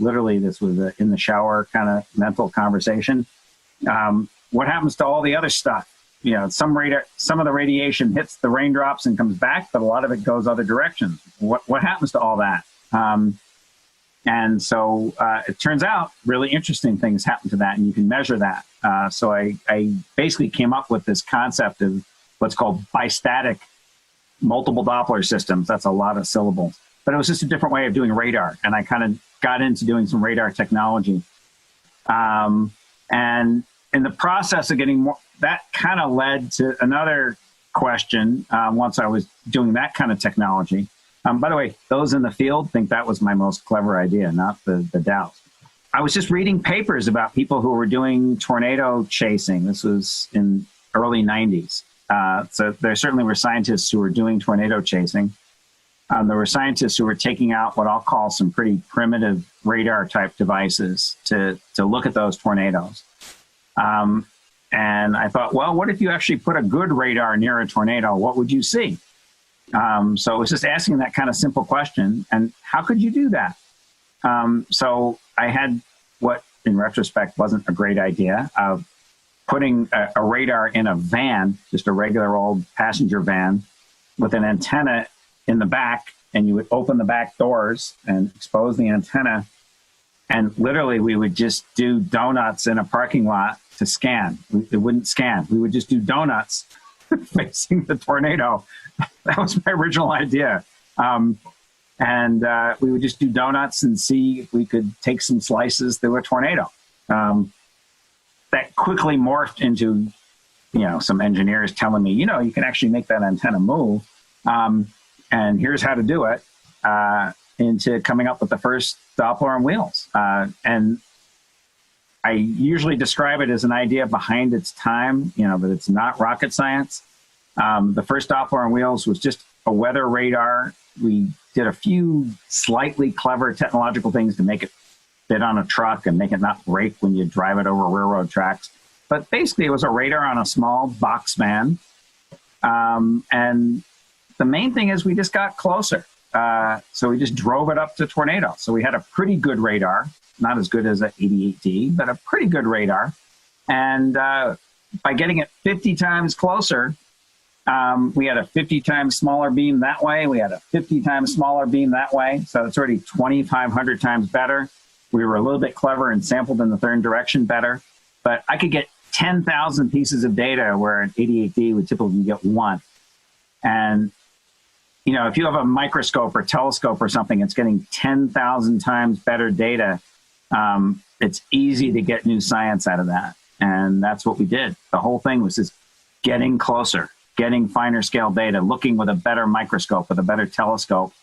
literally this was in the shower kind of mental conversation. What happens to all the other stuff? You know, some of the radiation hits the raindrops and comes back, but a lot of it goes other directions. What happens to all that? And so it turns out really interesting things happen to that, and you can measure that. So I basically came up with this concept of what's called bistatic multiple Doppler systems. That's a lot of syllables. But it was just a different way of doing radar, and I kind of got into doing some radar technology. And in the process of getting more, that kind of led to another question once I was doing that kind of technology. By the way, those in the field think that was my most clever idea, not the Dows. I was just reading papers about people who were doing tornado chasing. This was in early 90s. So there certainly were scientists who were doing tornado chasing. There were scientists who were taking out what I'll call some pretty primitive radar type devices to look at those tornadoes. And I thought, well, what if you actually put a good radar near a tornado? What would you see? So it was just asking that kind of simple question. And how could you do that? So I had what, in retrospect, wasn't a great idea of putting a radar in a van, just a regular old passenger van, with an antenna in the back, and you would open the back doors and expose the antenna. And literally, we would just do donuts in a parking lot to scan. It wouldn't scan. We would just do donuts facing the tornado. That was my original idea. And we would just do donuts and see if we could take some slices through a tornado. That quickly morphed into, some engineers telling me, you can actually make that antenna move. And here's how to do it, into coming up with the first Doppler on wheels. And I usually describe it as an idea behind its time, but it's not rocket science. The first Doppler on wheels was just a weather radar. We did a few slightly clever technological things to make it fit on a truck and make it not break when you drive it over railroad tracks. But basically, it was a radar on a small box van. And the main thing is we just got closer. So we just drove it up to tornado. So we had a pretty good radar, not as good as an 88D, but a pretty good radar. And by getting it 50 times closer, we had a 50 times smaller beam that way. We had a 50 times smaller beam that way. So it's already 2,500 times better. We were a little bit clever and sampled in the third direction better. But I could get 10,000 pieces of data where an 88D would typically get one. And if you have a microscope or telescope or something, it's getting 10,000 times better data. It's easy to get new science out of that. And that's what we did. The whole thing was just getting closer, getting finer scale data, looking with a better microscope, with a better telescope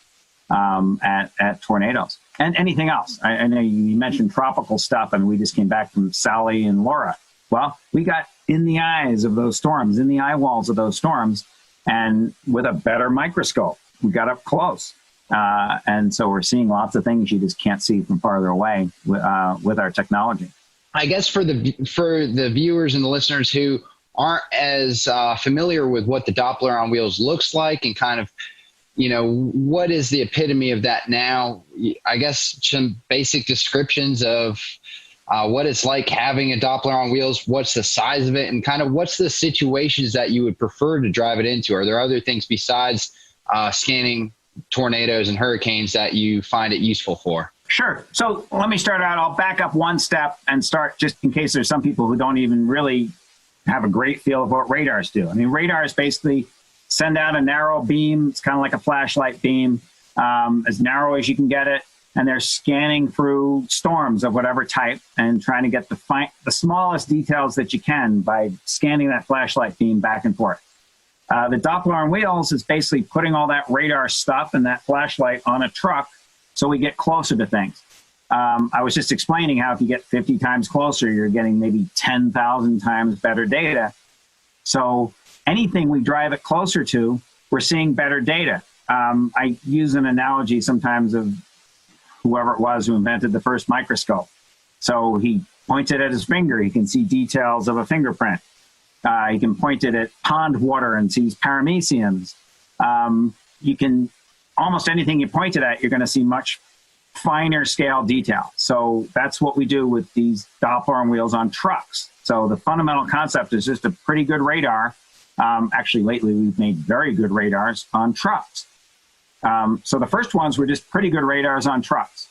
at tornadoes and anything else. I know you mentioned tropical stuff, and we just came back from Sally and Laura. Well, we got in the eyes of those storms, in the eye walls of those storms, and with a better microscope, we got up close. And so we're seeing lots of things you just can't see from farther away with our technology. I guess for the viewers and the listeners who aren't as familiar with what the Doppler on wheels looks like and kind of, what is the epitome of that now? I guess some basic descriptions of what it's like having a Doppler on wheels, what's the size of it, and kind of what's the situations that you would prefer to drive it into? Are there other things besides scanning tornadoes and hurricanes that you find it useful for? Sure. So let me start out. I'll back up one step and start just in case there's some people who don't even really have a great feel of what radars do. I mean, radars basically send out a narrow beam. It's kind of like a flashlight beam, as narrow as you can get it. And they're scanning through storms of whatever type and trying to get the smallest details that you can by scanning that flashlight beam back and forth. The Doppler on wheels is basically putting all that radar stuff and that flashlight on a truck so we get closer to things. I was just explaining how if you get 50 times closer, you're getting maybe 10,000 times better data. So anything we drive it closer to, we're seeing better data. I use an analogy sometimes of whoever it was who invented the first microscope. So he pointed at his finger, he can see details of a fingerprint. He can point it at pond water and sees parameciums. You can, almost anything you point it at, you're going to see much finer scale detail. So that's what we do with these Doppler on wheels on trucks. So the fundamental concept is just a pretty good radar. Actually, lately we've made very good radars on trucks. So the first ones were just pretty good radars on trucks.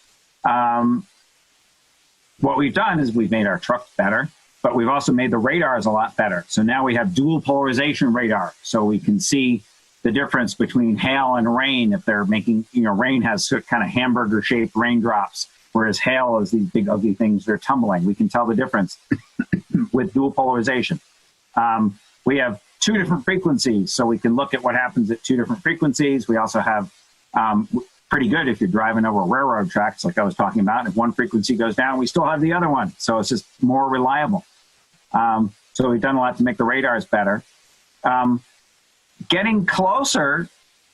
What we've done is we've made our trucks better, but we've also made the radars a lot better. So now we have dual polarization radar, so we can see the difference between hail and rain. If they're making, rain has kind of hamburger-shaped raindrops, whereas hail is these big ugly things that are tumbling. We can tell the difference with dual polarization. We have 2 different frequencies, so we can look at what happens at 2 different frequencies. We also have pretty good if you're driving over railroad tracks, like I was talking about. If one frequency goes down, we still have the other one, so it's just more reliable. So we've done a lot to make the radars better. Getting closer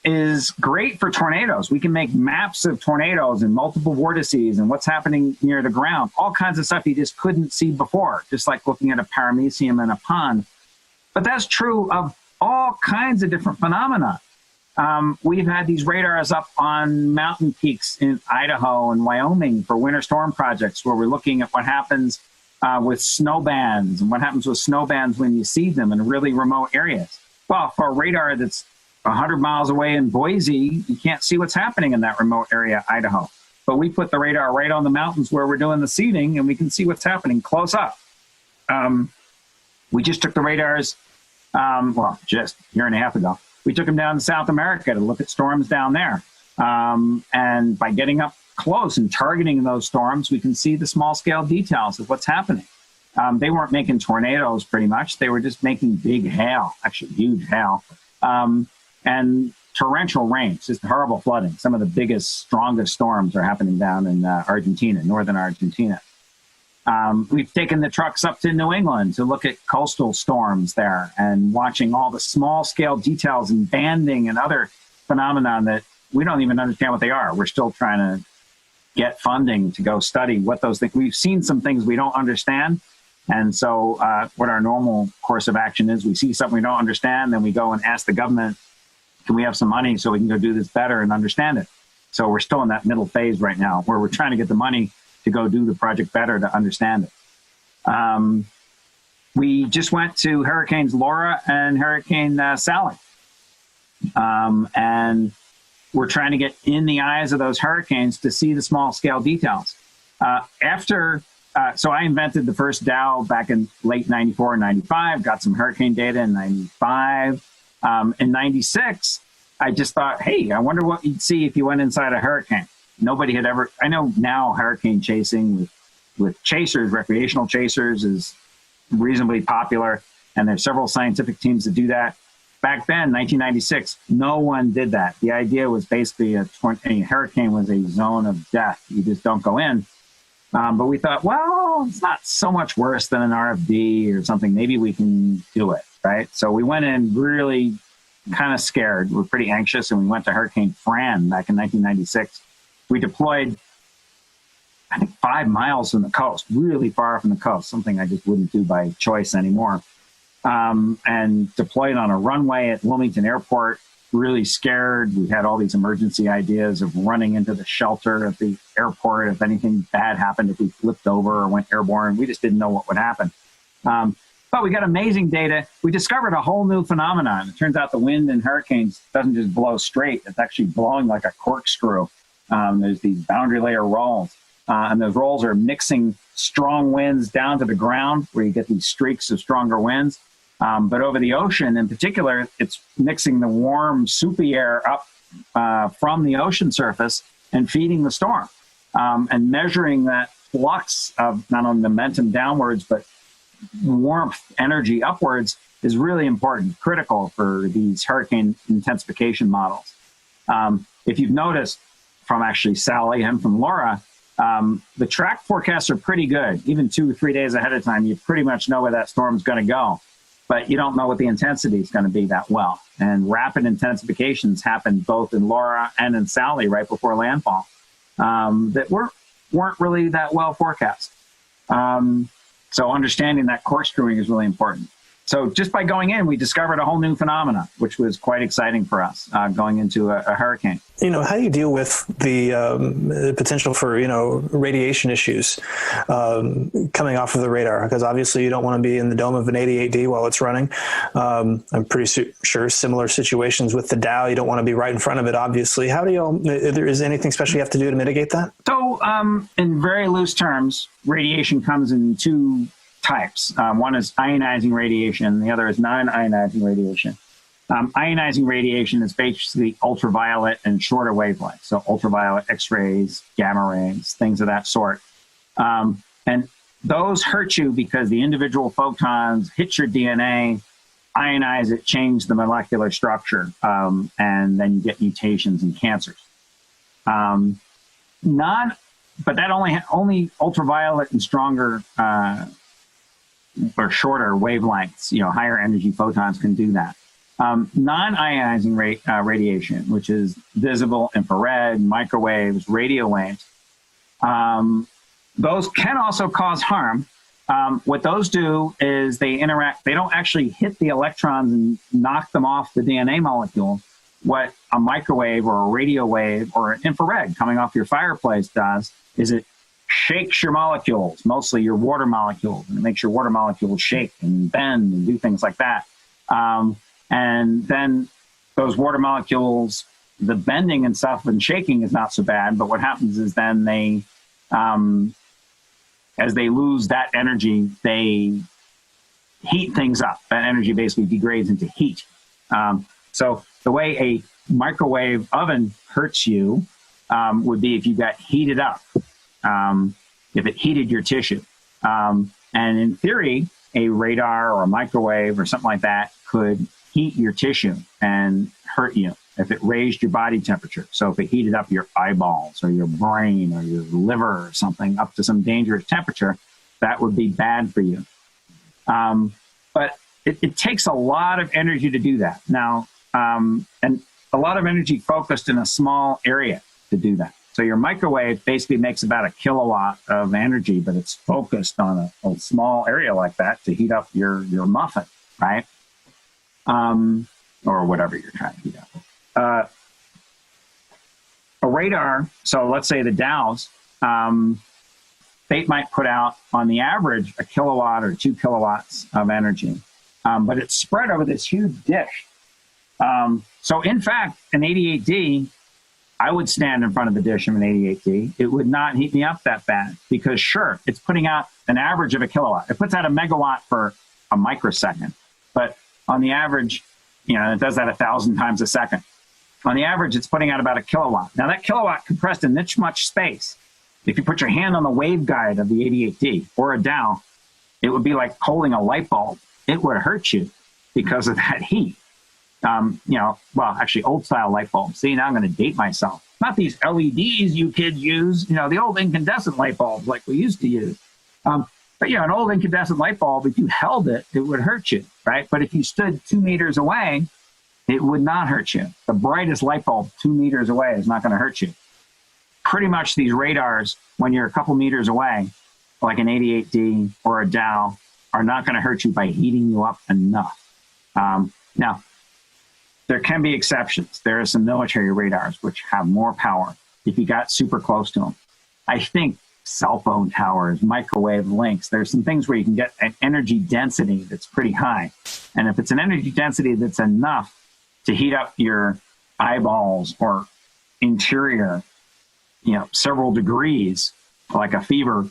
is great for tornadoes. We can make maps of tornadoes and multiple vortices and what's happening near the ground, all kinds of stuff you just couldn't see before, just like looking at a paramecium in a pond. But that's true of all kinds of different phenomena. We've had these radars up on mountain peaks in Idaho and Wyoming for winter storm projects, where we're looking at what happens with snow bands and what happens with snow bands when you see them in really remote areas. Well, for a radar that's 100 miles away in Boise, you can't see what's happening in that remote area, Idaho. But we put the radar right on the mountains where we're doing the seeding, and we can see what's happening close up. We just took the radars, just a year and a half ago. We took them down to South America to look at storms down there. And by getting up close and targeting those storms, we can see the small scale details of what's happening. They weren't making tornadoes pretty much. They were just making big hail, actually huge hail, and torrential rains, just horrible flooding. Some of the biggest, strongest storms are happening down in Argentina, northern Argentina. We've taken the trucks up to New England to look at coastal storms there and watching all the small scale details and banding and other phenomenon that we don't even understand what they are. We're still trying to get funding to go study what those things. We've seen some things we don't understand. And so what our normal course of action is, we see something we don't understand, then we go and ask the government, can we have some money so we can go do this better and understand it? So we're still in that middle phase right now where we're trying to get the money to go do the project better to understand it. We just went to Hurricanes Laura and Hurricane Sally. And we're trying to get in the eyes of those hurricanes to see the small scale details. So I invented the first Dow back in late 94 and 95, got some hurricane data in 95. In 96, I just thought, hey, I wonder what you'd see if you went inside a hurricane. Nobody had ever, I know now hurricane chasing with chasers, recreational chasers is reasonably popular, and there's several scientific teams that do that. Back then, 1996, no one did that. The idea was basically a hurricane was a zone of death. You just don't go in. But we thought, well, it's not so much worse than an RFD or something. Maybe we can do it, right? So we went in really kind of scared. We're pretty anxious, and we went to Hurricane Fran back in 1996. We deployed, I think, 5 miles from the coast, really far from the coast, something I just wouldn't do by choice anymore, and deployed on a runway at Wilmington Airport, really scared. We had all these emergency ideas of running into the shelter at the airport if anything bad happened, if we flipped over or went airborne. We just didn't know what would happen. But we got amazing data. We discovered a whole new phenomenon. It turns out the wind in hurricanes doesn't just blow straight. It's actually blowing like a corkscrew. There's these boundary layer rolls. And those rolls are mixing strong winds down to the ground where you get these streaks of stronger winds. But over the ocean in particular, it's mixing the warm, soupy air up from the ocean surface and feeding the storm. And measuring that flux of not only momentum downwards, but warmth energy upwards is really important, critical for these hurricane intensification models. If you've noticed from actually Sally and from Laura, the track forecasts are pretty good. Even 2 or 3 days ahead of time, you pretty much know where that storm's going to go. But you don't know what the intensity is going to be that well. And rapid intensifications happened both in Laura and in Sally right before landfall that weren't really that well forecast. So understanding that corkscrewing is really important. So just by going in, we discovered a whole new phenomena, which was quite exciting for us going into a hurricane. How do you deal with the potential for, radiation issues coming off of the radar? Because obviously you don't want to be in the dome of an 88D while it's running. I'm pretty sure similar situations with the Dow, you don't want to be right in front of it, obviously. How do is there anything special you have to do to mitigate that? So in very loose terms, radiation comes in two types. One is ionizing radiation, the other is non-ionizing radiation. Ionizing radiation is basically ultraviolet and shorter wavelengths, so ultraviolet X-rays, gamma rays, things of that sort. And those hurt you because the individual photons hit your DNA, ionize it, change the molecular structure, and then you get mutations and cancers. But that only ultraviolet and stronger or shorter wavelengths, higher energy photons can do that. Non-ionizing radiation, which is visible, infrared, microwaves, radio waves, those can also cause harm. What those do is they interact, they don't actually hit the electrons and knock them off the DNA molecule. What a microwave or a radio wave or an infrared coming off your fireplace does is it shakes your molecules, mostly your water molecules, and it makes your water molecules shake and bend and do things like that. And then those water molecules, the bending and stuff and shaking is not so bad, but what happens is then they, as they lose that energy, they heat things up. That energy basically degrades into heat. So the way a microwave oven hurts you would be if you got heated up. If it heated your tissue. And in theory, a radar or a microwave or something like that could heat your tissue and hurt you if it raised your body temperature. So if it heated up your eyeballs or your brain or your liver or something up to some dangerous temperature, that would be bad for you. But it takes a lot of energy to do that. Now, and a lot of energy focused in a small area to do that. So your microwave basically makes about 1 kilowatt of energy, but it's focused on a small area like that to heat up your muffin, right? Or whatever you're trying to heat up. A radar, so let's say the Dows, they might put out on the average 1 kilowatt or 2 kilowatts of energy, but it's spread over this huge dish. So in fact, an 88D, I would stand in front of the dish of an 88D. It would not heat me up that bad because sure, it's putting out an average of 1 kilowatt. It puts out 1 megawatt for a microsecond, but on the average, it does that 1,000 times a second. On the average, it's putting out about 1 kilowatt. Now that kilowatt compressed in this much space. If you put your hand on the waveguide of the 88D or a Dow, it would be like holding a light bulb. It would hurt you because of that heat. Well, actually old style light bulbs. See, now I'm going to date myself. Not these LEDs you kids use, the old incandescent light bulbs like we used to use. But an old incandescent light bulb, if you held it, it would hurt you, right? But if you stood 2 meters away, it would not hurt you. The brightest light bulb 2 meters away is not going to hurt you. Pretty much these radars, when you're a couple meters away, like an 88D or a Dow, are not going to hurt you by heating you up enough. Now, there can be exceptions. There are some military radars which have more power if you got super close to them. I think cell phone towers, microwave links, there's some things where you can get an energy density that's pretty high. And if it's an energy density that's enough to heat up your eyeballs or interior, several degrees, like a fever,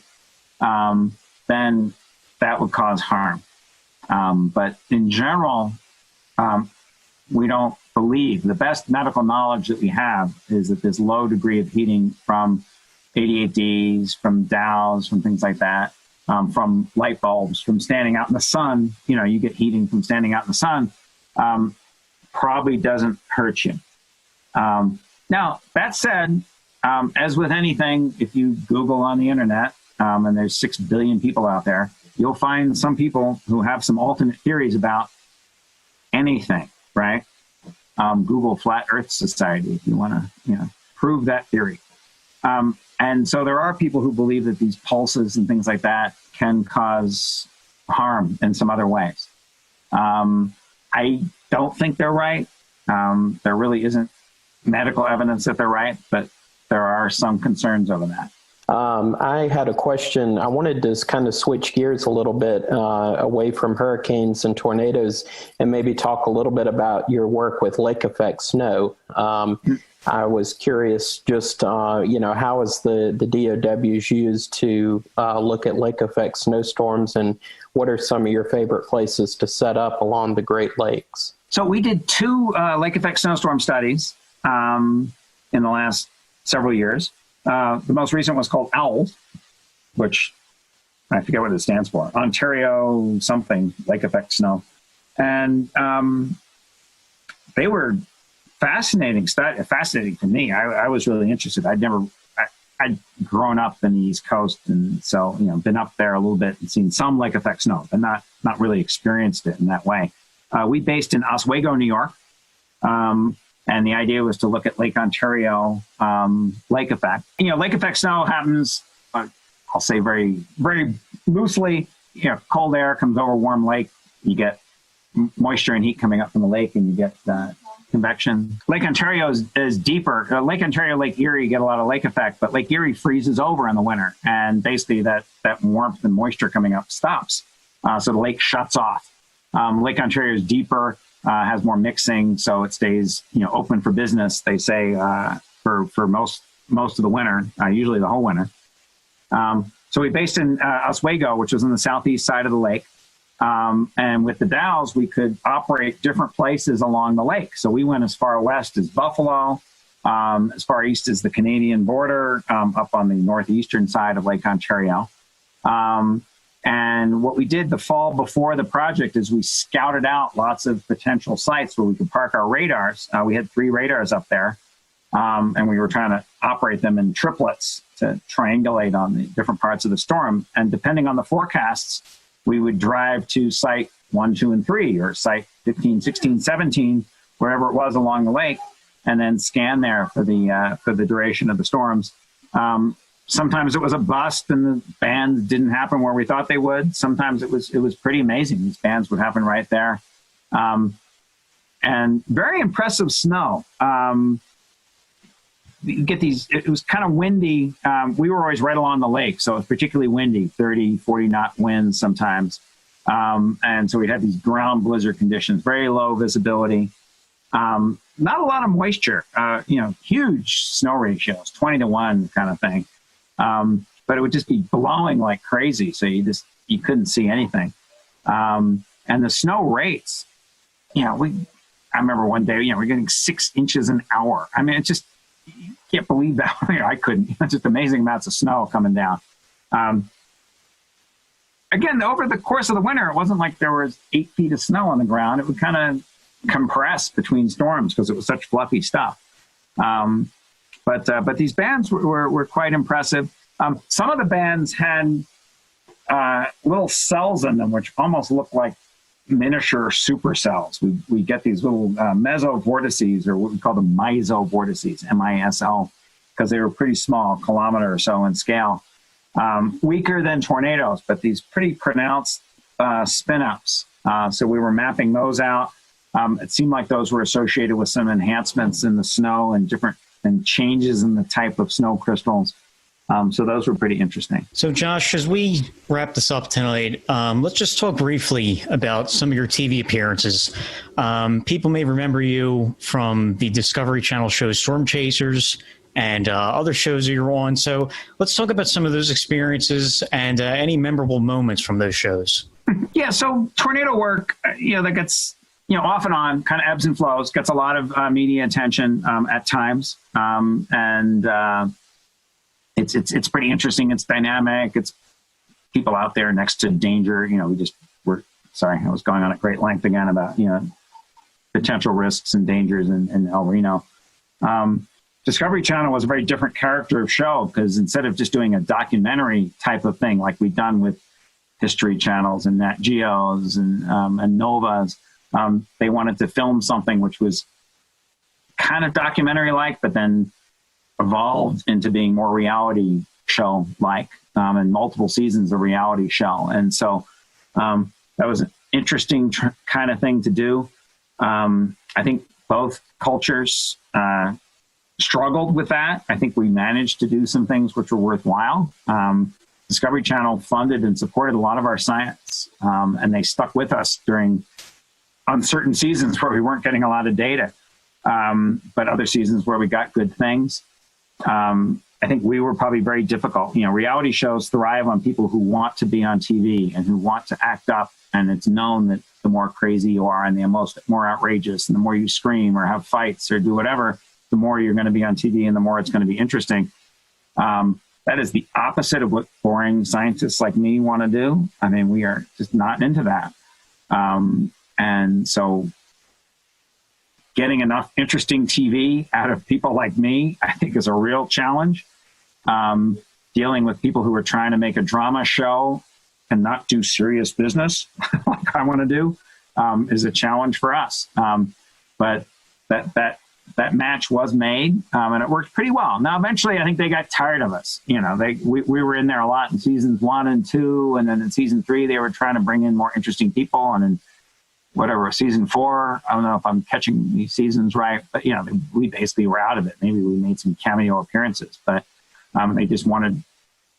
then that would cause harm. But in general, we don't believe. The best medical knowledge that we have is that this low degree of heating from 88Ds, from Dows, from things like that, from light bulbs, from standing out in the sun, you get heating from standing out in the sun, probably doesn't hurt you. Now, that said, as with anything, if you Google on the internet, and there's 6 billion people out there, you'll find some people who have some alternate theories about anything, right? Google Flat Earth Society if you want to, prove that theory. And so there are people who believe that these pulses and things like that can cause harm in some other ways. I don't think they're right. There really isn't medical evidence that they're right, but there are some concerns over that. I had a question. I wanted to kind of switch gears a little bit away from hurricanes and tornadoes and maybe talk a little bit about your work with lake effect snow. I was curious just, how is the DOWs used to look at lake effect snowstorms, and what are some of your favorite places to set up along the Great Lakes? So we did 2 lake effect snowstorm studies in the last several years. The most recent was called OWL, which I forget what it stands for, Ontario something, lake effect snow. And they were fascinating for me. I was really interested. I'd grown up in the East Coast, and so, been up there a little bit and seen some lake effect snow, but not really experienced it in that way. We based in Oswego, New York. And the idea was to look at Lake Ontario lake effect. Lake effect snow happens, I'll say very, very loosely, cold air comes over warm lake. You get moisture and heat coming up from the lake, and you get convection. Lake Ontario is deeper. Lake Ontario, Lake Erie get a lot of lake effect, but Lake Erie freezes over in the winter. And basically that warmth and moisture coming up stops. So the lake shuts off. Lake Ontario is deeper. Has more mixing, so it stays, open for business. They say for most of the winter, usually the whole winter. So we based in Oswego, which was on the southeast side of the lake, and with the Dows, we could operate different places along the lake. So we went as far west as Buffalo, as far east as the Canadian border, up on the northeastern side of Lake Ontario. And what we did the fall before the project is we scouted out lots of potential sites where we could park our radars. We had 3 radars up there, and we were trying to operate them in triplets to triangulate on the different parts of the storm. And depending on the forecasts, we would drive to site 1, 2, and 3, or site 15, 16, 17, wherever it was along the lake, and then scan there for the duration of the storms. Sometimes it was a bust and the bands didn't happen where we thought they would. Sometimes it was pretty amazing. These bands would happen right there. And very impressive snow. You get these, it was kind of windy. We were always right along the lake, so it was particularly windy, 30, 40 knot winds sometimes. And so we'd have these ground blizzard conditions, very low visibility. Not a lot of moisture, huge snow ratios, 20-to-1 kind of thing. But it would just be blowing like crazy. So you couldn't see anything. And the snow rates, I remember one day, we're getting 6 inches an hour. I mean, it's just, you can't believe that. I couldn't, just amazing amounts of snow coming down. Again, over the course of the winter, it wasn't like there was 8 feet of snow on the ground. It would kind of compress between storms because it was such fluffy stuff. But these bands were quite impressive. Some of the bands had little cells in them, which almost look like miniature supercells. We get these little mesovortices, or what we call the misovortices, MISO, because they were pretty small, a kilometer or so in scale. Weaker than tornadoes, but these pretty pronounced spin-ups. So we were mapping those out. It seemed like those were associated with some enhancements in the snow and changes in the type of snow crystals. So those were pretty interesting. So Josh, as we wrap this up tonight, let's just talk briefly about some of your TV appearances. People may remember you from the Discovery Channel show Storm Chasers and other shows that you're on. So let's talk about some of those experiences and any memorable moments from those shows. Yeah, so tornado work, that gets, off and on, kind of ebbs and flows, gets a lot of media attention at times. It's pretty interesting. It's dynamic. It's people out there next to danger. I was going on at great length again about, potential risks and dangers in El Reno. Discovery Channel was a very different character of show because instead of just doing a documentary type of thing like we've done with History Channels and Nat Geos and Novas, they wanted to film something which was kind of documentary-like, but then evolved into being more reality show-like, and multiple seasons of reality show. And so that was interesting kind of thing to do. I think both cultures struggled with that. I think we managed to do some things which were worthwhile. Discovery Channel funded and supported a lot of our science, and they stuck with us during uncertain seasons where we weren't getting a lot of data, but other seasons where we got good things. I think we were probably very difficult. You know, reality shows thrive on people who want to be on TV and who want to act up, and it's known that the more crazy you are and the more outrageous and the more you scream or have fights or do whatever, the more you're going to be on TV and the more it's going to be interesting. That is the opposite of what boring scientists like me want to do. I mean, we are just not into that. And so getting enough interesting TV out of people like me, I think, is a real challenge. Dealing with people who are trying to make a drama show and not do serious business like I want to do is a challenge for us. But that match was made, and it worked pretty well. Now, eventually, I think they got tired of us. You know, we were in there a lot in seasons 1 and 2, and then in season 3, they were trying to bring in more interesting people. And in whatever, season 4, I don't know if I'm catching these seasons right, but, you know, we basically were out of it. Maybe we made some cameo appearances, but they just wanted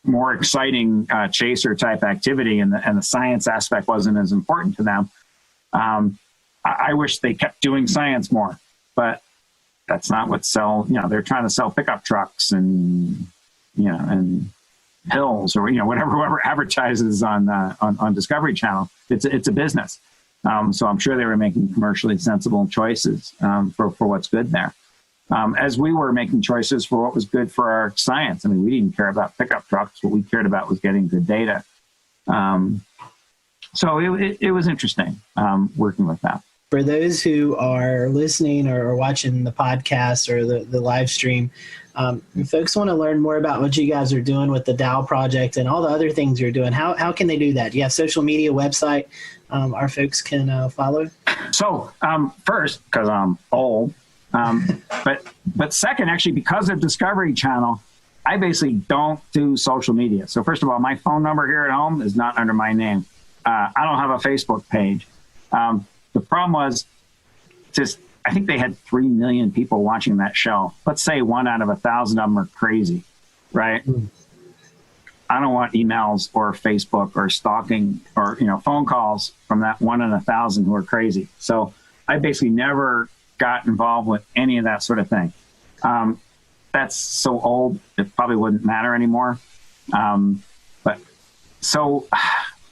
more exciting chaser type activity, and the science aspect wasn't as important to them. I wish they kept doing science more, but that's not what they're trying to sell pickup trucks and, you know, and pills or, you know, whoever advertises on Discovery Channel. It's a business. So I'm sure they were making commercially sensible choices for what's good there. As we were making choices for what was good for our science. I mean, we didn't care about pickup trucks. What we cared about was getting good data. So it was interesting working with that. For those who are listening or watching the podcast or the live stream, if folks want to learn more about what you guys are doing with the Dow project and all the other things you're doing, how can they do that? Do you have social media, website our folks can follow? So first, because I'm old, but second, actually, because of Discovery Channel, I basically don't do social media. So first of all, my phone number here at home is not under my name. I don't have a Facebook page. The problem was I think they had 3 million people watching that show. Let's say 1 out of 1,000 of them are crazy, right? I don't want emails or Facebook or stalking or, you know, phone calls from that 1 in 1,000 who are crazy. So I basically never got involved with any of that sort of thing. That's so old, it probably wouldn't matter anymore. But so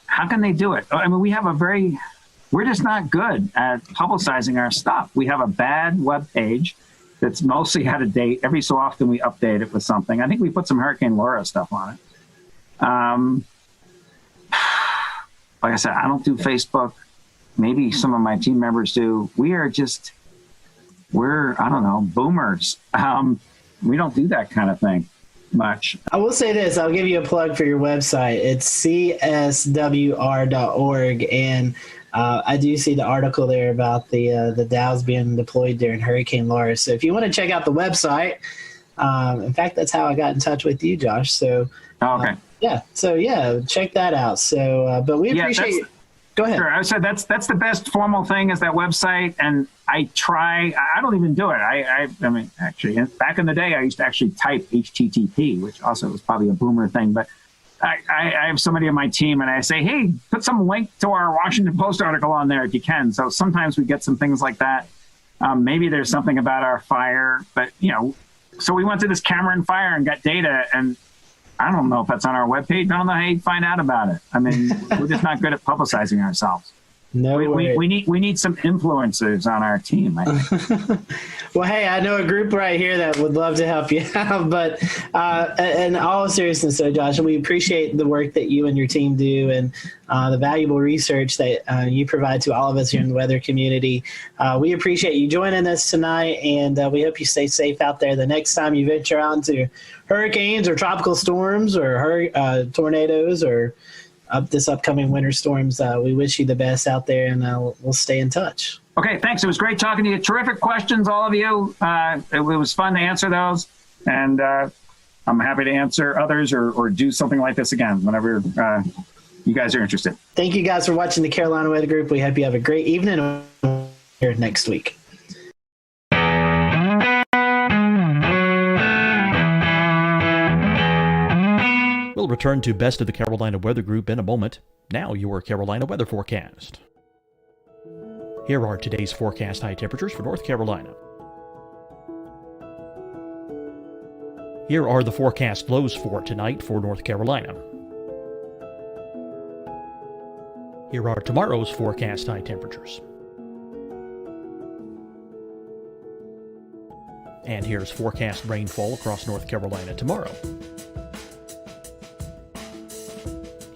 how can they do it? I mean, we're just not good at publicizing our stuff. We have a bad web page that's mostly out of date. Every so often we update it with something. I think we put some Hurricane Laura stuff on it. Like I said, I don't do Facebook. Maybe some of my team members do. We're I don't know, boomers. We don't do that kind of thing much. I will say this. I'll give you a plug for your website. It's cswr.org, and I do see the article there about the Dows being deployed during Hurricane Laura. So if you want to check out the website, in fact, that's how I got in touch with you, Josh. So okay. Check that out. So, but we appreciate you. Go ahead. Sure. I said that's the best formal thing is that website, and I don't even do it. I mean, actually, back in the day, I used to actually type HTTP, which also was probably a boomer thing, but I have somebody on my team, and I say, hey, put some link to our Washington Post article on there if you can. So sometimes we get some things like that. Maybe there's something about our fire, but, you know, so we went to this Cameron fire and got data, and I don't know if that's on our webpage. I don't know how you'd find out about it. I mean, we're just not good at publicizing ourselves. No way. We need some influencers on our team, I think. Well, hey, I know a group right here that would love to help you out. But in all seriousness, so Josh, we appreciate the work that you and your team do and the valuable research that you provide to all of us here in the weather community. We appreciate you joining us tonight, and we hope you stay safe out there the next time you venture out into hurricanes or tropical storms or tornadoes or this upcoming winter storms. We wish you the best out there, and we'll stay in touch. Okay, thanks. It was great talking to you. Terrific questions, all of you. It was fun to answer those, and I'm happy to answer others or do something like this again whenever you guys are interested. Thank you guys for watching the Carolina Weather Group. We hope you have a great evening, and we'll see you here next week. We'll return to Best of the Carolina Weather Group in a moment. Now your Carolina weather forecast. Here are today's forecast high temperatures for North Carolina. Here are the forecast lows for tonight for North Carolina. Here are tomorrow's forecast high temperatures. And here's forecast rainfall across North Carolina tomorrow.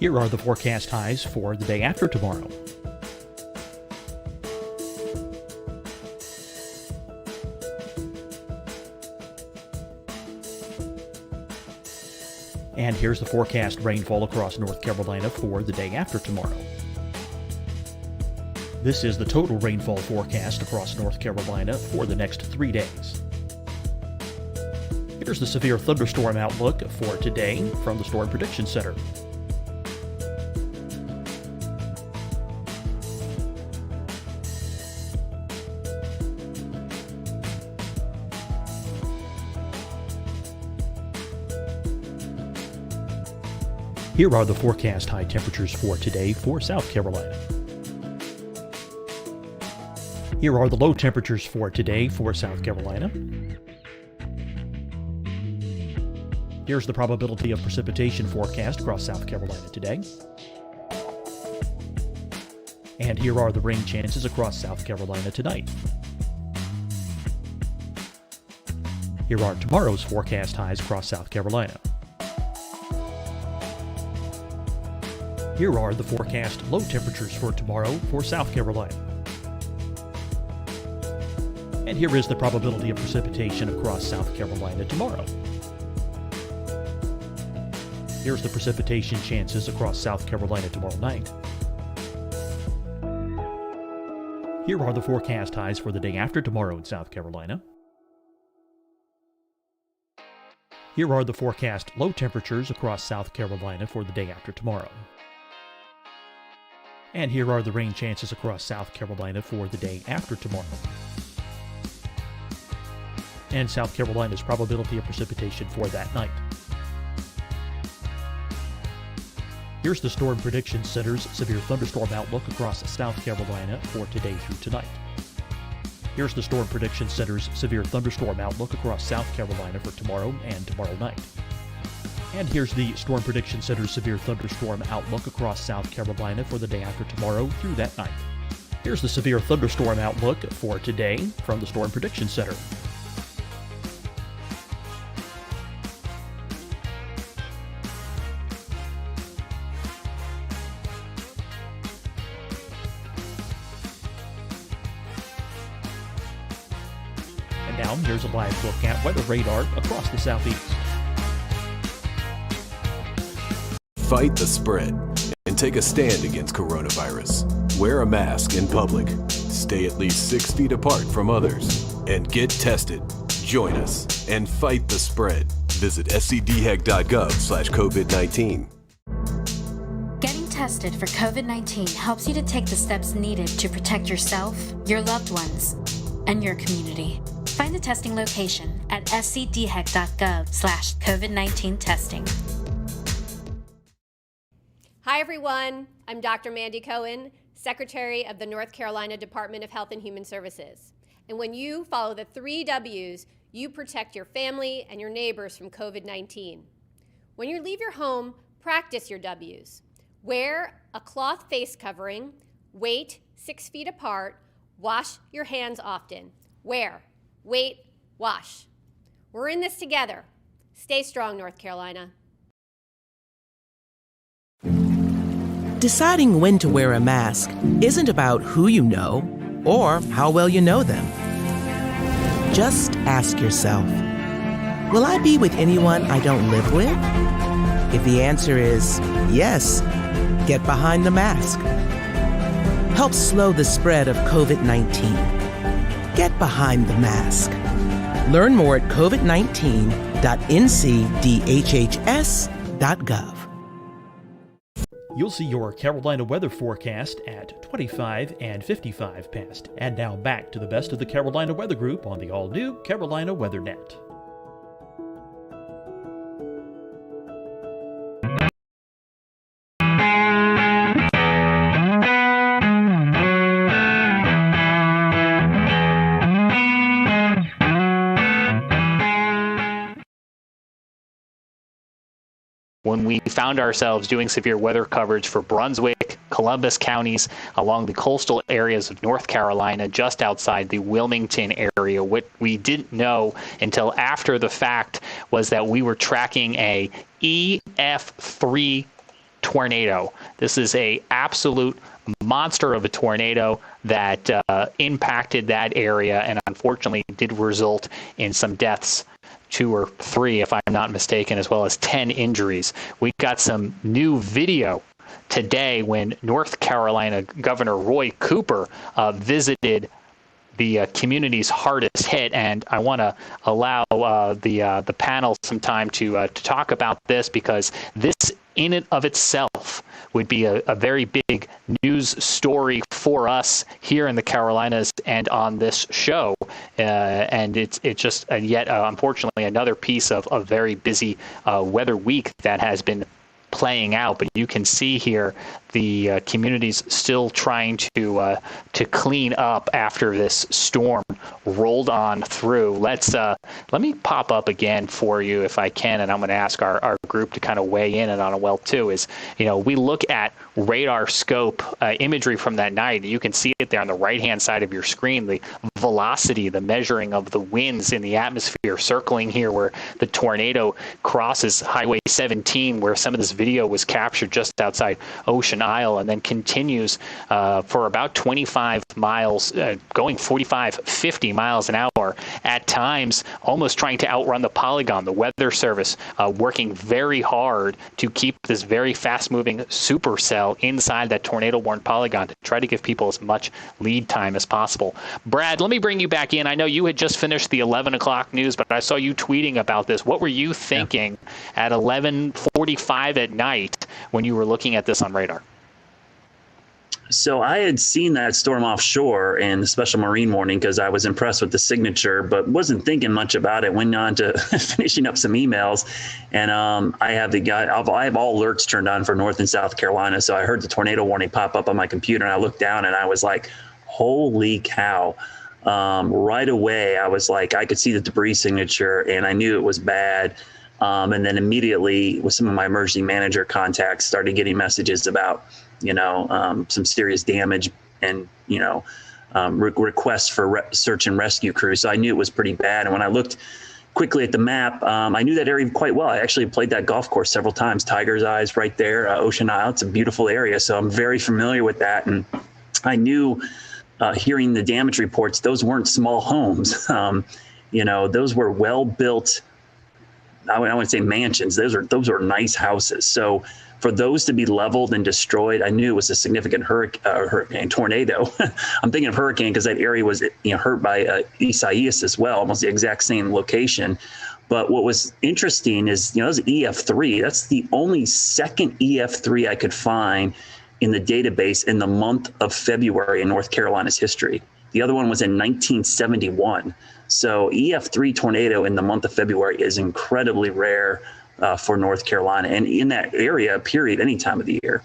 Here are the forecast highs for the day after tomorrow. And here's the forecast rainfall across North Carolina for the day after tomorrow. This is the total rainfall forecast across North Carolina for the next 3 days. Here's the severe thunderstorm outlook for today from the Storm Prediction Center. Here are the forecast high temperatures for today for South Carolina. Here are the low temperatures for today for South Carolina. Here's the probability of precipitation forecast across South Carolina today. And here are the rain chances across South Carolina tonight. Here are tomorrow's forecast highs across South Carolina. Here are the forecast low temperatures for tomorrow for South Carolina. And here is the probability of precipitation across South Carolina tomorrow. Here's the precipitation chances across South Carolina tomorrow night. Here are the forecast highs for the day after tomorrow in South Carolina. Here are the forecast low temperatures across South Carolina for the day after tomorrow. And here are the rain chances across South Carolina for the day after tomorrow. And South Carolina's probability of precipitation for that night. Here's the Storm Prediction Center's severe thunderstorm outlook across South Carolina for today through tonight. Here's the Storm Prediction Center's severe thunderstorm outlook across South Carolina for tomorrow and tomorrow night. And here's the Storm Prediction Center's severe thunderstorm outlook across South Carolina for the day after tomorrow through that night. Here's the severe thunderstorm outlook for today from the Storm Prediction Center. And now here's a live look at weather radar across the southeast. Fight the spread and take a stand against coronavirus. Wear a mask in public. Stay at least 6 feet apart from others. And get tested. Join us and fight the spread. Visit scdhec.gov/COVID-19. Getting tested for COVID-19 helps you to take the steps needed to protect yourself, your loved ones, and your community. Find the testing location at scdhec.gov/COVID-19 testing. Hi everyone, I'm Dr. Mandy Cohen, Secretary of the North Carolina Department of Health and Human Services. And when you follow the 3 W's, you protect your family and your neighbors from COVID-19. When you leave your home, practice your W's. Wear a cloth face covering, wait 6 feet apart, wash your hands often. Wear, wait, wash. We're in this together. Stay strong, North Carolina. Deciding when to wear a mask isn't about who you know or how well you know them. Just ask yourself, will I be with anyone I don't live with? If the answer is yes, get behind the mask. Help slow the spread of COVID-19. Get behind the mask. Learn more at covid19.ncdhhs.gov. You'll see your Carolina weather forecast at 25 and 55 past. And now back to the best of the Carolina Weather Group on the all-new Carolina Weather Net. When we found ourselves doing severe weather coverage for Brunswick, Columbus counties along the coastal areas of North Carolina, just outside the Wilmington area, what we didn't know until after the fact was that we were tracking a EF3 tornado. This is a absolute monster of a tornado that impacted that area and unfortunately did result in some deaths, 2 or 3 if I'm not mistaken, as well as 10 injuries. We got some new video today when North Carolina Governor Roy Cooper visited the communities hardest hit, and I want to allow the panel some time to talk about this, because this in and of itself would be a very big news story for us here in the Carolinas and on this show. And it's just yet, unfortunately, another piece of a very busy weather week that has been playing out. But you can see here the communities still trying to clean up after this storm rolled on through. Let me pop up again for you if I can, and I'm going to ask our group to kind of weigh in on it well too. Is, we look at radar scope imagery from that night. You can see it there on the right-hand side of your screen, the velocity, the measuring of the winds in the atmosphere circling here where the tornado crosses Highway 17, where some of this video was captured just outside Ocean Isle, and then continues for about 25 miles, going 45, 50 miles an hour, at times almost trying to outrun the polygon. The Weather Service working very hard to keep this very fast-moving supercell inside that tornado-warned polygon to try to give people as much lead time as possible. Brad, let me bring you back in. I know you had just finished the 11 o'clock news, but I saw you tweeting about this. What were you thinking at 11:45 at night when you were looking at this on radar? So I had seen that storm offshore in the special marine warning because I was impressed with the signature, but wasn't thinking much about it. Went on to finishing up some emails, and I have all alerts turned on for North and South Carolina. So I heard the tornado warning pop up on my computer, and I looked down and I was like, holy cow. Right away, I was like, I could see the debris signature and I knew it was bad. And then immediately with some of my emergency manager contacts started getting messages about, some serious damage and, requests for search and rescue crews. So I knew it was pretty bad. And when I looked quickly at the map, I knew that area quite well. I actually played that golf course several times. Tiger's Eyes right there, Ocean Isle. It's a beautiful area. So I'm very familiar with that. And I knew, hearing the damage reports, those weren't small homes. Those were well-built, I wouldn't say mansions. Those are nice houses. So for those to be leveled and destroyed, I knew it was a significant hurricane tornado. I'm thinking of hurricane because that area was hurt by Isaias as well, almost the exact same location. But what was interesting is, it was EF3. That's the only second EF3 I could find in the database in the month of February in North Carolina's history. The other one was in 1971. So EF3 tornado in the month of February is incredibly rare for North Carolina, and in that area, period, any time of the year.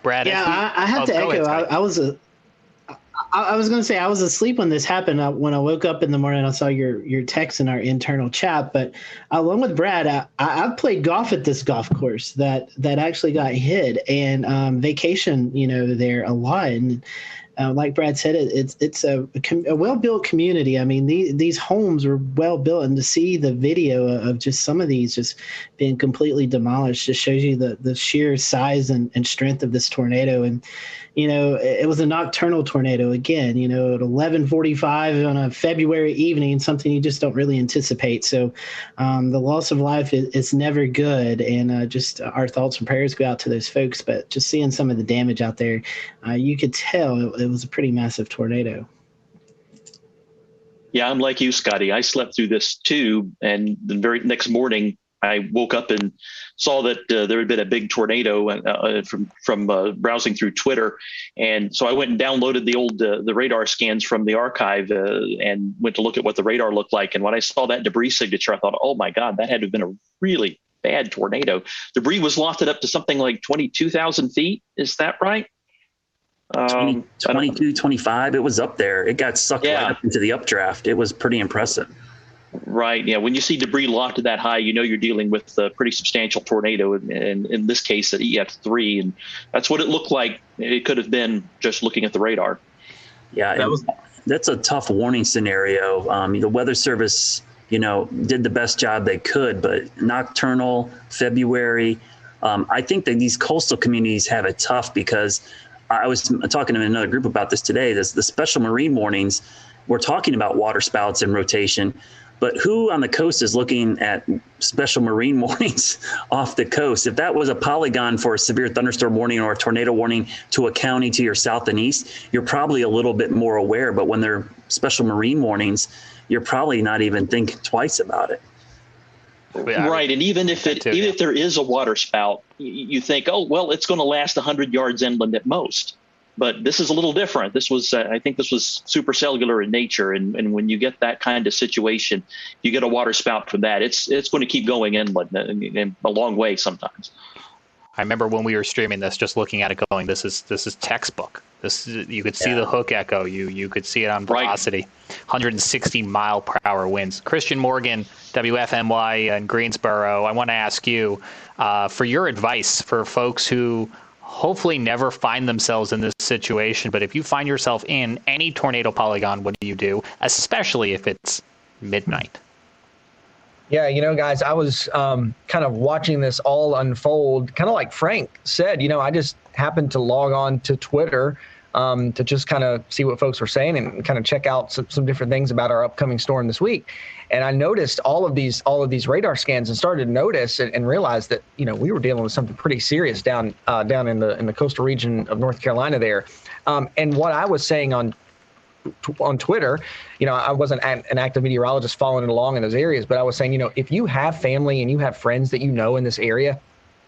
Brad, yeah, I have to echo. Ahead, I was going to say I was asleep when this happened. When I woke up in the morning, I saw your text in our internal chat. But along with Brad, I've played golf at this golf course that actually got hit, and vacation, there a lot. And like Brad said, it's a well-built community. I mean, these homes were well-built, and to see the video of just some of these just being completely demolished just shows you the sheer size and strength of this tornado. And, it was a nocturnal tornado again, at 11:45 on a February evening, something you just don't really anticipate. So the loss of life is never good. And just our thoughts and prayers go out to those folks. But just seeing some of the damage out there, you could tell it was a pretty massive tornado. Yeah, I'm like you, Scotty. I slept through this too. And the very next morning, I woke up and saw that there had been a big tornado from browsing through Twitter, and so I went and downloaded the radar scans from the archive and went to look at what the radar looked like. And when I saw that debris signature, I thought, oh my God, that had to have been a really bad tornado. Debris was lofted up to something like 22,000 feet. Is that right? 22, 25. It was up there. It got sucked right up into the updraft. It was pretty impressive. Right. Yeah. When you see debris lofted that high, you know you're dealing with a pretty substantial tornado, and in this case, at EF3, and that's what it looked like. It could have been just looking at the radar. Yeah, that's a tough warning scenario. The Weather Service, did the best job they could, but nocturnal, February, I think that these coastal communities have it tough because I was talking to another group about this today. The special marine warnings, we're talking about water spouts and rotation, but who on the coast is looking at special marine warnings off the coast? If that was a polygon for a severe thunderstorm warning or a tornado warning to a county to your south and east, you're probably a little bit more aware. But when they're special marine warnings, you're probably not even thinking twice about it. Right. And even if there is a water spout, you think, oh, well, it's going to last 100 yards inland at most. But this is a little different. This was, I think this was supercellular in nature. And when you get that kind of situation, you get a water spout from that. It's going to keep going inland and a long way sometimes. I remember when we were streaming this, just looking at it going, this is textbook. You could see the hook echo. You could see it on velocity. 160 mile per hour winds. Christian Morgan, WFMY in Greensboro. I want to ask you for your advice for folks who hopefully never find themselves in this situation. But if you find yourself in any tornado polygon, what do you do? Especially if it's midnight. Yeah, guys, I was kind of watching this all unfold, kind of like Frank said. I just happened to log on to Twitter to just kind of see what folks were saying and kind of check out some different things about our upcoming storm this week. And I noticed all of these radar scans and started to notice and realize that we were dealing with something pretty serious down in the coastal region of North Carolina there. And what I was saying on Twitter, I wasn't an active meteorologist following it along in those areas, but I was saying, if you have family and you have friends that in this area,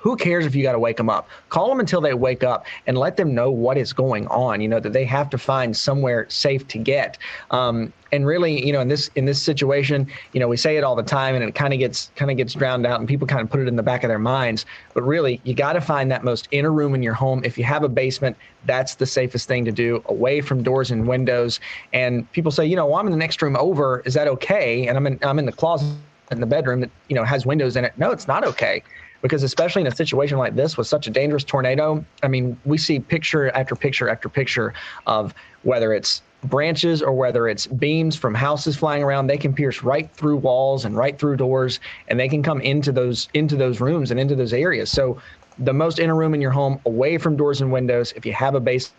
who cares if you got to wake them up? Call them until they wake up and let them know what is going on, that they have to find somewhere safe to get. And really, in this situation, we say it all the time and it kind of gets drowned out and people kind of put it in the back of their minds. But really, you got to find that most inner room in your home. If you have a basement, that's the safest thing to do, away from doors and windows. And people say, well, I'm in the next room over. Is that okay? And I'm in the closet in the bedroom that, has windows in it. No, it's not okay. Because especially in a situation like this with such a dangerous tornado, we see picture after picture after picture of whether it's branches or whether it's beams from houses flying around. They can pierce right through walls and right through doors, and they can come into those rooms and into those areas. So the most inner room in your home, away from doors and windows. If you have a basement,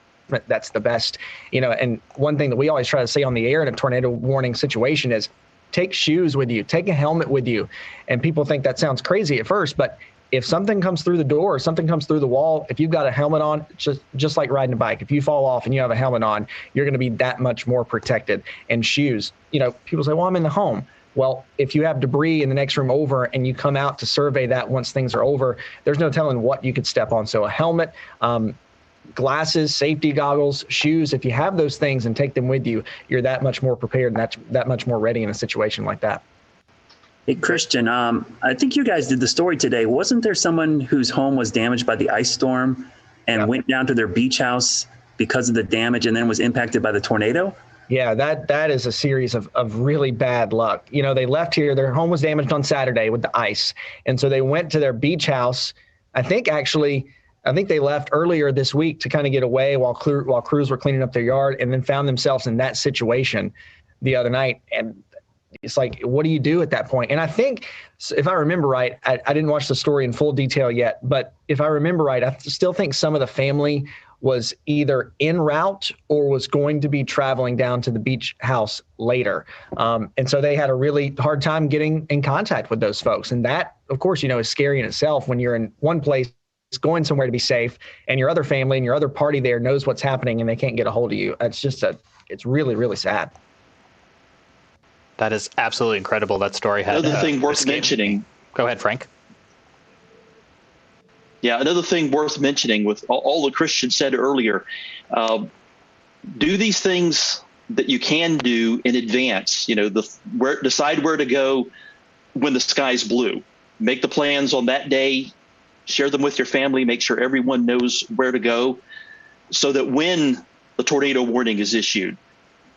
that's the best. And one thing that we always try to say on the air in a tornado warning situation is take shoes with you, take a helmet with you. And people think that sounds crazy at first, but if something comes through the door or something comes through the wall, if you've got a helmet on, just like riding a bike, if you fall off and you have a helmet on, you're going to be that much more protected. And shoes, people say, well, I'm in the home. Well, if you have debris in the next room over and you come out to survey that once things are over, there's no telling what you could step on. So a helmet, glasses, safety goggles, shoes, if you have those things and take them with you, you're that much more prepared and that much more ready in a situation like that. Hey, Christian, I think you guys did the story today. Wasn't there someone whose home was damaged by the ice storm and went down to their beach house because of the damage and then was impacted by the tornado? Yeah, that is a series of really bad luck. They left here. Their home was damaged on Saturday with the ice. And so they went to their beach house. I think they left earlier this week to kind of get away while crews were cleaning up their yard, and then found themselves in that situation the other night. And it's like, what do you do at that point? And I think, if I remember right, I didn't watch the story in full detail yet, but if I remember right, I still think some of the family was either en route or was going to be traveling down to the beach house later. And so they had a really hard time getting in contact with those folks. And that, of course, is scary in itself when you're in one place going somewhere to be safe and your other family and your other party there knows what's happening and they can't get a hold of you. It's really, really sad. That is absolutely incredible. That story had another thing worth mentioning. Go ahead, Frank. Yeah, another thing worth mentioning with all that Christian said earlier, do these things that you can do in advance. Decide where to go when the sky's blue. Make the plans on that day, share them with your family, make sure everyone knows where to go, so that when the tornado warning is issued,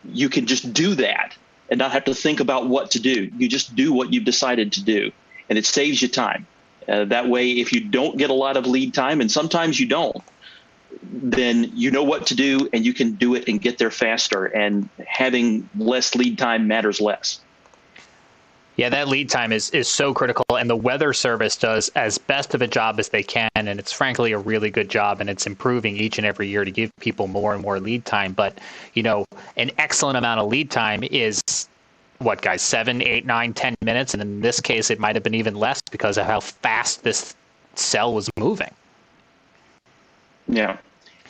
you can just do that and not have to think about what to do. You just do what you've decided to do, and it saves you time. That way, if you don't get a lot of lead time, and sometimes you don't, then you know what to do and you can do it and get there faster, and having less lead time matters less. Yeah, that lead time is so critical, and the Weather Service does as best of a job as they can, and it's frankly a really good job, and it's improving each and every year to give people more and more lead time. But, an excellent amount of lead time is, 7, 8, 9, 10 minutes, and in this case, it might have been even less because of how fast this cell was moving. Yeah.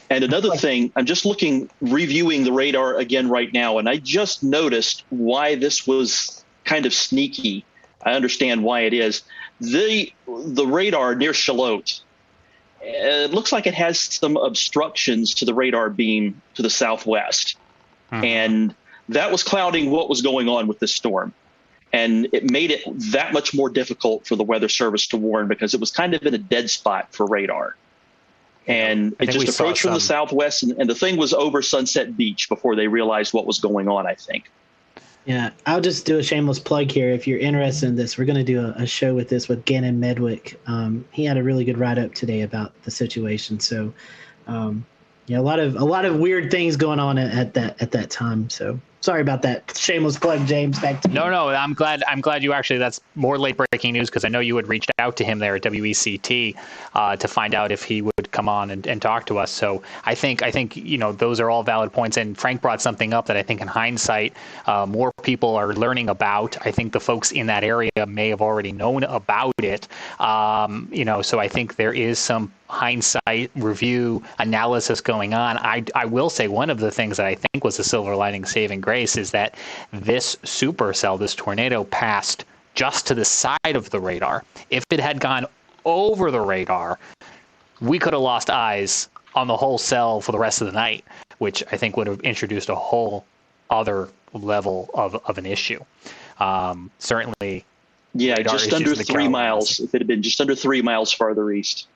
And another thing, I'm just reviewing the radar again right now, and I just noticed why this was kind of sneaky. I understand why it is. The radar near Charlotte, it looks like it has some obstructions to the radar beam to the southwest. And that was clouding what was going on with this storm. And it made it that much more difficult for the Weather Service to warn, because it was kind of in a dead spot for radar. And it just approached from the southwest, and the thing was over Sunset Beach before they realized what was going on, I think. Yeah, I'll just do a shameless plug here. If you're interested in this, we're going to do a show with Gannon Medwick. He had a really good write-up today about the situation. So, a lot of weird things going on at that time. So sorry about that shameless plug, James. Back to you. No, I'm glad you actually. That's more late breaking news, because I know you had reached out to him there at WECT to find out if he would come on and talk to us. So I think those are all valid points. And Frank brought something up that I think in hindsight more people are learning about. I think the folks in that area may have already known about it. So I think there is some hindsight review analysis going on. I will say one of the things that I think was a silver lining saving grace is that this supercell, this tornado, passed just to the side of the radar. If it had gone over the radar, we could have lost eyes on the whole cell for the rest of the night, which I think would have introduced a whole other level of an issue. Certainly. Yeah, just under 3 miles. If it had been just under 3 miles farther east.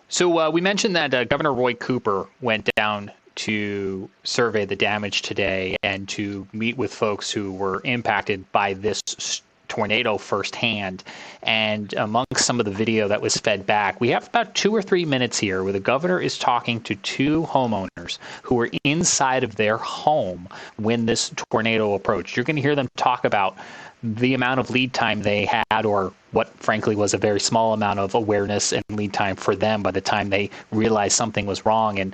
So we mentioned that Governor Roy Cooper went down to survey the damage today and to meet with folks who were impacted by this tornado firsthand. And amongst some of the video that was fed back, we have about 2 or 3 minutes here where the governor is talking to 2 homeowners who were inside of their home when this tornado approached. You're going to hear them talk about the amount of lead time they had, or what frankly was a very small amount of awareness and lead time for them by the time they realized something was wrong, and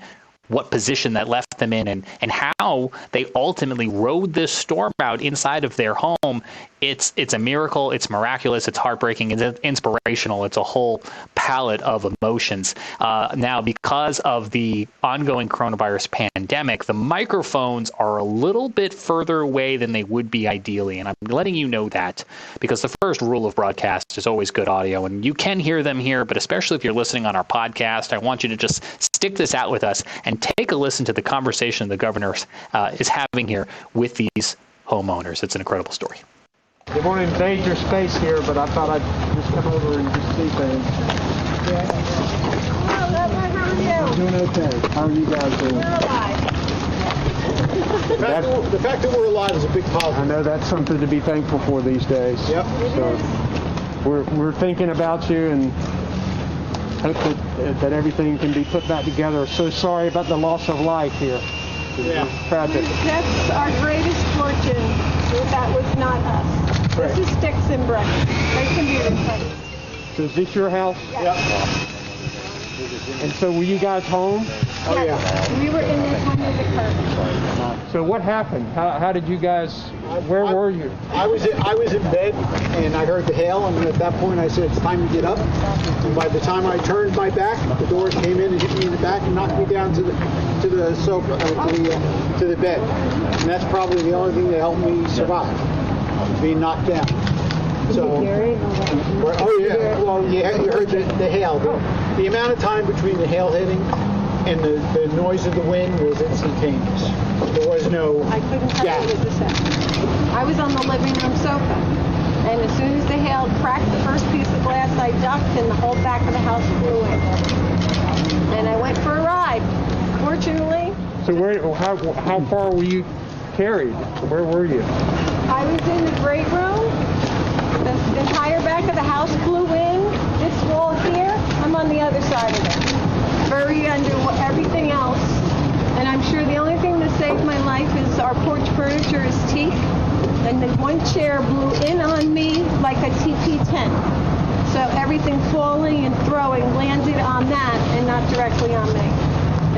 what position that left them in, and how they ultimately rode this storm out inside of their home. It's a miracle. It's miraculous. It's heartbreaking. It's inspirational. It's a whole palette of emotions. Now, because of the ongoing coronavirus pandemic, the microphones are a little bit further away than they would be ideally. And I'm letting you know that because the first rule of broadcast is always good audio. And you can hear them here, but especially if you're listening on our podcast, I want you to just stick this out with us and take a listen to the conversation the governor is having here with these homeowners. It's an incredible story. They won't invade your space here, but I thought I'd just come over and just see things. Hello, how are you? I'm doing okay. How are you guys doing? We're alive. The fact that we're alive is a big positive. I know that's something to be thankful for these days. Yep. So we're thinking about you and hope that everything can be put back together. So sorry about the loss of life here. Yeah. Tragic. That's our greatest fortune. That was not us. Right. This is sticks and bricks. They can be replaced. So is this your house? Yes. And so were you guys home? Oh yeah. We were in this under the curtain. So what happened? How did you guys? Where were you? I was in bed and I heard the hail, and at that point I said it's time to get up. And by the time I turned my back, the doors came in and hit me in the back and knocked me down to the sofa, to the bed. And that's probably the only thing that helped me survive, being knocked down. So, oh yeah, well, you heard the hail. The amount of time between the hail hitting and the noise of the wind was instantaneous. There was no I couldn't tell you the second. I was on the living room sofa, and as soon as the hail cracked the first piece of glass, I ducked, and the whole back of the house flew in. And I went for a ride. Fortunately. So how far were you carried? Where were you? I was in the great room. The entire back of the house flew in. This wall here, I'm on the other side of it. Buried under everything else. And I'm sure the only thing that saved my life is our porch furniture is teak. And the one chair blew in on me like a TP tent. So everything falling and throwing landed on that and not directly on me.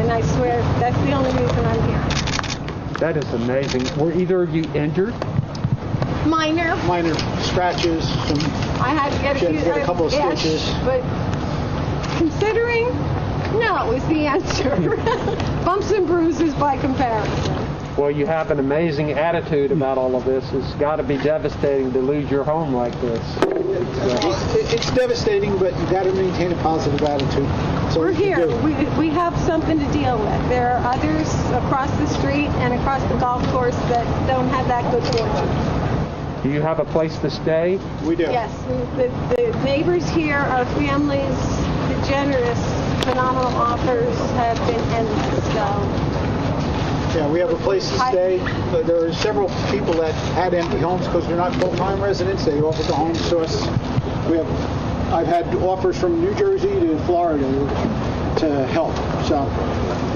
And I swear that's the only reason I'm here. That is amazing. Were either of you injured? Minor scratches. I had to get a couple of stitches. But considering, no is the answer. Bumps and bruises by comparison. Well, you have an amazing attitude about all of this. It's got to be devastating to lose your home like this. It's devastating, but you got to maintain a positive attitude. So we're here. We have something to deal with. There are others across the street and across the golf course that don't have that good fortune. Do you have a place to stay? We do. Yes. The neighbors here are families. The generous, phenomenal offers have been endless. So. Yeah, we have a place to stay. There are several people that had empty homes because they're not full-time residents. They offered the homes to us. I've had offers from New Jersey to Florida to help. So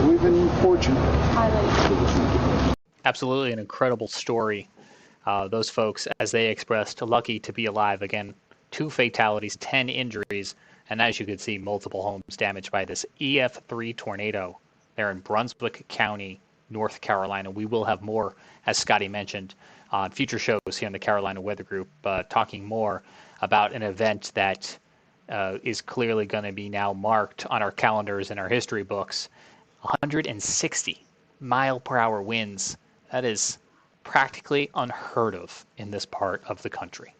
we've been fortunate. Absolutely an incredible story. Those folks, as they expressed, lucky to be alive. Again, 2 fatalities, 10 injuries, and as you can see, multiple homes damaged by this EF3 tornado there in Brunswick County, North Carolina. We will have more, as Scotty mentioned, on future shows here on the Carolina Weather Group, talking more about an event that is clearly going to be now marked on our calendars and our history books. 160 mile per hour winds. That is practically unheard of in this part of the country.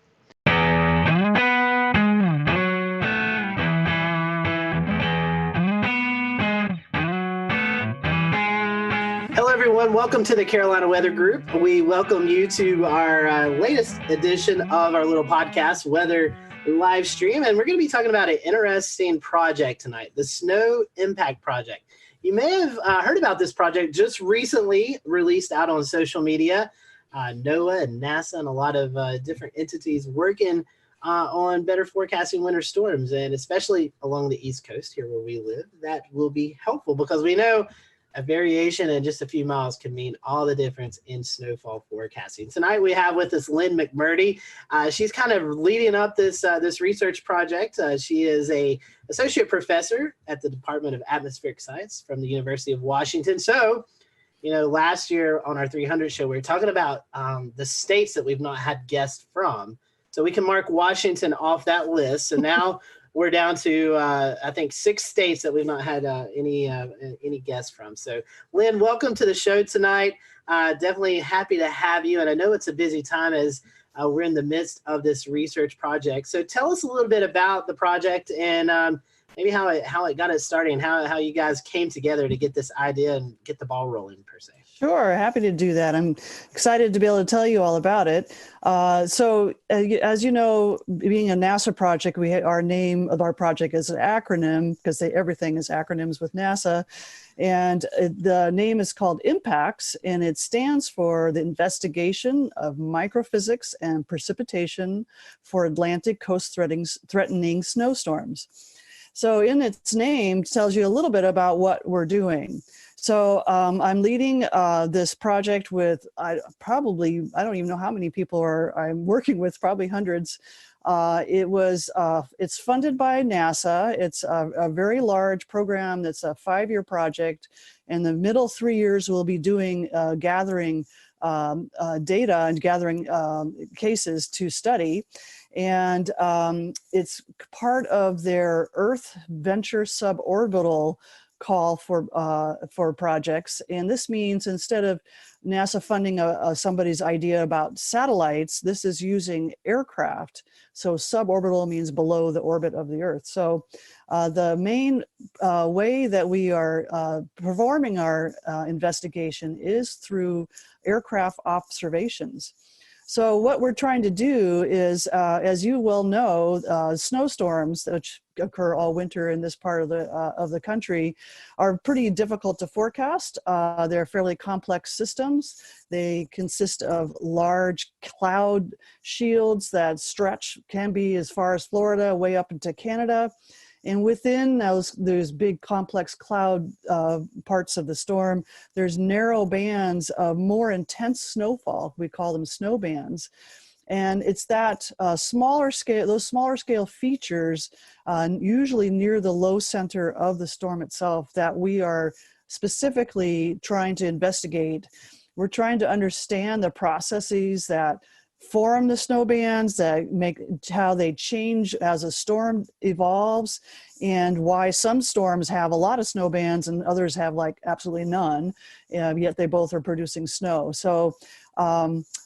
Hello, everyone. Welcome to the Carolina Weather Group. We welcome you to our latest edition of our little podcast, Weather Live Stream. And we're going to be talking about an interesting project tonight, the Snow Impact Project. You may have heard about this project just recently released out on social media. NOAA and NASA and a lot of different entities working on better forecasting winter storms, and especially along the East Coast here where we live. That will be helpful because we know a variation in just a few miles can mean all the difference in snowfall forecasting. Tonight we have with us Lynn McMurdy. She's kind of leading up this research project. She is a associate professor at the Department of Atmospheric Science from the University of Washington. So, you know, last year on our 300 show, we were talking about the states that we've not had guests from. So we can mark Washington off that list. So now we're down to, I think, 6 states that we've not had any guests from. So, Lynn, welcome to the show tonight. Definitely happy to have you. And I know it's a busy time as we're in the midst of this research project. So tell us a little bit about the project and maybe how it got it started and how you guys came together to get this idea and get the ball rolling, per se. Sure, happy to do that. I'm excited to be able to tell you all about it. So as you know, being a NASA project, our name of our project is an acronym because everything is acronyms with NASA. And the name is called IMPACTS, and it stands for the Investigation of Microphysics and Precipitation for Atlantic Coast Threatening Snowstorms. So in its name, it tells you a little bit about what we're doing. So I'm leading this project with I don't even know how many people I'm working with, probably hundreds. It's funded by NASA. It's a very large program that's a 5-year project. In the middle 3 years, we'll be doing gathering data and gathering cases to study. And it's part of their Earth Venture Suborbital call for projects. And this means instead of NASA funding somebody's idea about satellites, this is using aircraft. So suborbital means below the orbit of the Earth. So the main way that we are performing our investigation is through aircraft observations. So what we're trying to do is, as you well know, snowstorms, which occur all winter in this part of the country, are pretty difficult to forecast. They're fairly complex systems. They consist of large cloud shields that stretch, can be as far as Florida, way up into Canada. And within those big complex cloud parts of the storm, there's narrow bands of more intense snowfall. We call them snow bands. And it's that smaller scale, those smaller scale features, usually near the low center of the storm itself, that we are specifically trying to investigate. We're trying to understand the processes that form the snow bands, that make how they change as a storm evolves, and why some storms have a lot of snow bands and others have like absolutely none, yet they both are producing snow. So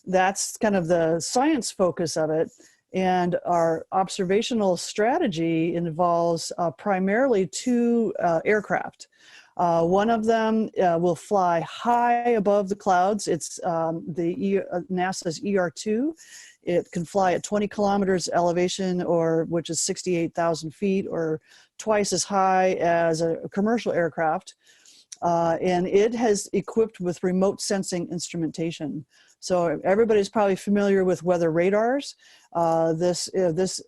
that's kind of the science focus of it. And our observational strategy involves primarily two aircraft. One of them will fly high above the clouds. It's NASA's ER2. It can fly at 20 kilometers elevation, which is 68,000 feet, or twice as high as a commercial aircraft. And it has equipped with remote sensing instrumentation. So everybody's probably familiar with weather radars. This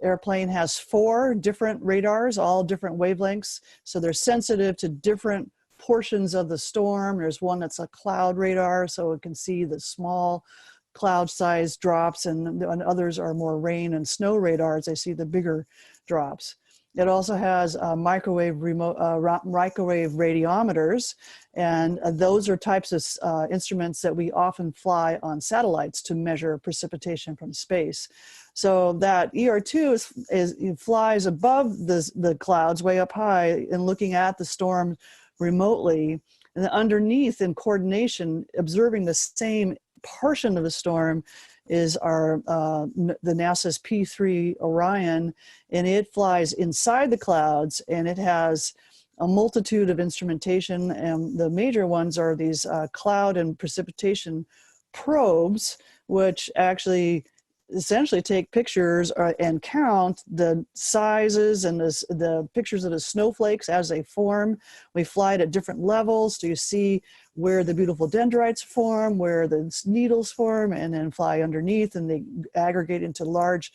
airplane has 4 different radars, all different wavelengths. So they're sensitive to different portions of the storm. There's one that's a cloud radar, so it can see the small cloud size drops, and others are more rain and snow radars. They see the bigger drops. It also has microwave radiometers, and those are types of instruments that we often fly on satellites to measure precipitation from space. So that ER2 flies above the clouds way up high and looking at the storm remotely, and underneath in coordination, observing the same portion of the storm is the NASA's P3 Orion, and it flies inside the clouds, and it has a multitude of instrumentation, and the major ones are these cloud and precipitation probes, which actually essentially take pictures and count the sizes and the pictures of the snowflakes as they form. We fly it at different levels. So you see where the beautiful dendrites form, where the needles form, and then fly underneath, and they aggregate into large,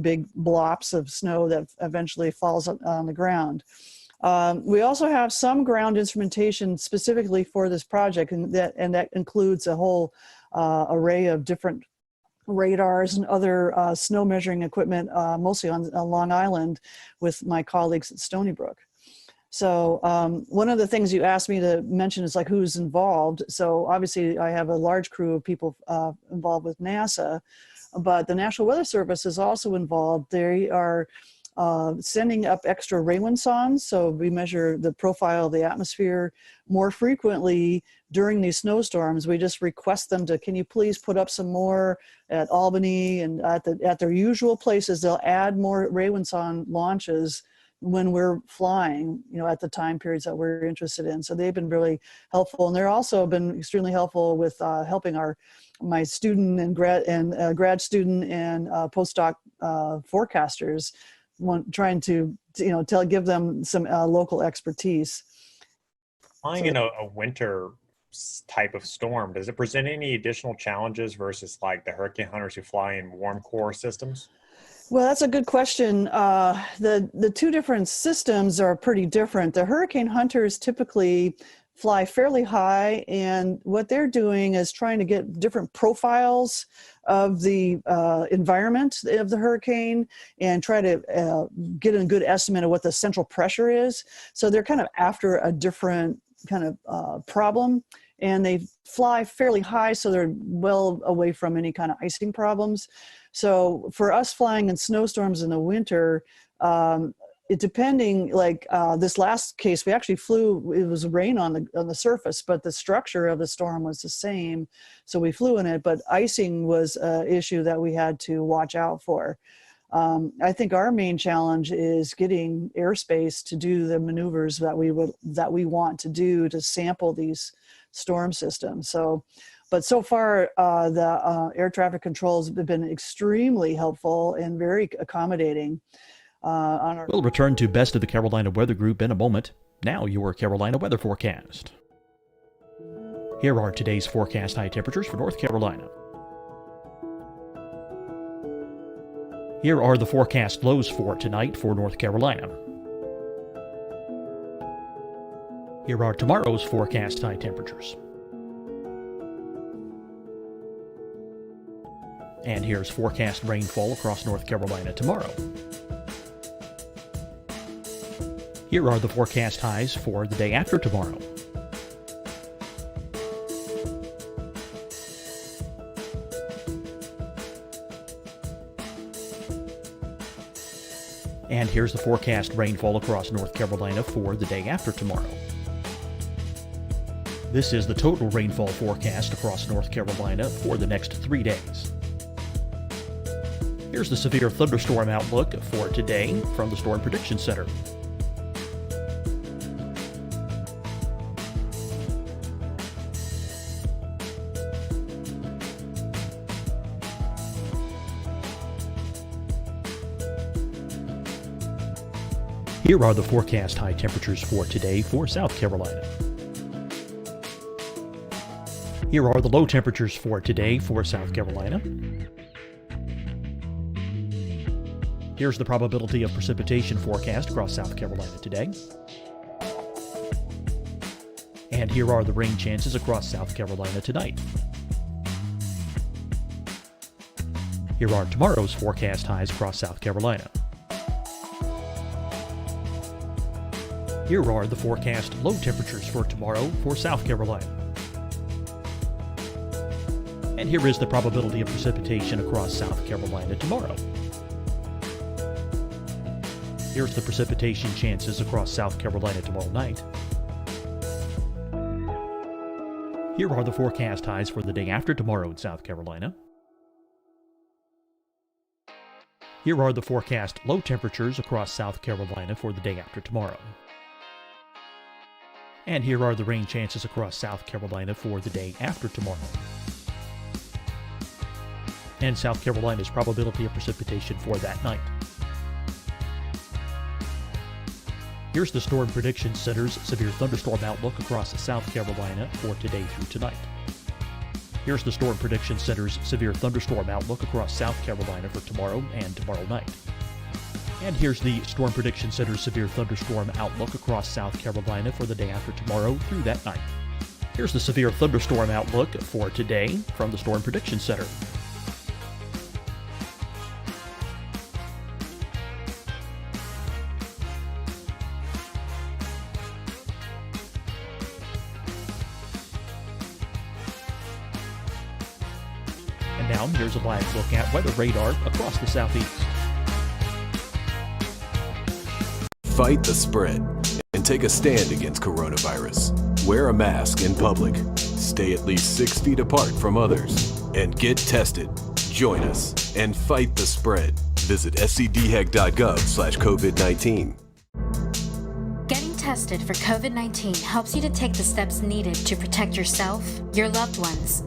big blobs of snow that eventually falls on the ground. We also have some ground instrumentation specifically for this project, and that includes a whole array of different radars and other snow measuring equipment, mostly on Long Island with my colleagues at Stony Brook. So one of the things you asked me to mention is like who's involved. So obviously I have a large crew of people involved with NASA, but the National Weather Service is also involved. They are sending up extra rainwind so we measure the profile of the atmosphere more frequently during these snowstorms. We just request them to, can you please put up some more at Albany and at their usual places. They'll add more rainwind launches when we're flying, at the time periods that we're interested in. So they've been really helpful, and they're also been extremely helpful with helping my student and grad student and postdoc forecasters, trying to give them some local expertise. Flying in a winter type of storm, does it present any additional challenges versus like the hurricane hunters who fly in warm core systems? Well, that's a good question. The two different systems are pretty different. The hurricane hunters typically fly fairly high, and what they're doing is trying to get different profiles of the environment of the hurricane and try to get a good estimate of what the central pressure is. So they're kind of after a different kind of problem, and they fly fairly high, so they're well away from any kind of icing problems. So for us flying in snowstorms in the winter, it depending, like this last case, we actually flew, it was rain on the surface, but the structure of the storm was the same. So we flew in it, but icing was an issue that we had to watch out for. I think our main challenge is getting airspace to do the maneuvers that we want to do to sample these storm systems. But so far, the air traffic controls have been extremely helpful and very accommodating. We'll return to Best of the Carolina Weather Group in a moment. Now your Carolina weather forecast. Here are today's forecast high temperatures for North Carolina. Here are the forecast lows for tonight for North Carolina. Here are tomorrow's forecast high temperatures. And here's forecast rainfall across North Carolina tomorrow. Here are the forecast highs for the day after tomorrow. And here's the forecast rainfall across North Carolina for the day after tomorrow. This is the total rainfall forecast across North Carolina for the next 3 days. Here's the severe thunderstorm outlook for today from the Storm Prediction Center. Here are the forecast high temperatures for today for South Carolina. Here are the low temperatures for today for South Carolina. Here's the probability of precipitation forecast across South Carolina today. And here are the rain chances across South Carolina tonight. Here are tomorrow's forecast highs across South Carolina. Here are the forecast low temperatures for tomorrow for South Carolina. And here is the probability of precipitation across South Carolina tomorrow. Here's the precipitation chances across South Carolina tomorrow night. Here are the forecast highs for the day after tomorrow in South Carolina. Here are the forecast low temperatures across South Carolina for the day after tomorrow. And here are the rain chances across South Carolina for the day after tomorrow. And South Carolina's probability of precipitation for that night. Here's the Storm Prediction Center's severe thunderstorm outlook across South Carolina for today through tonight. Here's the Storm Prediction Center's severe thunderstorm outlook across South Carolina for tomorrow and tomorrow night. And here's the Storm Prediction Center's severe thunderstorm outlook across South Carolina for the day after tomorrow through that night. Here's the severe thunderstorm outlook for today from the Storm Prediction Center. And now here's a live look at weather radar across the southeast. Fight the spread and take a stand against coronavirus. Wear a mask in public. Stay at least 6 feet apart from others. And get tested. Join us and fight the spread. Visit scdhec.gov/COVID-19. Getting tested for COVID-19 helps you to take the steps needed to protect yourself, your loved ones,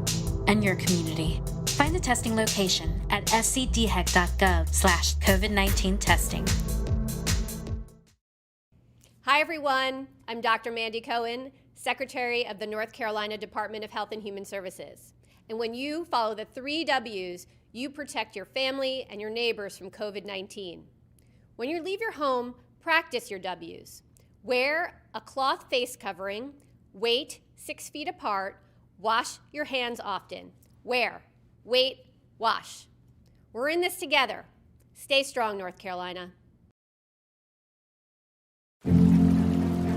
and your community. Find the testing location at scdhec.gov/COVID-19 testing. Hi, everyone. I'm Dr. Mandy Cohen, Secretary of the North Carolina Department of Health and Human Services. And when you follow the 3 W's, you protect your family and your neighbors from COVID-19. When you leave your home, practice your W's. Wear a cloth face covering, wait 6 feet apart, wash your hands often. Wear, wait, wash. We're in this together. Stay strong, North Carolina.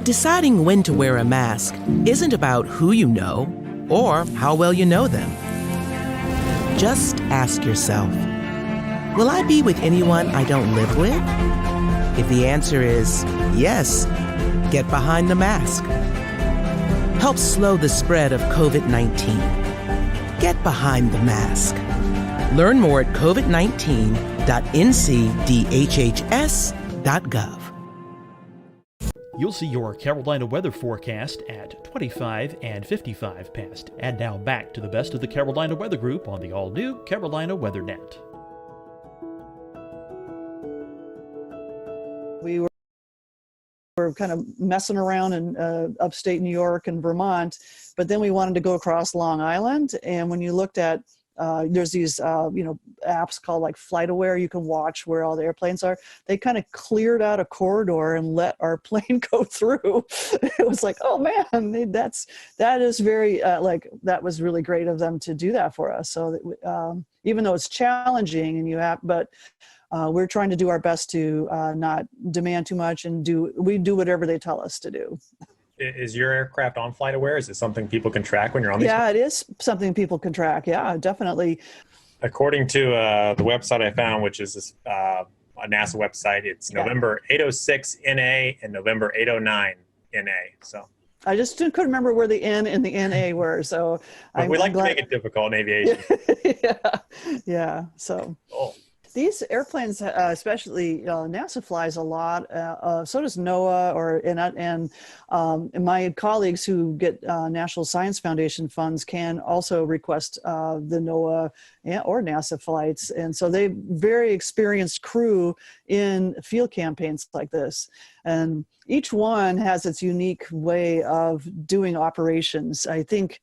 Deciding when to wear a mask isn't about who you know or how well you know them. Just ask yourself, will I be with anyone I don't live with? If the answer is yes, get behind the mask. Help slow the spread of COVID-19. Get behind the mask. Learn more at covid19.ncdhhs.gov. You'll see your Carolina weather forecast at 25 and 55 past. And now back to the best of the Carolina Weather Group on the all-new Carolina Weather Net. We were kind of messing around in upstate New York and Vermont, but then we wanted to go across Long Island. And when you looked at, there's these, apps called like FlightAware. You can watch where all the airplanes are. They kind of cleared out a corridor and let our plane go through. It was like, oh man, that is very, that was really great of them to do that for us. So even though it's challenging but we're trying to do our best to not demand too much and we do whatever they tell us to do. Is your aircraft on FlightAware? Is it something people can track when you're on these? Yeah, it is something people can track. Yeah, definitely. According to the website I found, which is a NASA website, it's November 806 NA and November 809 NA. So I just couldn't remember where the N and the NA were. So we like to make it difficult in aviation. Yeah. So. Cool. These airplanes, especially NASA flies a lot. So does NOAA, and my colleagues who get National Science Foundation funds can also request the NOAA or NASA flights, and so they very experienced crew in field campaigns like this. And each one has its unique way of doing operations. I think.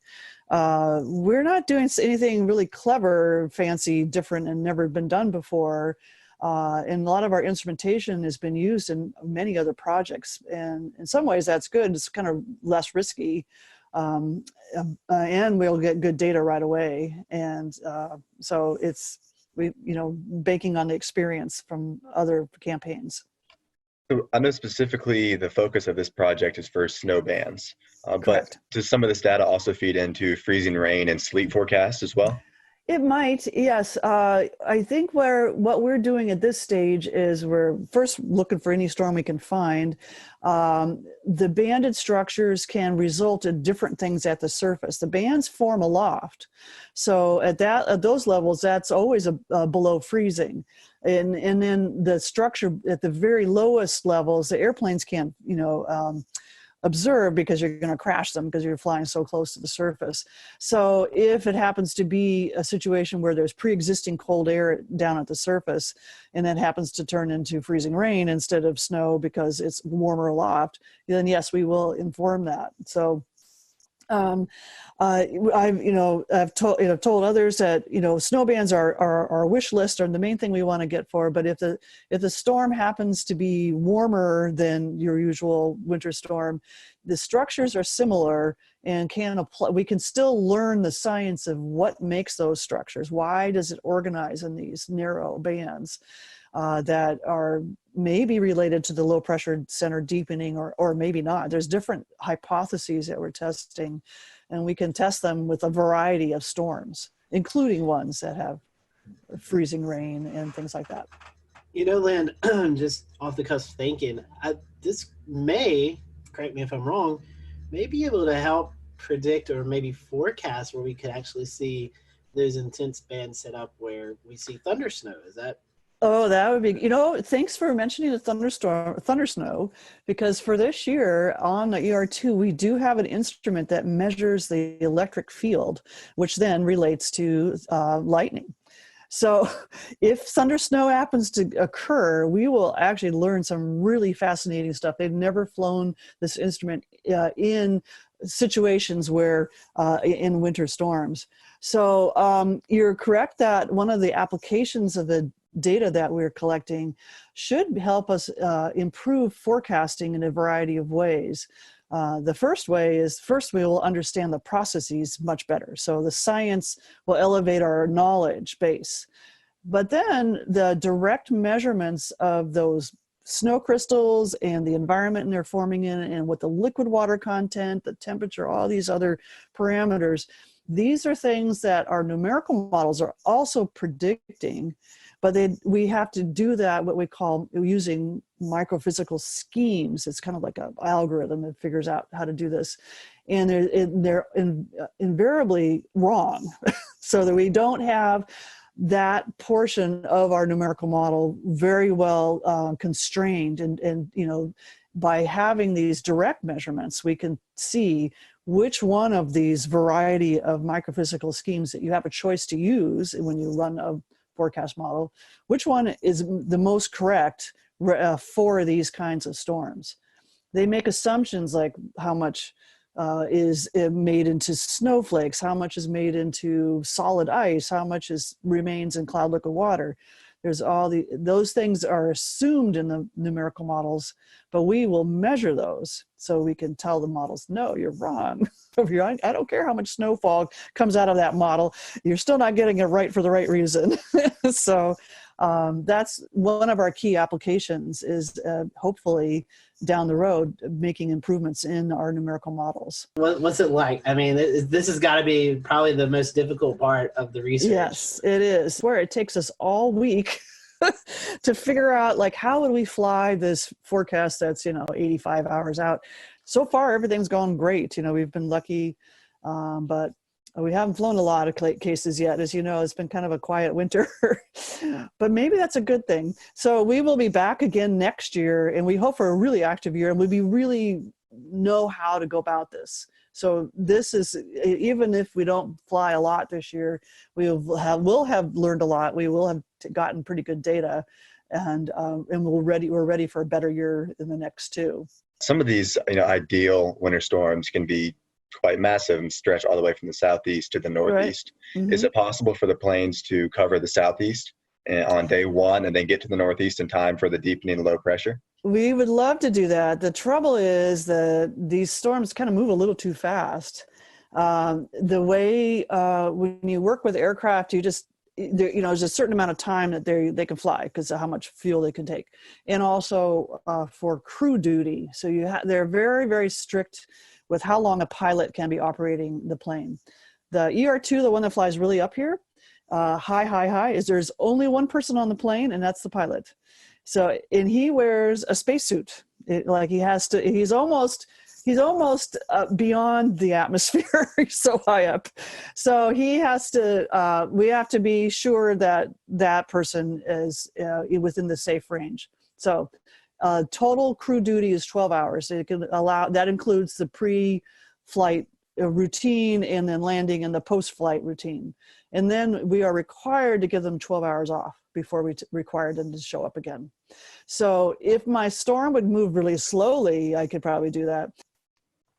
We're not doing anything really clever, fancy, different, and never been done before. And a lot of our instrumentation has been used in many other projects. And in some ways that's good. It's kind of less risky. And we'll get good data right away. And so it's, banking on the experience from other campaigns. So I know specifically the focus of this project is for snow bands, but does some of this data also feed into freezing rain and sleet forecasts as well? It might, yes. I think what we're doing at this stage is we're first looking for any storm we can find. The banded structures can result in different things at the surface. The bands form aloft. So at those levels, that's always below freezing. And then the structure at the very lowest levels, the airplanes can't, observe because you're going to crash them because you're flying so close to the surface. So if it happens to be a situation where there's pre-existing cold air down at the surface and that happens to turn into freezing rain instead of snow because it's warmer aloft, then yes, we will inform that. So I've told others that snow bands are our wish list are the main thing we want to get for. But if the storm happens to be warmer than your usual winter storm, the structures are similar and we can still learn the science of what makes those structures. Why does it organize in these narrow bands that are maybe related to the low pressure center deepening or maybe not. There's different hypotheses that we're testing, and we can test them with a variety of storms, including ones that have freezing rain and things like that. Lynn, just off the cusp thinking, this may, correct me if I'm wrong, may be able to help predict or maybe forecast where we could actually see those intense bands set up where we see thunder snow. Is that? Oh, that would be, thanks for mentioning the thunder snow, because for this year on the ER2, we do have an instrument that measures the electric field, which then relates to lightning. So if thunder snow happens to occur, we will actually learn some really fascinating stuff. They've never flown this instrument in situations where in winter storms. So you're correct that one of the applications of the data that we're collecting should help us improve forecasting in a variety of ways. The first way is, first we will understand the processes much better. So the science will elevate our knowledge base. But then the direct measurements of those snow crystals and the environment they're forming in, and what the liquid water content, the temperature, all these other parameters, these are things that our numerical models are also predicting, but we have to do that, what we call using microphysical schemes. It's kind of like an algorithm that figures out how to do this. And they're invariably wrong, so that we don't have that portion of our numerical model very well constrained. And by having these direct measurements, we can see which one of these variety of microphysical schemes that you have a choice to use when you run a forecast model, which one is the most correct for these kinds of storms. They make assumptions like how much is made into snowflakes, how much is made into solid ice, how much remains in cloud liquid water. There's those things are assumed in the numerical models, but we will measure those so we can tell the models, no, you're wrong. I don't care how much snowfall comes out of that model, you're still not getting it right for the right reason. So that's one of our key applications, is hopefully down the road making improvements in our numerical models. What's it like? I mean, this has got to be probably the most difficult part of the research. Yes, it is. Where it takes us all week to figure out, like, how would we fly this forecast that's 85 hours out. So far, everything's gone great. We've been lucky, but we haven't flown a lot of cases yet. As you know, it's been kind of a quiet winter, but maybe that's a good thing. So we will be back again next year, and we hope for a really active year, and we'll really know how to go about this. So this is, even if we don't fly a lot this year, we'll have learned a lot. We will have gotten pretty good data, and we're ready for a better year in the next two. Some of these, ideal winter storms can be quite massive and stretch all the way from the southeast to the northeast. Right. Mm-hmm. Is it possible for the planes to cover the southeast on day one and then get to the northeast in time for the deepening low pressure? We would love to do that. The trouble is that these storms kind of move a little too fast. The way when you work with aircraft, there's a certain amount of time that they can fly because of how much fuel they can take, and also for crew duty. So they're very, very strict with how long a pilot can be operating the plane. The ER2, the one that flies really up here, high, is there's only one person on the plane, and that's the pilot. So, and he wears a spacesuit. He's almost beyond the atmosphere. He's so high up. So he has to, we have to be sure that that person is within the safe range. So total crew duty is 12 hours. So that includes the pre-flight routine and then landing and the post-flight routine. And then we are required to give them 12 hours off before we require them to show up again. So if my storm would move really slowly, I could probably do that.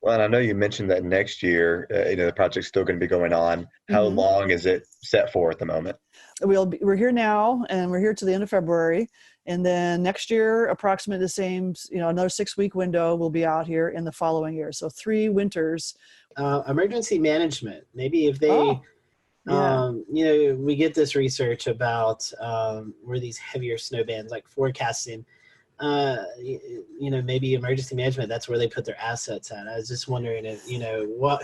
Well, and I know you mentioned that next year, the project's still going to be going on. How mm-hmm. long is it set for at the moment? We're here now, and we're here to the end of February. And then next year, approximately the same, another 6-week window, we'll be out here in the following year. So 3 winters. Emergency management. Maybe if they, we get this research about where these heavier snow bands, like forecasting, maybe emergency management, that's where they put their assets at. I was just wondering if,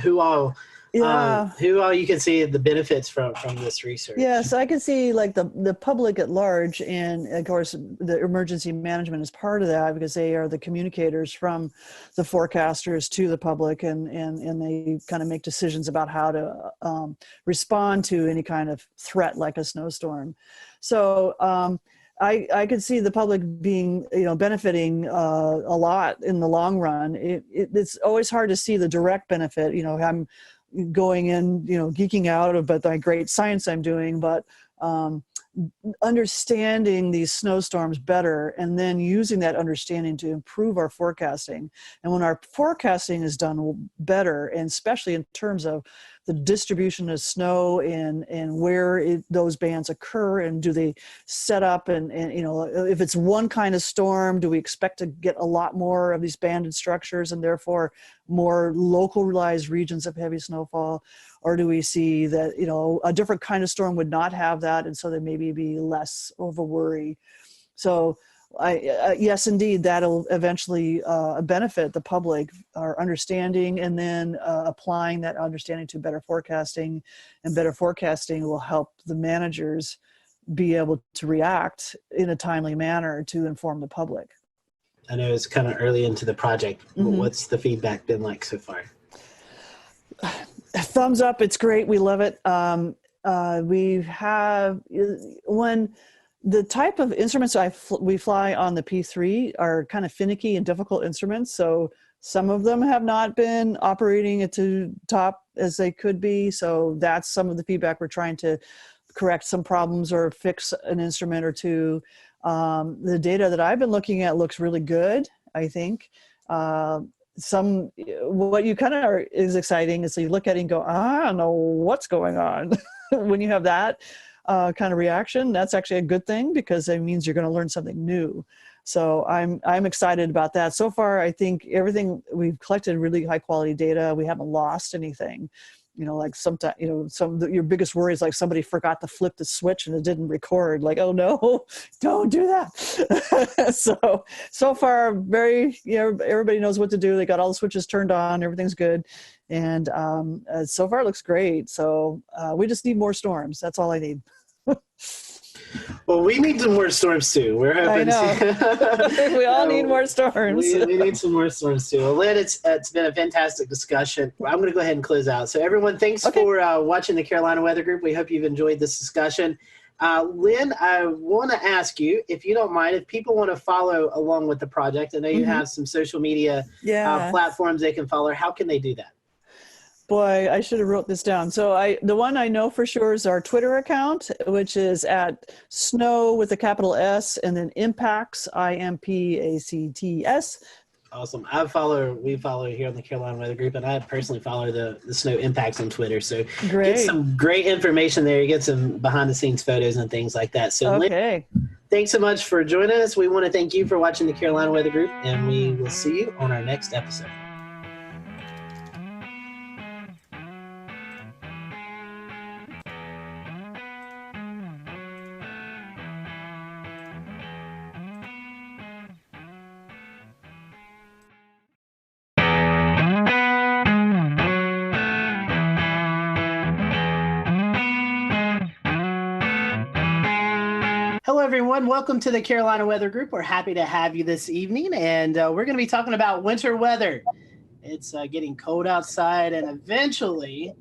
who all you can see the benefits from this research. Yes, I can see like the public at large, and of course the emergency management is part of that because they are the communicators from the forecasters to the public, and they kind of make decisions about how to respond to any kind of threat like a snowstorm. So I could see the public being, benefiting a lot in the long run. It's always hard to see the direct benefit. I'm going in, geeking out about the great science I'm doing, but understanding these snowstorms better and then using that understanding to improve our forecasting. And when our forecasting is done better, and especially in terms of the distribution of snow and where those bands occur, and do they set up, and if it's one kind of storm, do we expect to get a lot more of these banded structures and therefore more localized regions of heavy snowfall? Or do we see that, a different kind of storm would not have that, and so there maybe be less of a worry? So yes, indeed, that'll eventually benefit the public, our understanding, and then applying that understanding to better forecasting, and better forecasting will help the managers be able to react in a timely manner to inform the public. I know it's kind of early into the project, but what's the feedback been like so far? Thumbs up. It's great. We love it. We have, when the type of instruments we fly on the P3 are kind of finicky and difficult instruments. So some of them have not been operating at the top as they could be. So that's some of the feedback. We're trying to correct some problems or fix an instrument or two. The data that I've been looking at looks really good, I think. What you kind of is exciting is you look at it and go, I don't know what's going on. When you have that kind of reaction, that's actually a good thing because it means you're going to learn something new. So I'm excited about that. So far, I think everything we've collected really high quality data. We haven't lost anything. Like sometimes, your biggest worry is like somebody forgot to flip the switch and it didn't record. Like, oh no, don't do that. So far, everybody knows what to do. They got all the switches turned on. Everything's good. And so far it looks great. So we just need more storms. That's all I need. Well, we need some more storms too. We're hoping. I know. We all need more storms. We need some more storms too. Well, Lynn, it's been a fantastic discussion. I'm going to go ahead and close out. So everyone, thanks for watching the Carolina Weather Group. We hope you've enjoyed this discussion. Lynn, I want to ask you, if you don't mind, if people want to follow along with the project, I know you have some social media platforms they can follow. How can they do that? Boy, I should have wrote this down. So the one I know for sure is our Twitter account, which is at snow with a capital S and then impacts, IMPACTS. Awesome. We follow here on the Carolina Weather Group, and I personally follow the snow impacts on Twitter. So get some great information there. You get some behind the scenes photos and things like that. So Lynn, thanks so much for joining us. We want to thank you for watching the Carolina Weather Group, and we will see you on our next episode. Hello, everyone. Welcome to the Carolina Weather Group. We're happy to have you this evening, and we're going to be talking about winter weather. It's getting cold outside, and eventually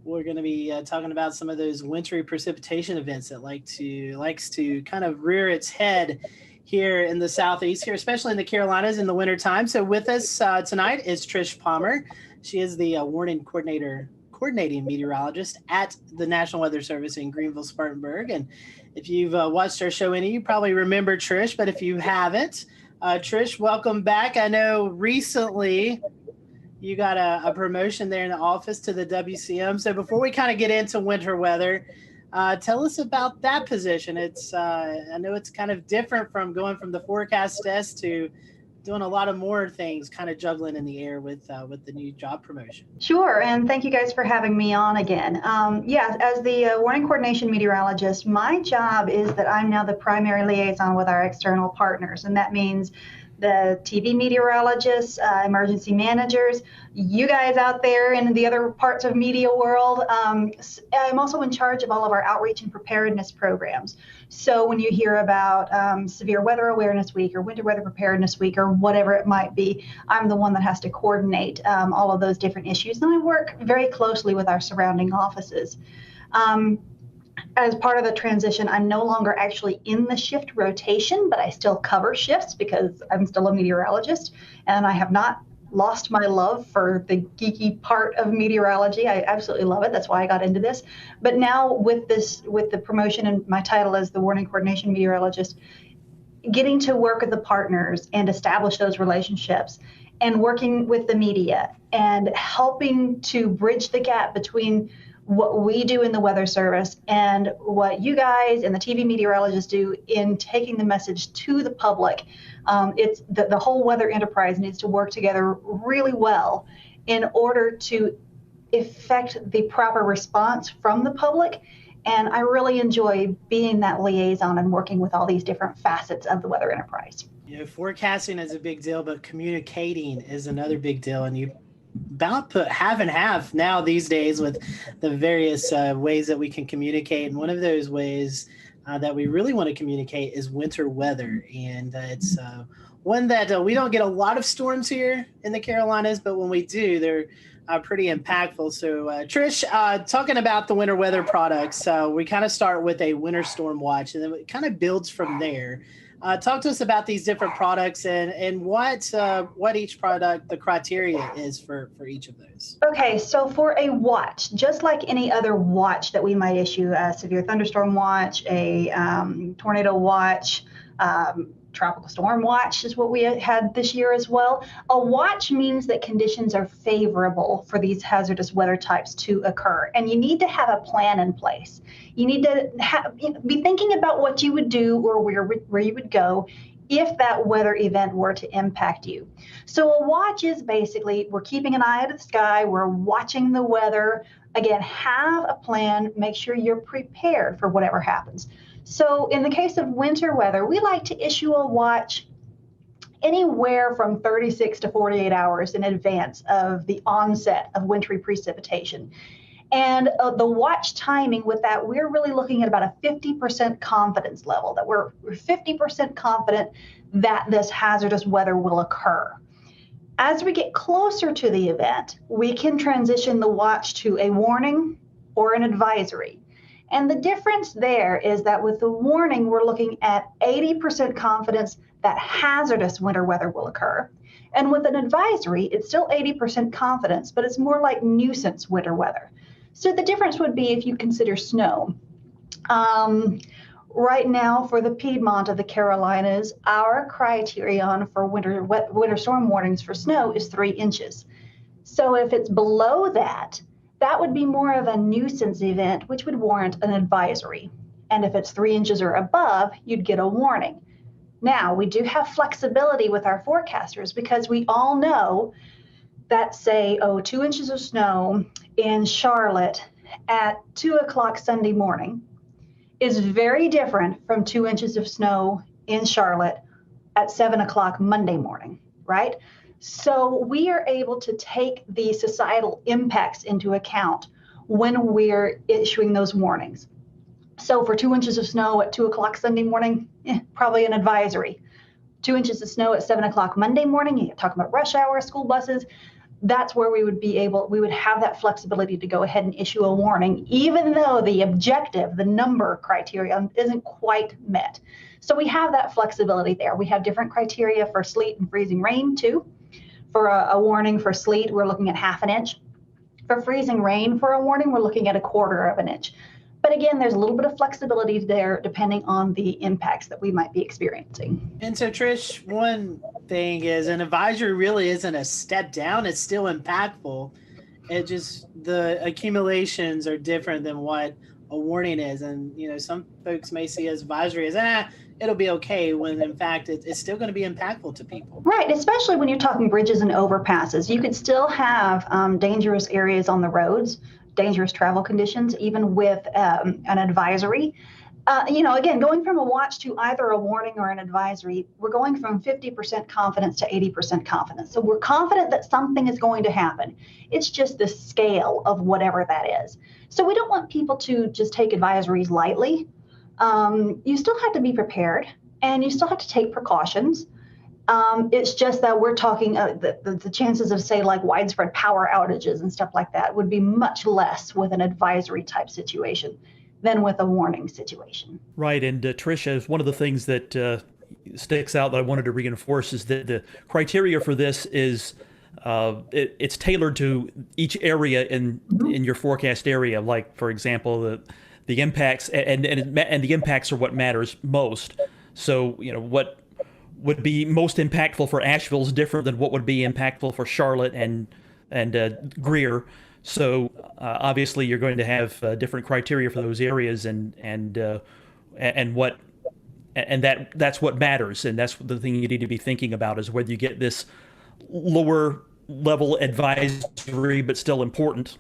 we're going to be talking about some of those wintry precipitation events that likes to kind of rear its head here in the Southeast, here, especially in the Carolinas in the wintertime. So with us tonight is Trish Palmer. She is the coordinating meteorologist at the National Weather Service in Greenville, Spartanburg. And if you've watched our show you probably remember Trish, but if you haven't, Trish, welcome back. I know recently you got a promotion there in the office to the WCM. So before we kind of get into winter weather, tell us about that position. It's I know it's kind of different from going from the forecast desk to doing a lot of more things, kind of juggling in the air with the new job promotion. Sure, and thank you guys for having me on again. As the warning coordination meteorologist, my job is that I'm now the primary liaison with our external partners, and that means the TV meteorologists, emergency managers, you guys out there in the other parts of media world. I'm also in charge of all of our outreach and preparedness programs. So when you hear about Severe Weather Awareness Week or Winter Weather Preparedness Week or whatever it might be, I'm the one that has to coordinate all of those different issues. And I work very closely with our surrounding offices. As part of the transition, I'm no longer actually in the shift rotation, but I still cover shifts because I'm still a meteorologist, and I have not lost my love for the geeky part of meteorology. I absolutely love it. That's why I got into this. But now with the promotion and my title as the warning coordination meteorologist, getting to work with the partners and establish those relationships and working with the media and helping to bridge the gap between what we do in the Weather Service and what you guys and the TV meteorologists do in taking the message to the public. It's the whole weather enterprise needs to work together really well in order to effect the proper response from the public. And I really enjoy being that liaison and working with all these different facets of the weather enterprise. Forecasting is a big deal, but communicating is another big deal. And you about put half and half now these days with the various ways that we can communicate. And one of those ways that we really want to communicate is winter weather. And it's one that we don't get a lot of storms here in the Carolinas, but when we do, they're pretty impactful. So Trish, talking about the winter weather products, we kind of start with a winter storm watch, and then it kind of builds from there. Talk to us about these different products and what each product, the criteria is for each of those. Okay, so for a watch, just like any other watch that we might issue, a severe thunderstorm watch, a tornado watch, tropical storm watch is what we had this year as well. A watch means that conditions are favorable for these hazardous weather types to occur, and you need to have a plan in place. You need to be thinking about what you would do or where you would go if that weather event were to impact you. So a watch is basically, we're keeping an eye to the sky, we're watching the weather. Again, have a plan, make sure you're prepared for whatever happens. So in the case of winter weather, we like to issue a watch anywhere from 36 to 48 hours in advance of the onset of wintry precipitation. And the watch timing with that, we're really looking at about a 50% confidence level, that we're 50% confident that this hazardous weather will occur. As we get closer to the event, we can transition the watch to a warning or an advisory. And the difference there is that with the warning, we're looking at 80% confidence that hazardous winter weather will occur. And with an advisory, it's still 80% confidence, but it's more like nuisance winter weather. So the difference would be if you consider snow. Right now for the Piedmont of the Carolinas, our criterion for winter storm warnings for snow is 3 inches. So if it's below that, that would be more of a nuisance event, which would warrant an advisory. And if it's 3 inches or above, you'd get a warning. Now, we do have flexibility with our forecasters because we all know that, say, 2 inches of snow in Charlotte at 2 o'clock Sunday morning is very different from 2 inches of snow in Charlotte at 7 o'clock Monday morning, right? So we are able to take the societal impacts into account when we're issuing those warnings. So for 2 inches of snow at 2 o'clock Sunday morning, probably an advisory. 2 inches of snow at 7 o'clock Monday morning, you're talking about rush hour, school buses, that's where we would have that flexibility to go ahead and issue a warning, even though the objective, the number criterion isn't quite met. So we have that flexibility there. We have different criteria for sleet and freezing rain too. For a warning for sleet, we're looking at 1/2 inch. For freezing rain, for a warning, we're looking at 1/4 inch. But again, there's a little bit of flexibility there depending on the impacts that we might be experiencing. And so, Trish, one thing is an advisory really isn't a step down. It's still impactful. It just, the accumulations are different than what a warning is. And, you know, some folks may see advisory as, it'll be okay, when in fact it's still going to be impactful to people. Right, especially when you're talking bridges and overpasses. You could still have dangerous areas on the roads, dangerous travel conditions, even with an advisory. Again, going from a watch to either a warning or an advisory, we're going from 50% confidence to 80% confidence. So we're confident that something is going to happen. It's just the scale of whatever that is. So we don't want people to just take advisories lightly. You still have to be prepared, and you still have to take precautions. It's just that we're talking the chances of, say, like widespread power outages and stuff like that would be much less with an advisory type situation than with a warning situation. Right. And Tricia, one of the things that sticks out that I wanted to reinforce is that the criteria for this is it's tailored to each area in your forecast area. Like, for example, the impacts and the impacts are what matters most. So, you know, what would be most impactful for Asheville is different than what would be impactful for Charlotte and Greer. So obviously you're going to have different criteria for those areas, that's what matters, and that's the thing you need to be thinking about, is whether you get this lower level advisory but still important,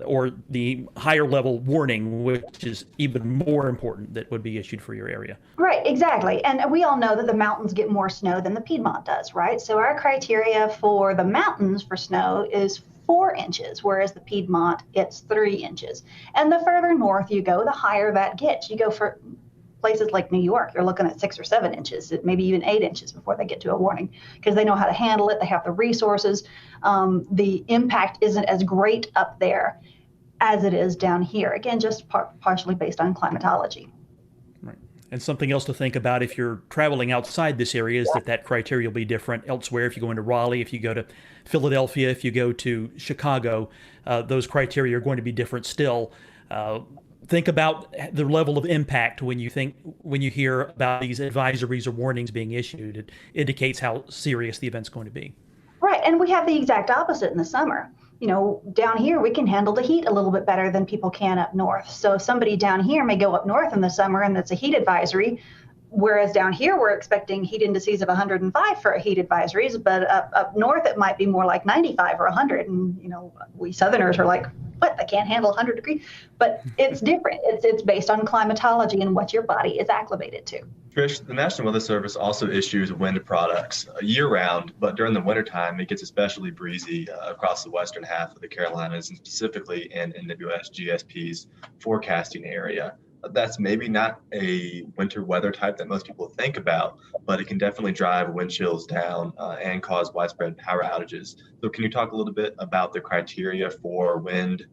or the higher level warning, which is even more important, that would be issued for your area. Right, exactly. And we all know that the mountains get more snow than the Piedmont does, right? So our criteria for the mountains for snow is 4 inches, whereas the Piedmont, it's 3 inches. And the further north you go, the higher that gets. You go for places like New York, you're looking at 6 or 7 inches, maybe even 8 inches before they get to a warning, because they know how to handle it. They have the resources. The impact isn't as great up there as it is down here. Again, just partially based on climatology. Right. And something else to think about if you're traveling outside this area is that criteria will be different elsewhere. If you go into Raleigh, if you go to Philadelphia, if you go to Chicago, those criteria are going to be different still. Think about the level of impact when you hear about these advisories or warnings being issued. It indicates how serious the event's going to be. Right, and we have the exact opposite in the summer. Down here we can handle the heat a little bit better than people can up north. So somebody down here may go up north in the summer and it's a heat advisory, whereas down here we're expecting heat indices of 105 for heat advisories, but up north it might be more like 95 or 100. And we Southerners are like, what? They can't handle 100 degrees. But it's different. It's based on climatology and what your body is acclimated to. Trish, the National Weather Service also issues wind products year-round, but during the wintertime, it gets especially breezy across the western half of the Carolinas, and specifically in NWS GSP's forecasting area. That's maybe not a winter weather type that most people think about, but it can definitely drive wind chills down and cause widespread power outages. So can you talk a little bit about the criteria for wind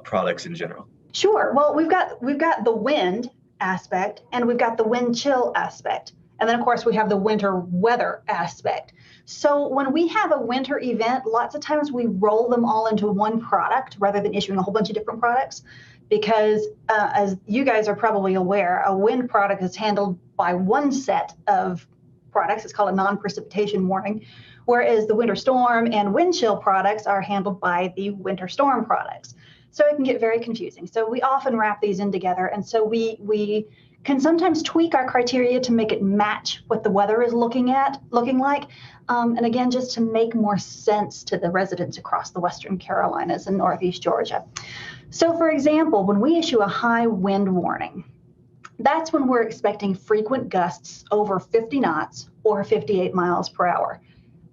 products in general? Sure. Well, we've got the wind aspect and we've got the wind chill aspect. And then of course we have the winter weather aspect. So when we have a winter event, lots of times we roll them all into one product rather than issuing a whole bunch of different products. Because as you guys are probably aware, a wind product is handled by one set of products. It's called a non-precipitation warning, whereas the winter storm and wind chill products are handled by the winter storm products. So it can get very confusing. So we often wrap these in together. And so we can sometimes tweak our criteria to make it match what the weather is looking like. And again, just to make more sense to the residents across the Western Carolinas and Northeast Georgia. So for example, when we issue a high wind warning, that's when we're expecting frequent gusts over 50 knots or 58 miles per hour.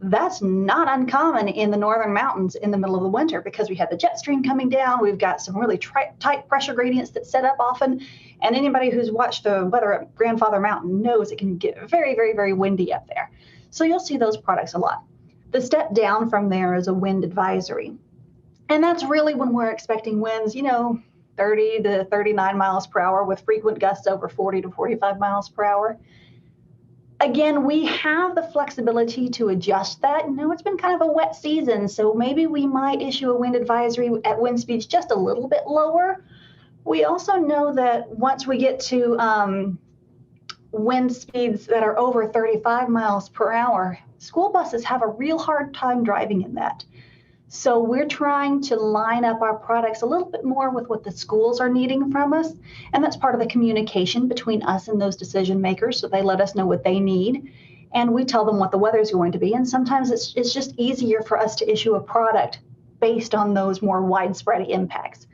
That's not uncommon in the northern mountains in the middle of the winter because we have the jet stream coming down. We've got some really tight pressure gradients that set up often. And anybody who's watched the weather at Grandfather Mountain knows it can get very, very, very windy up there. So you'll see those products a lot. The step down from there is a wind advisory. And that's really when we're expecting winds, 30 to 39 miles per hour with frequent gusts over 40 to 45 miles per hour. Again, we have the flexibility to adjust that. It's been kind of a wet season, so maybe we might issue a wind advisory at wind speeds just a little bit lower. We also know that once we get to wind speeds that are over 35 miles per hour, school buses have a real hard time driving in that. So we're trying to line up our products a little bit more with what the schools are needing from us. And that's part of the communication between us and those decision makers. So they let us know what they need and we tell them what the weather is going to be. And sometimes it's just easier for us to issue a product based on those more widespread impacts.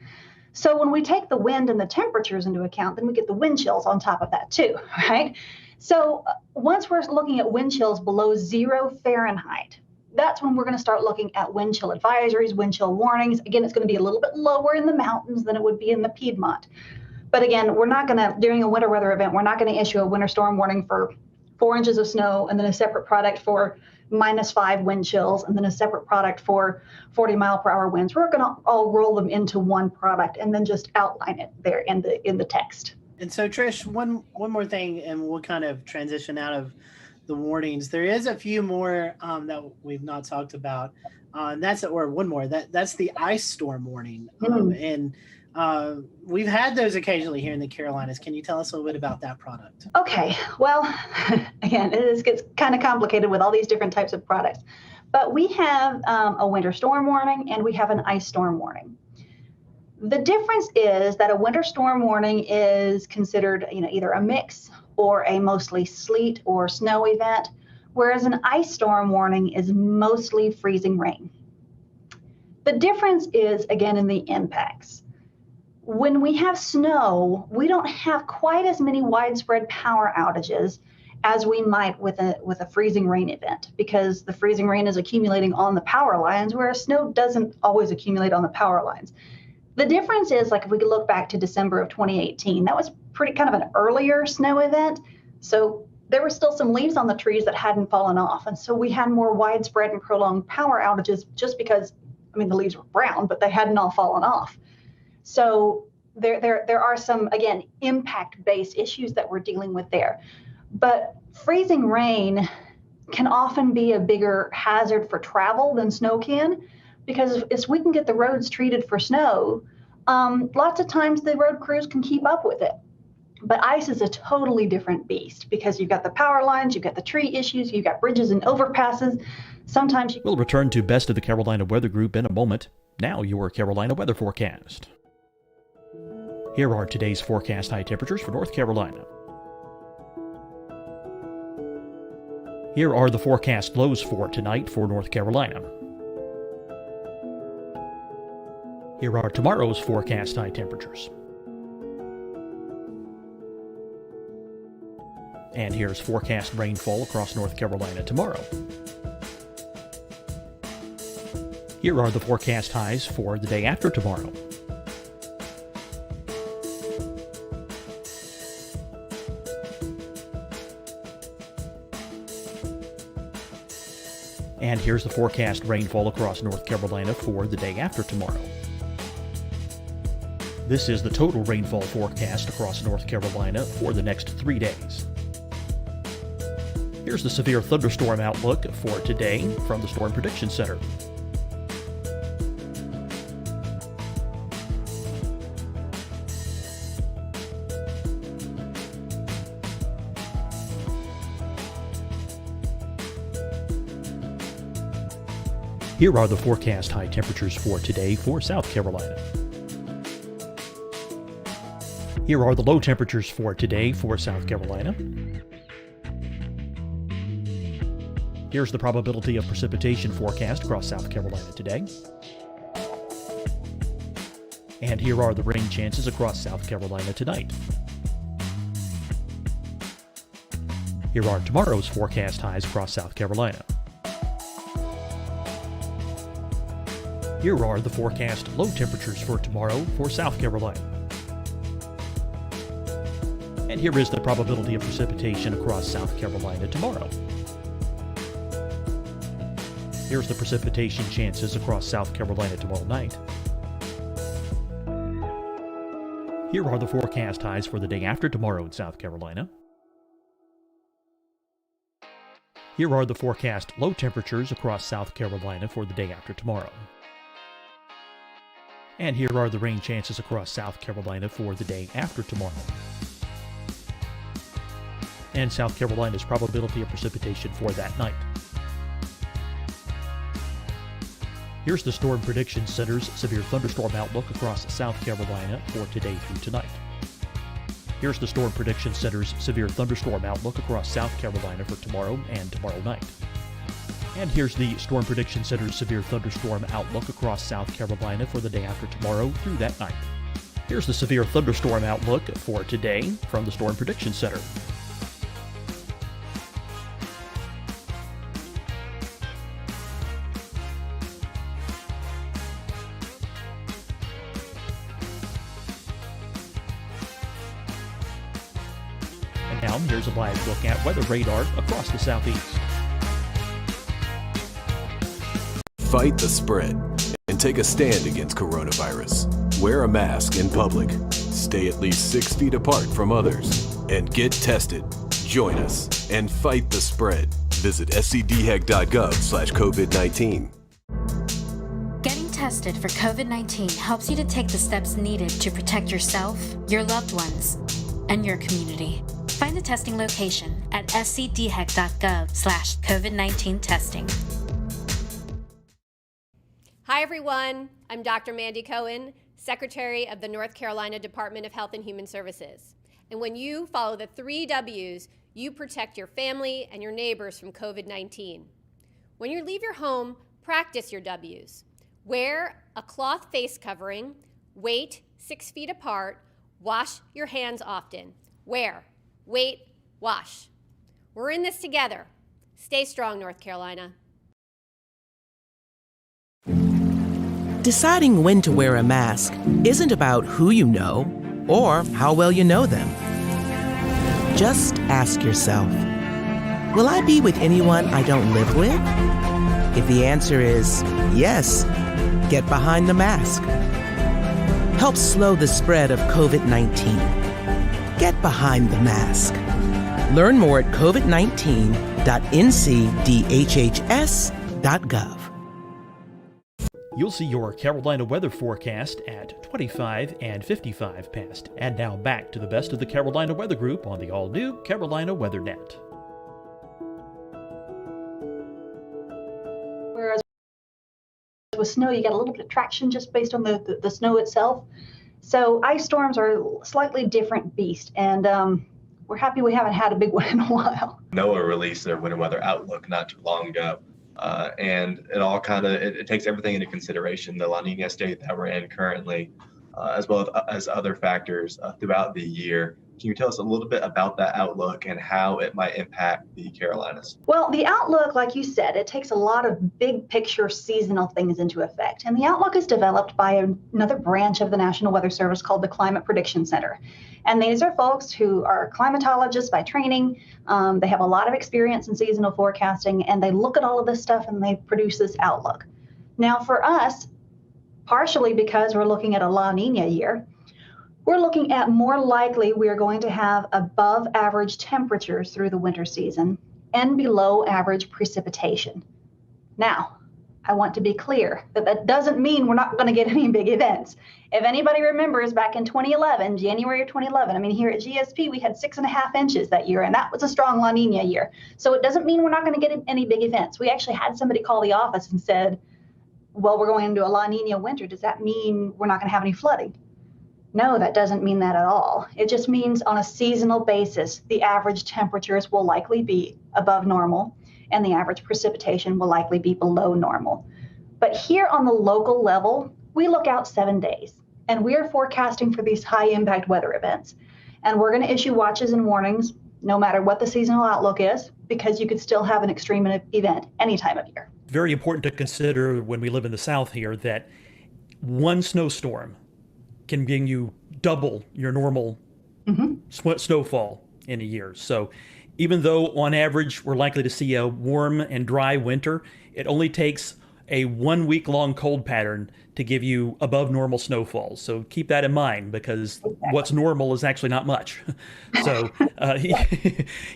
So when we take the wind and the temperatures into account, then we get the wind chills on top of that too, right? So once we're looking at wind chills below 0 Fahrenheit, that's when we're going to start looking at wind chill advisories, wind chill warnings. Again, it's going to be a little bit lower in the mountains than it would be in the Piedmont. But again, we're not going to, during a winter weather event, we're not going to issue a winter storm warning for 4 inches of snow and then a separate product for -5 wind chills and then a separate product for 40-mile-per-hour winds. We're going to all roll them into one product and then just outline it there in the text. And so, Trish, one more thing, and we'll kind of transition out of the warnings. There is a few more that we've not talked about. And that's the ice storm warning. And we've had those occasionally here in the Carolinas. Can you tell us a little bit about that product? Okay. Well, again, it gets kind of complicated with all these different types of products. But we have a winter storm warning and we have an ice storm warning. The difference is that a winter storm warning is considered, either a mix or a mostly sleet or snow event, whereas an ice storm warning is mostly freezing rain. The difference is, again, in the impacts. When we have snow, we don't have quite as many widespread power outages as we might with a freezing rain event, because the freezing rain is accumulating on the power lines, whereas snow doesn't always accumulate on the power lines. The difference is, like if we could look back to December of 2018, that was pretty kind of an earlier snow event. So there were still some leaves on the trees that hadn't fallen off. And so we had more widespread and prolonged power outages just because, I mean, the leaves were brown, but they hadn't all fallen off. So there are some, again, impact-based issues that we're dealing with there. But freezing rain can often be a bigger hazard for travel than snow can, because if we can get the roads treated for snow, lots of times the road crews can keep up with it. But ice is a totally different beast because you've got the power lines, you've got the tree issues, you've got bridges and overpasses. Sometimes We'll return to Best of the Carolina Weather Group in a moment. Now your Carolina weather forecast. Here are today's forecast high temperatures for North Carolina. Here are the forecast lows for tonight for North Carolina. Here are tomorrow's forecast high temperatures. And here's forecast rainfall across North Carolina tomorrow. Here are the forecast highs for the day after tomorrow. And here's the forecast rainfall across North Carolina for the day after tomorrow. This is the total rainfall forecast across North Carolina for the next 3 days. Here's the severe thunderstorm outlook for today from the Storm Prediction Center. Here are the forecast high temperatures for today for South Carolina. Here are the low temperatures for today for South Carolina. Here's the probability of precipitation forecast across South Carolina today. And here are the rain chances across South Carolina tonight. Here are tomorrow's forecast highs across South Carolina. Here are the forecast low temperatures for tomorrow for South Carolina. And here is the probability of precipitation across South Carolina tomorrow. Here's the precipitation chances across South Carolina tomorrow night. Here are the forecast highs for the day after tomorrow in South Carolina. Here are the forecast low temperatures across South Carolina for the day after tomorrow. And here are the rain chances across South Carolina for the day after tomorrow. And South Carolina's probability of precipitation for that night. Here's the Storm Prediction Center's severe thunderstorm outlook across South Carolina for today through tonight. Here's the Storm Prediction Center's severe thunderstorm outlook across South Carolina for tomorrow and tomorrow night. And here's the Storm Prediction Center's severe thunderstorm outlook across South Carolina for the day after tomorrow through that night. Here's the severe thunderstorm outlook for today from the Storm Prediction Center. And now here's a live look at weather radar across the southeast. Fight the spread and take a stand against coronavirus. Wear a mask in public. Stay at least 6 feet apart from others. And get tested. Join us and fight the spread. Visit scdhec.gov/COVID-19. Getting tested for COVID-19 helps you to take the steps needed to protect yourself, your loved ones, and your community. Find the testing location at scdhec.gov/COVID-19 testing. Hi, everyone. I'm Dr. Mandy Cohen, Secretary of the North Carolina Department of Health and Human Services. And when you follow the 3 W's, you protect your family and your neighbors from COVID-19. When you leave your home, practice your W's. Wear a cloth face covering, wait 6 feet apart, wash your hands often. Wear, wait, wash. We're in this together. Stay strong, North Carolina. Deciding when to wear a mask isn't about who you know or how well you know them. Just ask yourself, will I be with anyone I don't live with? If the answer is yes, get behind the mask. Help slow the spread of COVID-19. Get behind the mask. Learn more at covid19.ncdhhs.gov. You'll see your Carolina weather forecast at 25 and 55 past. And now back to the best of the Carolina Weather Group on the all-new Carolina WeatherNet. Whereas with snow, you get a little bit of traction just based on the snow itself. So ice storms are a slightly different beast, and we're happy we haven't had a big one in a while. NOAA released their winter weather outlook not too long ago. And it all it takes everything into consideration, the La Nina state that we're in currently, as well as other factors throughout the year. Can you tell us a little bit about that outlook and how it might impact the Carolinas? Well, the outlook, like you said, it takes a lot of big picture seasonal things into effect. And the outlook is developed by another branch of the National Weather Service called the Climate Prediction Center. And these are folks who are climatologists by training. They have a lot of experience in seasonal forecasting, and they look at all of this stuff and they produce this outlook. Now for us, partially because we're looking at a La Nina year, we're looking at more likely we're going to have above average temperatures through the winter season and below average precipitation. Now, I want to be clear that that doesn't mean we're not going to get any big events. If anybody remembers back in 2011, January of 2011, I mean, here at GSP, we had 6.5 inches that year, and that was a strong La Nina year. So it doesn't mean we're not going to get any big events. We actually had somebody call the office and said, well, we're going into a La Nina winter. Does that mean we're not going to have any flooding? No, that doesn't mean that at all. It just means on a seasonal basis, the average temperatures will likely be above normal and the average precipitation will likely be below normal. But here on the local level, we look out 7 days and we're forecasting for these high impact weather events. And we're going to issue watches and warnings no matter what the seasonal outlook is, because you could still have an extreme event any time of year. Very important to consider when we live in the South here that one snowstorm can bring you double your normal snowfall in a year. So even though on average we're likely to see a warm and dry winter, it only takes a 1 week long cold pattern to give you above normal snowfall. So keep that in mind, because what's normal is actually not much. So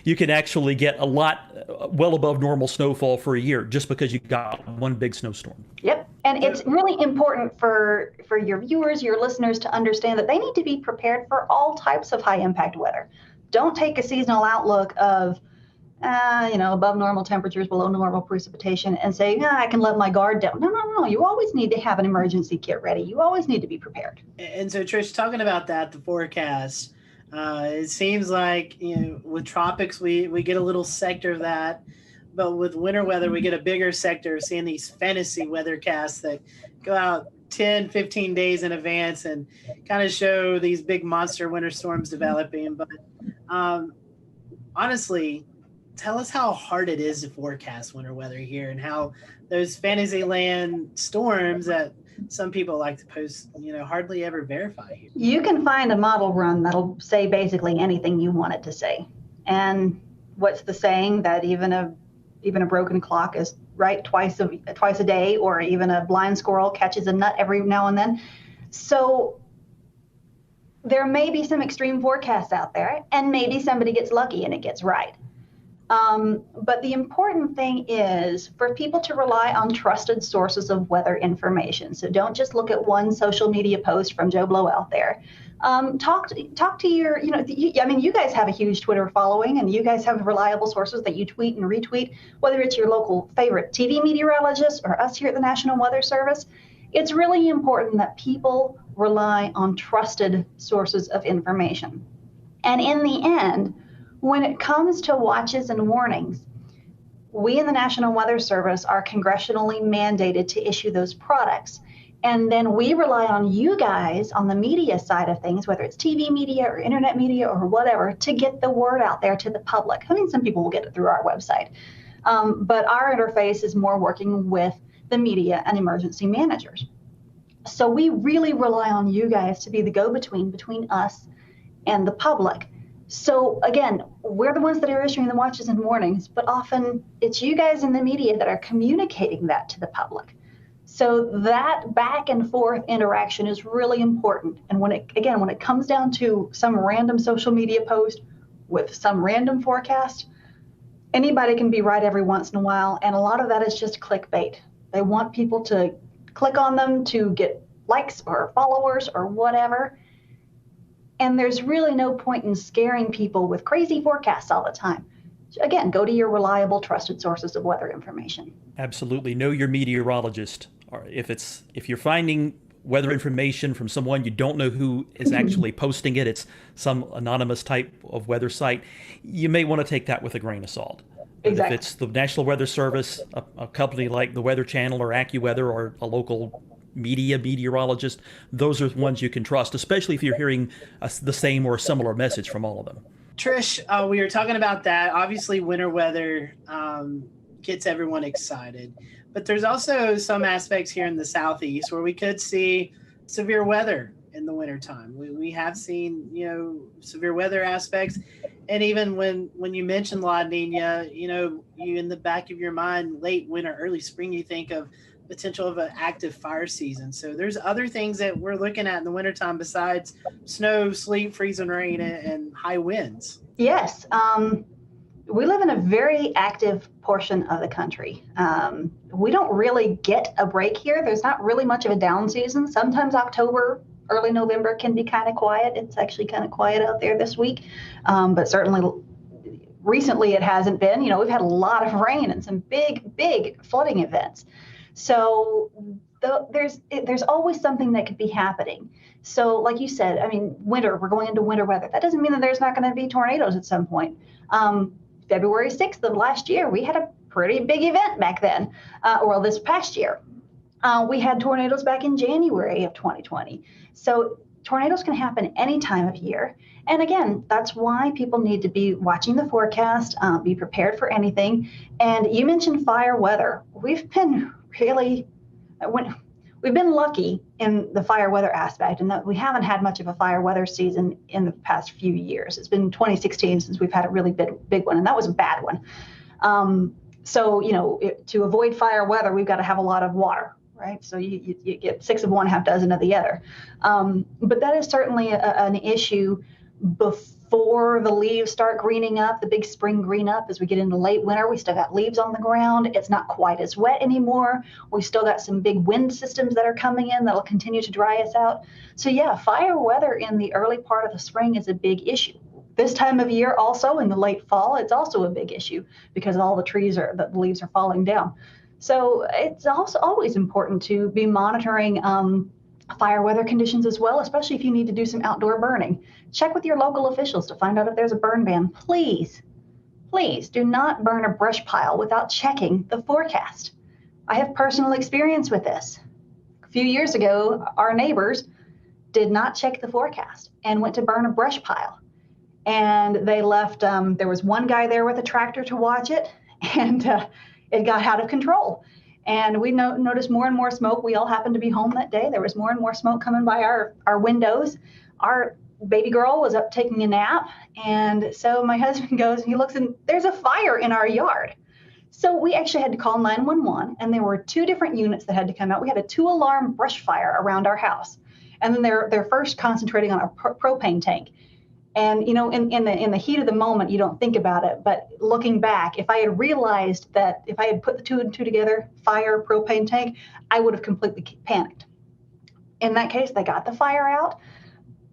you can actually get a lot well above normal snowfall for a year just because you got one big snowstorm. Yep. And it's really important for your viewers, your listeners to understand that they need to be prepared for all types of high impact weather. Don't take a seasonal outlook of, above normal temperatures, below normal precipitation, and say, I can let my guard down. No. You always need to have an emergency kit ready. You always need to be prepared. And so, Trish, talking about that, the forecast, it seems like, with tropics, we get a little sector of that. But with winter weather, we get a bigger sector, seeing these fantasy weathercasts that go out 10, 15 days in advance and kind of show these big monster winter storms developing. But honestly, tell us how hard it is to forecast winter weather here and how those Fantasyland storms that some people like to post, hardly ever verify here. You can find a model run that'll say basically anything you want it to say. And what's the saying that even a broken clock is right twice a day, or even a blind squirrel catches a nut every now and then. So there may be some extreme forecasts out there, and maybe somebody gets lucky and it gets right. But the important thing is for people to rely on trusted sources of weather information. So don't just look at one social media post from Joe Blow out there. Talk to your, you guys have a huge Twitter following, and you guys have reliable sources that you tweet and retweet, whether it's your local favorite TV meteorologist or us here at the National Weather Service. It's really important that people rely on trusted sources of information. And in the end, when it comes to watches and warnings, we in the National Weather Service are congressionally mandated to issue those products. And then we rely on you guys on the media side of things, whether it's TV media or internet media or whatever, to get the word out there to the public. I mean, some people will get it through our website. But our interface is more working with the media and emergency managers. So we really rely on you guys to be the go-between between us and the public. So again, we're the ones that are issuing the watches and warnings, but often it's you guys in the media that are communicating that to the public. So that back and forth interaction is really important. And when it comes down to some random social media post with some random forecast, anybody can be right every once in a while. And a lot of that is just clickbait. They want people to click on them to get likes or followers or whatever. And there's really no point in scaring people with crazy forecasts all the time. Again, go to your reliable, trusted sources of weather information. Absolutely. Know your meteorologist. Or if you're finding weather information from someone you don't know who is actually posting it, it's some anonymous type of weather site, you may want to take that with a grain of salt. Exactly. If it's the National Weather Service, a company like the Weather Channel or AccuWeather, or a local meteorologist, those are the ones you can trust, especially if you're hearing the same or similar message from all of them. Trish, we were talking about that. Obviously, winter weather gets everyone excited. But there's also some aspects here in the Southeast where we could see severe weather in the wintertime. We have seen, severe weather aspects. And even when you mention La Nina, you in the back of your mind, late winter, early spring, you think of potential of an active fire season. So there's other things that we're looking at in the wintertime besides snow, sleet, freezing rain, and high winds. Yes. We live in a very active portion of the country. We don't really get a break here. There's not really much of a down season. Sometimes October, early November can be kind of quiet. It's actually kind of quiet out there this week. But certainly recently it hasn't been. We've had a lot of rain and some big flooding events. So there's always something that could be happening. So like you said, winter, we're going into winter weather. That doesn't mean that there's not going to be tornadoes at some point. February 6th of last year, we had a pretty big event back then, this past year. We had tornadoes back in January of 2020. So tornadoes can happen any time of year. And again, that's why people need to be watching the forecast, be prepared for anything. And you mentioned fire weather. We've been lucky in the fire weather aspect, and that we haven't had much of a fire weather season in the past few years. It's been 2016 since we've had a really big one, and that was a bad one. To avoid fire weather, we've got to have a lot of water, right? So you get 6 of one, half dozen of the other. But that is certainly an issue before the leaves start greening up, the big spring green up. As we get into late winter, we still got leaves on the ground. It's not quite as wet anymore. We still got some big wind systems that are coming in that'll continue to dry us out. So yeah, fire weather in the early part of the spring is a big issue. This time of year also, in the late fall, it's also a big issue because all the leaves are falling down. So it's also always important to be monitoring fire weather conditions as well, especially if you need to do some outdoor burning. Check with your local officials to find out if there's a burn ban. Please do not burn a brush pile without checking the forecast. I have personal experience with this. A few years ago, our neighbors did not check the forecast and went to burn a brush pile. And they left, there was one guy there with a tractor to watch it, and it got out of control. And we noticed more and more smoke. We all happened to be home that day. There was more and more smoke coming by our windows. Our baby girl was up taking a nap. And so my husband goes and he looks, and there's a fire in our yard. So we actually had to call 911, and there were 2 different units that had to come out. We had a 2-alarm brush fire around our house. And then they're first concentrating on a propane tank. And, in the heat of the moment, you don't think about it. But looking back, if I had realized that if I had put the 2 and 2 together, fire, propane tank, I would have completely panicked. In that case, they got the fire out,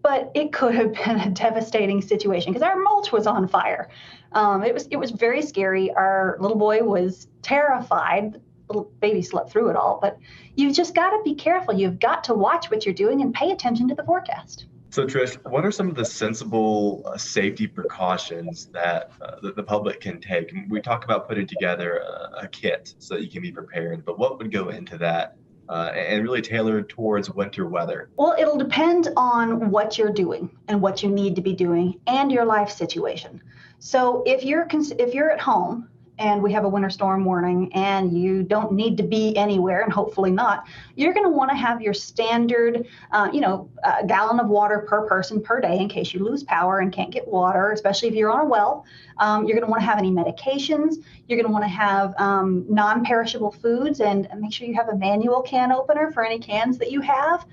but it could have been a devastating situation because our mulch was on fire. It was very scary. Our little boy was terrified. The little baby slept through it all. But you've just got to be careful. You've got to watch what you're doing and pay attention to the forecast. So Trish, what are some of the sensible safety precautions that the public can take? We talk about putting together a kit so that you can be prepared, but what would go into that and really tailored towards winter weather? Well, it'll depend on what you're doing and what you need to be doing and your life situation. So if you're at home and we have a winter storm warning and you don't need to be anywhere, and hopefully not, you're going to want to have your standard, a gallon of water per person per day in case you lose power and can't get water, especially if you're on a well. You're going to want to have any medications. You're going to want to have non-perishable foods, and make sure you have a manual can opener for any cans that you have.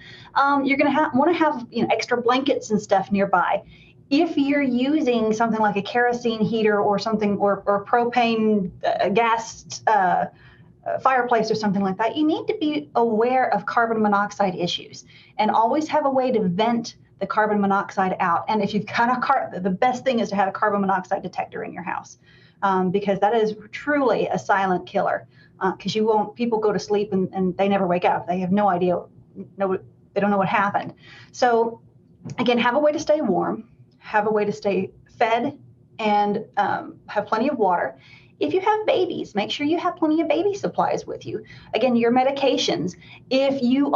You're going to want to have extra blankets and stuff nearby. If you're using something like a kerosene heater or something, or propane gas fireplace or something like that, you need to be aware of carbon monoxide issues and always have a way to vent the carbon monoxide out. And if you've got the best thing is to have a carbon monoxide detector in your house, because that is truly a silent killer. Because people go to sleep and they never wake up. They have no idea, they don't know what happened. So again, have a way to stay warm, have a way to stay fed, and have plenty of water. If you have babies, make sure you have plenty of baby supplies with you. Again, your medications. If you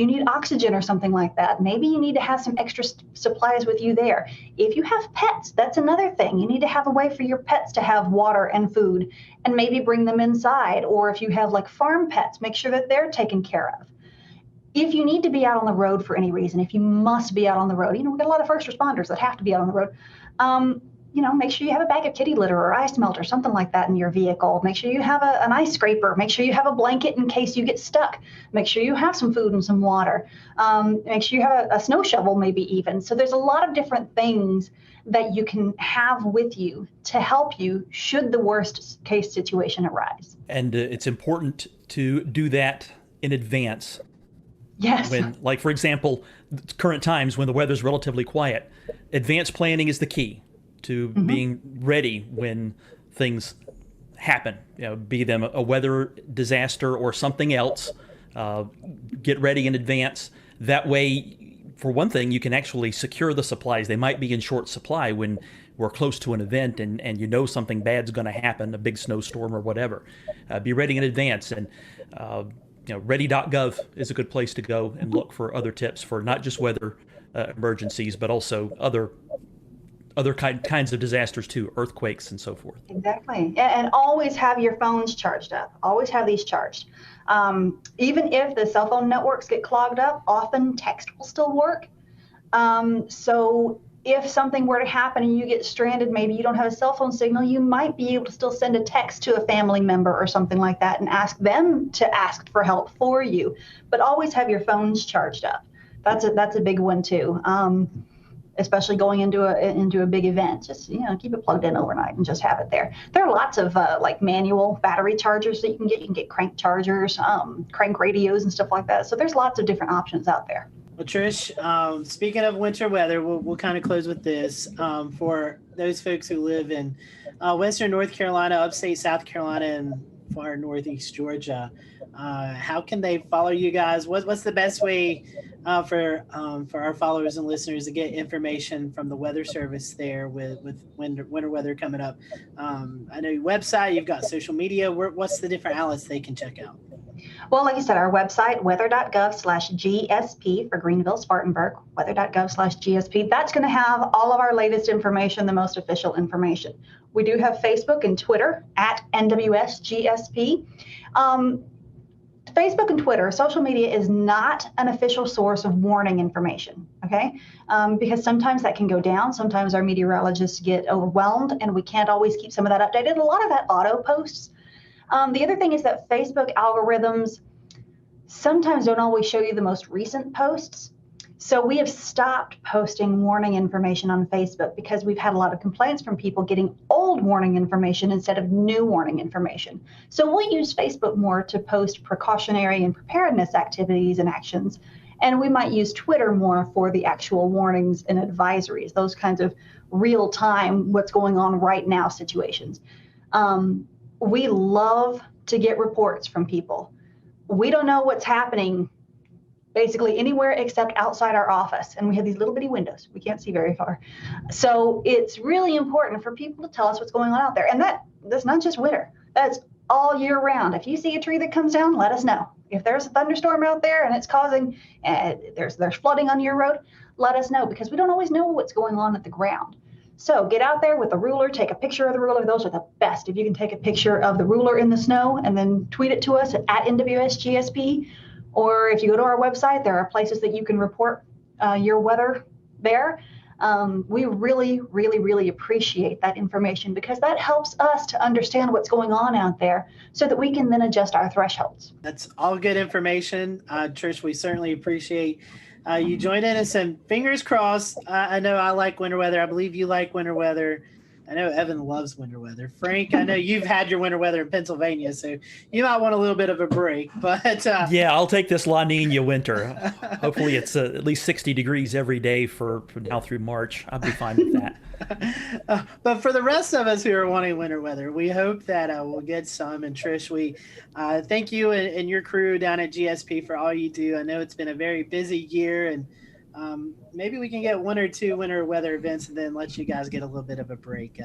need oxygen or something like that, maybe you need to have some extra supplies with you there. If you have pets, that's another thing. You need to have a way for your pets to have water and food, and maybe bring them inside. Or if you have like farm pets, make sure that they're taken care of. If you need to be out on the road for any reason, if you must be out on the road, we got a lot of first responders that have to be out on the road. Make sure you have a bag of kitty litter or ice melt or something like that in your vehicle. Make sure you have an ice scraper. Make sure you have a blanket in case you get stuck. Make sure you have some food and some water. Make sure you have a snow shovel, maybe even. So there's a lot of different things that you can have with you to help you should the worst case situation arise. And it's important to do that in advance. Yes. Like for example, current times when the weather's relatively quiet, advanced planning is the key to being ready when things happen, be them a weather disaster or something else. Get ready in advance. That way, for one thing, you can actually secure the supplies. They might be in short supply when we're close to an event and something bad's going to happen, a big snowstorm or whatever. Be ready in advance. And ready.gov is a good place to go and look for other tips for not just weather emergencies, but also other kinds of disasters too, earthquakes and so forth. Exactly. And always have your phones charged up. Always have these charged. Even if the cell phone networks get clogged up, often text will still work. So if something were to happen and you get stranded, maybe you don't have a cell phone signal, you might be able to still send a text to a family member or something like that and ask them to ask for help for you. But always have your phones charged up. That's a big one too. Especially going into a big event, just keep it plugged in overnight and just have it there. There are lots of like manual battery chargers that you can get. You can get crank chargers, crank radios, and stuff like that. So there's lots of different options out there. Well, Trish, speaking of winter weather, we'll kind of close with this. For those folks who live in Western North Carolina, upstate South Carolina, and far northeast Georgia, how can they follow you guys? What's the best way for our followers and listeners to get information from the Weather Service there with winter weather coming up? I know your website, you've got social media. What's the different outlets they can check out? Well, like I said, our website, weather.gov/GSP for Greenville, Spartanburg, weather.gov/GSP. That's going to have all of our latest information, the most official information. We do have Facebook and Twitter at NWSGSP. Facebook and Twitter, social media is not an official source of warning information, okay? Because sometimes that can go down. Sometimes our meteorologists get overwhelmed and we can't always keep some of that updated. A lot of that auto posts. The other thing is that Facebook algorithms sometimes don't always show you the most recent posts. So we have stopped posting warning information on Facebook because we've had a lot of complaints from people getting old warning information instead of new warning information. So we'll use Facebook more to post precautionary and preparedness activities and actions. And we might use Twitter more for the actual warnings and advisories, those kinds of real time, what's going on right now situations. We love to get reports from people. We don't know what's happening basically anywhere except outside our office. And we have these little bitty windows. We can't see very far. So it's really important for people to tell us what's going on out there. And that's not just winter. That's all year round. If you see a tree that comes down, let us know. If there's a thunderstorm out there and it's causing, there's flooding on your road, let us know, because we don't always know what's going on at the ground. So get out there with the ruler, take a picture of the ruler. Those are the best. If you can take a picture of the ruler in the snow and then tweet it to us at NWSGSP, or if you go to our website, there are places that you can report your weather there. We really, really, really appreciate that information because that helps us to understand what's going on out there so that we can then adjust our thresholds. That's all good information. Trish, we certainly appreciate you joining us, and fingers crossed. I know I like winter weather. I believe you like winter weather. I know Evan loves winter weather. Frank, I know you've had your winter weather in Pennsylvania, so you might want a little bit of a break. But yeah, I'll take this La Nina winter. Hopefully it's at least 60 degrees every day from now through March. I'll be fine with that. But for the rest of us who are wanting winter weather, we hope that we'll get some. And Trish, we thank you and your crew down at GSP for all you do. I know it's been a very busy year, and maybe we can get one or two winter weather events and then let you guys get a little bit of a break.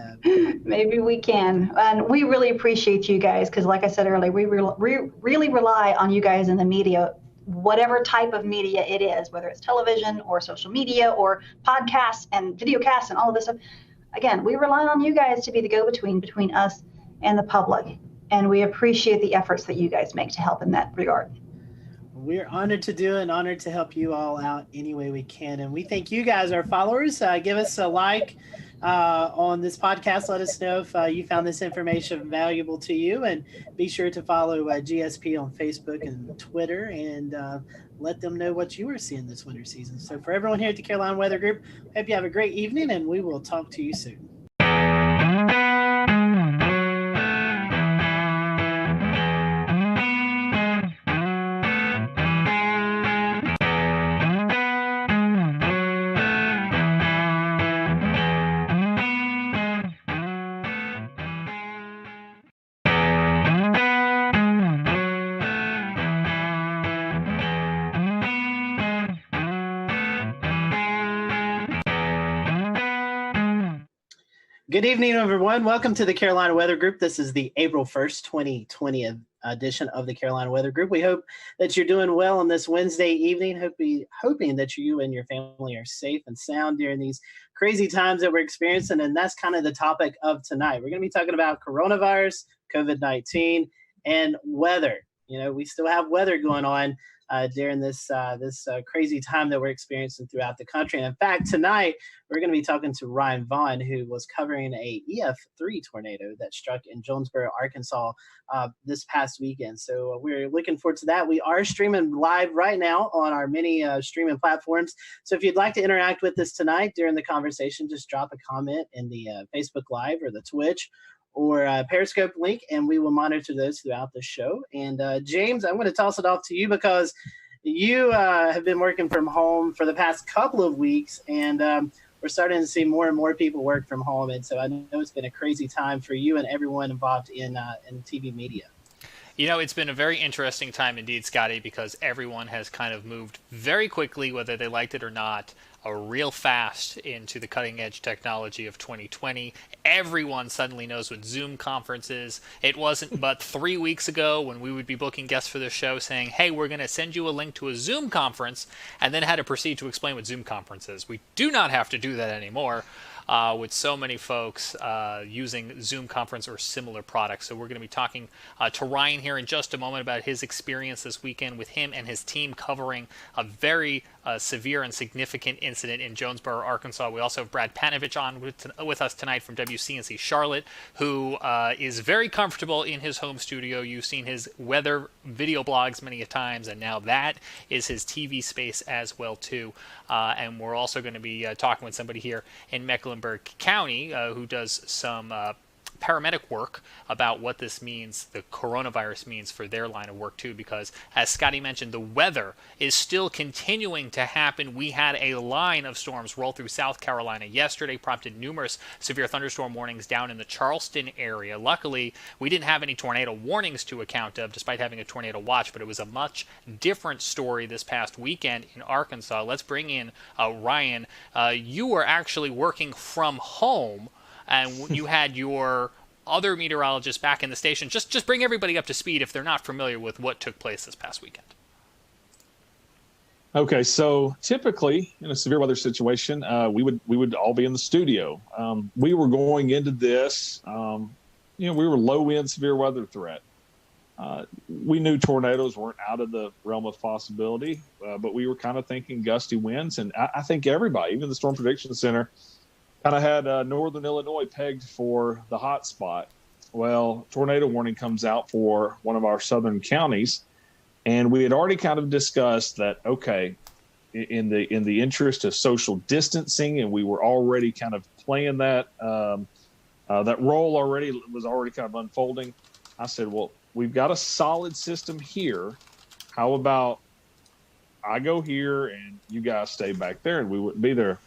Maybe we can. And we really appreciate you guys because, like I said earlier, we really rely on you guys in the media, whatever type of media it is, whether it's television or social media or podcasts and videocasts and all of this stuff. Again, we rely on you guys to be the go-between between us and the public. And we appreciate the efforts that you guys make to help in that regard. We're honored to do it and honored to help you all out any way we can. And we thank you guys, our followers. Give us a like on this podcast. Let us know if you found this information valuable to you. And be sure to follow GSP on Facebook and Twitter and let them know what you are seeing this winter season. So for everyone here at the Carolina Weather Group, hope you have a great evening, and we will talk to you soon. Good evening, everyone. Welcome to the Carolina Weather Group. This is the April 1st, 2020 edition of the Carolina Weather Group. We hope that you're doing well on this Wednesday evening, hoping that you and your family are safe and sound during these crazy times that we're experiencing. And that's kind of the topic of tonight. We're going to be talking about coronavirus, COVID-19, and weather. You know, we still have weather going on during this crazy time that we're experiencing throughout the country. And in fact, tonight, we're going to be talking to Ryan Vaughn, who was covering a EF3 tornado that struck in Jonesboro, Arkansas this past weekend. So we're looking forward to that. We are streaming live right now on our many streaming platforms. So if you'd like to interact with us tonight during the conversation, just drop a comment in the Facebook Live or the Twitch or Periscope link, and we will monitor those throughout the show. And James, I'm going to toss it off to you because you have been working from home for the past couple of weeks, and we're starting to see more and more people work from home. And so I know it's been a crazy time for you and everyone involved in TV media. You know, it's been a very interesting time indeed, Scotty, because everyone has kind of moved very quickly, whether they liked it or not, real fast into the cutting edge technology of 2020. Everyone suddenly knows what Zoom conference is. It wasn't but 3 weeks ago when we would be booking guests for the show saying, hey, we're going to send you a link to a Zoom conference, and then had to proceed to explain what Zoom conference is. We do not have to do that anymore. With so many folks using Zoom conference or similar products. So we're going to be talking to Ryan here in just a moment about his experience this weekend with him and his team covering a very severe and significant incident in Jonesboro, Arkansas. We also have Brad Panovich on with us tonight from WCNC Charlotte, who is very comfortable in his home studio. You've seen his weather video blogs many a times, and now that is his TV space as well too. And we're also going to be talking with somebody here in Mecklenburg County who does some paramedic work about what this means, the coronavirus means for their line of work too, because as Scotty mentioned, the weather is still continuing to happen. We had a line of storms roll through South Carolina yesterday, prompted numerous severe thunderstorm warnings down in the Charleston area. Luckily, we didn't have any tornado warnings to account of, despite having a tornado watch, but it was a much different story this past weekend in Arkansas. Let's bring in Ryan. You were actually working from home, and you had your other meteorologists back in the station. Just bring everybody up to speed if they're not familiar with what took place this past weekend. Okay, so typically in a severe weather situation, we would all be in the studio. We were going into this, we were low wind severe weather threat. We knew tornadoes weren't out of the realm of possibility, but we were kind of thinking gusty winds, and I think everybody, even the Storm Prediction Center, kind of had northern Illinois pegged for the hot spot. Well, tornado warning comes out for one of our southern counties. And we had already kind of discussed that, okay, in the interest of social distancing, and we were already kind of playing that that role already was already kind of unfolding. I said, well, we've got a solid system here. How about I go here and you guys stay back there, and we wouldn't be there,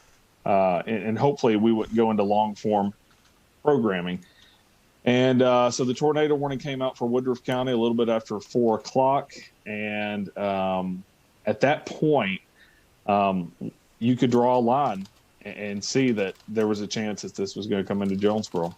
and hopefully we wouldn't go into long form programming. And so the tornado warning came out for Woodruff County a little bit after 4 o'clock. And at that point, you could draw a line and see that there was a chance that this was going to come into Jonesboro.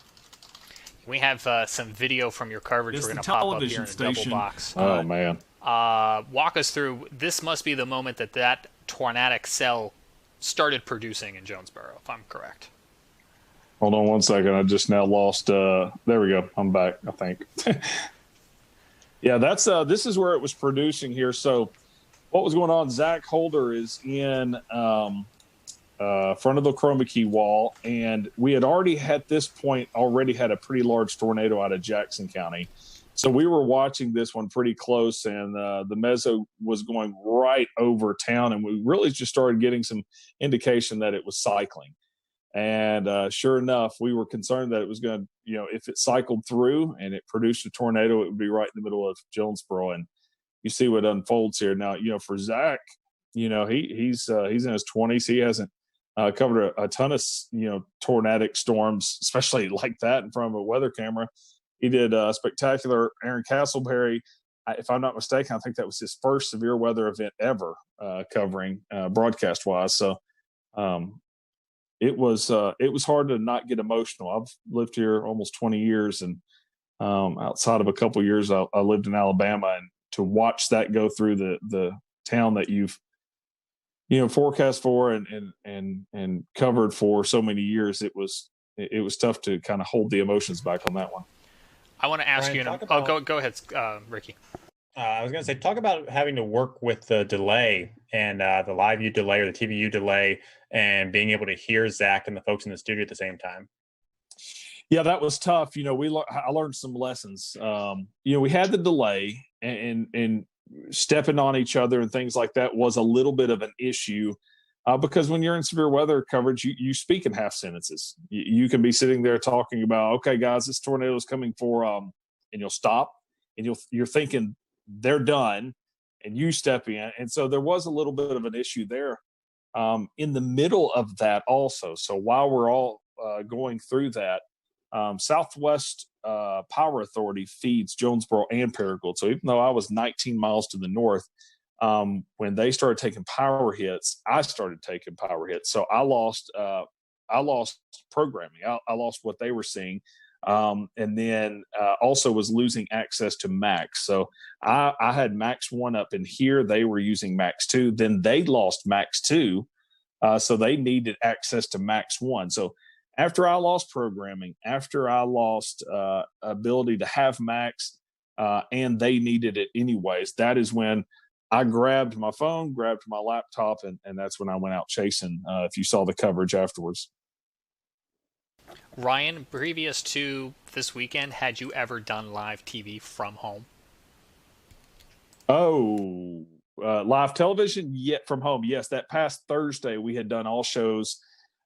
We have some video from your coverage. We're going to pop up here in a double box. Oh, man. Walk us through. This must be the moment that tornadic cell started producing in Jonesboro, if I'm correct. Hold on one second. I just now lost. There we go. I'm back, I think. Yeah, that's this is where it was producing here. So what was going on? Zach Holder is in front of the chroma key wall, and we had already at this point had a pretty large tornado out of Jackson County. So we were watching this one pretty close, and the meso was going right over town, and we really just started getting some indication that it was cycling. And sure enough, we were concerned that it was going to, if it cycled through and it produced a tornado, it would be right in the middle of Jonesboro. And you see what unfolds here. Now, for Zach, he's in his 20s. He hasn't covered a ton of, tornadic storms, especially like that in front of a weather camera. He did a spectacular Aaron Castleberry. If I'm not mistaken, I think that was his first severe weather event ever covering broadcast wise. So, it was hard to not get emotional. I've lived here almost 20 years, and outside of a couple of years, I lived in Alabama, and to watch that go through the town that you've forecast for and covered for so many years, it was tough to kind of hold the emotions back on that one. I want to ask you. Go ahead, Ricky. I was going to say, talk about having to work with the delay and the live view delay or the TVU delay, and being able to hear Zach and the folks in the studio at the same time. Yeah, that was tough. I learned some lessons. We had the delay, and stepping on each other and things like that was a little bit of an issue because when you're in severe weather coverage, you speak in half sentences. You can be sitting there talking about, okay, guys, this tornado is coming for, and you'll stop, and you're thinking they're done, and you step in. And so there was a little bit of an issue there in the middle of that also. So while we're all going through that, Southwest Power Authority feeds Jonesboro and Paragould. So even though I was 19 miles to the north, when they started taking power hits, I started taking power hits. So I lost programming. I lost what they were seeing. And then also was losing access to Max. So I had Max 1 up in here. They were using Max 2. Then they lost Max 2. So they needed access to Max 1. So after I lost programming, after I lost ability to have Max, and they needed it anyways, that is when I grabbed my phone, grabbed my laptop, and that's when I went out chasing, if you saw the coverage afterwards. Ryan, previous to this weekend, had you ever done live TV from home? Oh, live television yet from home? Yes, that past Thursday we had done all shows.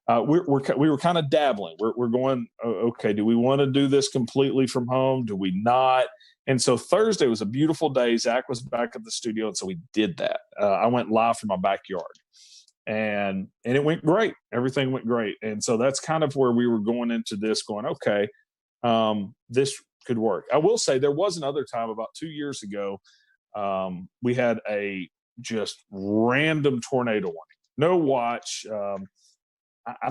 We were kind of dabbling. We're going, okay, do we want to do this completely from home? Do we not? And so Thursday was a beautiful day. Zach was back at the studio, and so we did that. I went live from my backyard. And it went great. Everything went great. And so that's kind of where we were going into this, going, okay, this could work. I will say there was another time about 2 years ago, we had a just random tornado warning. No watch. I'm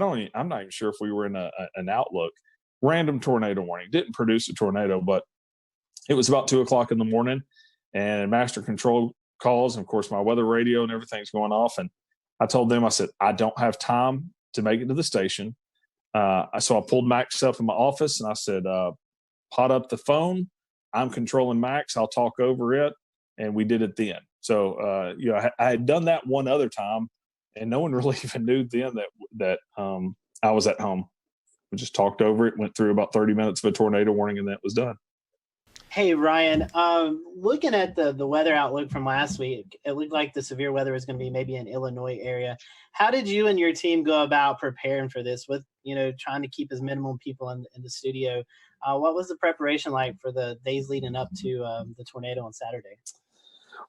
not even sure if we were in an Outlook. Random tornado warning. Didn't produce a tornado, but it was about 2 o'clock in the morning, and Master Control calls. And of course, my weather radio and everything's going off. And I told them, I said, I don't have time to make it to the station. So I pulled Max up in my office and I said, pot up the phone. I'm controlling Max. I'll talk over it. And we did it then. So, I had done that one other time and no one really even knew then that I was at home. We just talked over it, went through about 30 minutes of a tornado warning, and that was done. Hey, Ryan, looking at the weather outlook from last week, it looked like the severe weather was going to be maybe in Illinois area. How did you and your team go about preparing for this with, trying to keep as minimum people in the studio? What was the preparation like for the days leading up to the tornado on Saturday?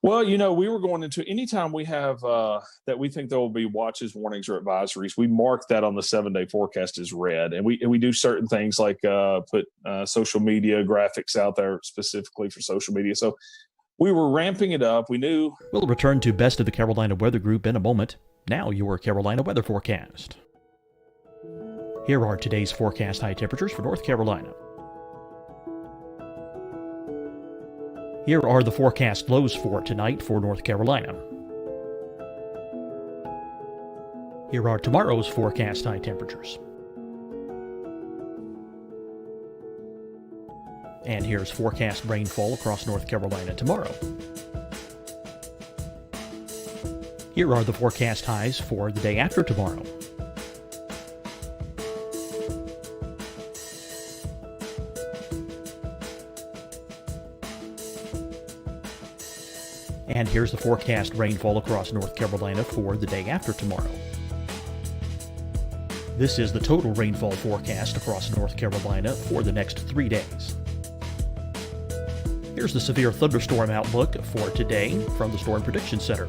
Well, we were going into anytime we have that we think there will be watches, warnings, or advisories, we mark that on the 7-day forecast as red. And we do certain things like put social media graphics out there specifically for social media. So we were ramping it up. We knew. We'll return to Best of the Carolina Weather Group in a moment. Now your Carolina weather forecast. Here are today's forecast high temperatures for North Carolina. Here are the forecast lows for tonight for North Carolina. Here are tomorrow's forecast high temperatures. And here's forecast rainfall across North Carolina tomorrow. Here are the forecast highs for the day after tomorrow. And here's the forecast rainfall across North Carolina for the day after tomorrow. This is the total rainfall forecast across North Carolina for the next 3 days. Here's the severe thunderstorm outlook for today from the Storm Prediction Center.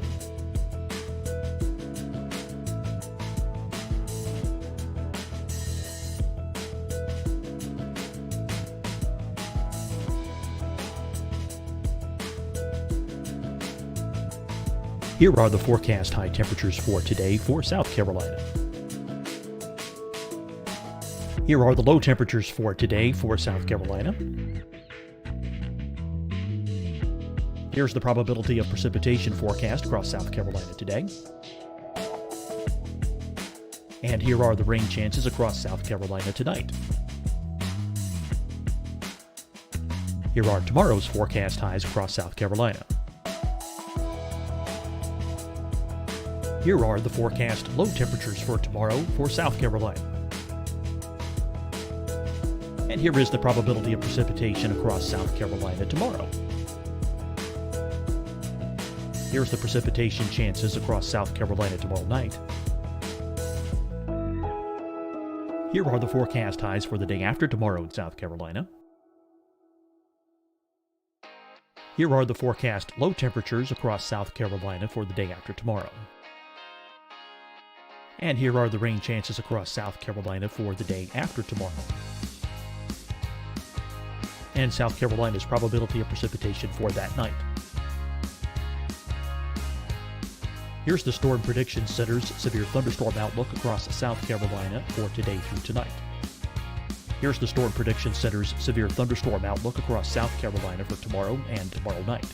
Here are the forecast high temperatures for today for South Carolina. Here are the low temperatures for today for South Carolina. Here's the probability of precipitation forecast across South Carolina today. And here are the rain chances across South Carolina tonight. Here are tomorrow's forecast highs across South Carolina. Here are the forecast low temperatures for tomorrow for South Carolina. And here is the probability of precipitation across South Carolina tomorrow. Here's the precipitation chances across South Carolina tomorrow night. Here are the forecast highs for the day after tomorrow in South Carolina. Here are the forecast low temperatures across South Carolina for the day after tomorrow. And here are the rain chances across South Carolina for the day after tomorrow. And South Carolina's probability of precipitation for that night. Here's the Storm Prediction Center's severe thunderstorm outlook across South Carolina for today through tonight. Here's the Storm Prediction Center's severe thunderstorm outlook across South Carolina for tomorrow and tomorrow night.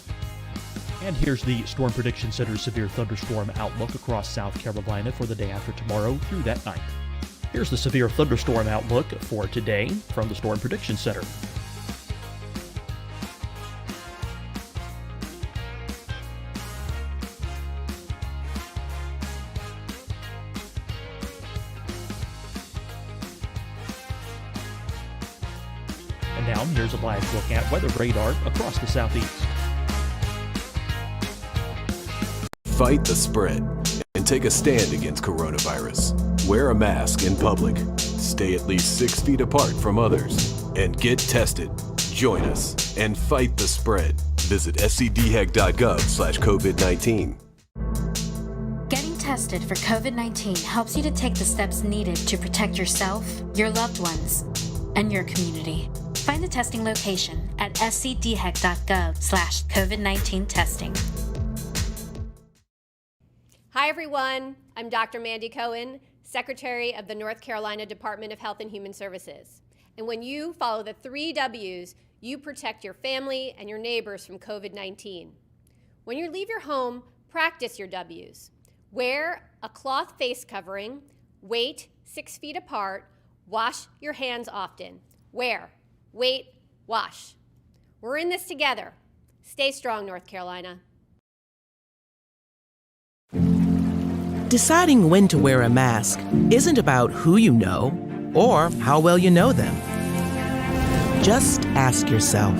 And here's the Storm Prediction Center's severe thunderstorm outlook across South Carolina for the day after tomorrow through that night. Here's the severe thunderstorm outlook for today from the Storm Prediction Center. And now here's a live look at weather radar across the southeast. Fight the spread and take a stand against coronavirus. Wear a mask in public. Stay at least 6 feet apart from others. And get tested. Join us and fight the spread. Visit scdhec.gov/COVID-19. Getting tested for COVID-19 helps you to take the steps needed to protect yourself, your loved ones, and your community. Find the testing location at scdhec.gov/COVID-19 testing. Hi, everyone. I'm Dr. Mandy Cohen, Secretary of the North Carolina Department of Health and Human Services. And when you follow the 3 W's, you protect your family and your neighbors from COVID-19. When you leave your home, practice your W's. Wear a cloth face covering, wait 6 feet apart, wash your hands often. Wear, wait, wash. We're in this together. Stay strong, North Carolina. Deciding when to wear a mask isn't about who you know or how well you know them. Just ask yourself,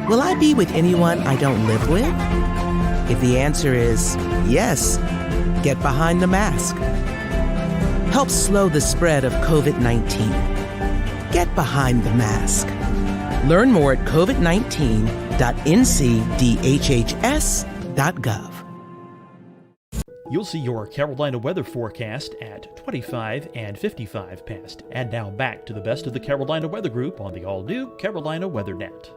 will I be with anyone I don't live with? If the answer is yes, get behind the mask. Help slow the spread of COVID-19. Get behind the mask. Learn more at covid19.ncdhhs.gov. You'll see your Carolina weather forecast at 25 and 55 past. And now back to the best of the Carolina Weather Group on the all-new Carolina WeatherNet.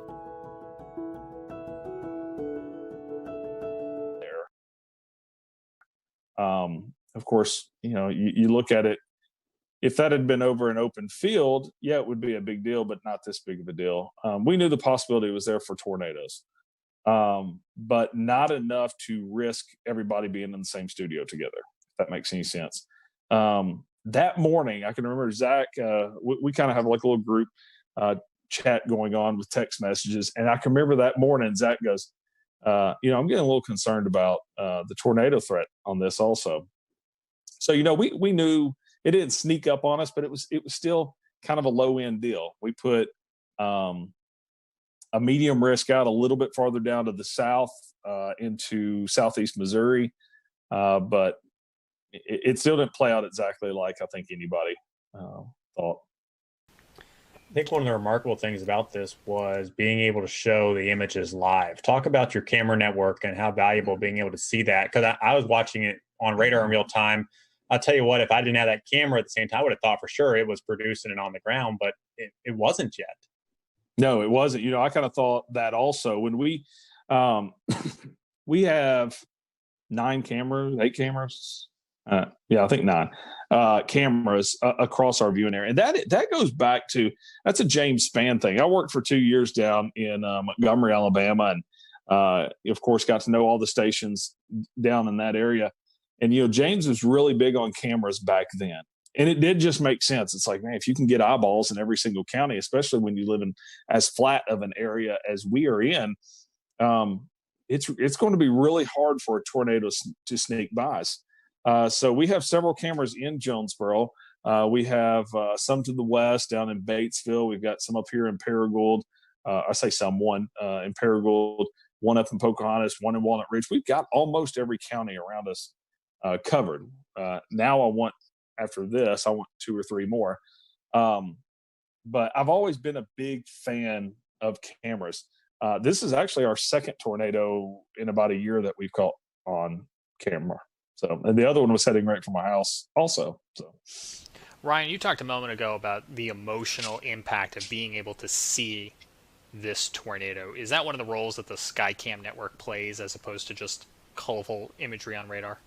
Of course, you look at it, if that had been over an open field, yeah, it would be a big deal, but not this big of a deal. We knew the possibility was there for tornadoes, but not enough to risk everybody being in the same studio together, if that makes any sense. That morning, I can remember Zach, we kind of have like a little group chat going on with text messages. And I can remember that morning, Zach goes, I'm getting a little concerned about the tornado threat on this also. So, we knew it didn't sneak up on us, but it was still kind of a low end deal. We put a medium risk out a little bit farther down to the south into southeast Missouri, but it still didn't play out exactly like I think anybody thought. I think one of the remarkable things about this was being able to show the images live. Talk about your camera network and how valuable being able to see that. Because I was watching it on radar in real time. I'll tell you what, if I didn't have that camera at the same time, I would have thought for sure it was producing it on the ground, but it wasn't yet. No, it wasn't. I kind of thought that also. When we have 8 cameras. I think 9 cameras across our viewing area. And that goes back to, that's a James Spann thing. I worked for 2 years down in Montgomery, Alabama, and of course got to know all the stations down in that area. And, James was really big on cameras back then. And it did just make sense. It's like, man, if you can get eyeballs in every single county, especially when you live in as flat of an area as we are in, it's going to be really hard for a tornado to sneak by us. So we have several cameras in Jonesboro. We have some to the west down in Batesville. We've got some up here in Paragould. I say some, one in Paragould, one up in Pocahontas, one in Walnut Ridge. We've got almost every county around us covered. Now after this, I want 2 or 3 more. But I've always been a big fan of cameras. This is actually our second tornado in about a year that we've caught on camera. So, and the other one was heading right from my house also. So, Ryan, you talked a moment ago about the emotional impact of being able to see this tornado. Is that one of the roles that the Skycam network plays as opposed to just colorful imagery on radar?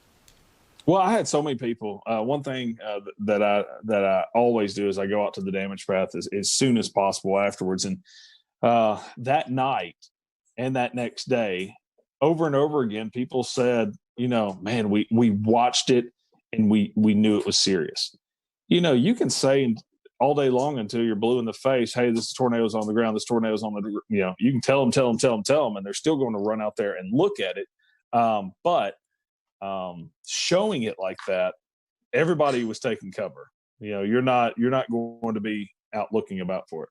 Well, I had so many people. One thing that I always do is I go out to the damage path as soon as possible afterwards. And that night and that next day, over and over again, people said, man, we watched it and we knew it was serious. You can say all day long until you're blue in the face, hey, this tornado's on the ground, this tornado's on the, you can tell them, and they're still going to run out there and look at it. But showing it like that, everybody was taking cover. You're not going to be out looking about for it.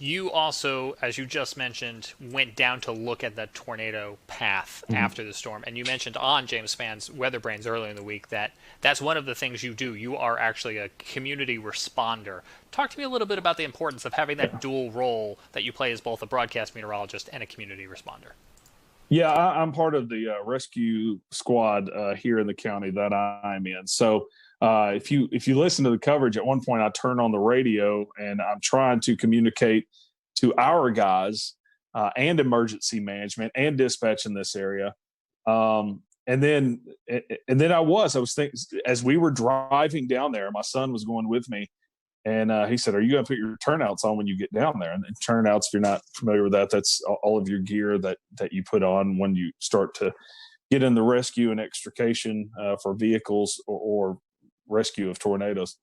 You also, as you just mentioned, went down to look at the tornado path after the storm. And you mentioned on James Spann's Weather Brains earlier in the week that that's one of the things you do. You are actually a community responder. Talk to me a little bit about the importance of having that dual role that you play as both a broadcast meteorologist and a community responder. Yeah, I'm part of the rescue squad here in the county that I'm in. So if you listen to the coverage, at one point I turn on the radio and I'm trying to communicate to our guys and emergency management and dispatch in this area. And then I was thinking, as we were driving down there, my son was going with me. And he said, "Are you going to put your turnouts on when you get down there?" And turnouts, if you're not familiar with that, that's all of your gear that you put on when you start to get in the rescue and extrication for vehicles or rescue of tornadoes.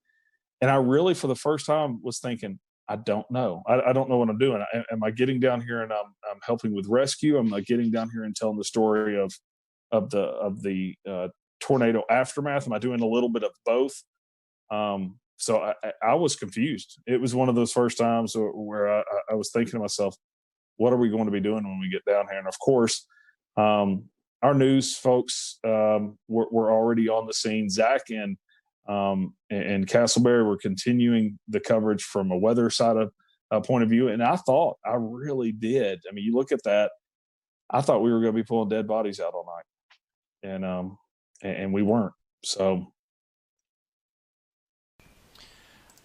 And I really, for the first time, was thinking, I don't know. I don't know what I'm doing. Am I getting down here and I'm helping with rescue? Am I getting down here and telling the story of the tornado aftermath? Am I doing a little bit of both? So I was confused. It was one of those first times where I was thinking to myself, what are we going to be doing when we get down here? And of course, our news folks were already on the scene. Zach and Castleberry were continuing the coverage from a weather side of point of view. And I really did. I mean, you look at that, I thought we were going to be pulling dead bodies out all night. And we weren't. So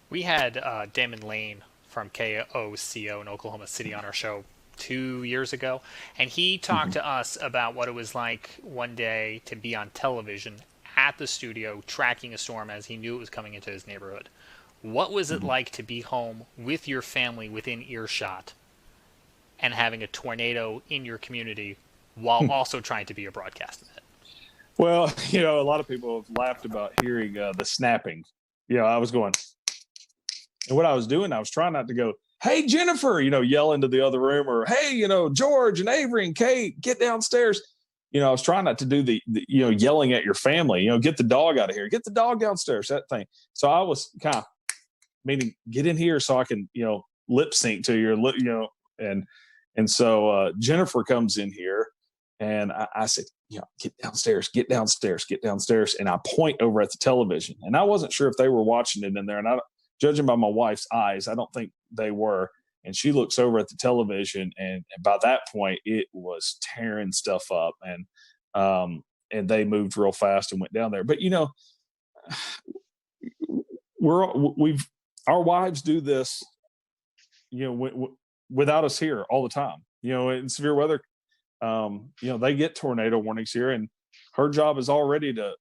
we had Damon Lane from KOCO in Oklahoma City on our show 2 years ago, and he talked to us about what it was like one day to be on television at the studio tracking a storm as he knew it was coming into his neighborhood. What was it like to be home with your family within earshot and having a tornado in your community while also trying to be a broadcast in it? Well, a lot of people have laughed about hearing the snapping. I was going, and what I was doing, I was trying not to go, "Hey, Jennifer," yell into the other room, or, "Hey, George and Avery and Kate, get downstairs." I was trying not to do the yelling at your family, "Get the dog out of here, get the dog downstairs," that thing. So I was kind of meaning, get in here so I can, lip sync to your lip, and so Jennifer comes in here and I said, "Get downstairs, get downstairs, get downstairs." And I point over at the television, and I wasn't sure if they were watching it in there. And judging by my wife's eyes, I don't think they were. And she looks over at the television, and by that point, it was tearing stuff up, and they moved real fast and went down there. But our wives do this, without us here all the time. In severe weather, they get tornado warnings here, and her job is already to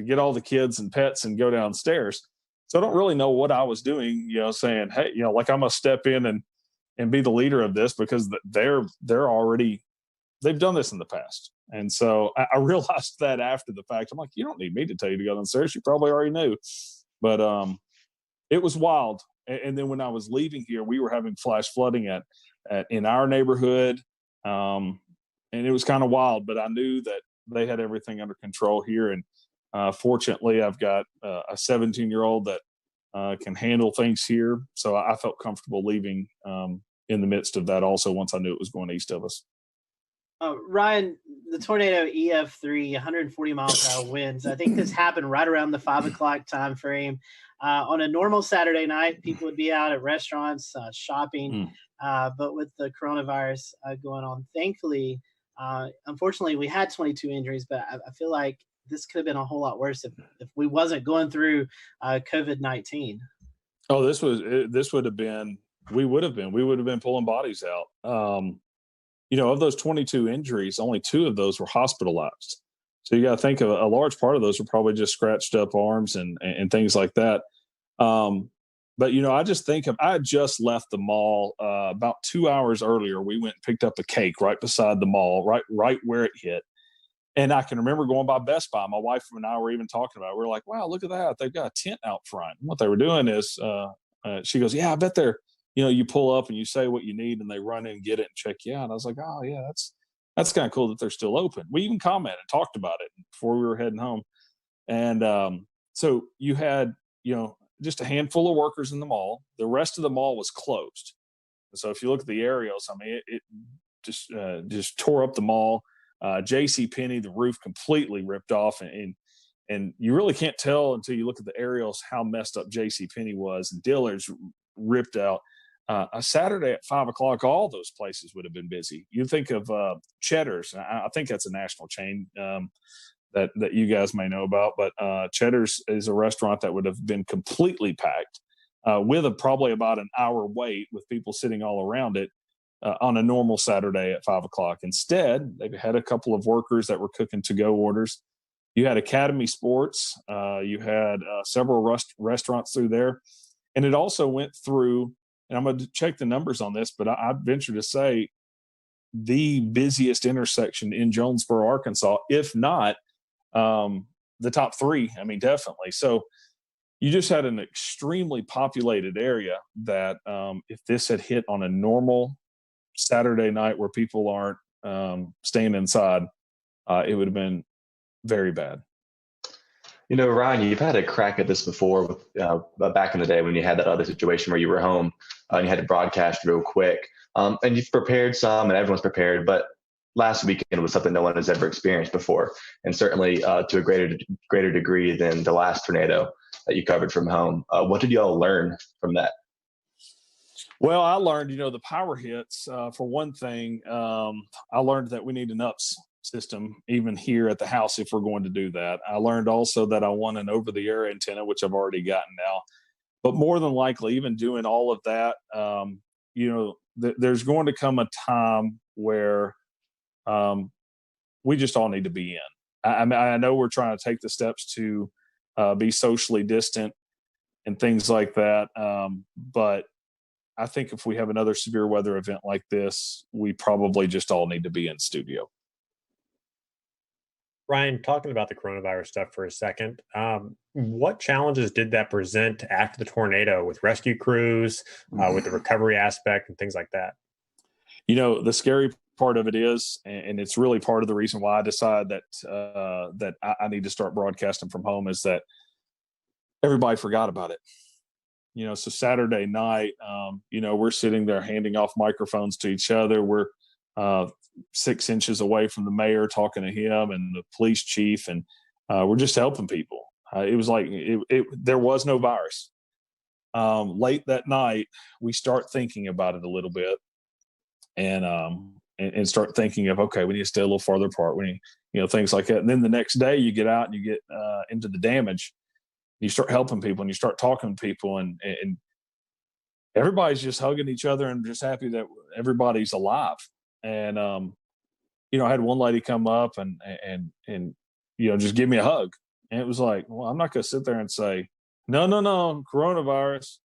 get all the kids and pets and go downstairs. So I don't really know what I was doing, saying, "Hey, like I'm gonna step in and be the leader of this," because they're already, they've done this in the past. And so I realized that after the fact. I'm like, you don't need me to tell you to go downstairs. You probably already knew. But it was wild. And then when I was leaving here, we were having flash flooding in our neighborhood. And it was kind of wild, but I knew that they had everything under control here. And fortunately, I've got a 17-year-old that can handle things here. So I felt comfortable leaving in the midst of that also, once I knew it was going east of us. Ryan, the tornado EF3, 140 miles per hour winds. I think this happened right around the 5 o'clock time frame. On a normal Saturday night, people would be out at restaurants, shopping. But with the coronavirus going on, thankfully, unfortunately, we had 22 injuries, but I feel like this could have been a whole lot worse if we wasn't going through COVID-19. Oh, this would have been, we would have been pulling bodies out. Of those 22 injuries, only 2 of those were hospitalized. So you got to think of a large part of those were probably just scratched up arms and things like that. But, I just think I had just left the mall about 2 hours earlier. We went and picked up a cake right beside the mall, right where it hit. And I can remember going by Best Buy. My wife and I were even talking about it. We were like, "Wow, look at that. They've got a tent out front." And what they were doing is, she goes, "Yeah, I bet they're, you pull up and you say what you need and they run in and get it and check you out." And I was like, "Oh, yeah, that's kind of cool that they're still open." We even commented and talked about it before we were heading home. And so you had, just a handful of workers in the mall. The rest of the mall was closed. So if you look at the aerials, I mean, it just tore up the mall. JCPenney, the roof completely ripped off, and you really can't tell until you look at the aerials how messed up JCPenney was. And Dillard's ripped out. A Saturday at 5 o'clock, all those places would have been busy. You think of Cheddar's. I think that's a national chain that you guys may know about, but Cheddar's is a restaurant that would have been completely packed with probably about an hour wait with people sitting all around it on a normal Saturday at 5 o'clock. Instead, they had a couple of workers that were cooking to-go orders. You had Academy Sports. You had several restaurants through there. And it also went through, and I'm going to check the numbers on this, but I venture to say the busiest intersection in Jonesboro, Arkansas, if not the top three. I mean, definitely. So you just had an extremely populated area that if this had hit on a normal Saturday night where people aren't staying inside, it would have been very bad. You know, Ryan, you've had a crack at this before with back in the day when you had that other situation where you were home and you had to broadcast real quick. And you've prepared some, and everyone's prepared, but last weekend was something no one has ever experienced before, and certainly to a greater degree than the last tornado that you covered from home. What did you all learn from that? Well, I learned, the power hits, for one thing. I learned that we need an UPS system even here at the house if we're going to do that. I learned also that I want an over-the-air antenna, which I've already gotten now. But more than likely, even doing all of that, there's going to come a time where we just all need to be in. I know we're trying to take the steps to be socially distant and things like that, but I think if we have another severe weather event like this, we probably just all need to be in studio. Ryan, talking about the coronavirus stuff for a second, what challenges did that present after the tornado with rescue crews, with the recovery aspect and things like that? The scary part of it is, and it's really part of the reason why I decided that I need to start broadcasting from home, is that everybody forgot about it. So Saturday night, we're sitting there handing off microphones to each other. We're 6 inches away from the mayor talking to him and the police chief, and we're just helping people. It was like there was no virus. Late that night, we start thinking about it a little bit, and start thinking of, okay, we need to stay a little farther apart. We need, things like that. And then the next day, you get out and you get into the damage. You start helping people and you start talking to people, and everybody's just hugging each other and just happy that everybody's alive. And I had one lady come up and just give me a hug, and it was like, well, I'm not going to sit there and say no coronavirus.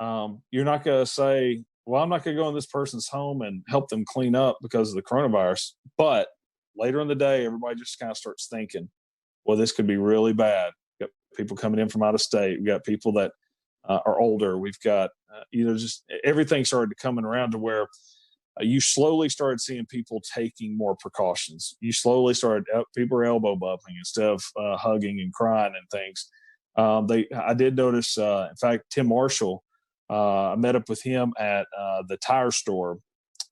You're not going to say, well, I'm not going to go in this person's home and help them clean up because of the coronavirus. But later in the day, everybody just kind of starts thinking, well, this could be really bad. We've got people coming in from out of state. We've got people that are older. We've got, just everything started coming around to where you slowly started seeing people taking more precautions. You slowly started, people were elbow bumping instead of hugging and crying and things. I did notice, in fact, Tim Marshall, I met up with him at the tire store,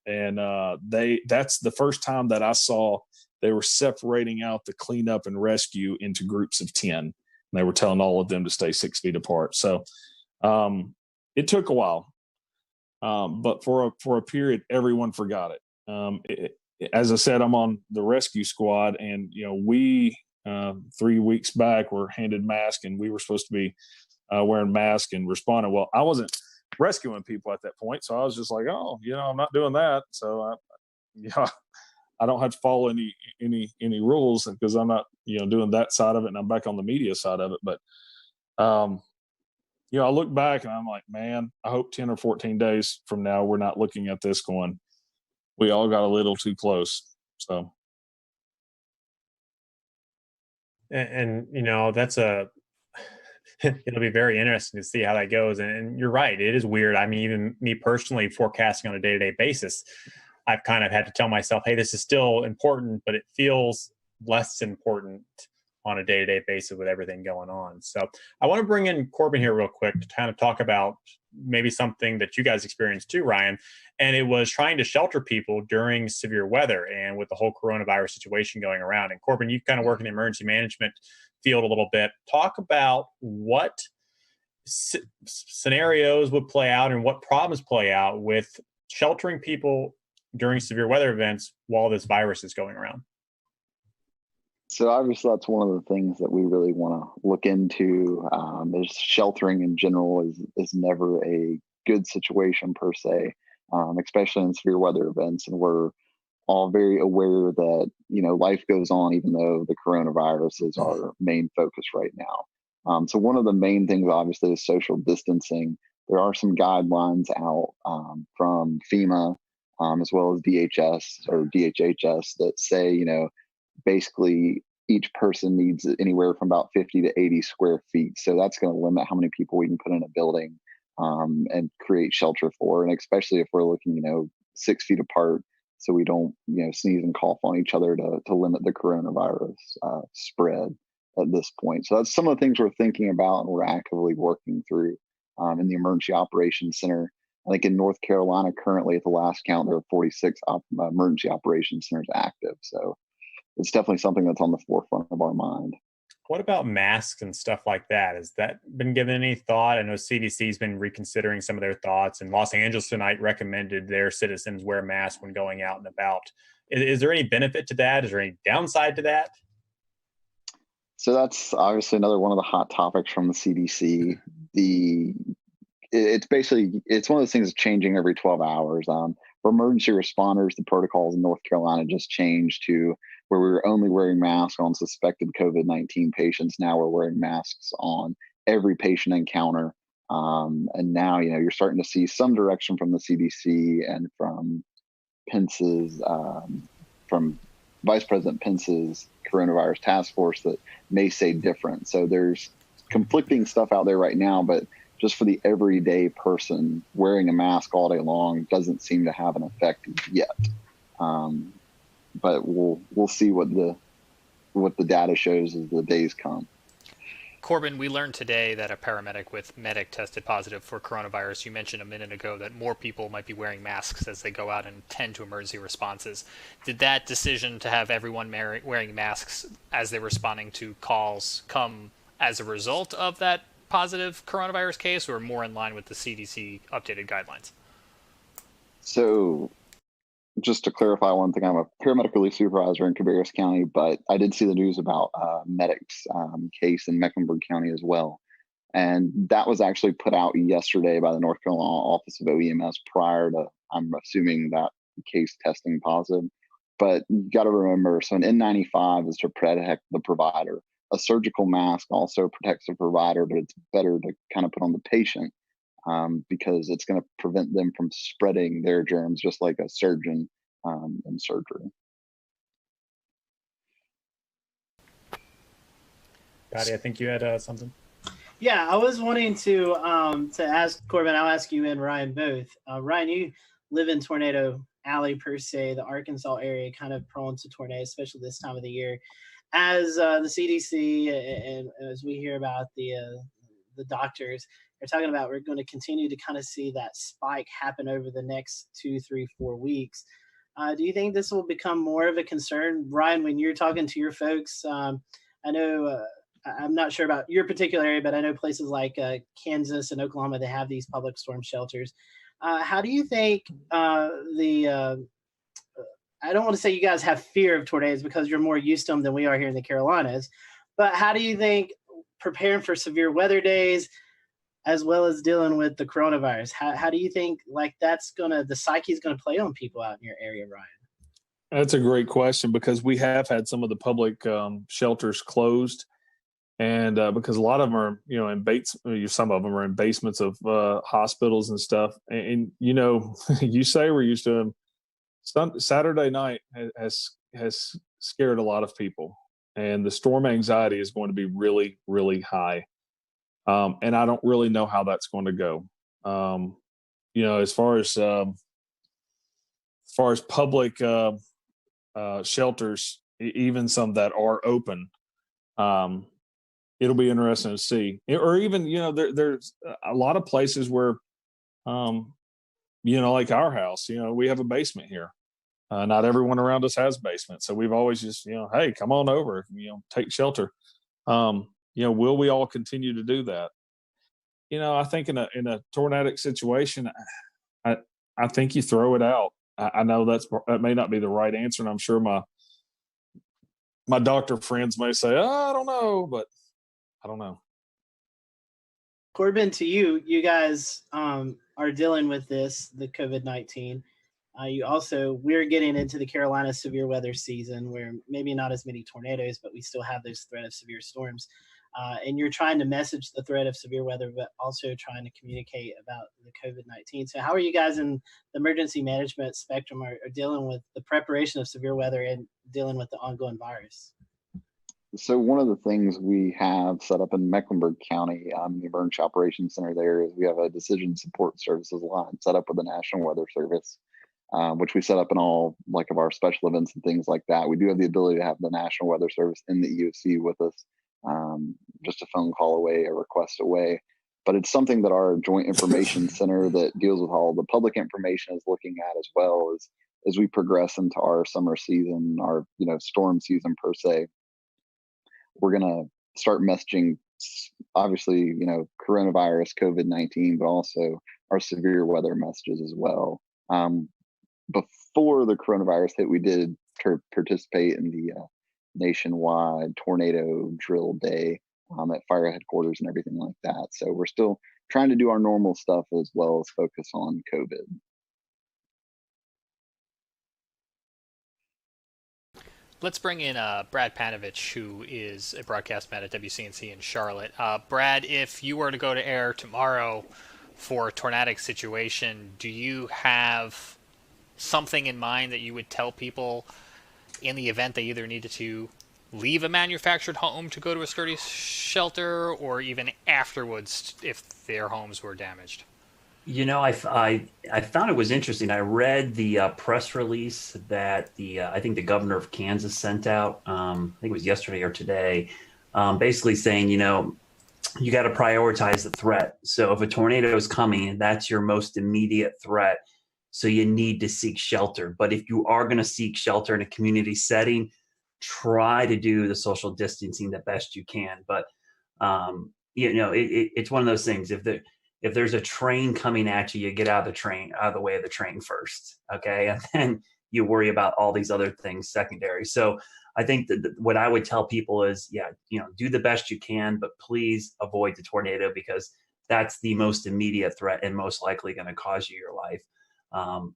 and that's the first time that I saw they were separating out the cleanup and rescue into groups of 10. And they were telling all of them to stay 6 feet apart. So it took a while. But for a period, everyone forgot it. As I said, I'm on the rescue squad, and we 3 weeks back were handed masks, and we were supposed to be wearing masks and responding. Well, I wasn't rescuing people at that point, so I was just like, oh, I'm not doing that. So I don't have to follow any rules because I'm not doing that side of it, and I'm back on the media side of it. But I look back and I'm like, man, I hope 10 or 14 days from now, we're not looking at this going, we all got a little too close. So. And that's it'll be very interesting to see how that goes. And you're right. It is weird. I mean, even me personally forecasting on a day-to-day basis, I've kind of had to tell myself, hey, this is still important, but it feels less important on a day-to-day basis with everything going on. So I want to bring in Corbin here real quick to kind of talk about maybe something that you guys experienced too, Ryan. And it was trying to shelter people during severe weather and with the whole coronavirus situation going around. And Corbin, you kind of work in the emergency management field a little bit. Talk about what scenarios would play out and what problems play out with sheltering people during severe weather events while this virus is going around. So obviously that's one of the things that we really want to look into. Is sheltering in general is never a good situation per se, especially in severe weather events. And we're all very aware that, life goes on even though the coronavirus is our main focus right now. So one of the main things, obviously, is social distancing. There are some guidelines out from FEMA as well as DHS or DHHS that say, basically each person needs anywhere from about 50 to 80 square feet. So that's going to limit how many people we can put in a building and create shelter for. And especially if we're looking, 6 feet apart, so we don't, sneeze and cough on each other to limit the coronavirus spread at this point. So that's some of the things we're thinking about and we're actively working through in the Emergency Operations Center. I think in North Carolina, currently at the last count, there are 46 emergency operations centers active. So it's definitely something that's on the forefront of our mind. What about masks and stuff like that? Has that been given any thought? I know CDC's been reconsidering some of their thoughts, and Los Angeles tonight recommended their citizens wear masks when going out and about. Is there any benefit to that? Is there any downside to that? So that's obviously another one of the hot topics from the CDC. It's one of those things that's changing every 12 hours. For emergency responders, the protocols in North Carolina just changed to where we were only wearing masks on suspected COVID-19 patients. Now we're wearing masks on every patient encounter. And now, you're starting to see some direction from the CDC and from Pence's, from Vice President Pence's coronavirus task force that may say different. So there's conflicting stuff out there right now, but just for the everyday person, wearing a mask all day long doesn't seem to have an effect yet. But we'll see what the data shows as the days come. Corbin, we learned today that a paramedic with Medic tested positive for coronavirus. You mentioned a minute ago that more people might be wearing masks as they go out and tend to emergency responses. Did that decision to have everyone wearing masks as they're responding to calls come as a result of that positive coronavirus case, or more in line with the CDC updated guidelines? So just to clarify one thing, I'm a paramedic relief supervisor in Cabarrus County, but I did see the news about Medic's case in Mecklenburg County as well. And that was actually put out yesterday by the North Carolina Office of OEMS prior to, I'm assuming, that case testing positive. But you got to remember, so an N95 is to protect the provider. A surgical mask also protects the provider, but it's better to kind of put on the patient because it's going to prevent them from spreading their germs, just like a surgeon in surgery. Patty, I think you had something. Yeah, I was wanting to ask Corbin. I'll ask you and Ryan both. Ryan, you live in Tornado Alley per se, the Arkansas area, kind of prone to tornadoes, especially this time of the year. As the CDC and as we hear about the doctors, they're talking about we're going to continue to kind of see that spike happen over the next 2, 3, 4 weeks. Do you think this will become more of a concern, Ryan, when you're talking to your folks? I know I'm not sure about your particular area, but I know places like Kansas and Oklahoma, they have these public storm shelters. How do you think I don't want to say you guys have fear of tornadoes because you're more used to them than we are here in the Carolinas, but how do you think preparing for severe weather days as well as dealing with the coronavirus, how do you think the psyche is going to play on people out in your area, Ryan? That's a great question because we have had some of the public shelters closed, and because a lot of them are, some of them are in basements of hospitals and stuff. And you say we're used to them. Saturday night has scared a lot of people, and the storm anxiety is going to be really, really high. And I don't really know how that's going to go. As far as public shelters, even some that are open, it'll be interesting to see. Or even, there's a lot of places where, like our house, we have a basement here. Not everyone around us has basements. So we've always just, hey, come on over, take shelter. Will we all continue to do that? I think in a tornadic situation, I think you throw it out. I know that may not be the right answer, and I'm sure my doctor friends may say, I don't know, but I don't know. Corbin, to you guys are dealing with the COVID-19. We're getting into the Carolina severe weather season where maybe not as many tornadoes, but we still have this threat of severe storms. and you're trying to message the threat of severe weather, but also trying to communicate about the COVID-19. So how are you guys in the emergency management spectrum are dealing with the preparation of severe weather and dealing with the ongoing virus? So one of the things we have set up in Mecklenburg County, the Emergency Operations Center there, is we have a decision support services line set up with the National Weather Service, which we set up in all like of our special events and things like that. We do have the ability to have the National Weather Service in the EOC with us, just a phone call away, a request away. But it's something that our Joint Information Center that deals with all the public information is looking at as well as we progress into our summer season, our storm season per se. We're going to start messaging, obviously, coronavirus, COVID-19, but also our severe weather messages as well. Before the coronavirus hit, we did participate in the nationwide tornado drill day at fire headquarters and everything like that. So we're still trying to do our normal stuff as well as focus on COVID. Let's bring in Brad Panovich, who is a broadcast man at WCNC in Charlotte. Brad, if you were to go to air tomorrow for a tornadic situation, do you have something in mind that you would tell people in the event they either needed to leave a manufactured home to go to a sturdy shelter, or even afterwards if their homes were damaged? I found it was interesting. I read the press release that I think the governor of Kansas sent out. I think it was yesterday or today, basically saying, you got to prioritize the threat. So if a tornado is coming, that's your most immediate threat. So you need to seek shelter. But if you are going to seek shelter in a community setting, try to do the social distancing the best you can. But it's one of those things. If there's a train coming at you, you get out of the way of the train first, okay? And then you worry about all these other things secondary. So I think that what I would tell people is, do the best you can, but please avoid the tornado, because that's the most immediate threat and most likely going to cause you your life.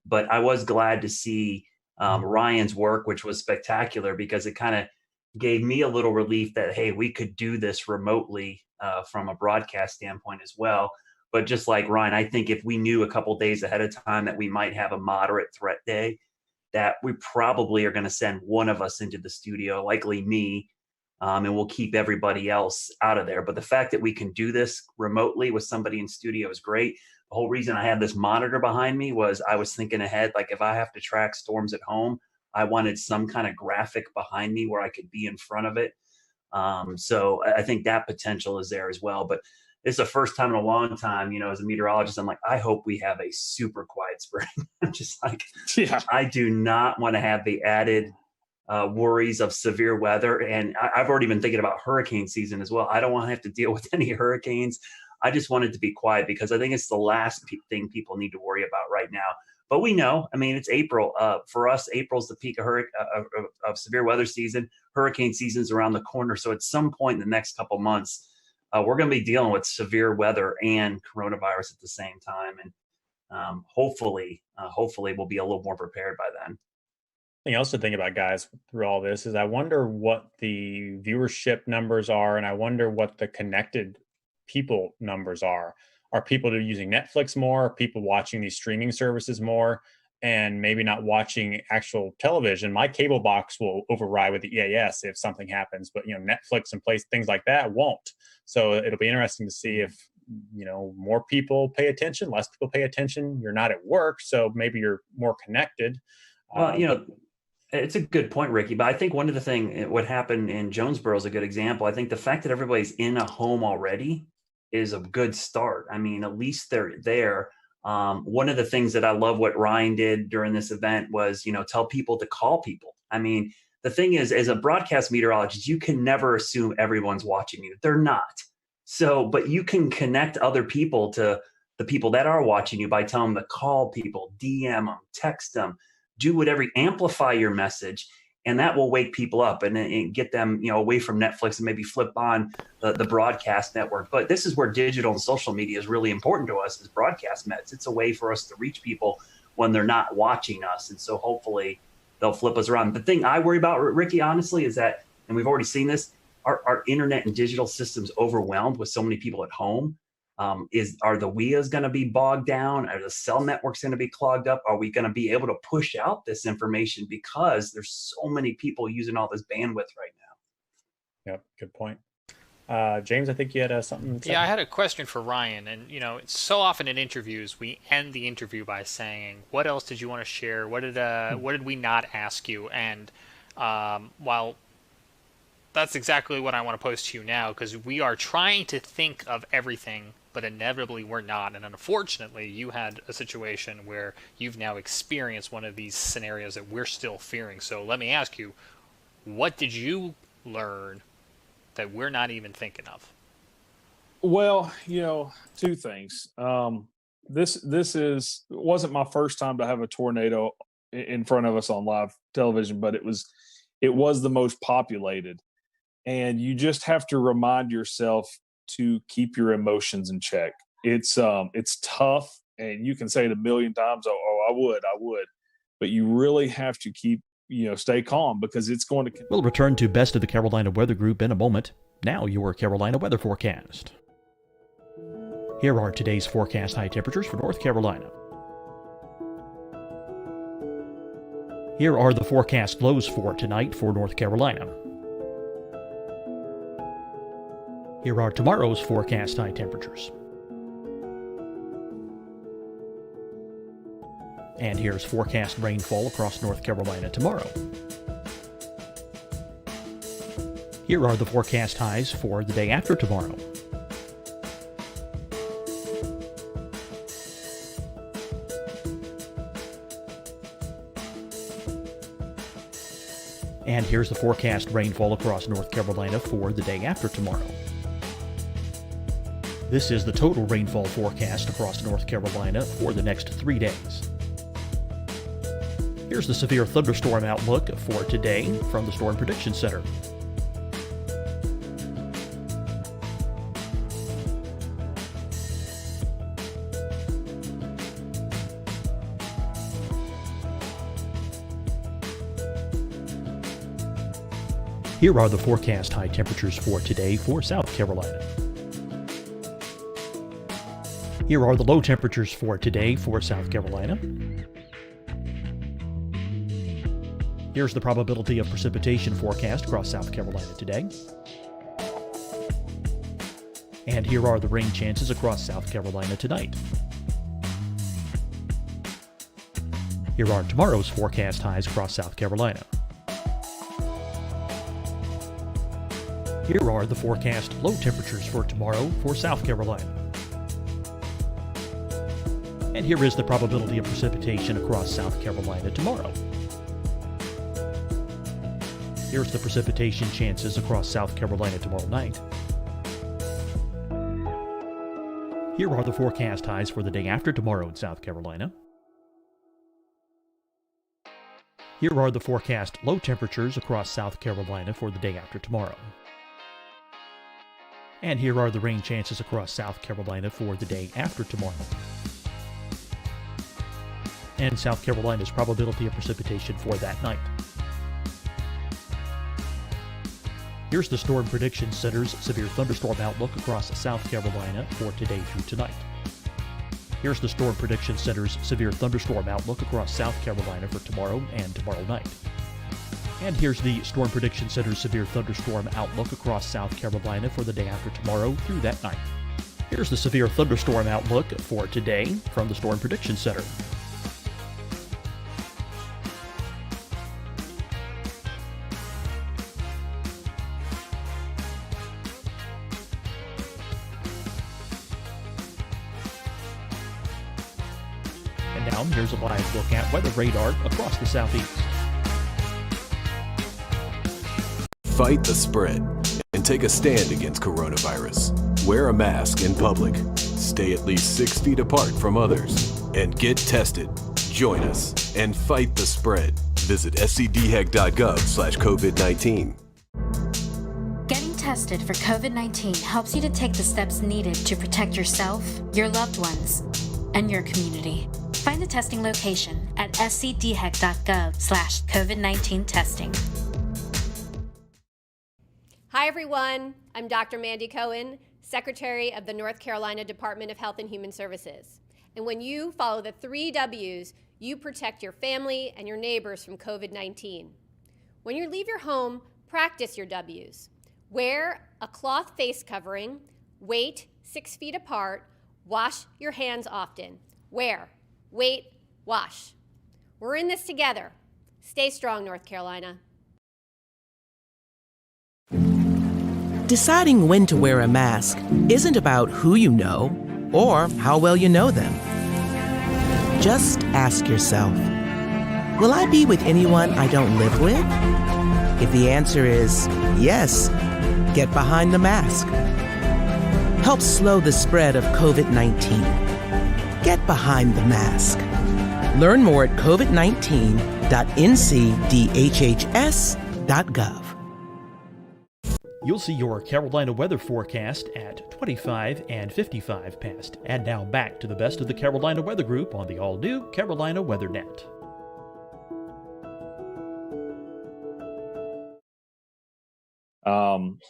But I was glad to see Ryan's work, which was spectacular, because it kind of gave me a little relief that, hey, we could do this remotely from a broadcast standpoint as well. But just like Ryan, I think if we knew a couple days ahead of time that we might have a moderate threat day, that we probably are going to send one of us into the studio, likely me, and we'll keep everybody else out of there. But the fact that we can do this remotely with somebody in studio is great. The whole reason I had this monitor behind me was I was thinking ahead, like if I have to track storms at home, I wanted some kind of graphic behind me where I could be in front of it. So I think that potential is there as well. But it's the first time in a long time, as a meteorologist, I'm like, I hope we have a super quiet spring. I'm just like, I do not want to have the added worries of severe weather. And I've already been thinking about hurricane season as well. I don't want to have to deal with any hurricanes. I just want it to be quiet, because I think it's the last thing people need to worry about right now. But we know, it's April. For us, April's the peak of severe weather season. Hurricane season's around the corner. So at some point in the next couple months, we're going to be dealing with severe weather and coronavirus at the same time. And hopefully we'll be a little more prepared by then. Something else to think about, guys, through all this is I wonder what the viewership numbers are, and I wonder what the connected people numbers are. Are people using Netflix more? Are people watching these streaming services more? And maybe not watching actual television. My cable box will override with the EAS if something happens, but Netflix and things like that won't. So it'll be interesting to see if more people pay attention, less people pay attention. You're not at work, so maybe you're more connected. Well, it's a good point, Ricky. But I think one of the things, what happened in Jonesboro is a good example. I think the fact that everybody's in a home already is a good start. At least they're there. One of the things that I love what Ryan did during this event was, tell people to call people. The thing is, as a broadcast meteorologist, you can never assume everyone's watching you. They're not. So, but you can connect other people to the people that are watching you by telling them to call people, DM them, text them, do whatever, amplify your message. And that will wake people up and get them, away from Netflix and maybe flip on the broadcast network. But this is where digital and social media is really important to us as broadcast mets. It's a way for us to reach people when they're not watching us. And so hopefully they'll flip us around. The thing I worry about, Ricky, honestly, is that, and we've already seen this, our internet and digital systems overwhelmed with so many people at home? Are the WIAs going to be bogged down? Are the cell networks going to be clogged up? Are we going to be able to push out this information because there's so many people using all this bandwidth right now? Yep, good point. James, I think you had something. Yeah, I had a question for Ryan. And, it's so often in interviews, we end the interview by saying, what else did you want to share? What did we not ask you? And while that's exactly what I want to pose to you now, because we are trying to think of everything, but inevitably we're not. And unfortunately, you had a situation where you've now experienced one of these scenarios that we're still fearing. So let me ask you, what did you learn that we're not even thinking of? Well, two things. This wasn't my first time to have a tornado in front of us on live television, but it was the most populated. And you just have to remind yourself to keep your emotions in check. It's tough, and you can say it a million times, I would, but you really have to keep, stay calm, because it's going to. We'll return to Best of the Carolina Weather Group in a moment. Now your Carolina weather forecast. Here are today's forecast high temperatures for North Carolina. Here are the forecast lows for tonight for North Carolina. Here are tomorrow's forecast high temperatures. And here's forecast rainfall across North Carolina tomorrow. Here are the forecast highs for the day after tomorrow. And here's the forecast rainfall across North Carolina for the day after tomorrow. This is the total rainfall forecast across North Carolina for the next 3 days. Here's the severe thunderstorm outlook for today from the Storm Prediction Center. Here are the forecast high temperatures for today for South Carolina. Here are the low temperatures for today for South Carolina. Here's the probability of precipitation forecast across South Carolina today. And here are the rain chances across South Carolina tonight. Here are tomorrow's forecast highs across South Carolina. Here are the forecast low temperatures for tomorrow for South Carolina. And here is the probability of precipitation across South Carolina tomorrow. Here's the precipitation chances across South Carolina tomorrow night. Here are the forecast highs for the day after tomorrow in South Carolina. Here are the forecast low temperatures across South Carolina for the day after tomorrow. And here are the rain chances across South Carolina for the day after tomorrow. And South Carolina's probability of precipitation for that night. Here's the Storm Prediction Center's severe thunderstorm outlook across South Carolina for today through tonight. Here's the Storm Prediction Center's severe thunderstorm outlook across South Carolina for tomorrow and tomorrow night. And here's the Storm Prediction Center's severe thunderstorm outlook across South Carolina for the day after tomorrow through that night. Here's the severe thunderstorm outlook for today from the Storm Prediction Center. And now here's a live look at weather radar across the southeast. Fight the spread and take a stand against coronavirus. Wear a mask in public. Stay at least 6 feet apart from others. And get tested. Join us and fight the spread. Visit scdhec.gov/COVID-19. Getting tested for COVID-19 helps you to take the steps needed to protect yourself, your loved ones, and your community. Find the testing location at scdhec.gov/COVID-19 testing. Hi, everyone. I'm Dr. Mandy Cohen, Secretary of the North Carolina Department of Health and Human Services. And when you follow the 3 W's, you protect your family and your neighbors from COVID-19. When you leave your home, practice your W's. Wear a cloth face covering, wait 6 feet apart, wash your hands often. Wear, wait, wash. We're in this together. Stay strong, North Carolina. Deciding when to wear a mask isn't about who you know or how well you know them. Just ask yourself, will I be with anyone I don't live with? If the answer is yes, get behind the mask. Help slow the spread of COVID-19. Get behind the mask. Learn more at covid19.ncdhhs.gov. You'll see your Carolina weather forecast at 25 and 55 past. And now back to the best of the Carolina Weather Group on the all-new Carolina WeatherNet.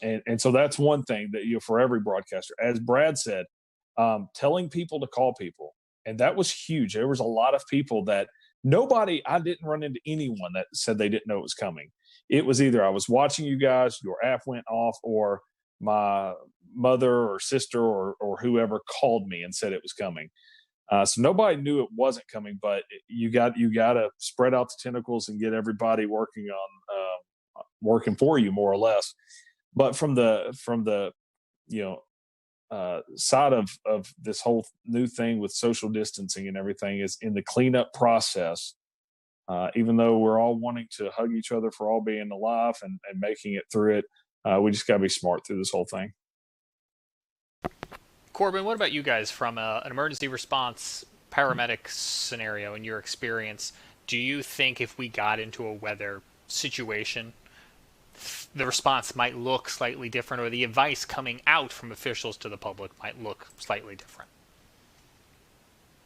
And so that's one thing that for every broadcaster, as Brad said, telling people to call people. And that was huge. There was a lot of people that I didn't run into anyone that said they didn't know it was coming. It was either I was watching you guys, your app went off, or my mother or sister or whoever called me and said it was coming. So nobody knew it wasn't coming, but you got to spread out the tentacles and get everybody working for you more or less. But from the side of this whole new thing with social distancing and everything is in the cleanup process. Even though we're all wanting to hug each other for all being alive and making it through it, we just got to be smart through this whole thing. Corbin, what about you guys from an emergency response paramedic scenario in your experience? Do you think if we got into a weather situation, the response might look slightly different, or the advice coming out from officials to the public might look slightly different?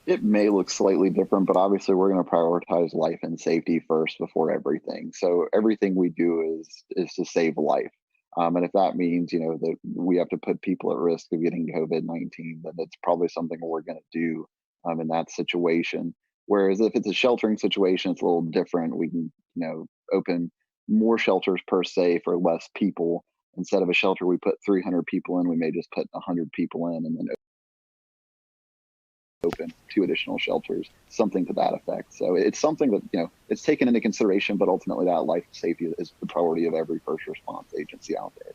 It may look slightly different, but obviously we're going to prioritize life and safety first before everything. So everything we do is to save life. And if that means, that we have to put people at risk of getting COVID-19, then it's probably something we're going to do in that situation. Whereas if it's a sheltering situation, it's a little different. We can, open more shelters per se for less people. Instead of a shelter we put 300 people in, we may just put 100 people in and then open 2 additional shelters, something to that effect. So it's something that, it's taken into consideration, but ultimately that life safety is the priority of every first response agency out there.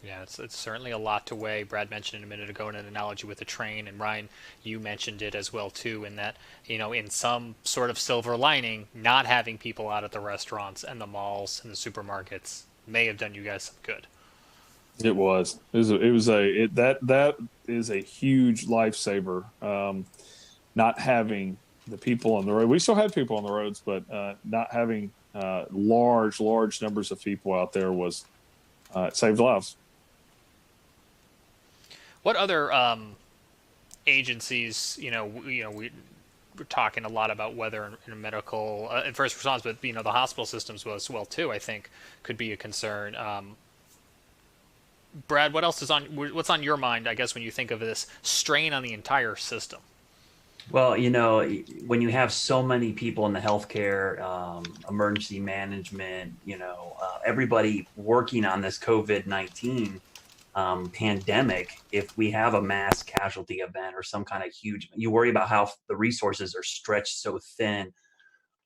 Yeah, it's certainly a lot to weigh. Brad mentioned a minute ago in an analogy with a train, and Ryan, you mentioned it as well too, in that, in some sort of silver lining, not having people out at the restaurants and the malls and the supermarkets may have done you guys some good. It was. That is a huge lifesaver. Not having the people on the road. We still had people on the roads, but not having large numbers of people out there was it saved lives. What other agencies? We're talking a lot about weather and medical and first response, but the hospital systems as well too, I think, could be a concern. Brad, what's on your mind, I guess, when you think of this strain on the entire system? Well, when you have so many people in the healthcare, emergency management, everybody working on this COVID-19 pandemic, if we have a mass casualty event or some kind of huge, you worry about how the resources are stretched so thin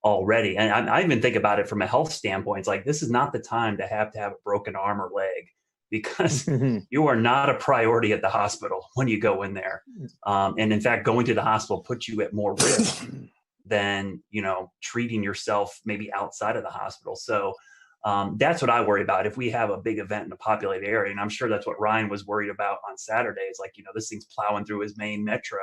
already. And I even think about it from a health standpoint. It's like, this is not the time to have a broken arm or leg, because you are not a priority at the hospital when you go in there. And in fact, going to the hospital puts you at more risk than, treating yourself maybe outside of the hospital. So that's what I worry about. If we have a big event in a populated area, and I'm sure that's what Ryan was worried about on Saturday, is like, this thing's plowing through his main metro.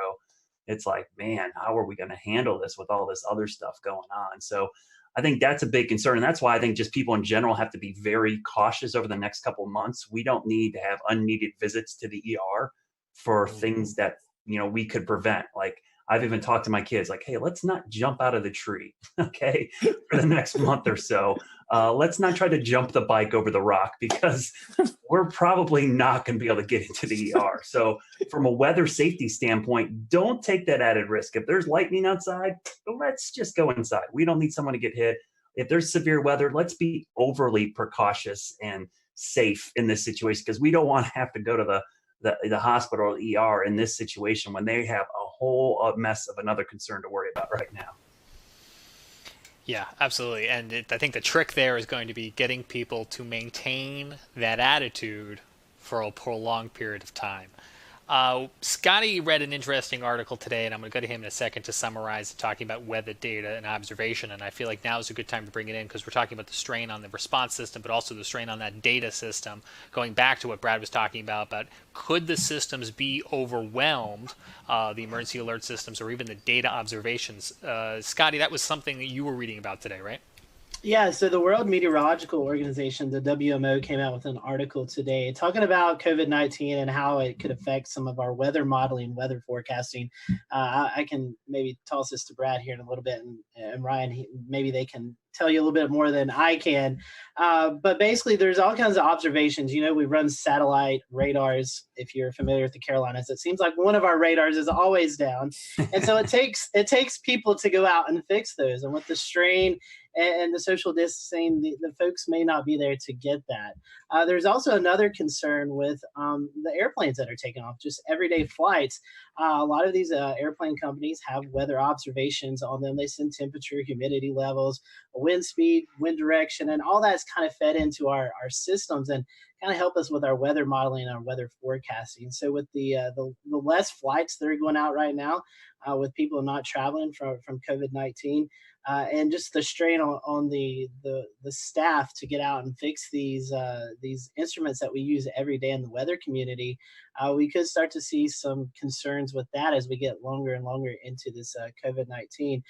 It's like, man, how are we going to handle this with all this other stuff going on? So I think that's a big concern. And that's why I think just people in general have to be very cautious over the next couple of months. We don't need to have unneeded visits to the ER for things that, we could prevent. Like, I've even talked to my kids like, hey, let's not jump out of the tree, okay, for the next month or so. let's not try to jump the bike over the rock, because we're probably not going to be able to get into the ER. So from a weather safety standpoint, don't take that added risk. If there's lightning outside, let's just go inside. We don't need someone to get hit. If there's severe weather, let's be overly precautious and safe in this situation, because we don't want to have to go to the hospital or the ER in this situation when they have a whole mess of another concern to worry about right now. Yeah, absolutely. And I think the trick there is going to be getting people to maintain that attitude for a prolonged period of time. Scotty read an interesting article today, and I'm going to go to him in a second to summarize talking about weather data and observation. And I feel like now is a good time to bring it in, because we're talking about the strain on the response system, but also the strain on that data system. Going back to what Brad was talking about could the systems be overwhelmed, the emergency alert systems, or even the data observations? Scotty, that was something that you were reading about today, right? Yeah, so the World Meteorological Organization, the WMO, came out with an article today talking about COVID-19 and how it could affect some of our weather modeling, weather forecasting. I can maybe toss this to Brad here in a little bit, and Ryan, maybe they can tell you a little bit more than I can. But basically, there's all kinds of observations. You know, we run satellite radars. If you're familiar with the Carolinas, it seems like one of our radars is always down. And so it takes people to go out and fix those. And with the strain and the social distancing, the folks may not be there to get that. There's also another concern with the airplanes that are taking off, just everyday flights. A lot of these airplane companies have weather observations on them. They send temperature, humidity levels, wind speed, wind direction, and all that's kind of fed into our systems and kind of help us with our weather modeling and our weather forecasting. So with the less flights that are going out right now, with people not traveling from COVID-19, and just the strain on the staff to get out and fix these instruments that we use every day in the weather community, we could start to see some concerns with that as we get longer and longer into this COVID-19.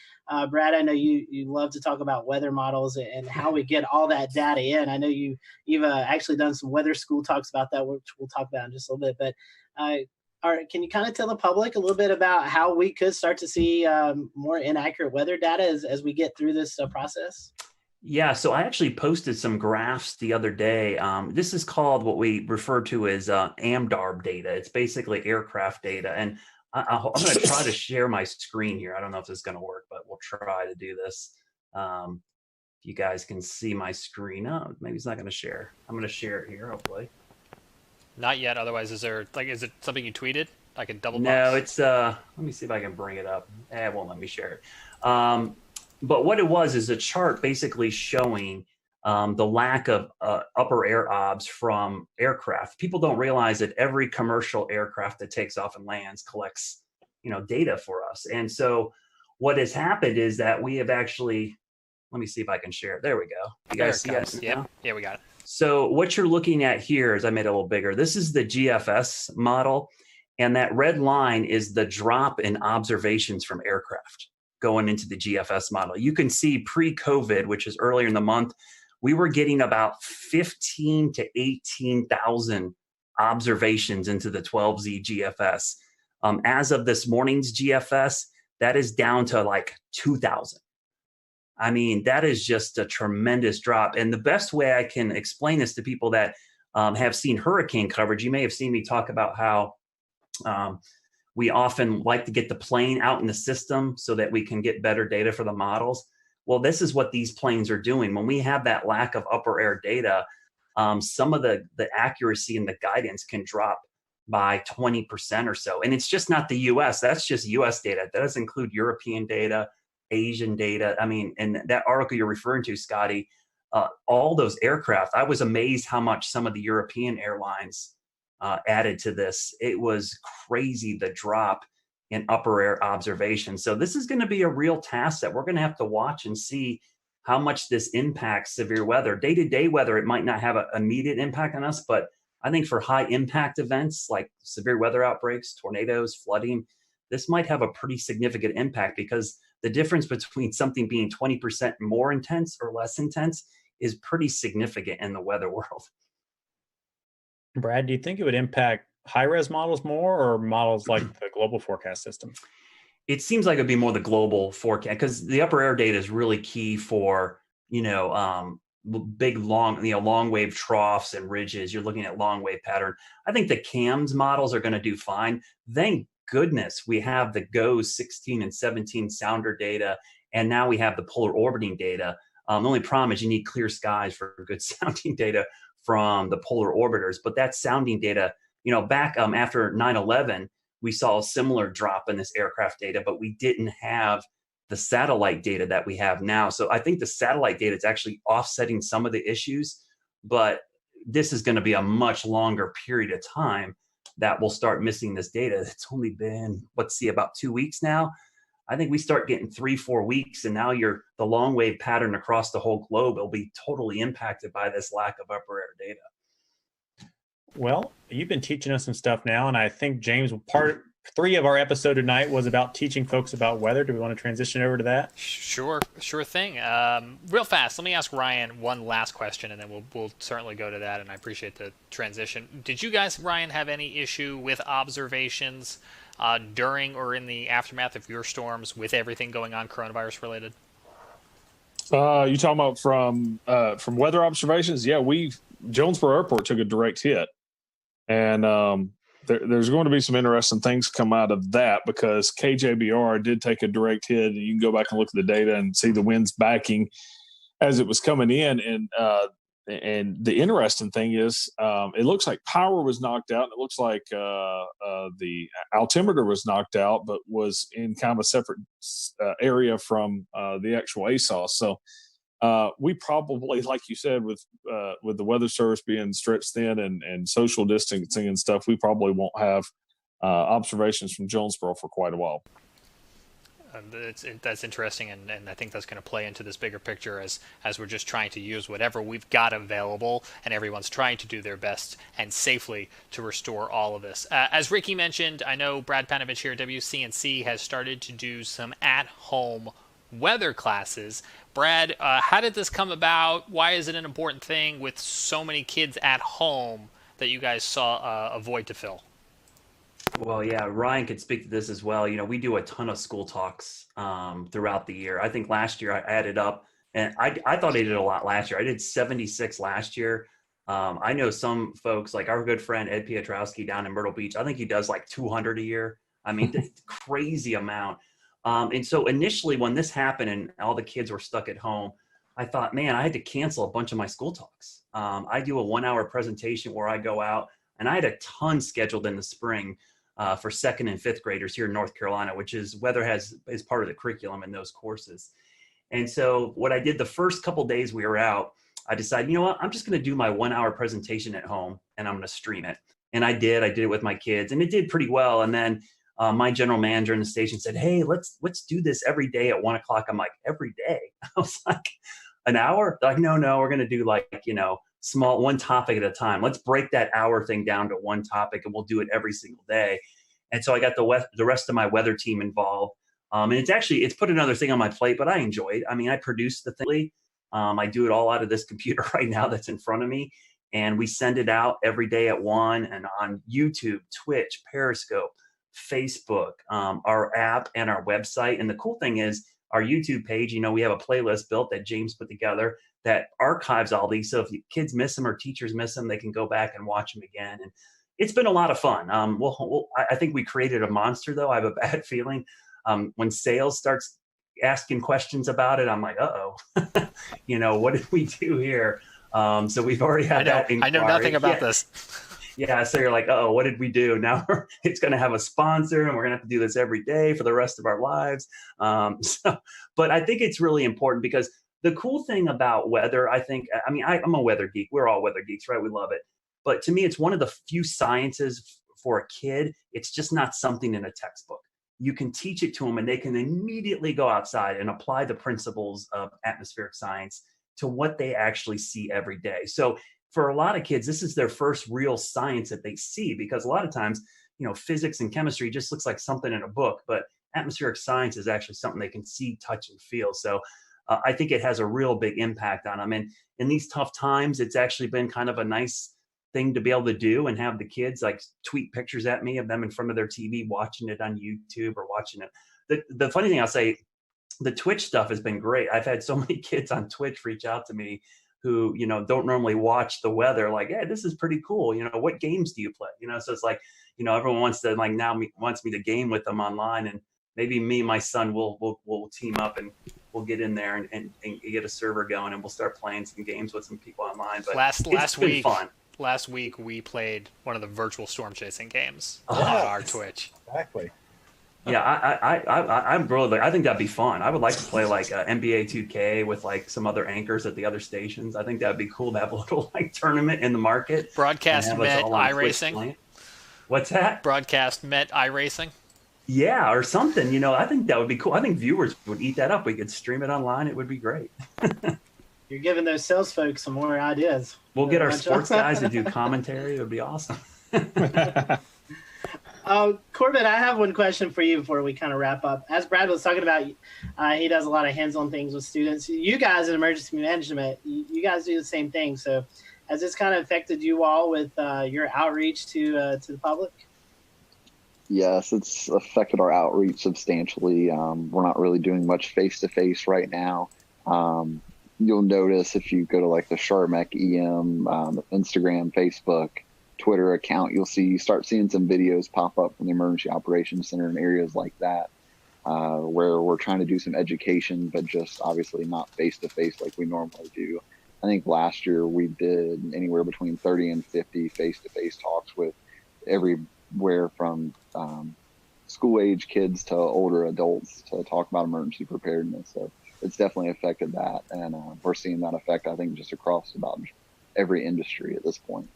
Brad, I know you love to talk about weather models and how we get all that data in. I know you've actually done some weather school talks about that, which we'll talk about in just a little bit. But can you kind of tell the public a little bit about how we could start to see more inaccurate weather data as we get through this process? Yeah, so I actually posted some graphs the other day. This is called what we refer to as AMDARB data. It's basically aircraft data. And I'm going to try to share my screen here. I don't know if this is going to work, but we'll try to do this. You guys can see my screen. Oh, maybe it's not going to share. I'm going to share it here, hopefully. Not yet. Otherwise, is it something you tweeted? I can double box. No, it's let me see if I can bring it up. It won't let me share it. But what it was is a chart basically showing the lack of upper air obs from aircraft. People don't realize that every commercial aircraft that takes off and lands collects, data for us. And so what has happened is that we have actually, let me see if I can share it. There we go. You guys see it? Yeah, we got it. So what you're looking at here is, I made it a little bigger. This is the GFS model. And that red line is the drop in observations from aircraft going into the GFS model. You can see pre-COVID, which is earlier in the month, we were getting about 15 to 18,000 observations into the 12Z GFS. As of this morning's GFS, that is down to like 2,000. I mean, that is just a tremendous drop. And the best way I can explain this to people that have seen hurricane coverage, you may have seen me talk about how we often like to get the plane out in the system so that we can get better data for the models. Well, this is what these planes are doing. When we have that lack of upper air data, some of the accuracy and the guidance can drop by 20% or so. And it's just not the US, that's just US data. That doesn't include European data, Asian data. I mean, and that article you're referring to, Scotty, all those aircraft, I was amazed how much some of the European airlines added to this. It was crazy, the drop in upper air observation. So this is going to be a real task that we're going to have to watch and see how much this impacts severe weather. Day-to-day weather, it might not have an immediate impact on us, but I think for high impact events like severe weather outbreaks, tornadoes, flooding, this might have a pretty significant impact, because the difference between something being 20% more intense or less intense is pretty significant in the weather world. Brad, do you think it would impact high-res models more, or models like the global forecast system? It seems like it'd be more the global forecast, because the upper air data is really key for, big, long wave troughs and ridges. You're looking at long wave pattern. I think the CAMS models are going to do fine. Thank goodness we have the GOES 16 and 17 sounder data, and now we have the polar orbiting data. The only problem is you need clear skies for good sounding data from the polar orbiters. But that sounding data, back after 9/11, we saw a similar drop in this aircraft data, but we didn't have the satellite data that we have now. So I think the satellite data is actually offsetting some of the issues, but this is going to be a much longer period of time that we'll start missing this data. It's only been, about 2 weeks now. I think we start getting 3-4 weeks, and now the long wave pattern across the whole globe will be totally impacted by this lack of upper air data. Well, you've been teaching us some stuff now, and I think, James, part 3 of our episode tonight was about teaching folks about weather. Do we want to transition over to that? Sure thing. Real fast, let me ask Ryan one last question, and then we'll certainly go to that, and I appreciate the transition. Did you guys, Ryan, have any issue with observations during or in the aftermath of your storms with everything going on coronavirus related? You talking about from weather observations? Yeah, Jonesboro Airport took a direct hit, and there's going to be some interesting things come out of that, because KJBR did take a direct hit, and you can go back and look at the data and see the winds backing as it was coming in. And the interesting thing is, it looks like power was knocked out. And it looks like the altimeter was knocked out, but was in kind of a separate area from the actual ASOS. So we probably, like you said, with the weather service being stretched thin and social distancing and stuff, we probably won't have observations from Jonesboro for quite a while. That's interesting, and I think that's going to play into this bigger picture as we're just trying to use whatever we've got available, and everyone's trying to do their best and safely to restore all of this. As Ricky mentioned, I know Brad Panovich here at WCNC has started to do some at-home weather classes. Brad, how did this come about? Why is it an important thing with so many kids at home that you guys saw a void to fill? Well, yeah, Ryan could speak to this as well. We do a ton of school talks throughout the year. I think last year I added up, and I thought I did a lot last year. I did 76 last year. I know some folks, like our good friend Ed Piotrowski down in Myrtle Beach, I think he does like 200 a year. I mean, crazy amount. And so initially when this happened and all the kids were stuck at home, I thought, man, I had to cancel a bunch of my school talks. I do a 1-hour presentation where I go out, and I had a ton scheduled in the spring for 2nd and 5th graders here in North Carolina, which is weather is part of the curriculum in those courses. And so what I did the first couple days we were out, I decided, you know what, I'm just going to do my 1-hour presentation at home, and I'm going to stream it. And I did it with my kids, and it did pretty well. And then my general manager in the station said, hey, let's do this every day at 1 o'clock. I'm like, every day? I was like, an hour? They're like, no, we're going to do small, one topic at a time. Let's break that hour thing down to one topic, and we'll do it every single day. And so I got the rest of my weather team involved. And it's put another thing on my plate, but I enjoy it. I mean, I produce the thing. I do it all out of this computer right now that's in front of me. And we send it out every day at 1, and on YouTube, Twitch, Periscope, Facebook, our app, and our website. And the cool thing is our YouTube page, we have a playlist built that James put together that archives all these. So if kids miss them or teachers miss them, they can go back and watch them again. And it's been a lot of fun. I think we created a monster, though. I have a bad feeling. When sales starts asking questions about it, I'm like, uh-oh, what did we do here? So we've already had that inquiry. I know nothing about this. Yeah, so you're like, oh, what did we do? Now it's going to have a sponsor, and we're going to have to do this every day for the rest of our lives. But I think it's really important, because the cool thing about weather, I'm a weather geek. We're all weather geeks, right? We love it. But to me, it's one of the few sciences for a kid. It's just not something in a textbook. You can teach it to them, and they can immediately go outside and apply the principles of atmospheric science to what they actually see every day. So for a lot of kids, this is their first real science that they see, because a lot of times, physics and chemistry just looks like something in a book, but atmospheric science is actually something they can see, touch, and feel. So I think it has a real big impact on them. And in these tough times, it's actually been kind of a nice thing to be able to do, and have the kids tweet pictures at me of them in front of their TV, watching it on YouTube or watching it. The funny thing I'll say, the Twitch stuff has been great. I've had so many kids on Twitch reach out to me who, don't normally watch the weather, like, hey, this is pretty cool. What games do you play? So it's like, everyone wants to wants me to game with them online, and maybe me and my son will team up and we'll get in there and get a server going, and we'll start playing some games with some people online. But last week, fun. Last week we played one of the virtual storm chasing games on our Twitch. Exactly. Yeah, I'm really, I think that'd be fun. I would like to play like NBA 2K with like some other anchors at the other stations. I think that'd be cool to have a little like tournament in the market. Broadcast Met iRacing. What's that? Broadcast Met iRacing. Yeah, or something. I think that would be cool. I think viewers would eat that up. We could stream it online. It would be great. You're giving those sales folks some more ideas. We'll get our sports guys to do commentary. It would be awesome. Corbin, I have one question for you before we kind of wrap up. As Brad was talking about, he does a lot of hands-on things with students. You guys in emergency management, you guys do the same thing. So has this kind of affected you all with your outreach to the public? Yes, it's affected our outreach substantially. We're not really doing much face-to-face right now. You'll notice if you go to like the Sharmec EM, Instagram, Facebook, Twitter account, you start seeing some videos pop up from the Emergency Operations Center in areas like that, where we're trying to do some education, but just obviously not face-to-face like we normally do. I think last year we did anywhere between 30 and 50 face-to-face talks with everywhere from school-age kids to older adults to talk about emergency preparedness. So it's definitely affected that, and we're seeing that effect, I think, just across about every industry at this point.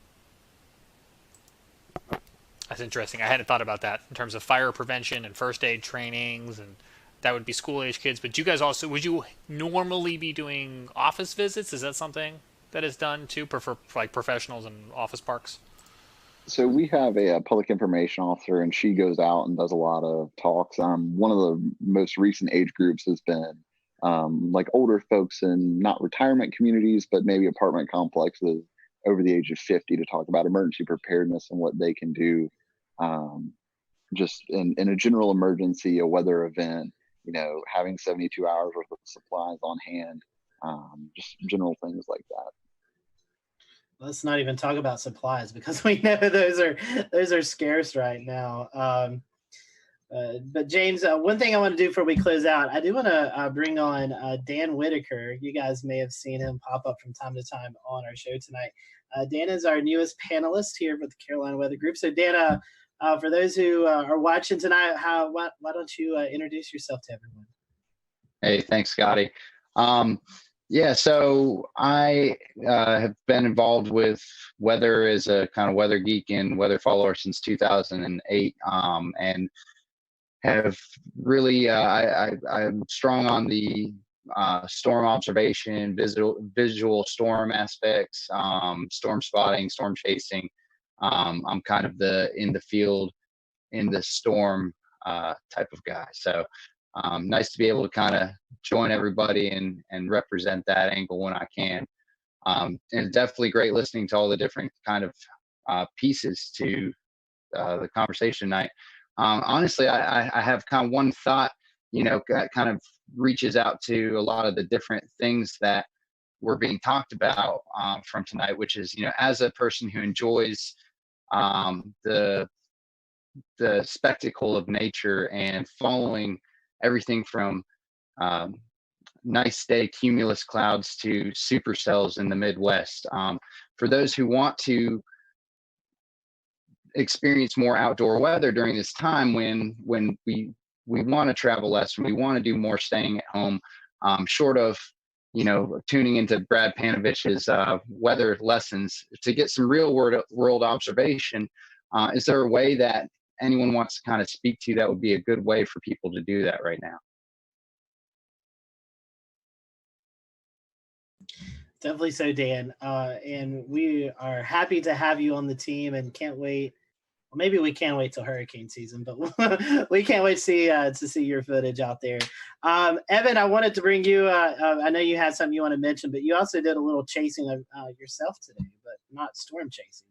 That's interesting. I hadn't thought about that in terms of fire prevention and first aid trainings, and that would be school-age kids. But you guys also, would you normally be doing office visits? Is that something that is done too, for like professionals in office parks? So we have a public information officer, and she goes out and does a lot of talks. One of the most recent age groups has been like older folks in not retirement communities, but maybe apartment complexes over the age of 50 to talk about emergency preparedness and what they can do just in a general emergency, a weather event, having 72 hours worth of supplies on hand, just general things like that. Let's not even talk about supplies, because we know those are scarce right now. But James, one thing I want to do before we close out, I do want to bring on Dan Whitaker. You guys may have seen him pop up from time to time on our show tonight. Dan is our newest panelist here with the Carolina Weather Group. So Dan, for those who are watching tonight, why don't you introduce yourself to everyone? Hey, thanks, Scotty. Yeah, so I have been involved with weather as a kind of weather geek and weather follower since 2008, and have really, I'm strong on the storm observation, visual storm aspects, storm spotting, storm chasing. I'm kind of in the field, in the storm type of guy. So nice to be able to kind of join everybody and represent that angle when I can. And definitely great listening to all the different kind of pieces to the conversation tonight. Honestly, I have kind of one thought, that kind of reaches out to a lot of the different things that were being talked about from tonight, which is, as a person who enjoys the spectacle of nature and following everything from nice day cumulus clouds to supercells in the Midwest. For those who want to experience more outdoor weather during this time when we want to travel less and we want to do more staying at home, short of tuning into Brad Panovich's weather lessons to get some real world observation, is there a way that anyone wants to kind of speak to that would be a good way for people to do that right now? Definitely so, Dan. And we are happy to have you on the team and can't wait. Well, maybe we can't wait till hurricane season, but we can't wait to see your footage out there. Evan, I wanted to bring you, I know you had something you want to mention, but you also did a little chasing of yourself today, but not storm chasing.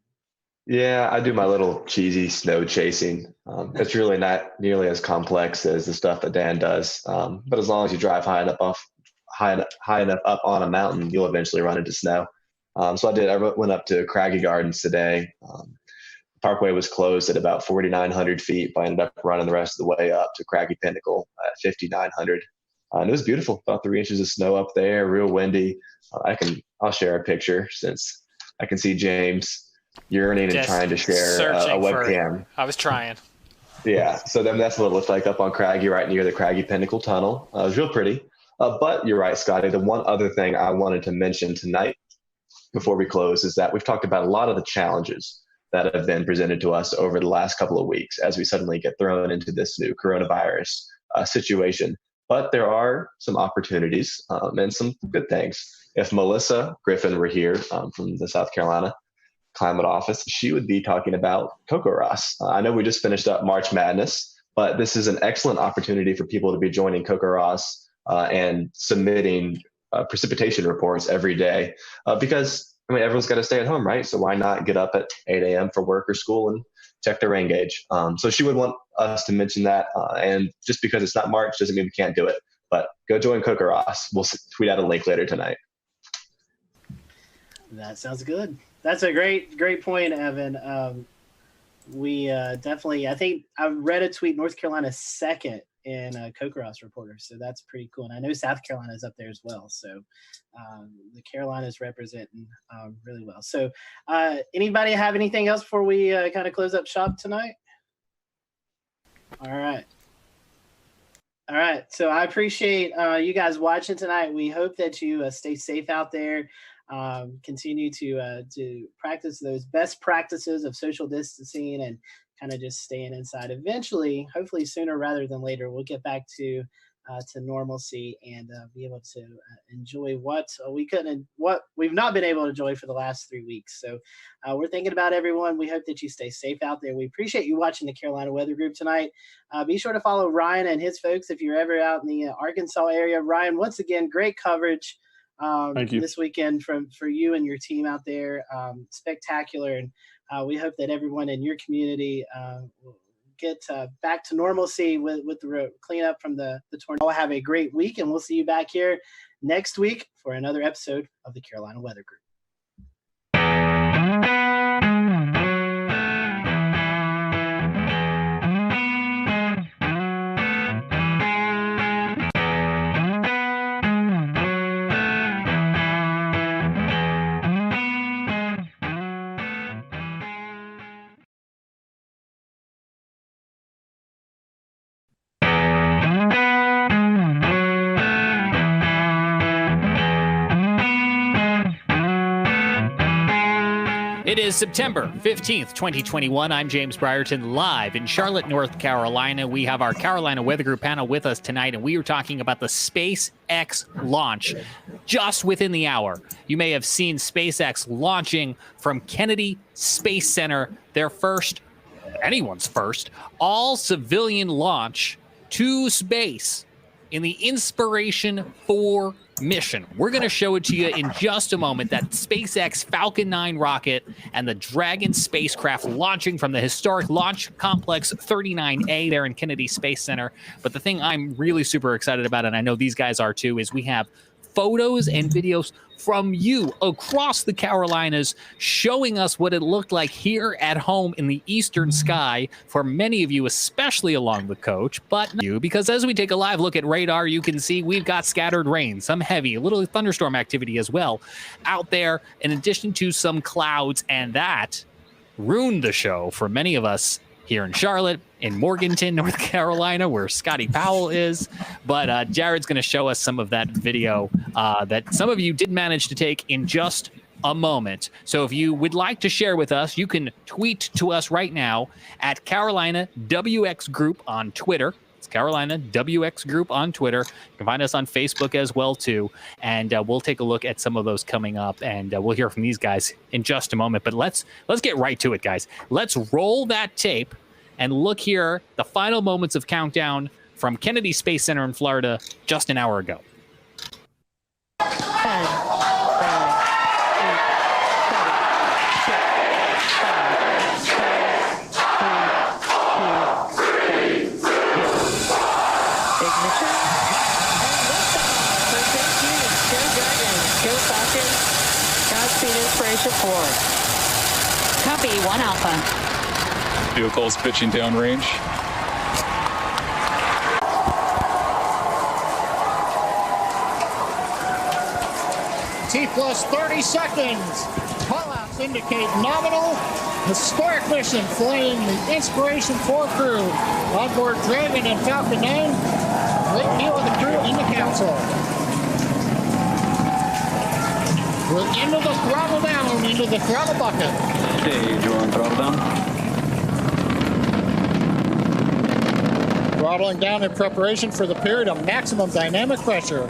Yeah, I do my little cheesy snow chasing. It's really not nearly as complex as the stuff that Dan does. But as long as you drive high high enough up on a mountain, you'll eventually run into snow. So I went up to Craggy Gardens today. Parkway was closed at about 4,900 feet, but I ended up running the rest of the way up to Craggy Pinnacle at 5,900. And it was beautiful, about 3 inches of snow up there, real windy. I'll share a picture since I can see James yearning and trying to share a webcam. I was trying. Yeah, so then that's what it looked like up on Craggy, right near the Craggy Pinnacle Tunnel. It was real pretty. But you're right, Scotty. The one other thing I wanted to mention tonight before we close is that we've talked about a lot of the challenges that have been presented to us over the last couple of weeks as we suddenly get thrown into this new coronavirus situation. But there are some opportunities and some good things. If Melissa Griffin were here from the South Carolina Climate Office, she would be talking about CocoRoss. I know we just finished up March Madness, but this is an excellent opportunity for people to be joining CocoRoss and submitting precipitation reports every day because everyone's got to stay at home, right? So why not get up at 8 a.m. for work or school and check the rain gauge? So she would want us to mention that. And just because it's not March doesn't mean we can't do it. But go join CocoRoss. We'll tweet out a link later tonight. That sounds good. That's a great point, Evan. We definitely, I think I read a tweet, North Carolina second in CocoRoss reporters. So that's pretty cool. And I know South Carolina is up there as well. So the Carolinas representing really well. So anybody have anything else before we kind of close up shop tonight? All right. So I appreciate you guys watching tonight. We hope that you stay safe out there. Continue to practice those best practices of social distancing and kind of just staying inside. Eventually, hopefully sooner rather than later, we'll get back to normalcy and be able to enjoy what we've not been able to enjoy for the last 3 weeks. So we're thinking about everyone. We hope that you stay safe out there. We appreciate you watching the Carolina Weather Group tonight. Be sure to follow Ryan and his folks if you're ever out in the Arkansas area. Ryan, once again, great coverage Thank you. this weekend for you and your team out there. Spectacular. And we hope that everyone in your community will get back to normalcy with the cleanup from the tornado. Have a great week, and we'll see you back here next week for another episode of the Carolina Weather Group. It is September 15th, 2021. I'm James Brierton, live in Charlotte, North Carolina. We have our Carolina Weather Group panel with us tonight, and we are talking about the SpaceX launch just within the hour. You may have seen SpaceX launching from Kennedy Space Center, their first, anyone's first, all-civilian launch to space in the Inspiration 4 mission. We're going to show it to you in just a moment, that SpaceX Falcon 9 rocket and the Dragon spacecraft launching from the historic Launch Complex 39A there in Kennedy Space Center. But the thing I'm really super excited about, and I know these guys are too, is we have photos and videos from you across the Carolinas showing us what it looked like here at home in the eastern sky for many of you, especially along the coast, but not you, because as we take a live look at radar, you can see we've got scattered rain, some heavy, a little thunderstorm activity as well out there, in addition to some clouds, and that ruined the show for many of us here in Charlotte, in Morganton, North Carolina, where Scotty Powell is. But Jared's going to show us some of that video that some of you did manage to take in just a moment. So if you would like to share with us, you can tweet to us right now at Carolina WX Group on Twitter. It's Carolina WX Group on Twitter. You can find us on Facebook as well, too. And we'll take a look at some of those coming up, and we'll hear from these guys in just a moment. But let's get right to it, guys. Let's roll that tape and look here, the final moments of countdown from Kennedy Space Center in Florida just an hour ago. 10, 9, 8, 7, 6, 5, 4, 3, 2, 1. Ignition. And liftoff for Thanksgiving. brace report. Copy, 1 Alpha. Vehicles pitching downrange. T plus 30 seconds. Callouts indicate nominal. Historic mission flying the Inspiration 4 crew. Onboard Dragon and Falcon 9. Great view of the crew in the council. We're into the throttle down, into the throttle bucket. Stage 1, throttle down. Throttling down in preparation for the period of maximum dynamic pressure.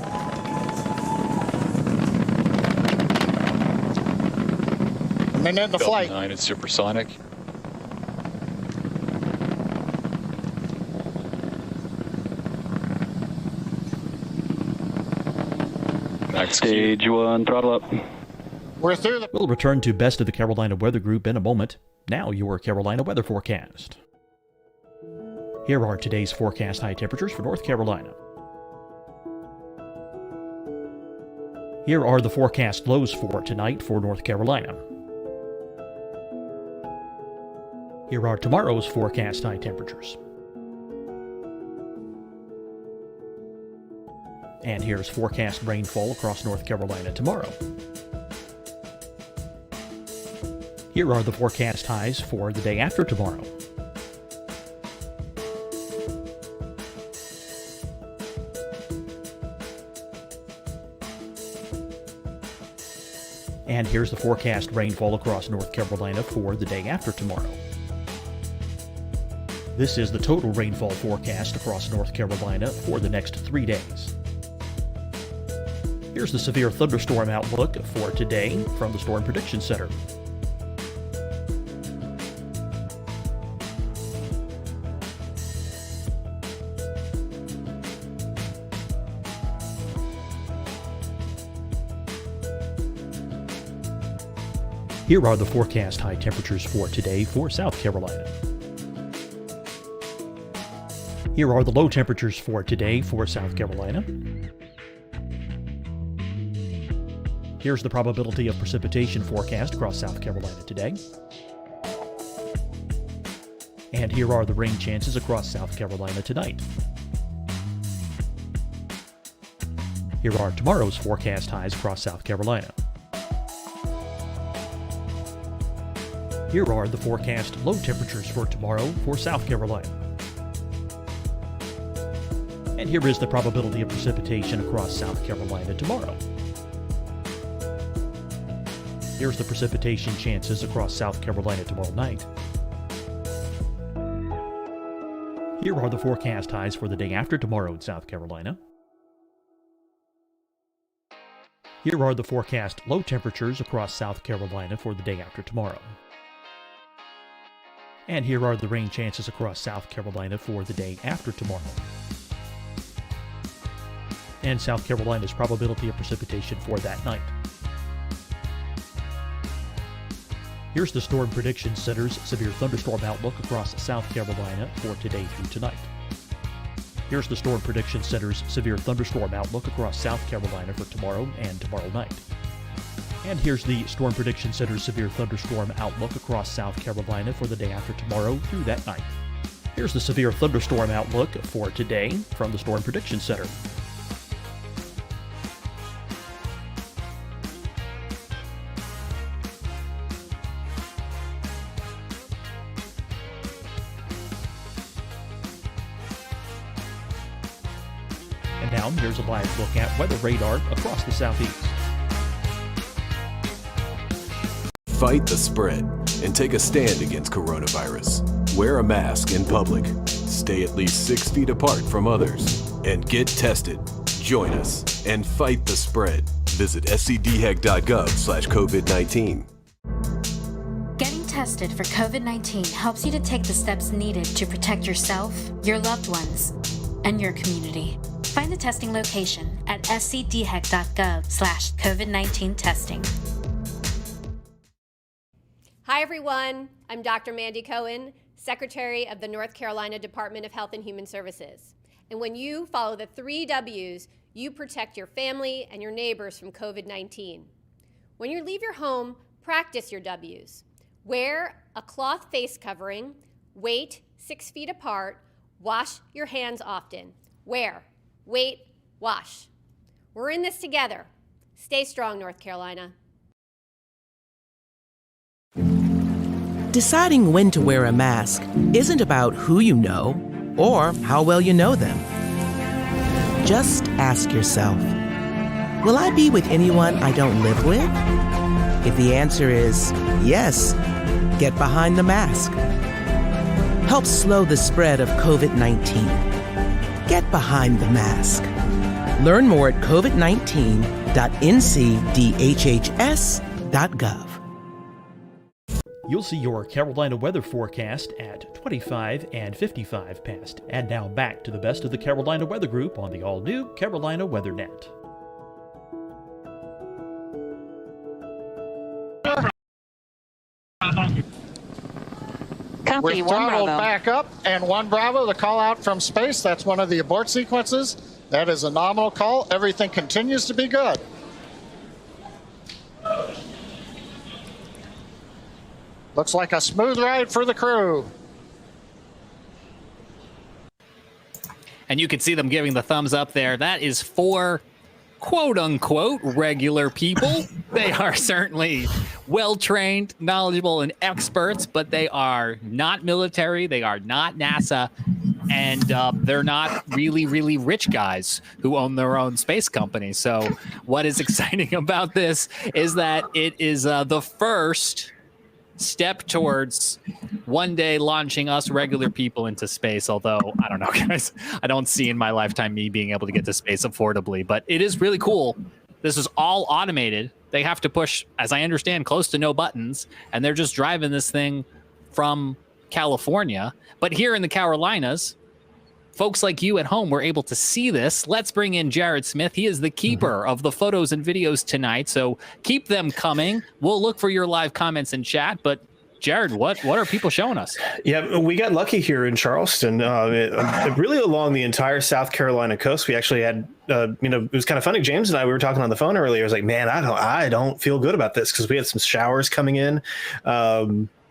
A minute into flight. 9 is supersonic. Stage 1, throttle up. We're through the... We'll return to Best of the Carolina Weather Group in a moment. Now your Carolina weather forecast. Here are today's forecast high temperatures for North Carolina. Here are the forecast lows for tonight for North Carolina. Here are tomorrow's forecast high temperatures. And here's forecast rainfall across North Carolina tomorrow. Here are the forecast highs for the day after tomorrow. And here's the forecast rainfall across North Carolina for the day after tomorrow. This is the total rainfall forecast across North Carolina for the next 3 days. Here's the severe thunderstorm outlook for today from the Storm Prediction Center. Here are the forecast high temperatures for today for South Carolina. Here are the low temperatures for today for South Carolina. Here's the probability of precipitation forecast across South Carolina today. And here are the rain chances across South Carolina tonight. Here are tomorrow's forecast highs across South Carolina. Here are the forecast low temperatures for tomorrow for South Carolina. And here is the probability of precipitation across South Carolina tomorrow. Here's the precipitation chances across South Carolina tomorrow night. Here are the forecast highs for the day after tomorrow in South Carolina. Here are the forecast low temperatures across South Carolina for the day after tomorrow. And here are the rain chances across South Carolina for the day after tomorrow. And South Carolina's probability of precipitation for that night. Here's the Storm Prediction Center's severe thunderstorm outlook across South Carolina for today through tonight. Here's the Storm Prediction Center's severe thunderstorm outlook across South Carolina for tomorrow and tomorrow night. And here's the Storm Prediction Center's severe thunderstorm outlook across South Carolina for the day after tomorrow through that night. Here's the severe thunderstorm outlook for today from the Storm Prediction Center. And now here's a live look at weather radar across the southeast. Fight the spread and take a stand against coronavirus. Wear a mask in public. Stay at least 6 feet apart from others. And get tested. Join us and fight the spread. Visit scdhec.gov/COVID-19. Getting tested for COVID-19 helps you to take the steps needed to protect yourself, your loved ones, and your community. Find the testing location at scdhec.gov/COVID-19 testing. Hi, everyone. I'm Dr. Mandy Cohen, Secretary of the North Carolina Department of Health and Human Services. And when you follow the 3 W's, you protect your family and your neighbors from COVID-19. When you leave your home, Practice your W's. Wear a cloth face covering, wait 6 feet apart, wash your hands often. Wear, wait, wash. We're in this together. Stay strong, North Carolina. Deciding when to wear a mask isn't about who you know or how well you know them. Just ask yourself, will I be with anyone I don't live with? If the answer is yes, get behind the mask. Help slow the spread of COVID-19. Get behind the mask. Learn more at covid19.ncdhhs.gov. You'll see your Carolina weather forecast at 25 and 55 past. And now back to the best of the Carolina Weather Group on the all-new Carolina Weather Net. Copy, With throttle back up and 1 Bravo, the call out from space. That's one of the abort sequences. That is a nominal call. Everything continues to be good. Looks like a smooth ride for the crew. And you can see them giving the thumbs up there. That is for quote unquote regular people. They are certainly well trained, knowledgeable, and experts, but they are not military. They are not NASA. And they're not really, really rich guys who own their own space company. So what is exciting about this is that it is the first step towards one day launching us regular people into space. Although, I don't know, guys, I don't see in my lifetime me being able to get to space affordably, but it is really cool. This is all automated. They have to push, as I understand, close to no buttons, and they're just driving this thing from California. But here in the Carolinas, folks like you at home were able to see this. Let's bring in Jared Smith. He is the keeper of the photos and videos tonight, so keep them coming. We'll look for your live comments in chat, but Jared, what are people showing us? Yeah, we got lucky here in Charleston. Really along the entire South Carolina coast, we actually had, it was kind of funny. James and I, we were talking on the phone earlier. I was like, man, I don't feel good about this because we had some showers coming in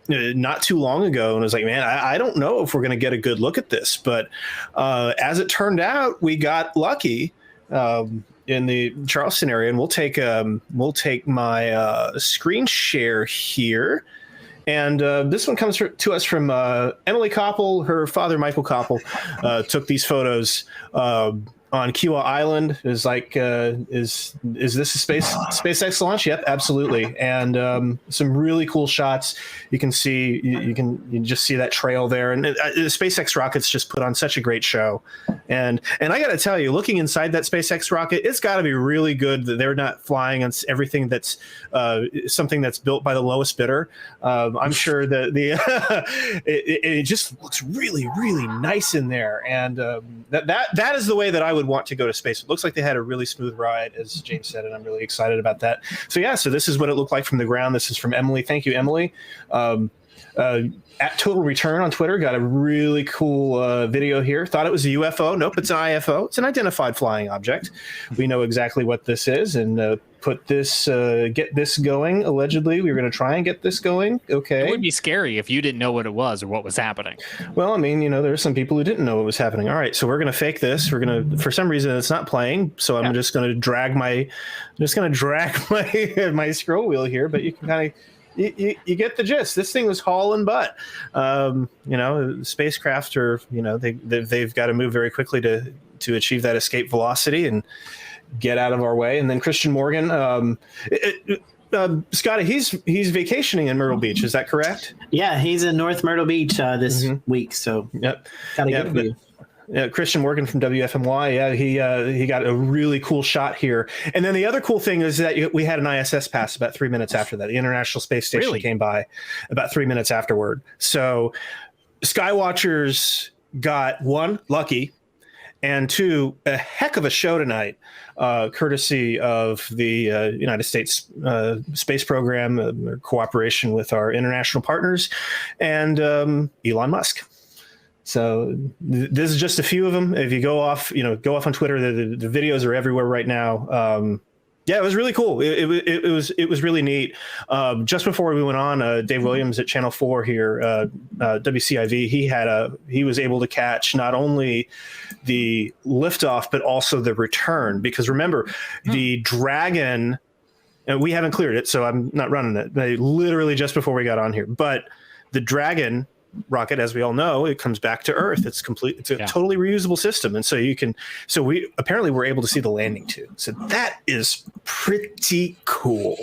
not too long ago, and I was like, man, I don't know if we're going to get a good look at this. But as it turned out, we got lucky in the Charleston area, and we'll take my screen share here. And this one comes to us from Emily Koppel. Her father, Michael Koppel, took these photos on Kiawah Island. Is like, is this a SpaceX launch? Yep, absolutely. And some really cool shots. You can see, you can just see that trail there. And the SpaceX rockets just put on such a great show. And I got to tell you, looking inside that SpaceX rocket, it's got to be really good that they're not flying on everything that's something that's built by the lowest bidder. I'm sure that it just looks really, really nice in there. And that is the way that I would want to go to space. It looks like they had a really smooth ride, as James said, and I'm really excited about that. So this is what it looked like from the ground. This is from Emily. Thank you, Emily. At Total Return on Twitter got a really cool video here. Thought it was a UFO. Nope, it's an IFO. It's an identified flying object. We know exactly what this is, and get this going. Allegedly, we were going to try and get this going. Okay. It would be scary if you didn't know what it was or what was happening. Well, I mean, there's some people who didn't know what was happening. All right, so we're going to fake this. We're going to, for some reason, it's not playing. So I'm just going to drag my my scroll wheel here. But you can kind of. You get the gist. This thing was hauling butt. Spacecraft are, they've got to move very quickly to achieve that escape velocity and get out of our way. And then Christian Morgan, Scotty, he's vacationing in Myrtle Beach. Is that correct? Yeah, he's in North Myrtle Beach this week. So yep, gotta get to you. Yeah, Christian Morgan from WFMY. Yeah, he got a really cool shot here. And then the other cool thing is that we had an ISS pass about 3 minutes after that. The International Space Station came by about 3 minutes afterward. So Skywatchers got one, lucky, and two, a heck of a show tonight, courtesy of the United States Space Program, cooperation with our international partners, and Elon Musk. So this is just a few of them. If you go off on Twitter, the videos are everywhere right now. Yeah, it was really cool. It was really neat. Just before we went on, Dave Williams at Channel 4 here, WCIV, he was able to catch not only the liftoff but also the return, because remember the Dragon. And we haven't cleared it, so I'm not running it. Literally just before we got on here, but the Dragon rocket, as we all know, it comes back to Earth. It's complete. It's a totally reusable system, and so we apparently were able to see the landing too. So that is pretty cool.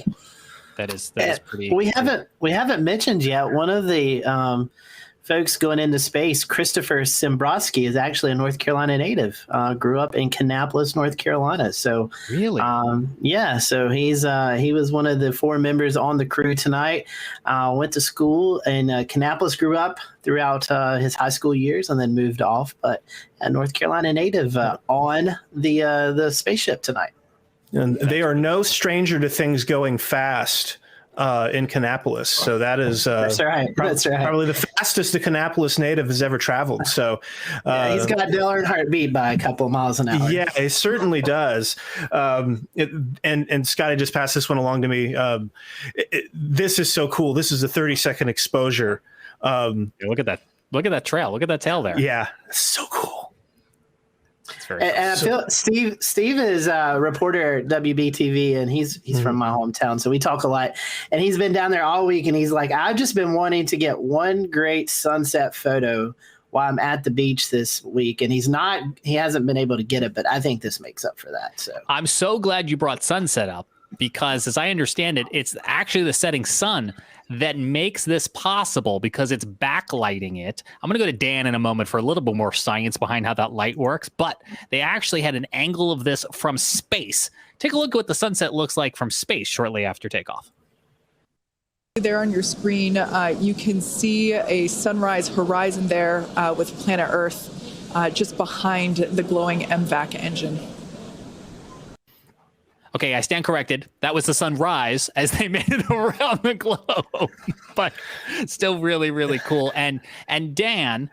That is pretty. We haven't mentioned yet one of the folks going into space. Christopher Simbrowski is actually a North Carolina native. Grew up in Kannapolis, North Carolina. So really, yeah. So he was one of the 4 members on the crew tonight. Went to school in Kannapolis. Grew up throughout his high school years, and then moved off. But a North Carolina native on the spaceship tonight. And they are no stranger to things going fast in Kannapolis. So that is that's right. Probably the fastest a Kannapolis native has ever traveled. So he's got Dale Earnhardt beat by a couple of miles an hour. Yeah, it certainly does. And Scotty just passed this one along to me. This is so cool. This is a 30-second exposure. Look at that. Look at that trail. Look at that tail there. Yeah, so cool. And I feel Steve is a reporter at WBTV, and he's from my hometown, so we talk a lot. And he's been down there all week, and he's like, I've just been wanting to get one great sunset photo while I'm at the beach this week, and he hasn't been able to get it, but I think this makes up for that. So I'm so glad you brought sunset up, because as I understand it, it's actually the setting sun that makes this possible, because it's backlighting it. I'm going to go to Dan in a moment for a little bit more science behind how that light works, but they actually had an angle of this from space. Take a look at what the sunset looks like from space shortly after takeoff. There on your screen, you can see a sunrise horizon there with planet Earth just behind the glowing MVAC engine. Okay, I stand corrected. That was the sunrise as they made it around the globe, but still really, really cool. And Dan,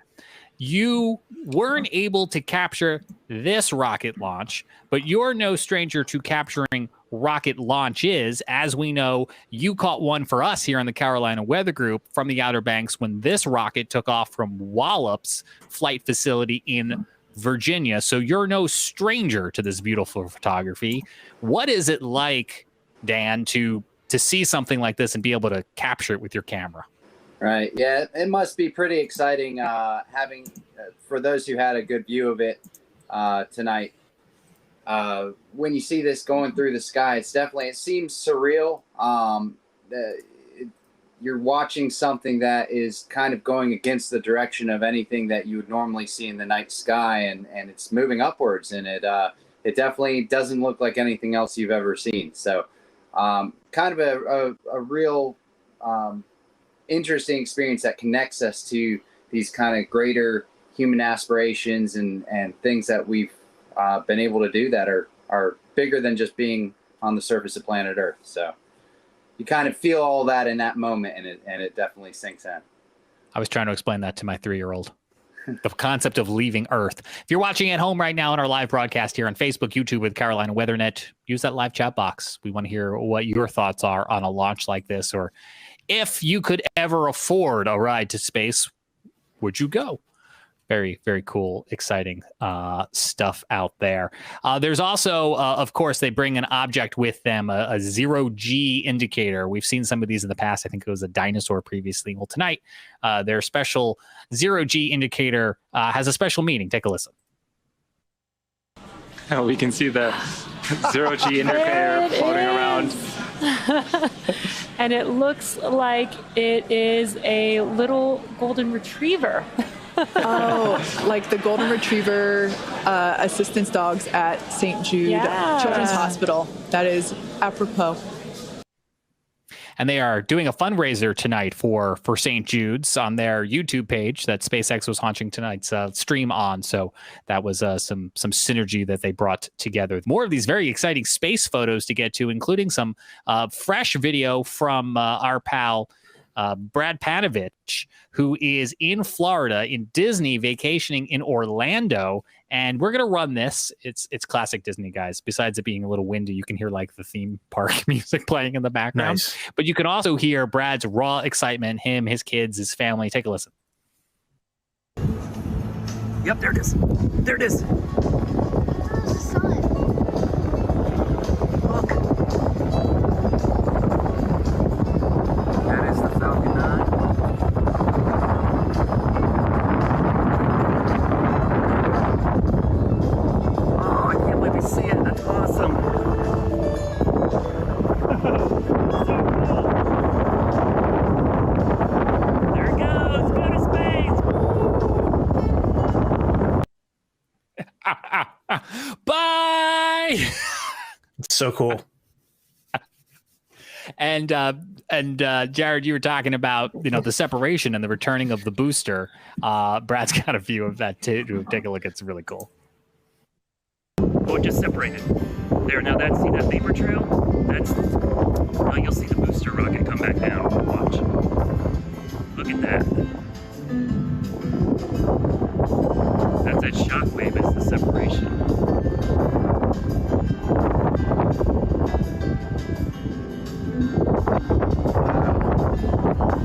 you weren't able to capture this rocket launch, but you're no stranger to capturing rocket launches. As we know, you caught one for us here on the Carolina Weather Group from the Outer Banks when this rocket took off from Wallops Flight Facility in Virginia. So you're no stranger to this beautiful photography. What is it like, Dan, to see something like this and be able to capture it with your camera? Right. Yeah, it must be pretty exciting having, for those who had a good view of it tonight. When you see this going through the sky, it seems surreal. You're watching something that is kind of going against the direction of anything that you would normally see in the night sky, and it's moving upwards, and it definitely doesn't look like anything else you've ever seen. So kind of a real interesting experience that connects us to these kind of greater human aspirations and things that we've been able to do that are bigger than just being on the surface of planet Earth. So you kind of feel all that in that moment, and it definitely sinks in. I was trying to explain that to my 3-year-old. The concept of leaving Earth. If you're watching at home right now on our live broadcast here on Facebook, YouTube with Carolina WeatherNet, use that live chat box. We want to hear what your thoughts are on a launch like this, or if you could ever afford a ride to space, would you go? Very, very cool, exciting stuff out there. There's also, of course, they bring an object with them, a zero-G indicator. We've seen some of these in the past. I think it was a dinosaur previously. Well, tonight, their special zero-G indicator has a special meaning. Take a listen. We can see the zero-G indicator floating around. And it looks like it is a little golden retriever. Oh, like the golden retriever assistance dogs at St. Jude Children's Hospital. That is apropos. And they are doing a fundraiser tonight for St. Jude's on their YouTube page that SpaceX was launching tonight's stream on. So that was some synergy that they brought together. More of these very exciting space photos to get to, including some fresh video from our pal Brad Panovich, who is in Florida in Disney vacationing in Orlando, And we're going to run this. It's classic Disney, guys. Besides it being a little windy, you can hear like the theme park music playing in the background. Nice. But you can also hear Brad's raw excitement, him, his kids, his family. Take a listen. Yep, there it is. There it is. Where's the sun? Look. That is the Falcon 9. Oh, I can't wait to see it. That's awesome. There it goes. Go to space. Bye. It's so cool. And Jared, you were talking about, the separation and the returning of the booster. Brad's got a view of that too. Take a look. It's really cool. Oh, it just separated. There, now see that vapor trail? Now you'll see the booster rocket come back down. Watch. Look at that. That's that shockwave, it's the separation.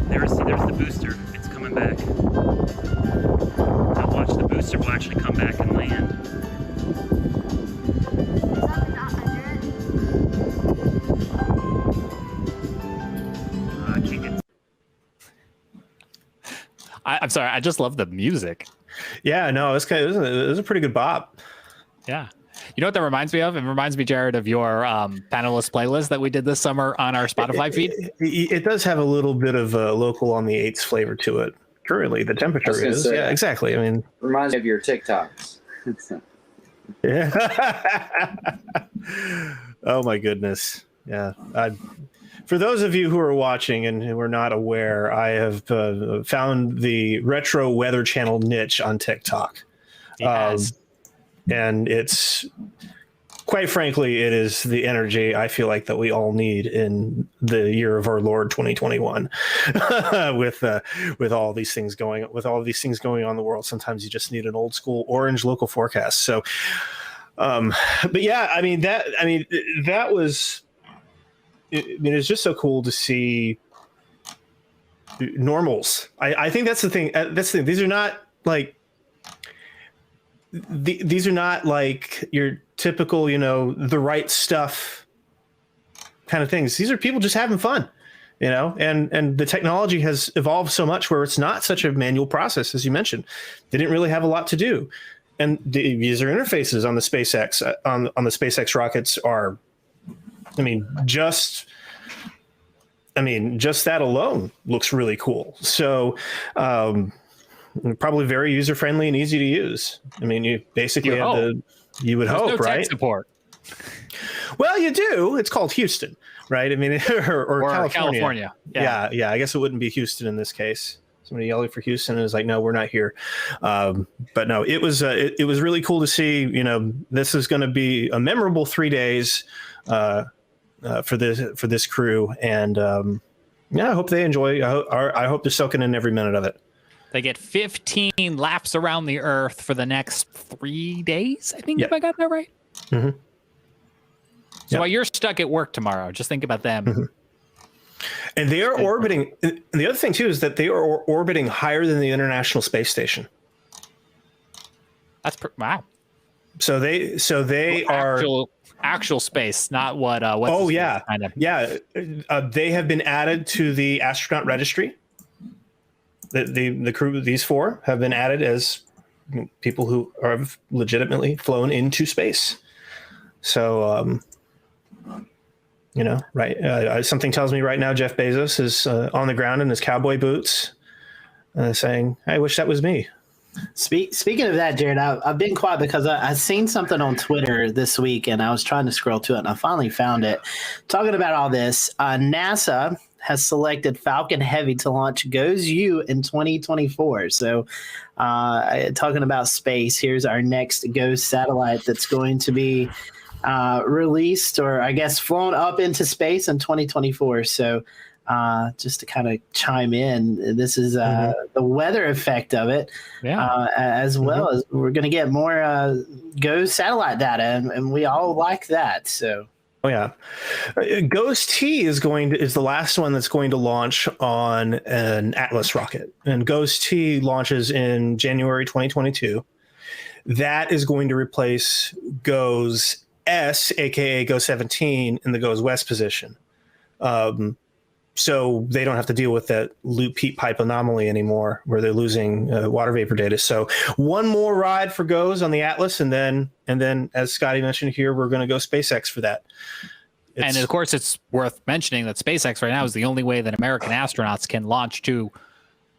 There's the booster. It's coming back. Now watch, the booster will actually come back and land. I can't get. I'm sorry. I just love the music. Yeah, no, it was a pretty good bop. Yeah. You know what that reminds me of? It reminds me, Jared, of your panelist playlist that we did this summer on our Spotify feed. It does have a little bit of a local on the 8s flavor to it. Currently, the temperature is. Yeah, exactly. I mean, reminds me of your TikToks. Yeah. Oh my goodness. Yeah. For those of you who are watching and who are not aware, I have found the retro weather channel niche on TikTok. Yes. And it's, quite frankly, it is the energy I feel like that we all need in the year of our Lord 2021. with all these things going on in the world. Sometimes you just need an old school orange local forecast. So, but yeah, that was. It's just so cool to see normals. I think that's the thing. These are not like these are not like your typical, the right stuff kind of things. These are people just having fun, and the technology has evolved so much where it's not such a manual process, as you mentioned. They didn't really have a lot to do. And the user interfaces on the SpaceX on the SpaceX rockets are, just that alone looks really cool. So, probably very user friendly and easy to use. You basically you would hope, right? Tech support. Well, you do. It's called Houston, right? Or California. Yeah. I guess it wouldn't be Houston in this case. Somebody yelling for Houston is like, no, we're not here. But no, it was really cool to see. This is going to be a memorable 3 days for this crew, and I hope they enjoy. I hope they're soaking in every minute of it. They get 15 laps around the Earth for the next 3 days. I think if I got that right. Mm-hmm. So while you're stuck at work tomorrow, just think about them. Mm-hmm. And they are orbiting. And the other thing too is that they are orbiting higher than the International Space Station. That's wow. So they are actual space, not what. Oh yeah, kind of. Yeah. They have been added to the astronaut registry. The crew, these 4 have been added as people who are legitimately flown into space. So, right. Something tells me right now Jeff Bezos is on the ground in his cowboy boots, saying, "I wish that was me." Speaking of that, Jared, I've been quiet because I seen something on Twitter this week, and I was trying to scroll to it, and I finally found it. Talking about all this, NASA has selected Falcon Heavy to launch GOES-U in 2024. So talking about space, here's our next GOES satellite that's going to be released, or I guess flown up into space in 2024. So just to kind of chime in. This is the weather effect of it, as well as we're going to get more GOES satellite data, and we all like that. So. Oh yeah, GOES T is the last one that's going to launch on an Atlas rocket, and GOES T launches in January 2022. That is going to replace GOES S, aka GOES 17, in the GOES West position. So they don't have to deal with that loop heat pipe anomaly anymore, where they're losing water vapor data. So one more ride for GOES on the Atlas, and then as Scotty mentioned here, we're going to go SpaceX for that. And of course, it's worth mentioning that SpaceX right now is the only way that American astronauts can launch to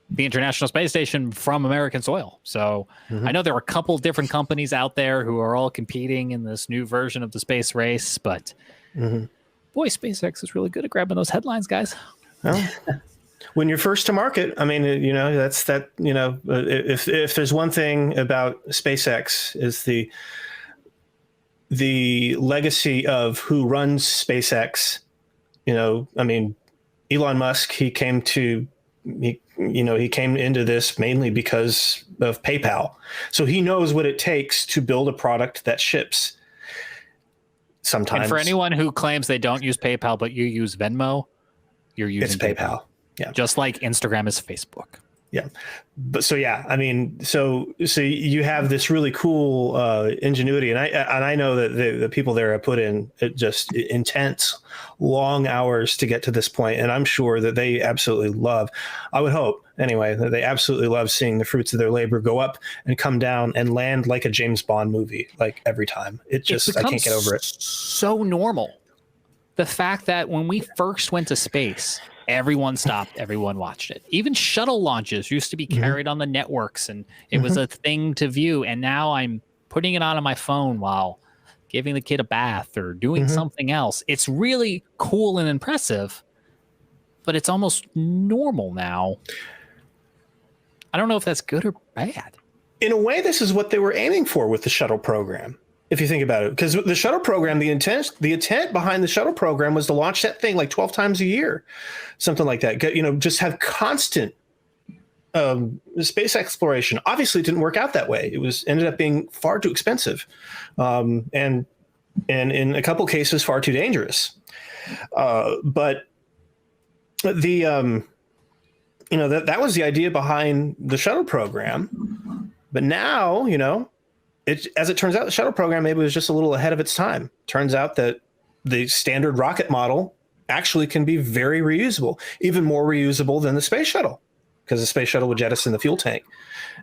the International Space Station from American soil. So I know there are a couple different companies out there who are all competing in this new version of the space race, but boy, SpaceX is really good at grabbing those headlines, guys. Well, when you're first to market, I mean, that's that. If there's one thing about SpaceX is the legacy of who runs SpaceX. I mean, Elon Musk, he came into this mainly because of PayPal. So he knows what it takes to build a product that ships. Sometimes. And for anyone who claims they don't use PayPal, but you use Venmo, you're using PayPal. Yeah. Just like Instagram is Facebook. Yeah. But so, yeah, I mean, so you have this really cool ingenuity. And I know that the people there have put in just intense, long hours to get to this point. And I'm sure that they absolutely love, I would hope anyway, that they absolutely love seeing the fruits of their labor go up and come down and land like a James Bond movie, like every time. I can't get over it. So normal. The fact that when we first went to space, everyone stopped, everyone watched it. Even shuttle launches used to be carried on the networks, and it was a thing to view. And now I'm putting it on my phone while giving the kid a bath or doing something else. It's really cool and impressive, but it's almost normal now. I don't know if that's good or bad. In a way, this is what they were aiming for with the shuttle program. If you think about it, because the shuttle program, the intent behind the shuttle program was to launch that thing like 12 times a year, something like that. Just have constant space exploration. Obviously, it didn't work out that way. It ended up being far too expensive, and in a couple cases, far too dangerous. But the that was the idea behind the shuttle program. But now, as it turns out, the shuttle program maybe was just a little ahead of its time. Turns out that the standard rocket model actually can be very reusable, even more reusable than the space shuttle, because the space shuttle would jettison the fuel tank,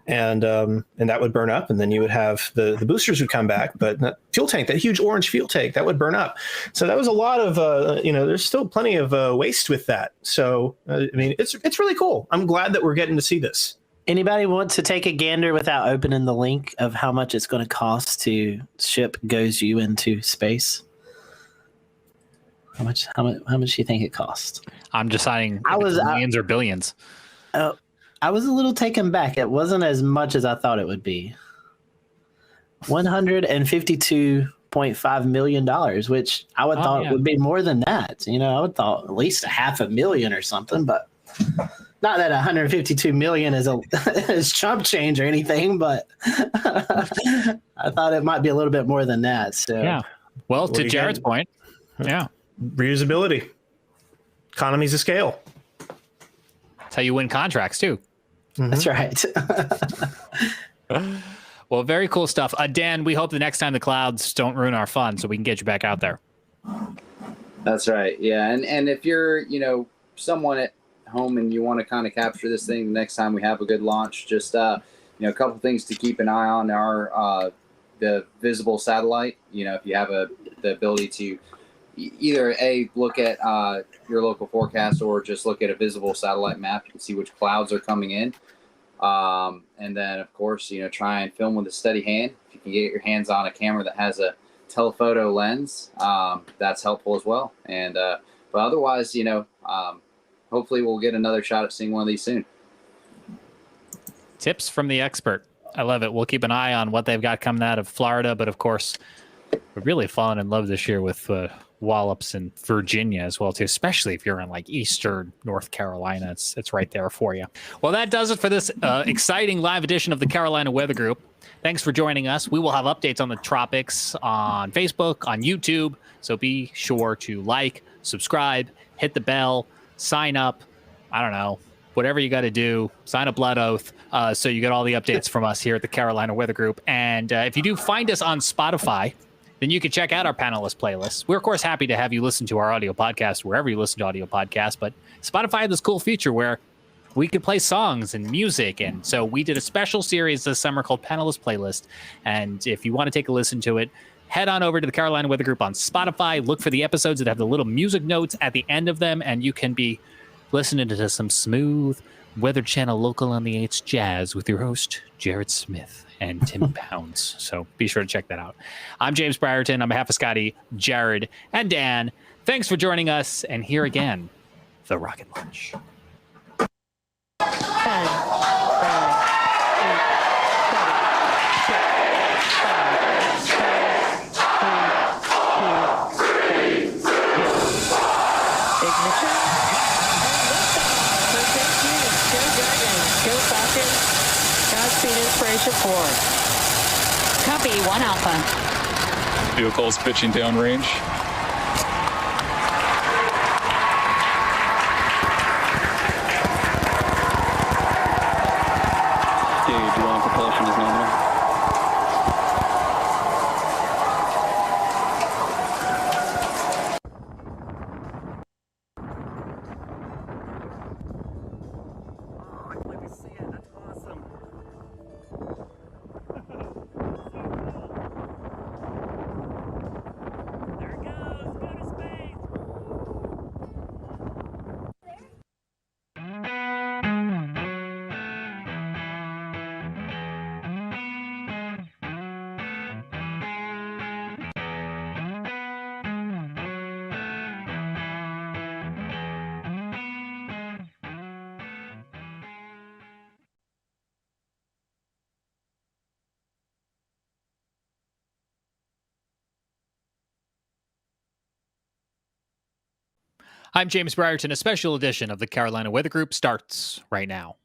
and that would burn up, and then you would have the boosters would come back, but that fuel tank, that huge orange fuel tank, that would burn up. So that was a lot of there's still plenty of waste with that. So I mean, it's really cool. I'm glad that we're getting to see this. Anybody want to take a gander without opening the link of how much it's going to cost to ship GOES-U into space? How much do you think it costs? I'm deciding millions or billions. I was a little taken back. It wasn't as much as I thought it would be. $152.5 million, which I would thought would be more than that. I would thought at least $500,000 or something, but not that 152 million is chump change or anything, but I thought it might be a little bit more than that. So yeah. Well, to Jared's point, reusability, economies of scale. That's how you win contracts too. That's right. Well, very cool stuff. Dan, we hope the next time the clouds don't ruin our fun, so we can get you back out there. That's right. Yeah, and if you're someone at home and you want to kind of capture this thing the next time we have a good launch, just a couple things to keep an eye on are the visible satellite. If you have the ability to either look at your local forecast or just look at a visible satellite map, you can see which clouds are coming in, and then of course try and film with a steady hand. If you can get your hands on a camera that has a telephoto lens, that's helpful as well. And but otherwise, hopefully we'll get another shot at seeing one of these soon. Tips from the expert. I love it. We'll keep an eye on what they've got coming out of Florida, but of course, we've really fallen in love this year with wallops in Virginia as well too, especially if you're in like eastern North Carolina. It's right there for you. Well, that does it for this exciting live edition of the Carolina Weather Group. Thanks for joining us. We will have updates on the tropics on Facebook, on YouTube, so be sure to like, subscribe, hit the bell, sign up. I don't know, whatever you got to do, sign a blood oath, so you get all the updates from us here at the Carolina Weather Group. And if you do find us on Spotify, then you can check out our panelist playlist. We're, of course, happy to have you listen to our audio podcast wherever you listen to audio podcasts, but Spotify had this cool feature where we could play songs and music. And so we did a special series this summer called Panelist Playlist. And if you want to take a listen to it, head on over to the Carolina Weather Group on Spotify. Look for the episodes that have the little music notes at the end of them, and you can be listening to some smooth Weather Channel local on the 8's jazz with your host, Jared Smith and Tim Pounds. So be sure to check that out. I'm James Brierton. On behalf of Scotty, Jared, and Dan, thanks for joining us. And here again, the Rocket Launch. 10, 9, 8, 7, 6, 5, 4, 3, 2, 1. Ignition. And liftoff. So thank you. Go Dragons. Go Falcons. Godspeed Inspiration 4. Copy, 1 Alpha. Vehicles pitching downrange. Gauge 1 propulsion is nominal. I'm James Brierton. A special edition of the Carolina Weather Group starts right now.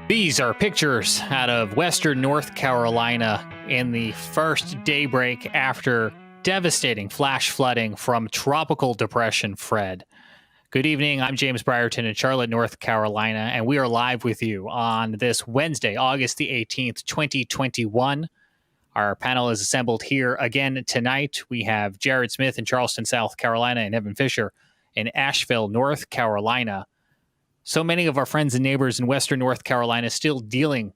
These are pictures out of western North Carolina in the first daybreak after devastating flash flooding from Tropical Depression Fred. Good evening. I'm James Brierton in Charlotte, North Carolina, and we are live with you on this Wednesday, August the 18th, 2021. Our panel is assembled here again tonight. We have Jared Smith in Charleston, South Carolina, and Evan Fisher in Asheville, North Carolina. So many of our friends and neighbors in Western North Carolina still dealing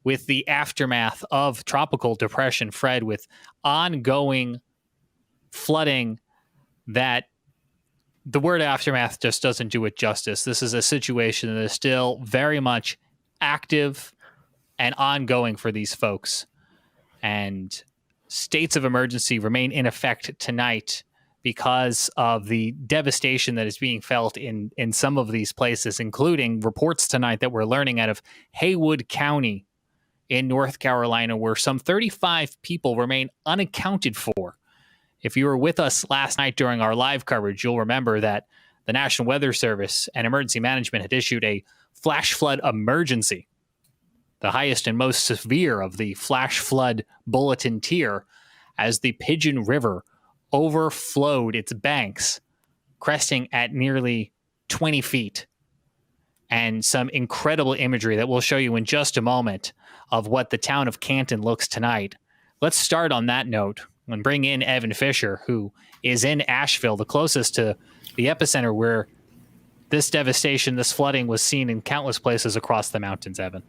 with the aftermath of Tropical Depression Fred, with ongoing flooding that the word aftermath just doesn't do it justice. This is a situation that is still very much active and ongoing for these folks. And states of emergency remain in effect tonight because of the devastation that is being felt in some of these places, including reports tonight that we're learning out of Haywood County in North Carolina, where some 35 people remain unaccounted for. If you were with us last night during our live coverage, you'll remember that the National Weather Service and Emergency Management had issued a flash flood emergency, the highest and most severe of the flash flood bulletin tier, as the Pigeon River overflowed its banks, cresting at nearly 20 feet. And some incredible imagery that we'll show you in just a moment of what the town of Canton looks tonight. Let's start on that note and bring in Evan Fisher, who is in Asheville, the closest to the epicenter where this devastation, this flooding was seen in countless places across the mountains, Evan.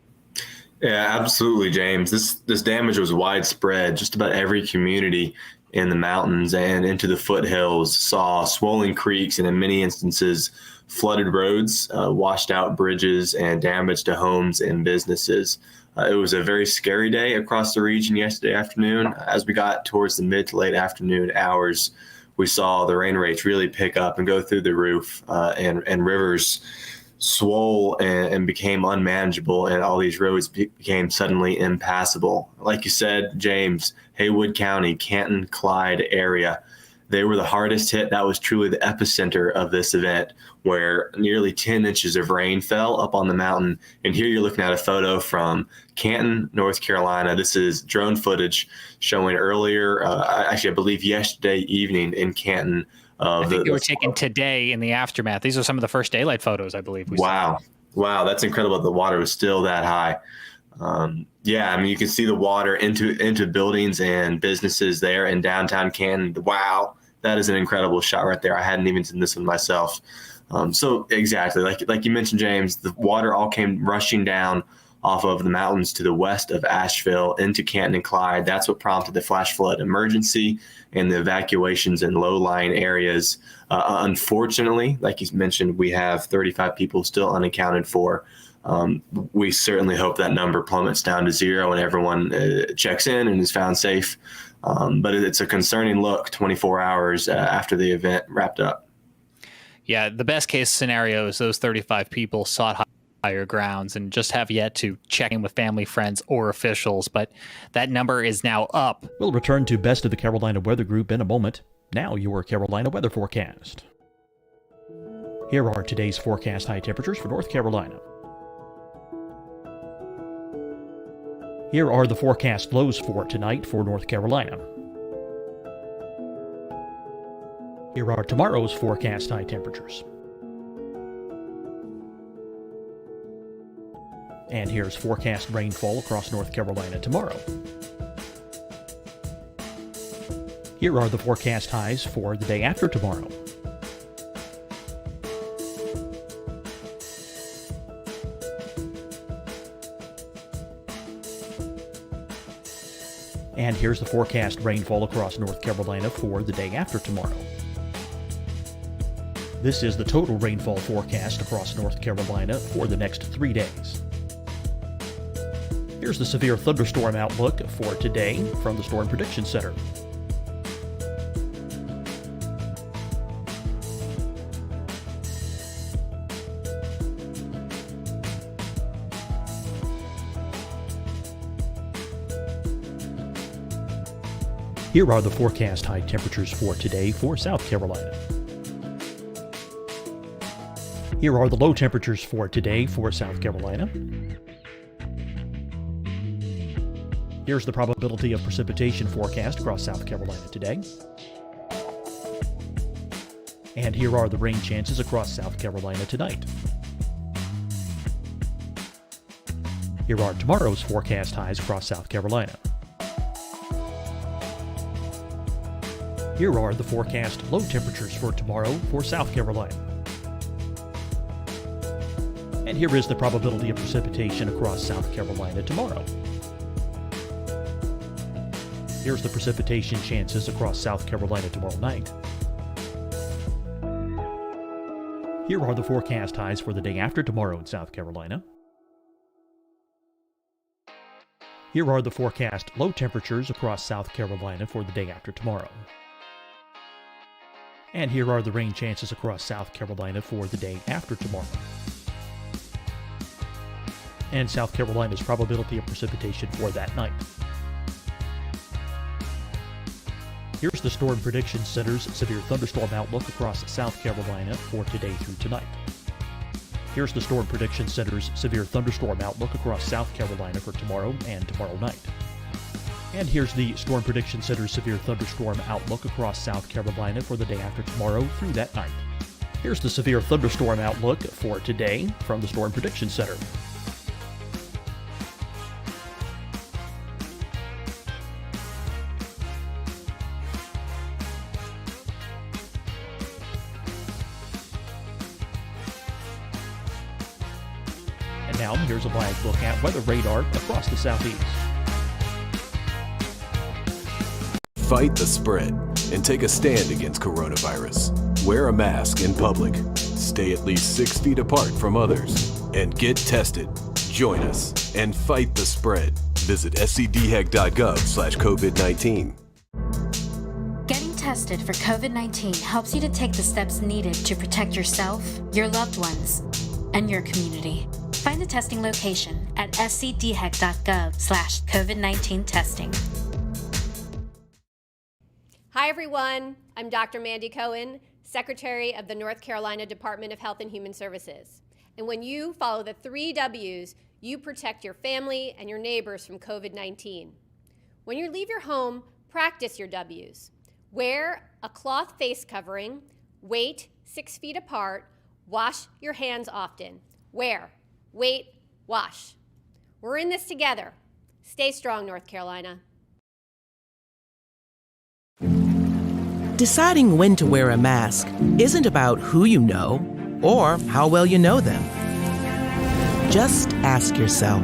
Yeah, absolutely, James. This damage was widespread. Just about every community in the mountains and into the foothills saw swollen creeks and in many instances flooded roads, washed out bridges, and damage to homes and businesses. It was a very scary day across the region yesterday afternoon. As we got towards the mid to late afternoon hours, we saw the rain rates really pick up and go through the roof, and rivers swole and became unmanageable, and all these roads became suddenly impassable. Like you said, James, Haywood County, Canton, Clyde area, they were the hardest hit. That was truly the epicenter of this event, where nearly 10 inches of rain fell up on the mountain. And here you're looking at a photo from Canton, North Carolina. This is drone footage showing earlier, actually, I believe yesterday evening in Canton. I think they were taken today in the aftermath. These are some of the first daylight photos, I believe. Wow, that's incredible. The water was still that high. Yeah, I mean, you can see the water into buildings and businesses there in downtown Canton. Wow, that is an incredible shot right there. I hadn't even seen this one myself. So exactly, like you mentioned, James, the water all came rushing down off of the mountains to the west of Asheville into Canton and Clyde. That's what prompted the flash flood emergency and the evacuations in low-lying areas. Unfortunately, like you mentioned, we have 35 people still unaccounted for. We certainly hope that number plummets down to zero and everyone checks in and is found safe. But it's a concerning look 24 hours after the event wrapped up. Yeah, the best case scenario is those 35 people sought higher grounds and just have yet to check in with family, friends, or officials. But that number is now up. We'll return to Best of the Carolina Weather Group in a moment. Now your Carolina weather forecast. Here are today's forecast high temperatures for North Carolina. Here are the forecast lows for tonight for North Carolina. Here are tomorrow's forecast high temperatures. And here's forecast rainfall across North Carolina tomorrow. Here are the forecast highs for the day after tomorrow. And here's the forecast rainfall across North Carolina for the day after tomorrow. This is the total rainfall forecast across North Carolina for the next 3 days. Here's the severe thunderstorm outlook for today from the Storm Prediction Center. Here are the forecast high temperatures for today for South Carolina. Here are the low temperatures for today for South Carolina. Here's the probability of precipitation forecast across South Carolina today. And here are the rain chances across South Carolina tonight. Here are tomorrow's forecast highs across South Carolina. Here are the forecast low temperatures for tomorrow for South Carolina. And here is the probability of precipitation across South Carolina tomorrow. Here's the precipitation chances across South Carolina tomorrow night. Here are the forecast highs for the day after tomorrow in South Carolina. Here are the forecast low temperatures across South Carolina for the day after tomorrow. And here are the rain chances across South Carolina for the day after tomorrow. And South Carolina's probability of precipitation for that night. Here's the Storm Prediction Center's severe thunderstorm outlook across South Carolina for today through tonight. Here's the Storm Prediction Center's severe thunderstorm outlook across South Carolina for tomorrow and tomorrow night. And here's the Storm Prediction Center's severe thunderstorm outlook across South Carolina for the day after tomorrow through that night. Here's the severe thunderstorm outlook for today from the Storm Prediction Center. And now here's a live look at weather radar across the southeast. Fight the spread and take a stand against coronavirus. Wear a mask in public. Stay at least 6 feet apart from others. And get tested. Join us and fight the spread. Visit scdhec.gov/COVID-19. Getting tested for COVID-19 helps you to take the steps needed to protect yourself, your loved ones, and your community. Find the testing location at scdhec.gov/COVID-19 testing. Hi, everyone. I'm Dr. Mandy Cohen, Secretary of the North Carolina Department of Health and Human Services. And when you follow the 3 W's, you protect your family and your neighbors from COVID-19. When you leave your home, practice your W's. Wear a cloth face covering, wait 6 feet apart, wash your hands often. Wear, wait, wash. We're in this together. Stay strong, North Carolina. Deciding when to wear a mask isn't about who you know or how well you know them. Just ask yourself,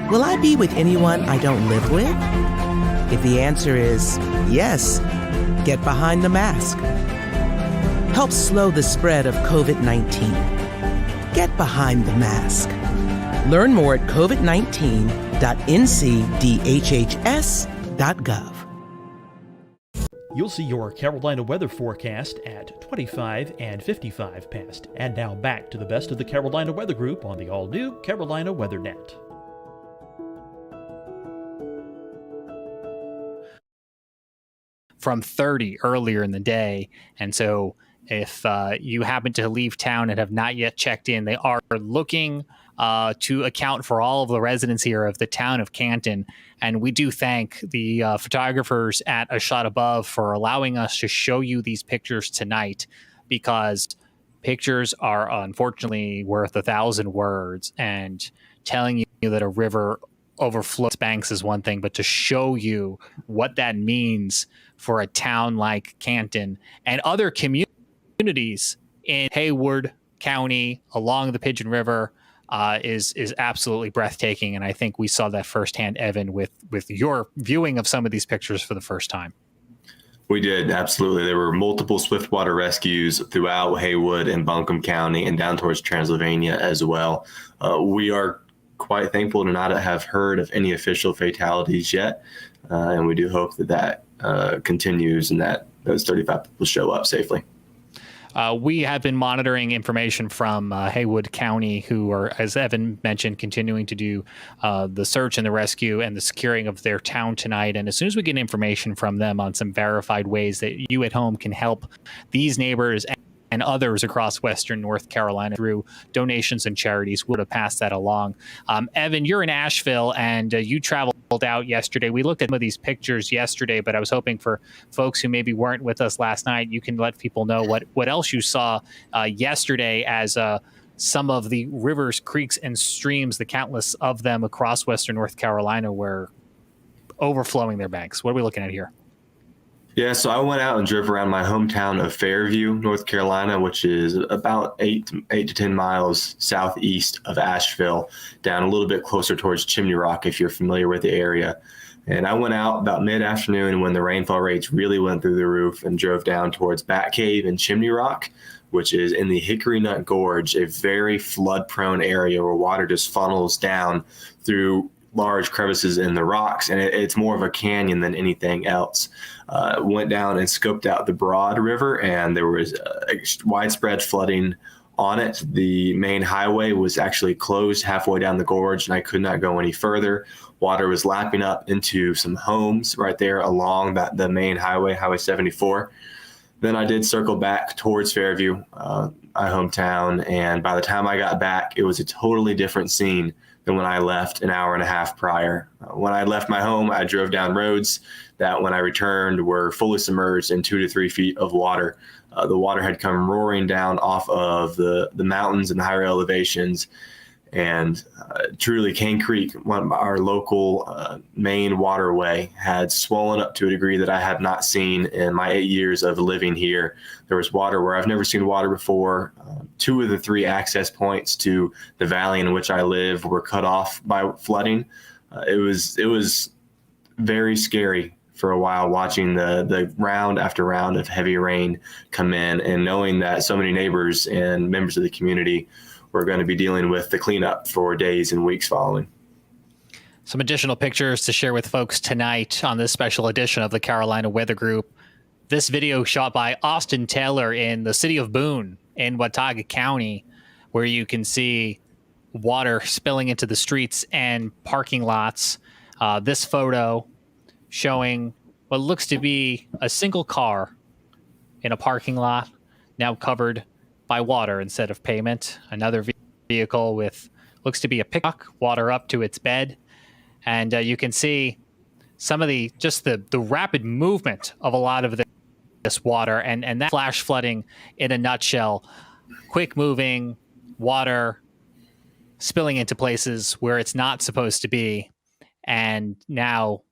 will I be with anyone I don't live with? If the answer is yes, get behind the mask. Help slow the spread of COVID-19. Get behind the mask. Learn more at covid19.ncdhhs.gov. You'll see your Carolina weather forecast at 25 and 55 past. And now back to the best of the Carolina Weather Group on the all-new Carolina WeatherNet. From 30 earlier in the day. And so if you happen to leave town and have not yet checked in, they are looking to account for all of the residents here of the town of Canton. And we do thank the photographers at A Shot Above for allowing us to show you these pictures tonight, because pictures are unfortunately worth 1,000 words, and telling you that a river overflows banks is one thing, but to show you what that means for a town like Canton and other communities in Haywood County along the Pigeon River is absolutely breathtaking. And I think we saw that firsthand, Evan, with your viewing of some of these pictures for the first time. We did, absolutely. There were multiple swiftwater rescues throughout Haywood and Buncombe County and down towards Transylvania as well. We are quite thankful to not have heard of any official fatalities yet. And we do hope that continues and that those 35 people show up safely. We have been monitoring information from Haywood County, who are, as Evan mentioned, continuing to do the search and the rescue and the securing of their town tonight. And as soon as we get information from them on some verified ways that you at home can help these neighbors and others across Western North Carolina through donations and charities, we'll pass that along. Evan, you're in Asheville and you traveled out yesterday. We looked at some of these pictures yesterday, but I was hoping for folks who maybe weren't with us last night, you can let people know what else you saw yesterday as some of the rivers, creeks, and streams, the countless of them across Western North Carolina, were overflowing their banks. What are we looking at here? Yeah, so I went out and drove around my hometown of Fairview, North Carolina, which is about 8 to 10 miles southeast of Asheville, down a little bit closer towards Chimney Rock, if you're familiar with the area. And I went out about mid-afternoon when the rainfall rates really went through the roof and drove down towards Bat Cave and Chimney Rock, which is in the Hickory Nut Gorge, a very flood-prone area where water just funnels down through large crevices in the rocks, and it's more of a canyon than anything else. Went down and scoped out the Broad River, and there was widespread flooding on it. The main highway was actually closed halfway down the gorge, and I could not go any further. Water was lapping up into some homes right there along the main highway, Highway 74. Then I did circle back towards Fairview, my hometown, and by the time I got back, it was a totally different scene than when I left an hour and a half prior. When I left my home, I drove down roads that when I returned were fully submerged in 2 to 3 feet of water. The water had come roaring down off of the mountains and higher elevations. And truly, Cane Creek, our local main waterway, had swollen up to a degree that I have not seen in my 8 years of living here. There was water where I've never seen water before. 2 of the 3 access points to the valley in which I live were cut off by flooding. It was very scary for a while, watching the round after round of heavy rain come in and knowing that so many neighbors and members of the community we're going to be dealing with the cleanup for days and weeks following. Some additional pictures to share with folks tonight on this special edition of the Carolina Weather Group. This video shot by Austin Taylor in the city of Boone in Watauga County, where you can see water spilling into the streets and parking lots. This photo showing what looks to be a single car in a parking lot, now covered by water instead of pavement. Another vehicle with looks to be a pickup, water up to its bed. And you can see some of the rapid movement of a lot of this water and that flash flooding in a nutshell. Quick moving water spilling into places where it's not supposed to be. And now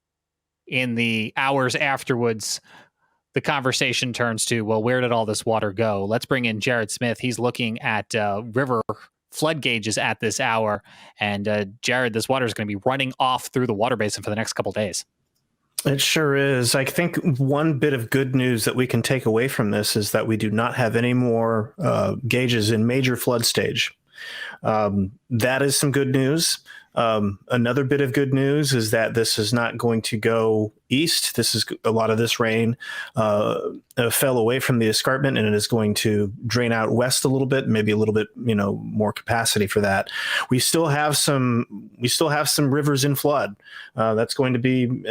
in the hours afterwards, the conversation turns to, well, where did all this water go? Let's bring in Jared Smith. He's looking at river flood gauges at this hour. And Jared, this water is going to be running off through the water basin for the next couple of days. It sure is. I think one bit of good news that we can take away from this is that we do not have any more gauges in major flood stage. That is some good news. Another bit of good news is that this is not going to go east. A lot of this rain fell away from the escarpment, and it is going to drain out west a little bit, maybe a little bit, more capacity for that. We still have some rivers in flood. That's going to be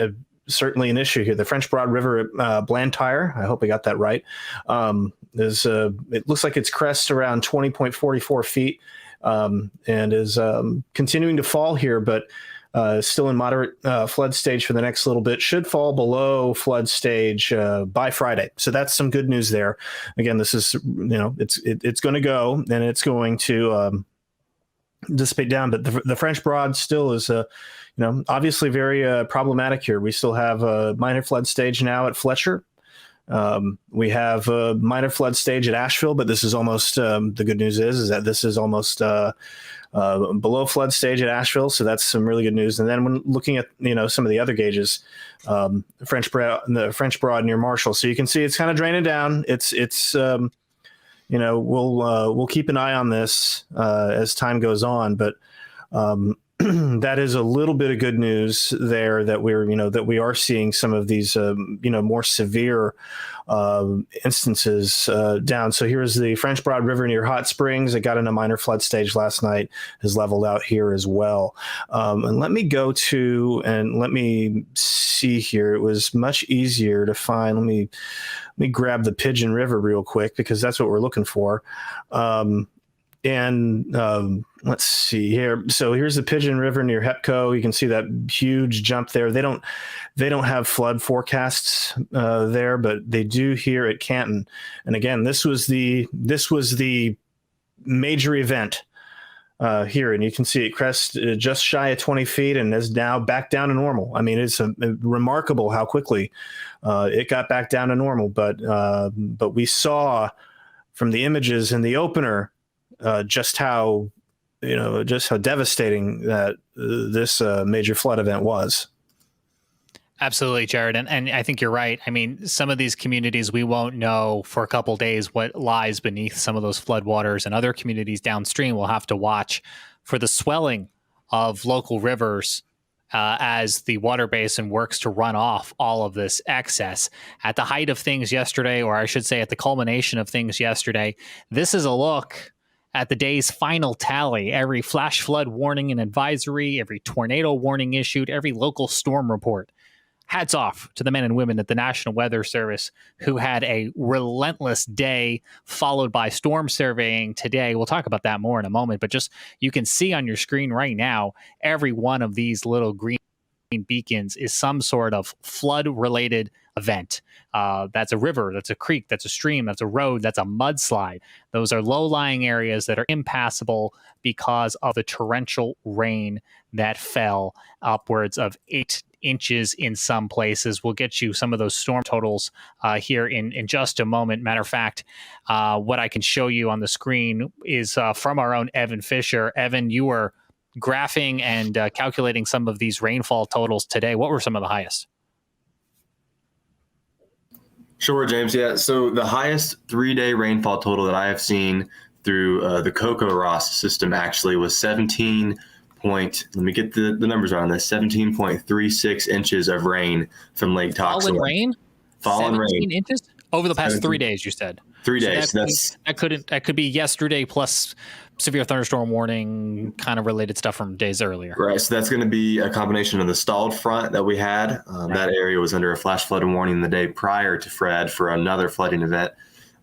certainly an issue here. The French Broad River at Blantyre, I hope I got that right, it looks like its crest around 20.44 feet. And is continuing to fall here, but still in moderate flood stage for the next little bit. Should fall below flood stage by Friday. So that's some good news there. Again, this is, it's going to go, and it's going to dissipate down. But the French Broad still is, obviously very problematic here. We still have a minor flood stage now at Fletcher. We have a minor flood stage at Asheville, but this is almost the good news is that this is almost below flood stage at Asheville, so that's some really good news. And then when looking at some of the other gauges, the French Broad near Marshall, so you can see it's kind of draining down. We'll keep an eye on this as time goes on, but that is a little bit of good news there that we are seeing some of these more severe instances down. So here's the French Broad River near Hot Springs. It got in a minor flood stage last night, has leveled out here as well. And let me see here. It was much easier to find. Let me grab the Pigeon River real quick, because that's what we're looking for. Let's see here. So here's the Pigeon River near Hepco. You can see that huge jump there. They don't have flood forecasts there, but they do here at Canton. And again, this was the major event here, and you can see it crest just shy of 20 feet and is now back down to normal. I mean, it's remarkable how quickly it got back down to normal. But we saw from the images in the opener just how devastating that this major flood event was. Absolutely, Jared. And I think you're right. I mean, some of these communities, we won't know for a couple days what lies beneath some of those floodwaters, and other communities downstream will have to watch for the swelling of local rivers as the water basin works to run off all of this excess. At the height of things yesterday, or I should say at the culmination of things yesterday, this is a look at the day's final tally. Every flash flood warning and advisory, every tornado warning issued, every local storm report. Hats off to the men and women at the National Weather Service who had a relentless day followed by storm surveying today. We'll talk about that more in a moment, but just you can see on your screen right now, every one of these little green beacons is some sort of flood-related event. That's a river, that's a creek, that's a stream, that's a road, that's a mudslide. Those are low-lying areas that are impassable because of the torrential rain that fell upwards of 8 inches in some places. We'll get you some of those storm totals here in just a moment. Matter of fact, what I can show you on the screen is from our own Evan Fisher. Evan, you were graphing and calculating some of these rainfall totals today. What were some of the highest? Sure, James. Yeah. So the highest 3-day rainfall total that I have seen through the CocoRoss system actually was 17 point, let me get the numbers on this, 17.36 inches of rain from Lake Toxaway. Fallen rain? Fallen 17 rain. inches? Over the past 3 days, you said. 3 days. That could be yesterday plus severe thunderstorm warning kind of related stuff from days earlier? Right. So that's going to be a combination of the stalled front that we had. That area was under a flash flood warning the day prior to Fred for another flooding event.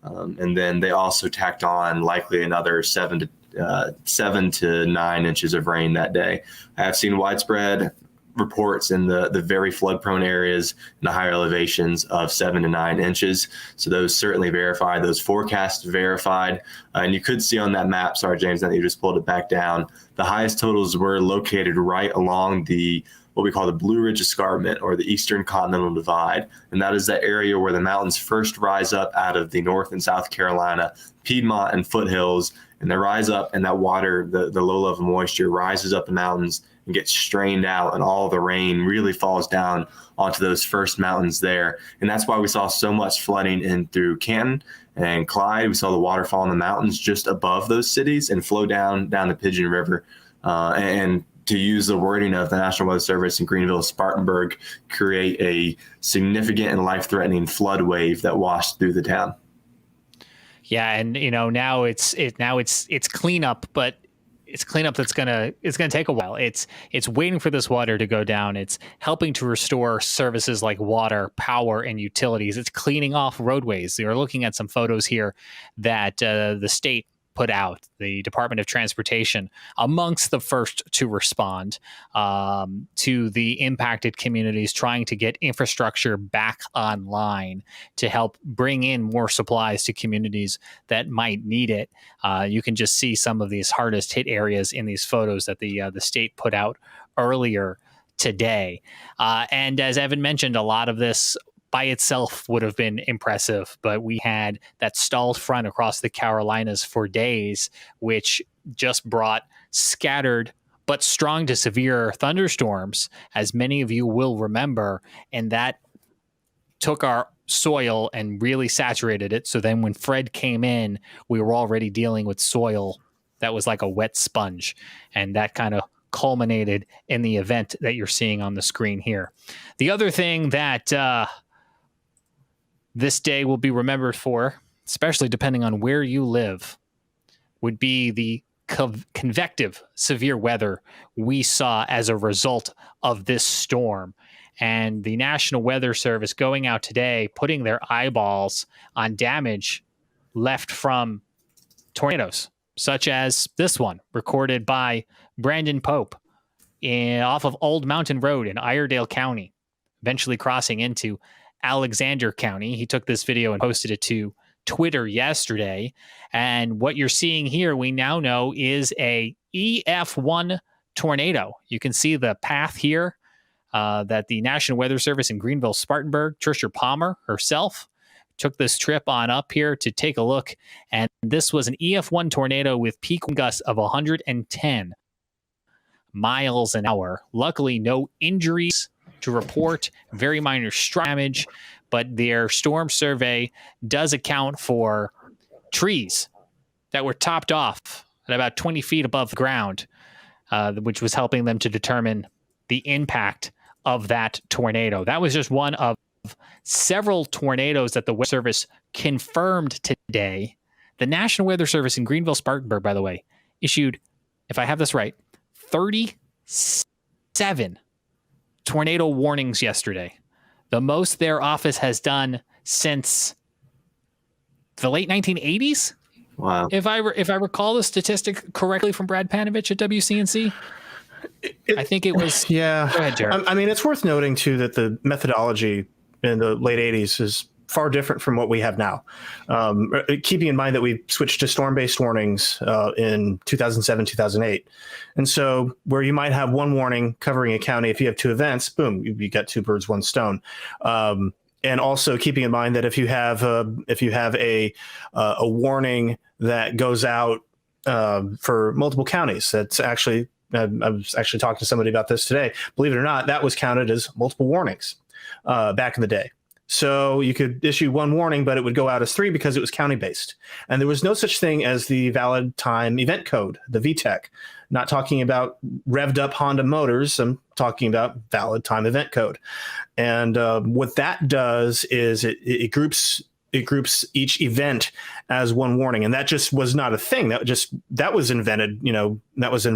And then they also tacked on likely another 7 to 9 inches of rain that day. I have seen widespread reports in the very flood prone areas in the higher elevations of 7 to 9 inches. So those certainly verified, those forecasts verified. And you could see on that map, sorry, James, that you just pulled it back down, the highest totals were located right along what we call the Blue Ridge Escarpment, or the Eastern Continental Divide. And that is that area where the mountains first rise up out of the North and South Carolina, Piedmont and foothills, and they rise up, and that water, the low level moisture, rises up the mountains and gets strained out, and all the rain really falls down onto those first mountains there. And that's why we saw so much flooding in through Canton and Clyde. We saw the water fall in the mountains just above those cities and flow down the Pigeon River. And to use the wording of the National Weather Service in Greenville, Spartanburg, create a significant and life-threatening flood wave that washed through the town. Yeah, and now it's cleanup, but it's cleanup it's gonna take a while. It's waiting for this water to go down. It's helping to restore services like water, power, and utilities. It's cleaning off roadways. You're looking at some photos here that the state put out, the Department of Transportation, amongst the first to respond to the impacted communities, trying to get infrastructure back online to help bring in more supplies to communities that might need it. You can just see some of these hardest hit areas in these photos that the state put out earlier today. And as Evan mentioned, a lot of this by itself would have been impressive, but we had that stalled front across the Carolinas for days, which just brought scattered but strong to severe thunderstorms, as many of you will remember, and that took our soil and really saturated it. So then when Fred came in, we were already dealing with soil that was like a wet sponge, and that kind of culminated in the event that you're seeing on the screen here. The other thing that this day will be remembered for, especially depending on where you live, would be the convective severe weather we saw as a result of this storm. And the National Weather Service going out today, putting their eyeballs on damage left from tornadoes, such as this one recorded by Brandon Pope off of Old Mountain Road in Iredell County, eventually crossing into Alexander County. He took this video and posted it to Twitter yesterday. And what you're seeing here, we now know, is a EF1 tornado. You can see the path here that the National Weather Service in Greenville, Spartanburg, Tricia Palmer herself, took this trip on up here to take a look. And this was an EF1 tornado with peak wind gusts of 110 miles an hour. Luckily, no injuries to report, very minor damage, but their storm survey does account for trees that were topped off at about 20 feet above the ground, which was helping them to determine the impact of that tornado. That was just one of several tornadoes that the Weather Service confirmed today. The National Weather Service in Greenville, Spartanburg, by the way, issued, if I have this right, 37 tornado warnings yesterday, the most their office has done since the late 1980s. Wow! If I recall the statistic correctly from Brad Panovich at WCNC, I think it was. Yeah. Go ahead, Jared. I mean, it's worth noting too that the methodology in the late 80s is far different from what we have now. Keeping in mind that we switched to storm-based warnings in 2007, 2008. And so where you might have one warning covering a county, if you have two events, boom, you get two birds, one stone. And also keeping in mind that if you have a warning that goes out for multiple counties, that's actually, I was actually talking to somebody about this today. Believe it or not, that was counted as multiple warnings back in the day. So you could issue one warning, but it would go out as three because it was county-based. And there was no such thing as the valid time event code, the VTEC. Not talking about revved up Honda motors. I'm talking about valid time event code. And what that does is it groups it groups each event as one warning, and that just was not a thing. That was invented. That was a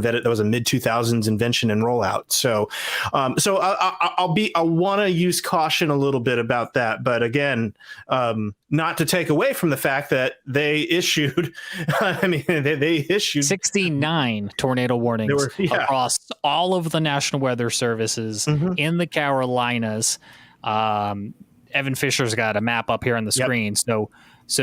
mid 2000s invention and rollout. So, I'll want to use caution a little bit about that, but again, not to take away from the fact that they issued. I mean, they issued 69 tornado warnings across all of the National Weather Services in the Carolinas. Evan Fisher's got a map up here on the screen. So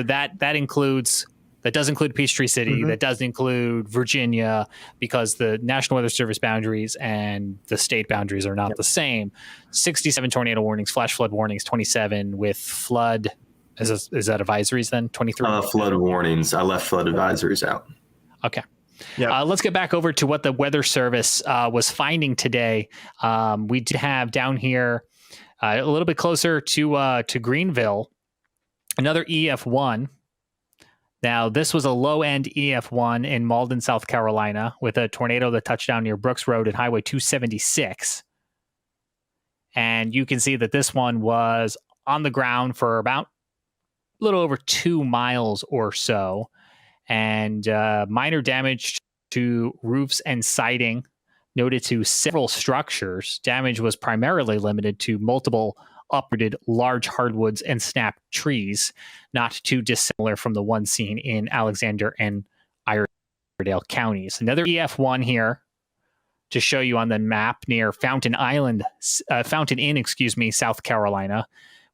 that does include Peachtree City. That does include Virginia, because the National Weather Service boundaries and the state boundaries are not the same. 67 tornado warnings, flash flood warnings, 27 with flood. Is that advisories then? 23? Flood warnings. I left flood advisories out. Okay. Let's get back over to what the Weather Service was finding today. We did have down here a little bit closer to Greenville, another EF1. Now, this was a low-end EF1 in Malden, South Carolina, with a tornado that touched down near Brooks Road at Highway 276. And you can see that this one was on the ground for about a little over 2 miles or so, and minor damage to roofs and siding noted to several structures. Damage was primarily limited to multiple uprooted large hardwoods and snapped trees, not too dissimilar from the one seen in Alexander and Iredale counties. Another EF1 here to show you on the map near Fountain Inn, South Carolina,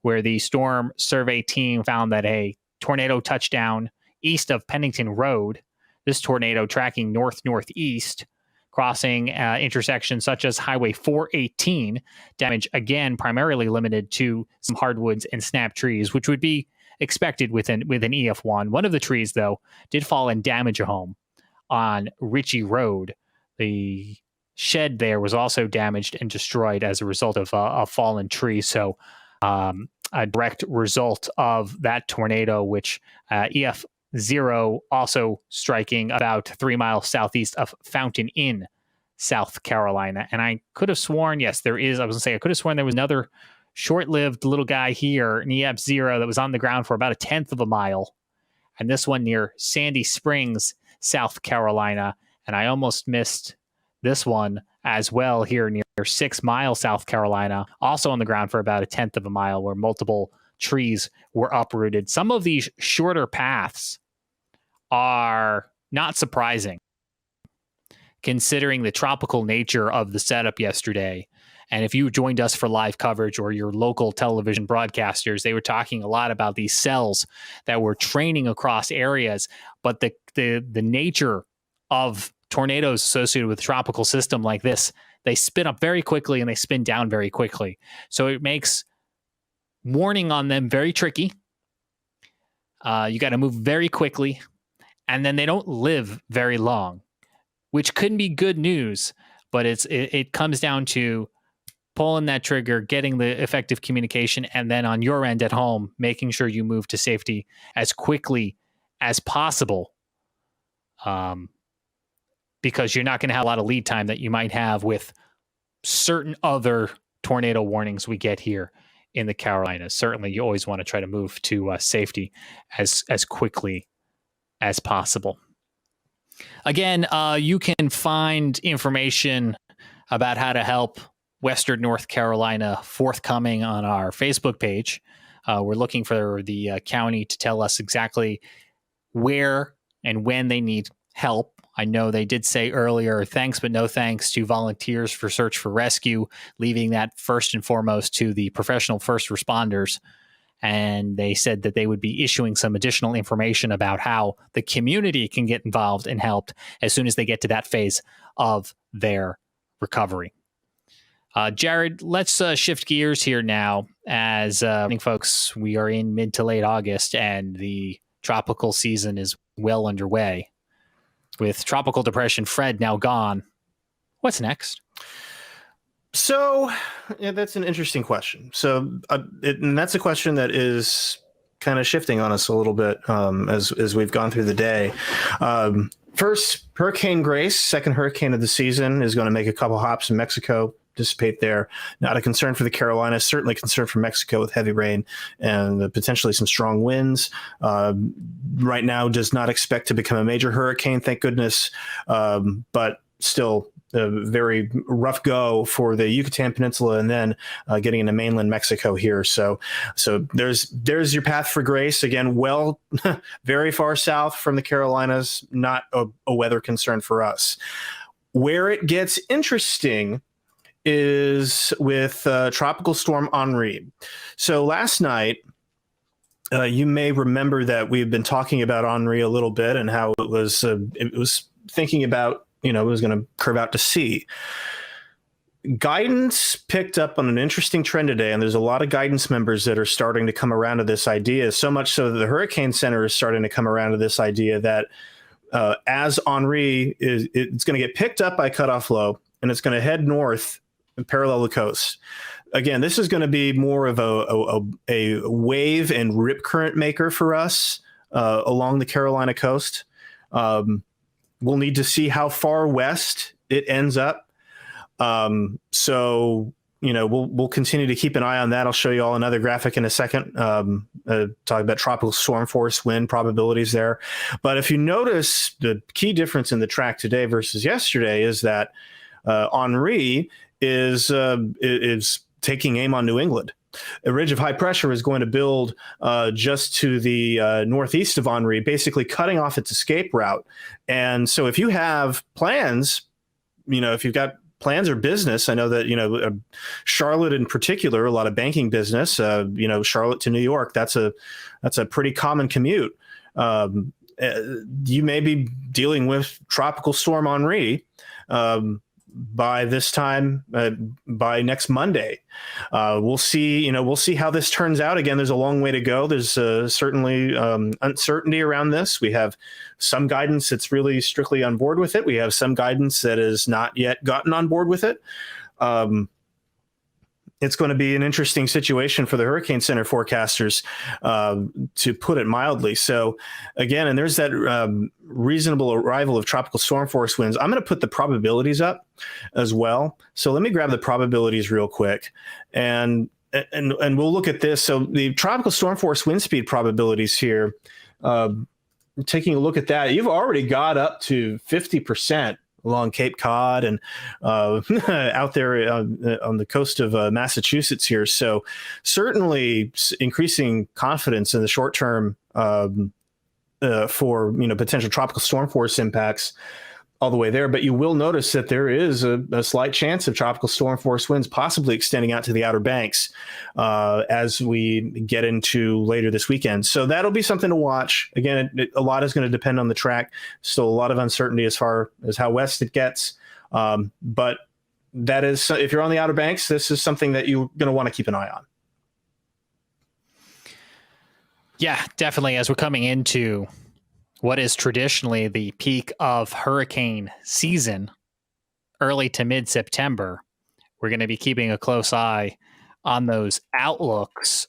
where the storm survey team found that a tornado touchdown east of Pennington Road. This tornado tracking north-northeast, crossing intersections such as Highway 418. Damage, again, primarily limited to some hardwoods and snap trees, which would be expected with an EF1. One of the trees, though, did fall and damage a home on Ritchie Road. The shed there was also damaged and destroyed as a result of a fallen tree. So a direct result of that tornado, which EF0 also striking about 3 miles southeast of Fountain Inn, South Carolina. And I could have sworn, yes, there is. I was going to say, I could have sworn there was another short-lived little guy here, an EF0, that was on the ground for about 1/10 of a mile. And this one near Sandy Springs, South Carolina. And I almost missed this one as well here near 6 Mile, South Carolina, also on the ground for about 1/10 of a mile, where multiple trees were uprooted. Some of these shorter paths are not surprising, considering the tropical nature of the setup yesterday. And if you joined us for live coverage, or your local television broadcasters, they were talking a lot about these cells that were training across areas. But the nature of tornadoes associated with a tropical system like this, they spin up very quickly and they spin down very quickly. So it makes warning on them very tricky. You got to move very quickly, and then they don't live very long, which couldn't be good news. But it comes down to pulling that trigger, getting the effective communication, and then on your end at home, making sure you move to safety as quickly as possible. Because you're not going to have a lot of lead time that you might have with certain other tornado warnings we get here in the Carolinas. Certainly, you always want to try to move to safety as quickly as possible. Again, you can find information about how to help Western North Carolina forthcoming on our Facebook page. We're looking for the county to tell us exactly where and when they need help. I know they did say earlier, thanks but no thanks to volunteers for search for rescue, leaving that first and foremost to the professional first responders. And they said that they would be issuing some additional information about how the community can get involved and helped as soon as they get to that phase of their recovery. Jared, let's shift gears here now. As folks, we are in mid to late August, and the tropical season is well underway. With Tropical Depression Fred now gone, what's next? So, yeah, that's an interesting question. So, and that's a question that is kind of shifting on us a little bit as we've gone through the day. First, Hurricane Grace, second hurricane of the season, is going to make a couple hops in Mexico dissipate there. Not a concern for the Carolinas, certainly a concern for Mexico with heavy rain and potentially some strong winds. Right now does not expect to become a major hurricane, thank goodness, but still a very rough go for the Yucatan Peninsula and then getting into mainland Mexico here. So there's your path for grace. Again, well, very far south from the Carolinas, not a weather concern for us. Where it gets interesting is with Tropical Storm Henri. So last night, you may remember that we've been talking about Henri a little bit and how it was thinking about, it was going to curve out to sea. Guidance picked up on an interesting trend today, and there's a lot of guidance members that are starting to come around to this idea, so much so that the Hurricane Center is starting to come around to this idea that as Henri it's going to get picked up by cutoff low, and it's going to head north and parallel the coast. Again, this is going to be more of a wave and rip current maker for us along the Carolina coast. We'll need to see how far west it ends up. So, we'll continue to keep an eye on that. I'll show you all another graphic in a second, talking about tropical storm force wind probabilities there. But if you notice, the key difference in the track today versus yesterday is that Henri is taking aim on New England. A ridge of high pressure is going to build just to the northeast of Henri, basically cutting off its escape route. And so if you have plans, if you've got plans or business, I know that, Charlotte in particular, a lot of banking business, Charlotte to New York, that's a pretty common commute. You may be dealing with Tropical Storm Henri by this time, by next Monday. We'll see how this turns out. Again, there's a long way to go. There's certainly uncertainty around this. We have some guidance that's really strictly on board with it. We have some guidance that has not yet gotten on board with it. It's going to be an interesting situation for the Hurricane Center forecasters, to put it mildly. So again, and there's that reasonable arrival of tropical storm force winds. I'm going to put the probabilities up as well. So let me grab the probabilities real quick, and we'll look at this. So the tropical storm force wind speed probabilities here, taking a look at that, you've already got up to 50% along Cape Cod and out there on the coast of Massachusetts here. So certainly increasing confidence in the short term for potential tropical storm force impacts all the way there. But you will notice that there is a slight chance of tropical storm force winds possibly extending out to the Outer Banks as we get into later this weekend. So that'll be something to watch. Again, a lot is going to depend on the track. Still a lot of uncertainty as far as how west it gets. But that is, if you're on the Outer Banks, this is something that you're going to want to keep an eye on. Yeah, definitely. As we're coming into what is traditionally the peak of hurricane season, early to mid-September, we're going to be keeping a close eye on those outlooks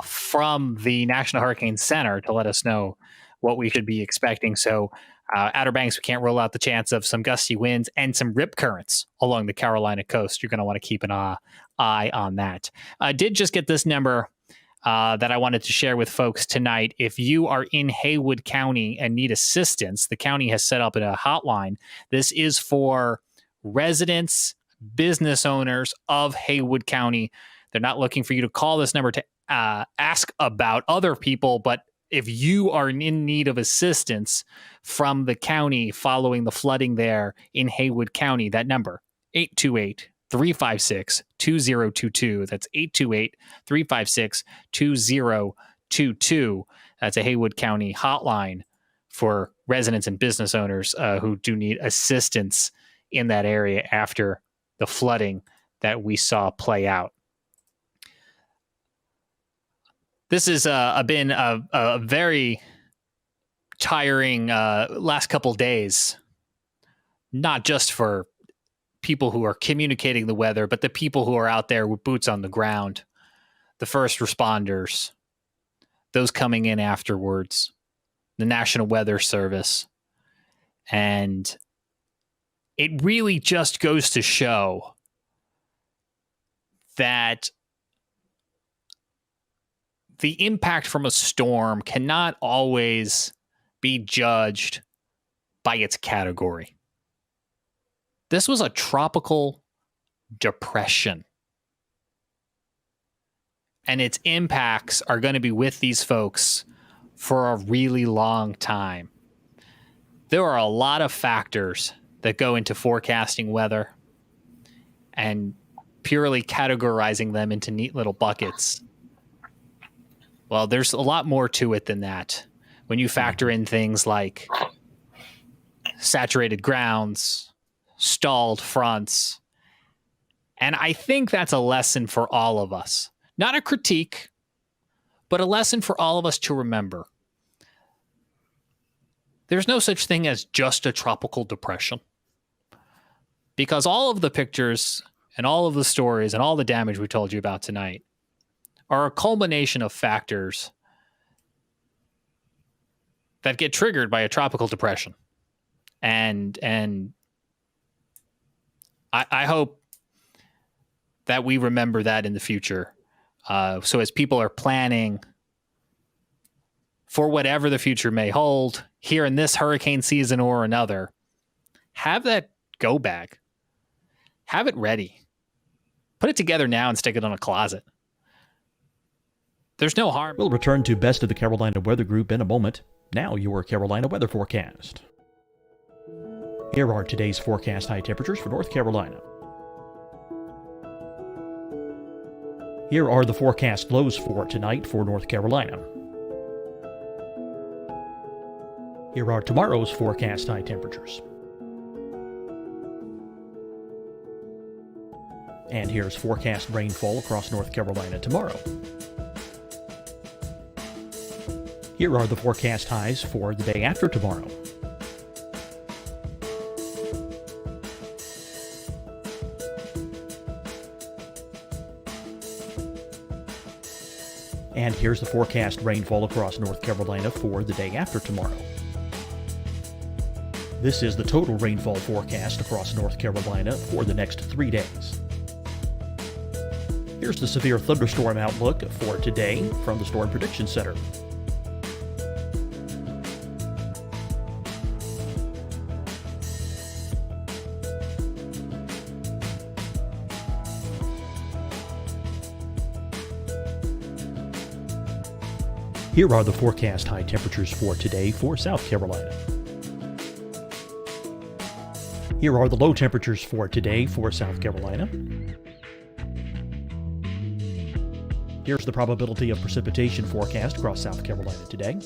from the National Hurricane Center to let us know what we should be expecting. So Outer Banks, we can't rule out the chance of some gusty winds and some rip currents along the Carolina coast. You're going to want to keep an eye on that. I did just get this number that I wanted to share with folks tonight. If you are in Haywood County and need assistance, the county has set up a hotline. This is for residents, business owners of Haywood County. They're not looking for you to call this number to ask about other people, but if you are in need of assistance from the county following the flooding there in Haywood County, that number, 828-356-2022. That's 828-356-2022. That's a Haywood County hotline for residents and business owners who do need assistance in that area after the flooding that we saw play out. This has been a very tiring last couple days, not just for people who are communicating the weather, but the people who are out there with boots on the ground, the first responders, those coming in afterwards, the National Weather Service. And it really just goes to show that the impact from a storm cannot always be judged by its category. This was a tropical depression, and its impacts are going to be with these folks for a really long time. There are a lot of factors that go into forecasting weather and purely categorizing them into neat little buckets. Well, there's a lot more to it than that. When you factor in things like saturated grounds, stalled fronts, and I think that's a lesson for all of us. Not a critique, but a lesson for all of us to remember. There's no such thing as just a tropical depression, because all of the pictures and all of the stories and all the damage we told you about tonight are a culmination of factors that get triggered by a tropical depression. And I hope that we remember that in the future. So as people are planning for whatever the future may hold here in this hurricane season or another, have that go bag. Have it ready. Put it together now and stick it on a closet. There's no harm. We'll return to Best of the Carolina Weather Group in a moment. Now your Carolina weather forecast. Here are today's forecast high temperatures for North Carolina. Here are the forecast lows for tonight for North Carolina. Here are tomorrow's forecast high temperatures. And here's forecast rainfall across North Carolina tomorrow. Here are the forecast highs for the day after tomorrow. And here's the forecast rainfall across North Carolina for the day after tomorrow. This is the total rainfall forecast across North Carolina for the next 3 days. Here's the severe thunderstorm outlook for today from the Storm Prediction Center. Here are the forecast high temperatures for today for South Carolina. Here are the low temperatures for today for South Carolina. Here's the probability of precipitation forecast across South Carolina today.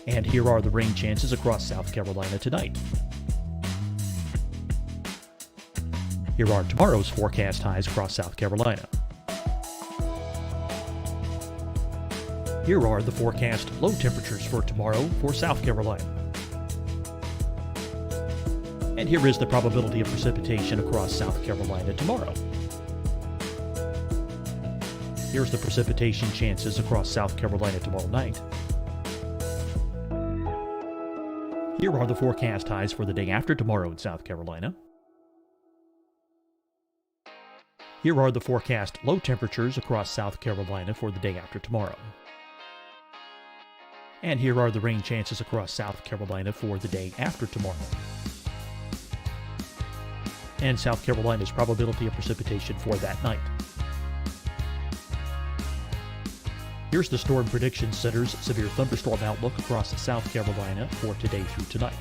And here are the rain chances across South Carolina tonight. Here are tomorrow's forecast highs across South Carolina. Here are the forecast low temperatures for tomorrow for South Carolina. And here is the probability of precipitation across South Carolina tomorrow. Here's the precipitation chances across South Carolina tomorrow night. Here are the forecast highs for the day after tomorrow in South Carolina. Here are the forecast low temperatures across South Carolina for the day after tomorrow. And here are the rain chances across South Carolina for the day after tomorrow. And South Carolina's probability of precipitation for that night. Here's the Storm Prediction Center's severe thunderstorm outlook across South Carolina for today through tonight.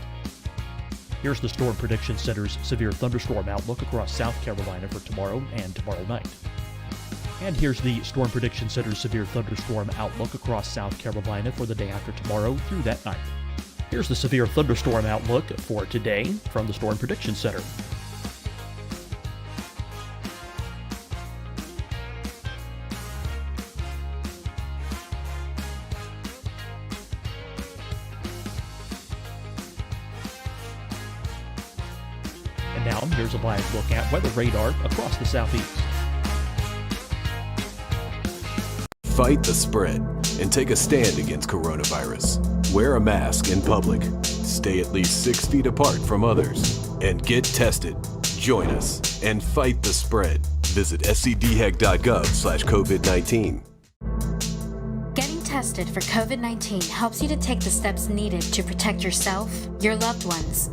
Here's the Storm Prediction Center's severe thunderstorm outlook across South Carolina for tomorrow and tomorrow night. And here's the Storm Prediction Center's severe thunderstorm outlook across South Carolina for the day after tomorrow through that night. Here's the severe thunderstorm outlook for today from the Storm Prediction Center. And now here's a live look at weather radar across the southeast. Fight the spread and take a stand against coronavirus. Wear a mask in public, stay at least 6 feet apart from others, and get tested. Join us and fight the spread. Visit scdhec.gov/COVID-19. Getting tested for COVID-19 helps you to take the steps needed to protect yourself, your loved ones,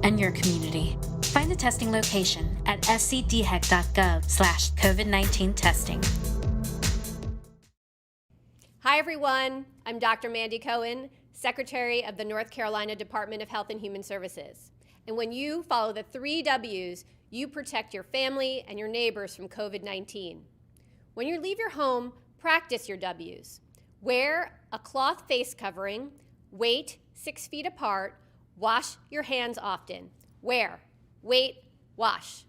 and your community. Find the testing location at scdhec.gov/COVID-19 testing. Hi, everyone. I'm Dr. Mandy Cohen, Secretary of the North Carolina Department of Health and Human Services. And when you follow the 3 W's, you protect your family and your neighbors from COVID-19. When you leave your home, practice your W's. Wear a cloth face covering, wait 6 feet apart, wash your hands often. Wear, wait, wash.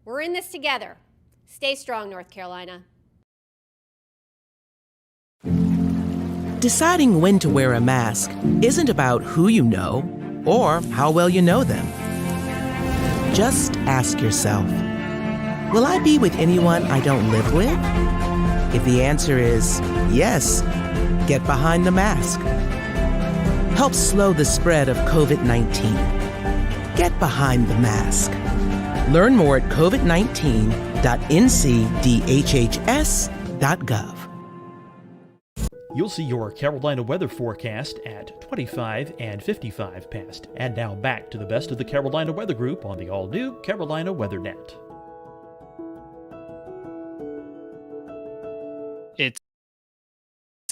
We're in this together. Stay strong, North Carolina. Deciding when to wear a mask isn't about who you know or how well you know them. Just ask yourself, will I be with anyone I don't live with? If the answer is yes, get behind the mask. Help slow the spread of COVID-19. Get behind the mask. Learn more at covid19.ncdhhs.gov. You'll see your Carolina weather forecast at 25 and 55 past. And now back to the best of the Carolina Weather Group on the all-new Carolina Weather Net.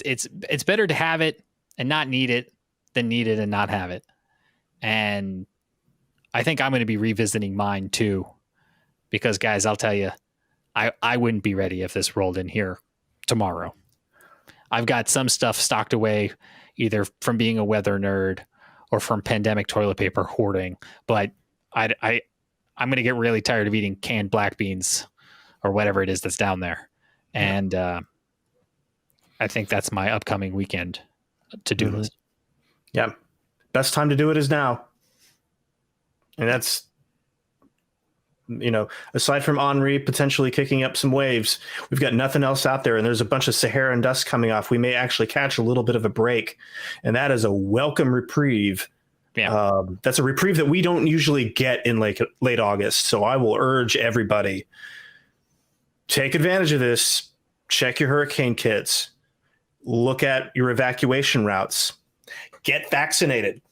It's better to have it and not need it than need it and not have it. And I think I'm going to be revisiting mine too, because guys, I'll tell you, I wouldn't be ready if this rolled in here tomorrow. I've got some stuff stocked away either from being a weather nerd or from pandemic toilet paper hoarding, but I'm going to get really tired of eating canned black beans or whatever it is that's down there. And I think that's my upcoming weekend to-do list. Yeah. Best time to do it is now. And that's, aside from Henri potentially kicking up some waves, we've got nothing else out there. And there's a bunch of Saharan dust coming off. We may actually catch a little bit of a break. And that is a welcome reprieve. Yeah. That's a reprieve that we don't usually get in late August. So I will urge everybody, take advantage of this. Check your hurricane kits. Look at your evacuation routes. Get vaccinated.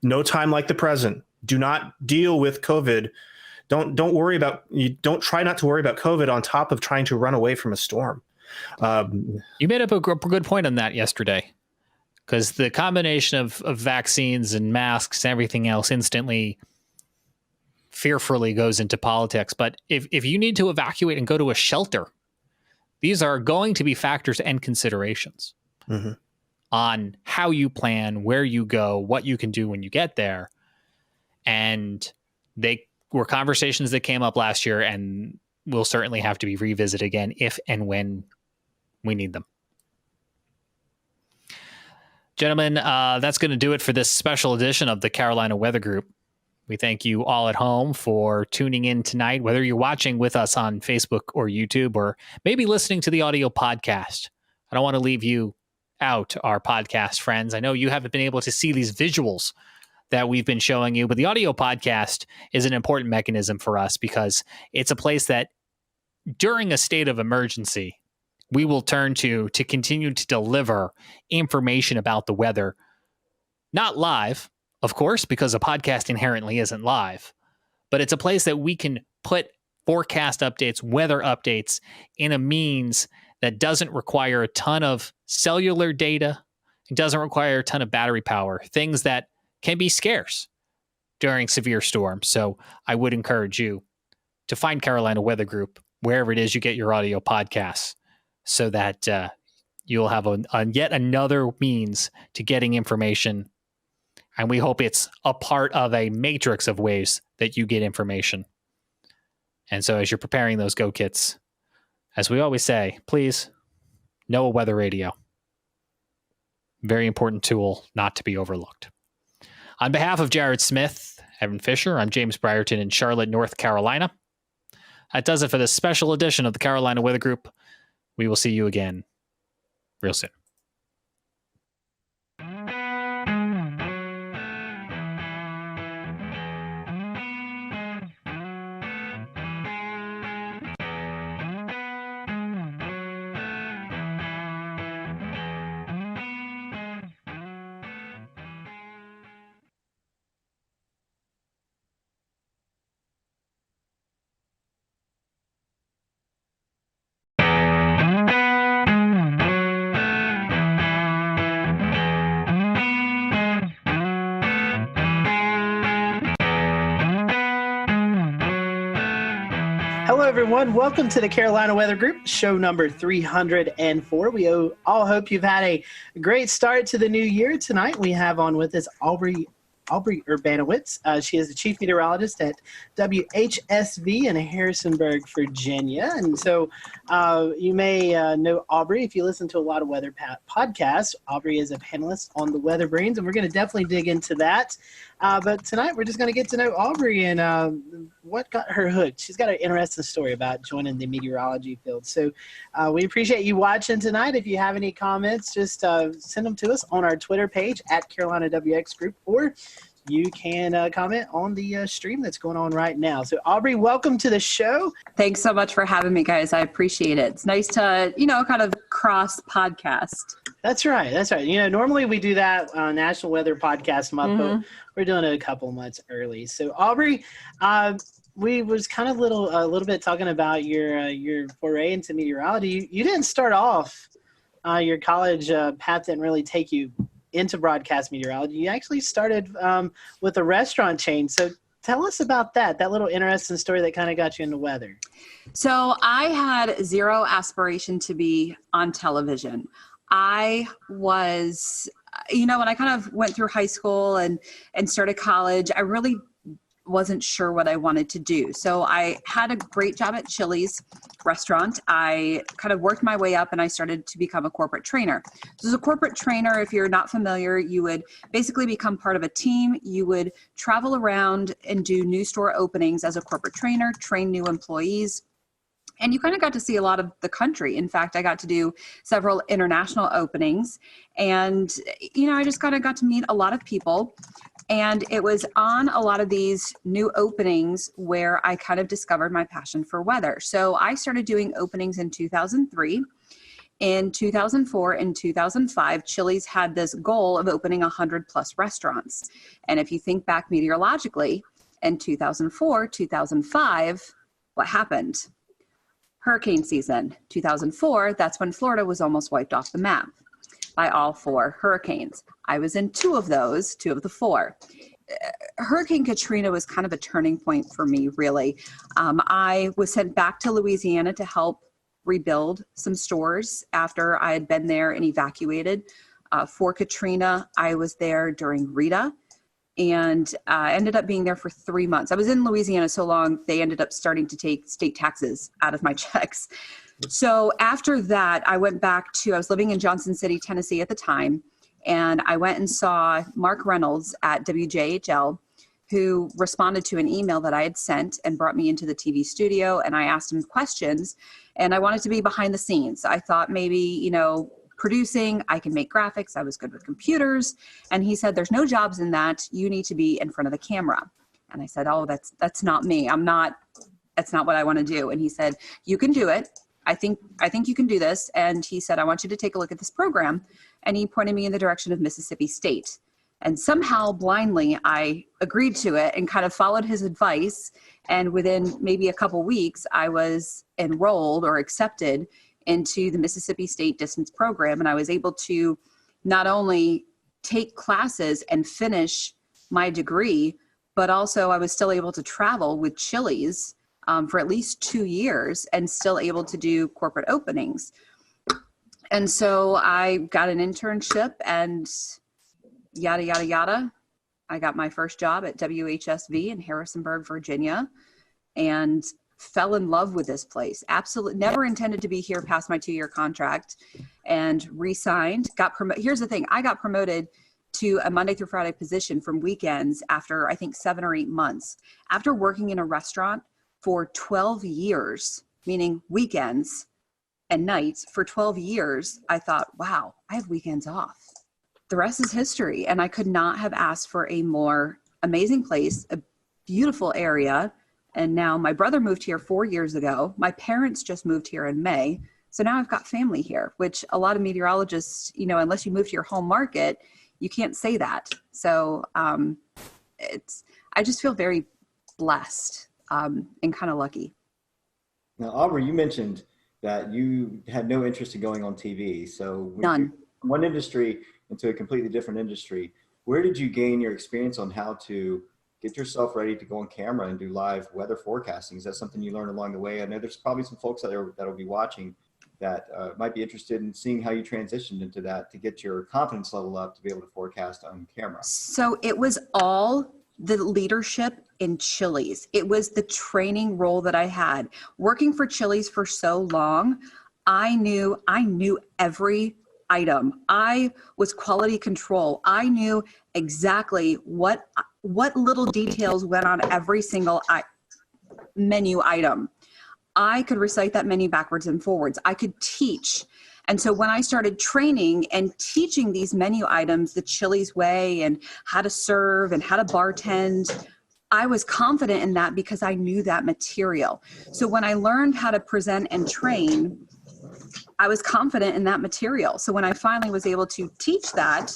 No time like the present. Do not deal with COVID. Don't try not to worry about COVID on top of trying to run away from a storm. You made up a good point on that yesterday, because the combination of vaccines and masks and everything else instantly, fearfully goes into politics. But if you need to evacuate and go to a shelter, these are going to be factors and considerations on how you plan, where you go, what you can do when you get there. And they were conversations that came up last year and will certainly have to be revisited again if and when we need them. Gentlemen, that's going to do it for this special edition of the Carolina Weather Group. We thank you all at home for tuning in tonight, whether you're watching with us on Facebook or YouTube, or maybe listening to the audio podcast. I don't want to leave you out, our podcast friends. I know you haven't been able to see these visuals that we've been showing you, but the audio podcast is an important mechanism for us because it's a place that during a state of emergency, we will turn to continue to deliver information about the weather. Not live, of course, because a podcast inherently isn't live, but it's a place that we can put forecast updates, weather updates in a means that doesn't require a ton of cellular data. It doesn't require a ton of battery power, things that can be scarce during severe storms. So I would encourage you to find Carolina Weather Group wherever it is you get your audio podcasts, so that you'll have yet another means to getting information. And we hope it's a part of a matrix of ways that you get information. And so as you're preparing those go kits, as we always say, please know a weather radio. Very important tool not to be overlooked. On behalf of Jared Smith, Evan Fisher, I'm James Brierton in Charlotte, North Carolina. That does it for this special edition of the Carolina Weather Group. We will see you again real soon. everyone. Welcome to the Carolina Weather Group, show number 304. We all hope you've had a great start to the new year. Tonight we have on with us Aubrey Urbanowitz. She is the chief meteorologist at WHSV in Harrisonburg, Virginia. And so you may know Aubrey if you listen to a lot of weather podcasts. Aubrey is a panelist on the Weather Brains, and we're going to definitely dig into that. But tonight we're just going to get to know Aubrey and what got her hooked. She's got an interesting story about joining the meteorology field. So we appreciate you watching tonight. If you have any comments, just send them to us on our Twitter page at Carolina WX Group, or you can comment on the stream that's going on right now. So Aubrey, welcome to the show. Thanks so much for having me, guys. I appreciate it. It's nice to, kind of cross podcast. That's right. That's right. Normally we do that National Weather Podcast Month, but we're doing it a couple months early. So Aubrey, we was kind of a little bit talking about your foray into meteorology. You didn't start off your college path didn't really take you into broadcast meteorology. You actually started with a restaurant chain. So tell us about that little interesting story that kind of got you into weather. So I had zero aspiration to be on television. I was, when I kind of went through high school and started college, I really wasn't sure what I wanted to do. So I had a great job at Chili's restaurant. I kind of worked my way up and I started to become a corporate trainer. So as a corporate trainer, if you're not familiar, you would basically become part of a team. You would travel around and do new store openings as a corporate trainer, train new employees. And you kind of got to see a lot of the country. In fact, I got to do several international openings. And, I just kind of got to meet a lot of people. And it was on a lot of these new openings where I kind of discovered my passion for weather. So I started doing openings in 2003. In 2004 and 2005, Chili's had this goal of opening 100 plus restaurants. And if you think back meteorologically, in 2004, 2005, what happened? Hurricane season. 2004, that's when Florida was almost wiped off the map by all 4 hurricanes. I was in 2 of those, 2 of the 4. Hurricane Katrina was kind of a turning point for me, really. I was sent back to Louisiana to help rebuild some stores after I had been there and evacuated. For Katrina, I was there during Rita, and I ended up being there for 3 months. I was in Louisiana so long, they ended up starting to take state taxes out of my checks. So after that, I went back I was living in Johnson City, Tennessee at the time, and I went and saw Mark Reynolds at WJHL, who responded to an email that I had sent and brought me into the TV studio, and I asked him questions, and I wanted to be behind the scenes. I thought maybe, producing, I can make graphics, I was good with computers, and he said, there's no jobs in that, you need to be in front of the camera. And I said, oh, that's not me, that's not what I want to do. And he said, you can do it. I think you can do this. And he said, I want you to take a look at this program. And he pointed me in the direction of Mississippi State. And somehow blindly, I agreed to it and kind of followed his advice. And within maybe a couple weeks, I was enrolled or accepted into the Mississippi State distance program. And I was able to not only take classes and finish my degree, but also I was still able to travel with Chili's for at least 2 years and still able to do corporate openings. And so I got an internship and yada, yada, yada. I got my first job at WHSV in Harrisonburg, Virginia, and fell in love with this place. Absolutely never intended to be here past my 2-year contract, and re-signed, got promoted. Here's the thing. I got promoted to a Monday through Friday position from weekends after I think 7 or 8 months. After working in a restaurant for 12 years, meaning weekends and nights for 12 years, I thought, wow, I have weekends off. The rest is history. And I could not have asked for a more amazing place, a beautiful area. And now my brother moved here 4 years ago. My parents just moved here in May. So now I've got family here, which a lot of meteorologists, unless you move to your home market, you can't say that. So I just feel very blessed and kind of lucky. Now, Aubrey, you mentioned that you had no interest in going on TV. So none. From one industry into a completely different industry, where did you gain your experience on how to get yourself ready to go on camera and do live weather forecasting. Is that something you learned along the way? I know there's probably some folks out there that'll be watching that might be interested in seeing how you transitioned into that to get your confidence level up to be able to forecast on camera. So it was all the leadership in Chili's. It was the training role that I had. Working for Chili's for so long, I knew every item. I was quality control. I knew exactly what little details went on every single menu item. I could recite that menu backwards and forwards. I could teach. And so when I started training and teaching these menu items the Chili's way and how to serve and how to bartend, I was confident in that because I knew that material. So when I learned how to present and train, I was confident in that material. So when I finally was able to teach that,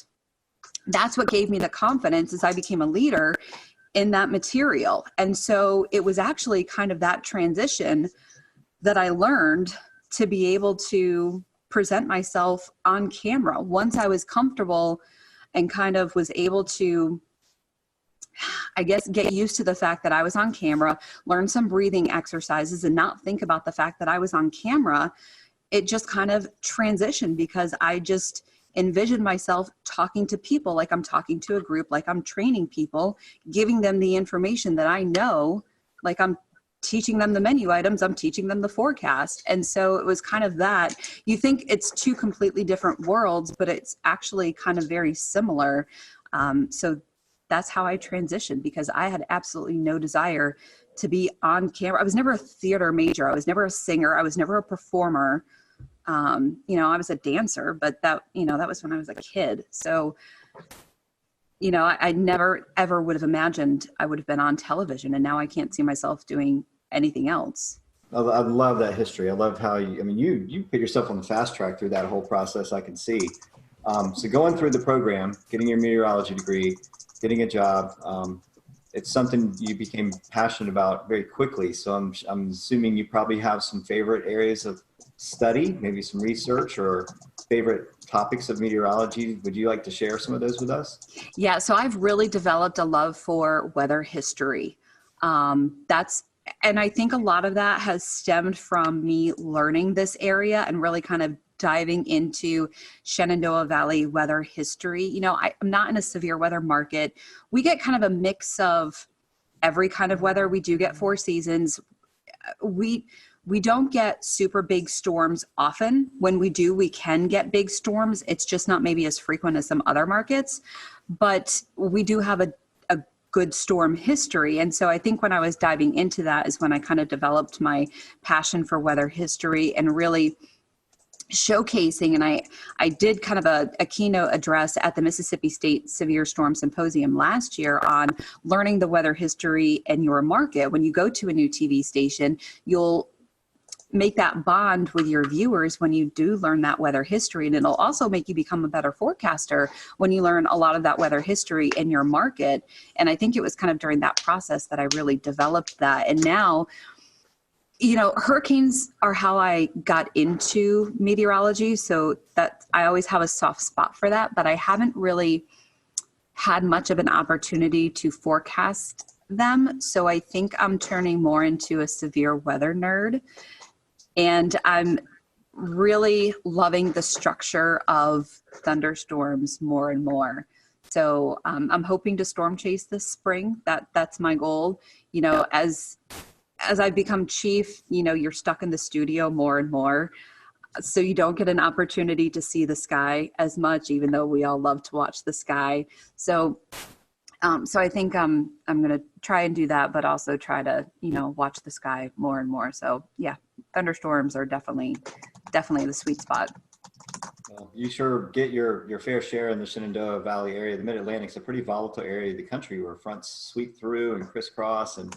that's what gave me the confidence as I became a leader in that material. And so it was actually kind of that transition that I learned to be able to present myself on camera. Once I was comfortable and kind of was able to, I guess, get used to the fact that I was on camera, learn some breathing exercises and not think about the fact that I was on camera, it just kind of transitioned because I just envisioned myself talking to people like I'm talking to a group, like I'm training people, giving them the information that I know, like I'm teaching them the menu items, I'm teaching them the forecast. And so it was kind of that. You think it's two completely different worlds, but it's actually kind of very similar. So that's how I transitioned because I had absolutely no desire to be on camera. I was never a theater major. I was never a singer. I was never a performer. I was a dancer, but that was when I was a kid. So, I never ever would have imagined I would have been on television, and now I can't see myself doing anything else. I love that history. I love how you put yourself on the fast track through that whole process. I can see. So going through the program, getting your meteorology degree, getting a job, it's something you became passionate about very quickly. So I'm assuming you probably have some favorite areas of study, maybe some research or favorite topics of meteorology. Would you like to share some of those with us? Yeah, so I've really developed a love for weather history. And I think a lot of that has stemmed from me learning this area and really kind of diving into Shenandoah Valley weather history. I'm not in a severe weather market. We get kind of a mix of every kind of weather. We do get 4 seasons. We don't get super big storms often. When we do, we can get big storms. It's just not maybe as frequent as some other markets, but we do have a good storm history. And so I think when I was diving into that is when I kind of developed my passion for weather history and really showcasing. And I did kind of a keynote address at the Mississippi State Severe Storm Symposium last year on learning the weather history in your market. When you go to a new TV station, you'll make that bond with your viewers when you do learn that weather history. And it'll also make you become a better forecaster when you learn a lot of that weather history in your market. And I think it was kind of during that process that I really developed that. And now, hurricanes are how I got into meteorology. So that I always have a soft spot for that, but I haven't really had much of an opportunity to forecast them. So I think I'm turning more into a severe weather nerd. And I'm really loving the structure of thunderstorms more and more. So I'm hoping to storm chase this spring. That's my goal. As I've become chief, you're stuck in the studio more and more. So you don't get an opportunity to see the sky as much, even though we all love to watch the sky. So I think I'm going to try and do that, but also try to, watch the sky more and more. So yeah, thunderstorms are definitely the sweet spot. Well, you sure get your fair share in the Shenandoah Valley area. The Mid-Atlantic's a pretty volatile area of the country where fronts sweep through and crisscross and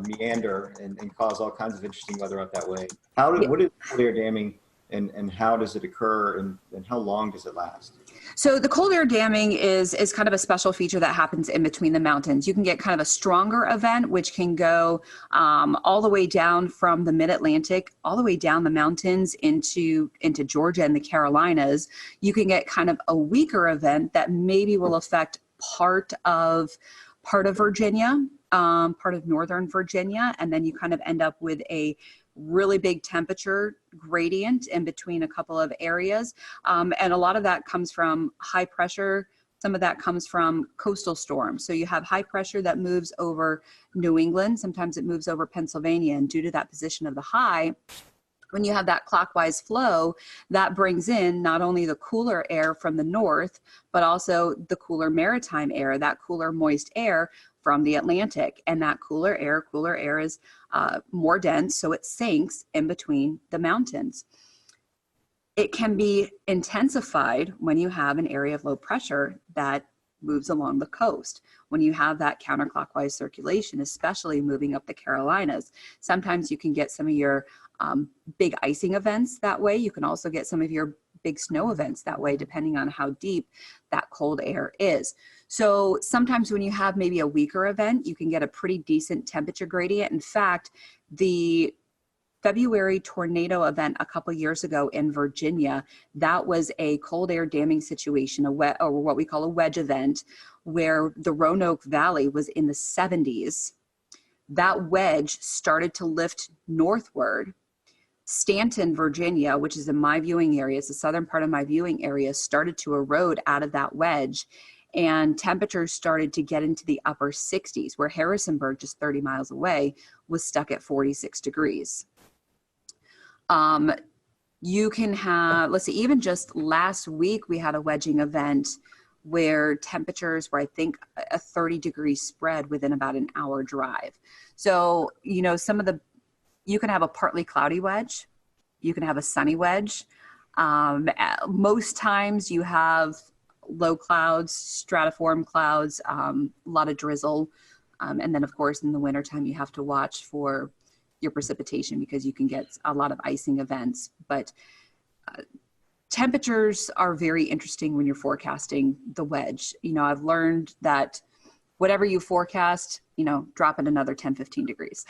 meander and cause all kinds of interesting weather up that way. What is cold air damming and how does it occur and how long does it last? So the cold air damming is kind of a special feature that happens in between the mountains. You can get kind of a stronger event, which can go all the way down from the mid-Atlantic, all the way down the mountains into Georgia and the Carolinas. You can get kind of a weaker event that maybe will affect part of part of Virginia, part of northern Virginia, and then you kind of end up with a really big temperature gradient in between a couple of areas. And a lot of that comes from high pressure. Some of that comes from coastal storms. So you have high pressure that moves over New England. Sometimes it moves over Pennsylvania. And due to that position of the high, when you have that clockwise flow, that brings in not only the cooler air from the north, but also the cooler maritime air, that cooler moist air from the Atlantic. And that cooler air is more dense, so it sinks in between the mountains. It can be intensified when you have an area of low pressure that moves along the coast. When you have that counterclockwise circulation, especially moving up the Carolinas, sometimes you can get some of your big icing events that way. You can also get some of your big snow events that way, depending on how deep that cold air is. So sometimes when you have maybe a weaker event, you can get a pretty decent temperature gradient. In fact, the February tornado event a couple years ago in Virginia, that was a cold air damming situation, or what we call a wedge event, where the Roanoke Valley was in the 70s. That wedge started to lift northward. Stanton, Virginia, which is in my viewing area, it's the southern part of my viewing area, started to erode out of that wedge, and temperatures started to get into the upper 60s, where Harrisonburg, just 30 miles away, was stuck at 46 degrees. You can have, let's see, even just last week, we had a wedging event where temperatures were, I think, a 30-degree spread within about an hour drive. So, you know, you can have a partly cloudy wedge, you can have a sunny wedge. Most times you have low clouds, stratiform clouds, a lot of drizzle. And then, of course, in the wintertime, you have to watch for your precipitation because you can get a lot of icing events. But temperatures are very interesting when you're forecasting the wedge. You know, I've learned that whatever you forecast, you know, drop it another 10, 15 degrees.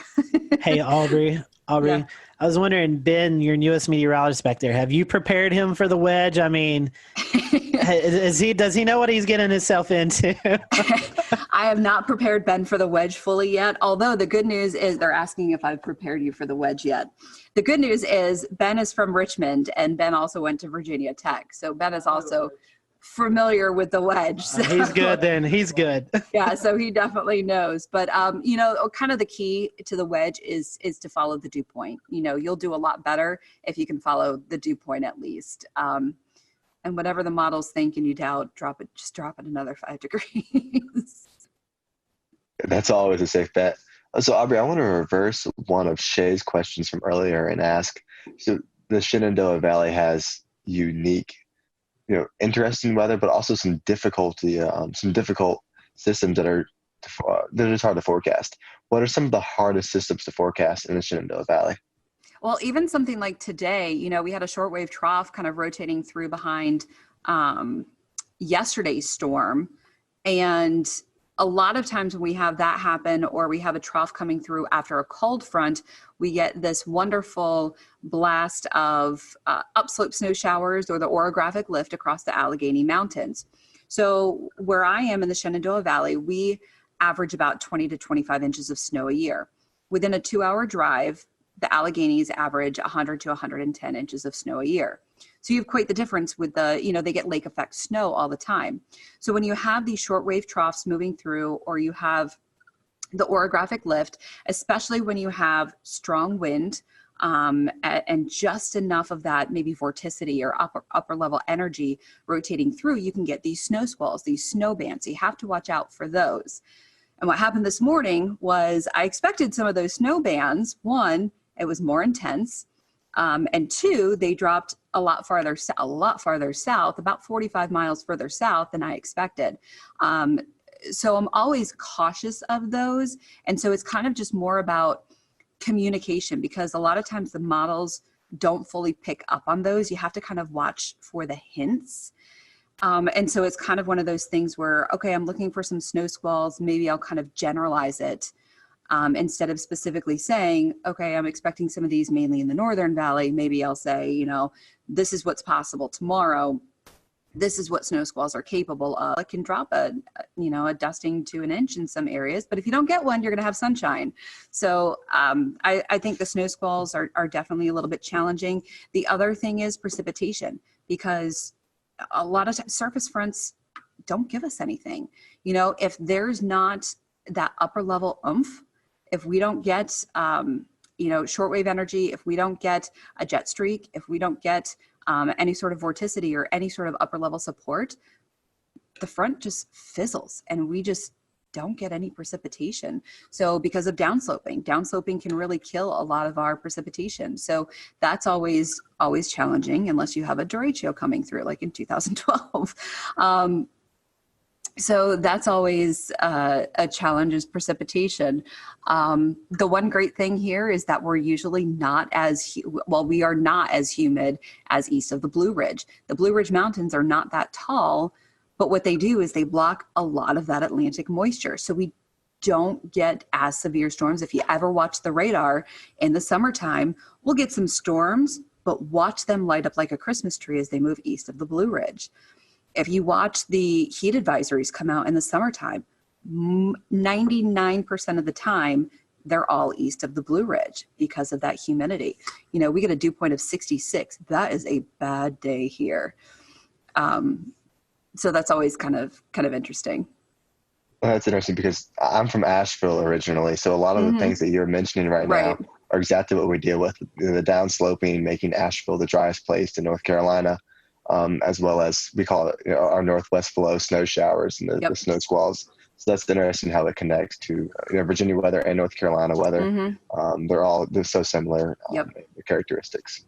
Hey, Aubrey, Yeah. I was wondering, Ben, your newest meteorologist back there, have you prepared him for the wedge? I mean, does he know what he's getting himself into? I have not prepared Ben for the wedge fully yet, although the good news is they're asking if I've prepared you for the wedge yet. The good news is Ben is from Richmond, and Ben also went to Virginia Tech. So Ben is also familiar with the wedge. So. He's good then. He's good. Yeah, so he definitely knows. But, you know, kind of the key to the wedge is to follow the dew point. You know, you'll do a lot better if you can follow the dew point at least. And whatever the models think and you doubt, just drop it another 5 degrees. That's always a safe bet. So, Aubrey, I want to reverse one of Shay's questions from earlier and ask, so the Shenandoah Valley has unique, you know, interesting weather, but also some difficult systems that are just hard to forecast. What are some of the hardest systems to forecast in the Shenandoah Valley? Well, even something like today, you know, we had a shortwave trough kind of rotating through behind yesterday's storm. And a lot of times when we have that happen, or we have a trough coming through after a cold front, we get this wonderful blast of upslope snow showers or the orographic lift across the Allegheny Mountains. So where I am in the Shenandoah Valley, we average about 20 to 25 inches of snow a year. Within a 2-hour drive, the Alleghenies average 100 to 110 inches of snow a year. So you have quite the difference with they get lake effect snow all the time. So when you have these shortwave troughs moving through, or you have the orographic lift, especially when you have strong wind and just enough of that maybe vorticity or upper level energy rotating through, you can get these snow squalls, these snow bands. So you have to watch out for those. And what happened this morning was I expected some of those snow bands. One, it was more intense. And two, they dropped a lot farther south, about 45 miles further south than I expected. So I'm always cautious of those. And so it's kind of just more about communication, because a lot of times the models don't fully pick up on those. You have to kind of watch for the hints. And so it's kind of one of those things where, okay, I'm looking for some snow squalls. Maybe I'll kind of generalize it. Instead of specifically saying, okay, I'm expecting some of these mainly in the Northern Valley, maybe I'll say, you know, this is what's possible tomorrow. this is what snow squalls are capable of. It can drop a dusting to an inch in some areas, but if you don't get one, you're going to have sunshine. So I think the snow squalls are definitely a little bit challenging. The other thing is precipitation, because a lot of surface fronts don't give us anything. If there's not that upper level oomph, if we don't get shortwave energy, if we don't get a jet streak, if we don't get any sort of vorticity or any sort of upper level support, the front just fizzles and we just don't get any precipitation. So because of downsloping can really kill a lot of our precipitation. So that's always challenging unless you have a derecho coming through, like in 2012. So that's always a challenge, is precipitation. The one great thing here is that we're usually we are not as humid as east of the Blue Ridge. The Blue Ridge Mountains are not that tall, but what they do is they block a lot of that Atlantic moisture. So we don't get as severe storms. If you ever watch the radar in the summertime, we'll get some storms, but watch them light up like a Christmas tree as they move east of the Blue Ridge. If you watch the heat advisories come out in the summertime, 99% of the time, they're all east of the Blue Ridge because of that humidity. We get a dew point of 66. That is a bad day here. So that's always kind of interesting. Well, that's interesting because I'm from Asheville originally. So a lot of the things that you're mentioning right now are exactly what we deal with. The downsloping, making Asheville the driest place in North Carolina. As well as we call it our northwest flow snow showers and the snow squalls. So that's interesting how it connects to Virginia weather and North Carolina weather. They're so similar characteristics.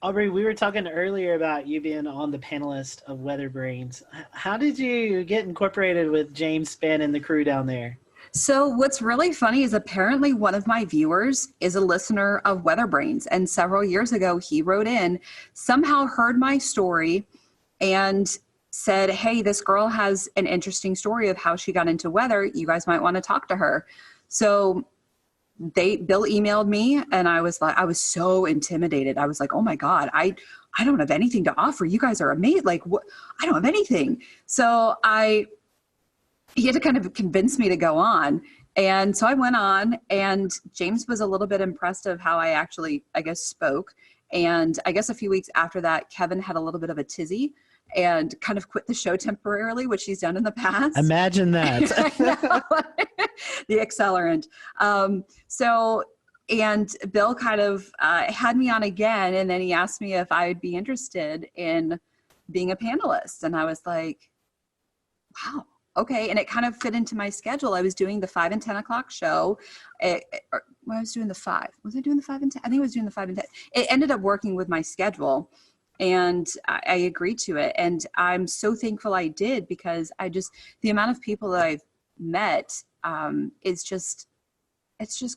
Aubrey, we were talking earlier about you being on the panelist of Weather Brains. How did you get incorporated with James Spann and the crew down there? So what's really funny is apparently one of my viewers is a listener of Weather Brains, and several years ago he wrote in, somehow heard my story and said, hey, this girl has an interesting story of how she got into weather. You guys might want to talk to her. So Bill emailed me, and I was so intimidated. I was like, oh my God, I don't have anything to offer. You guys are amazing. Like, what? I don't have anything. So he had to kind of convince me to go on. And so I went on, and James was a little bit impressed of how I actually, spoke. And I guess a few weeks after that, Kevin had a little bit of a tizzy and kind of quit the show temporarily, which he's done in the past. Imagine that. The accelerant. And Bill kind of had me on again, and then he asked me if I would be interested in being a panelist. And I was like, wow. Okay. And it kind of fit into my schedule. I was doing the 5 and 10 o'clock show. I was doing the 5. Was I doing the 5 and 10? I think I was doing the 5 and 10. It ended up working with my schedule, and I agreed to it. And I'm so thankful I did, because the amount of people that I've met it's just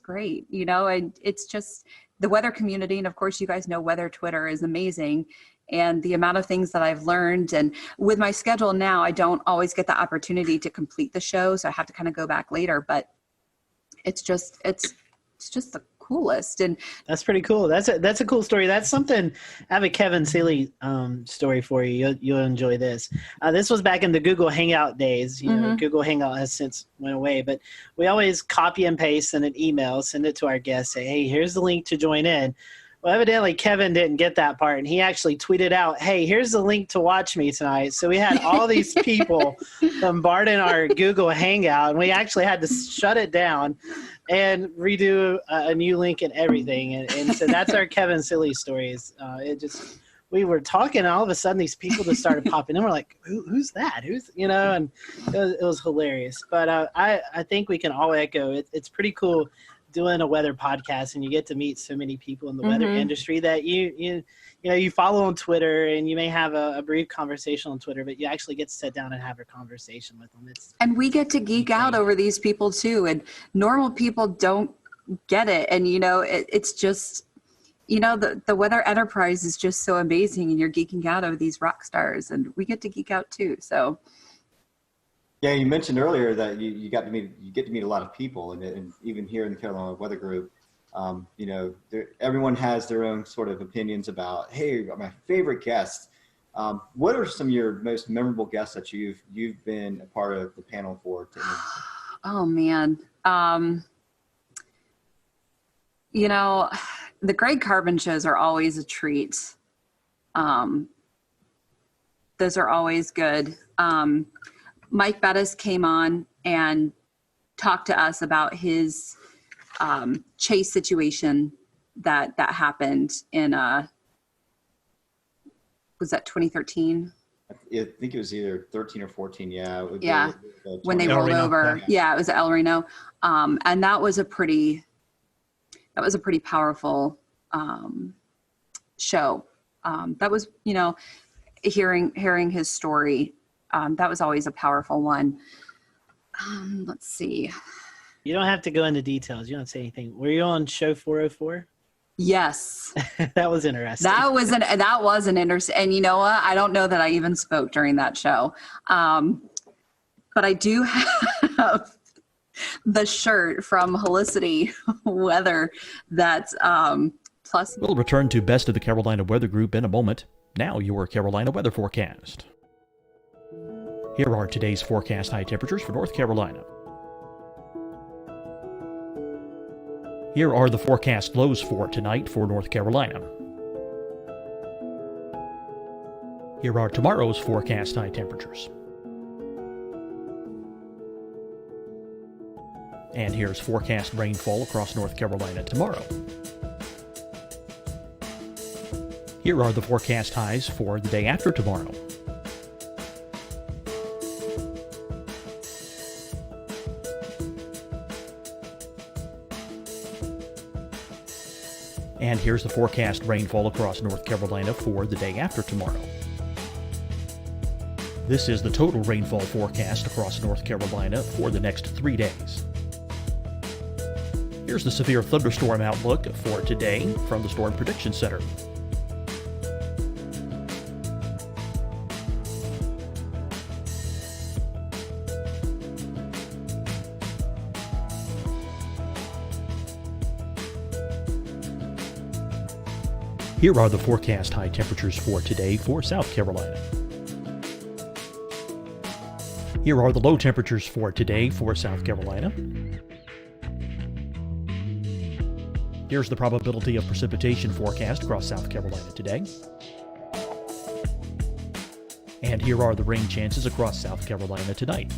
great, and it's just the weather community. And of course, you guys know Weather Twitter is amazing. And the amount of things that I've learned, and with my schedule now, I don't always get the opportunity to complete the show. So I have to kind of go back later, but it's just the coolest. And that's pretty cool. That's a cool story. That's something. I have a Kevin Seeley story for you. You'll enjoy this. This was back in the Google Hangout days. Google Hangout has since went away, but we always copy and paste in an email, send it to our guests, say, hey, here's the link to join in. Well, evidently Kevin didn't get that part, and he actually tweeted out, hey, here's the link to watch me tonight. So we had all these people bombarding our Google Hangout, and we actually had to shut it down and redo a new link and everything. And so that's our Kevin Seeley stories. We were talking, and all of a sudden these people just started popping in. We're like, who's that? And it was hilarious. But I think we can all echo it. It's pretty cool doing a weather podcast, and you get to meet so many people in the weather industry that you follow on Twitter, and you may have a brief conversation on Twitter, but you actually get to sit down and have a conversation with them. And we get to geek out over these people too, and normal people don't get it. And it's just the weather enterprise is just so amazing, and you're geeking out over these rock stars, and we get to geek out too. So yeah, you mentioned earlier that you get to meet a lot of people, and even here in the Carolina Weather Group, everyone has their own sort of opinions about, hey, my favorite guest What are some of your most memorable guests that you've been a part of the panel for? Oh man. You know, the Greg Carbon shows are always a treat. Those are always good. Mike Bettis came on and talked to us about his chase situation that happened in was that 2013? I think it was either 13 or 14. Yeah. Yeah. When they rolled over. Yeah, it was El Reno. And that was a pretty powerful show. That was, you know, hearing his story. That was always a powerful one. Let's see. You don't have to go into details. You don't say anything. Were you on show 404? Yes. That was interesting. That was an interesting, and you know what? I don't know that I even spoke during that show. But I do have the shirt from Helicity Weather that's plus. We'll return to Best of the Carolina Weather Group in a moment. Now your Carolina weather forecast. Here are today's forecast high temperatures for North Carolina. Here are the forecast lows for tonight for North Carolina. Here are tomorrow's forecast high temperatures. And here's forecast rainfall across North Carolina tomorrow. Here are the forecast highs for the day after tomorrow. And here's the forecast rainfall across North Carolina for the day after tomorrow. This is the total rainfall forecast across North Carolina for the next 3 days. Here's the severe thunderstorm outlook for today from the Storm Prediction Center. Here are the forecast high temperatures for today for South Carolina. Here are the low temperatures for today for South Carolina. Here's the probability of precipitation forecast across South Carolina today. And here are the rain chances across South Carolina tonight.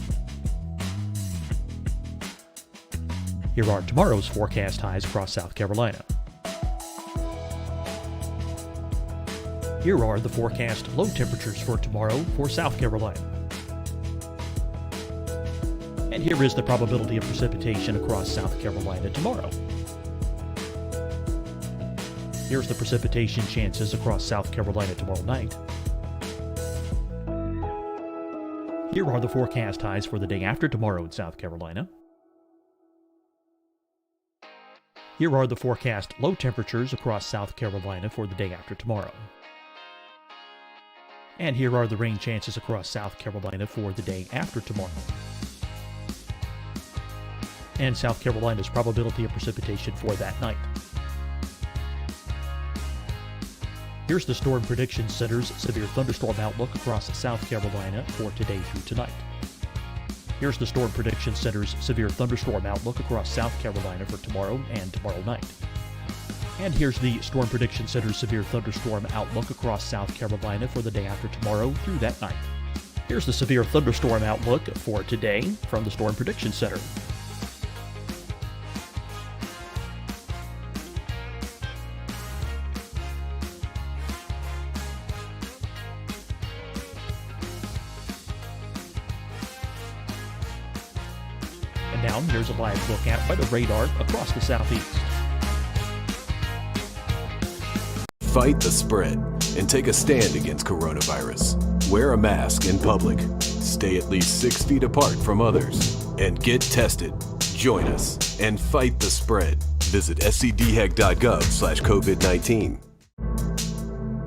Here are tomorrow's forecast highs across South Carolina. Here are the forecast low temperatures for tomorrow for South Carolina. And here is the probability of precipitation across South Carolina tomorrow. Here's the precipitation chances across South Carolina tomorrow night. Here are the forecast highs for the day after tomorrow in South Carolina. Here are the forecast low temperatures across South Carolina for the day after tomorrow. And here are the rain chances across South Carolina for the day after tomorrow. And South Carolina's probability of precipitation for that night. Here's the Storm Prediction Center's severe thunderstorm outlook across South Carolina for today through tonight. Here's the Storm Prediction Center's severe thunderstorm outlook across South Carolina for tomorrow and tomorrow night. And here's the Storm Prediction Center's severe thunderstorm outlook across South Carolina for the day after tomorrow through that night. Here's the severe thunderstorm outlook for today from the Storm Prediction Center. And now here's a live look out by the radar across the southeast. Fight the spread and take a stand against coronavirus. Wear a mask in public. Stay at least 6 feet apart from others. And get tested. Join us and fight the spread. Visit scdhec.gov/COVID-19.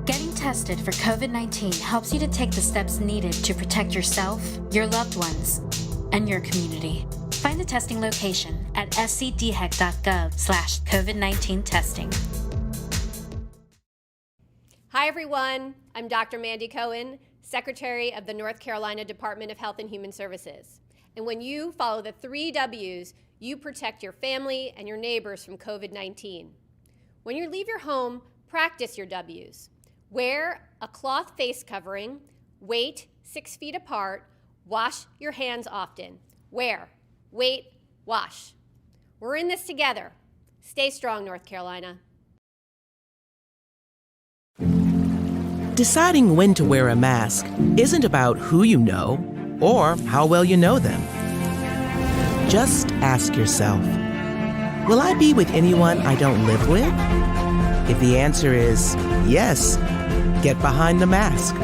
Getting tested for COVID-19 helps you to take the steps needed to protect yourself, your loved ones, and your community. Find the testing location at scdhec.gov/COVID-19 testing. Hi, everyone. I'm Dr. Mandy Cohen, Secretary of the North Carolina Department of Health and Human Services. And when you follow the 3 W's, you protect your family and your neighbors from COVID-19. When you leave your home, practice your W's. Wear a cloth face covering, wait 6 feet apart, wash your hands often. Wear, wait, wash. We're in this together. Stay strong, North Carolina. Deciding when to wear a mask isn't about who you know or how well you know them. Just ask yourself, will I be with anyone I don't live with? If the answer is yes, get behind the mask.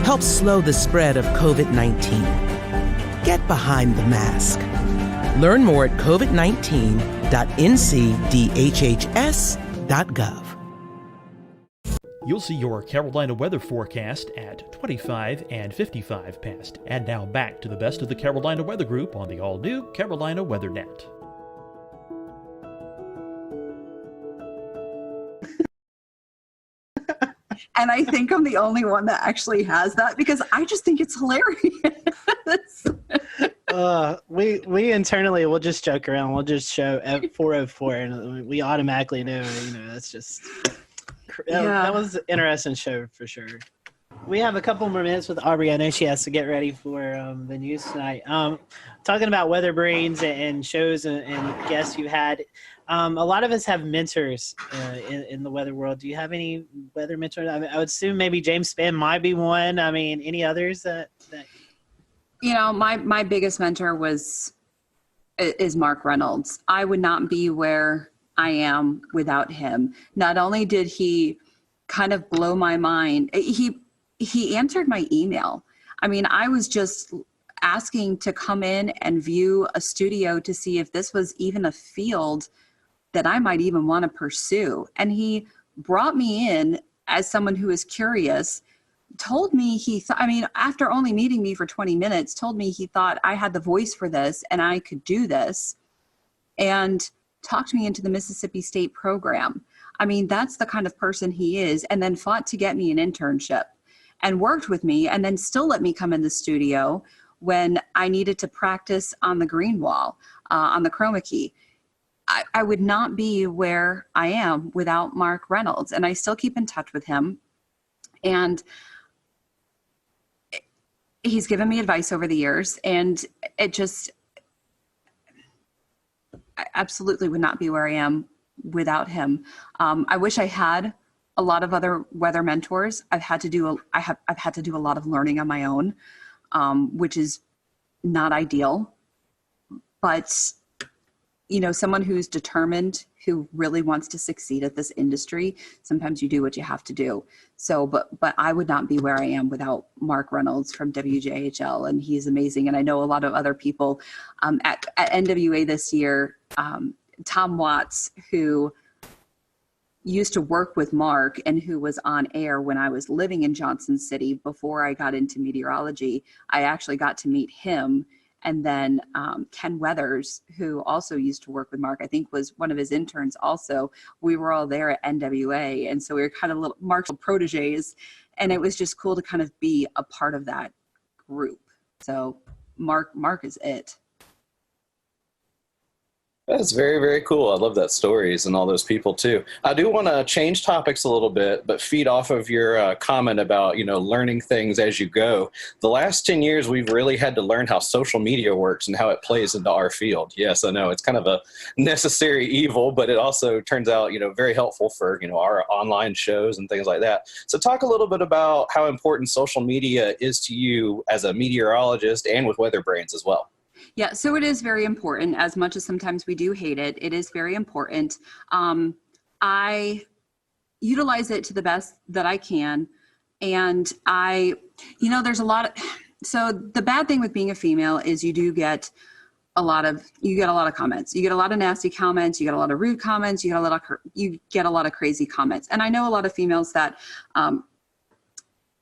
Help slow the spread of COVID-19. Get behind the mask. Learn more at covid19.ncdhhs.gov. You'll see your Carolina weather forecast at 25 and 55 past. And now back to the best of the Carolina Weather Group on the all-new Carolina Weather Net. And I think I'm the only one that actually has that because I just think it's hilarious. We internally will just joke around. We'll just show at 404, and we automatically know. That's just that was an interesting show for sure. We have a couple more minutes with Aubrey. I know she has to get ready for the news tonight. Talking about weather brains and shows and guests you had. A lot of us have mentors in the weather world. Do you have any weather mentors? I would assume maybe James Spann might be one. I mean, any others that my biggest mentor is Mark Reynolds. I would not be where I am without him. Not only did he kind of blow my mind, he answered my email. I mean, I was just asking to come in and view a studio to see if this was even a field that I might even want to pursue. And he brought me in as someone who is curious, told me after only meeting me for 20 minutes, told me he thought I had the voice for this and I could do this, and talked me into the Mississippi State program. I mean, that's the kind of person he is, and then fought to get me an internship and worked with me and then still let me come in the studio when I needed to practice on the green wall, on the chroma key. I would not be where I am without Mark Reynolds, and I still keep in touch with him. And he's given me advice over the years, and I absolutely would not be where I am without him. I wish I had a lot of other weather mentors. I've had to do a lot of learning on my own, which is not ideal, but someone who's determined, who really wants to succeed at this industry, sometimes you do what you have to do. So, but I would not be where I am without Mark Reynolds from WJHL, and he's amazing. And I know a lot of other people at NWA this year, Tom Watts, who used to work with Mark and who was on air when I was living in Johnson City before I got into meteorology. I actually got to meet him. And then Ken Weathers, who also used to work with Mark, I think was one of his interns also. We were all there at NWA. And so we were kind of little Mark's proteges. And it was just cool to kind of be a part of that group. So Mark is it. That's very, very cool. I love that stories and all those people too. I do want to change topics a little bit, but feed off of your comment about, learning things as you go. The last 10 years, we've really had to learn how social media works and how it plays into our field. Yes, I know it's kind of a necessary evil, but it also turns out, very helpful for, our online shows and things like that. So talk a little bit about how important social media is to you as a meteorologist and with weather brains as well. Yeah, so it is very important. As much as sometimes we do hate it, it is very important. I utilize it to the best that I can. And there's a lot of, so the bad thing with being a female is you get a lot of comments. You get a lot of nasty comments. You get a lot of rude comments. You get a lot of crazy comments. And I know a lot of females that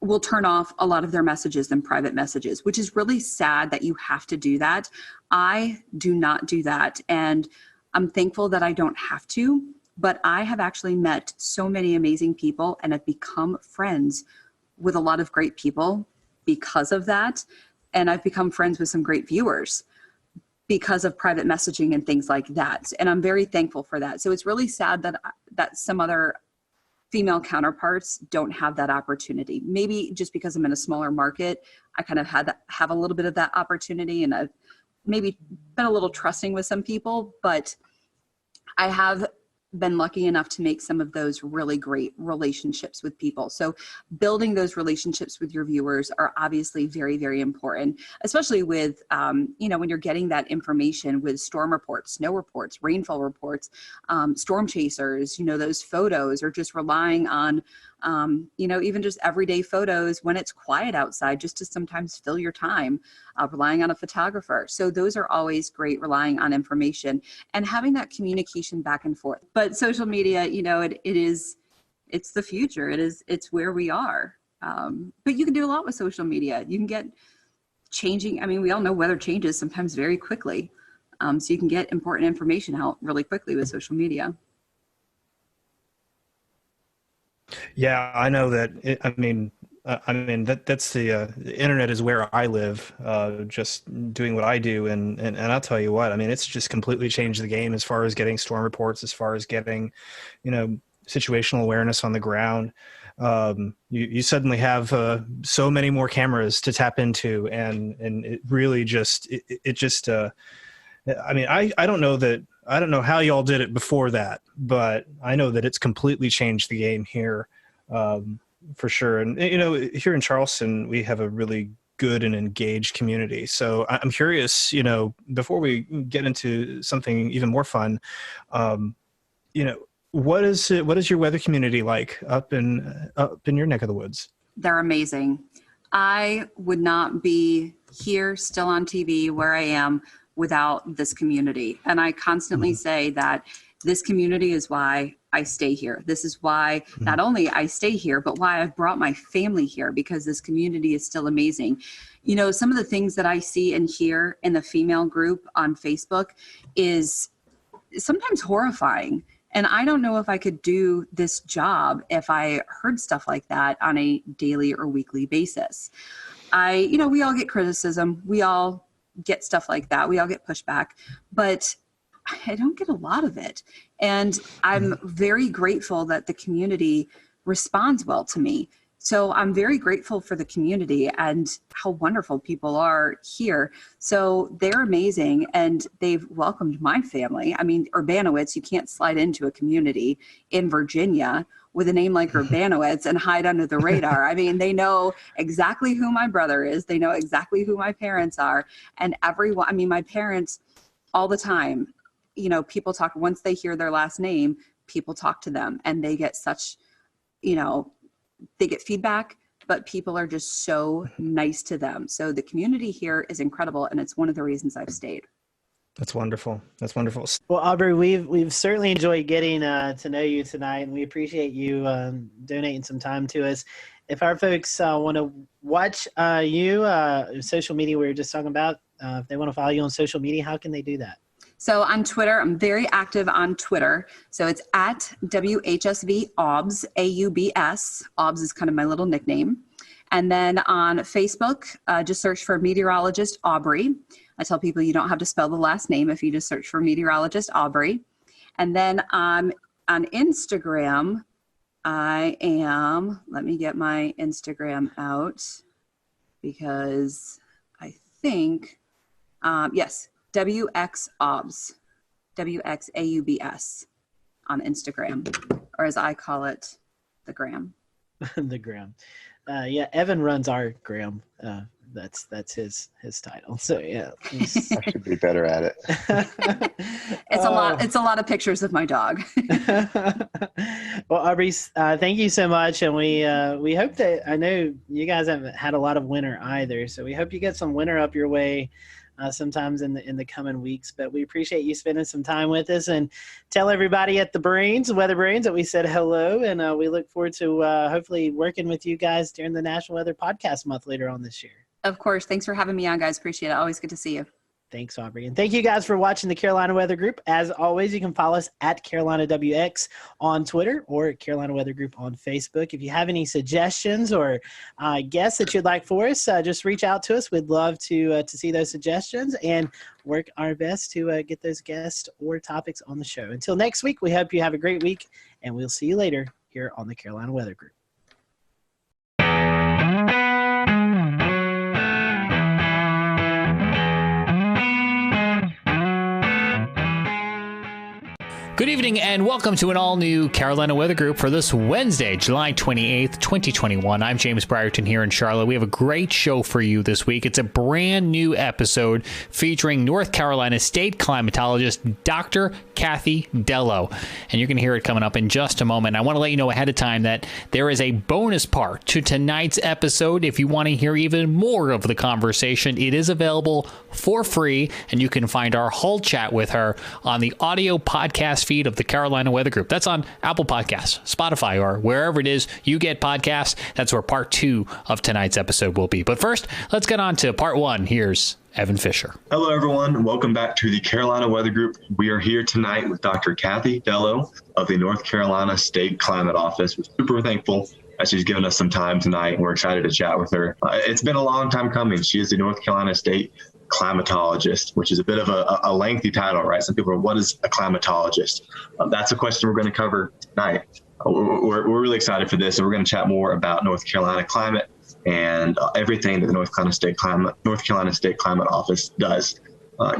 will turn off a lot of their messages and private messages, which is really sad that you have to do that. I do not do that. And I'm thankful that I don't have to. but I have actually met so many amazing people and have become friends with a lot of great people because of that. And I've become friends with some great viewers because of private messaging and things like that. And I'm very thankful for that. So it's really sad that some other female counterparts don't have that opportunity. Maybe just because I'm in a smaller market, I kind of have a little bit of that opportunity, and I've maybe been a little trusting with some people, but I have been lucky enough to make some of those really great relationships with people. So building those relationships with your viewers are obviously very, very important, especially with, when you're getting that information with storm reports, snow reports, rainfall reports, storm chasers, those photos, or just relying on, even just everyday photos when it's quiet outside, just to sometimes fill your time, relying on a photographer. So those are always great, relying on information and having that communication back and forth. But social media, it's the future. It's where we are. But you can do a lot with social media. You can get changing. I mean, we all know weather changes sometimes very quickly. So you can get important information out really quickly with social media. Yeah, I know that. That's the internet is where I live, just doing what I do. And I'll tell you what, it's just completely changed the game as far as getting storm reports, as far as getting, situational awareness on the ground. You suddenly have so many more cameras to tap into, and it really just, I don't know how y'all did it before that, but I know that it's completely changed the game here. For sure. And, here in Charleston, we have a really good and engaged community. So I'm curious, before we get into something even more fun, what is your weather community like up in your neck of the woods? They're amazing. I would not be here still on TV where I am without this community. And I constantly say that this community is why I stay here. This is why not only I stay here, but why I've brought my family here, because this community is still amazing. Some of the things that I see and hear in the female group on Facebook is sometimes horrifying. And I don't know if I could do this job if I heard stuff like that on a daily or weekly basis. We all get criticism. We all get stuff like that. We all get pushback, but I don't get a lot of it. And I'm very grateful that the community responds well to me. So I'm very grateful for the community and how wonderful people are here. So they're amazing, and they've welcomed my family. Urbanowitz, you can't slide into a community in Virginia with a name like Urbanowitz and hide under the radar. They know exactly who my brother is. They know exactly who my parents are. And everyone, my parents all the time, people talk, once they hear their last name, people talk to them, and they get such, they get feedback, but people are just so nice to them. So the community here is incredible, and it's one of the reasons I've stayed. That's wonderful. That's wonderful. Well, Aubrey, we've certainly enjoyed getting to know you tonight, and we appreciate you donating some time to us. If our folks want to watch social media we were just talking about, if they want to follow you on social media, how can they do that? So on Twitter, I'm very active on Twitter. So it's at WHSV AUBS, AUBS. AUBS is kind of my little nickname. And then on Facebook, just search for meteorologist Aubrey. I tell people you don't have to spell the last name if you just search for meteorologist Aubrey. And then on Instagram, let me get my Instagram out, because I think, yes, WXAUBS, WXAUBS on Instagram, or as I call it, the gram. The gram. Evan runs our gram. That's his title. So yeah, I should be better at it. It's a lot of pictures of my dog. Well, Aubrey, thank you so much, and we hope that, I know you guys haven't had a lot of winter either, so we hope you get some winter up your way sometimes in the coming weeks. But we appreciate you spending some time with us, and tell everybody at the Weather Brains, that we said hello, and we look forward to hopefully working with you guys during the National Weather Podcast Month later on this year. Of course. Thanks for having me on, guys. Appreciate it. Always good to see you. Thanks, Aubrey. And thank you guys for watching the Carolina Weather Group. As always, you can follow us at Carolina WX on Twitter or Carolina Weather Group on Facebook. If you have any suggestions or guests that you'd like for us, just reach out to us. We'd love to see those suggestions and work our best to get those guests or topics on the show. Until next week, we hope you have a great week, and we'll see you later here on the Carolina Weather Group. Good evening and welcome to an all-new Carolina Weather Group for this Wednesday, July 28th, 2021. I'm James Brierton here in Charlotte. We have a great show for you this week. It's a brand new episode featuring North Carolina State climatologist Dr. Kathy Dello. And you're going to hear it coming up in just a moment. I want to let you know ahead of time that there is a bonus part to tonight's episode. If you want to hear even more of the conversation, it is available for free, and you can find our whole chat with her on the audio podcast feed of the Carolina Weather Group. That's on Apple Podcasts, Spotify, or wherever it is you get podcasts. That's where part 2 of tonight's episode will be. But first, let's get on to part 1. Here's Evan Fisher. Hello, everyone. Welcome back to the Carolina Weather Group. We are here tonight with Dr. Kathy Dello of the North Carolina State Climate Office. We're super thankful that she's given us some time tonight, and we're excited to chat with her. It's been a long time coming. She is the North Carolina State climatologist, which is a bit of a lengthy title, right? Some people are, what is a climatologist? That's a question we're going to cover tonight. We're really excited for this, and we're going to chat more about North Carolina climate and everything that the North Carolina State Climate Office does.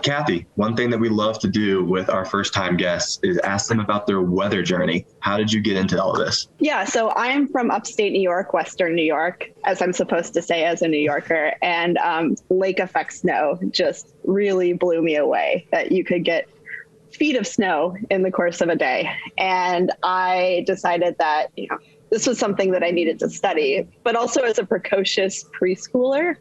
Kathy, one thing that we love to do with our first-time guests is ask them about their weather journey. How did you get into all of this? Yeah, so I'm from upstate New York, Western New York, as I'm supposed to say as a New Yorker, and lake effect snow just really blew me away, that you could get feet of snow in the course of a day. And I decided that, this was something that I needed to study, but also as a precocious preschooler,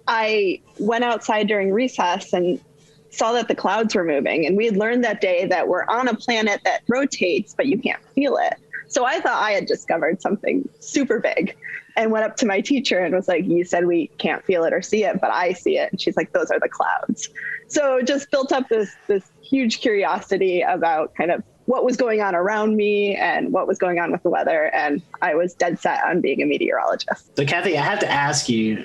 I went outside during recess and saw that the clouds were moving. And we had learned that day that we're on a planet that rotates, but you can't feel it. So I thought I had discovered something super big and went up to my teacher and was like, you said we can't feel it or see it, but I see it. And she's like, those are the clouds. So it just built up this huge curiosity about kind of what was going on around me and what was going on with the weather. And I was dead set on being a meteorologist. So Kathy, I have to ask you,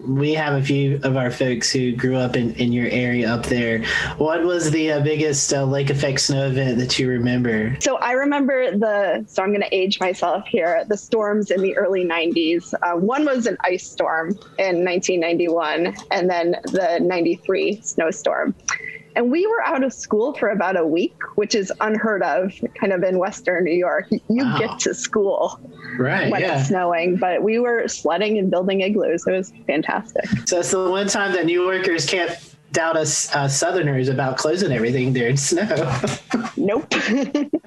we have a few of our folks who grew up in your area up there. What was the biggest lake effect snow event that you remember? So I remember so I'm going to age myself here, the storms in the early 90s. One was an ice storm in 1991 and then the 93 snowstorm. And we were out of school for about a week, which is unheard of kind of in Western New York. You get to school when it's snowing, but we were sledding and building igloos. It was fantastic. So it's the one time that New Yorkers can't doubt us Southerners about closing everything during snow. Nope.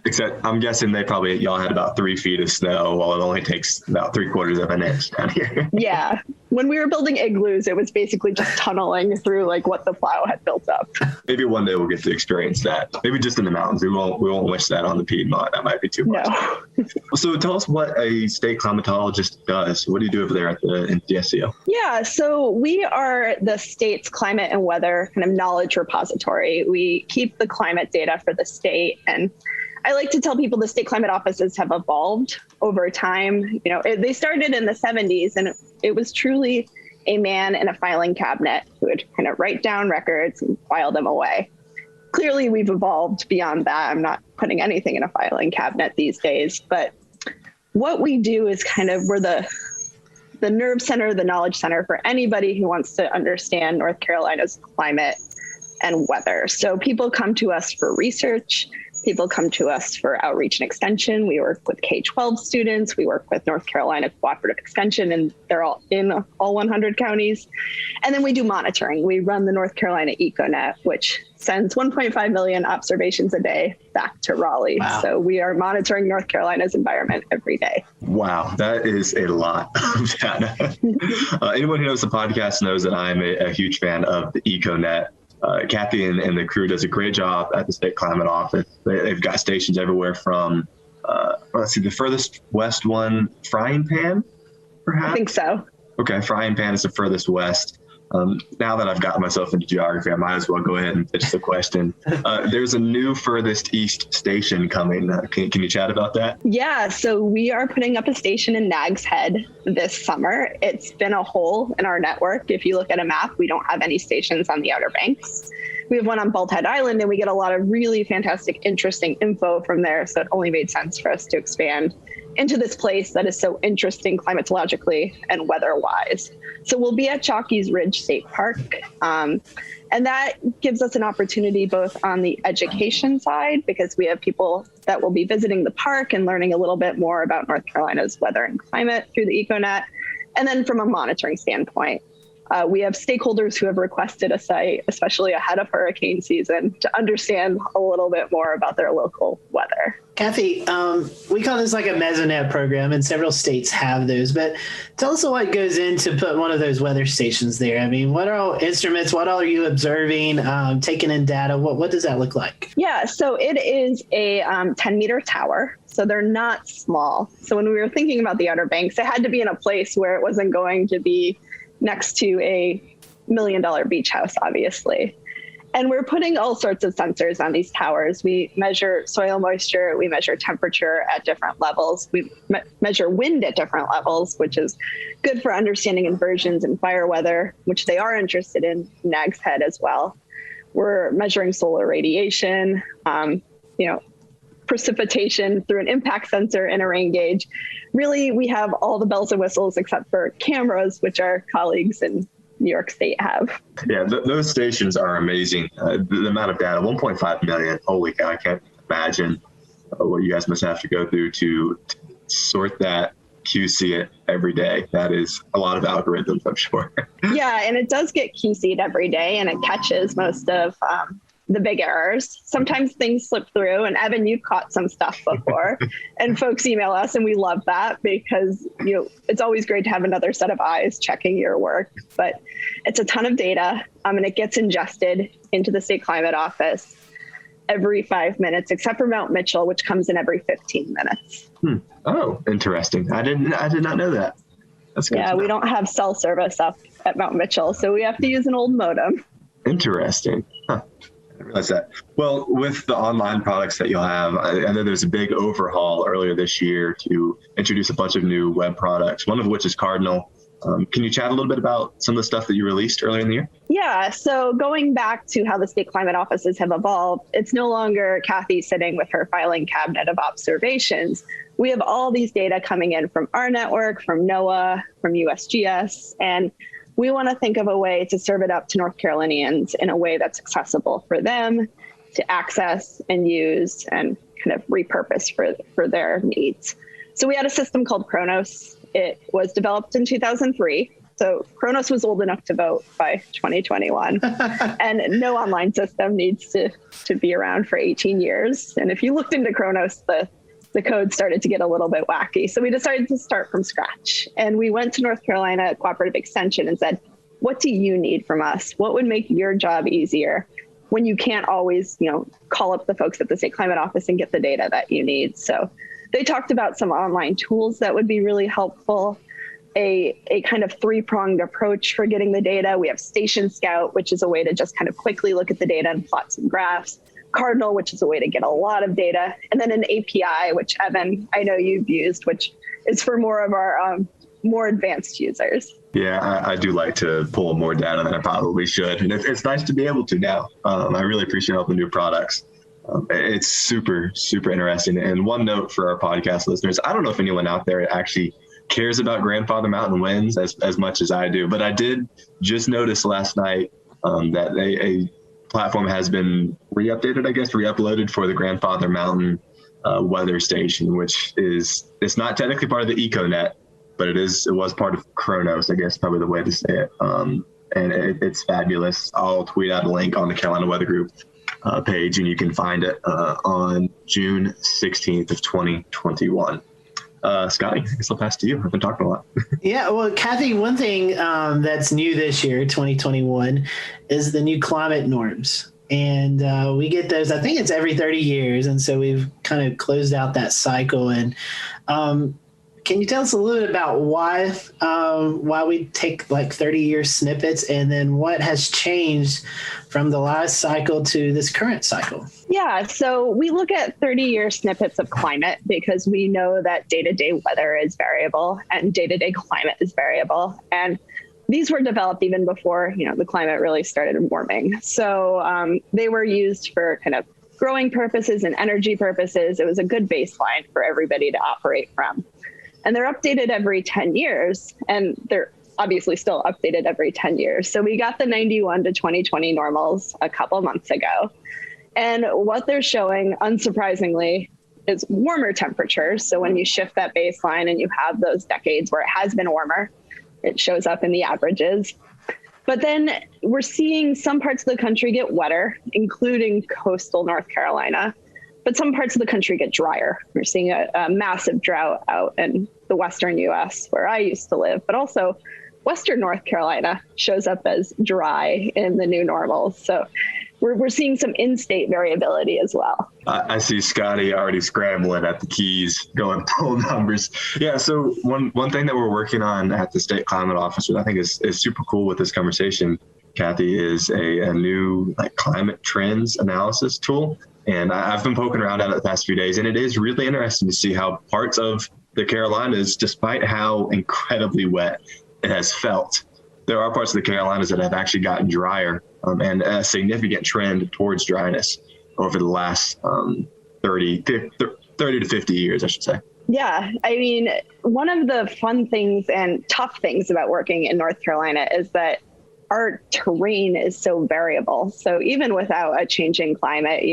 Except I'm guessing y'all had about 3 feet of snow, while it only takes about 3/4 of an inch down here. Yeah. When we were building igloos, it was basically just tunneling through like what the plow had built up. Maybe one day we'll get to experience that. Maybe just in the mountains. We won't wish that on the Piedmont. That might be too much. No. So tell us what a state climatologist does. What do you do over there at the NCSCO? Yeah, so we are the state's climate and weather kind of knowledge repository. We keep the climate data for the state, and I like to tell people the state climate offices have evolved over time. They started in the 70s, and it was truly a man in a filing cabinet who would kind of write down records and file them away. Clearly, we've evolved beyond that. I'm not putting anything in a filing cabinet these days, but what we do is we're the nerve center, the knowledge center for anybody who wants to understand North Carolina's climate and weather. So people come to us for research. People come to us for outreach and extension. We work with K-12 students. We work with North Carolina Cooperative Extension, and they're all in all 100 counties. And then we do monitoring. We run the North Carolina EcoNet, which sends 1.5 million observations a day back to Raleigh. Wow. So we are monitoring North Carolina's environment every day. Wow, that is a lot of data. Anyone who knows the podcast knows that I'm a huge fan of the EcoNet. Kathy and the crew does a great job at the State Climate Office. They've got stations everywhere from, the furthest west one, Frying Pan, perhaps? I think so. Okay, Frying Pan is the furthest west. Now that I've gotten myself into geography, I might as well go ahead and pitch the question. There's a new furthest east station coming. Can you chat about that? Yeah, so we are putting up a station in Nags Head this summer. It's been a hole in our network. If you look at a map, we don't have any stations on the Outer Banks. We have one on Bald Head Island, and we get a lot of really fantastic, interesting info from there. So it only made sense for us to expand into this place that is so interesting climatologically and weather-wise. So we'll be at Chalky's Ridge State Park. And that gives us an opportunity both on the education side, because we have people that will be visiting the park and learning a little bit more about North Carolina's weather and climate through the EcoNet. And then from a monitoring standpoint, we have stakeholders who have requested a site, especially ahead of hurricane season, to understand a little bit more about their local weather. Kathy, we call this like a Mesonet program, and several states have those. But tell us what goes into put one of those weather stations there. I mean, what are all instruments? What all are you observing, taking in data? What does that look like? Yeah, so it is a 10-meter tower. So they're not small. So when we were thinking about the Outer Banks, it had to be in a place where it wasn't going to be next to a $1 million beach house, obviously. And we're putting all sorts of sensors on these towers. We measure soil moisture, we measure temperature at different levels, we measure wind at different levels, which is good for understanding inversions and fire weather, which they are interested in Nags Head as well. We're measuring solar radiation, precipitation through an impact sensor and a rain gauge. Really, we have all the bells and whistles except for cameras, which our colleagues in New York State have. Yeah, those stations are amazing. The amount of data, 1.5 million. Holy cow, I can't imagine what you guys must have to go through to sort that, QC it every day. That is a lot of algorithms, I'm sure. Yeah, and it does get QC'd every day, and it catches most of the big errors. Sometimes things slip through, and Evan, you've caught some stuff before, and folks email us, and we love that because it's always great to have another set of eyes checking your work. But it's a ton of data, and it gets ingested into the State Climate Office every 5 minutes, except for Mount Mitchell, which comes in every 15 minutes. Oh, interesting. I did not know that. That's good. Yeah, we don't have cell service up at Mount Mitchell, so we have to use an old modem. Interesting. Huh. I realize that. Well, with the online products that you'll have, I know there's a big overhaul earlier this year to introduce a bunch of new web products, one of which is Cardinal. Can you chat a little bit about some of the stuff that you released earlier in the year? Yeah, so going back to how the state climate offices have evolved, it's no longer Kathy sitting with her filing cabinet of observations. We have all these data coming in from our network, from NOAA, from USGS, and we want to think of a way to serve it up to North Carolinians in a way that's accessible for them to access and use and kind of repurpose for their needs. So we had a system called Kronos. It was developed in 2003. So Kronos was old enough to vote by 2021. And no online system needs to be around for 18 years. And if you looked into Kronos, the code started to get a little bit wacky. So we decided to start from scratch. And we went to North Carolina Cooperative Extension and said, what do you need from us? What would make your job easier when you can't always, call up the folks at the State Climate Office and get the data that you need? So they talked about some online tools that would be really helpful, a kind of three-pronged approach for getting the data. We have Station Scout, which is a way to just kind of quickly look at the data and plot some graphs. Cardinal, which is a way to get a lot of data, and then an API, which Evan, I know you've used, which is for more of our more advanced users. Yeah, I do like to pull more data than I probably should, and it's nice to be able to now. I really appreciate all the new products. It's super, super interesting. And one note for our podcast listeners, I don't know if anyone out there actually cares about grandfather mountain winds as much as I do, but I did just notice last night that a platform has been re-uploaded for the Grandfather Mountain weather station, which it's not technically part of the EcoNet, but it was part of Kronos, I guess, probably the way to say it. And it's fabulous. I'll tweet out a link on the Carolina Weather Group page, and you can find it on June 16th of 2021. Scotty, I guess I'll pass to you. I've been talking a lot. Yeah, well, Kathy, one thing that's new this year, 2021, is the new climate norms. And we get those, I think it's every 30 years. And so we've kind of closed out that cycle. And Can you tell us a little bit about why we take like 30-year snippets, and then what has changed from the last cycle to this current cycle? Yeah, so we look at 30-year snippets of climate because we know that day-to-day weather is variable and day-to-day climate is variable. And these were developed even before, the climate really started warming. So they were used for kind of growing purposes and energy purposes. It was a good baseline for everybody to operate from. And they're updated every 10 years, and they're obviously still updated every 10 years. So we got the 91 to 2020 normals a couple months ago. And what they're showing, unsurprisingly, is warmer temperatures. So when you shift that baseline and you have those decades where it has been warmer, it shows up in the averages. But then we're seeing some parts of the country get wetter, including coastal North Carolina, but some parts of the country get drier. We're seeing a massive drought out in the western US where I used to live, but also western North Carolina shows up as dry in the new normals. So we're seeing some in-state variability as well. I see Scotty already scrambling at the keys, going pull numbers. Yeah, so one thing that we're working on at the State Climate Office, which I think is super cool with this conversation, Kathy, is a new climate trends analysis tool. And I've been poking around at it the past few days, and it is really interesting to see how parts of the Carolinas, despite how incredibly wet it has felt, there are parts of the Carolinas that have actually gotten drier, and a significant trend towards dryness over the last 30 to 50 years, I should say. Yeah, I mean, one of the fun things and tough things about working in North Carolina is that our terrain is so variable. So even without a changing climate,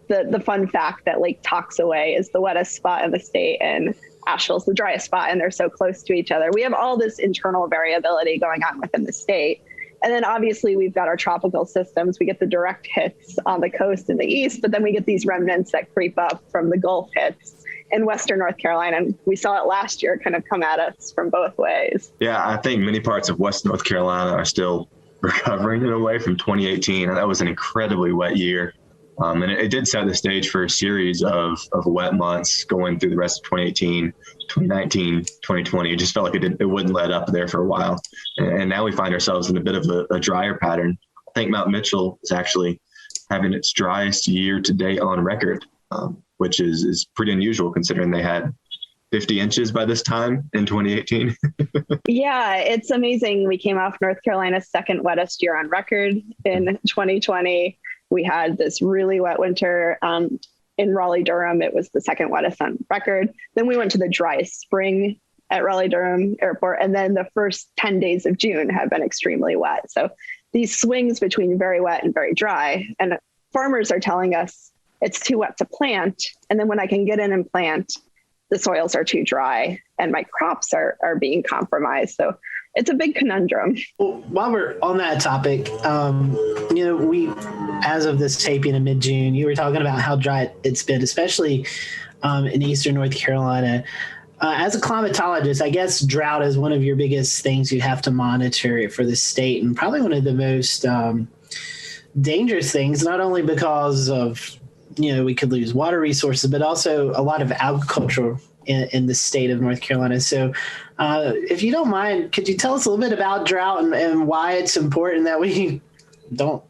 the fun fact that Lake Toxaway is the wettest spot in the state and Asheville's the driest spot, and they're so close to each other. We have all this internal variability going on within the state. And then obviously we've got our tropical systems. We get the direct hits on the coast in the east, but then we get these remnants that creep up from the Gulf hits in western North Carolina. And we saw it last year kind of come at us from both ways. Yeah, I think many parts of West North Carolina are still recovering in a way from 2018. And that was an incredibly wet year. And it did set the stage for a series of wet months going through the rest of 2018, 2019, 2020. It just felt like it wouldn't let up there for a while. And now we find ourselves in a bit of a drier pattern. I think Mount Mitchell is actually having its driest year to date on record, which is pretty unusual considering they had 50 inches by this time in 2018. Yeah, it's amazing. We came off North Carolina's second wettest year on record in 2020. We had this really wet winter in Raleigh-Durham. It was the second wettest on record. Then we went to the driest spring at Raleigh-Durham Airport. And then the first 10 days of June have been extremely wet. So these swings between very wet and very dry. And farmers are telling us it's too wet to plant. And then when I can get in and plant, the soils are too dry and my crops are being compromised. So it's a big conundrum. Well, while we're on that topic, we, as of this taping in mid-June, you were talking about how dry it's been, especially in eastern North Carolina. As a climatologist, I guess drought is one of your biggest things you have to monitor for the state, and probably one of the most dangerous things, not only because of, we could lose water resources, but also a lot of agriculture in the state of North Carolina. So if you don't mind, could you tell us a little bit about drought and why it's important that we don't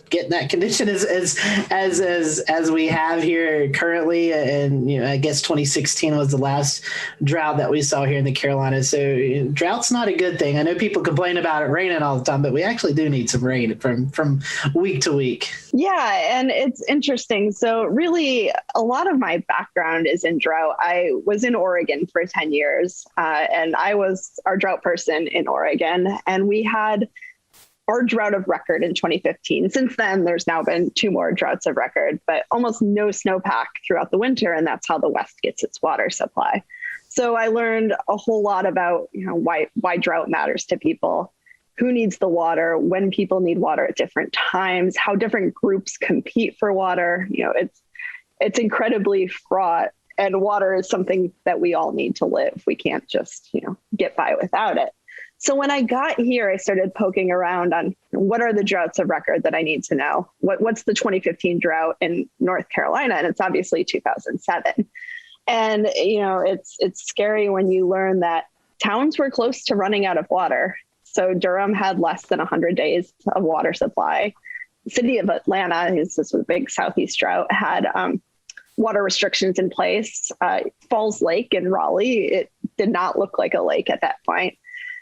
get in that condition as we have here currently? And I guess 2016 was the last drought that we saw here in the Carolinas. So drought's not a good thing. I know people complain about it raining all the time, but we actually do need some rain from week to week. Yeah, and it's interesting. So really, a lot of my background is in drought. I was in Oregon for 10 years, and I was our drought person in Oregon, and we had our drought of record in 2015. Since then, there's now been 2 more droughts of record, but almost no snowpack throughout the winter, and that's how the West gets its water supply. So I learned a whole lot about why drought matters to people, who needs the water, when people need water at different times, how different groups compete for water. It's incredibly fraught, and water is something that we all need to live. We can't just get by without it. So when I got here, I started poking around on what are the droughts of record that I need to know. What's the 2015 drought in North Carolina? And it's obviously 2007. And, it's scary when you learn that towns were close to running out of water. So Durham had less than 100 days of water supply. The city of Atlanta, this was a big southeast drought, had water restrictions in place. Falls Lake in Raleigh, it did not look like a lake at that point.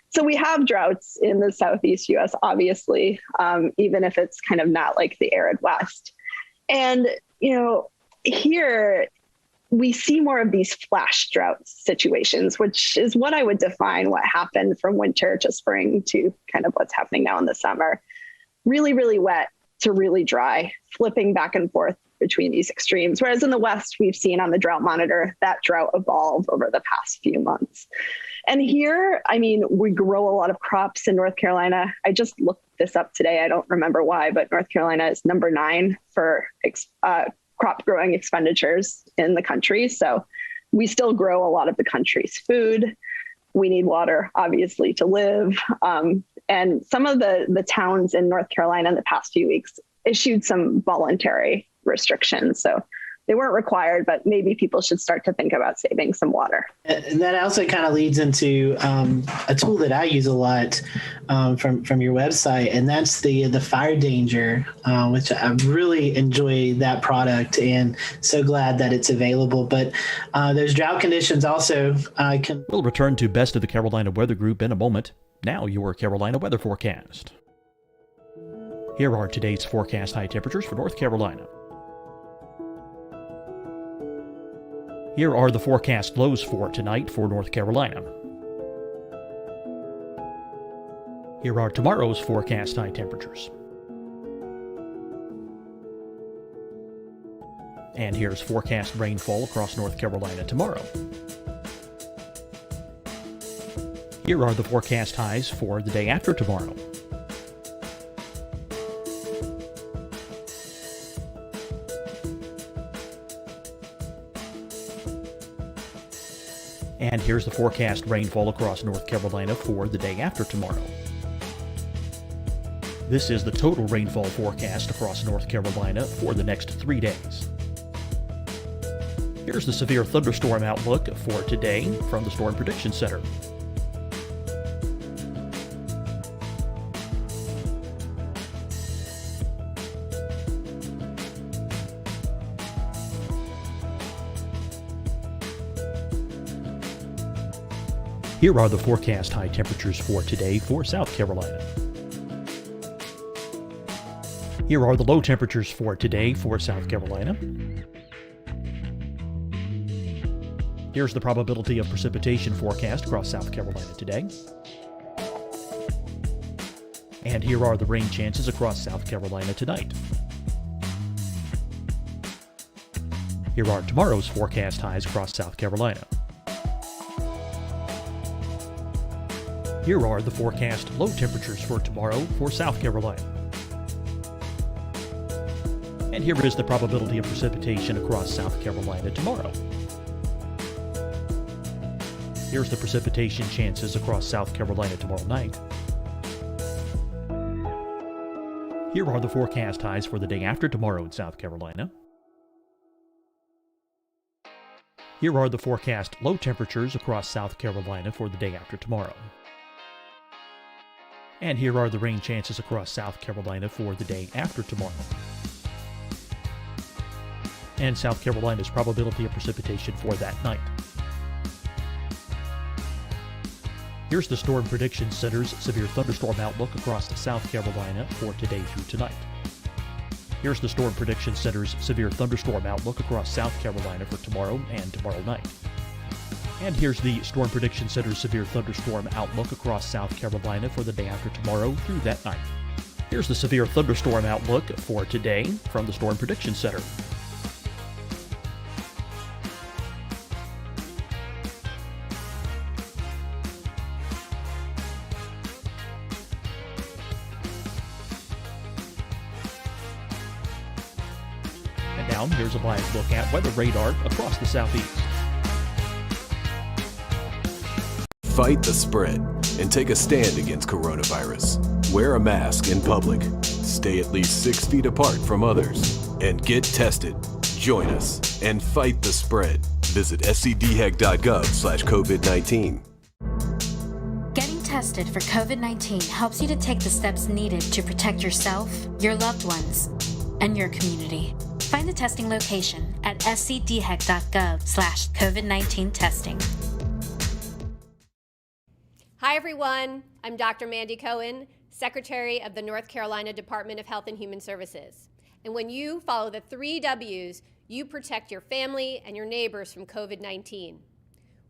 So we have droughts in the southeast U.S., obviously, even if it's kind of not like the arid West. And, here we see more of these flash drought situations, which is what I would define what happened from winter to spring to kind of what's happening now in the summer. Really, really wet to really dry, flipping back and forth between these extremes. Whereas in the West, we've seen on the drought monitor that drought evolve over the past few months. And here, we grow a lot of crops in North Carolina. I just looked this up today. I don't remember why, but North Carolina is number 9 for crop growing expenditures in the country. So we still grow a lot of the country's food. We need water, obviously, to live. And some of the towns in North Carolina in the past few weeks issued some voluntary restrictions. So they weren't required, but maybe people should start to think about saving some water. And that also kind of leads into a tool that I use a lot from your website, and that's the fire danger, which I really enjoy that product and so glad that it's available. But those drought conditions also can... We'll return to Best of the Carolina Weather Group in a moment. Now your Carolina weather forecast. Here are today's forecast high temperatures for North Carolina. Here are the forecast lows for tonight for North Carolina. Here are tomorrow's forecast high temperatures. And here's forecast rainfall across North Carolina tomorrow. Here are the forecast highs for the day after tomorrow. And here's the forecast rainfall across North Carolina for the day after tomorrow. This is the total rainfall forecast across North Carolina for the next 3 days. Here's the severe thunderstorm outlook for today from the Storm Prediction Center. Here are the forecast high temperatures for today for South Carolina. Here are the low temperatures for today for South Carolina. Here's the probability of precipitation forecast across South Carolina today. And here are the rain chances across South Carolina tonight. Here are tomorrow's forecast highs across South Carolina. Here are the forecast low temperatures for tomorrow for South Carolina. And here is the probability of precipitation across South Carolina tomorrow. Here's the precipitation chances across South Carolina tomorrow night. Here are the forecast highs for the day after tomorrow in South Carolina. Here are the forecast low temperatures across South Carolina for the day after tomorrow. And here are the rain chances across South Carolina for the day after tomorrow. And South Carolina's probability of precipitation for that night. Here's the Storm Prediction Center's severe thunderstorm outlook across South Carolina for today through tonight. Here's the Storm Prediction Center's severe thunderstorm outlook across South Carolina for tomorrow and tomorrow night. And here's the Storm Prediction Center's severe thunderstorm outlook across South Carolina for the day after tomorrow through that night. Here's the severe thunderstorm outlook for today from the Storm Prediction Center. And now here's a live look at weather radar across the southeast. Fight the spread and take a stand against coronavirus. Wear a mask in public. Stay at least 6 feet apart from others. And get tested. Join us and fight the spread. Visit scdhec.gov/COVID-19. Getting tested for COVID-19 helps you to take the steps needed to protect yourself, your loved ones, and your community. Find the testing location at scdhec.gov/COVID-19 testing. Hi, everyone. I'm Dr. Mandy Cohen, Secretary of the North Carolina Department of Health and Human Services. And when you follow the 3 W's, you protect your family and your neighbors from COVID-19.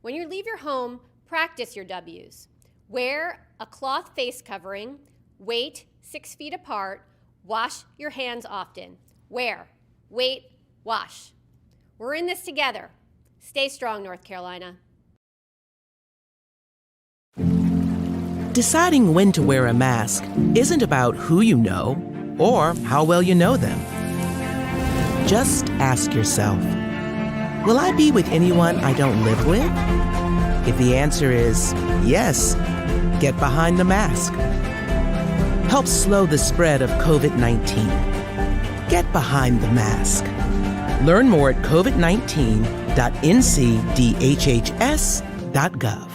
When you leave your home, practice your W's. Wear a cloth face covering, wait 6 feet apart, wash your hands often. Wear, wait, wash. We're in this together. Stay strong, North Carolina. Deciding when to wear a mask isn't about who you know or how well you know them. Just ask yourself, will I be with anyone I don't live with? If the answer is yes, get behind the mask. Help slow the spread of COVID-19. Get behind the mask. Learn more at covid19.ncdhhs.gov.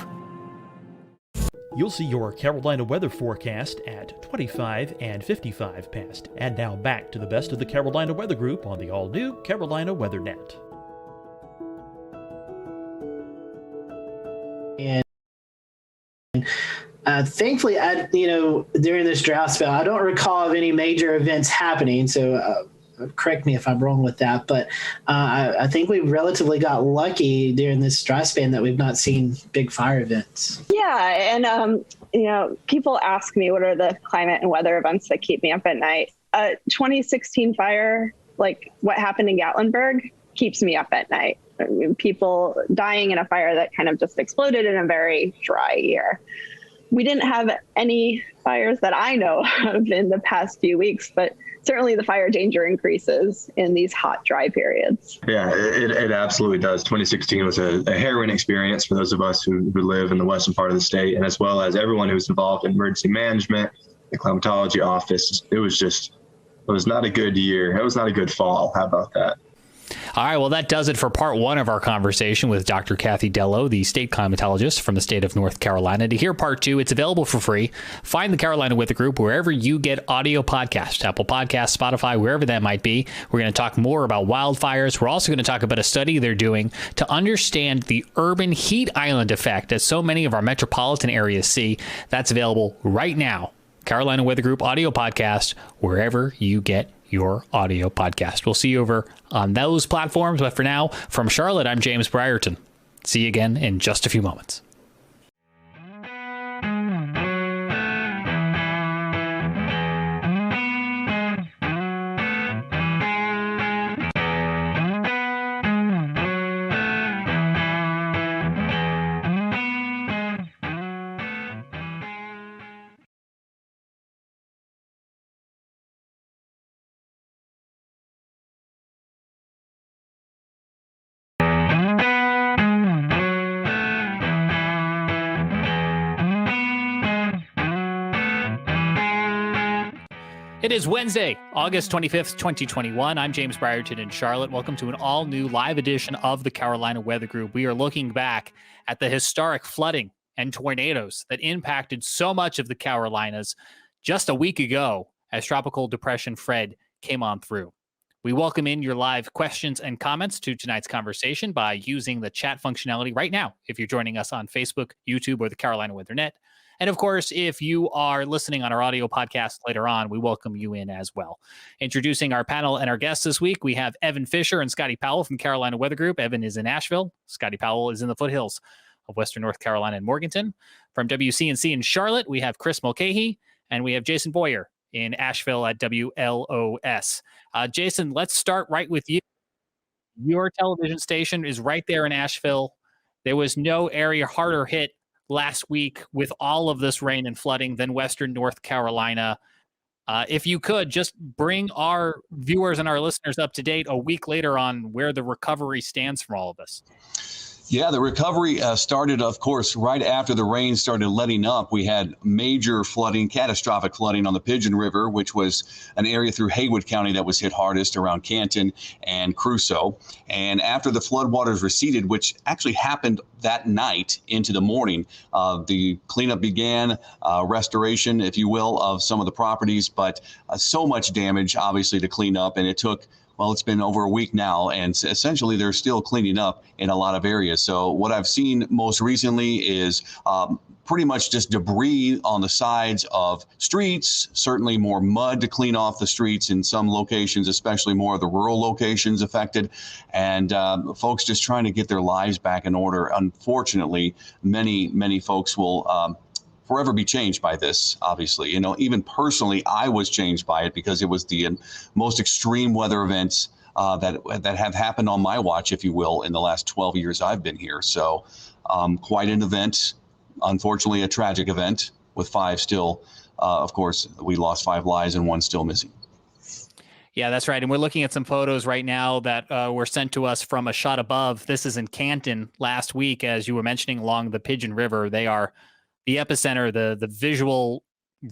You'll see your Carolina weather forecast at 25 and 55 past. And now back to the best of the Carolina Weather Group on the all-new Carolina WeatherNet. And thankfully, during this drought spell, I don't recall of any major events happening. So correct me if I'm wrong with that. But I think we relatively got lucky during this dry span that we've not seen big fire events. Yeah, and people ask me what are the climate and weather events that keep me up at night. 2016 fire, like what happened in Gatlinburg, keeps me up at night. I mean, people dying in a fire that kind of just exploded in a very dry year. We didn't have any fires that I know of in the past few weeks, but certainly the fire danger increases in these hot, dry periods. Yeah, it absolutely does. 2016 was a harrowing experience for those of us who live in the western part of the state, and as well as everyone who's involved in emergency management, the climatology office. It was not a good year. It was not a good fall. How about that? All right, well, that does it for part one of our conversation with Dr. Kathy Dello, the state climatologist from the state of North Carolina. To hear part two, it's available for free. Find the Carolina Weather Group wherever you get audio podcasts, Apple Podcasts, Spotify, wherever that might be. We're going to talk more about wildfires. We're also going to talk about a study they're doing to understand the urban heat island effect that so many of our metropolitan areas see. That's available right now. Carolina Weather Group audio podcast, wherever you get your audio podcast. We'll see you over on those platforms. But for now, from Charlotte, I'm James Brierton. See you again in just a few moments. It is Wednesday, August 25th, 2021. I'm James Brierton in Charlotte. Welcome to an all-new live edition of the Carolina Weather Group. We are looking back at the historic flooding and tornadoes that impacted so much of the Carolinas just a week ago as Tropical Depression Fred came on through. We welcome in your live questions and comments to tonight's conversation by using the chat functionality right now if you're joining us on Facebook, YouTube, or the Carolina WeatherNet. And of course, if you are listening on our audio podcast later on, we welcome you in as well. Introducing our panel and our guests this week, we have Evan Fisher and Scotty Powell from Carolina Weather Group. Evan is in Asheville. Scotty Powell is in the foothills of Western North Carolina and Morganton. From WCNC in Charlotte, we have Chris Mulcahy, and we have Jason Boyer in Asheville at WLOS. Jason, let's start right with you. Your television station is right there in Asheville. There was no area harder hit last week with all of this rain and flooding than Western North Carolina. If you could just bring our viewers and our listeners up to date a week later on where the recovery stands from all of this. Yeah, the recovery started, of course, right after the rain started letting up. We had major flooding, catastrophic flooding on the Pigeon River, which was an area through Haywood County that was hit hardest around Canton and Crusoe. And after the floodwaters receded, which actually happened that night into the morning, the cleanup began, restoration, if you will, of some of the properties, but so much damage, obviously, to clean up. And it took, well, it's been over a week now, and essentially they're still cleaning up in a lot of areas. So what I've seen most recently is pretty much just debris on the sides of streets, certainly more mud to clean off the streets in some locations, especially more of the rural locations affected, and folks just trying to get their lives back in order. Unfortunately, many folks will forever be changed by this, obviously. You know, even personally, I was changed by it because it was the most extreme weather events that have happened on my watch, if you will, in the last 12 years I've been here. So quite an event, unfortunately a tragic event with 5 still, of course, we lost 5 lives and 1 still missing. Yeah, that's right. And we're looking at some photos right now that were sent to us from a shot above. This is in Canton last week, as you were mentioning, along the Pigeon River. They are the epicenter, the visual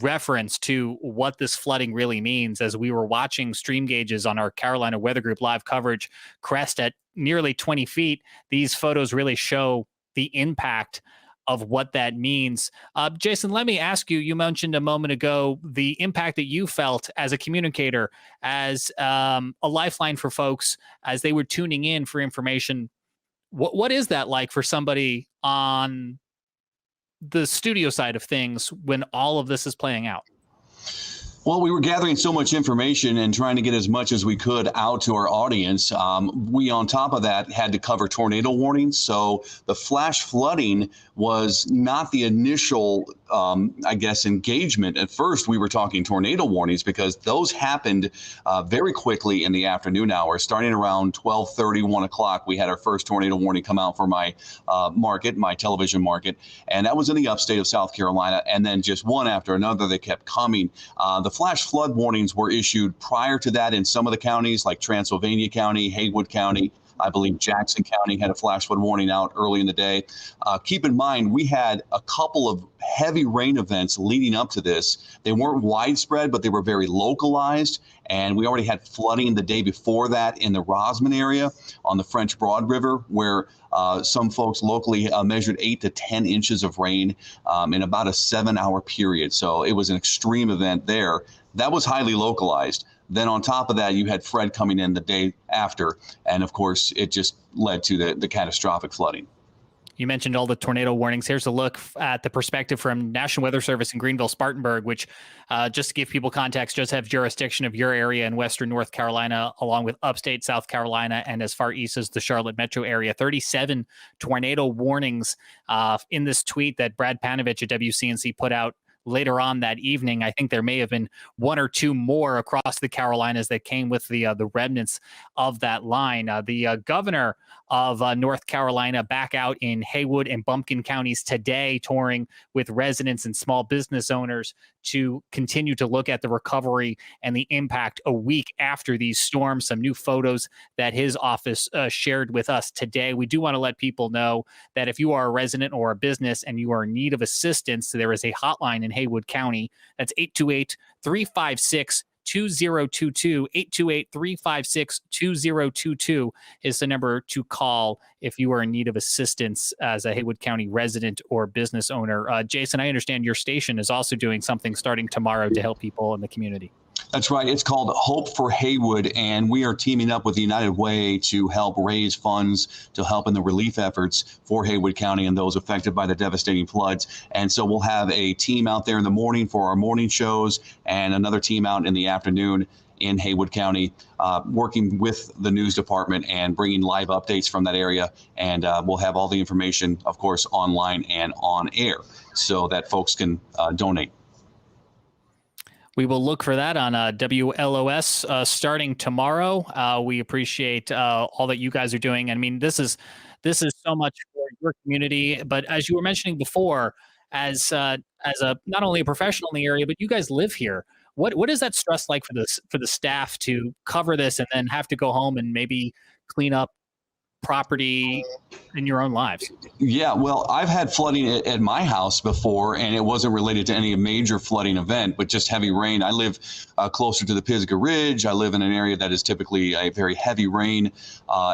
reference to what this flooding really means. As we were watching stream gauges on our Carolina Weather Group live coverage crest at nearly 20 feet, these photos really show the impact of what that means. Jason, let me ask you, you mentioned a moment ago the impact that you felt as a communicator, as a lifeline for folks as they were tuning in for information. What is that like for somebody on the studio side of things when all of this is playing out? Well, we were gathering so much information and trying to get as much as we could out to our audience. We, on top of that, had to cover tornado warnings. So the flash flooding was not the initial, engagement. At first, we were talking tornado warnings because those happened very quickly in the afternoon hours. Starting around 12:30, 1 o'clock, we had our first tornado warning come out for my market, my television market. And that was in the upstate of South Carolina. And then just one after another, they kept coming. The flash flood warnings were issued prior to that in some of the counties, like Transylvania County, Haywood County. I believe Jackson County had a flash flood warning out early in the day. Keep in mind, we had a couple of heavy rain events leading up to this. They weren't widespread, but they were very localized. And we already had flooding the day before that in the Rosman area on the French Broad River, where some folks locally measured 8 to 10 inches of rain in about a 7-hour period. So it was an extreme event there. That was highly localized. Then on top of that, you had Fred coming in the day after. And of course, it just led to the catastrophic flooding. You mentioned all the tornado warnings. Here's a look at the perspective from National Weather Service in Greenville, Spartanburg, which, just to give people context, does have jurisdiction of your area in western North Carolina, along with upstate South Carolina and as far east as the Charlotte metro area. 37 tornado warnings in this tweet that Brad Panovich at WCNC put out later on that evening. I think there may have been 1 or 2 more across the Carolinas that came with the remnants of that line. The governor of North Carolina back out in Haywood and Bumpkin counties today, touring with residents and small business owners to continue to look at the recovery and the impact a week after these storms. Some new photos that his office shared with us today. We do want to let people know that if you are a resident or a business and you are in need of assistance, there is a hotline in Haywood County. That's 828-356-2022. 828-356-2022 is the number to call if you are in need of assistance as a Haywood County resident or business owner. Jason, I understand your station is also doing something starting tomorrow to help people in the community. That's right. It's called Hope for Haywood, and we are teaming up with the United Way to help raise funds to help in the relief efforts for Haywood County and those affected by the devastating floods. And so we'll have a team out there in the morning for our morning shows and another team out in the afternoon in Haywood County, working with the news department and bringing live updates from that area. And we'll have all the information, of course, online and on air so that folks can donate. We will look for that on WLOS starting tomorrow. We appreciate all that you guys are doing. I mean, this is so much for your community. But as you were mentioning before, as a not only a professional in the area, but you guys live here. What is that stress like for the staff to cover this and then have to go home and maybe clean up property in your own lives. Yeah, well, I've had flooding at my house before, and it wasn't related to any major flooding event, but just heavy rain. I live closer to the Pisgah Ridge. I live in an area that is typically a very heavy rain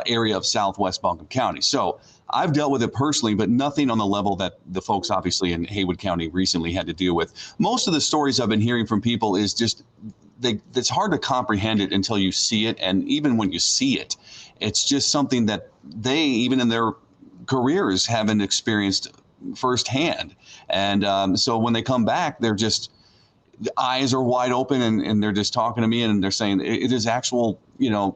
area of southwest Buncombe County. So I've dealt with it personally, but nothing on the level that the folks obviously in Haywood County recently had to deal with. Most of the stories I've been hearing from people is just it's hard to comprehend it until you see it. And even when you see it, it's just something that they, even in their careers, haven't experienced firsthand. And so when they come back, they're just, the eyes are wide open, and they're just talking to me, and they're saying it is actual,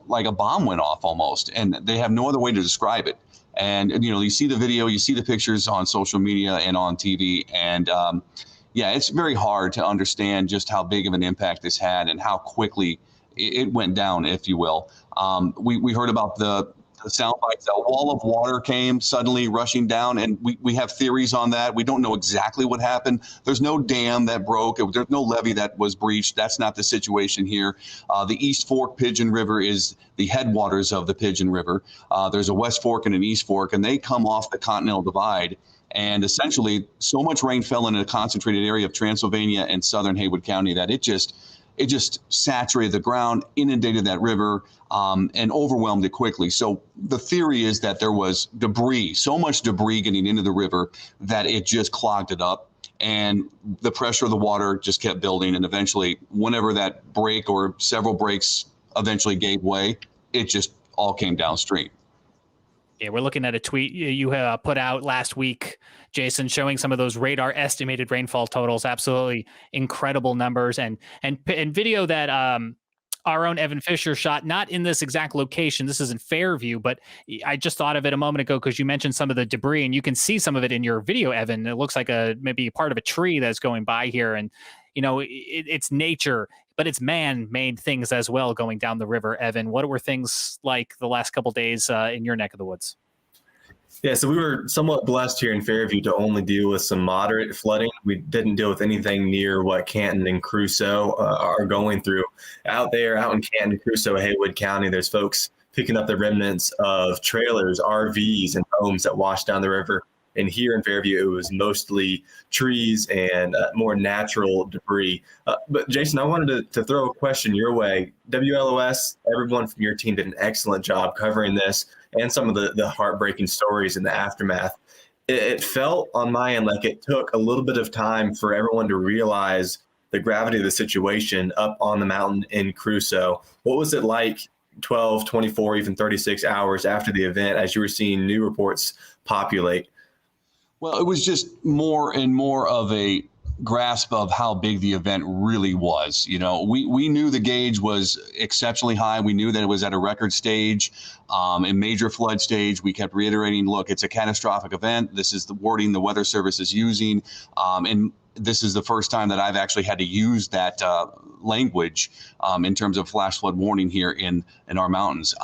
like a bomb went off almost, and they have no other way to describe it. And, you see the video, you see the pictures on social media and on TV, and yeah, it's very hard to understand just how big of an impact this had and how quickly it went down, if you will. We heard about the sound bites. A wall of water came suddenly rushing down, and we have theories on that. We don't know exactly what happened. There's no dam that broke. There's no levee that was breached. That's not the situation here. The East Fork Pigeon River is the headwaters of the Pigeon River. There's a West Fork and an East Fork, and they come off the Continental Divide. And essentially, so much rain fell in a concentrated area of Transylvania and southern Haywood County that it just saturated the ground, inundated that river, and overwhelmed it quickly. So the theory is that there was debris, so much debris getting into the river that it just clogged it up. And the pressure of the water just kept building. And eventually, whenever that break or several breaks eventually gave way, it just all came downstream. Yeah, we're looking at a tweet you put out last week, Jason, showing some of those radar estimated rainfall totals. Absolutely incredible numbers, and video that our own Evan Fisher shot, not in this exact location. This is in Fairview, but I just thought of it a moment ago because you mentioned some of the debris, and you can see some of it in your video, Evan. It looks like maybe part of a tree that's going by here, and it's nature, but it's man-made things as well going down the river. Evan, what were things like the last couple of days in your neck of the woods? Yeah, so we were somewhat blessed here in Fairview to only deal with some moderate flooding. We didn't deal with anything near what Canton and Crusoe are going through. Out in Canton, Crusoe, Haywood County, there's folks picking up the remnants of trailers, RVs, and homes that washed down the river. And here in Fairview, it was mostly trees and more natural debris. But Jason, I wanted to throw a question your way. WLOS, everyone from your team did an excellent job covering this and some of the heartbreaking stories in the aftermath. It felt on my end like it took a little bit of time for everyone to realize the gravity of the situation up on the mountain in Crusoe. What was it like 12, 24, even 36 hours after the event as you were seeing new reports populate? Well, it was just more and more of a grasp of how big the event really was. We knew the gauge was exceptionally high. We knew that it was at a record stage, a major flood stage. We kept reiterating, look, it's a catastrophic event. This is the wording the Weather Service is using. And this is the first time that I've actually had to use that language in terms of flash flood warning here in our mountains.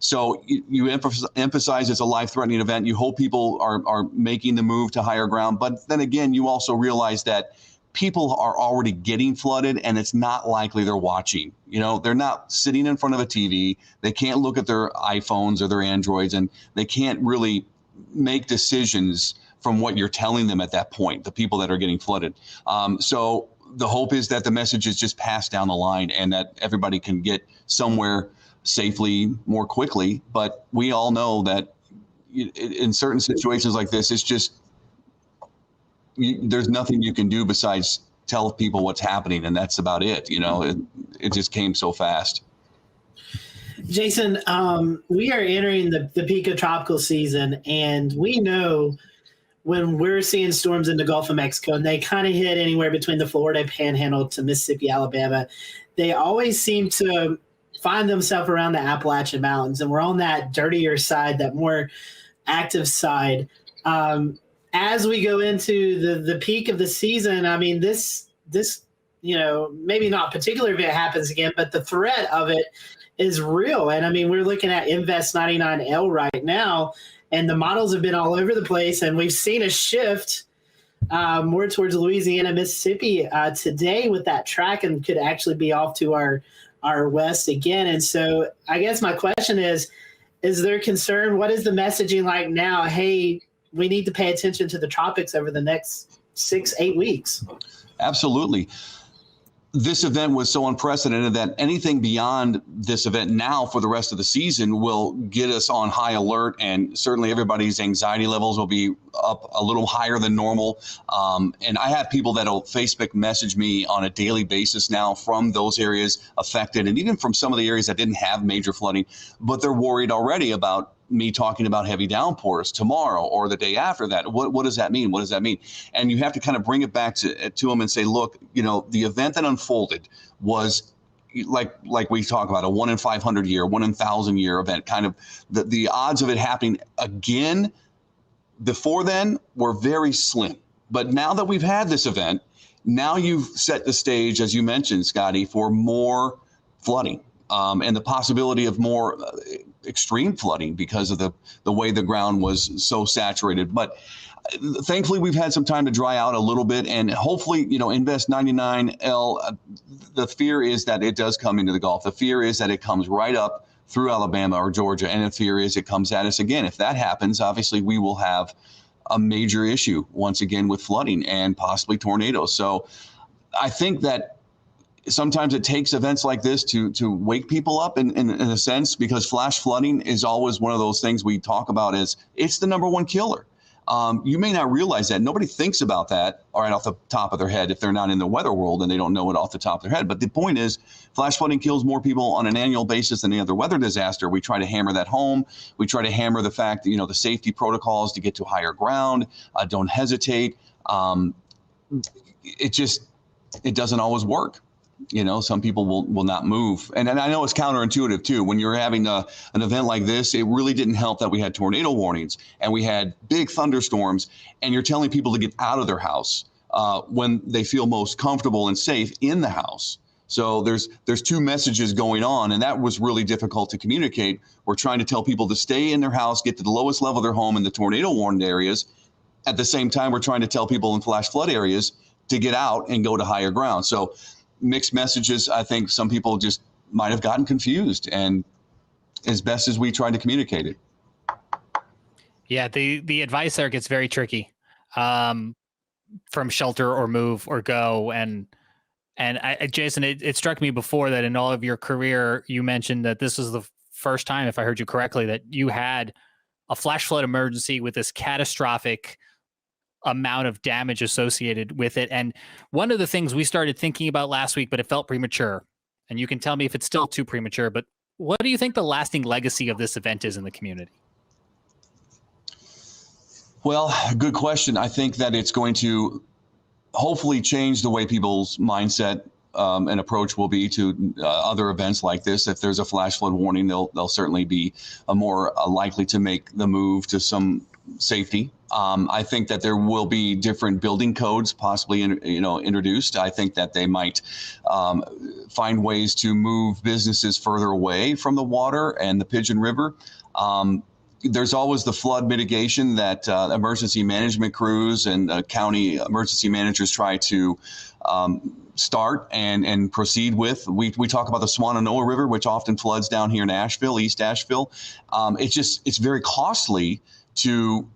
So you emphasize it's a life-threatening event. You hope people are making the move to higher ground. But then again, you also realize that people are already getting flooded, and it's not likely they're watching. They're not sitting in front of a TV. They can't look at their iPhones or their Androids, and they can't really make decisions from what you're telling them at that point, the people that are getting flooded. So the hope is that the message is just passed down the line and that everybody can get somewhere safely more quickly. But we all know that in certain situations like this, it's just, there's nothing you can do besides tell people what's happening. And that's about it. It just came so fast. Jason, we are entering the peak of tropical season, and we know when we're seeing storms in the Gulf of Mexico, and they kind of hit anywhere between the Florida Panhandle to Mississippi, Alabama, they always seem to find themselves around the Appalachian Mountains, and we're on that dirtier side, that more active side. As we go into the peak of the season, I mean, this maybe not particular if it happens again, but the threat of it is real. And I mean, we're looking at Invest 99L right now, and the models have been all over the place, and we've seen a shift more towards Louisiana, Mississippi today with that track, and could actually be off to our west again. And so I guess my question is Is there concern? What is the messaging like now? Hey, we need to pay attention to the tropics over the next 6-8 weeks. Absolutely. This event was so unprecedented that anything beyond this event now for the rest of the season will get us on high alert, and certainly everybody's anxiety levels will be up a little higher than normal. And I have people that'll Facebook message me on a daily basis now from those areas affected, and even from some of the areas that didn't have major flooding, but they're worried already about me talking about heavy downpours tomorrow or the day after that. What does that mean? What does that mean? And you have to kind of bring it back to them and say, look, the event that unfolded was like we talk about a 1 in 500 year, 1 in 1,000 year event. Kind of the odds of it happening again before then were very slim. But now that we've had this event, now you've set the stage, as you mentioned, Scotty, for more flooding. And the possibility of more extreme flooding because of the way the ground was so saturated. But thankfully, we've had some time to dry out a little bit, and hopefully, Invest 99L, the fear is that it does come into the Gulf. The fear is that it comes right up through Alabama or Georgia, and the fear is it comes at us again. If that happens, obviously, we will have a major issue once again with flooding and possibly tornadoes. So I think that sometimes it takes events like this to wake people up in a sense, because flash flooding is always one of those things we talk about as it's the #1 killer. You may not realize that. Nobody thinks about that right off the top of their head if they're not in the weather world and they don't know it off the top of their head. But the point is, flash flooding kills more people on an annual basis than any other weather disaster. We try to hammer that home. We try to hammer the fact that, the safety protocols to get to higher ground. Don't hesitate. It doesn't always work. Some people will not move. And I know it's counterintuitive too. When you're having an event like this, it really didn't help that we had tornado warnings and we had big thunderstorms, and you're telling people to get out of their house when they feel most comfortable and safe in the house. So there's two messages going on, and that was really difficult to communicate. We're trying to tell people to stay in their house, get to the lowest level of their home in the tornado warned areas. At the same time, we're trying to tell people in flash flood areas to get out and go to higher ground. So mixed messages. I think some people just might have gotten confused, and as best as we tried to communicate it. Yeah, the advice there gets very tricky, from shelter or move or go. And Jason, it struck me before that in all of your career, you mentioned that this was the first time, if I heard you correctly, that you had a flash flood emergency with this catastrophic amount of damage associated with it. And one of the things we started thinking about last week, but it felt premature, and you can tell me if it's still too premature, but what do you think the lasting legacy of this event is in the community? Well, good question. I think that it's going to hopefully change the way people's mindset and approach will be to other events like this. If there's a flash flood warning, they'll certainly be more likely to make the move to some safety. I think that there will be different building codes possibly introduced. I think that they might find ways to move businesses further away from the water and the Pigeon River. There's always the flood mitigation that emergency management crews and county emergency managers try to start and proceed with. We talk about the Swananoa River, which often floods down here in Asheville, East Asheville. It's very costly to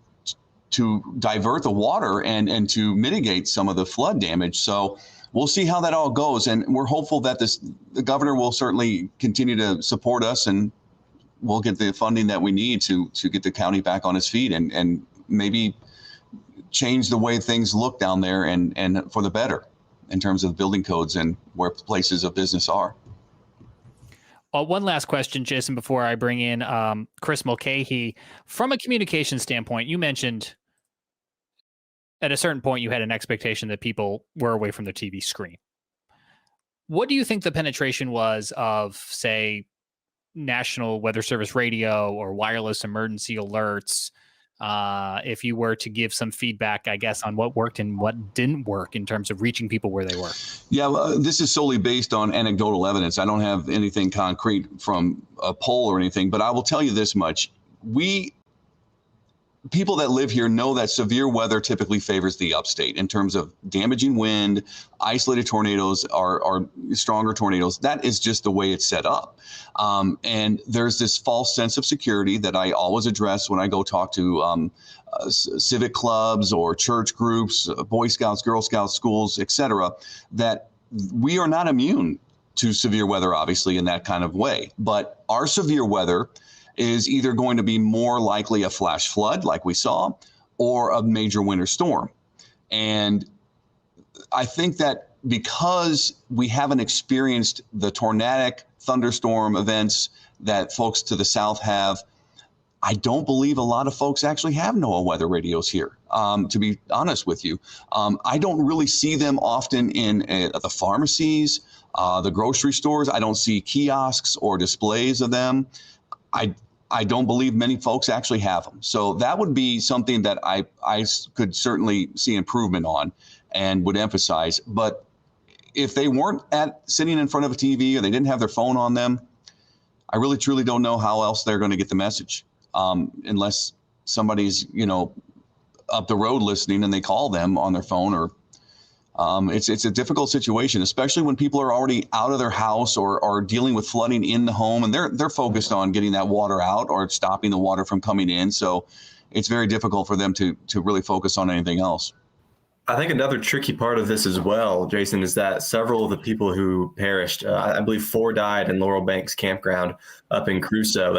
divert the water and to mitigate some of the flood damage. So we'll see how that all goes. And we're hopeful that the governor will certainly continue to support us, and we'll get the funding that we need to get the county back on its feet and maybe change the way things look down there and for the better in terms of building codes and where places of business are. One last question, Jason, before I bring in Chris Mulcahy. From a communication standpoint, you mentioned at a certain point you had an expectation that people were away from their TV screen. What do you think the penetration was of, say, National Weather Service radio or wireless emergency alerts? If you were to give some feedback, I guess, on what worked and what didn't work in terms of reaching people where they were. Yeah, well, this is solely based on anecdotal evidence. I don't have anything concrete from a poll or anything, but I will tell you this much. We people that live here know that severe weather typically favors the upstate in terms of damaging wind. Isolated tornadoes are stronger tornadoes. That is just the way it's set up. And there's this false sense of security that I always address when I go talk to civic clubs or church groups, Boy Scouts, Girl Scouts, schools, etc., that we are not immune to severe weather, obviously, in that kind of way. But our severe weather is either going to be more likely a flash flood like we saw or a major winter storm. And I think that because we haven't experienced the tornadic thunderstorm events that folks to the south have, I don't believe a lot of folks actually have NOAA weather radios here, to be honest with you. I don't really see them often in the pharmacies, the grocery stores. I don't see kiosks or displays of them. I don't believe many folks actually have them. So that would be something that I could certainly see improvement on and would emphasize. But if they weren't sitting in front of a TV or they didn't have their phone on them, I really truly don't know how else they're going to get the message, unless somebody's, up the road listening and they call them on their phone. Or it's a difficult situation, especially when people are already out of their house or dealing with flooding in the home, and they're focused on getting that water out or stopping the water from coming in. So it's very difficult for them to really focus on anything else. I think another tricky part of this as well, Jason, is that several of the people who perished, I believe 4 died in Laurel Banks Campground up in Crusoe.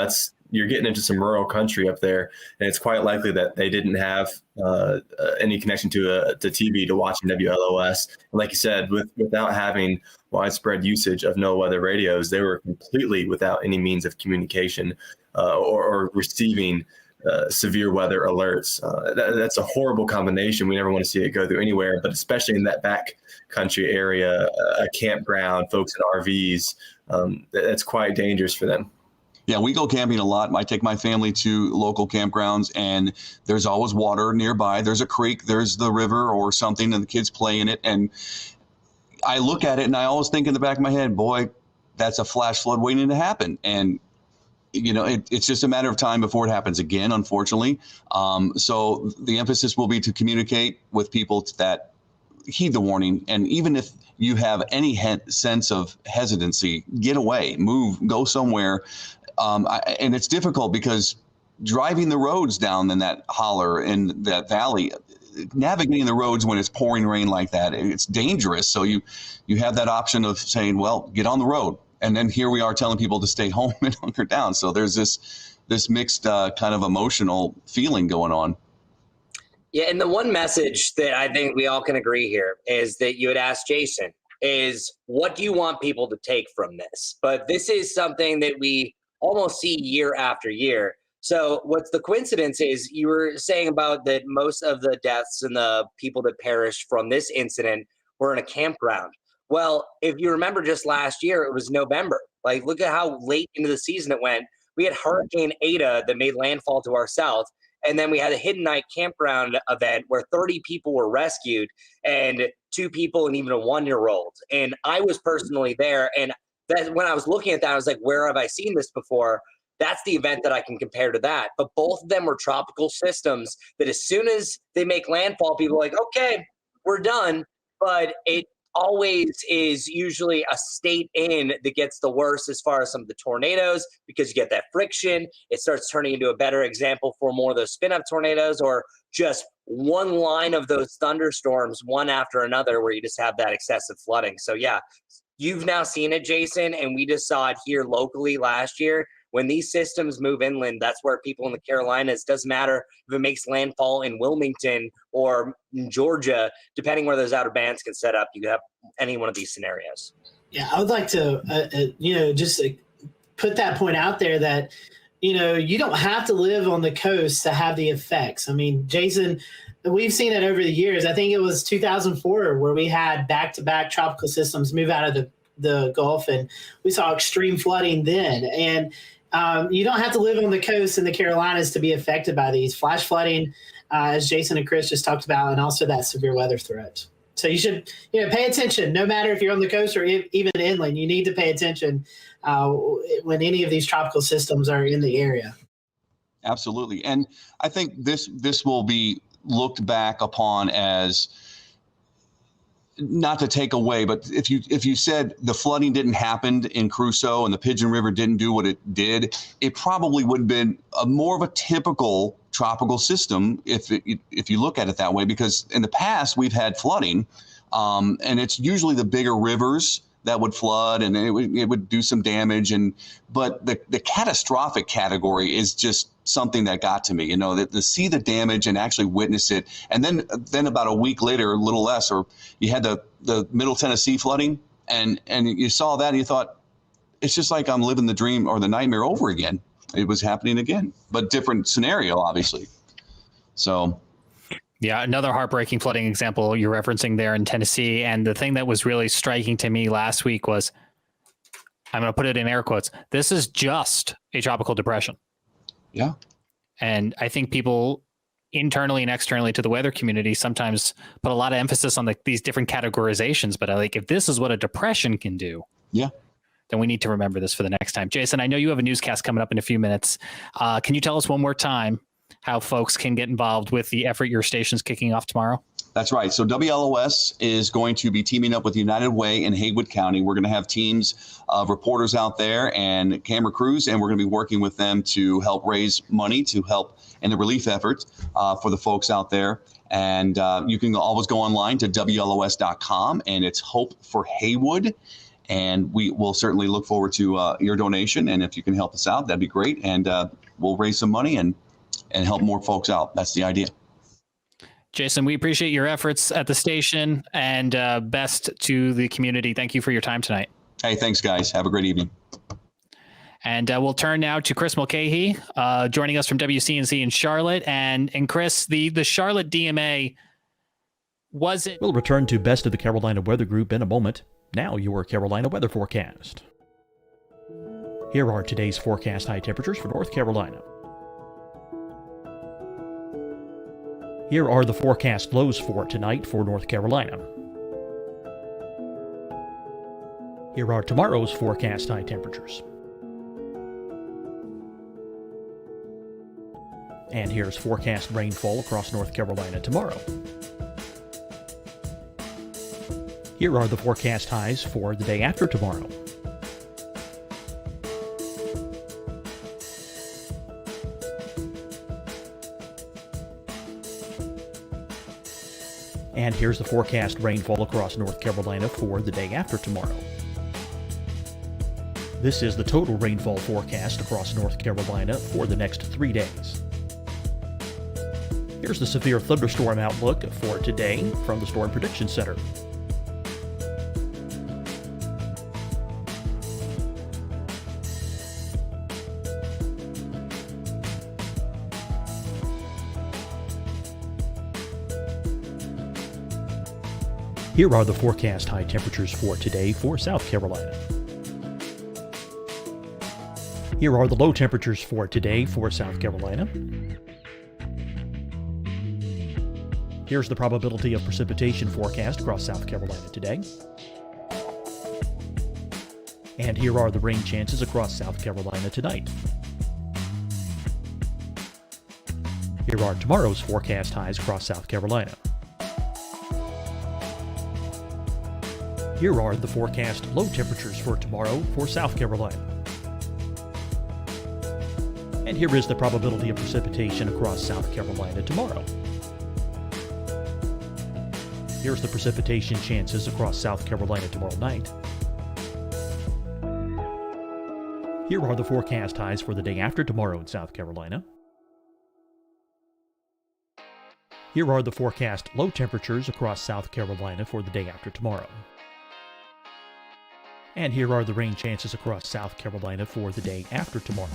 You're getting into some rural country up there, and it's quite likely that they didn't have any connection to TV to watching WLOS. And like you said, without having widespread usage of NOAA weather radios, they were completely without any means of communication or receiving severe weather alerts. That's a horrible combination. We never want to see it go through anywhere, but especially in that back country area, a campground, folks in RVs, that's quite dangerous for them. Yeah, we go camping a lot. I take my family to local campgrounds, and there's always water nearby. There's a creek, there's the river or something, and the kids play in it. And I look at it, and I always think in the back of my head, boy, that's a flash flood waiting to happen. And it's just a matter of time before it happens again, unfortunately. So the emphasis will be to communicate with people that heed the warning. And even if you have any sense of hesitancy, get away, move, go somewhere. And it's difficult because driving the roads down in that holler in that valley, navigating the roads when it's pouring rain like that, it's dangerous. So you have that option of saying, well, get on the road. And then here we are telling people to stay home and hunker down. So there's this mixed kind of emotional feeling going on. Yeah, and the one message that I think we all can agree here is that you had asked Jason is, what do you want people to take from this? But this is something that we almost see year after year. So what's the coincidence is you were saying about that most of the deaths and the people that perished from this incident were in a campground. Well, if you remember just last year, it was November. Like, look at how late into the season it went. We had Hurricane Ada that made landfall to our south. And then we had a hidden night campground event where 30 people were rescued and 2 people and even a 1-year-old. And I was personally there. And that when I was looking at that, I was like, where have I seen this before? That's the event that I can compare to that. But both of them were tropical systems that as soon as they make landfall, people are like, okay, we're done. But it always is usually a state in that gets the worst as far as some of the tornadoes, because you get that friction. It starts turning into a better example for more of those spin-up tornadoes, or just one line of those thunderstorms, one after another, where you just have that excessive flooding. So yeah, you've now seen it, Jason, and we just saw it here locally last year. When these systems move inland, that's where people in the Carolinas, doesn't matter if it makes landfall in Wilmington or in Georgia, depending where those outer bands can set up, you can have any one of these scenarios. Yeah, I would like to, just put that point out there that, you don't have to live on the coast to have the effects. I mean, Jason, we've seen it over the years. I think it was 2004 where we had back-to-back tropical systems move out of the Gulf, and we saw extreme flooding then. And you don't have to live on the coast in the Carolinas to be affected by these flash flooding, as Jason and Chris just talked about, and also that severe weather threat. So you should, pay attention. No matter if you're on the coast or even inland, you need to pay attention when any of these tropical systems are in the area. Absolutely. And I think this will be looked back upon as, not to take away, but if you said the flooding didn't happen in Crusoe and the Pigeon River didn't do what it did, it probably would have been more of a typical tropical system if you look at it that way, because in the past we've had flooding, and it's usually the bigger rivers that would flood, and it would do some damage. But the catastrophic category is just something that got to me, that to see the damage and actually witness it. And then about a week later, a little less, or you had the Middle Tennessee flooding, and you saw that and you thought, it's just like I'm living the dream or the nightmare over again. It was happening again, but different scenario, obviously. So. Yeah, another heartbreaking flooding example you're referencing there in Tennessee. And the thing that was really striking to me last week was, I'm going to put it in air quotes, this is just a tropical depression. Yeah. And I think people internally and externally to the weather community sometimes put a lot of emphasis on these different categorizations. But if this is what a depression can do, yeah, then we need to remember this for the next time. Jason, I know you have a newscast coming up in a few minutes. Can you tell us one more time how folks can get involved with the effort your station's kicking off tomorrow? That's right. So WLOS is going to be teaming up with United Way in Haywood County. We're going to have teams of reporters out there and camera crews, and we're going to be working with them to help raise money to help in the relief efforts for the folks out there. And you can always go online to WLOS.com, and it's Hope for Haywood. And we will certainly look forward to your donation. And if you can help us out, that'd be great. And we'll raise some money and help more folks out. That's the idea. Jason, we appreciate your efforts at the station, and best to the community. Thank you for your time tonight. Hey, thanks, guys. Have a great evening. And we'll turn now to Chris Mulcahy, joining us from WCNC in Charlotte. And Chris, the Charlotte DMA was it? We'll return to Best of the Carolina Weather Group in a moment. Now your Carolina weather forecast. Here are today's forecast high temperatures for North Carolina. Here are the forecast lows for tonight for North Carolina. Here are tomorrow's forecast high temperatures. And here's forecast rainfall across North Carolina tomorrow. Here are the forecast highs for the day after tomorrow. And here's the forecast rainfall across North Carolina for the day after tomorrow. This is the total rainfall forecast across North Carolina for the next 3 days. Here's the severe thunderstorm outlook for today from the Storm Prediction Center. Here are the forecast high temperatures for today for South Carolina. Here are the low temperatures for today for South Carolina. Here's the probability of precipitation forecast across South Carolina today. And here are the rain chances across South Carolina tonight. Here are tomorrow's forecast highs across South Carolina. Here are the forecast low temperatures for tomorrow for South Carolina. And here is the probability of precipitation across South Carolina tomorrow. Here's the precipitation chances across South Carolina tomorrow night. Here are the forecast highs for the day after tomorrow in South Carolina. Here are the forecast low temperatures across South Carolina for the day after tomorrow. And here are the rain chances across South Carolina for the day after tomorrow.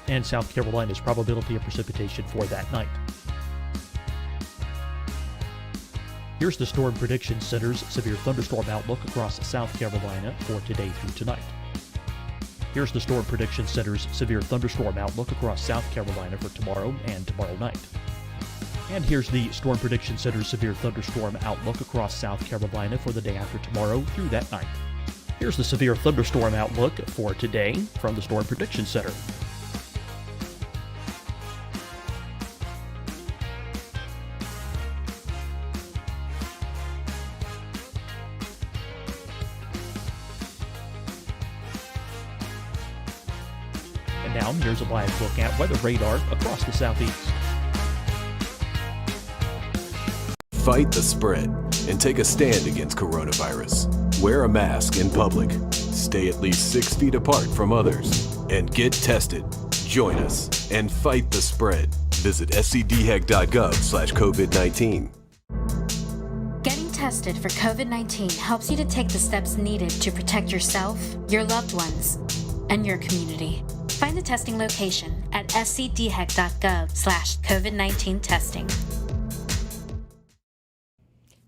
And South Carolina's probability of precipitation for that night. Here's the Storm Prediction Center's severe thunderstorm outlook across South Carolina for today through tonight. Here's the Storm Prediction Center's severe thunderstorm outlook across South Carolina for tomorrow and tomorrow night. And here's the Storm Prediction Center's severe thunderstorm outlook across South Carolina for the day after tomorrow through that night. Here's the severe thunderstorm outlook for today from the Storm Prediction Center. And now here's a live look at weather radar across the southeast. Fight the spread and take a stand against coronavirus. Wear a mask in public. Stay at least 6 feet apart from others. And get tested. Join us and fight the spread. Visit scdhec.gov/COVID-19. Getting tested for COVID-19 helps you to take the steps needed to protect yourself, your loved ones, and your community. Find the testing location at scdhec.gov/COVID-19 testing.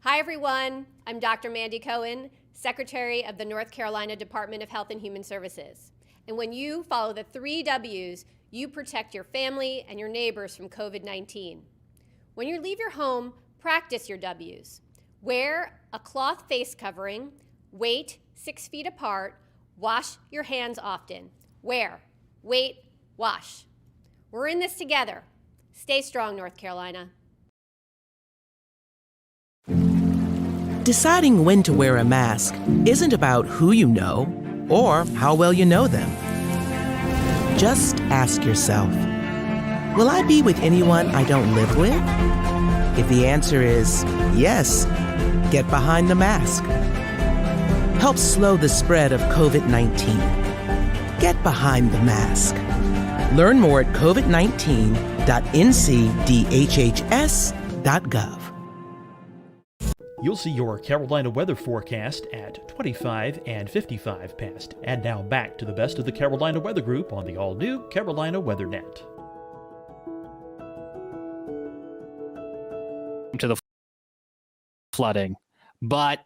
Hi, everyone. I'm Dr. Mandy Cohen, Secretary of the North Carolina Department of Health and Human Services. And when you follow the 3 W's, you protect your family and your neighbors from COVID-19. When you leave your home, practice your W's. Wear a cloth face covering, wait 6 feet apart, wash your hands often. Wear, wait, wash. We're in this together. Stay strong, North Carolina. Deciding when to wear a mask isn't about who you know or how well you know them. Just ask yourself, will I be with anyone I don't live with? If the answer is yes, get behind the mask. Help slow the spread of COVID-19. Get behind the mask. Learn more at covid19.ncdhhs.gov. You'll see your Carolina weather forecast at 25 and 55 past. And now back to the best of the Carolina Weather Group on the all-new Carolina WeatherNet. To the flooding, but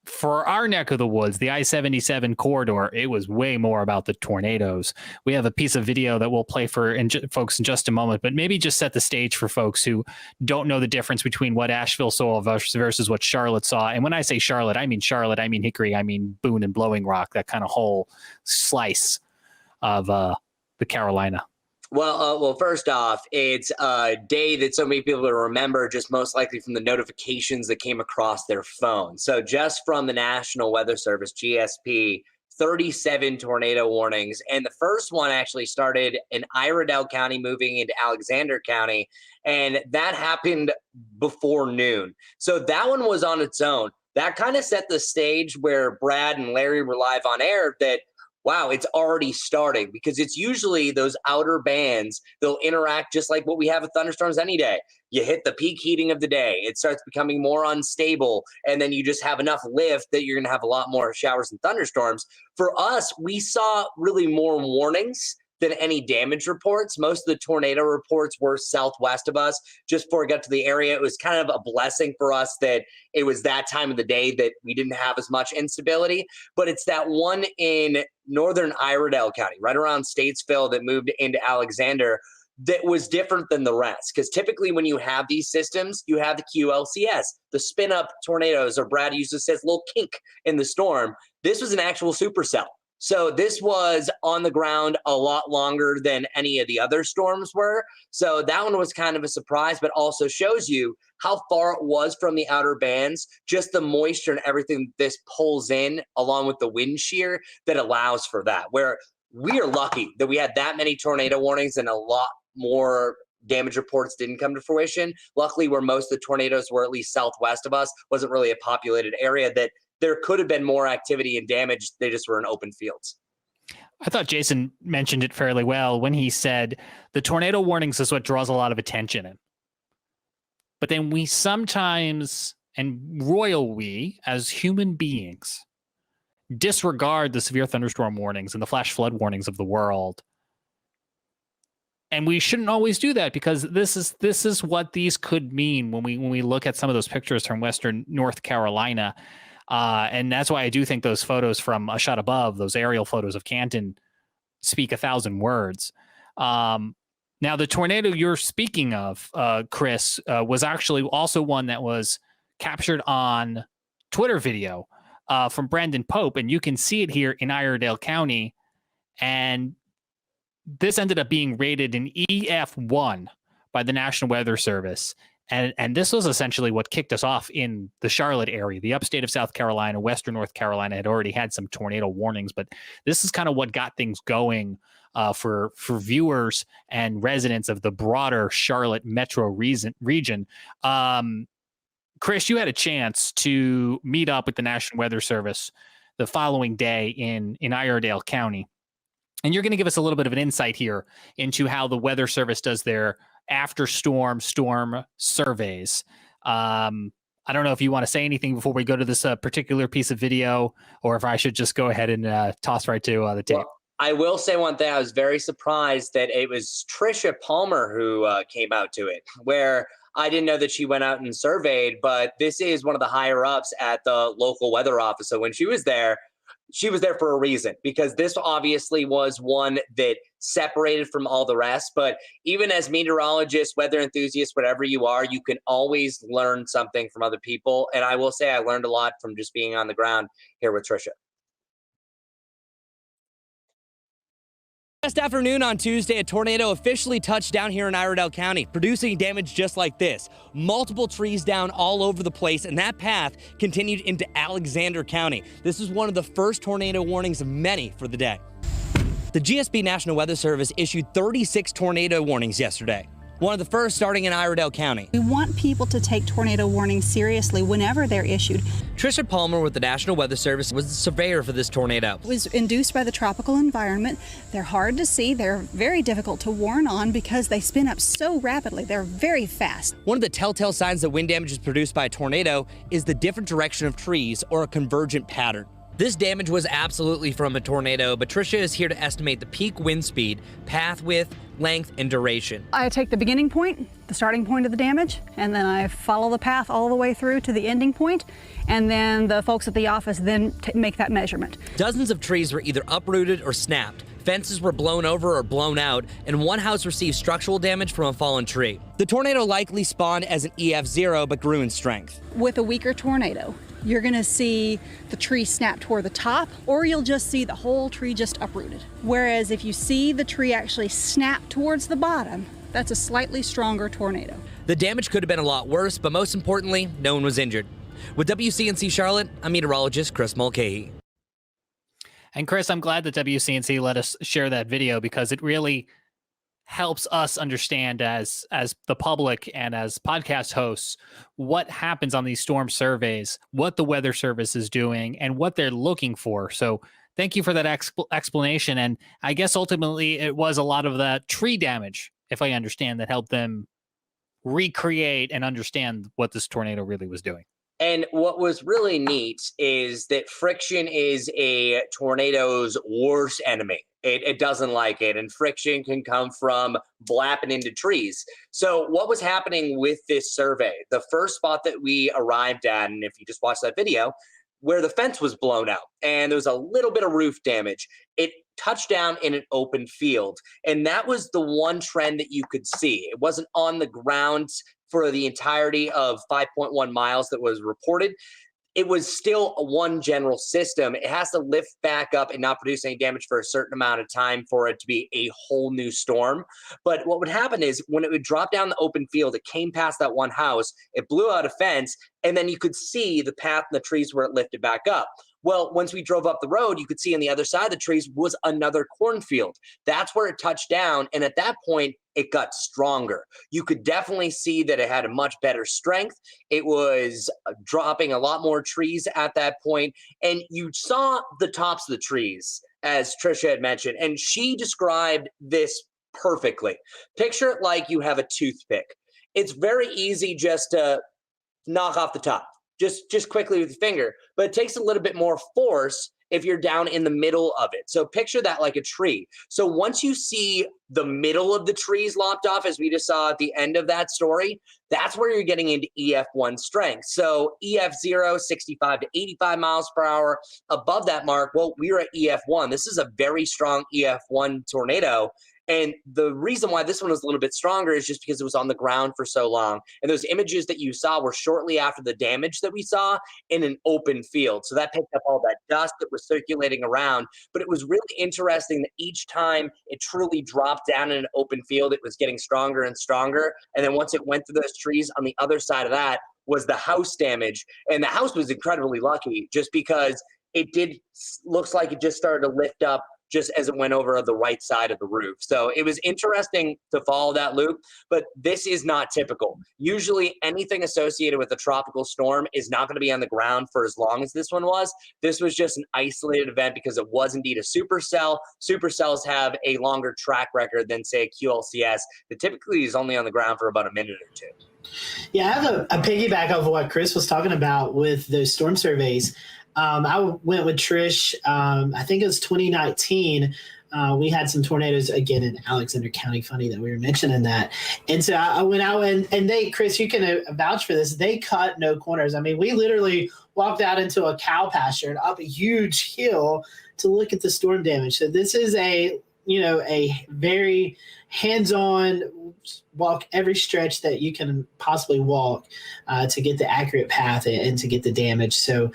for our neck of the woods, the I-77 corridor, it was way more about the tornadoes. We have a piece of video that we'll play for folks in just a moment, but maybe just set the stage for folks who don't know the difference between what Asheville saw versus what Charlotte saw. And when I say Charlotte, I mean Hickory, I mean Boone and Blowing Rock, that kind of whole slice of the Carolina. Well, first off, it's a day that so many people will remember just most likely from the notifications that came across their phone. So just from the National Weather Service, GSP, 37 tornado warnings. And the first one actually started in Iredell County moving into Alexander County. And that happened before noon. So that one was on its own. That kind of set the stage where Brad and Larry were live on air that, wow, it's already starting, because it's usually those outer bands, they'll interact just like what we have with thunderstorms any day. You hit the peak heating of the day, it starts becoming more unstable, and then you just have enough lift that you're going to have a lot more showers and thunderstorms. For us, we saw really more warnings than any damage reports. Most of the tornado reports were southwest of us. Just before we got to the area, it was kind of a blessing for us that it was that time of the day that we didn't have as much instability. But it's that one in northern Iredell County, right around Statesville, that moved into Alexander, that was different than the rest. Because typically when you have these systems, you have the QLCS, the spin-up tornadoes, or Brad usually says little kink in the storm. This was an actual supercell. So this was on the ground a lot longer than any of the other storms were. So that one was kind of a surprise, but also shows you how far it was from the outer bands, just the moisture and everything this pulls in along with the wind shear that allows for that. Where we are lucky that we had that many tornado warnings and a lot more damage reports didn't come to fruition. Luckily, where most of the tornadoes were, at least southwest of us, wasn't really a populated area that there could have been more activity and damage. They just were in open fields. I thought Jason mentioned it fairly well when he said the tornado warnings is what draws a lot of attention in. But then we sometimes, and royal we, as human beings, disregard the severe thunderstorm warnings and the flash flood warnings of the world. And we shouldn't always do that, because this is what these could mean when we look at some of those pictures from Western North Carolina. And that's why I do think those photos from a shot above, those aerial photos of Canton, speak 1,000 words. Now, the tornado you're speaking of, Chris, was actually also one that was captured on Twitter video from Brandon Pope, and you can see it here in Iredell County. And this ended up being rated an EF1 by the National Weather Service. And this was essentially what kicked us off in the Charlotte area. The upstate of South Carolina, western North Carolina had already had some tornado warnings, but this is kind of what got things going for viewers and residents of the broader Charlotte metro region. Chris, you had a chance to meet up with the National Weather Service the following day in Iredell County. And you're going to give us a little bit of an insight here into how the Weather Service does their after storm surveys. I don't know if you want to say anything before we go to this particular piece of video, or if I should just go ahead and toss right to the tape. Well, I will say one thing. I was very surprised that it was Tricia Palmer who came out to it, where I didn't know that she went out and surveyed, but this is one of the higher ups at the local weather office. So when she was there for a reason, because this obviously was one that separated from all the rest. But even as meteorologists, weather enthusiasts, whatever you are, you can always learn something from other people. And I will say I learned a lot from just being on the ground here with Tricia. Last afternoon on Tuesday, a tornado officially touched down here in Iredell County, producing damage just like this. Multiple trees down all over the place, and that path continued into Alexander County. This is one of the first tornado warnings of many for the day. The GSB National Weather Service issued 36 tornado warnings yesterday, one of the first starting in Iredell County. We want people to take tornado warnings seriously whenever they're issued. Tricia Palmer with the National Weather Service was the surveyor for this tornado. It was induced by the tropical environment. They're hard to see. They're very difficult to warn on because they spin up so rapidly. They're very fast. One of the telltale signs that wind damage is produced by a tornado is the different direction of trees or a convergent pattern. This damage was absolutely from a tornado, but Tricia is here to estimate the peak wind speed, path width, length, and duration. I take the beginning point, the starting point of the damage, and then I follow the path all the way through to the ending point, and then the folks at the office then make that measurement. Dozens of trees were either uprooted or snapped. Fences were blown over or blown out, and one house received structural damage from a fallen tree. The tornado likely spawned as an EF0 but grew in strength. With a weaker tornado, you're going to see the tree snap toward the top, or you'll just see the whole tree just uprooted. Whereas if you see the tree actually snap towards the bottom, that's a slightly stronger tornado. The damage could have been a lot worse, but most importantly, no one was injured. With WCNC Charlotte, I'm meteorologist Chris Mulcahy. And Chris, I'm glad that WCNC let us share that video, because it really helps us understand as the public and as podcast hosts what happens on these storm surveys, what the Weather Service is doing, and what they're looking for. So thank you for that explanation. And I guess ultimately it was a lot of the tree damage, if I understand, that helped them recreate and understand what this tornado really was doing. And what was really neat is that friction is a tornado's worst enemy. It doesn't like it, and friction can come from blapping into trees. So what was happening with this survey? The first spot that we arrived at, and if you just watch that video, where the fence was blown out and there was a little bit of roof damage, it touched down in an open field. And that was the one trend that you could see. It wasn't on the ground for the entirety of 5.1 miles that was reported. It was still one general system. It has to lift back up and not produce any damage for a certain amount of time for it to be a whole new storm. But what would happen is when it would drop down the open field, it came past that one house, it blew out a fence, and then you could see the path and the trees where it lifted back up. Well, once we drove up the road, you could see on the other side of the trees was another cornfield. That's where it touched down. And at that point, it got stronger. You could definitely see that it had a much better strength. It was dropping a lot more trees at that point. And you saw the tops of the trees, as Tricia had mentioned, and she described this perfectly. Picture it like you have a toothpick. It's very easy just to knock off the top. Just quickly with your finger, but it takes a little bit more force if you're down in the middle of it. So picture that like a tree. So once you see the middle of the trees lopped off, as we just saw at the end of that story, that's where you're getting into EF1 strength. So EF0, 65 to 85 miles per hour. Above that mark, well, we're at EF1. This is a very strong EF1 tornado. And the reason why this one was a little bit stronger is just because it was on the ground for so long. And those images that you saw were shortly after the damage that we saw in an open field. So that picked up all that dust that was circulating around. But it was really interesting that each time it truly dropped down in an open field, it was getting stronger and stronger. And then once it went through those trees, on the other side of that was the house damage. And the house was incredibly lucky just because looks like it just started to lift up just as it went over the right side of the roof. So it was interesting to follow that loop, but this is not typical. Usually anything associated with a tropical storm is not going to be on the ground for as long as this one was. This was just an isolated event because it was indeed a supercell. Supercells have a longer track record than, say, a QLCS that typically is only on the ground for about a minute or two. Yeah, I have a piggyback of what Chris was talking about with those storm surveys. I went with Trish, I think it was 2019. We had some tornadoes again in Alexander County. Funny that we were mentioning that. And so I went out and they, Chris, you can vouch for this. They cut no corners. I mean, we literally walked out into a cow pasture and up a huge hill to look at the storm damage. So this is a very hands-on walk every stretch that you can possibly walk to get the accurate path and to get the damage. So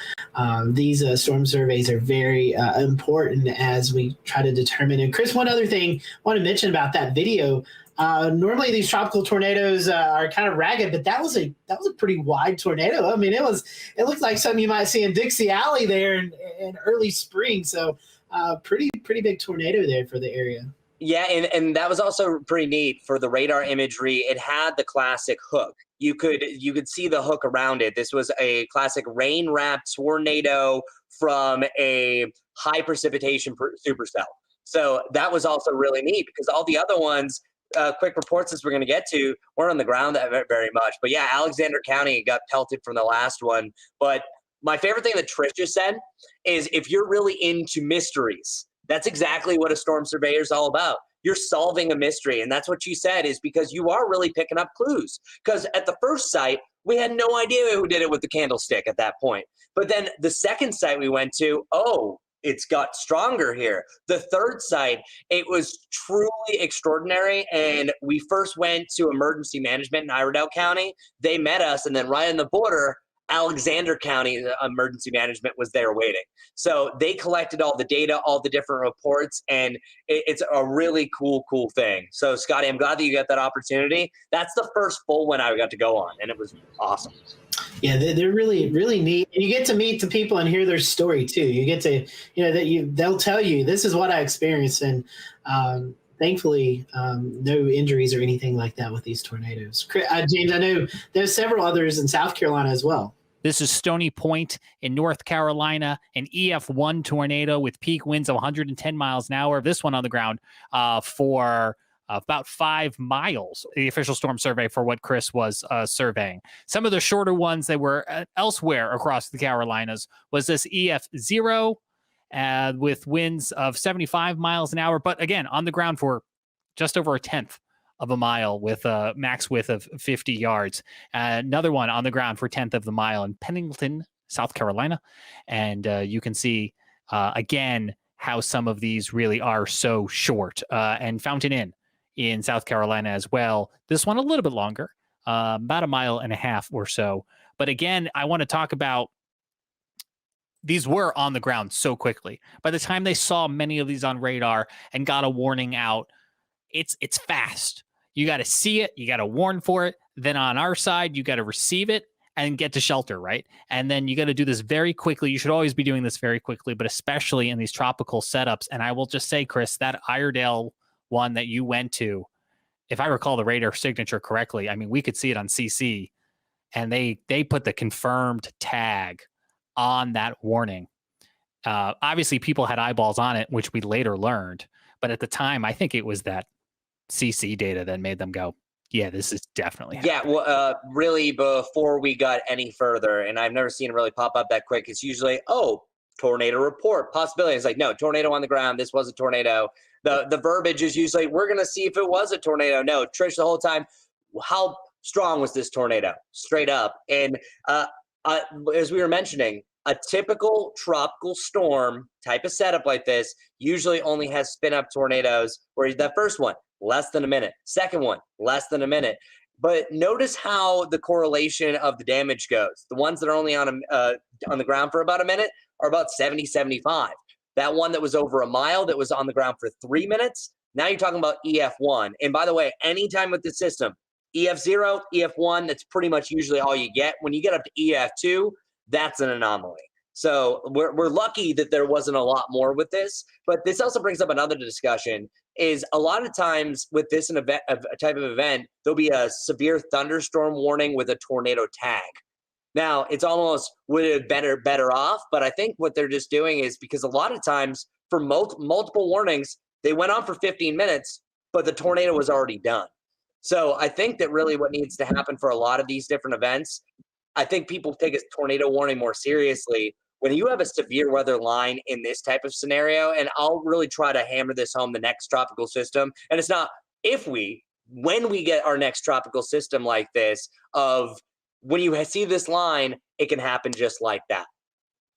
these storm surveys are very important as we try to determine. And Chris, one other thing I want to mention about that video. Normally these tropical tornadoes are kind of ragged, but that was a pretty wide tornado. I mean, it looked like something you might see in Dixie Alley there in early spring. So pretty big tornado there for the area. Yeah, and that was also pretty neat for the radar imagery. It had the classic hook. You could see the hook around it. This was a classic rain-wrapped tornado from a high precipitation supercell. So that was also really neat because all the other ones, quick reports as we're going to get to, weren't on the ground that very much. But yeah, Alexander County got pelted from the last one. But my favorite thing that Trish just said is if you're really into mysteries, that's exactly what a storm surveyor is all about. You're solving a mystery. And that's what she said, is because you are really picking up clues. Because at the first site, we had no idea who did it with the candlestick at that point. But then the second site we went to, it's got stronger here. The third site, it was truly extraordinary. And we first went to emergency management in Iredell County. They met us. And then right on the border, Alexander County Emergency Management was there waiting. So they collected all the data, all the different reports, and it's a really cool thing. So, Scotty, I'm glad that you got that opportunity. That's the first full one I got to go on, and it was awesome. Yeah, they're really, really neat. And you get to meet the people and hear their story, too. You get to, they'll tell you, this is what I experienced, and thankfully, no injuries or anything like that with these tornadoes. James, I know there's several others in South Carolina as well. This is Stony Point in North Carolina, an EF1 tornado with peak winds of 110 miles an hour. This one on the ground for about 5 miles, the official storm survey for what Chris was surveying. Some of the shorter ones that were elsewhere across the Carolinas was this EF0 with winds of 75 miles an hour. But again, on the ground for just over a tenth of a mile with a max width of 50 yards. Another one on the ground for a tenth of the mile in Pennington, South Carolina. And you can see, again, how some of these really are so short. And Fountain Inn in South Carolina as well. This one a little bit longer, about a mile and a half or so. But again, I want to talk about these were on the ground so quickly. By the time they saw many of these on radar and got a warning out, it's fast. You got to see it. You got to warn for it. Then on our side, you got to receive it and get to shelter, right? And then you got to do this very quickly. You should always be doing this very quickly, but especially in these tropical setups. And I will just say, Chris, that Iredell one that you went to, if I recall the radar signature correctly, I mean, we could see it on CC, and they put the confirmed tag on that warning. Obviously, people had eyeballs on it, which we later learned. But at the time, I think it was that CC data that made them go, yeah, this is definitely happening. Yeah, well, really, before we got any further, and I've never seen it really pop up that quick, it's usually, tornado report, possibility. It's like, no, tornado on the ground. This was a tornado. The verbiage is usually, we're going to see if it was a tornado. No, Trish, the whole time, how strong was this tornado? Straight up. And as we were mentioning, a typical tropical storm type of setup like this usually only has spin up tornadoes, where that first one, less than a minute, second one, less than a minute. But notice how the correlation of the damage goes. The ones that are only on the ground for about a minute are about 70, 75. That one that was over a mile that was on the ground for 3 minutes, now you're talking about EF1. And by the way, anytime with the system, EF0, EF1, that's pretty much usually all you get. When you get up to EF2, that's an anomaly. So we're lucky that there wasn't a lot more with this. But this also brings up another discussion, is a lot of times with this a type of event, there'll be a severe thunderstorm warning with a tornado tag. Now, it's almost would it better off, but I think what they're just doing is, because a lot of times for multiple warnings, they went on for 15 minutes, but the tornado was already done. So I think that really what needs to happen for a lot of these different events, I think people take a tornado warning more seriously. When you have a severe weather line in this type of scenario, and I'll really try to hammer this home the next tropical system, and it's not when we get our next tropical system like this, of when you see this line, it can happen just like that.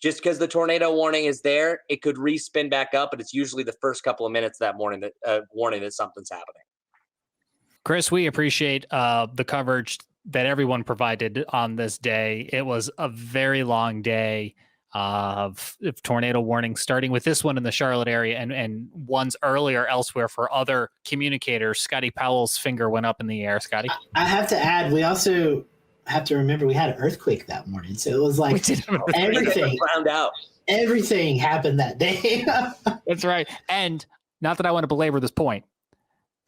Just because the tornado warning is there, it could respin back up, but it's usually the first couple of minutes that morning that warning that something's happening. Chris, we appreciate the coverage that everyone provided on this day. It was a very long day of tornado warnings, starting with this one in the Charlotte area and ones earlier elsewhere for other communicators. Scotty Powell's finger went up in the air. Scotty? I have to add, we also have to remember we had an earthquake that morning. So it was like everything happened that day. That's right. And not that I want to belabor this point,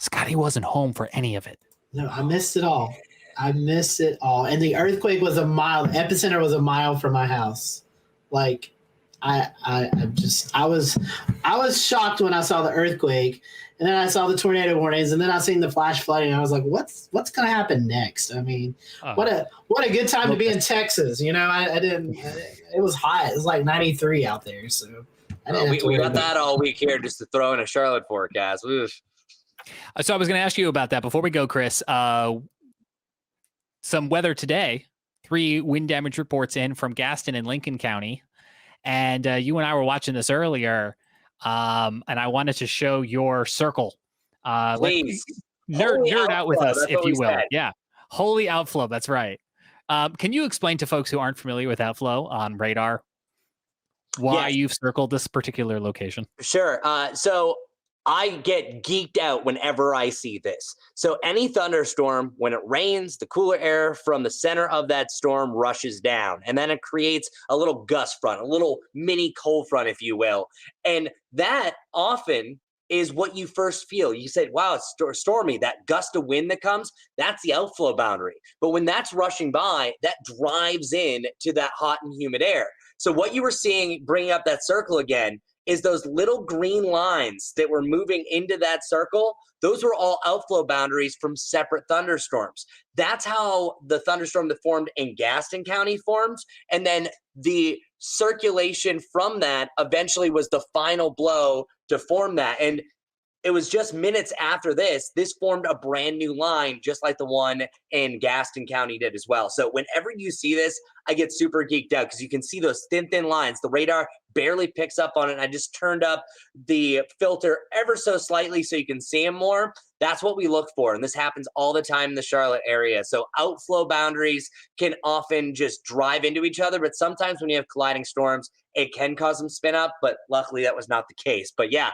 Scotty wasn't home for any of it. No, I missed it all. And the earthquake was the epicenter was a mile from my house. Like I was shocked when I saw the earthquake, and then I saw the tornado warnings, and then I seen the flash flooding. And I was like, what's going to happen next? I mean, what a good time to be in Texas. You know, it was hot. It was like 93 out there. So we got that all week here just to throw in a Charlotte forecast. Oof. So I was going to ask you about that before we go, Chris. Some weather today. 3 wind damage reports in from Gaston and Lincoln County. And you and I were watching this earlier, and I wanted to show your circle. Please. Nerd out with us, if you will. Said. Yeah. Holy outflow. That's right. Can you explain to folks who aren't familiar with outflow on radar why you've circled this particular location? Sure. So I get geeked out whenever I see this. So any thunderstorm, when it rains, the cooler air from the center of that storm rushes down, and then it creates a little gust front, a little mini cold front, if you will. And that often is what you first feel. You said, wow, it's stormy. That gust of wind that comes, that's the outflow boundary. But when that's rushing by, that drives in to that hot and humid air. So what you were seeing, bringing up that circle again, is those little green lines that were moving into that circle. Those were all outflow boundaries from separate thunderstorms. That's how the thunderstorm that formed in Gaston County formed. And then the circulation from that eventually was the final blow to form that. And it was just minutes after this formed a brand new line, just like the one in Gaston County did as well. So whenever you see this, I get super geeked out because you can see those thin lines. The radar barely picks up on it. And I just turned up the filter ever so slightly so you can see them more. That's what we look for. And this happens all the time in the Charlotte area. So outflow boundaries can often just drive into each other. But sometimes when you have colliding storms, it can cause them spin up. But luckily that was not the case. But yeah,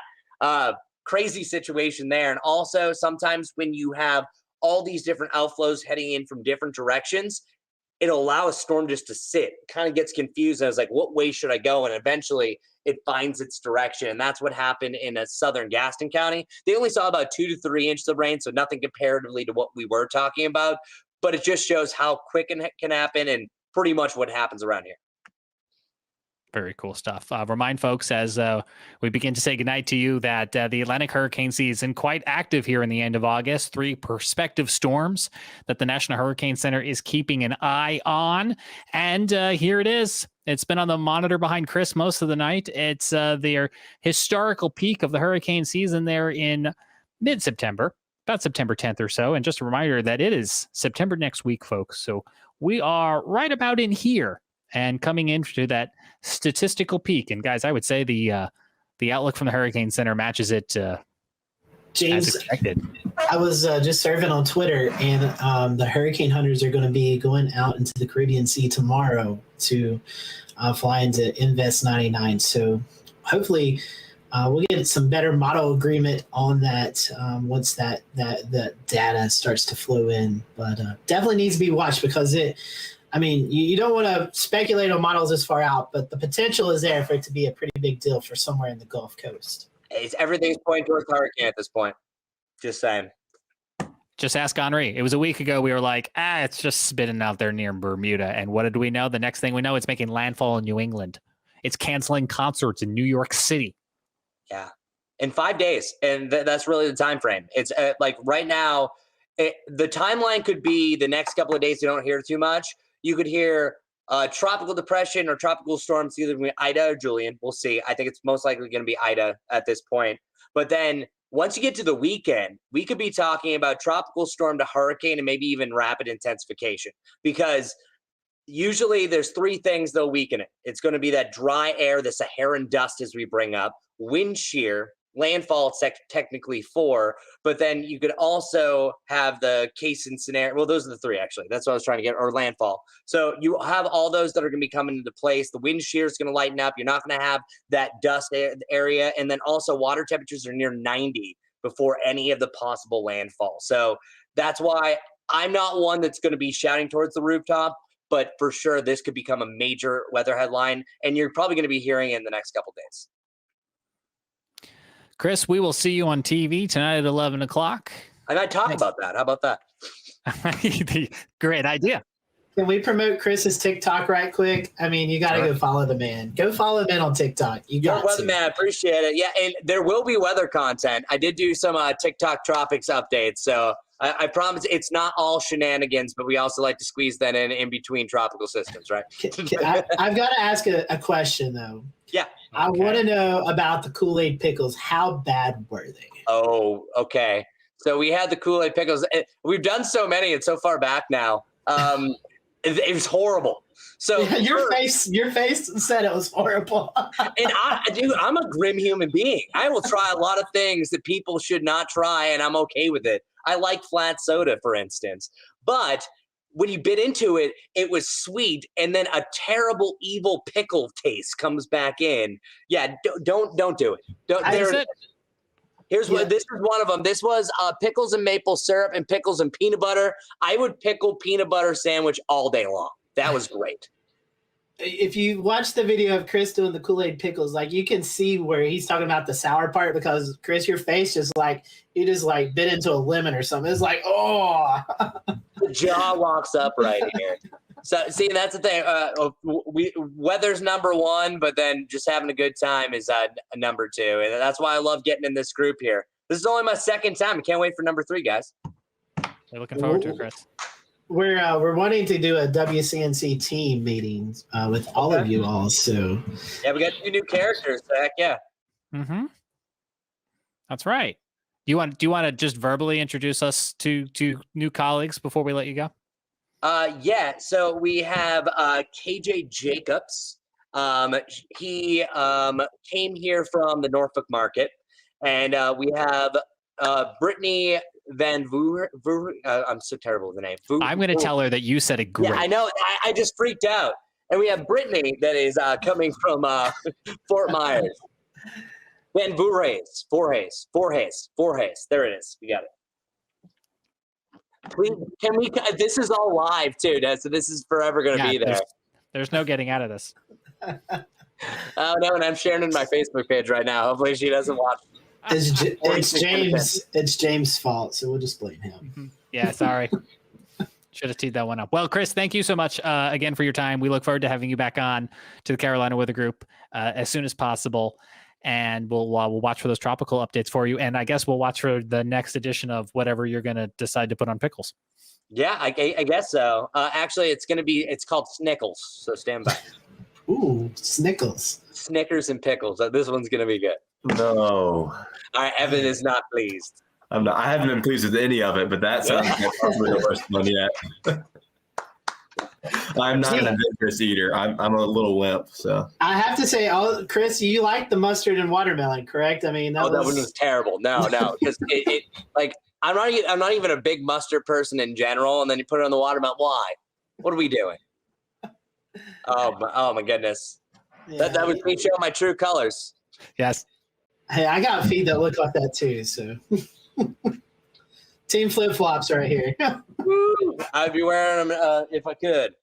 crazy situation there. And also sometimes when you have all these different outflows heading in from different directions, it'll allow a storm just to sit. It kind of gets confused. And it's like, what way should I go? And eventually it finds its direction. And that's what happened in southern Gaston County. They only saw about 2 to 3 inches of rain, so nothing comparatively to what we were talking about. But it just shows how quick it can happen and pretty much what happens around here. Very cool stuff. Remind folks as we begin to say goodnight to you that the Atlantic hurricane season quite active here in the end of August. 3 prospective storms that the National Hurricane Center is keeping an eye on. And here it is. It's been on the monitor behind Chris most of the night. It's their historical peak of the hurricane season there in mid-September, about September 10th or so. And just a reminder that it is September next week, folks. So we are right about in here and coming into that statistical peak. And guys, I would say the outlook from the Hurricane Center matches it James, as expected. I was just surfing on Twitter, and the hurricane hunters are going to be going out into the Caribbean Sea tomorrow to fly into Invest 99. So hopefully we'll get some better model agreement on that once that data starts to flow in. But definitely needs to be watched because you don't want to speculate on models this far out, but the potential is there for it to be a pretty big deal for somewhere in the Gulf Coast. Everything's pointing towards hurricane at this point. Just saying. Just ask Henri. It was a week ago. We were like, it's just spinning out there near Bermuda. And what did we know? The next thing we know, it's making landfall in New England. It's canceling concerts in New York City. Yeah. In 5 days. And that's really the time frame. It's like right now, the timeline could be the next couple of days. You don't hear too much. You could hear tropical depression or tropical storms, either going to be Ida or Julian. We'll see. I think it's most likely going to be Ida at this point. But then once you get to the weekend, we could be talking about tropical storm to hurricane and maybe even rapid intensification, because usually there's 3 things that'll weaken it. It's going to be that dry air, the Saharan dust as we bring up, wind shear, landfall, it's technically 4, but then you could also have the case and scenario. Well, those are the 3, actually. That's what I was trying to get, or landfall. So you have all those that are going to be coming into place. The wind shear is going to lighten up. You're not going to have that dust area. And then also water temperatures are near 90 before any of the possible landfall. So that's why I'm not one that's going to be shouting towards the rooftop, but for sure this could become a major weather headline, and you're probably going to be hearing it in the next couple days. Chris, we will see you on TV tonight at 11 o'clock. I might talk about that. How about that? Great idea. Can we promote Chris's TikTok right quick? I mean, you got to go follow the man. Go follow the man on TikTok. You got to. Man, I appreciate it. Yeah, and there will be weather content. I did do some TikTok tropics updates, so I promise it's not all shenanigans, but we also like to squeeze that in between tropical systems, right? I've got to ask a question, though. Yeah. I want to know about the Kool-Aid pickles. How bad were they? Oh, okay. So we had the Kool-Aid pickles. We've done so many. It's so far back now. It was horrible. So your face said it was horrible. And I'm a grim human being. I will try a lot of things that people should not try, and I'm okay with it. I like flat soda, for instance. But when you bit into it, it was sweet, and then a terrible, evil pickle taste comes back in. Yeah, don't do it. This is one of them. This was pickles and maple syrup and pickles and peanut butter. I would pickle peanut butter sandwich all day long. That was great. If you watch the video of Chris doing the Kool-Aid pickles, like you can see where he's talking about the sour part, because Chris, your face just like you just like bit into a lemon or something. It's like, oh, the jaw walks up right here. So see, that's the thing. Weather's number 1, but then just having a good time is number 2, and that's why I love getting in this group here. This is only my 2nd time. I can't wait for number 3, guys. We're looking forward to it, Chris. We're wanting to do a WCNC team meeting with all of you all. So yeah, we got 2 new characters. So heck yeah. Mm-hmm. That's right. Do you want to just verbally introduce us to new colleagues before we let you go? Yeah. So we have KJ Jacobs. He came here from the Norfolk market, and we have Brittany Van Voer. I'm so terrible with the name. I'm going to tell her that you said it great. Yeah, I know. I just freaked out. And we have Brittany that is coming from Fort Myers. Van Voorhees. There it is. We got it. Please, can we? This is all live too, so this is forever going to be there. There's no getting out of this. Oh no, and I'm sharing it in my Facebook page right now. Hopefully, she doesn't watch. It's James' fault, so we'll just blame him. Mm-hmm. Yeah, sorry. Should have teed that one up. Well, Chris, thank you so much again for your time. We look forward to having you back on to the Carolina Weather Group as soon as possible. And we'll watch for those tropical updates for you. And I guess we'll watch for the next edition of whatever you're going to decide to put on pickles. Yeah, I guess so. Actually, it's called Snickles. So stand by. Ooh, Snickles. Snickers and pickles. This one's going to be good. No. All right, Evan is not pleased. I'm not. I haven't been pleased with any of it, but that sounds like probably the worst one yet. I'm not an adventurous eater. I'm a little wimp. So I have to say, Chris, you like the mustard and watermelon, correct? I mean, that one was terrible. No, because it like I'm not even a big mustard person in general, and then you put it on the watermelon. Why? What are we doing? Oh my goodness. Yeah. That was me showing my true colors. Yes. Hey, I got feet that look like that too. So, team flip flops right here. I'd be wearing them if I could.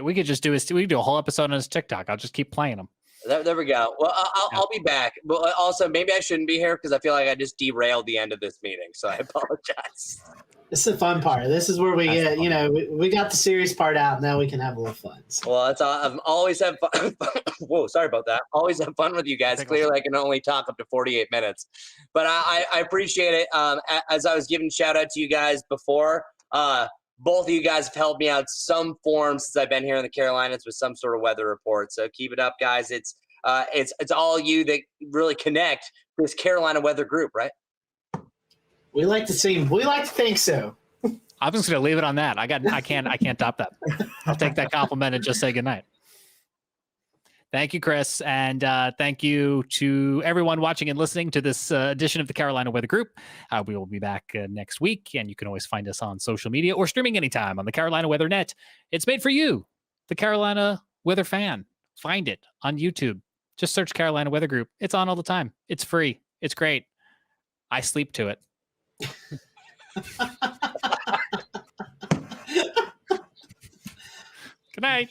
We could just do a whole episode on his TikTok. I'll just keep playing them. There we go. Well, I'll be back. But also, maybe I shouldn't be here because I feel like I just derailed the end of this meeting. So I apologize. This is the fun part. This is where we get, we got the serious part out. Now we can have a little fun. So. Well, I've always had fun. Whoa, sorry about that. Always have fun with you guys. Clearly, I can only talk up to 48 minutes. But I appreciate it. As I was giving shout out to you guys before, both of you guys have helped me out some form since I've been here in the Carolinas with some sort of weather report. So keep it up, guys. It's all you that really connect this Carolina weather group, right? We like to think so. I'm just gonna leave it on that. I can't top that. I'll take that compliment and just say goodnight. Thank you, Chris, and thank you to everyone watching and listening to this edition of the Carolina Weather Group. We will be back next week, and you can always find us on social media or streaming anytime on the Carolina Weather Net. It's made for you, the Carolina Weather fan. Find it on YouTube. Just search Carolina Weather Group. It's on all the time. It's free. It's great. I sleep to it. Good night.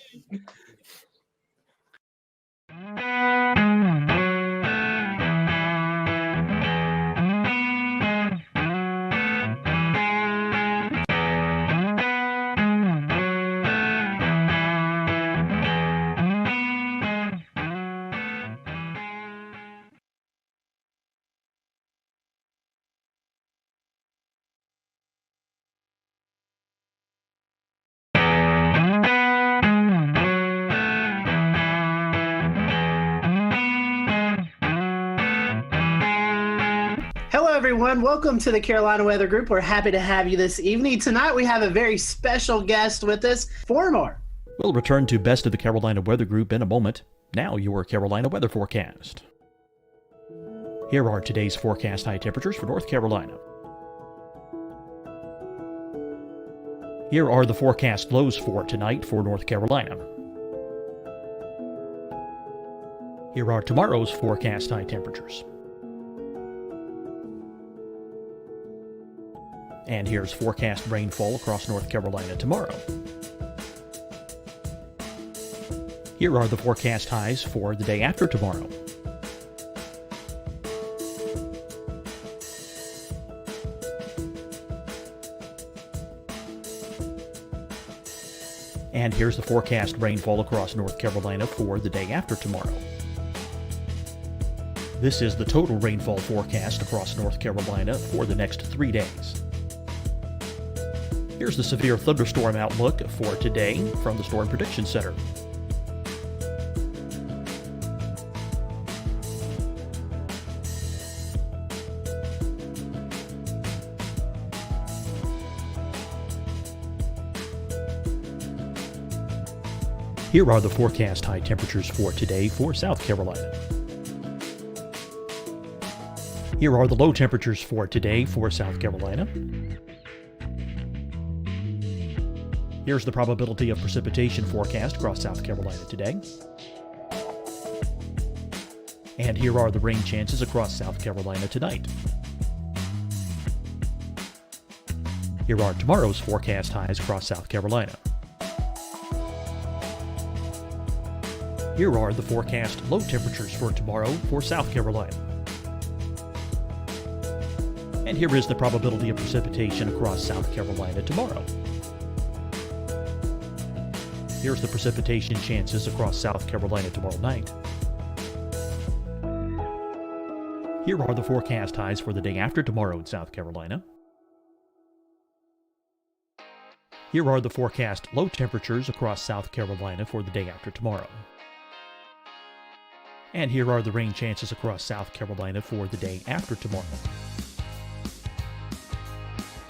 Everyone, welcome to the Carolina Weather Group. We're happy to have you this evening. Tonight we have a very special guest with us, Formar. We'll return to Best of the Carolina Weather Group in a moment. Now your Carolina weather forecast. Here are today's forecast high temperatures for North Carolina. Here are the forecast lows for tonight for North Carolina. Here are tomorrow's forecast high temperatures. And here's forecast rainfall across North Carolina tomorrow. Here are the forecast highs for the day after tomorrow. And here's the forecast rainfall across North Carolina for the day after tomorrow. This is the total rainfall forecast across North Carolina for the next 3 days. Here's the severe thunderstorm outlook for today from the Storm Prediction Center. Here are the forecast high temperatures for today for South Carolina. Here are the low temperatures for today for South Carolina. Here's the probability of precipitation forecast across South Carolina today. And here are the rain chances across South Carolina tonight. Here are tomorrow's forecast highs across South Carolina. Here are the forecast low temperatures for tomorrow for South Carolina. And here is the probability of precipitation across South Carolina tomorrow. Here's the precipitation chances across South Carolina tomorrow night. Here are the forecast highs for the day after tomorrow in South Carolina. Here are the forecast low temperatures across South Carolina for the day after tomorrow. And here are the rain chances across South Carolina for the day after tomorrow.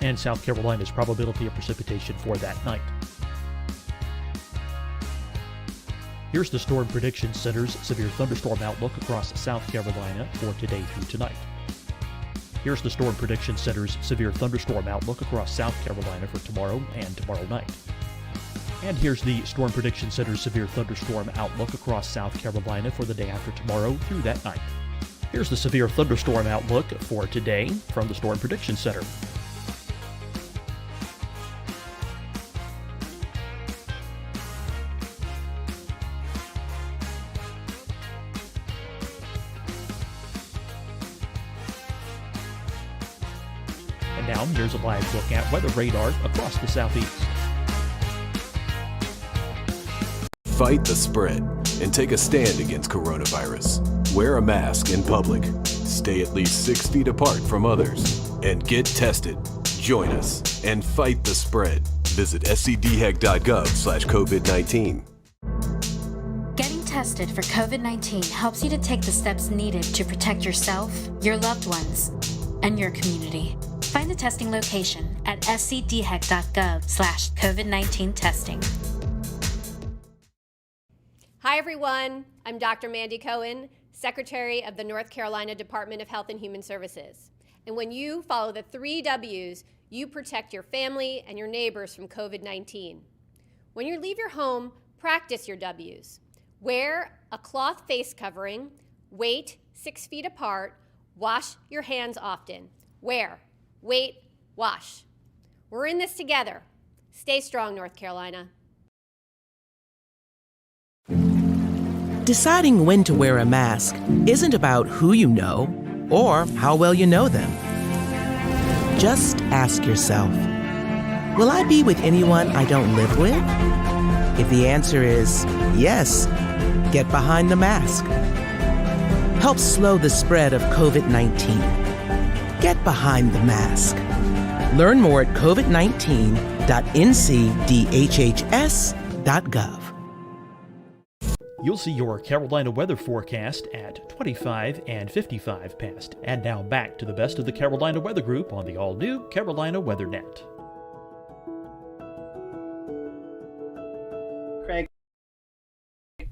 And South Carolina's probability of precipitation for that night. Here's the Storm Prediction Center's severe thunderstorm outlook across South Carolina for today through tonight. Here's the Storm Prediction Center's severe thunderstorm outlook across South Carolina for tomorrow and tomorrow night. And here's the Storm Prediction Center's severe thunderstorm outlook across South Carolina for the day after tomorrow through that night. Here's the severe thunderstorm outlook for today from the Storm Prediction Center. And now here's a live look at weather radar across the southeast. Fight the spread and take a stand against coronavirus. Wear a mask in public. Stay at least 6 feet apart from others. And get tested. Join us and fight the spread. Visit scdhec.gov/COVID-19. Getting tested for COVID-19 helps you to take the steps needed to protect yourself, your loved ones, and your community. Find the testing location at scdhec.gov/COVID-19 testing. Hi, everyone. I'm Dr. Mandy Cohen, Secretary of the North Carolina Department of Health and Human Services. And when you follow the 3 W's, you protect your family and your neighbors from COVID-19. When you leave your home, practice your W's. Wear a cloth face covering, wait 6 feet apart, wash your hands often. Wear, wait, wash. We're in this together. Stay strong, North Carolina. Deciding when to wear a mask isn't about who you know or how well you know them. Just ask yourself, will I be with anyone I don't live with? If the answer is yes, get behind the mask. Help slow the spread of COVID-19. Get behind the mask. Learn more at covid19.ncdhhs.gov. You'll see your Carolina weather forecast at 25 and 55 past. And now back to the best of the Carolina Weather Group on the all-new Carolina WeatherNet. Craig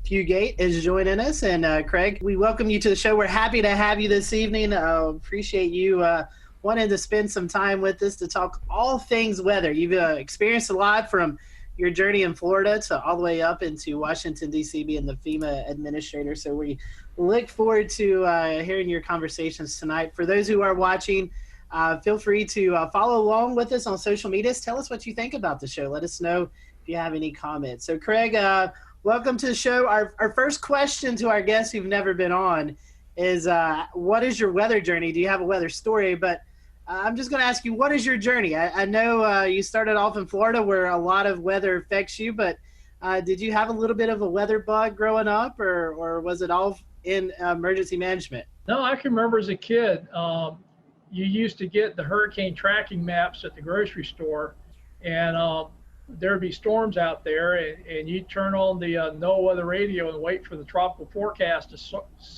Fugate is joining us. And Craig, we welcome you to the show. We're happy to have you this evening. Appreciate you wanting to spend some time with us to talk all things weather. You've experienced a lot from your journey in Florida to all the way up into Washington, D.C., being the FEMA administrator. So we look forward to hearing your conversations tonight. For those who are watching, feel free to follow along with us on social media. Tell us what you think about the show. Let us know if you have any comments. So Craig, welcome to the show. Our first question to our guests who've never been on is, what is your weather journey? Do you have a weather story? But I'm just going to ask you, what is your journey? I know you started off in Florida where a lot of weather affects you, but did you have a little bit of a weather bug growing up, or was it all in emergency management? No, I can remember as a kid, you used to get the hurricane tracking maps at the grocery store, and there'd be storms out there, and you'd turn on the NOAA weather radio and wait for the tropical forecast to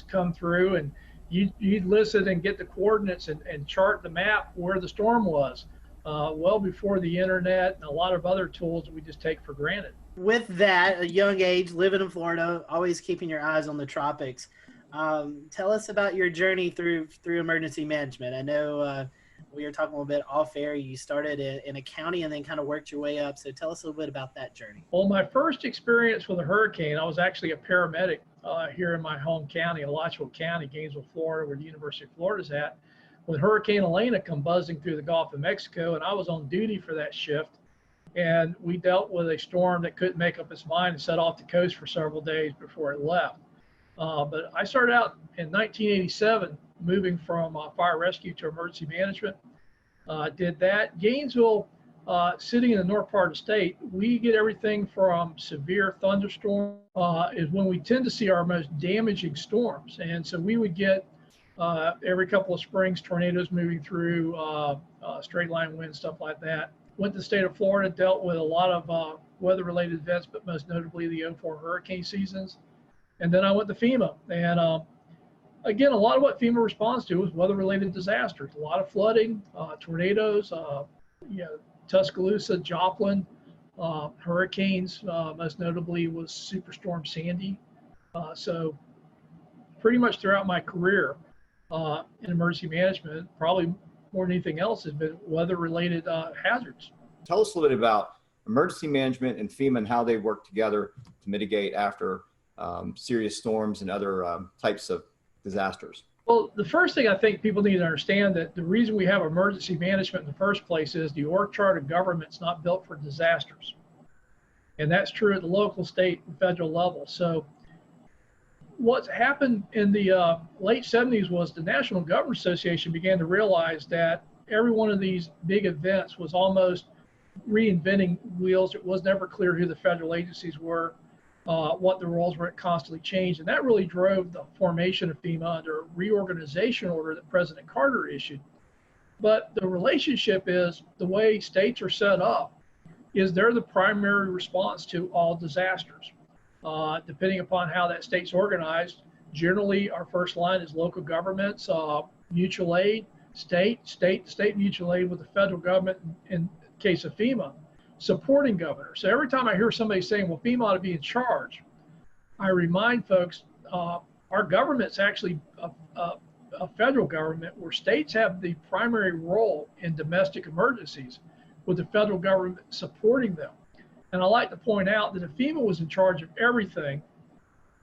come through, and you'd listen and get the coordinates and chart the map where the storm was, well before the internet and a lot of other tools that we just take for granted. With that, a young age, living in Florida, always keeping your eyes on the tropics. Tell us about your journey through emergency management. I know we were talking a little bit off air. You started in a county and then kind of worked your way up. So tell us a little bit about that journey. Well, my first experience with a hurricane, I was actually a paramedic here in my home county, Alachua County, Gainesville, Florida, where the University of Florida's at, when Hurricane Elena come buzzing through the Gulf of Mexico, and I was on duty for that shift. And we dealt with a storm that couldn't make up its mind and set off the coast for several days before it left. But I started out in 1987, moving from fire rescue to emergency management. Did that. Gainesville, sitting in the north part of the state, we get everything from severe thunderstorms is when we tend to see our most damaging storms. And so we would get every couple of springs, tornadoes moving through, straight line winds, stuff like that. Went to the state of Florida, dealt with a lot of weather-related events, but most notably the 04 hurricane seasons. And then I went to FEMA. And again, a lot of what FEMA responds to is weather-related disasters. A lot of flooding, tornadoes, Tuscaloosa, Joplin, hurricanes, most notably was Superstorm Sandy. So pretty much throughout my career in emergency management, probably more than anything else, has been weather-related hazards. Tell us a little bit about emergency management and FEMA and how they work together to mitigate after serious storms and other types of disasters. Well, the first thing I think people need to understand that the reason we have emergency management in the first place is the org chart of government's not built for disasters. And that's true at the local, state, and federal level. So what's happened in the late 70s was the National Government Association began to realize that every one of these big events was almost reinventing wheels. It was never clear who the federal agencies were, what the roles were. It constantly changed. And that really drove the formation of FEMA under a reorganization order that President Carter issued. But the relationship is the way states are set up is they're the primary response to all disasters. Depending upon how that state's organized, generally our first line is local governments, mutual aid, state mutual aid with the federal government in case of FEMA, supporting governors. So every time I hear somebody saying, well, FEMA ought to be in charge, I remind folks, our government's actually a federal government where states have the primary role in domestic emergencies with the federal government supporting them. And I like to point out that if FEMA was in charge of everything,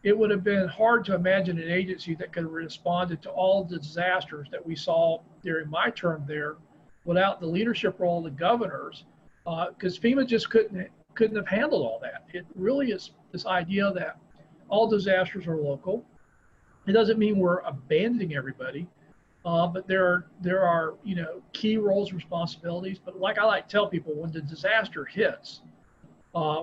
it would have been hard to imagine an agency that could have responded to all the disasters that we saw during my term there without the leadership role of the governors, because FEMA just couldn't have handled all that. It really is this idea that all disasters are local. It doesn't mean we're abandoning everybody, but there are key roles and responsibilities. But like I like to tell people, when the disaster hits,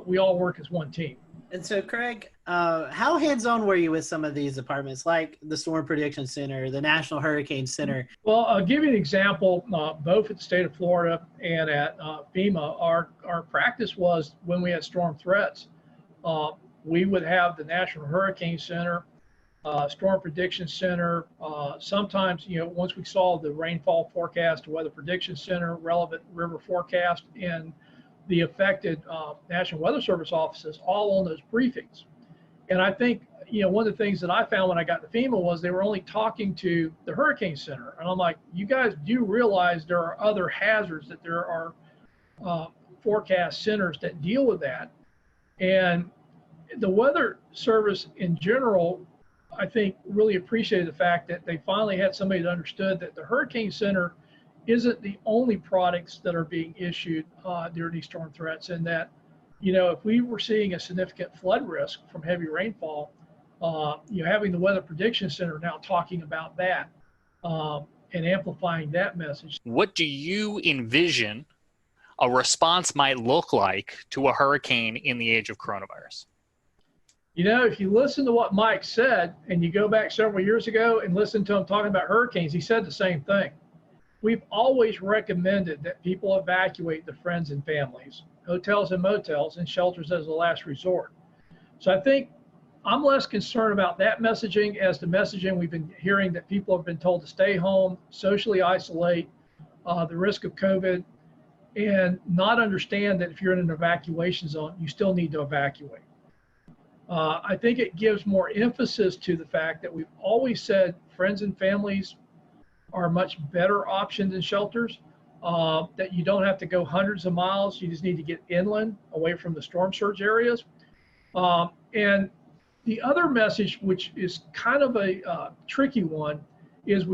we all work as one team. And so, Craig, how hands-on were you with some of these departments, like the Storm Prediction Center, the National Hurricane Center? Well, I'll give you an example. Both at the state of Florida and at FEMA, our practice was when we had storm threats, we would have the National Hurricane Center, Storm Prediction Center. Sometimes, once we saw the rainfall forecast, the Weather Prediction Center, relevant river forecast, and the affected National Weather Service offices all on those briefings. And I think, one of the things that I found when I got to FEMA was they were only talking to the Hurricane Center. And I'm like, you guys do realize there are other hazards, that there are forecast centers that deal with that. And the Weather Service in general, I think, really appreciated the fact that they finally had somebody that understood that the Hurricane Center isn't the only products that are being issued during these storm threats, and that, if we were seeing a significant flood risk from heavy rainfall, having the Weather Prediction Center now talking about that and amplifying that message. What do you envision a response might look like to a hurricane in the age of coronavirus? If you listen to what Mike said, and you go back several years ago and listen to him talking about hurricanes, he said the same thing. We've always recommended that people evacuate their friends and families, hotels and motels, and shelters as a last resort. So I think I'm less concerned about that messaging as the messaging we've been hearing, that people have been told to stay home, socially isolate, the risk of COVID, and not understand that if you're in an evacuation zone, you still need to evacuate. I think it gives more emphasis to the fact that we've always said friends and families are a much better option than shelters, that you don't have to go hundreds of miles. You just need to get inland away from the storm surge areas. And the other message, which is kind of a tricky one, is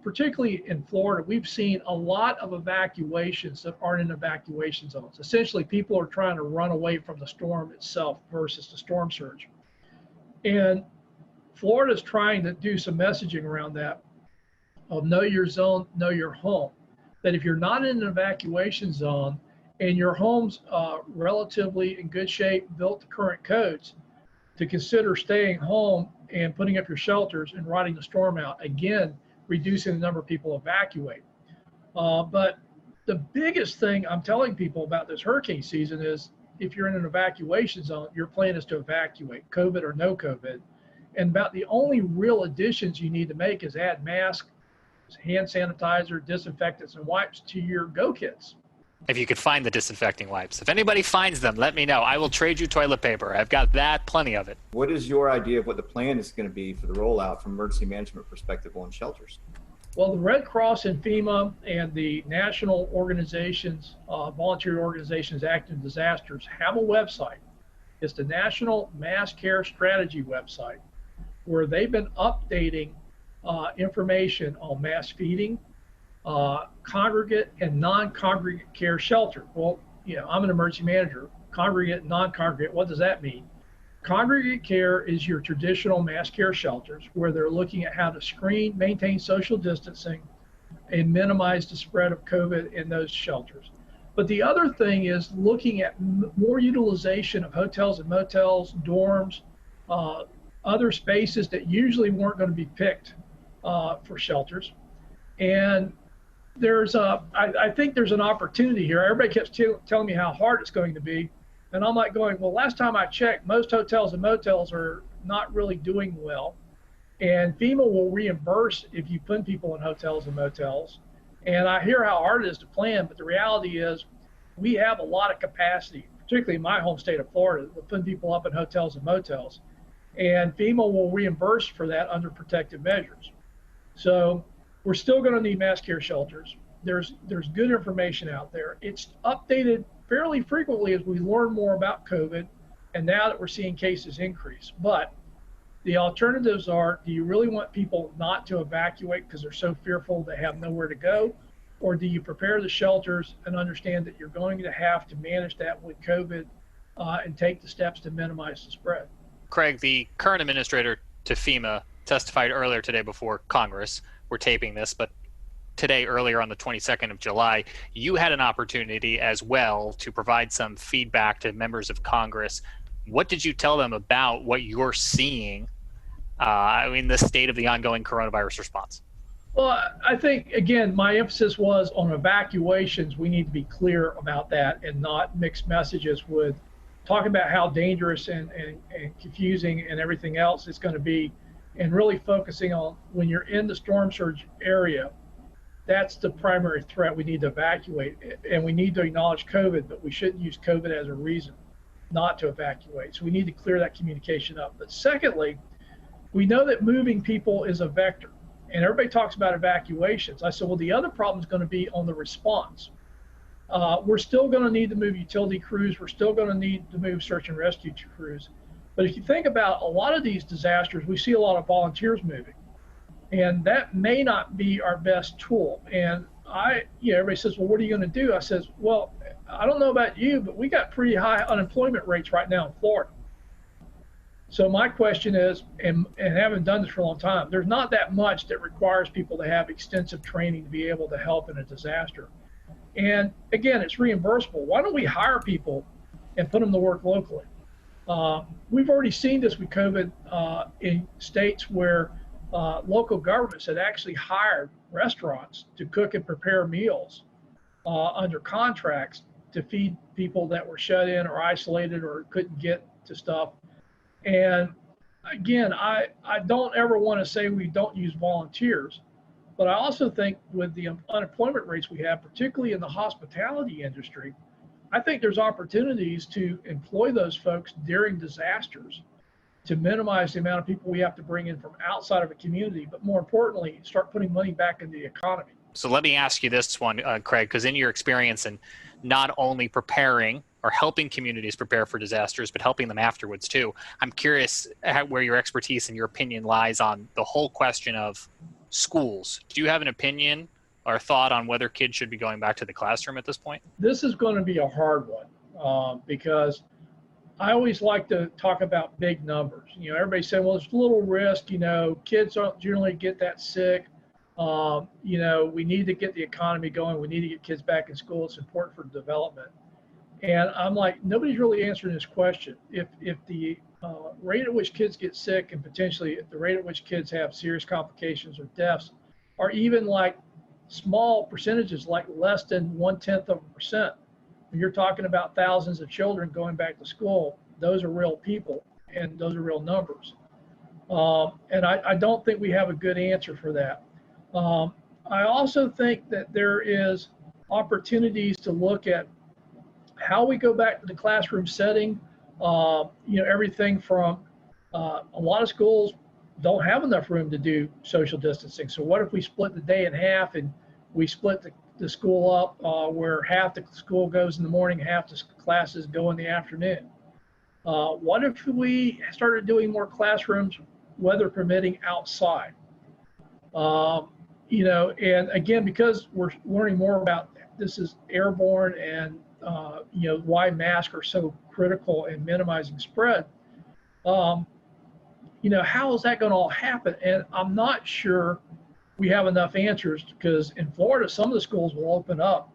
particularly in Florida, we've seen a lot of evacuations that aren't in evacuation zones. Essentially, people are trying to run away from the storm itself versus the storm surge. And Florida's trying to do some messaging around that, of know your zone, know your home. That if you're not in an evacuation zone and your home's relatively in good shape, built to current codes, to consider staying home and putting up your shelters and riding the storm out. Again, reducing the number of people evacuate. But the biggest thing I'm telling people about this hurricane season is, if you're in an evacuation zone, your plan is to evacuate, COVID or no COVID. And about the only real additions you need to make is add masks, hand sanitizer, disinfectants, and wipes to your go kits. If you could find the disinfecting wipes. If anybody finds them, let me know. I will trade you toilet paper. I've got that, plenty of it. What is your idea of what the plan is going to be for the rollout from emergency management perspective on shelters? Well, the Red Cross and FEMA and the national organizations, volunteer organizations acting in disasters have a website. It's the National Mass Care Strategy website, where they've been updating information on mass feeding, congregate and non-congregate care shelter. Well, I'm an emergency manager. Congregate and non-congregate, what does that mean? Congregate care is your traditional mass care shelters where they're looking at how to screen, maintain social distancing, and minimize the spread of COVID in those shelters. But the other thing is looking at more utilization of hotels and motels, dorms, other spaces that usually weren't going to be picked for shelters. And I think there's an opportunity here. Everybody keeps telling me how hard it's going to be. And I'm like going, well, last time I checked, most hotels and motels are not really doing well. And FEMA will reimburse if you put people in hotels and motels. And I hear how hard it is to plan, but the reality is we have a lot of capacity, particularly in my home state of Florida, to put people up in hotels and motels. And FEMA will reimburse for that under protective measures. So we're still going to need mass care shelters. There's good information out there. It's updated fairly frequently as we learn more about COVID, and now that we're seeing cases increase. But the alternatives are, do you really want people not to evacuate because they're so fearful they have nowhere to go? Or do you prepare the shelters and understand that you're going to have to manage that with COVID and take the steps to minimize the spread? Craig, the current administrator to FEMA, testified earlier today before Congress. We're taping this, but today, earlier on the 22nd of July, you had an opportunity as well to provide some feedback to members of Congress. What did you tell them about what you're seeing in the state of the ongoing coronavirus response? Well, I think, again, my emphasis was on evacuations. We need to be clear about that and not mix messages with talking about how dangerous and confusing and everything else it's going to be, and really focusing on when you're in the storm surge area, that's the primary threat. We need to evacuate, and we need to acknowledge COVID, but we shouldn't use COVID as a reason not to evacuate. So we need to clear that communication up. But secondly, we know that moving people is a vector, and everybody talks about evacuations. I said, well, the other problem is going to be on the response. We're still going to need to move utility crews. We're still going to need to move search and rescue crews. But if you think about a lot of these disasters, we see a lot of volunteers moving, and that may not be our best tool. And everybody says, well, what are you going to do? I says, well, I don't know about you, but we got pretty high unemployment rates right now in Florida. So my question is, and having done this for a long time, there's not that much that requires people to have extensive training to be able to help in a disaster. And again, it's reimbursable. Why don't we hire people and put them to work locally? We've already seen this with COVID in states where local governments had actually hired restaurants to cook and prepare meals under contracts to feed people that were shut in or isolated or couldn't get to stuff. And again, I don't ever want to say we don't use volunteers, but I also think with the unemployment rates we have, particularly in the hospitality industry, I think there's opportunities to employ those folks during disasters to minimize the amount of people we have to bring in from outside of a community, but more importantly, start putting money back into the economy. So let me ask you this one, Craig, because in your experience in not only preparing or helping communities prepare for disasters, but helping them afterwards too, I'm curious where your expertise and your opinion lies on the whole question of schools. Do you have an opinion or thought on whether kids should be going back to the classroom at this point? This is going to be a hard one because I always like to talk about big numbers. Everybody's saying, well, there's a little risk, kids don't generally get that sick. We need to get the economy going. We need to get kids back in school. It's important for development. And I'm like, nobody's really answering this question. If the rate at which kids get sick and potentially the rate at which kids have serious complications or deaths are even like small percentages, like less than 0.1%. When you're talking about thousands of children going back to school, those are real people and those are real numbers. And I don't think we have a good answer for that. I also think that there is opportunities to look at how we go back to the classroom setting. Everything from a lot of schools don't have enough room to do social distancing. So what if we split the day in half and we split the school up where half the school goes in the morning, half the classes go in the afternoon? What if we started doing more classrooms, weather permitting, outside? And again, because we're learning more about this is airborne and why masks are so critical in minimizing spread. How is that going to all happen? And I'm not sure we have enough answers, because in Florida, some of the schools will open up,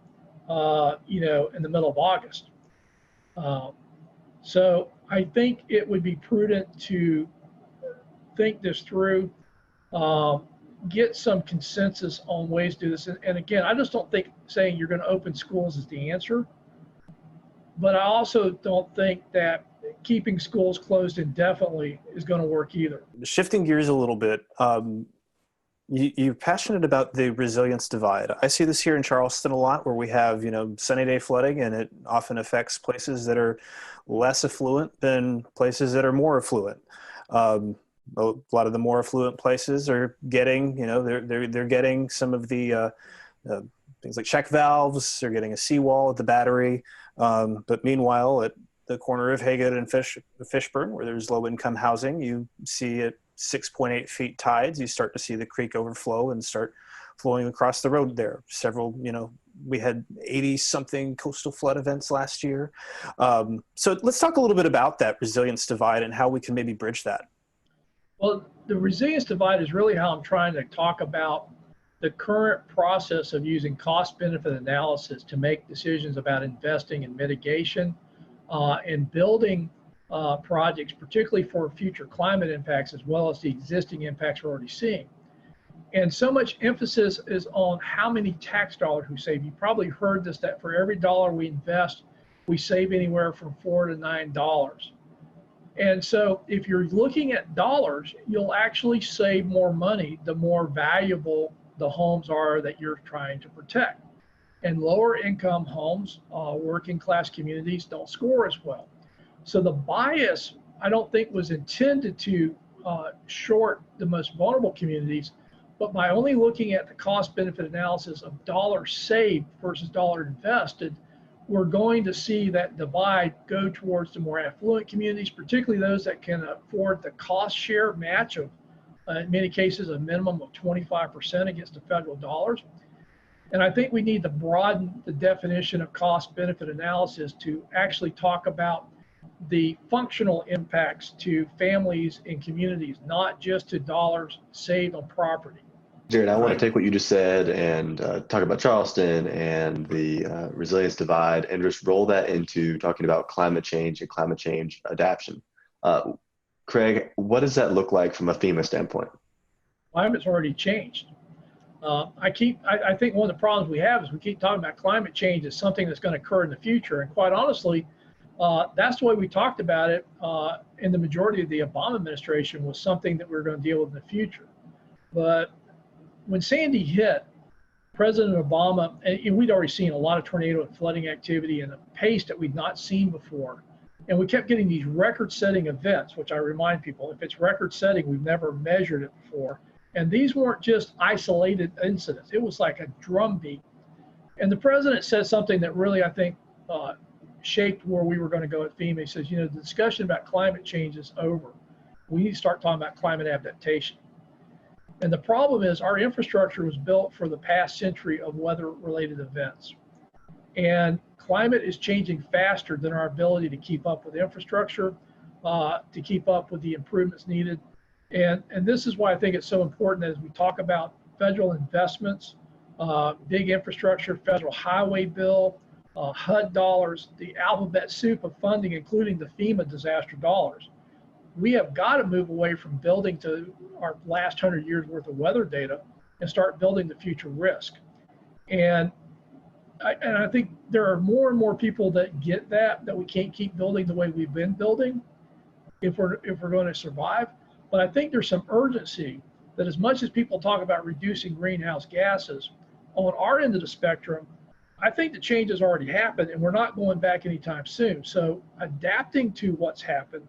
in the middle of August. So I think it would be prudent to think this through, get some consensus on ways to do this. And again, I just don't think saying you're going to open schools is the answer. But I also don't think that keeping schools closed indefinitely is going to work either. Shifting gears a little bit, you're passionate about the resilience divide. I see this here in Charleston a lot, where we have, sunny day flooding, and it often affects places that are less affluent than places that are more affluent. A lot of the more affluent places are getting, they're getting some of the things like check valves. They're getting a seawall at the battery. But meanwhile, at the corner of Haggard and Fishburne, where there's low-income housing, you see at 6.8 feet tides, you start to see the creek overflow and start flowing across the road there. Several, we had 80-something coastal flood events last year. So let's talk a little bit about that resilience divide and how we can maybe bridge that. Well, the resilience divide is really how I'm trying to talk about the current process of using cost-benefit analysis to make decisions about investing in mitigation and building projects, particularly for future climate impacts, as well as the existing impacts we're already seeing. And so much emphasis is on how many tax dollars we save. You probably heard this, that for every dollar we invest, we save anywhere from $4 to $9. And so if you're looking at dollars, you'll actually save more money the more valuable the homes are that you're trying to protect. And lower income homes, working class communities, don't score as well. So the bias, I don't think, was intended to short the most vulnerable communities, but by only looking at the cost benefit analysis of dollars saved versus dollars invested, we're going to see that divide go towards the more affluent communities, particularly those that can afford the cost share match of, in many cases, a minimum of 25% against the federal dollars. And I think we need to broaden the definition of cost benefit analysis to actually talk about the functional impacts to families and communities, not just to dollars saved on property. Jared, I want to take what you just said and talk about Charleston and the resilience divide and just roll that into talking about climate change and climate change adaptation. Craig, what does that look like from a FEMA standpoint? Climate's already changed. I think one of the problems we have is we keep talking about climate change as something that's going to occur in the future. And quite honestly, that's the way we talked about it in the majority of the Obama administration, was something that we were going to deal with in the future. But when Sandy hit, President Obama, and we'd already seen a lot of tornado and flooding activity in a pace that we'd not seen before. And we kept getting these record-setting events, which I remind people, if it's record-setting, we've never measured it before. And these weren't just isolated incidents. It was like a drumbeat. And the president said something that really, I think, shaped where we were going to go at FEMA. He says, the discussion about climate change is over. We need to start talking about climate adaptation. And the problem is our infrastructure was built for the past century of weather-related events. And climate is changing faster than our ability to keep up with infrastructure, to keep up with the improvements needed. And this is why I think it's so important as we talk about federal investments, big infrastructure, federal highway bill, HUD dollars, the alphabet soup of funding, including the FEMA disaster dollars. We have got to move away from building to our last 100 years worth of weather data and start building the future risk. And I think there are more and more people that get that we can't keep building the way we've been building if we're going to survive. But I think there's some urgency that as much as people talk about reducing greenhouse gases, on our end of the spectrum, I think the change has already happened, and we're not going back anytime soon. So adapting to what's happened,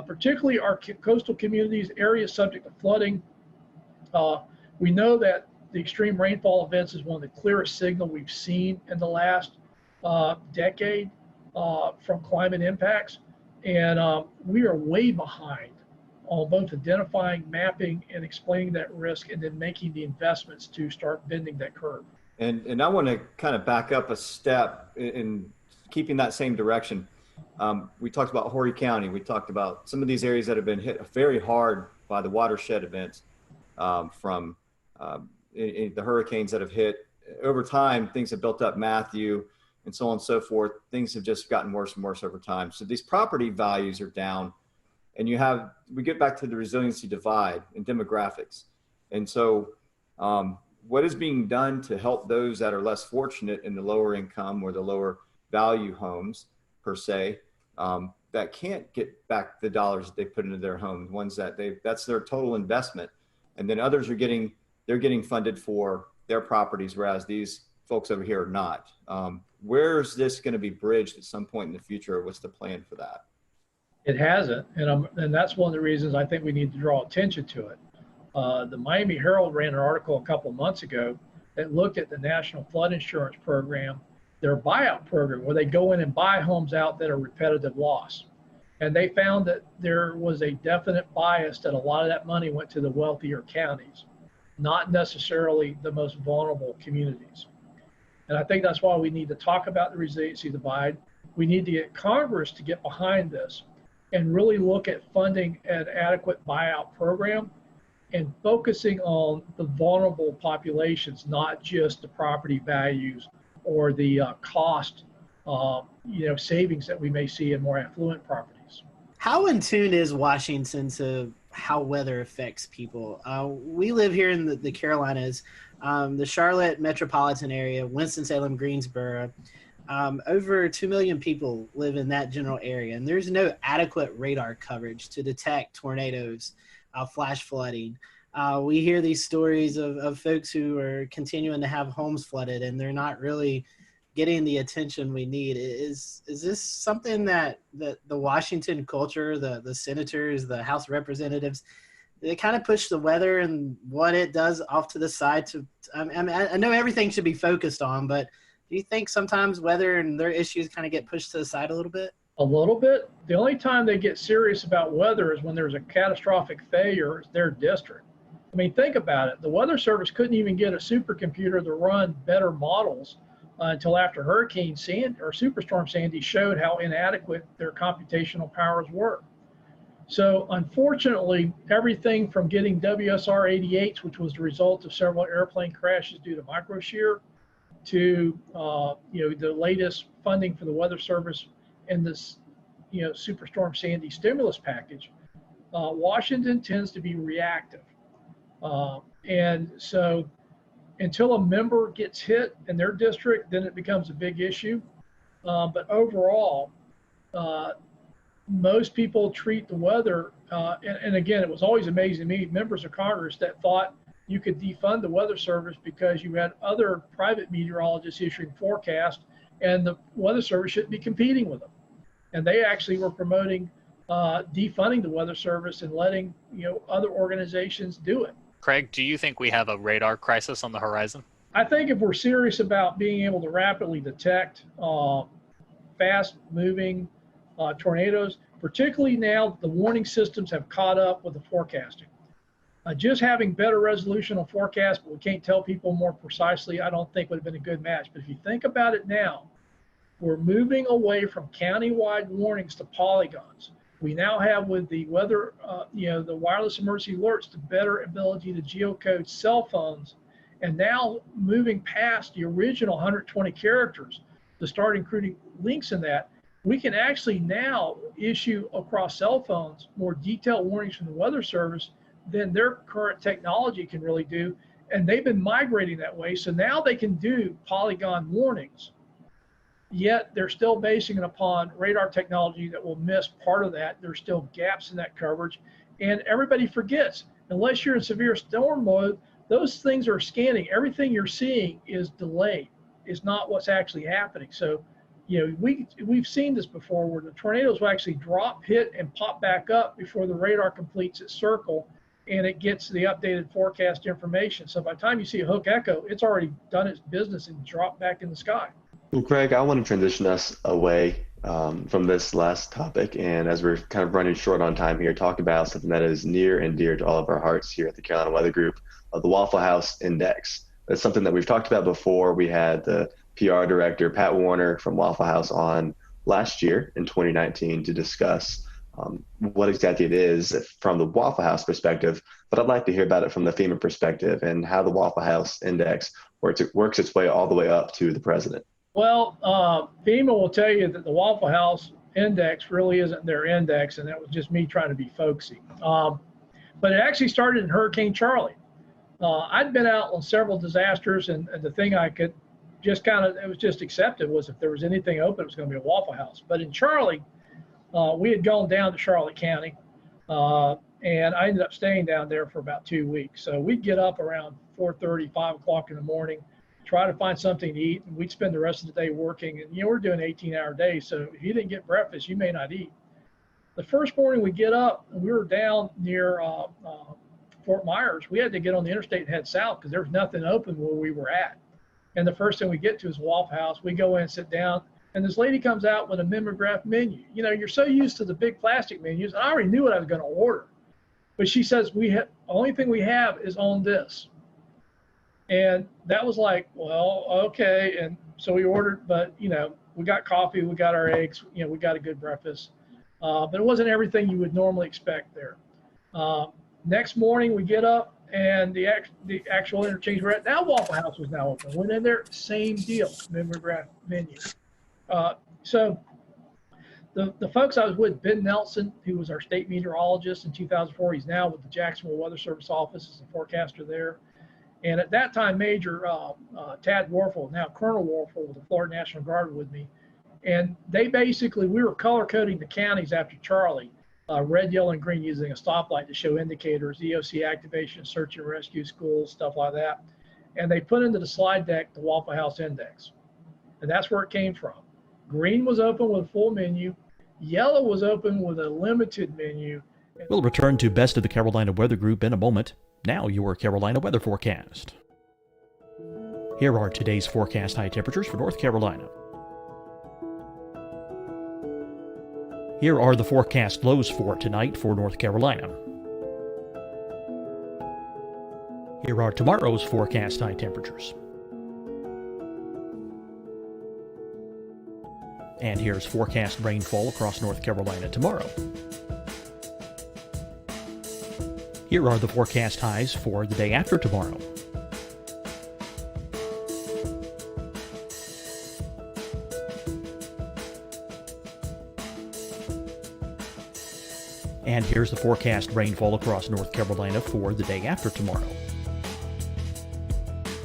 particularly our coastal communities, areas subject to flooding. We know that the extreme rainfall events is one of the clearest signal we've seen in the last decade from climate impacts. And we are way behind on both identifying, mapping, and explaining that risk, and then making the investments to start bending that curve. And I want to kind of back up a step in keeping that same direction. We talked about Horry County. We talked about some of these areas that have been hit very hard by the watershed events from the hurricanes that have hit. Over time, things have built up, Matthew, and so on and so forth. Things have just gotten worse and worse over time. So these property values are down. And we get back to the resiliency divide and demographics. And so what is being done to help those that are less fortunate in the lower income or the lower value homes per se, that can't get back the dollars that they put into their home, ones that that's their total investment. And then others they're getting funded for their properties, whereas these folks over here are not. Where's this going to be bridged at some point in the future? What's the plan for that? It hasn't, and that's one of the reasons I think we need to draw attention to it. The Miami Herald ran an article a couple of months ago that looked at the National Flood Insurance Program, their buyout program, where they go in and buy homes out that are repetitive loss. And they found that there was a definite bias that a lot of that money went to the wealthier counties, not necessarily the most vulnerable communities. And I think that's why we need to talk about the resiliency divide. We need to get Congress to get behind this and really look at funding an adequate buyout program and focusing on the vulnerable populations, not just the property values or the cost savings that we may see in more affluent properties. How in tune is Washington to how weather affects people? We live here in the Carolinas, the Charlotte metropolitan area, Winston-Salem, Greensboro. Over 2 million people live in that general area, and there's no adequate radar coverage to detect tornadoes, flash flooding. We hear these stories of folks who are continuing to have homes flooded, and they're not really getting the attention we need. Is this something that the Washington culture, the senators, the House representatives, they kind of push the weather and what it does off to the side? I know everything should be focused on, but do you think sometimes weather and their issues kind of get pushed to the side a little bit? A little bit. The only time they get serious about weather is when there's a catastrophic failure in their district. I mean, think about it. The Weather Service couldn't even get a supercomputer to run better models until after Hurricane Sandy or Superstorm Sandy showed how inadequate their computational powers were. So unfortunately, everything from getting WSR 88s, which was the result of several airplane crashes due to microshear, to the latest funding for the Weather Service in this Superstorm Sandy stimulus package, Washington tends to be reactive, and so until a member gets hit in their district, then it becomes a big issue. But overall, most people treat the weather, and again, it was always amazing to me, members of Congress that thought you could defund the Weather Service because you had other private meteorologists issuing forecasts, and the Weather Service shouldn't be competing with them. And they actually were promoting defunding the Weather Service and letting other organizations do it. Craig, do you think we have a radar crisis on the horizon? I think if we're serious about being able to rapidly detect fast-moving tornadoes, particularly now the warning systems have caught up with the forecasting. Just having better resolution on forecast, but we can't tell people more precisely, I don't think would have been a good match. But if you think about it now, we're moving away from county-wide warnings to polygons. We now have, with the weather, the wireless emergency alerts, the better ability to geocode cell phones, and now moving past the original 120 characters to start including links in that, we can actually now issue across cell phones more detailed warnings from the Weather Service than their current technology can really do. And they've been migrating that way. So now they can do polygon warnings, yet they're still basing it upon radar technology that will miss part of that. There's still gaps in that coverage. And everybody forgets, unless you're in severe storm mode, those things are scanning. Everything you're seeing is delayed. is not what's actually happening. So, we've seen this before where the tornadoes will actually drop, hit, and pop back up before the radar completes its circle and it gets the updated forecast information. So by the time you see a hook echo, it's already done its business and dropped back in the sky. Well, Greg, I want to transition us away from this last topic. And as we're kind of running short on time here, talk about something that is near and dear to all of our hearts here at the Carolina Weather Group, the Waffle House Index. That's something that we've talked about before. We had the PR director, Pat Warner from Waffle House, on last year in 2019 to discuss what exactly it is from the Waffle House perspective, but I'd like to hear about it from the FEMA perspective and how the Waffle House Index works its way all the way up to the president. Well, FEMA will tell you that the Waffle House Index really isn't their index, and that was just me trying to be folksy. But it actually started in Hurricane Charlie. I'd been out on several disasters, and the thing I could just it was just accepted was if there was anything open, it was going to be a Waffle House. But in Charlie, we had gone down to Charlotte County, and I ended up staying down there for about 2 weeks. So we'd get up around 4:30, 5 o'clock in the morning, try to find something to eat, and we'd spend the rest of the day working. And, we're doing 18-hour days, so if you didn't get breakfast, you may not eat. The first morning we get up, and we were down near Fort Myers. We had to get on the interstate and head south because there was nothing open where we were at. And the first thing we get to is Waffle House. We go in and sit down, and this lady comes out with a mimeograph menu. You're so used to the big plastic menus. I already knew what I was going to order. But she says, the only thing we have is on this. And that was like, well, okay. And so we ordered, but, we got coffee, we got our eggs, we got a good breakfast. But it wasn't everything you would normally expect there. Next morning we get up, and the actual interchange we're at now, Waffle House was now open. Went in there, same deal, mimeograph menu. So the folks I was with, Ben Nelson, who was our state meteorologist in 2004, he's now with the Jacksonville Weather Service office as a forecaster there. And at that time, Major Tad Warfel, now Colonel Warfel with the Florida National Guard, with me. And we were color coding the counties after Charlie, red, yellow, and green, using a stoplight to show indicators, EOC activation, search and rescue, schools, stuff like that. And they put into the slide deck the Waffle House Index. And that's where it came from. Green was open with a full menu. Yellow was open with a limited menu. We'll return to Best of the Carolina Weather Group in a moment. Now your Carolina weather forecast. Here are today's forecast high temperatures for North Carolina. Here are the forecast lows for tonight for North Carolina. Here are tomorrow's forecast high temperatures. And here's forecast rainfall across North Carolina tomorrow. Here are the forecast highs for the day after tomorrow. And here's the forecast rainfall across North Carolina for the day after tomorrow.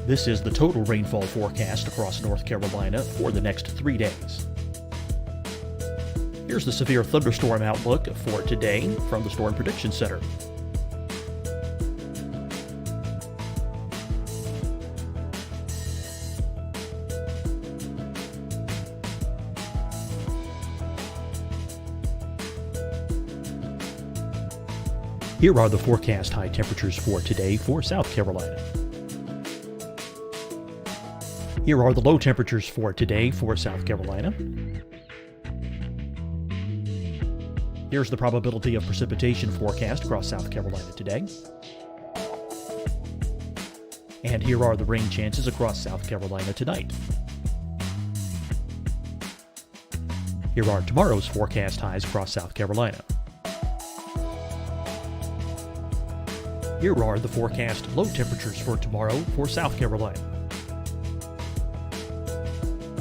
This is the total rainfall forecast across North Carolina for the next 3 days. Here's the severe thunderstorm outlook for today from the Storm Prediction Center. Here are the forecast high temperatures for today for South Carolina. Here are the low temperatures for today for South Carolina. Here's the probability of precipitation forecast across South Carolina today. And here are the rain chances across South Carolina tonight. Here are tomorrow's forecast highs across South Carolina. Here are the forecast low temperatures for tomorrow for South Carolina.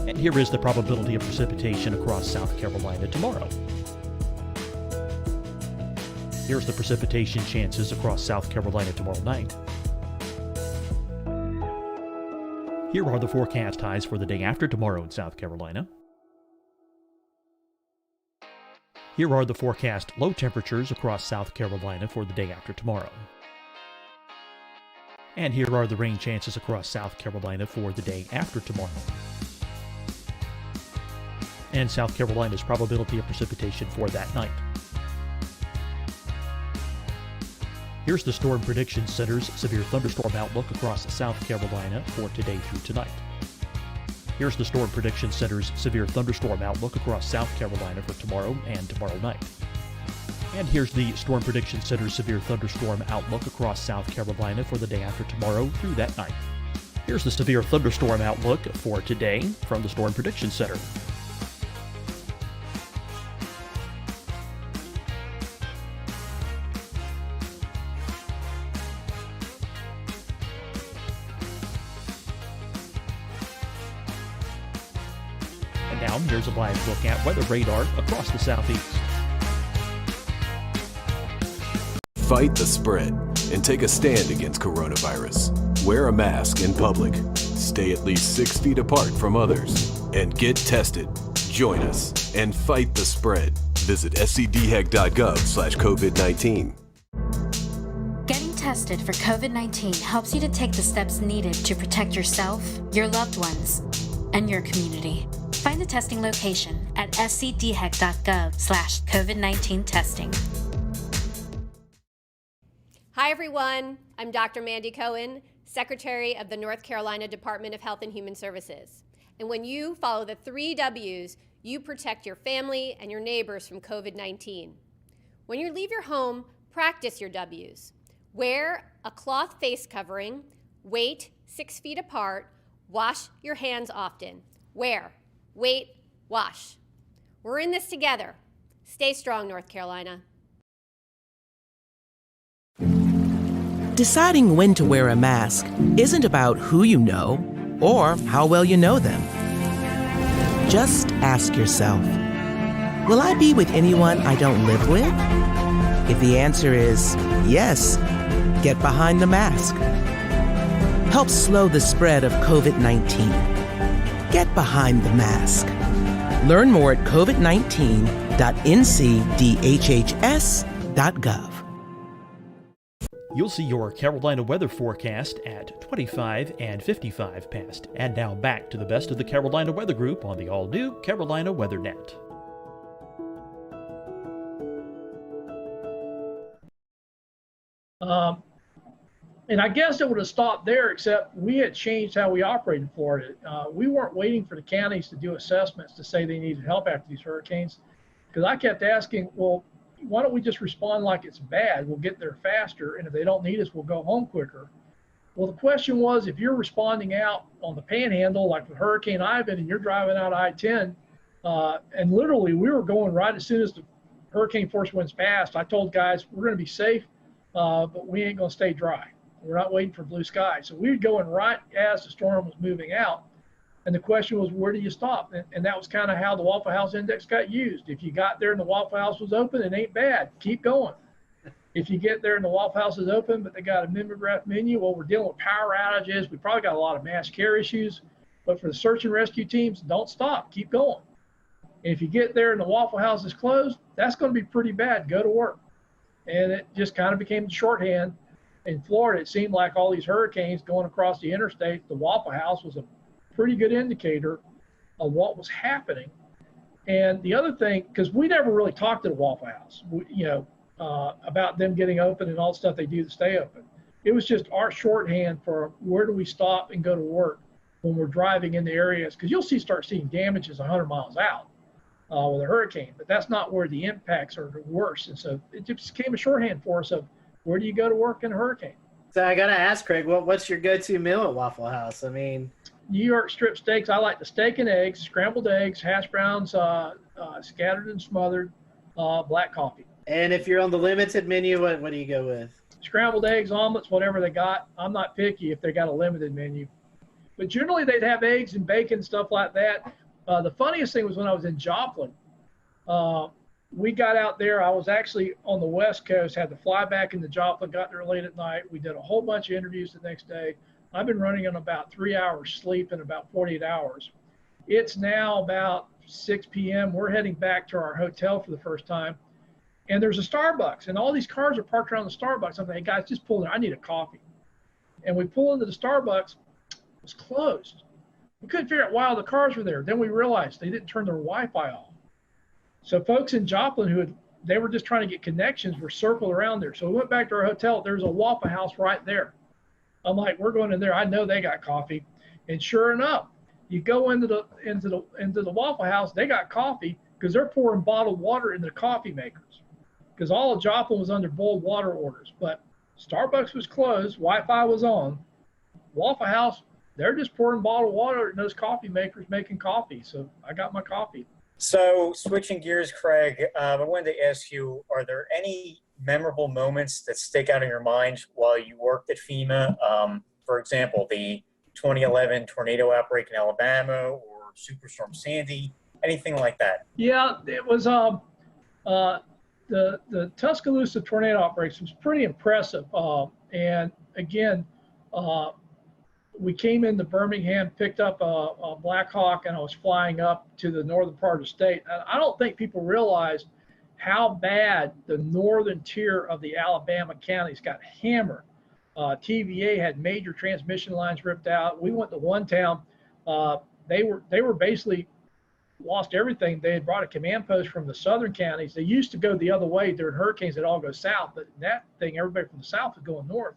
And here is the probability of precipitation across South Carolina tomorrow. Here's the precipitation chances across South Carolina tomorrow night. Here are the forecast highs for the day after tomorrow in South Carolina. Here are the forecast low temperatures across South Carolina for the day after tomorrow. And here are the rain chances across South Carolina for the day after tomorrow. and South Carolina's probability of precipitation for that night. Here's the Storm Prediction Center's severe thunderstorm outlook across South Carolina for today through tonight. Here's the Storm Prediction Center's severe thunderstorm outlook across South Carolina for tomorrow and tomorrow night. And here's the Storm Prediction Center's severe thunderstorm outlook across South Carolina for the day after tomorrow through that night. Here's the severe thunderstorm outlook for today from the Storm Prediction Center. And now here's a live look at weather radar across the southeast. Fight the spread and take a stand against coronavirus. Wear a mask in public. Stay at least 6 feet apart from others. And get tested. Join us and fight the spread. Visit scdhec.gov/COVID-19. Getting tested for COVID-19 helps you to take the steps needed to protect yourself, your loved ones, and your community. Find the testing location at scdhec.gov/COVID-19 testing. Hi, everyone. I'm Dr. Mandy Cohen, Secretary of the North Carolina Department of Health and Human Services. And when you follow the 3 W's, you protect your family and your neighbors from COVID-19. When you leave your home, practice your W's. Wear a cloth face covering, wait 6 feet apart, wash your hands often. Wear, wait, wash. We're in this together. Stay strong, North Carolina. Deciding when to wear a mask isn't about who you know or how well you know them. Just ask yourself, will I be with anyone I don't live with? If the answer is yes, get behind the mask. Help slow the spread of COVID-19. Get behind the mask. Learn more at covid19.ncdhhs.gov. You'll see your Carolina weather forecast at 25 and 55 past. And now back to the best of the Carolina Weather Group on the all-new Carolina Weather Net. And I guess it would have stopped there, except we had changed how we operated in Florida. We weren't waiting for the counties to do assessments to say they needed help after these hurricanes, because I kept asking, well, why don't we just respond like it's bad? We'll get there faster, and if they don't need us, we'll go home quicker. Well, the question was, if you're responding out on the Panhandle, like with Hurricane Ivan, and you're driving out I-10, and literally we were going right as soon as the hurricane force winds passed, I told guys, we're going to be safe, but we ain't going to stay dry. We're not waiting for blue skies. So we were going right as the storm was moving out. And the question was, where do you stop? And that was kind of how the Waffle House Index got used. If you got there and the Waffle House was open, it ain't bad. Keep going. If you get there and the Waffle House is open, but they got a mimeograph menu, well, we're dealing with power outages. We probably got a lot of mass care issues. But for the search and rescue teams, don't stop. Keep going. And if you get there and the Waffle House is closed, that's going to be pretty bad. Go to work. And it just kind of became the shorthand. In Florida, it seemed like all these hurricanes going across the interstate, the Waffle House was a pretty good indicator of what was happening. And the other thing, because we never really talked to the Waffle House, about them getting open and all the stuff they do to stay open. It was just our shorthand for where do we stop and go to work when we're driving in the areas, because you'll start seeing damages 100 miles out with a hurricane, but that's not where the impacts are worse. And so it just became a shorthand for us of where do you go to work in a hurricane? So I got to ask, Craig, what's your go-to meal at Waffle House? I mean, New York strip steaks. I like the steak and eggs, scrambled eggs, hash browns, scattered and smothered, black coffee. And if you're on the limited menu, what do you go with? Scrambled eggs, omelets, whatever they got. I'm not picky if they got a limited menu. But generally they'd have eggs and bacon, stuff like that. The funniest thing was when I was in Joplin. We got out there. I was actually on the West Coast, had to fly back into Joplin, got there late at night. We did a whole bunch of interviews the next day. I've been running on about 3 hours sleep in about 48 hours. It's now about 6 p.m. We're heading back to our hotel for the first time. And there's a Starbucks, and all these cars are parked around the Starbucks. I'm thinking, hey, guys, just pull in. I need a coffee. And we pull into the Starbucks. It was closed. We couldn't figure out why all the cars were there. Then we realized they didn't turn their Wi-Fi off. So folks in Joplin they were just trying to get connections were circled around there. So we went back to our hotel. There was a Waffle House right there. I'm like, we're going in there. I know they got coffee. And sure enough, you go into the Waffle House, they got coffee because they're pouring bottled water into the coffee makers. Because all of Joplin was under boiled water orders. But Starbucks was closed, Wi-Fi was on. Waffle House, they're just pouring bottled water in those coffee makers making coffee. So I got my coffee. So switching gears, Craig, I wanted to ask you, are there any memorable moments that stick out in your mind while you worked at FEMA? For example, the 2011 tornado outbreak in Alabama or Superstorm Sandy, anything like that? Yeah, it was the Tuscaloosa tornado outbreaks was pretty impressive. And again, we came into Birmingham, picked up a Black Hawk, and I was flying up to the northern part of the state. And I don't think people realize how bad the northern tier of the Alabama counties got hammered. TVA had major transmission lines ripped out. We went to one town. They were basically lost everything. They had brought a command post from the southern counties. They used to go the other way during hurricanes. They'd all go south, but that thing, everybody from the south was going north.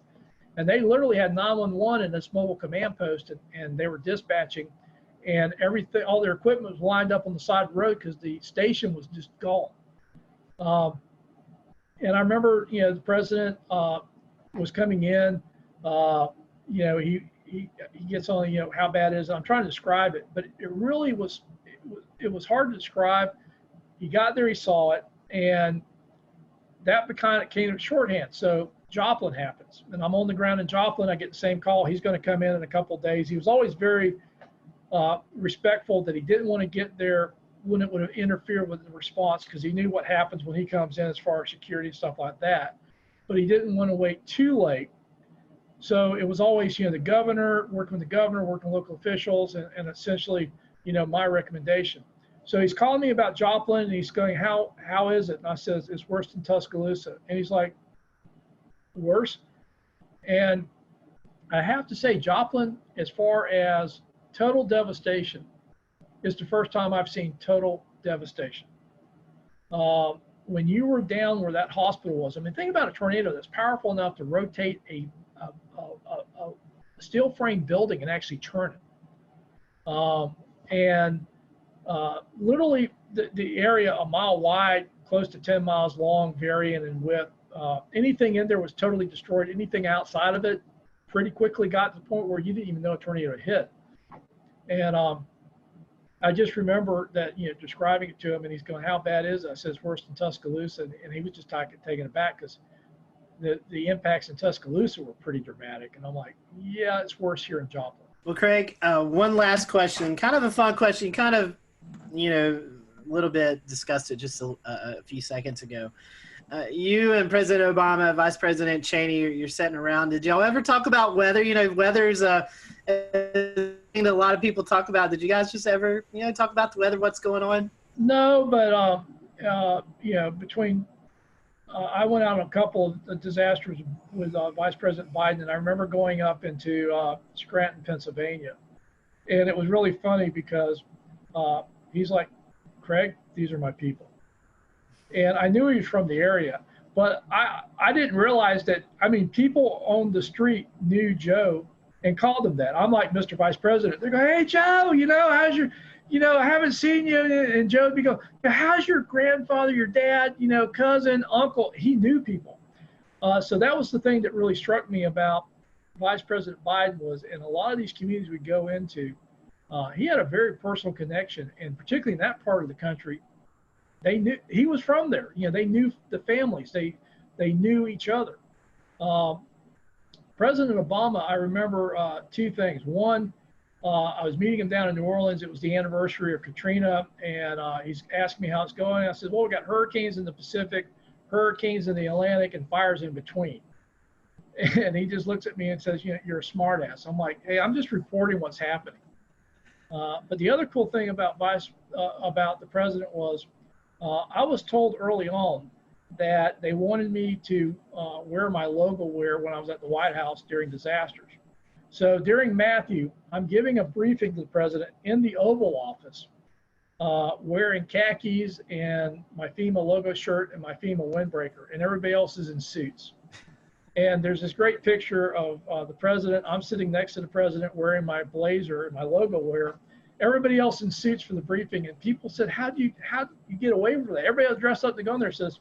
And they literally had 911 in this mobile command post, and they were dispatching, and everything, all their equipment was lined up on the side of the road because the station was just gone. And I remember, the president was coming in. He gets on, how bad it is. I'm trying to describe it, but it really was. It was hard to describe. He got there, he saw it, and that kind of came shorthand. So Joplin happens, and I'm on the ground in Joplin. I get the same call. He's going to come in a couple of days. He was always very respectful that he didn't want to get there when it would have interfered with the response, because he knew what happens when he comes in as far as security and stuff like that. But he didn't want to wait too late. So it was always, the governor, working with local officials, and essentially, my recommendation. So he's calling me about Joplin, and he's going, how is it? And I says, it's worse than Tuscaloosa. And he's like, worse? And I have to say, Joplin, as far as total devastation, is the first time I've seen total devastation. When you were down where that hospital was, think about a tornado that's powerful enough to rotate a steel frame building and actually turn it. Literally the area a mile wide, close to 10 miles long, varying in width. Anything in there was totally destroyed. Anything outside of it pretty quickly got to the point where you didn't even know a tornado had hit. And I just remember that, describing it to him, and he's going, how bad is it? I said, it's worse than Tuscaloosa. And he was just taken aback because the impacts in Tuscaloosa were pretty dramatic. And I'm like, yeah, it's worse here in Joplin. Well, Craig, one last question, kind of a fun question. You kind of, a little bit discussed it just a few seconds ago. You and President Obama, Vice President Cheney, you're sitting around. Did y'all ever talk about weather? Weather's a thing that a lot of people talk about. Did you guys just ever, talk about the weather, what's going on? No, but, between I went out on a couple of disasters with Vice President Biden, and I remember going up into Scranton, Pennsylvania. And it was really funny because he's like, Craig, these are my people. And I knew he was from the area, but I didn't realize that, people on the street knew Joe and called him that. I'm like, Mr. Vice President. They go, hey, Joe, how's your, I haven't seen you. And Joe would be going, how's your grandfather, your dad, cousin, uncle? He knew people. So that was the thing that really struck me about Vice President Biden was, in a lot of these communities we go into, he had a very personal connection, and particularly in that part of the country, they knew he was from there. They knew the families. They knew each other. President Obama, I remember two things. One, I was meeting him down in New Orleans. It was the anniversary of Katrina, and he's asked me how it's going. I said, well, we got hurricanes in the Pacific, hurricanes in the Atlantic, and fires in between. And he just looks at me and says, you're a smart ass. I'm like, hey, I'm just reporting what's happening. But the other cool thing about the president was, I was told early on that they wanted me to wear my logo wear when I was at the White House during disasters. So during Matthew, I'm giving a briefing to the president in the Oval Office, wearing khakis and my FEMA logo shirt and my FEMA windbreaker, and everybody else is in suits. And there's this great picture of the president. I'm sitting next to the president wearing my blazer and my logo wear. Everybody else in suits for the briefing. And people said, how do you get away from that? Everybody else dressed up to go in there says,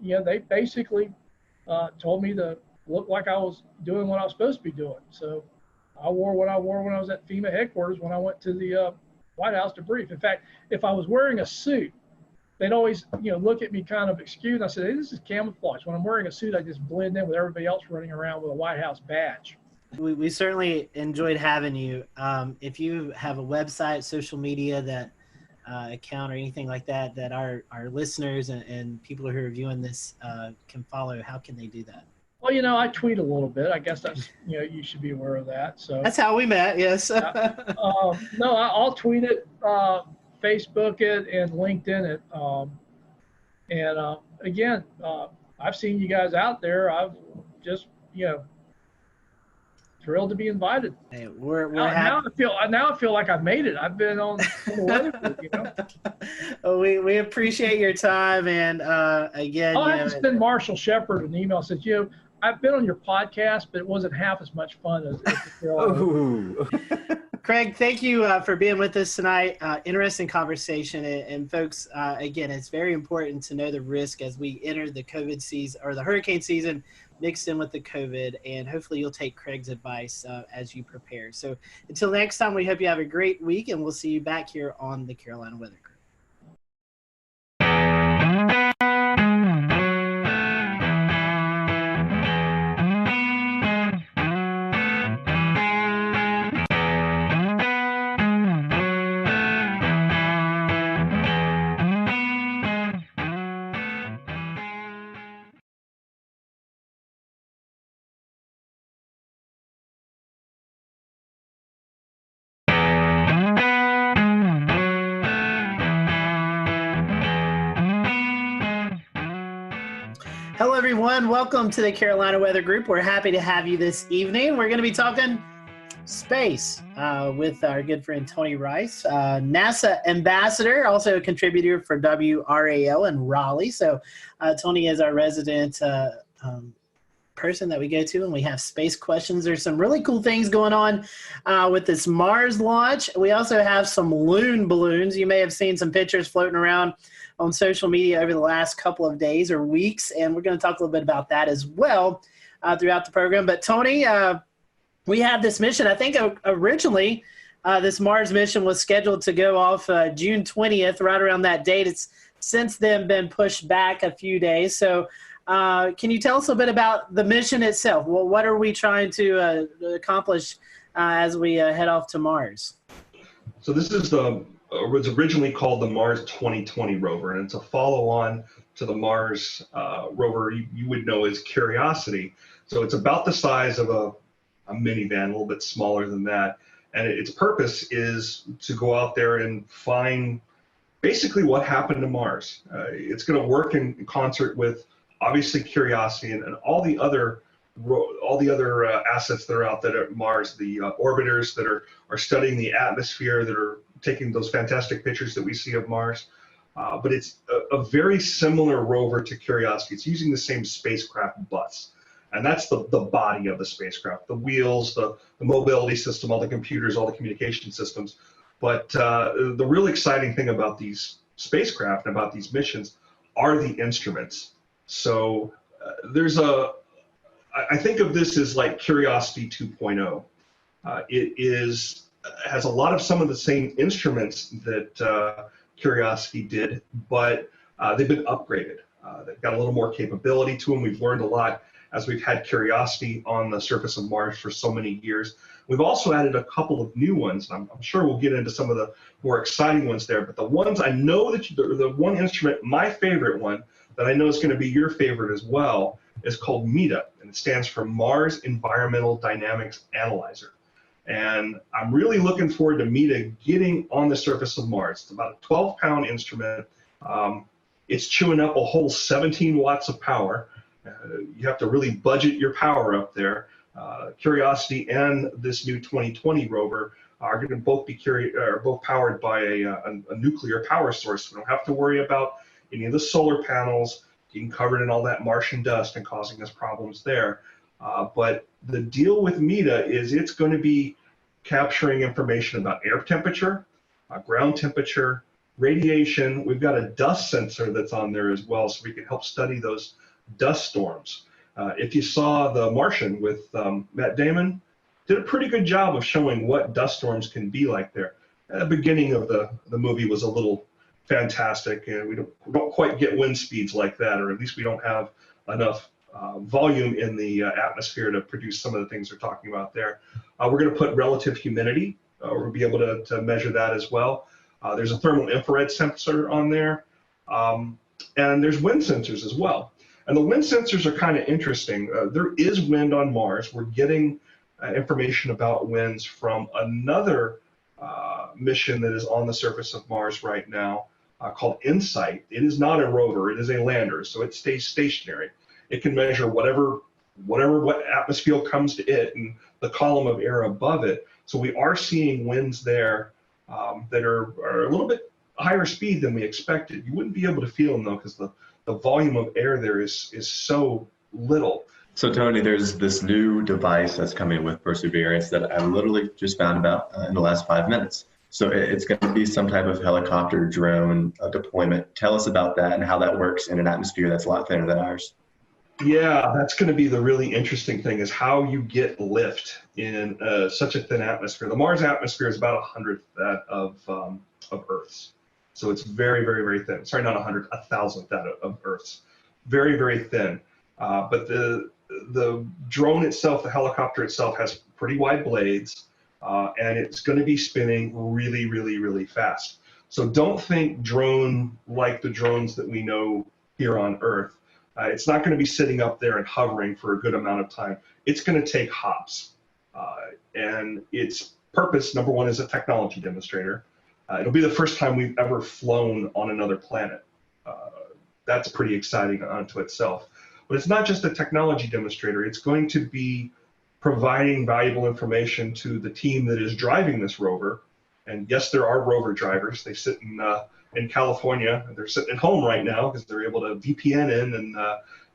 they basically told me to look like I was doing what I was supposed to be doing. So I wore what I wore when I was at FEMA headquarters when I went to the White House to brief. In fact, if I was wearing a suit, they'd always, look at me kind of excused. I said, hey, this is camouflage. When I'm wearing a suit, I just blend in with everybody else running around with a White House badge. We certainly enjoyed having you. If you have a website, social media that account or anything like that, that our listeners and people who are viewing this can follow, how can they do that? Well, I tweet a little bit. I guess that's, you should be aware of that. So that's how we met. Yes. No, I'll tweet it, Facebook it, and LinkedIn it. Again, I've seen you guys out there. I've just, thrilled to be invited. Hey, we're now I feel like I made it. I've been on the weather group, Well, we appreciate your time, and again, I just sent Marshall Shepard an email says, I've been on your podcast, but it wasn't half as much fun as the Carolina. Craig, thank you for being with us tonight. Interesting conversation, and folks, again, it's very important to know the risk as we enter the COVID season or the hurricane season mixed in with the COVID, and hopefully you'll take Craig's advice as you prepare. So until next time, we hope you have a great week, and we'll see you back here on the Carolina Weather Group. Hello, everyone. Welcome to the Carolina Weather Group. We're happy to have you this evening. We're going to be talking space with our good friend Tony Rice, NASA ambassador, also a contributor for WRAL in Raleigh. So Tony is our resident person that we go to, and we have space questions. There's some really cool things going on with this Mars launch. We also have some loon balloons. You may have seen some pictures floating around on social media over the last couple of days or weeks, and we're going to talk a little bit about that as well throughout the program. But Tony, we have this mission. I think originally this Mars mission was scheduled to go off June 20th, right around that date. It's since then been pushed back a few days. So can you tell us a bit about the mission itself? Well, what are we trying to accomplish as we head off to Mars? So this is was originally called the Mars 2020 rover, and it's a follow-on to the Mars rover you would know as Curiosity. So it's about the size of a minivan, a little bit smaller than that, and its purpose is to go out there and find basically what happened to Mars. It's going to work in concert with obviously Curiosity and all the other assets that are out there at Mars, the orbiters that are studying the atmosphere, that are taking those fantastic pictures that we see of Mars. But it's a very similar rover to Curiosity. It's using the same spacecraft bus. And that's the body of the spacecraft, the wheels, the mobility system, all the computers, all the communication systems. But the real exciting thing about these spacecraft and about these missions are the instruments. So I think of this as like Curiosity 2.0. It has a lot of some of the same instruments that Curiosity did, but they've been upgraded. They've got a little more capability to them. We've learned a lot as we've had Curiosity on the surface of Mars for so many years. We've also added a couple of new ones. I'm sure we'll get into some of the more exciting ones there, but the ones I know that the one instrument, my favorite one, that I know is going to be your favorite as well, is called MEDA, and it stands for Mars Environmental Dynamics Analyzer. And I'm really looking forward to MEDA getting on the surface of Mars. It's about a 12-pound instrument. It's chewing up a whole 17 watts of power. You have to really budget your power up there. Curiosity and this new 2020 rover are going to both be both powered by a nuclear power source. We don't have to worry about any of the solar panels getting covered in all that Martian dust and causing us problems there. But the deal with META is it's going to be capturing information about air temperature, ground temperature, radiation. We've got a dust sensor that's on there as well, so we can help study those dust storms. If you saw The Martian with Matt Damon, did a pretty good job of showing what dust storms can be like there. The beginning of the movie was a little fantastic, and we don't quite get wind speeds like that, or at least we don't have enough volume in the atmosphere to produce some of the things they're talking about there. We're going to put relative humidity. We're going to be able to measure that as well. There's a thermal infrared sensor on there, and there's wind sensors as well. And the wind sensors are kind of interesting. There is wind on Mars. We're getting information about winds from another mission that is on the surface of Mars right now called InSight. It is not a rover, it is a lander, so it stays stationary. It can measure what atmosphere comes to it and the column of air above it. So we are seeing winds there that are a little bit higher speed than we expected. You wouldn't be able to feel them though, because the volume of air there is so little. So Tony, there's this new device that's coming with Perseverance that I literally just found about in the last 5 minutes. So it's going to be some type of helicopter drone deployment. Tell us about that and how that works in an atmosphere that's a lot thinner than ours. Yeah, that's going to be the really interesting thing, is how you get lift in such a thin atmosphere. The Mars atmosphere is about 1/100th that of Earth's. So it's very, very, very thin. Sorry, not 100th, 1,000th that of Earth's. Very, very thin. But the drone itself, the helicopter itself, has pretty wide blades, and it's going to be spinning really, really, really fast. So don't think drone like the drones that we know here on Earth. It's not going to be sitting up there and hovering for a good amount of time. It's going to take hops. And its purpose, number one, is a technology demonstrator. It'll be the first time we've ever flown on another planet. That's pretty exciting unto itself. But it's not just a technology demonstrator. It's going to be providing valuable information to the team that is driving this rover. And yes, there are rover drivers. They sit in California. They're sitting at home right now because they're able to VPN in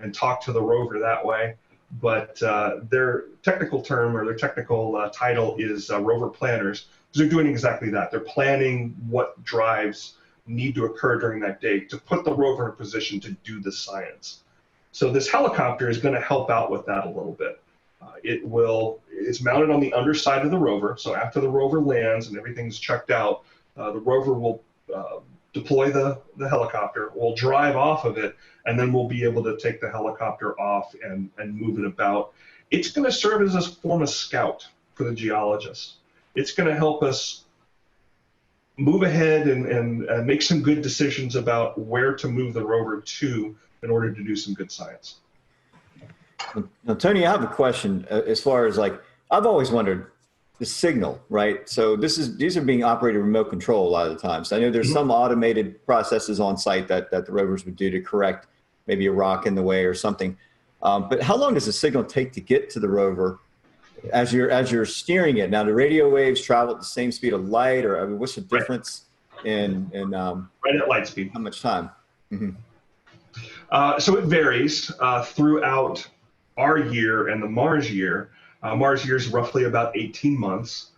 and talk to the rover that way. But their technical term, or their technical title, is rover planners. They're doing exactly that. They're planning what drives need to occur during that day to put the rover in a position to do the science. So this helicopter is going to help out with that a little bit. It's mounted on the underside of the rover. So after the rover lands and everything's checked out, the rover will deploy the helicopter, we'll drive off of it, and then we'll be able to take the helicopter off and move it about. It's going to serve as a form of scout for the geologists. It's going to help us move ahead and make some good decisions about where to move the rover to in order to do some good science. Now, Tony, I have a question as far as, like, I've always wondered the signal, right? So these are being operated remote control a lot of the times. I know there's some automated processes on site that the rovers would do to correct maybe a rock in the way or something. But how long does the signal take to get to the rover as you're steering it? Now, the radio waves travel at the same speed of light, or I mean, what's the difference in right at light speed? How much time? Mm-hmm. So it varies throughout our year and the Mars year. Mars year is roughly about 18 months.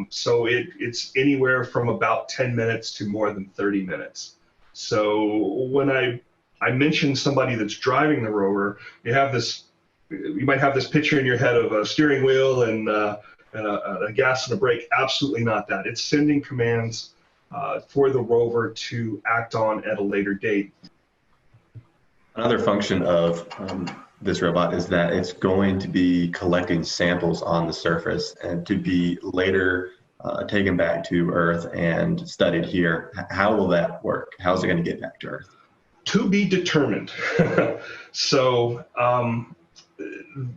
So it's anywhere from about 10 minutes to more than 30 minutes. So when I mentioned somebody that's driving the rover, you might have this picture in your head of a steering wheel and a gas and a brake. Absolutely not that. It's sending commands for the rover to act on at a later date. Another function of this robot is that it's going to be collecting samples on the surface and to be later taken back to Earth and studied here. How will that work? How's it going to get back to Earth? To be determined. So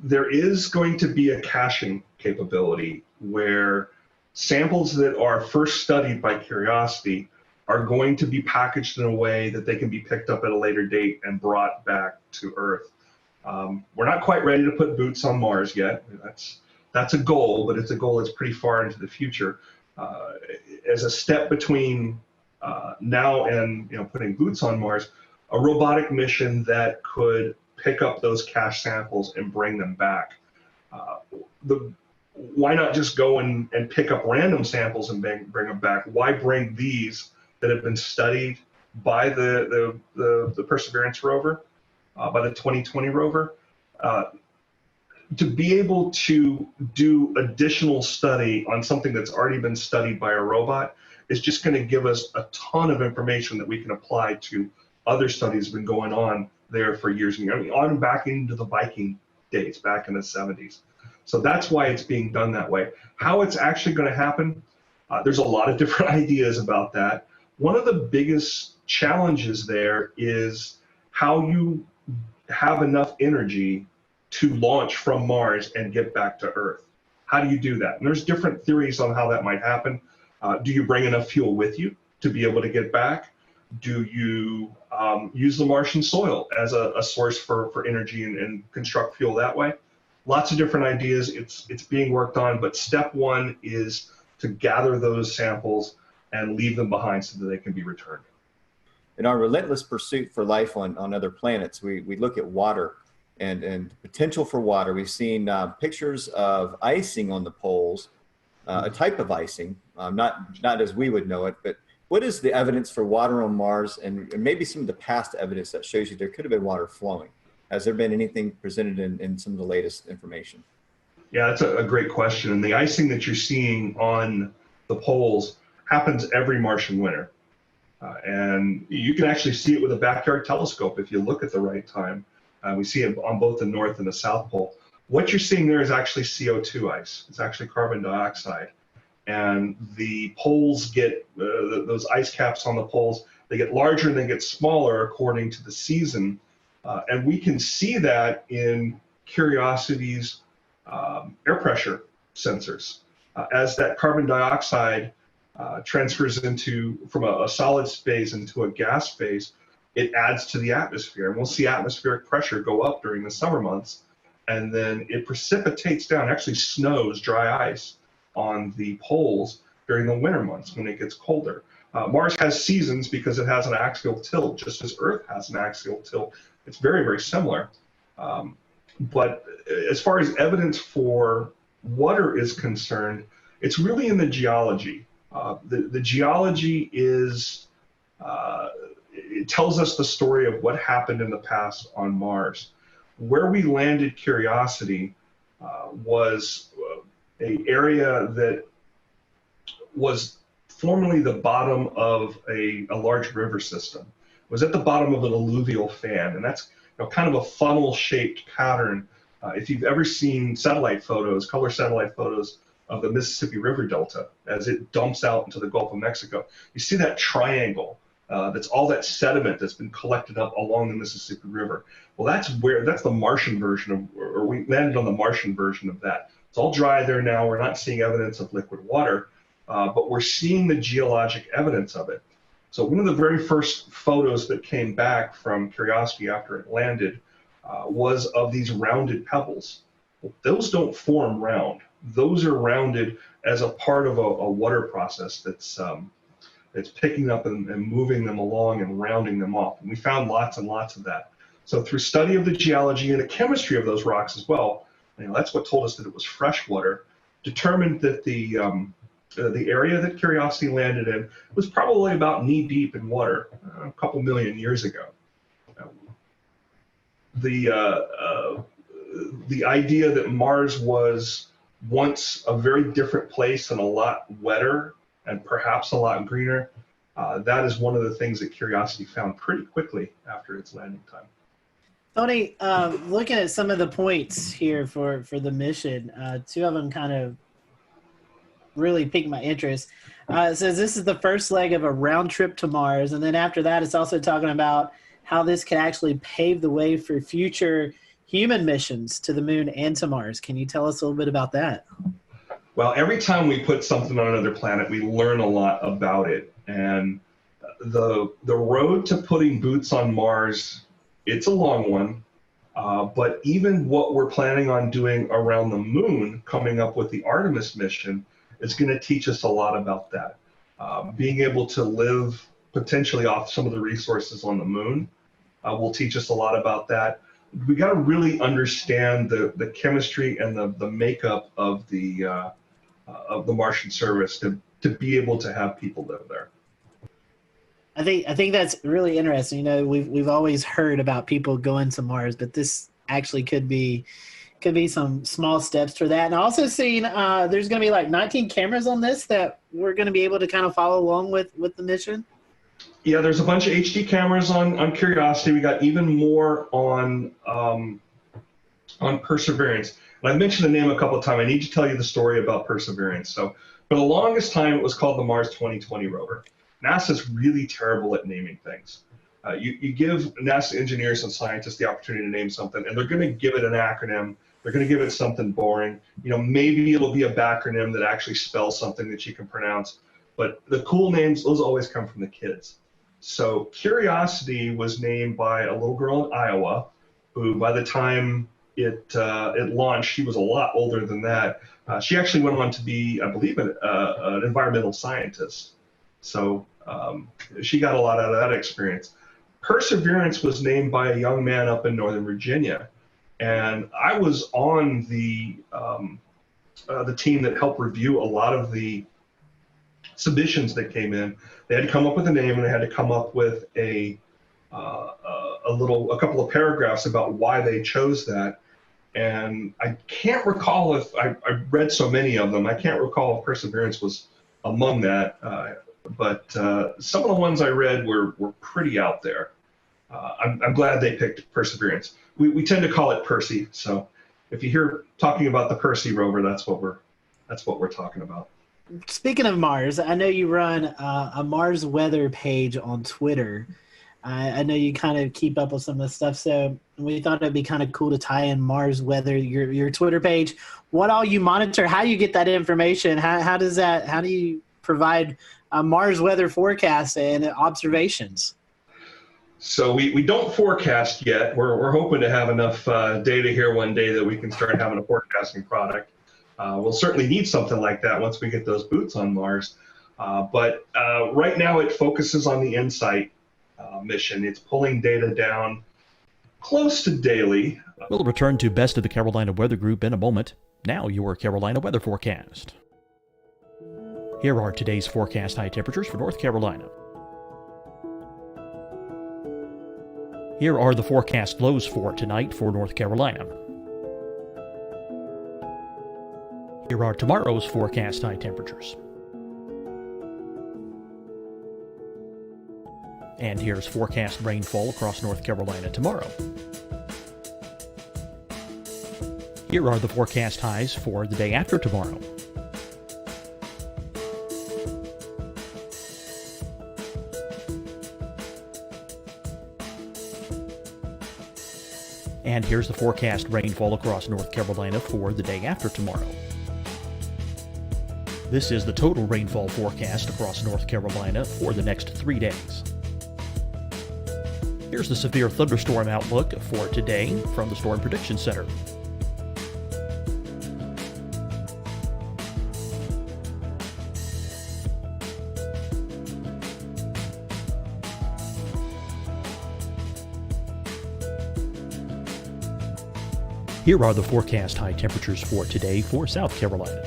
there is going to be a caching capability where samples that are first studied by Curiosity are going to be packaged in a way that they can be picked up at a later date and brought back to Earth. We're not quite ready to put boots on Mars yet. That's a goal, but it's a goal that's pretty far into the future. As a step between now and putting boots on Mars, a robotic mission that could pick up those cache samples and bring them back. Why not just go and pick up random samples and bring them back? Why bring these that have been studied by the Perseverance rover, by the 2020 rover? To be able to do additional study on something that's already been studied by a robot is just going to give us a ton of information that we can apply to other studies that have been going on there for years and years. I mean, on back into the Viking days, back in the 70s. So that's why it's being done that way. How it's actually going to happen, there's a lot of different ideas about that. One of the biggest challenges there is how you have enough energy to launch from Mars and get back to Earth. How do you do that? And there's different theories on how that might happen. Do you bring enough fuel with you to be able to get back? Do you use the Martian soil as a source for energy and construct fuel that way? Lots of different ideas. It's being worked on, but step one is to gather those samples and leave them behind so that they can be returned. In our relentless pursuit for life on other planets, we look at water and potential for water. We've seen pictures of icing on the poles, a type of icing, not as we would know it, but what is the evidence for water on Mars and maybe some of the past evidence that shows you there could have been water flowing? Has there been anything presented in some of the latest information? Yeah, that's a great question. And the icing that you're seeing on the poles happens every Martian winter. And you can actually see it with a backyard telescope if you look at the right time. We see it on both the North and the South Pole. What you're seeing there is actually CO2 ice. It's actually carbon dioxide. And the poles get, those ice caps on the poles, they get larger and they get smaller according to the season. And we can see that in Curiosity's air pressure sensors. As that carbon dioxide transfers from a solid phase into a gas phase, it adds to the atmosphere. And we'll see atmospheric pressure go up during the summer months. And then it precipitates down, actually snows, dry ice on the poles during the winter months when it gets colder. Mars has seasons because it has an axial tilt, just as Earth has an axial tilt. It's very, very similar. But as far as evidence for water is concerned, it's really in the geology. The geology is, it tells us the story of what happened in the past on Mars. Where we landed Curiosity was an area that was formerly the bottom of a large river system. It was at the bottom of an alluvial fan, and that's kind of a funnel-shaped pattern. If you've ever seen satellite photos, color satellite photos of the Mississippi River Delta as it dumps out into the Gulf of Mexico, you see that triangle. That's all that sediment that's been collected up along the Mississippi River. Well, that's the Martian version of, or we landed on the Martian version of that. It's all dry there now. We're not seeing evidence of liquid water, but we're seeing the geologic evidence of it. So one of the very first photos that came back from Curiosity after it landed was of these rounded pebbles. Well, those don't form round. Those are rounded as a part of a water process that's picking up and moving them along and rounding them off. And we found lots and lots of that. So through study of the geology and the chemistry of those rocks as well, that's what told us that it was freshwater, determined that the area that Curiosity landed in was probably about knee deep in water a couple million years ago. The idea that Mars was once a very different place and a lot wetter and perhaps a lot greener, that is one of the things that Curiosity found pretty quickly after its landing time. Tony, looking at some of the points here for the mission, two of them kind of really piqued my interest. It says this is the first leg of a round trip to Mars, and then after that it's also talking about how this could actually pave the way for future human missions to the moon and to Mars. Can you tell us a little bit about that? Well, every time we put something on another planet, we learn a lot about it. And the road to putting boots on Mars, it's a long one. But even what we're planning on doing around the moon, coming up with the Artemis mission, is going to teach us a lot about that. Being able to live potentially off some of the resources on the moon will teach us a lot about that. We got to really understand the chemistry and the makeup of the Martian surface to be able to have people live there. I think that's really interesting. You know, we've always heard about people going to Mars, but this actually could be some small steps for that. And also seeing there's going to be like 19 cameras on this that we're going to be able to kind of follow along with the mission. Yeah, there's a bunch of HD cameras on Curiosity. We got even more on Perseverance. And I've mentioned the name a couple of times. I need to tell you the story about Perseverance. So for the longest time, it was called the Mars 2020 rover. NASA's really terrible at naming things. You give NASA engineers and scientists the opportunity to name something, and they're going to give it an acronym. They're going to give it something boring. You know, maybe it'll be a backronym that actually spells something that you can pronounce. But the cool names, those always come from the kids. So Curiosity was named by a little girl in Iowa, who by the time it launched, she was a lot older than that. She actually went on to be, I believe, an environmental scientist. So she got a lot out of that experience. Perseverance was named by a young man up in Northern Virginia. And I was on the team that helped review a lot of the submissions that came in. They had to come up with a name, and they had to come up with a couple of paragraphs about why they chose that. And I can't recall if I read so many of them. I can't recall if Perseverance was among that. But some of the ones I read were pretty out there. I'm glad they picked Perseverance. We tend to call it Percy. So if you hear talking about the Percy rover, that's what we're talking about. Speaking of Mars, I know you run a Mars weather page on Twitter. I know you kind of keep up with some of the stuff, so we thought it'd be kind of cool to tie in Mars weather, your Twitter page. What all you monitor, how you get that information, how do you provide Mars weather forecast and observations? So we don't forecast yet. We're hoping to have enough data here one day that we can start having a forecasting product. We'll certainly need something like that once we get those boots on Mars. But right now it focuses on the InSight mission. It's pulling data down close to daily. We'll return to Best of the Carolina Weather Group in a moment. Now your Carolina weather forecast. Here are today's forecast high temperatures for North Carolina. Here are the forecast lows for tonight for North Carolina. Here are tomorrow's forecast high temperatures. And here's forecast rainfall across North Carolina tomorrow. Here are the forecast highs for the day after tomorrow. And here's the forecast rainfall across North Carolina for the day after tomorrow. This is the total rainfall forecast across North Carolina for the next 3 days. Here's the severe thunderstorm outlook for today from the Storm Prediction Center. Here are the forecast high temperatures for today for South Carolina.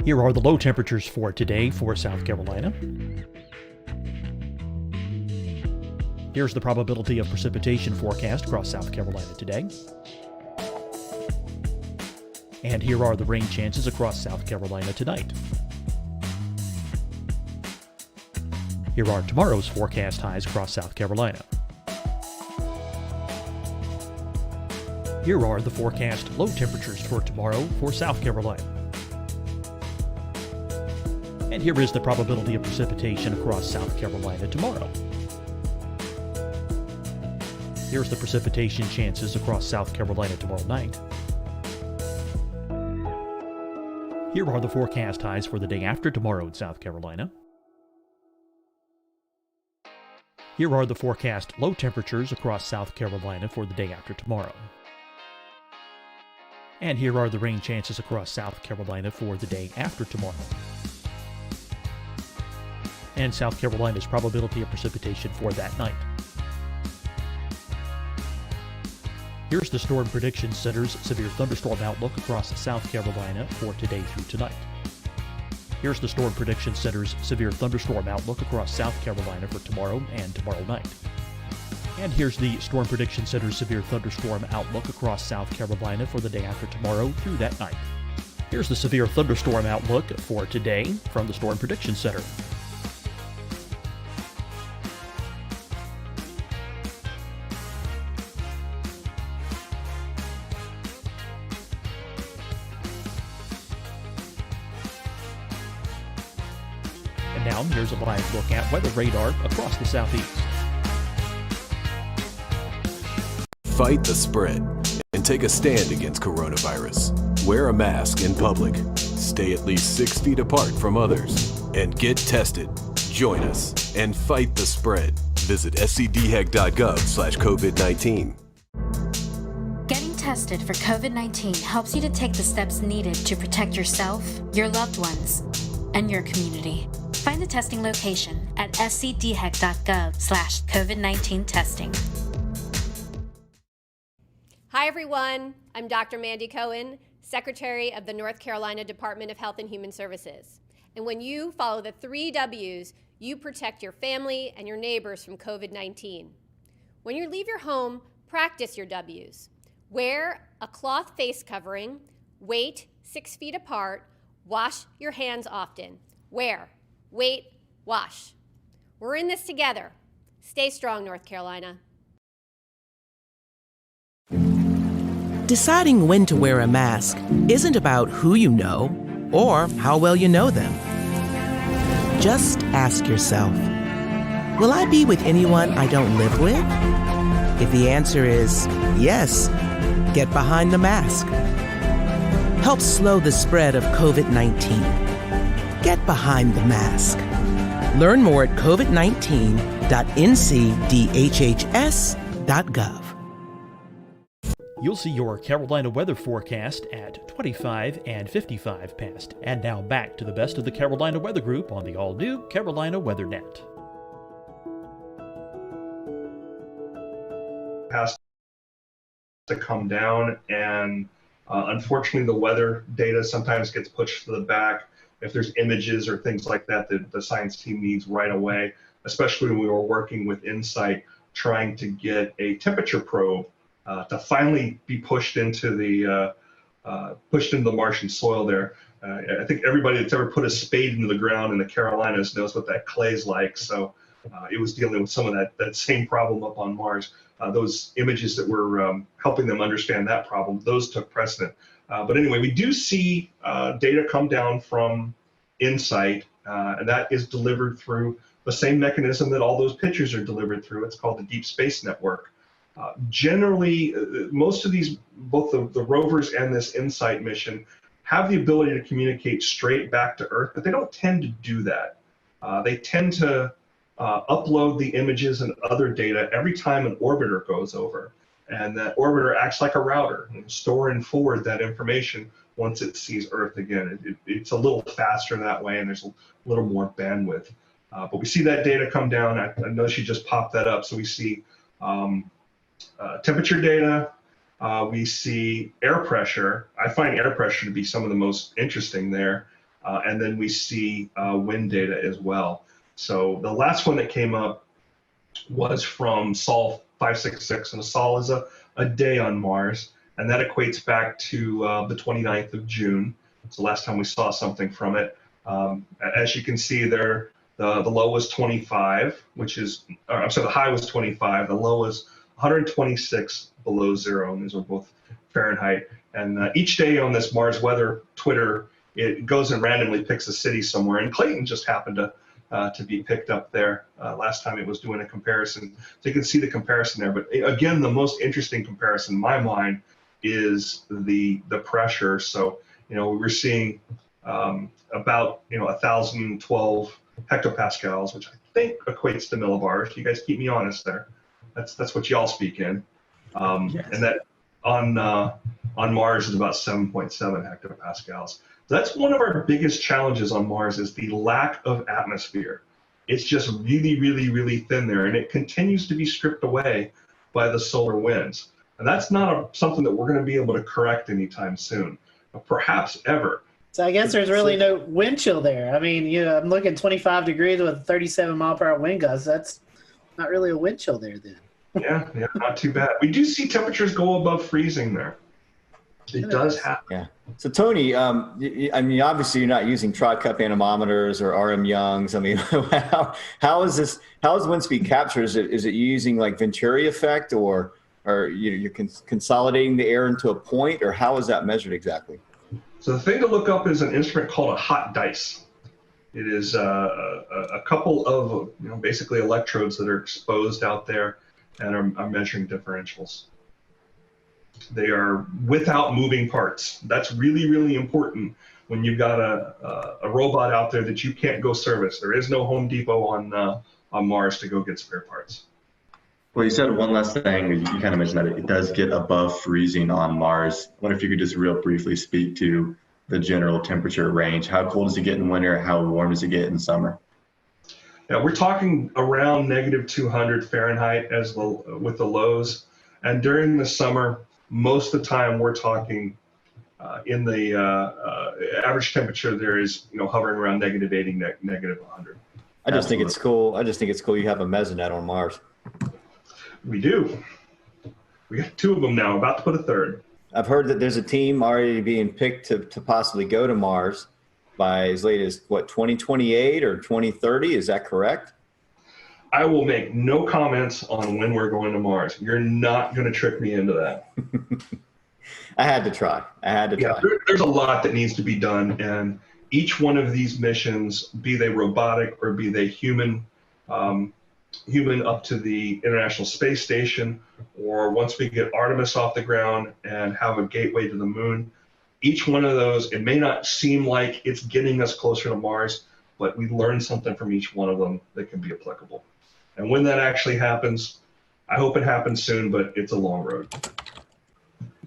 Here are the low temperatures for today for South Carolina. Here's the probability of precipitation forecast across South Carolina today. And here are the rain chances across South Carolina tonight. Here are tomorrow's forecast highs across South Carolina. Here are the forecast low temperatures for tomorrow for South Carolina. And here is the probability of precipitation across South Carolina tomorrow. Here's the precipitation chances across South Carolina tomorrow night. Here are the forecast highs for the day after tomorrow in South Carolina. Here are the forecast low temperatures across South Carolina for the day after tomorrow. And here are the rain chances across South Carolina for the day after tomorrow. And South Carolina's probability of precipitation for that night. Here's the Storm Prediction Center's severe thunderstorm outlook across South Carolina for today through tonight. Here's the Storm Prediction Center's severe thunderstorm outlook across South Carolina for tomorrow and tomorrow night. And here's the Storm Prediction Center's severe thunderstorm outlook across South Carolina for the day after tomorrow through that night. Here's the severe thunderstorm outlook for today from the Storm Prediction Center. And now here's a live look at weather radar across the southeast. Fight the spread and take a stand against coronavirus. Wear a mask in public. Stay at least 6 feet apart from others. And get tested. Join us and fight the spread. Visit scdhec.gov/COVID-19. Getting tested for COVID-19 helps you to take the steps needed to protect yourself, your loved ones, and your community. Find the testing location at scdhec.gov/COVID-19 testing. Hi, everyone. I'm Dr. Mandy Cohen, Secretary of the North Carolina Department of Health and Human Services. And when you follow the 3 W's, you protect your family and your neighbors from COVID-19. When you leave your home, practice your W's. Wear a cloth face covering, wait 6 feet apart, wash your hands often. Wear, wait, wash. We're in this together. Stay strong, North Carolina. Deciding when to wear a mask isn't about who you know or how well you know them. Just ask yourself, will I be with anyone I don't live with? If the answer is yes, get behind the mask. Help slow the spread of COVID-19. Get behind the mask. Learn more at covid19.ncdhhs.gov. You'll see your Carolina weather forecast at 25 and 55 past. And now back to the best of the Carolina Weather Group on the all-new Carolina WeatherNet. Has to come down, and unfortunately the weather data sometimes gets pushed to the back if there's images or things like that that the science team needs right away, especially when we were working with Insight trying to get a temperature probe to finally be pushed into the Martian soil there. I think everybody that's ever put a spade into the ground in the Carolinas knows what that clay's like. So it was dealing with some of that same problem up on Mars. Those images that were helping them understand that problem, those took precedent. But anyway, we do see data come down from Insight, and that is delivered through the same mechanism that all those pictures are delivered through. It's called the Deep Space Network. Generally, most of these, both the rovers and this Insight mission, have the ability to communicate straight back to Earth, but they don't tend to do that. They tend to upload the images and other data every time an orbiter goes over. And that orbiter acts like a router and store and forward that information once it sees Earth again. It's a little faster that way, and there's a little more bandwidth. But we see that data come down. I know she just popped that up. So we see temperature data. We see air pressure. I find air pressure to be some of the most interesting there. And then we see wind data as well. So the last one that came up was from Sol 566, and Sol is a day on Mars, and that equates back to the 29th of June. It's the last time we saw something from it. As you can see there, the low was 25, which is, I'm sorry, the high was 25, the low was 126 below zero, and these are both Fahrenheit. And each day on this Mars weather Twitter, it goes and randomly picks a city somewhere, and Clayton just happened to be picked up there last time it was doing a comparison. So you can see the comparison there. But again, the most interesting comparison in my mind is the pressure. So, we were seeing about, 1,012 hectopascals, which I think equates to millibars. You guys keep me honest there. That's what y'all speak in. Yes. And that on Mars is about 7.7 hectopascals. That's one of our biggest challenges on Mars is the lack of atmosphere. It's just really, really, really thin there, and it continues to be stripped away by the solar winds. And that's not something that we're going to be able to correct anytime soon, perhaps ever. So I guess there's really no wind chill there. I mean, I'm looking 25 degrees with 37 mile per hour wind gusts. That's not really a wind chill there then. Yeah, not too bad. We do see temperatures go above freezing there. It does happen. Yeah. So Tony, I mean, obviously you're not using tri-cup anemometers or RM Youngs. I mean, how is this? How is wind speed capture? Is it using like Venturi effect, or you're consolidating the air into a point, or how is that measured exactly? So the thing to look up is an instrument called a hot dice. It is a couple of basically electrodes that are exposed out there and are measuring differentials. They are without moving parts. That's really, really important when you've got a robot out there that you can't go service. There is no Home Depot on Mars to go get spare parts. Well, you said one last thing. You kind of mentioned that it does get above freezing on Mars. I wonder if you could just real briefly speak to the general temperature range. How cold does it get in winter? How warm does it get in summer? Yeah, we're talking around -200 Fahrenheit with the lows. And during the summer, most of the time we're talking in the average temperature there is hovering around -80, -100. I just think it's cool. I just think it's cool you have a mesonet on Mars. We do. We got 2 of them now, about to put a 3rd. I've heard that there's a team already being picked to possibly go to Mars by as late as 2028 or 2030. Is that correct? I will make no comments on when we're going to Mars. You're not going to trick me into that. I had to try. There's a lot that needs to be done, and each one of these missions, be they robotic or be they human up to the International Space Station, or once we get Artemis off the ground and have a gateway to the moon, each one of those, it may not seem like it's getting us closer to Mars, but we learn something from each one of them that can be applicable. And when that actually happens, I hope it happens soon, but it's a long road.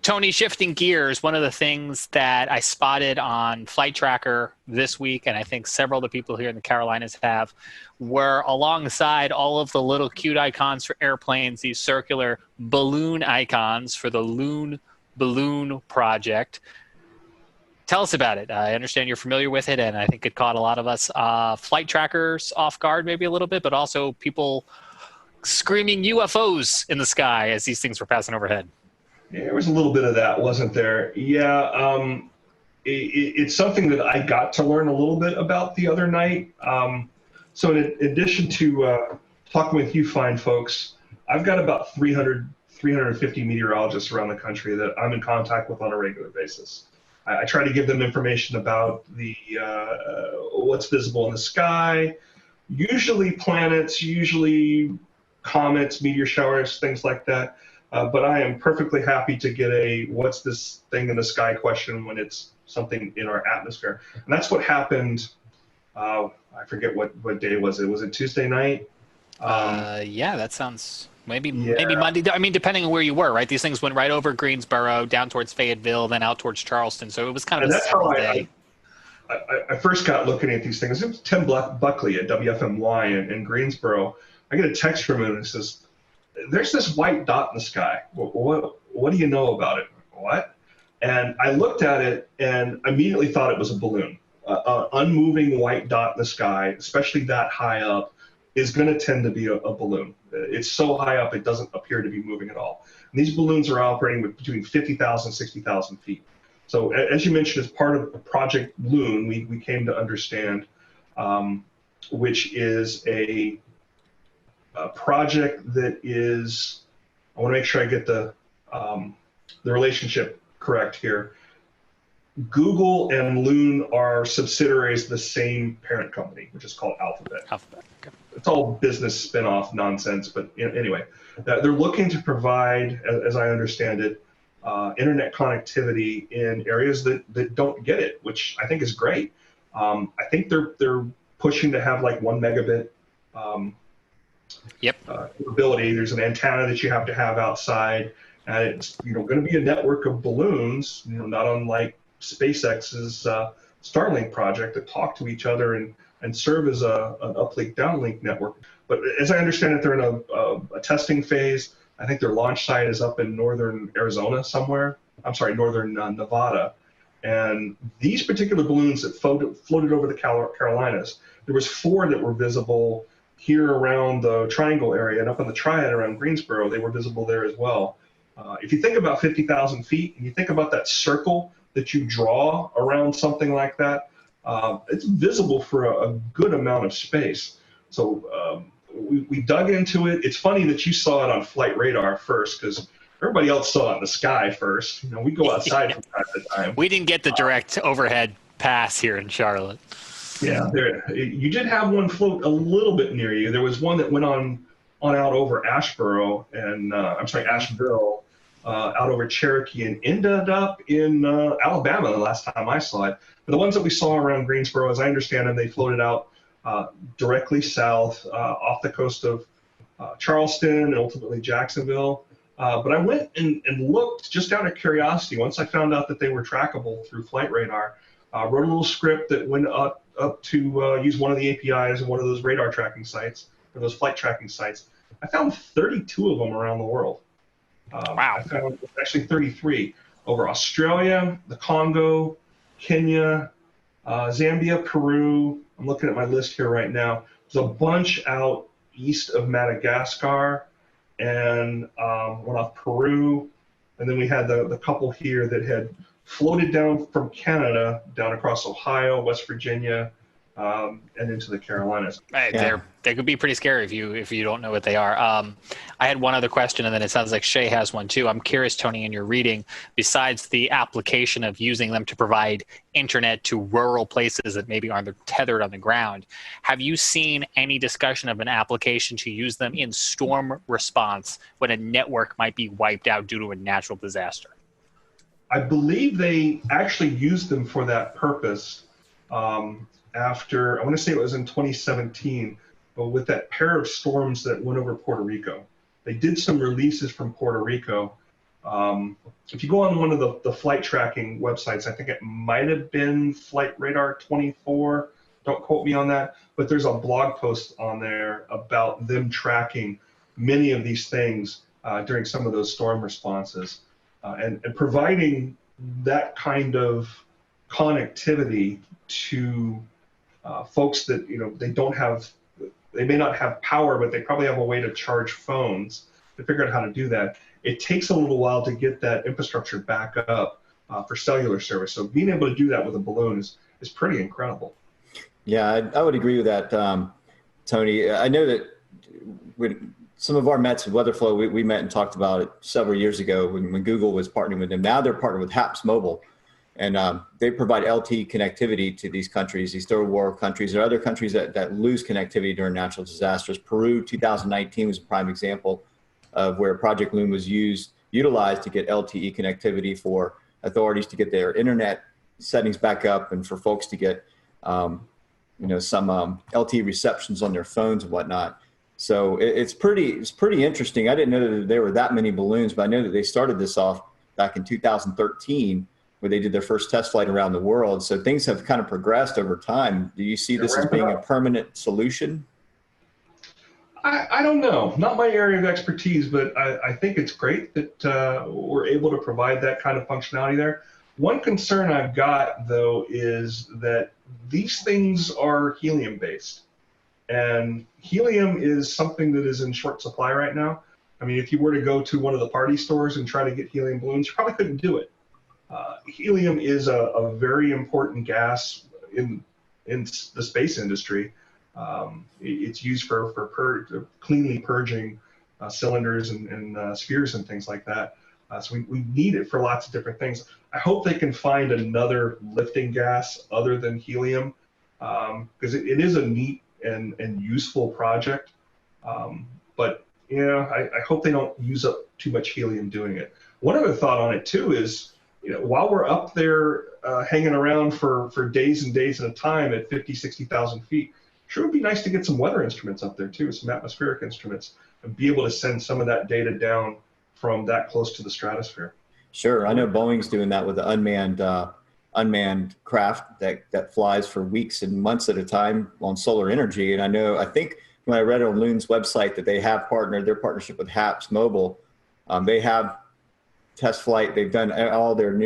Tony, shifting gears, one of the things that I spotted on Flight Tracker this week, and I think several of the people here in the Carolinas have, were alongside all of the little cute icons for airplanes, these circular balloon icons for the Loon Balloon Project. Tell us about it. I understand you're familiar with it, and I think it caught a lot of us flight trackers off guard maybe a little bit, but also people screaming UFOs in the sky as these things were passing overhead. Yeah, there was a little bit of that, wasn't there? Yeah, it's something that I got to learn a little bit about the other night. So in addition to talking with you fine folks, I've got about 350 meteorologists around the country that I'm in contact with on a regular basis. I try to give them information about the what's visible in the sky, usually planets, usually comets, meteor showers, things like that. But I am perfectly happy to get a what's this thing in the sky question when it's something in our atmosphere. And that's what happened. I forget what day was it. Was it Tuesday night? Yeah, that sounds maybe Monday. I mean, depending on where you were, right? These things went right over Greensboro, down towards Fayetteville, then out towards Charleston. So it was kind of a simple day. I first got looking at these things. It was Tim Buckley at WFMY in Greensboro. I get a text from him and it says, "There's this white dot in the sky. What do you know about it?" What? And I looked at it and immediately thought it was a balloon. An unmoving white dot in the sky, especially that high up, is going to tend to be a balloon. It's so high up, it doesn't appear to be moving at all. And these balloons are operating with between 50,000 and 60,000 feet. So as you mentioned, as part of Project Loon, we came to understand, which is a project that is, I want to make sure I get the relationship correct here. Google and Loon are subsidiaries of the same parent company, which is called Alphabet. Okay. It's all business spin-off nonsense, but anyway, they're looking to provide, as I understand it, internet connectivity in areas that don't get it, which I think is great. I think they're pushing to have like 1 megabit capability. There's an antenna that you have to have outside, and it's going to be a network of balloons, not unlike SpaceX's Starlink project, that talk to each other and serve as an uplink downlink network. But as I understand it, they're in a testing phase. I think their launch site is up in northern Arizona somewhere. I'm sorry, northern Nevada. And these particular balloons that floated over the Carolinas, there was 4 that were visible here around the Triangle area, and up in the Triad around Greensboro, they were visible there as well. If you think about 50,000 feet, and you think about that circle that you draw around something like that, it's visible for a good amount of space. So we dug into it. It's funny that you saw it on flight radar first, because everybody else saw it in the sky first. We go outside from time to time. We didn't get the direct overhead pass here in Charlotte. Yeah, you did have one float a little bit near you. There was one that went on out over Asheville, out over Cherokee, and ended up in Alabama the last time I saw it. But the ones that we saw around Greensboro, as I understand them, they floated out directly south off the coast of Charleston and ultimately Jacksonville. But I went and looked just out of curiosity. Once I found out that they were trackable through flight radar, wrote a little script that went up to use one of the APIs of one of those radar tracking sites, or those flight tracking sites. I found 32 of them around the world. Wow. I found actually 33 over Australia, the Congo, Kenya, Zambia, Peru. I'm looking at my list here right now. There's a bunch out east of Madagascar, and one off Peru. And then we had the couple here that had floated down from Canada, down across Ohio, West Virginia, and into the Carolinas. They could be pretty scary if you don't know what they are. I had one other question, and then it sounds like Shay has one too. I'm curious, Tony, in your reading, besides the application of using them to provide internet to rural places that maybe aren't tethered on the ground, have you seen any discussion of an application to use them in storm response when a network might be wiped out due to a natural disaster? I believe they actually used them for that purpose after, I want to say it was in 2017, but with that pair of storms that went over Puerto Rico. They did some releases from Puerto Rico. If you go on one of the flight tracking websites, I think it might have been Flight Radar 24, don't quote me on that, but there's a blog post on there about them tracking many of these things during some of those storm responses. And providing that kind of connectivity to folks that they may not have power, but they probably have a way to charge phones. To figure out how to do that, it takes a little while to get that infrastructure back up for cellular service. So being able to do that with a balloon is pretty incredible. Yeah, I would agree with that, Tony. I know that some of our Mets with WeatherFlow, we met and talked about it several years ago when Google was partnering with them. Now they're partnered with HAPS Mobile, and they provide LTE connectivity to these countries, these third world countries, or other countries that lose connectivity during natural disasters. Peru, 2019 was a prime example of where Project Loon was utilized to get LTE connectivity for authorities to get their internet settings back up, and for folks to get some LTE receptions on their phones and whatnot. So it's pretty interesting. I didn't know that there were that many balloons, but I know that they started this off back in 2013, where they did their first test flight around the world. So things have kind of progressed over time. Do you see this as being a permanent solution? I don't know. Not my area of expertise, but I think it's great that we're able to provide that kind of functionality there. One concern I've got, though, is that these things are helium-based. And helium is something that is in short supply right now. I mean, if you were to go to one of the party stores and try to get helium balloons, you probably couldn't do it. Helium is a very important gas in the space industry. It's used for cleanly purging cylinders and spheres and things like that. So we need it for lots of different things. I hope they can find another lifting gas other than helium, because it is a neat and useful project. But I hope they don't use up too much helium doing it. One other thought on it too is, while we're up there hanging around for days and days at a time at 50, 60,000 feet, sure it'd be nice to get some weather instruments up there too, some atmospheric instruments, and be able to send some of that data down from that close to the stratosphere. Sure, I know Boeing's doing that with the unmanned craft that flies for weeks and months at a time on solar energy. And I think when I read on Loon's website that they have their partnership with HAPS Mobile, they have test flight. They've done all their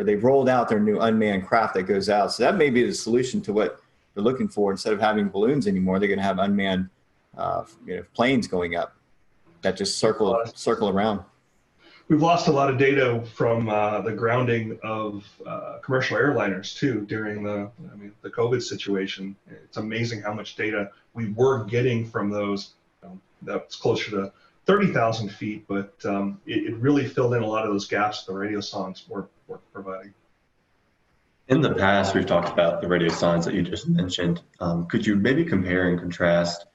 they've rolled out their new unmanned craft that goes out. So that may be the solution to what they're looking for. Instead of having balloons anymore, they're going to have unmanned planes going up that just circle around. We've lost a lot of data from the grounding of commercial airliners too during the COVID situation. It's amazing how much data we were getting from those. That's closer to 30,000 feet, but it really filled in a lot of those gaps the radio sondes were providing. In the past, we've talked about the radio sondes that you just mentioned. Could you maybe compare and contrast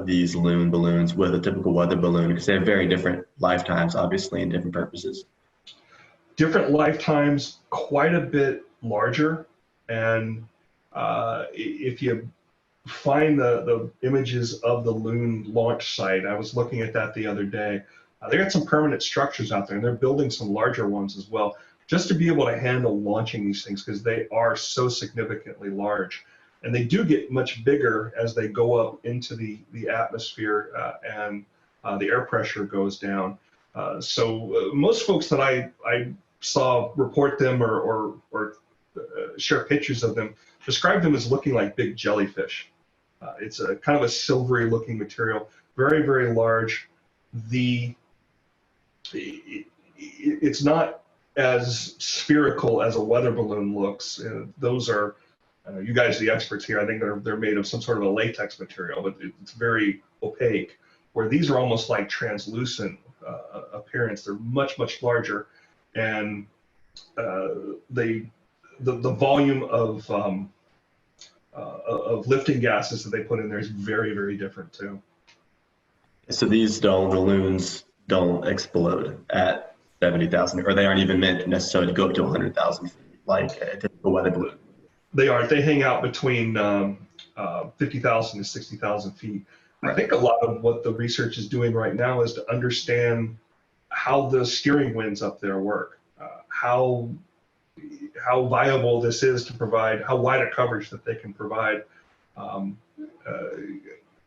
these Loon balloons with a typical weather balloon, because they have very different lifetimes, obviously, and different purposes? Different lifetimes, quite a bit larger, and if you find the images of the Loon launch site, I was looking at that the other day. They got some permanent structures out there, and they're building some larger ones as well, just to be able to handle launching these things, because they are so significantly large. And they do get much bigger as they go up into the atmosphere and the air pressure goes down. So most folks that I saw report them or share pictures of them describe them as looking like big jellyfish. It's a kind of a silvery looking material, very, very large. It's not as spherical as a weather balloon looks. Those are, you guys are the experts here. I think they're made of some sort of a latex material, but it's very opaque. Where these are almost like translucent appearance. They're much, much larger, and the volume of lifting gases that they put in there is very, very different too. So these balloons don't explode at 70,000, or they aren't even meant necessarily to go up to 100,000 feet like a typical weather balloon. They aren't. They hang out between 50,000 to 60,000 feet. I think a lot of what the research is doing right now is to understand how the steering winds up there work, how viable this is to provide, how wide a coverage that they can provide, how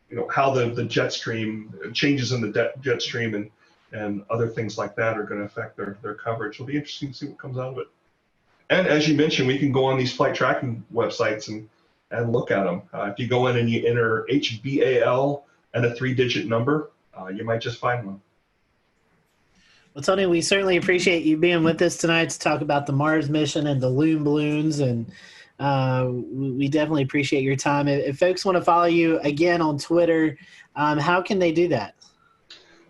the jet stream changes in the jet stream and other things like that are going to affect their coverage. It'll be interesting to see what comes out of it. And as you mentioned, we can go on these flight tracking websites and look at them. If you go in and you enter HBAL and a 3-digit number, you might just find one. Well, Tony, we certainly appreciate you being with us tonight to talk about the Mars mission and the Loon balloons, and we definitely appreciate your time. If folks want to follow you again on Twitter, how can they do that?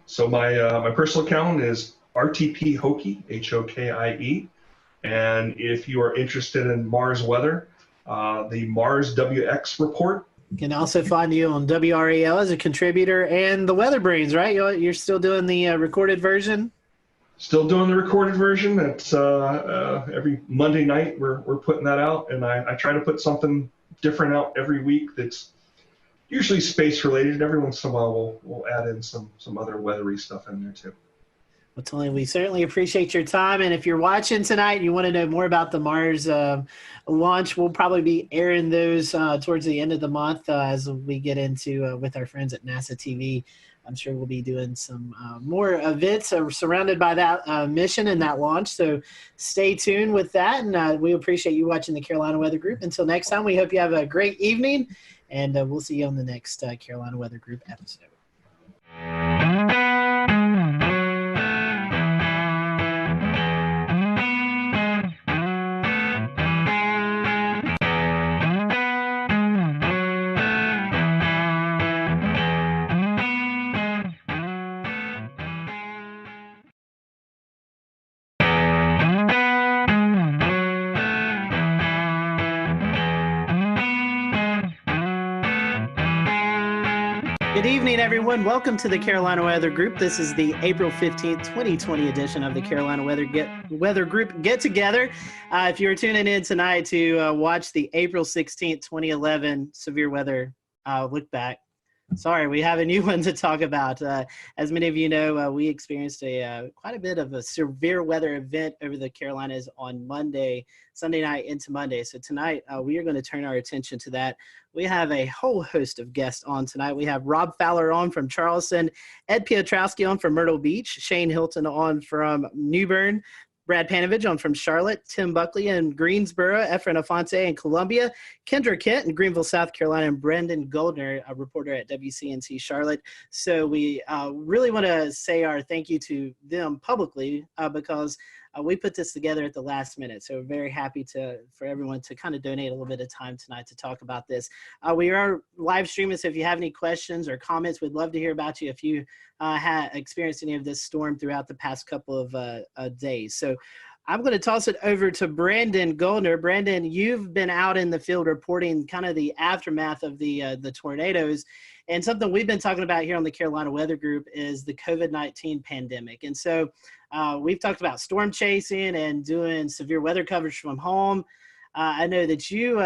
So my personal account is RTP Hokie, Hokie. And if you are interested in Mars weather, the Mars WX report. You can also find you on WRAL as a contributor and the Weather Brains, right? You're still doing the recorded version? Still doing the recorded version. It's every Monday night we're putting that out, and I try to put something different out every week that's usually space related. Every once in a while we'll add in some other weathery stuff in there too. Well, Tony, we certainly appreciate your time. And if you're watching tonight and you want to know more about the Mars launch, we'll probably be airing those towards the end of the month as we get into with our friends at NASA TV. I'm sure we'll be doing some more events surrounded by that mission and that launch. So stay tuned with that. And we appreciate you watching the Carolina Weather Group. Until next time, we hope you have a great evening. And we'll see you on the next Carolina Weather Group episode. Good evening, everyone. Welcome to the Carolina Weather Group. This is the April 15th, 2020 edition of the Carolina Weather Group Get Together. If you're tuning in tonight to watch the April 16th, 2011 severe weather look back. Sorry, we have a new one to talk about. As many of you know, we experienced quite a bit of a severe weather event over the Carolinas on Sunday night into Monday. So tonight, we are going to turn our attention to that. We have a whole host of guests on tonight. We have Rob Fowler on from Charleston, Ed Piotrowski on from Myrtle Beach, Shane Hilton on from New Bern, Brad Panovich on from Charlotte, Tim Buckley in Greensboro, Efren Afonte in Columbia, Kendra Kent in Greenville, South Carolina, and Brendan Goldner, a reporter at WCNC Charlotte. So we really want to say our thank you to them publicly because we put this together at the last minute. So we're very happy for everyone to kind of donate a little bit of time tonight to talk about this. We are live streaming, so if you have any questions or comments, we'd love to hear about you if you had experienced any of this storm throughout the past couple of days. So I'm going to toss it over to Brandon Goldner. Brandon, you've been out in the field reporting kind of the aftermath of the tornadoes. And something we've been talking about here on the Carolina Weather Group is the COVID-19 pandemic. And so we've talked about storm chasing and doing severe weather coverage from home. I know that you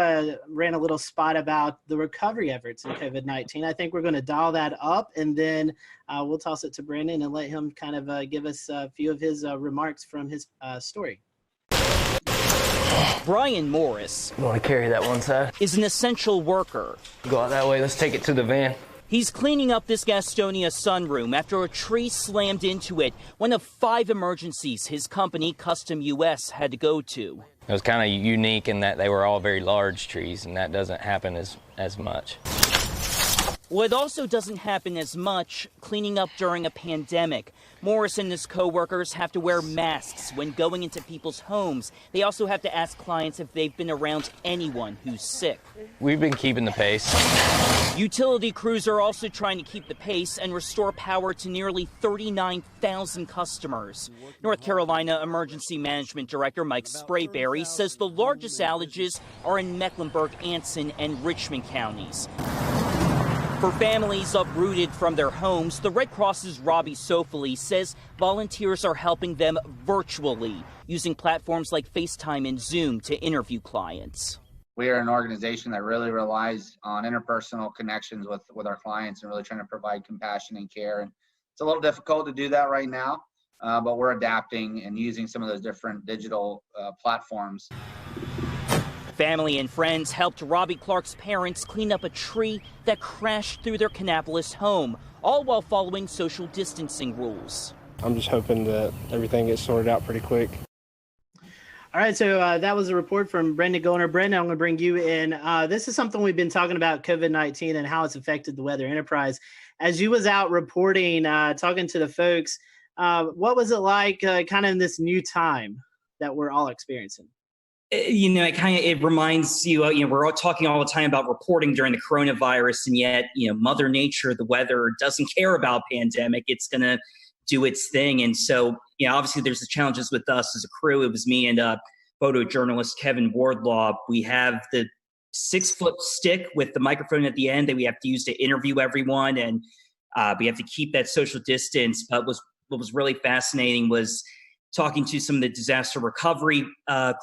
ran a little spot about the recovery efforts in COVID-19. I think we're going to dial that up, and then we'll toss it to Brandon and let him kind of give us a few of his remarks from his story. Brian Morris. You want to carry that one side? Is an essential worker. Go out that way. Let's take it to the van. He's cleaning up this Gastonia sunroom after a tree slammed into it, one of 5 emergencies his company, Custom US, had to go to. It was kind of unique in that they were all very large trees, and that doesn't happen as much. Well, it also doesn't happen as much cleaning up during a pandemic. Morris and his co-workers have to wear masks when going into people's homes. They also have to ask clients if they've been around anyone who's sick. We've been keeping the pace. Utility crews are also trying to keep the pace and restore power to nearly 39,000 customers. North Carolina Emergency Management Director Mike Sprayberry says the largest outages are in Mecklenburg, Anson, and Richmond counties. For families uprooted from their homes, the Red Cross's Robbie Sofoli says volunteers are helping them virtually, using platforms like FaceTime and Zoom to interview clients. We are an organization that really relies on interpersonal connections with our clients and really trying to provide compassion and care. And it's a little difficult to do that right now, but we're adapting and using some of those different digital platforms. Family and friends helped Robbie Clark's parents clean up a tree that crashed through their Kannapolis home, all while following social distancing rules. I'm just hoping that everything gets sorted out pretty quick. All right, so that was a report from Brendan Goldner. Brendan, I'm going to bring you in. This is something we've been talking about, COVID-19 and how it's affected the weather enterprise. As you was out reporting, talking to the folks, what was it like kind of in this new time that we're all experiencing? You know, it reminds you, we're all talking all the time about reporting during the coronavirus, and yet, Mother Nature, the weather, doesn't care about pandemic. It's going to do its thing. And so, obviously there's the challenges with us as a crew. It was me and photojournalist Kevin Wardlaw. We have the 6-foot stick with the microphone at the end that we have to use to interview everyone. And we have to keep that social distance. But what was really fascinating was talking to some of the disaster recovery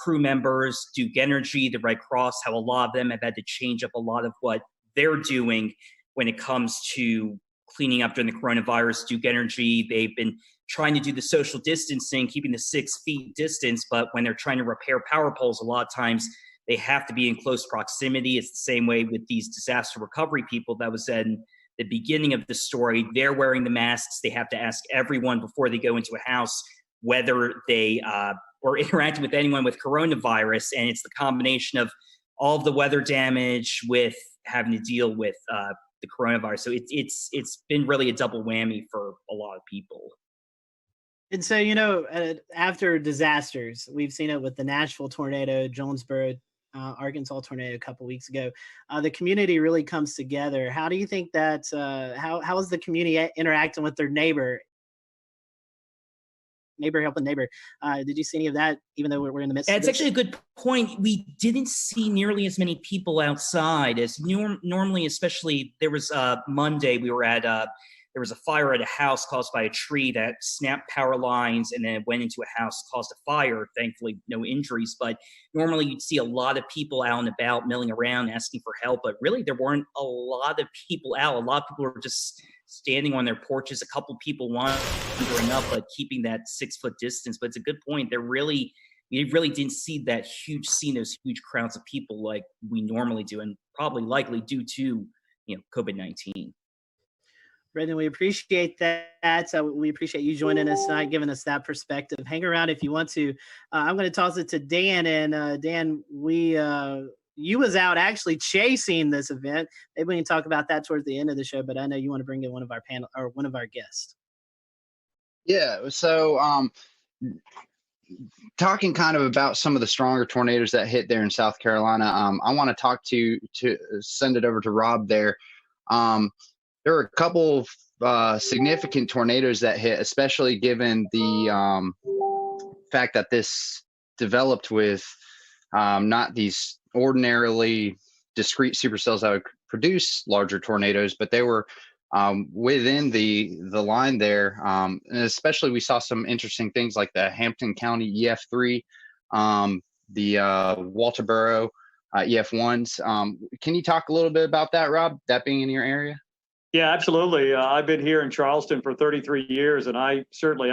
crew members, Duke Energy, the Red Cross, how a lot of them have had to change up a lot of what they're doing when it comes to cleaning up during the coronavirus. Duke Energy, they've been trying to do the social distancing, keeping the 6 feet distance, but when they're trying to repair power poles, a lot of times they have to be in close proximity. It's the same way with these disaster recovery people that was in the beginning of the story. They're wearing the masks. They have to ask everyone before they go into a house whether they or interacting with anyone with coronavirus. And it's the combination of all of the weather damage with having to deal with the coronavirus. So it's been really a double whammy for a lot of people. And so, after disasters, we've seen it with the Nashville tornado, Jonesboro, Arkansas tornado a couple weeks ago. The community really comes together. How do you think that, how is the community interacting with their neighbor helping neighbor? Did you see any of that, even though we're in the midst of It's actually a good point. We didn't see nearly as many people outside as normally, especially there was Monday, we were at, there there was a fire at a house caused by a tree that snapped power lines and then it went into a house, caused a fire. Thankfully, no injuries. But normally you'd see a lot of people out and about milling around asking for help. But really, there weren't a lot of people out. A lot of people were just standing on their porches. A couple people wandering up, but keeping that 6-foot distance. But it's a good point. You really didn't see those huge crowds of people like we normally do, and probably likely due to COVID-19. Brendan, we appreciate that. We appreciate you joining us tonight, giving us that perspective. Hang around if you want to. I'm going to toss it to Dan, and Dan, you was out actually chasing this event. Maybe we can talk about that towards the end of the show, but I know you want to bring in one of our panel or one of our guests. Yeah. So, talking kind of about some of the stronger tornadoes that hit there in South Carolina, I want to send it over to Rob there. There were a couple of significant tornadoes that hit, especially given the fact that this developed with not these ordinarily discrete supercells that would produce larger tornadoes, but they were within the line there. And especially we saw some interesting things like the Hampton County EF3, the Walterboro EF1s. Can you talk a little bit about that, Rob, that being in your area? Yeah, absolutely. I've been here in Charleston for 33 years, and I've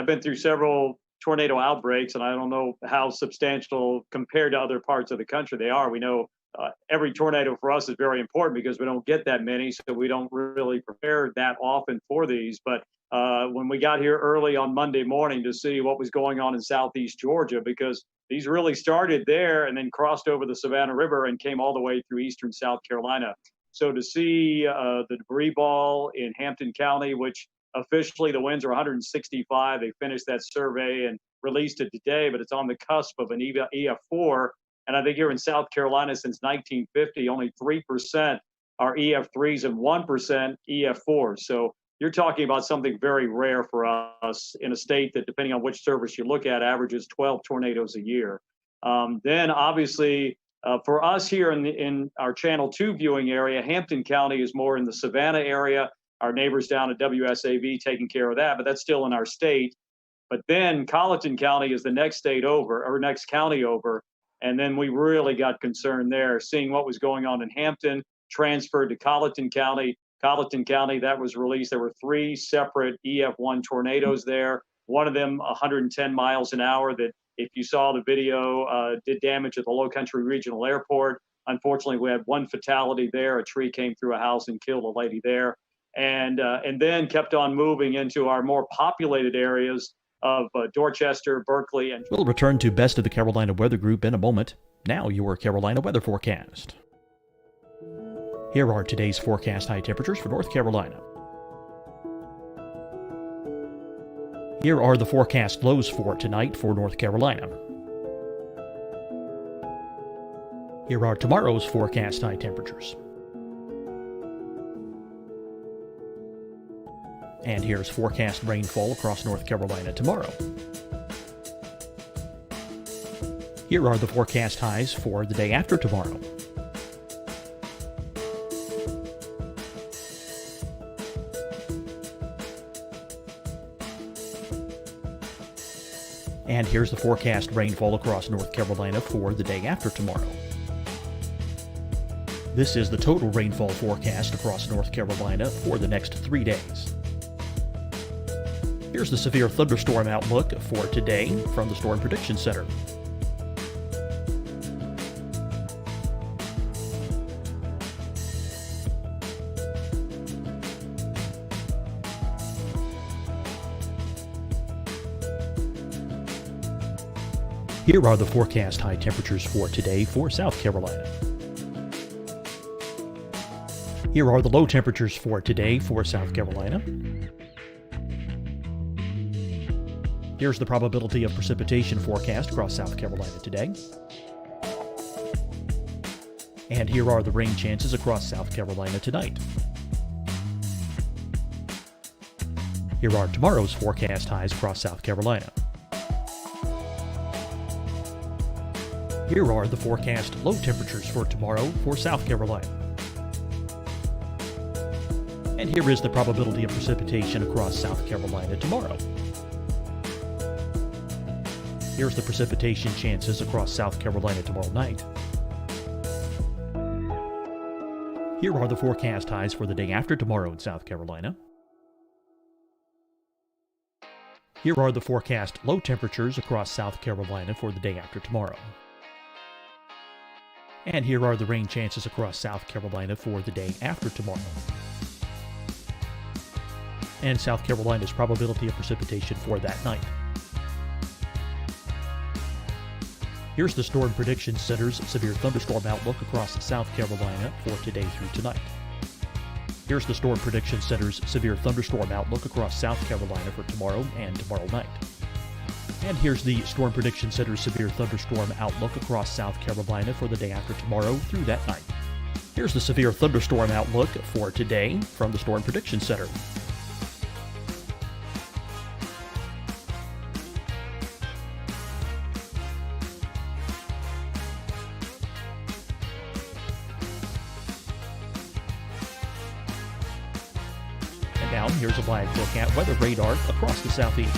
been through several tornado outbreaks, and I don't know how substantial compared to other parts of the country they are. We know every tornado for us is very important because we don't get that many, so we don't really prepare that often for these. But when we got here early on Monday morning to see what was going on in southeast Georgia, because these really started there and then crossed over the Savannah River and came all the way through eastern South Carolina. So to see the debris ball in Hampton County, which officially the winds are 165, they finished that survey and released it today, but it's on the cusp of an EF4. And I think here in South Carolina since 1950, only 3% are EF3s and 1% EF4s. So you're talking about something very rare for us in a state that, depending on which service you look at, averages 12 tornadoes a year. Then obviously, for us here in our Channel 2 viewing area, Hampton County is more in the Savannah area. Our neighbors down at WSAV taking care of that, but that's still in our state. But then Colleton County is the next next county over. And then we really got concerned there, seeing what was going on in Hampton, transferred to Colleton County. Colleton County, that was released. There were 3 separate EF1 tornadoes there. One of them 110 miles an hour that, if you saw the video, did damage at the Low Country Regional Airport. Unfortunately, we had 1 fatality there. A tree came through a house and killed a lady there. And then kept on moving into our more populated areas of Dorchester, Berkeley, and... We'll return to Best of the Carolina Weather Group in a moment. Now your Carolina weather forecast. Here are today's forecast high temperatures for North Carolina. Here are the forecast lows for tonight for North Carolina. Here are tomorrow's forecast high temperatures. And here's forecast rainfall across North Carolina tomorrow. Here are the forecast highs for the day after tomorrow. And here's the forecast rainfall across North Carolina for the day after tomorrow. This is the total rainfall forecast across North Carolina for the next 3 days. Here's the severe thunderstorm outlook for today from the Storm Prediction Center. Here are the forecast high temperatures for today for South Carolina. Here are the low temperatures for today for South Carolina. Here's the probability of precipitation forecast across South Carolina today. And here are the rain chances across South Carolina tonight. Here are tomorrow's forecast highs across South Carolina. Here are the forecast low temperatures for tomorrow for South Carolina. And And here is the probability of precipitation across South Carolina tomorrow. Here's the precipitation chances across South Carolina tomorrow night. Here are the forecast highs for the day after tomorrow in South Carolina. Here are the forecast low temperatures across South Carolina for the day after tomorrow. And here are the rain chances across South Carolina for the day after tomorrow. And South Carolina's probability of precipitation for that night. Here's the Storm Prediction Center's severe thunderstorm outlook across South Carolina for today through tonight. Here's the Storm Prediction Center's severe thunderstorm outlook across South Carolina for tomorrow and tomorrow night. And here's the Storm Prediction Center's severe thunderstorm outlook across South Carolina for the day after tomorrow through that night. Here's the severe thunderstorm outlook for today from the Storm Prediction Center. And now here's a live look at weather radar across the southeast.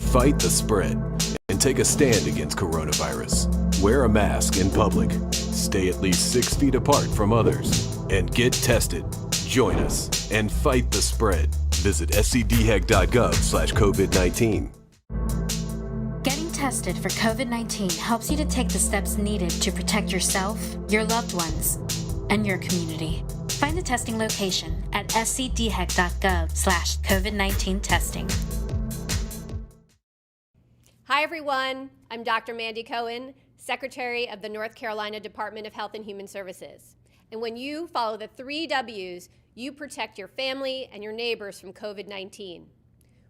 Fight the spread and take a stand against coronavirus. Wear a mask in public. Stay at least 6 feet apart from others. And get tested. Join us and fight the spread. Visit scdhec.gov/COVID-19. Getting tested for COVID-19 helps you to take the steps needed to protect yourself, your loved ones, and your community. Find the testing location at scdhec.gov/COVID-19 testing. Hi, everyone. I'm Dr. Mandy Cohen, Secretary of the North Carolina Department of Health and Human Services. And when you follow the 3 W's, you protect your family and your neighbors from COVID-19.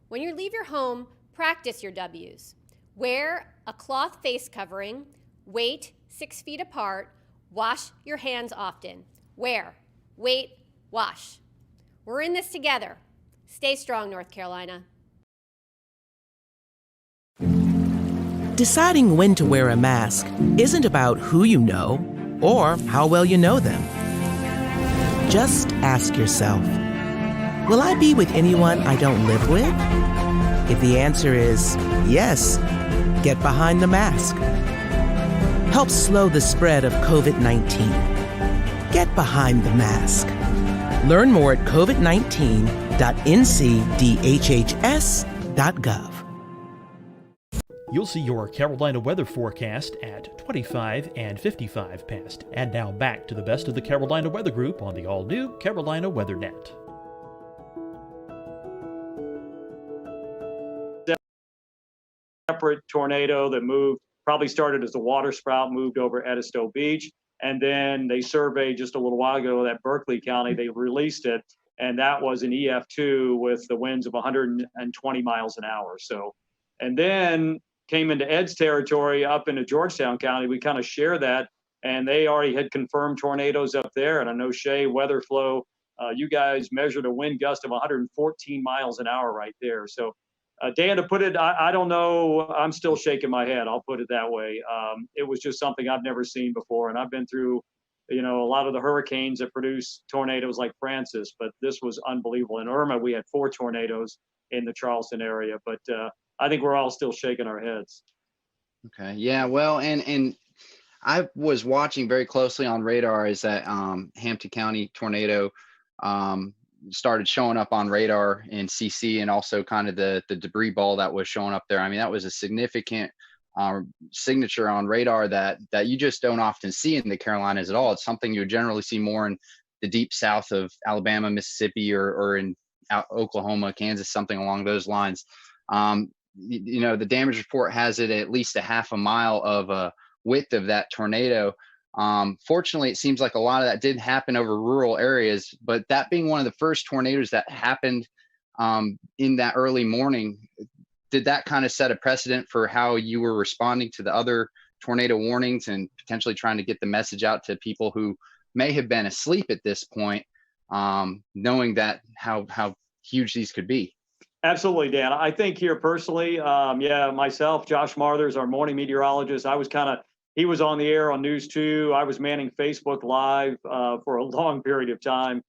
When you leave your home, practice your W's. Wear a cloth face covering, wait 6 feet apart, wash your hands often. Wear, wait, wash. We're in this together. Stay strong, North Carolina. Deciding when to wear a mask isn't about who you know or how well you know them. Just ask yourself, will I be with anyone I don't live with? If the answer is yes, get behind the mask. Help slow the spread of COVID-19. Get behind the mask. Learn more at covid19.ncdhhs.gov. You'll see your Carolina weather forecast at 25 and 55 past. And now back to the best of the Carolina Weather Group on the all-new Carolina WeatherNet. Separate tornado that moved, probably started as a water spout, moved over Edisto Beach. And then they surveyed just a little while ago that Berkeley County, they released it. And that was an EF2 with the winds of 120 miles an hour. So, and then came into Ed's territory up into Georgetown County. We kind of share that, and they already had confirmed tornadoes up there. And I know Shay, Weather Flow, you guys measured a wind gust of 114 miles an hour right there. So, Dan, to put it, I don't know. I'm still shaking my head. I'll put it that way. It was just something I've never seen before, and I've been through, a lot of the hurricanes that produce tornadoes like Francis, but this was unbelievable. In Irma, we had 4 tornadoes in the Charleston area, but I think we're all still shaking our heads. Okay. Yeah. Well, and I was watching very closely on radar as that Hampton County tornado started showing up on radar in CC, and also kind of the debris ball that was showing up there. I mean, that was a significant signature on radar that you just don't often see in the Carolinas at all. It's something you would generally see more in the deep south of Alabama, Mississippi, or in Oklahoma, Kansas, something along those lines. The damage report has it at least a half a mile of a width of that tornado. Fortunately, it seems like a lot of that did happen over rural areas, but that being one of the first tornadoes that happened in that early morning, did that kind of set a precedent for how you were responding to the other tornado warnings and potentially trying to get the message out to people who may have been asleep at this point, knowing that how huge these could be? Absolutely, Dan. I think here personally, myself, Josh Marthers, our morning meteorologist, I was kind of he was on the air on News 2. I was manning Facebook Live for a long period of time.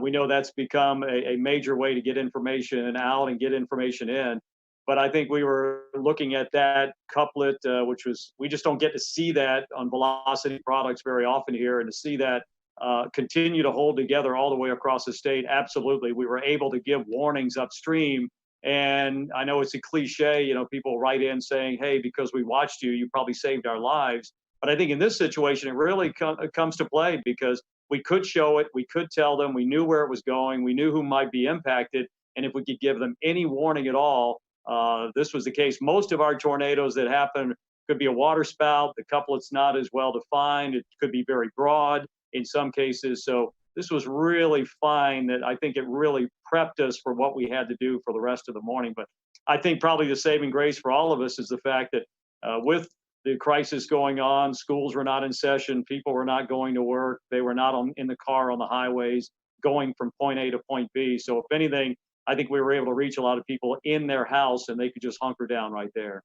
We know that's become a major way to get information out and get information in. But I think we were looking at that couplet, which was, we just don't get to see that on Velocity products very often here, and to see that continue to hold together all the way across the state. Absolutely. We were able to give warnings upstream. And I know it's a cliche, you know, people write in saying, hey, because we watched you, you probably saved our lives. But I think in this situation, it really comes to play, because we could show it, we could tell them, we knew where it was going, we knew who might be impacted. And if we could give them any warning at all, this was the case. Most of our tornadoes that happen could be a water spout. The couplet's not as well defined. It could be very broad in some cases. So this was really fine, that I think it really prepped us for what we had to do for the rest of the morning. But I think probably the saving grace for all of us is the fact that with the crisis going on, schools were not in session, people were not going to work, they were not in the car on the highways going from point A to point B. So if anything, I think we were able to reach a lot of people in their house, and they could just hunker down right there.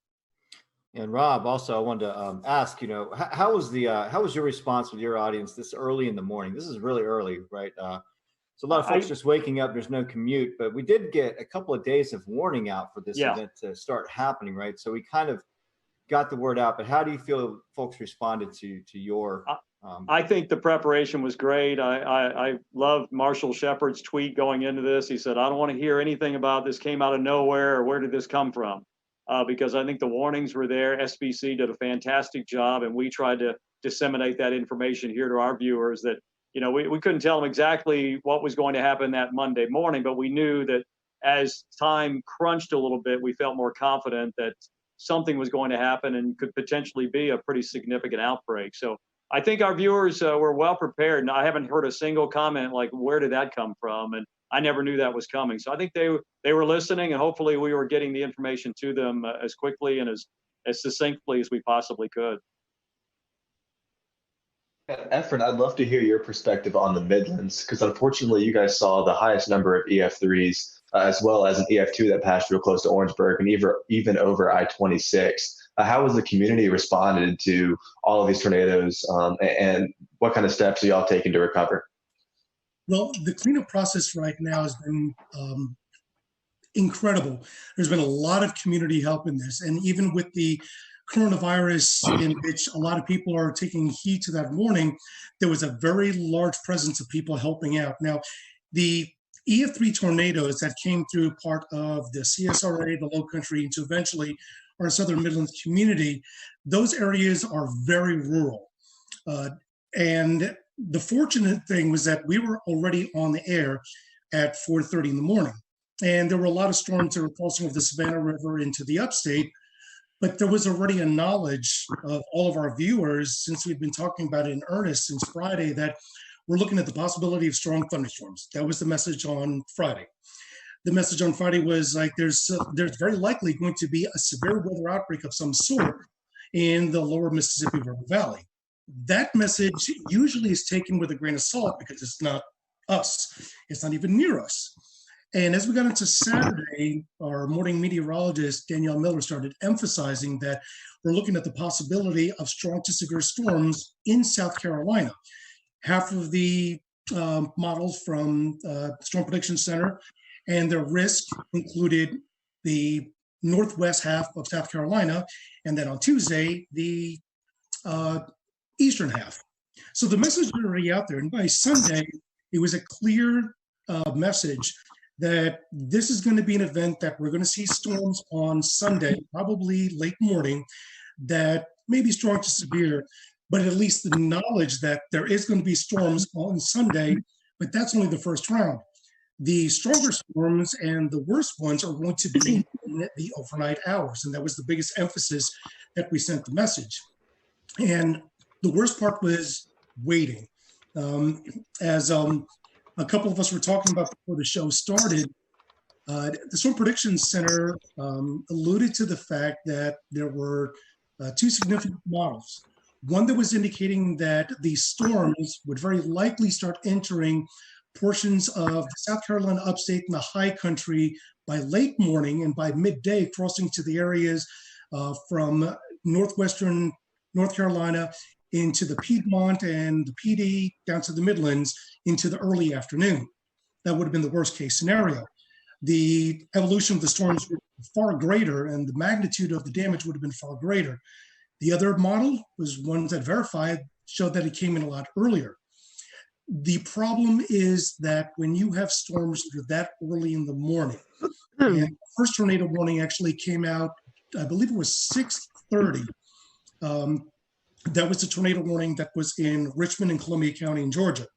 And Rob, also, I wanted to ask, you know, how was your response with your audience this early in the morning? This is really early, right? So a lot of folks just waking up, there's no commute, but we did get a couple of days of warning out for this event to start happening, right? So we kind of got the word out, but how do you feel folks responded to your I think the preparation was great. I loved Marshall Shepard's tweet going into this. He said, I don't want to hear anything about this came out of nowhere, or where did this come from? Because I think the warnings were there. SBC did a fantastic job, and we tried to disseminate that information here to our viewers, that, you know, we couldn't tell them exactly what was going to happen that Monday morning, but we knew that as time crunched a little bit, we felt more confident that something was going to happen and could potentially be a pretty significant outbreak. So I think our viewers were well prepared, and I haven't heard a single comment like, where did that come from? And I never knew that was coming. So I think they were listening, and hopefully we were getting the information to them as quickly and as succinctly as we possibly could. Efren, I'd love to hear your perspective on the Midlands, because unfortunately you guys saw the highest number of EF3s, as well as an EF2 that passed real close to Orangeburg and even over I-26. How has the community responded to all of these tornadoes, and what kind of steps are y'all taking to recover? Well, the cleanup process right now has been incredible. There's been a lot of community help in this, and even with the coronavirus, in which a lot of people are taking heed to that warning, there was a very large presence of people helping out. Now, the EF3 tornadoes that came through part of the CSRA, the Low Country, into eventually our Southern Midlands community, those areas are very rural. And the fortunate thing was that we were already on the air at 4:30 in the morning. And there were a lot of storms that were crossing over the Savannah River into the upstate, but there was already a knowledge of all of our viewers, since we've been talking about it in earnest since Friday, that we're looking at the possibility of strong thunderstorms. That was the message on Friday. The message on Friday was like, there's very likely going to be a severe weather outbreak of some sort in the lower Mississippi River Valley. That message usually is taken with a grain of salt, because it's not us. It's not even near us. And as we got into Saturday, our morning meteorologist, Danielle Miller, started emphasizing that we're looking at the possibility of strong to severe storms in South Carolina. Half of the models from Storm Prediction Center and their risk included the northwest half of South Carolina, and then on Tuesday, the eastern half. So the message was already out there, and by Sunday, it was a clear message that this is going to be an event that we're going to see storms on Sunday, probably late morning, that may be strong to severe, but at least the knowledge that there is going to be storms on Sunday, but that's only the first round. The stronger storms and the worst ones are going to be in the overnight hours, and that was the biggest emphasis that we sent the message. And the worst part was waiting. As a couple of us were talking about before the show started, the Storm Prediction Center alluded to the fact that there were two significant models. One that was indicating that these storms would very likely start entering portions of South Carolina upstate and the high country by late morning, and by midday crossing to the areas from northwestern North Carolina, into the Piedmont and the PD, down to the Midlands, into the early afternoon. That would have been the worst case scenario. The evolution of the storms were far greater, and the magnitude of the damage would have been far greater. The other model was one that verified, showed that it came in a lot earlier. The problem is that when you have storms that are that early in the morning, and the first tornado warning actually came out, I believe it was 6:30. That was the tornado warning that was in Richmond and Columbia County in Georgia.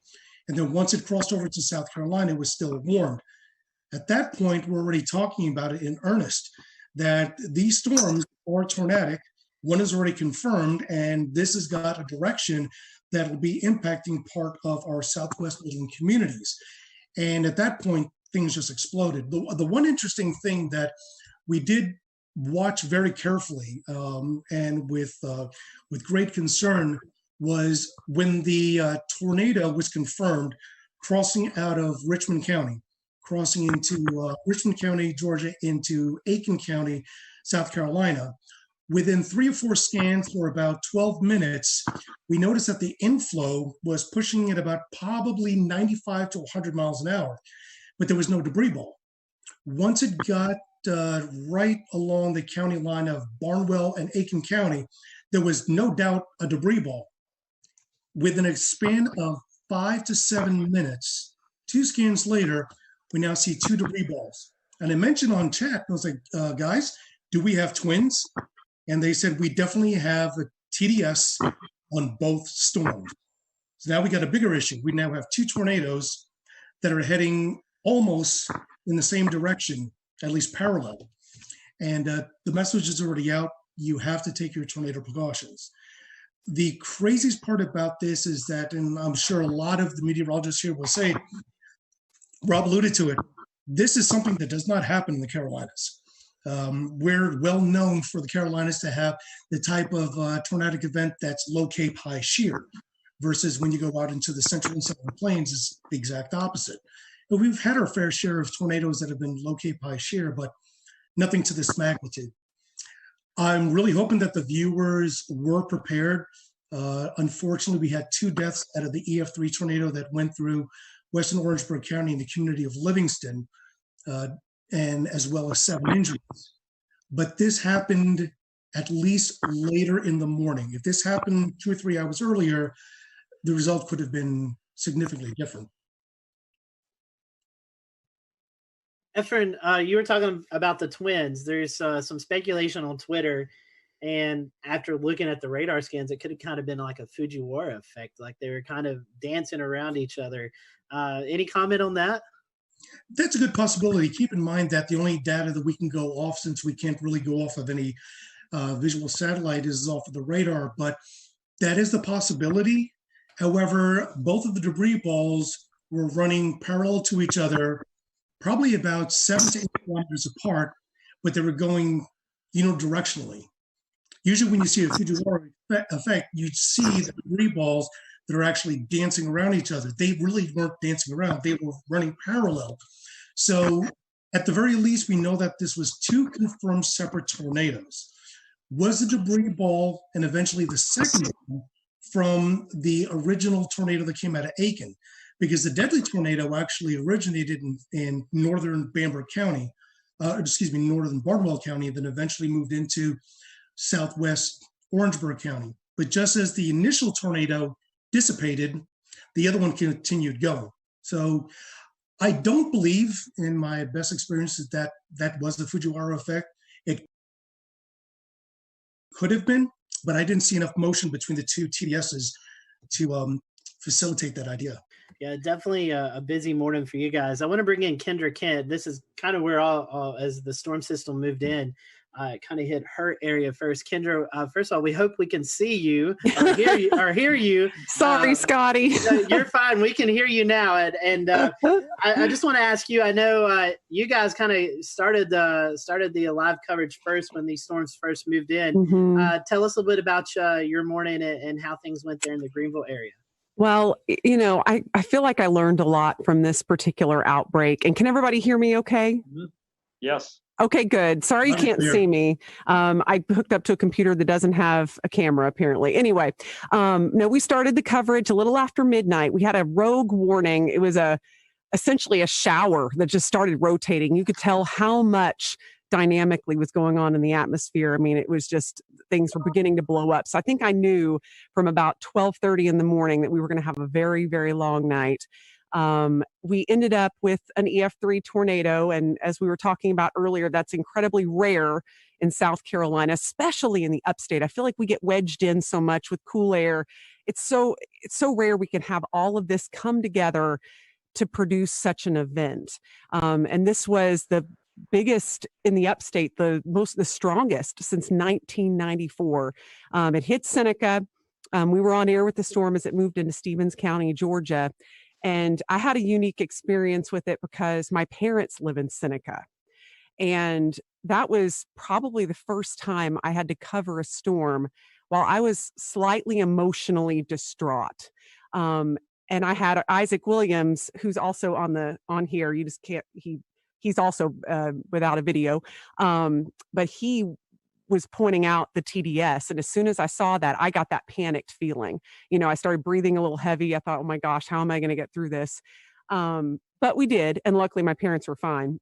And then once it crossed over to South Carolina, it was still warned. At that point, we're already talking about it in earnest, that these storms are tornadic. One is already confirmed, and this has got a direction that will be impacting part of our Southwest Midland communities. And at that point, things just exploded. The one interesting thing that we did watch very carefully and with great concern was when the tornado was confirmed crossing out of Richmond County, crossing into Richmond County, Georgia, into Aiken County, South Carolina. Within 3 or 4 scans for about 12 minutes, we noticed that the inflow was pushing at about probably 95 to 100 miles an hour, but there was no debris ball. Once it got right along the county line of Barnwell and Aiken County, there was no doubt a debris ball. Within a span of 5 to 7 minutes, 2 scans later, we now see 2 debris balls. And I mentioned on chat, I was like, guys, do we have twins? And they said, we definitely have a TDS on both storms. So now we got a bigger issue. We now have 2 tornadoes that are heading almost in the same direction, at least parallel. And the message is already out. You have to take your tornado precautions. The craziest part about this is that, and I'm sure a lot of the meteorologists here will say, Rob alluded to it, this is something that does not happen in the Carolinas. We're well known for the Carolinas to have the type of tornadic event that's low cape, high shear, versus when you go out into the central and southern plains, is the exact opposite. But we've had our fair share of tornadoes that have been low cape, high shear, but nothing to this magnitude. I'm really hoping that the viewers were prepared. Unfortunately, we had 2 deaths out of the EF3 tornado that went through Western Orangeburg County in the community of Livingston, and as well as 7 injuries. But this happened at least later in the morning. If this happened 2 or 3 hours earlier, the result could have been significantly different. Efren, you were talking about the twins. There's some speculation on Twitter, and after looking at the radar scans, it could have kind of been like a Fujiwara effect, like they were kind of dancing around each other. Any comment on that? That's a good possibility. Keep in mind that the only data that we can go off, since we can't really go off of any visual satellite, is off of the radar, but that is the possibility. However, both of the debris balls were running parallel to each other, probably about 7 to 8 kilometers apart, but they were going unidirectionally. Usually when you see a Fujiwara effect, you see the debris balls that are actually dancing around each other. They really weren't dancing around, they were running parallel. So at the very least, we know that this was 2 confirmed separate tornadoes. Was the debris ball, and eventually the second one, from the original tornado that came out of Aiken? Because the deadly tornado actually originated in northern Bamberg County, northern Barnwell County, and then eventually moved into southwest Orangeburg County. But just as the initial tornado dissipated, the other one continued going. So I don't believe, in my best experience, that was the Fujiwara effect. It could have been, but I didn't see enough motion between the 2 TDSs to facilitate that idea. Yeah, definitely a busy morning for you guys. I want to bring in Kendra Kent. This is kind of where as the storm system moved in, it kind of hit her area first. Kendra, first of all, we hope we can see you or hear you. Sorry, Scotty. You're fine. We can hear you now. And I just want to ask you, I know you guys kind of started the live coverage first when these storms first moved in. Mm-hmm. Tell us a little bit about your morning and how things went there in the Greenville area. Well, I feel like I learned a lot from this particular outbreak. And can everybody hear me okay? Yes. Okay, good. Sorry you can't see me. I hooked up to a computer that doesn't have a camera, apparently. Anyway, no, we started the coverage a little after midnight. We had a rogue warning. It was essentially a shower that just started rotating. You could tell how much dynamically was going on in the atmosphere. I mean, it was just things were beginning to blow up. So I think I knew from about 12:30 in the morning that we were going to have a very, very long night. We ended up with an EF3 tornado. And as we were talking about earlier, that's incredibly rare in South Carolina, especially in the upstate. I feel like we get wedged in so much with cool air. It's so rare we can have all of this come together to produce such an event. And this was the biggest in the upstate, the strongest since 1994. It hit Seneca. We were on air with the storm as it moved into Stevens County, Georgia. And I had a unique experience with it because my parents live in Seneca. And that was probably the first time I had to cover a storm while I was slightly emotionally distraught. And I had Isaac Williams, who's also on here. You just can't, he's also without a video. But he was pointing out the TDS. And as soon as I saw that, I got that panicked feeling. You know, I started breathing a little heavy. I thought, oh my gosh, how am I going to get through this? But we did. And luckily my parents were fine.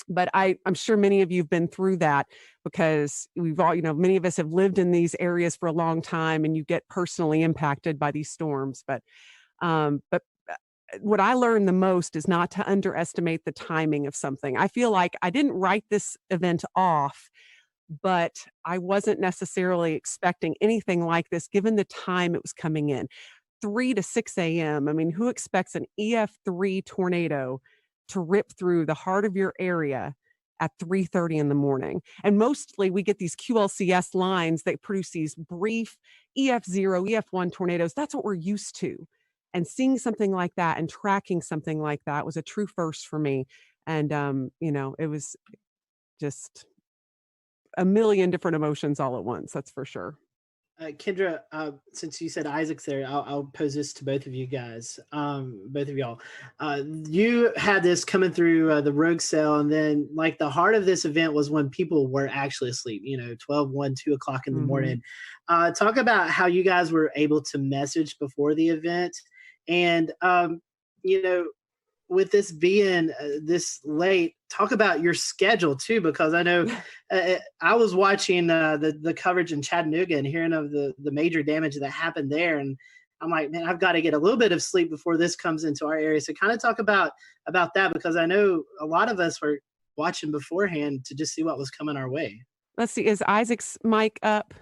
But I'm sure many of you have been through that because we've all, many of us have lived in these areas for a long time and you get personally impacted by these storms. But what I learned the most is not to underestimate the timing of something. I feel like I didn't write this event off, but I wasn't necessarily expecting anything like this given the time it was coming in. 3 to 6 a.m. I mean, who expects an EF3 tornado to rip through the heart of your area at 3:30 in the morning? And mostly we get these QLCS lines that produce these brief EF0, EF1 tornadoes. That's what we're used to. And seeing something like that and tracking something like that was a true first for me. And, it was just a million different emotions all at once. That's for sure. Kendra, since you said Isaac's there, I'll pose this to both of you guys, both of y'all. You had this coming through the rogue cell, and then like the heart of this event was when people were actually asleep, 12, 1, 2 o'clock in the morning. Talk about how you guys were able to message before the event. And, with this being this late, talk about your schedule too, because I know I was watching the coverage in Chattanooga and hearing of the major damage that happened there. And I'm like, man, I've got to get a little bit of sleep before this comes into our area. So kind of talk about that, because I know a lot of us were watching beforehand to just see what was coming our way. Let's see. Is Isaac's mic up?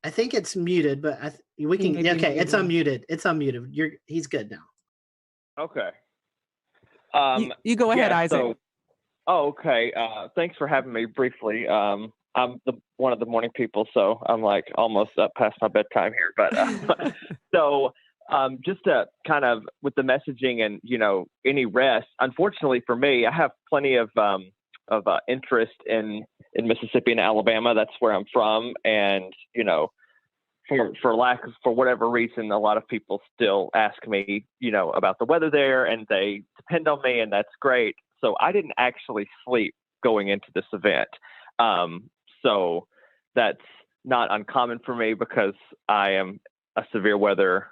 I think it's muted, but we can. Okay, it's unmuted. It's unmuted. He's good now. Okay. You go ahead, Isaac. Okay. Thanks for having me briefly. I'm one of the morning people, so I'm like almost up past my bedtime here. But just to kind of with the messaging and any rest. Unfortunately for me, I have plenty of interest in Mississippi and Alabama. That's where I'm from, and for whatever reason, a lot of people still ask me, about the weather there, and they depend on me, and that's great. So I didn't actually sleep going into this event. So that's not uncommon for me because I am a severe weather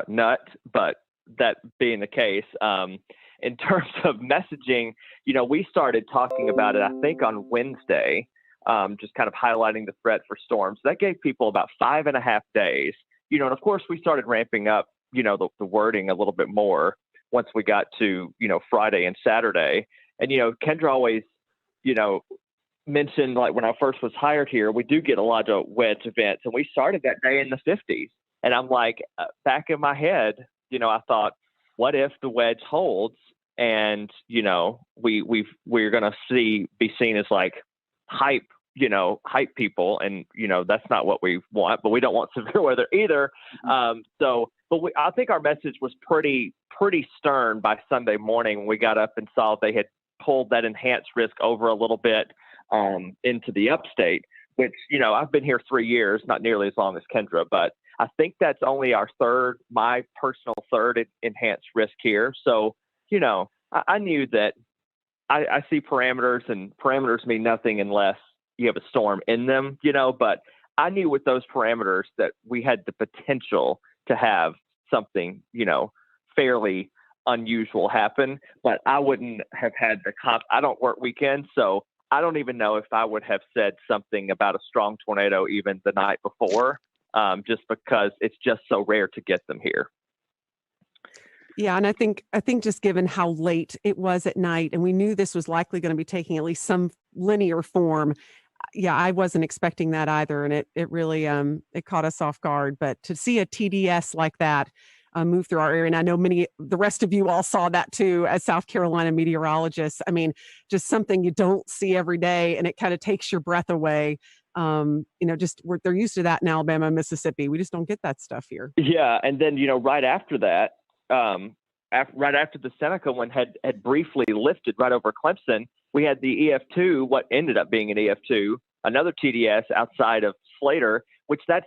nut. But that being the case, in terms of messaging, we started talking about it, I think, on Wednesday. Just kind of highlighting the threat for storms. That gave people about 5.5 days, and of course we started ramping up, the wording a little bit more once we got to, Friday and Saturday. And, Kendra always, mentioned, like when I first was hired here, we do get a lot of wedge events, and we started that day in the 50s. And I'm like, back in my head, I thought, what if the wedge holds and, we're going to be seen as like hype people, and that's not what we want, but we don't want severe weather either. I think our message was pretty stern by Sunday morning when we got up and saw they had pulled that enhanced risk over a little bit into the upstate, which I've been here 3 years, not nearly as long as Kendra, but I think that's only my personal third enhanced risk here. So I knew that I see parameters, and parameters mean nothing unless you have a storm in them, but I knew with those parameters that we had the potential to have something, fairly unusual happen, but I wouldn't have had I don't work weekends, so I don't even know if I would have said something about a strong tornado even the night before, just because it's just so rare to get them here. Yeah, and I think just given how late it was at night, and we knew this was likely going to be taking at least some linear form. Yeah, I wasn't expecting that either, and it really it caught us off guard. But to see a TDS like that move through our area, and I know the rest of you all saw that too as South Carolina meteorologists. I mean, just something you don't see every day, and it kind of takes your breath away. They're used to that in Alabama and Mississippi. We just don't get that stuff here. Yeah, and then right after that. Right after the Seneca one had briefly lifted right over Clemson, we had the EF2, what ended up being an EF2, another TDS outside of Slater, which that's,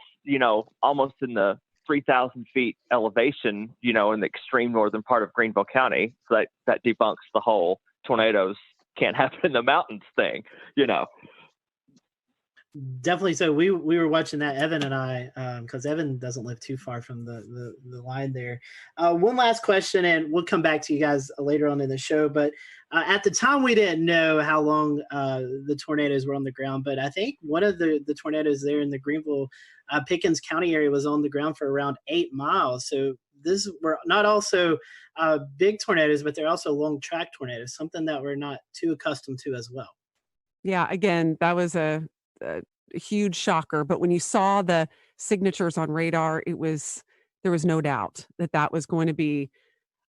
almost in the 3,000 feet elevation, in the extreme northern part of Greenville County. So that debunks the whole tornadoes can't happen in the mountains thing, Definitely. So we were watching that, Evan and I, because Evan doesn't live too far from the line there. One last question, and we'll come back to you guys later on in the show. But at the time, we didn't know how long the tornadoes were on the ground. But I think one of the tornadoes there in the Greenville, Pickens County area was on the ground for around 8 miles. So these were not also big tornadoes, but they're also long track tornadoes, something that we're not too accustomed to as well. Yeah, again, that was a huge shocker, but when you saw the signatures on radar, there was no doubt that was going to be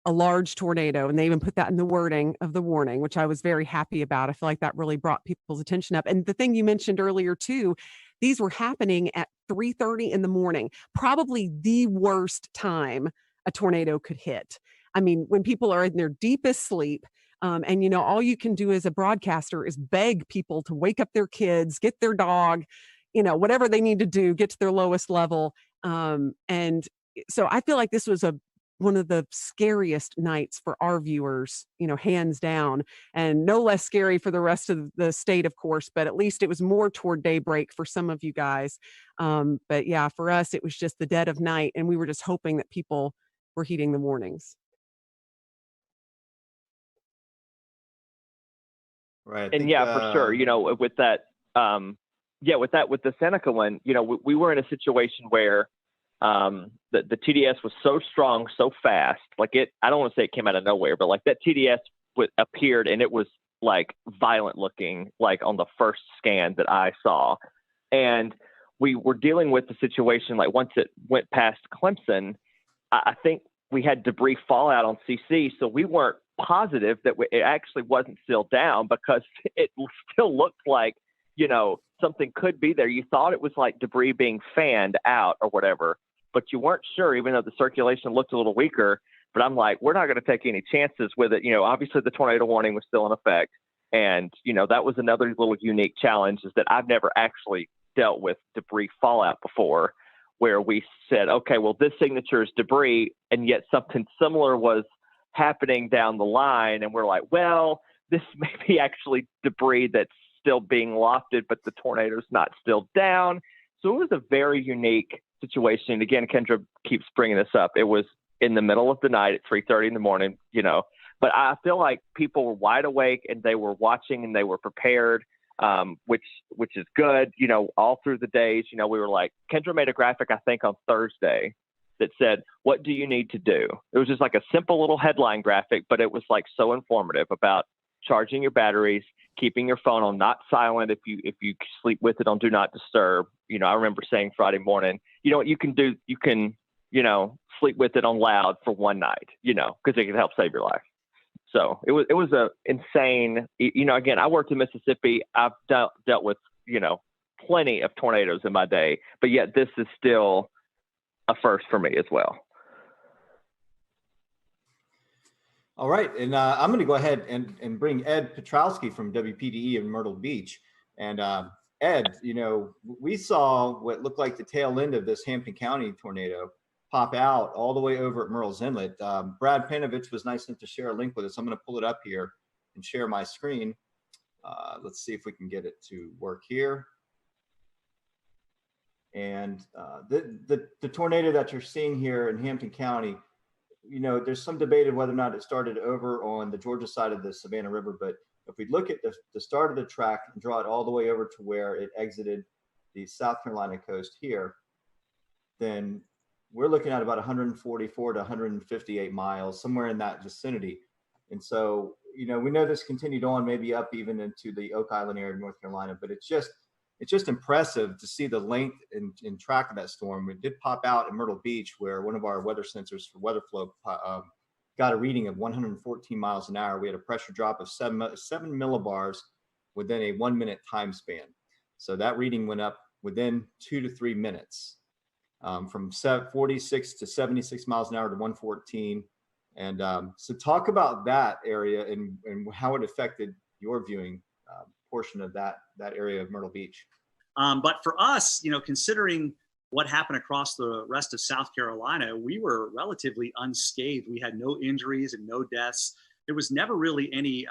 a large tornado, and they even put that in the wording of the warning, which I was very happy about. I feel like that really brought people's attention up. And the thing you mentioned earlier too, these were happening at 3:30 in the morning, probably the worst time a tornado could hit. I mean, when people are in their deepest sleep. And all you can do as a broadcaster is beg people to wake up their kids, get their dog, whatever they need to do, get to their lowest level. And so I feel like this was one of the scariest nights for our viewers, hands down, and no less scary for the rest of the state, of course, but at least it was more toward daybreak for some of you guys. But yeah, for us, it was just the dead of night, and we were just hoping that people were heeding the warnings. Right. And for sure, with that, with the Seneca one, we were in a situation where the TDS was so strong, so fast, I don't want to say it came out of nowhere, but that TDS appeared, and it was violent looking, on the first scan that I saw. And we were dealing with the situation, once it went past Clemson, I think we had debris fallout on CC, so we weren't positive that it actually wasn't still down, because it still looked like, something could be there. You thought it was debris being fanned out or whatever, but you weren't sure, even though the circulation looked a little weaker. But I'm we're not going to take any chances with it. Obviously the tornado warning was still in effect. And, that was another little unique challenge, is that I've never actually dealt with debris fallout before, where we said, okay, well, this signature is debris, and yet something similar was happening down the line, and we're well, this may be actually debris that's still being lofted, but the tornado's not still down. So it was a very unique situation. Again, Kendra keeps bringing this up. It was in the middle of the night at 3:30 in the morning, but I feel like people were wide awake, and they were watching, and they were prepared, which is good. All through the days, we were Kendra made a graphic, I think on Thursday, that said, what do you need to do? It was just a simple little headline graphic, but it was so informative about charging your batteries, keeping your phone on not silent if you sleep with it on do not disturb. I remember saying Friday morning, what you can do, you can, sleep with it on loud for one night, because it can help save your life. So it was a insane, again, I worked in Mississippi. I've dealt with, plenty of tornadoes in my day, but yet this is still a first for me as well. All right. And I'm going to go ahead and bring Ed Petrowski from WPDE in Myrtle Beach. And Ed, we saw what looked like the tail end of this Hampton County tornado pop out all the way over at Murrells Inlet. Brad Panovich was nice enough to share a link with us. I'm going to pull it up here. and share my screen. Let's see if we can get it to work here. And the tornado that you're seeing here in Hampton County, you know, there's some debate of whether or not it started over on the Georgia side of the Savannah River. But if we look at the start of the track and draw it all the way over to where it exited the South Carolina coast here, then we're looking at about 144 to 158 miles, somewhere in that vicinity. And so, you know, we know this continued on, maybe up even into the Oak Island area of North Carolina, but it's just impressive to see the length and track of that storm. It did pop out in Myrtle Beach, where one of our weather sensors for weather flow got a reading of 114 miles an hour. We had a pressure drop of 7 millibars within a 1 minute time span. So that reading went up within 2 to 3 minutes, from 46 to 76 miles an hour to 114. And so talk about that area and how it affected your viewing portion of that area of Myrtle Beach. But for us, you know, considering what happened across the rest of South Carolina, we were relatively unscathed. We had no injuries and no deaths. There was never really any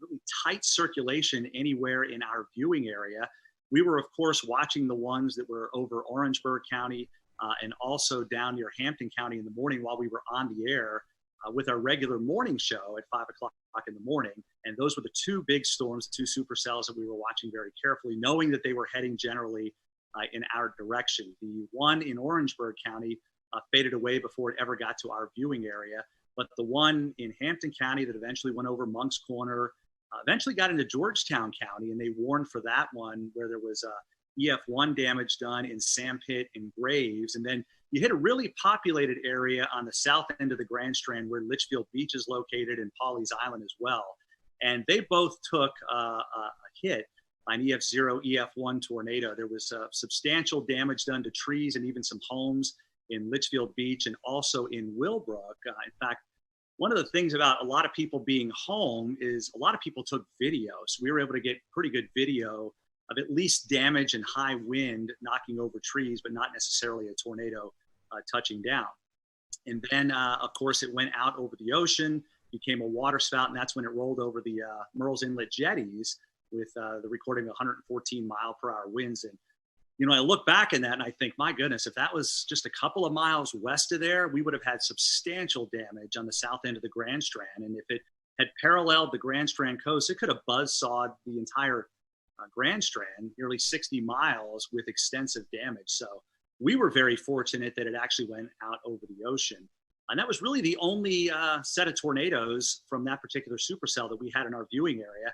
really tight circulation anywhere in our viewing area. We were, of course, watching the ones that were over Orangeburg County and also down near Hampton County in the morning while we were on the air with our regular morning show at 5 o'clock in the morning. And those were the two big storms, the two supercells that we were watching very carefully, knowing that they were heading generally in our direction. The one in Orangeburg County faded away before it ever got to our viewing area. But the one in Hampton County that eventually went over Monk's Corner, eventually got into Georgetown County, and they warned for that one where there was EF1 damage done in Sandpit and Graves. And then you hit a really populated area on the south end of the Grand Strand where Litchfield Beach is located and Pawleys Island as well. And they both took a hit by an EF0, EF1 tornado. There was substantial damage done to trees and even some homes in Litchfield Beach and also in Willbrook. In fact, one of the things about a lot of people being home is a lot of people took video. So we were able to get pretty good video of at least damage and high wind knocking over trees, but not necessarily a tornado touching down. And then, of course, it went out over the ocean, became a water spout, and that's when it rolled over the Murrells Inlet jetties with the recording of 114 mile per hour winds. And, you know, I look back in that and I think, my goodness, if that was just a couple of miles west of there, we would have had substantial damage on the south end of the Grand Strand. And if it had paralleled the Grand Strand coast, it could have buzzsawed the entire Grand Strand, nearly 60 miles with extensive damage. So we were very fortunate that it actually went out over the ocean. And that was really the only set of tornadoes from that particular supercell that we had in our viewing area.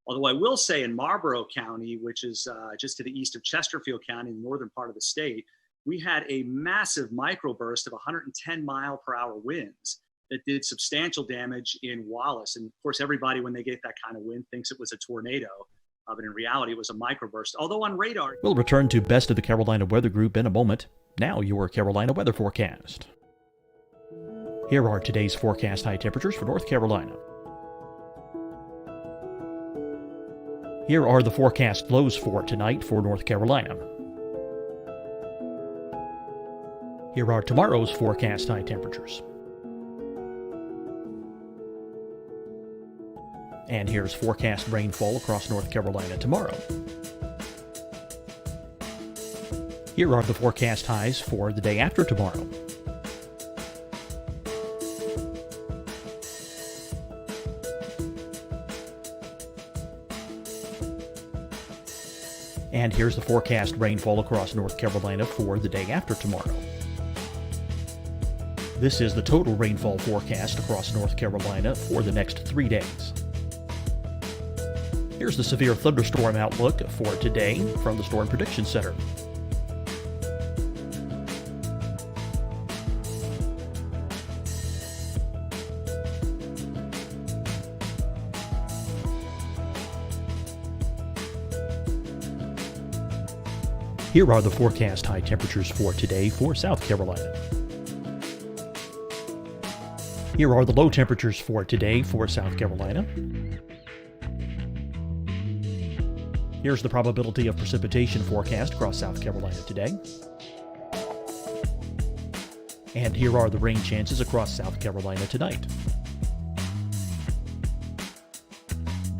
Although I will say in Marlborough County, which is just to the east of Chesterfield County in the northern part of the state, we had a massive microburst of 110 mile per hour winds that did substantial damage in Wallace. And of course, everybody, when they get that kind of wind, thinks it was a tornado. But in reality, it was a microburst. Although on radar... We'll return to Best of the Carolina Weather Group in a moment. Now your Carolina weather forecast. Here are today's forecast high temperatures for North Carolina. Here are the forecast lows for tonight for North Carolina. Here are tomorrow's forecast high temperatures. And here's forecast rainfall across North Carolina tomorrow. Here are the forecast highs for the day after tomorrow. And here's the forecast rainfall across North Carolina for the day after tomorrow. This is the total rainfall forecast across North Carolina for the next 3 days. Here's the severe thunderstorm outlook for today from the Storm Prediction Center. Here are the forecast high temperatures for today for South Carolina. Here are the low temperatures for today for South Carolina. Here's the probability of precipitation forecast across South Carolina today. And here are the rain chances across South Carolina tonight.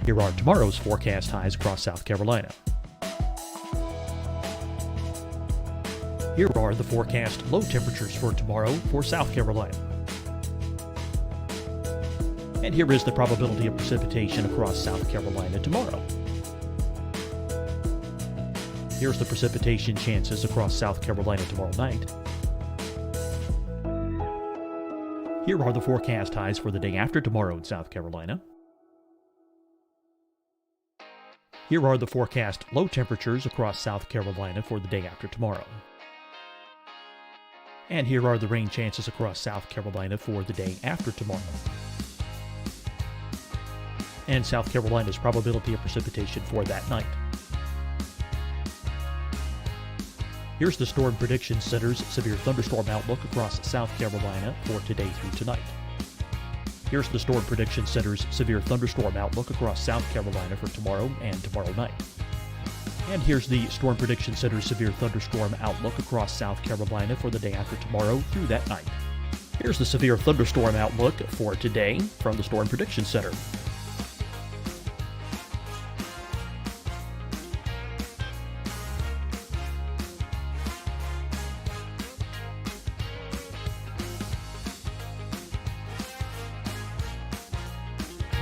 Here are tomorrow's forecast highs across South Carolina. Here are the forecast low temperatures for tomorrow for South Carolina. And here is the probability of precipitation across South Carolina tomorrow. Here's the precipitation chances across South Carolina tomorrow night. Here are the forecast highs for the day after tomorrow in South Carolina. Here are the forecast low temperatures across South Carolina for the day after tomorrow. And here are the rain chances across South Carolina for the day after tomorrow. And South Carolina's probability of precipitation for that night. Here's the Storm Prediction Center's severe thunderstorm outlook across South Carolina for today through tonight. Here's the Storm Prediction Center's severe thunderstorm outlook across South Carolina for tomorrow and tomorrow night. And here's the Storm Prediction Center's severe thunderstorm outlook across South Carolina for the day after tomorrow through that night. Here's the severe thunderstorm outlook for today from the Storm Prediction Center.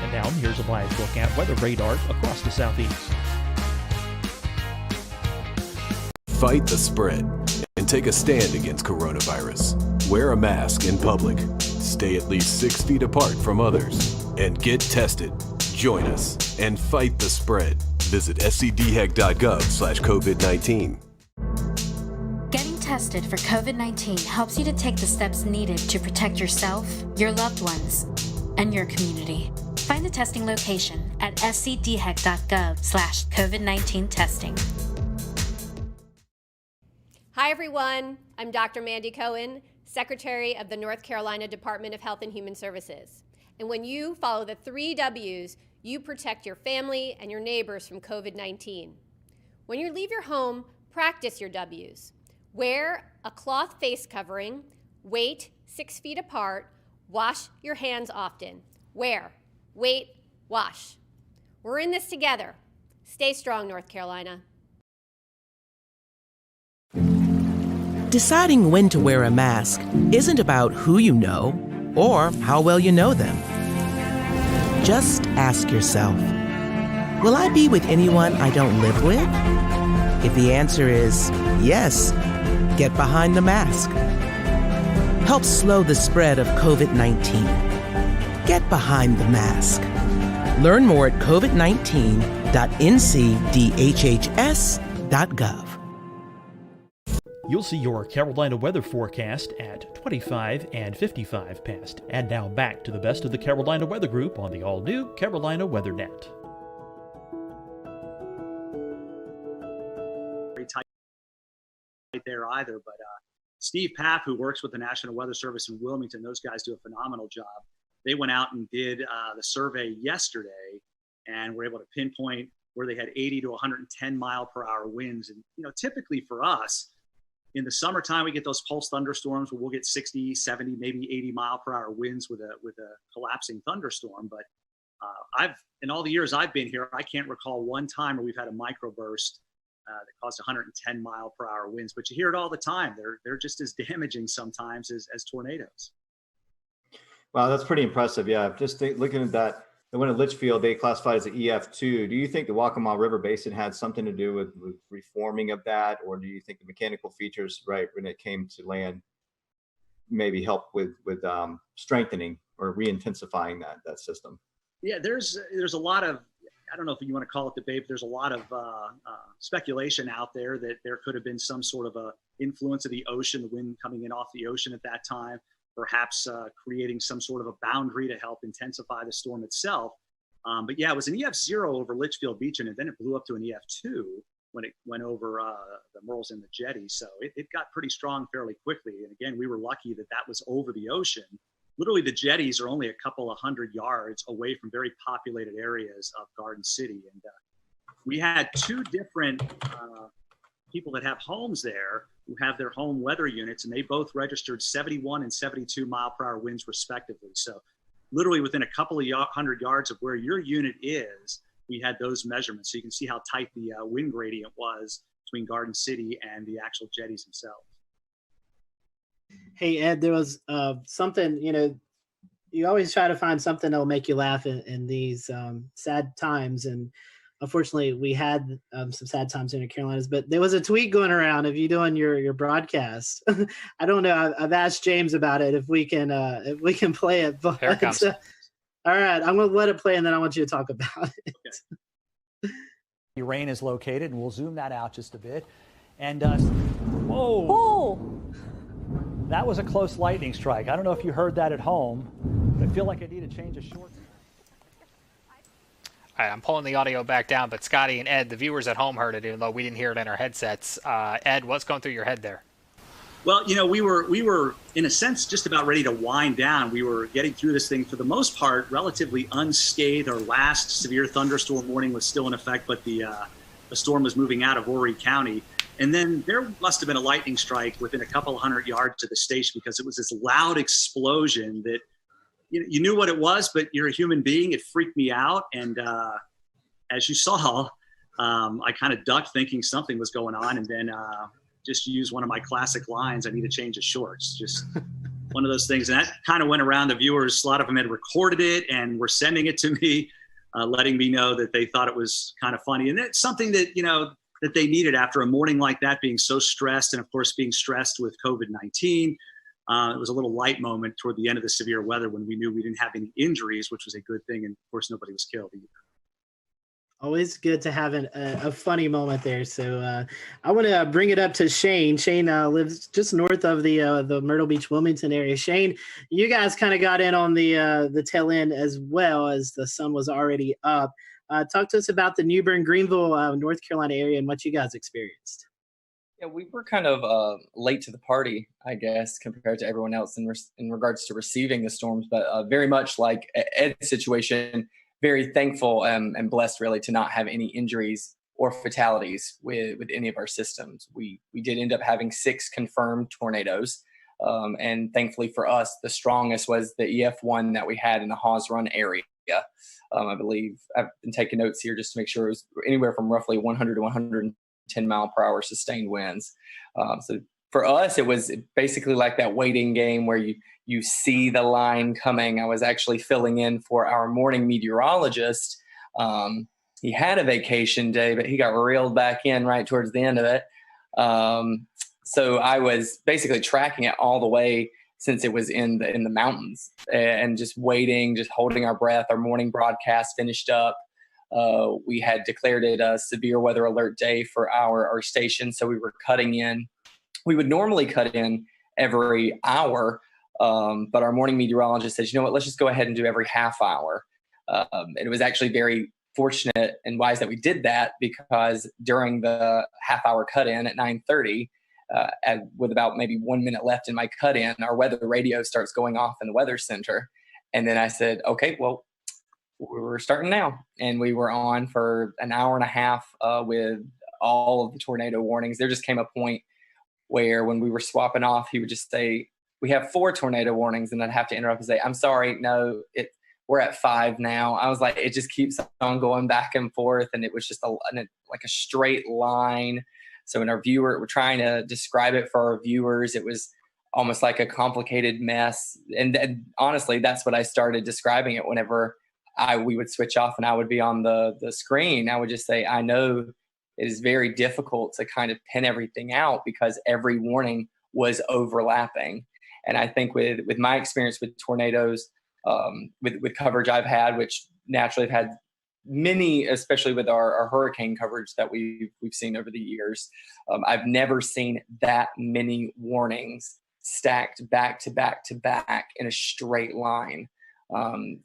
And now here's a live look at weather radar across the southeast. Fight the spread and take a stand against coronavirus. Wear a mask in public. Stay at least 6 feet apart from others. And get tested. Join us and fight the spread. Visit scdhec.gov/COVID-19. Getting tested for COVID-19 helps you to take the steps needed to protect yourself, your loved ones, and your community. Find the testing location at scdhec.gov/COVID-19 testing. Hi, everyone. I'm Dr. Mandy Cohen, Secretary of the North Carolina Department of Health and Human Services. And when you follow the 3 W's, you protect your family and your neighbors from COVID-19. When you leave your home, practice your W's. Wear a cloth face covering, wait 6 feet apart, wash your hands often. Wear, wait, wash. We're in this together. Stay strong, North Carolina. Deciding when to wear a mask isn't about who you know or how well you know them. Just ask yourself, will I be with anyone I don't live with? If the answer is yes, get behind the mask. Help slow the spread of COVID-19. Get behind the mask. Learn more at covid19.ncdhhs.gov. You'll see your Carolina weather forecast at 25 and 55 past. And now back to the best of the Carolina Weather Group on the all-new Carolina Weather Net. Very tight there either, but Steve Paff, who works with the National Weather Service in Wilmington, those guys do a phenomenal job. They went out and did the survey yesterday and were able to pinpoint where they had 80 to 110 mile per hour winds. And, you know, typically for us, in the summertime, we get those pulse thunderstorms where we'll get 60, 70, maybe 80 mile per hour winds with a collapsing thunderstorm. But in all the years I've been here, I can't recall one time where we've had a microburst that caused 110 mile per hour winds. But you hear it all the time. They're just as damaging sometimes as tornadoes. Wow, that's pretty impressive. Yeah, just looking at that, the one at Litchfield, they classified as an EF2. Do you think the Waccamaw River Basin had something to do with reforming of that? Or do you think the mechanical features, right, when it came to land, maybe help with strengthening or re-intensifying that system? Yeah, there's a lot of, I don't know if you want to call it debate, but there's a lot of speculation out there that there could have been some sort of a influence of the ocean, the wind coming in off the ocean at that time, perhaps creating some sort of a boundary to help intensify the storm itself. But yeah, it was an EF0 over Litchfield Beach, and then it blew up to an EF2 when it went over the Merles and the Jetty. So it got pretty strong fairly quickly. And again, we were lucky that was over the ocean. Literally, the jetties are only a couple of 100 yards away from very populated areas of Garden City. And we had 2 different people that have homes there who have their home weather units, and they both registered 71 and 72 mile per hour winds respectively. So literally within a couple of 100 yards of where your unit is, we had those measurements. So you can see how tight the wind gradient was between Garden City and the actual jetties themselves. Hey, Ed, there was something, you always try to find something that'll make you laugh in these sad times. And unfortunately, we had some sad times in the Carolinas, but there was a tweet going around of you doing your broadcast. I don't know. I've asked James about it if we can play it. But, Here it comes. all right, I'm going to let it play, and then I want you to talk about it. Okay. The rain is located, and we'll zoom that out just a bit. And whoa! Oh! That was a close lightning strike. I don't know if you heard that at home, but I feel like I need to change a short. All right, I'm pulling the audio back down, but Scotty and Ed, the viewers at home heard it, even though we didn't hear it in our headsets. Ed, what's going through your head there? Well, we were in a sense just about ready to wind down. We were getting through this thing for the most part relatively unscathed. Our last severe thunderstorm warning was still in effect, but the storm was moving out of Horry County. And then there must have been a lightning strike within a couple hundred yards to the station, because it was this loud explosion that you knew what it was, but you're a human being. It freaked me out. And as you saw, I kind of ducked thinking something was going on, and then just used one of my classic lines, I need to change the shorts. Just one of those things. And that kind of went around the viewers. A lot of them had recorded it and were sending it to me, letting me know that they thought it was kind of funny. And it's something that, that they needed after a morning like that, being so stressed, and of course being stressed with COVID-19. It was a little light moment toward the end of the severe weather when we knew we didn't have any injuries, which was a good thing. And of course, nobody was killed either. Always good to have a funny moment there. So I want to bring it up to Shane. Shane lives just north of the Myrtle Beach, Wilmington area. Shane, you guys kind of got in on the tail end as well, as the sun was already up. Talk to us about the New Bern, Greenville, North Carolina area and what you guys experienced. Yeah, we were kind of late to the party, I guess, compared to everyone else in regards to receiving the storms, but very much like Ed's situation, very thankful and blessed really to not have any injuries or fatalities with any of our systems. We did end up having 6 confirmed tornadoes. And thankfully for us, the strongest was the EF1 that we had in the Hawes Run area. I believe I've been taking notes here just to make sure it was anywhere from roughly 100 to 110 mile per hour sustained winds. So for us, it was basically like that waiting game where you see the line coming. I was actually filling in for our morning meteorologist. He had a vacation day, but he got reeled back in right towards the end of it. So I was basically tracking it all the way since it was in the mountains, and just waiting, just holding our breath. Our morning broadcast finished up. We had declared it a severe weather alert day for our station, so we were cutting in. We would normally cut in every hour, but our morning meteorologist says, you know what, let's just go ahead and do every half hour. And it was actually very fortunate and wise that we did that, because during the half hour cut in at 9:30, with about maybe 1 minute left in my cut in, our weather radio starts going off in the weather center. And then I said, okay, well, we're starting now. And we were on for an hour and a half with all of the tornado warnings. There just came a point where when we were swapping off, he would just say, we have 4 tornado warnings. And I'd have to interrupt and say, I'm sorry, no, we're at 5 now. I was like, it just keeps on going back and forth. And it was just like a straight line. So when we're trying to describe it for our viewers, it was almost like a complicated mess. And honestly, that's what I started describing it whenever we would switch off and I would be on the screen. I would just say, I know it is very difficult to kind of pin everything out because every warning was overlapping. And I think with my experience with tornadoes, with coverage I've had, which naturally have had many, especially with our hurricane coverage that we've seen over the years, I've never seen that many warnings stacked back to back to back in a straight line.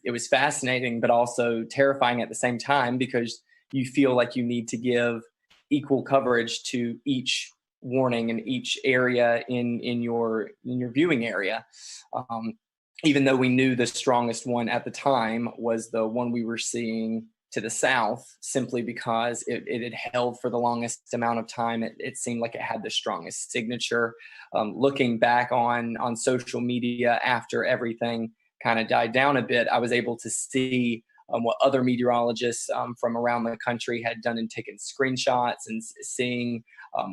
It was fascinating, but also terrifying at the same time, because you feel like you need to give equal coverage to each warning in each area in your viewing area. Even though we knew the strongest one at the time was the one we were seeing to the south, simply because it had held for the longest amount of time. It seemed like it had the strongest signature. Looking back on social media after everything kind of died down a bit, I was able to see what other meteorologists from around the country had done and taken screenshots and seeing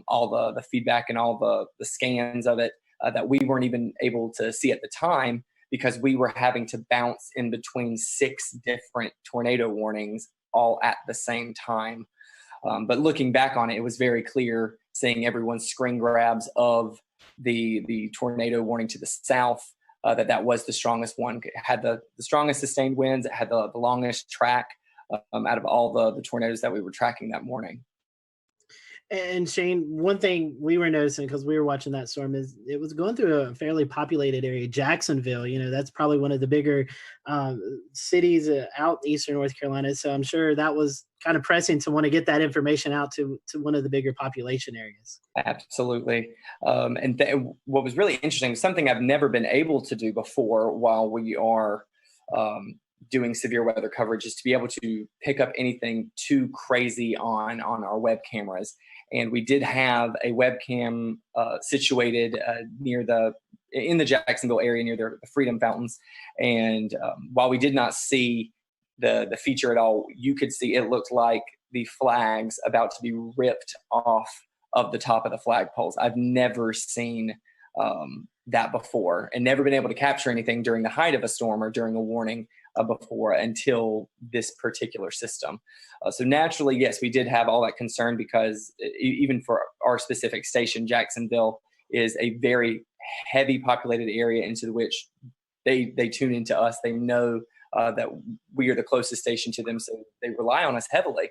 all the feedback and all the scans of it that we weren't even able to see at the time because we were having to bounce in between 6 different tornado warnings all at the same time. But looking back on it, it was very clear seeing everyone's screen grabs of the tornado warning to the south, that was the strongest one. It had the strongest sustained winds. It had the longest track out of all the tornadoes that we were tracking that morning. And Shane, one thing we were noticing because we were watching that storm is it was going through a fairly populated area. Jacksonville, that's probably one of the bigger cities out eastern North Carolina. So I'm sure that was kind of pressing to want to get that information out to one of the bigger population areas. Absolutely. What was really interesting, something I've never been able to do before while we are doing severe weather coverage, is to be able to pick up anything too crazy on our web cameras. And we did have a webcam situated in the Jacksonville area near the Freedom Fountains. And while we did not see the feature at all, you could see it looked like the flags about to be ripped off of the top of the flagpoles. I've never seen that before, and never been able to capture anything during the height of a storm or during a warning before until this particular system. So naturally, yes, we did have all that concern because even for our specific station, Jacksonville is a very heavy populated area into which they tune into us. They know that we are the closest station to them, so they rely on us heavily.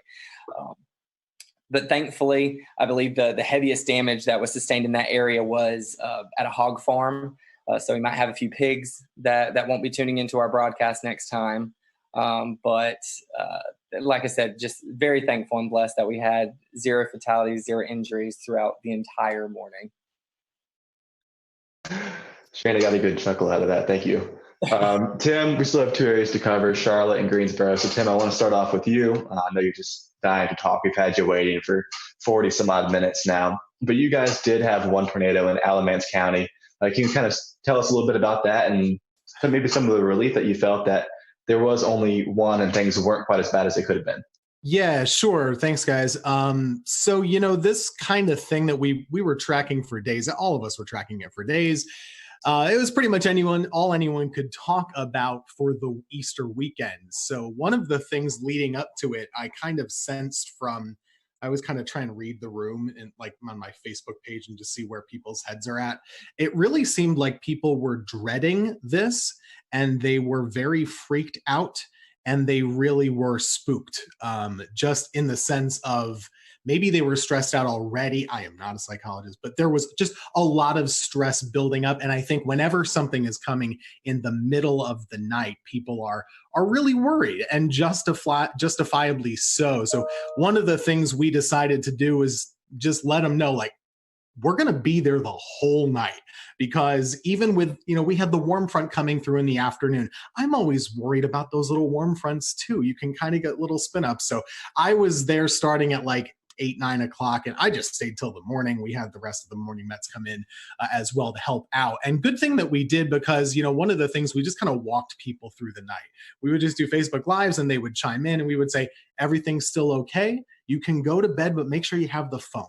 But thankfully, I believe the heaviest damage that was sustained in that area was at a hog farm. So we might have a few pigs that won't be tuning into our broadcast next time. But like I said, just very thankful and blessed that we had 0 fatalities, 0 injuries throughout the entire morning. Shane, I got a good chuckle out of that. Thank you. Tim, we still have 2 areas to cover, Charlotte and Greensboro. So Tim, I want to start off with you. I know you're just dying to talk. We've had you waiting for 40 some odd minutes now, but you guys did have 1 tornado in Alamance County. Can you kind of tell us a little bit about that and maybe some of the relief that you felt that there was only 1 and things weren't quite as bad as they could have been? Yeah, sure. Thanks, guys. So, this kind of thing that we were tracking for days, all of us were tracking it for days. It was pretty much all anyone could talk about for the Easter weekend. So one of the things leading up to it, I kind of sensed I was kind of trying to read the room and on my Facebook page and just see where people's heads are at. It really seemed like people were dreading this and they were very freaked out and they really were spooked, just in the sense of maybe they were stressed out already. I am not a psychologist, but there was just a lot of stress building up. And I think whenever something is coming in the middle of the night, people are really worried, and justifiably so. So one of the things we decided to do is just let them know, we're going to be there the whole night, because even with, we had the warm front coming through in the afternoon. I'm always worried about those little warm fronts too. You can kind of get little spin ups. So I was there starting at 8, 9 o'clock, and I just stayed till the morning. We had the rest of the morning Mets come in as well to help out. And good thing that we did, because, one of the things, we just kind of walked people through the night. We would just do Facebook Lives and they would chime in and we would say, everything's still okay. You can go to bed, but make sure you have the phone.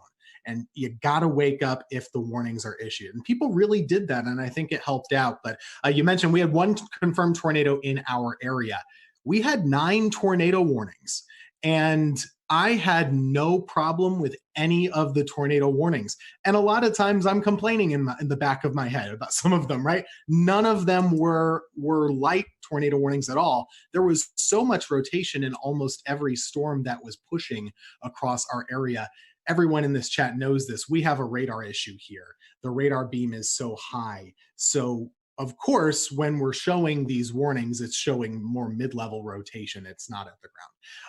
And you got to wake up if the warnings are issued. And people really did that, and I think it helped out. But you mentioned we had 1 confirmed tornado in our area. We had 9 tornado warnings, and I had no problem with any of the tornado warnings. And a lot of times I'm complaining in the back of my head about some of them, right? None of them were light tornado warnings at all. There was so much rotation in almost every storm that was pushing across our area. Everyone in this chat knows this. We have a radar issue here. The radar beam is so high. So of course, when we're showing these warnings, it's showing more mid-level rotation. It's not at the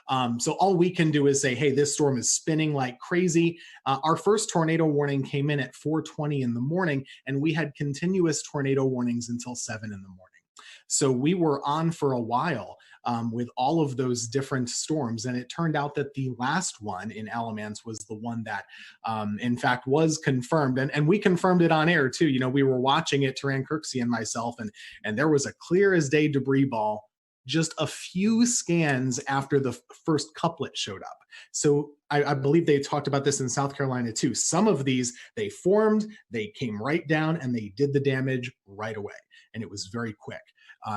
ground. So all we can do is say, hey, this storm is spinning like crazy. Our first tornado warning came in at 4:20 in the morning, and we had continuous tornado warnings until 7 in the morning. So we were on for a while with all of those different storms. And it turned out that the last one in Alamance was the one that, in fact, was confirmed. And we confirmed it on air, too. We were watching it, Taran Kirksey and myself, and there was a clear as day debris ball just a few scans after the first couplet showed up. So I believe they talked about this in South Carolina too. Some of these, they formed, they came right down, and they did the damage right away. And it was very quick.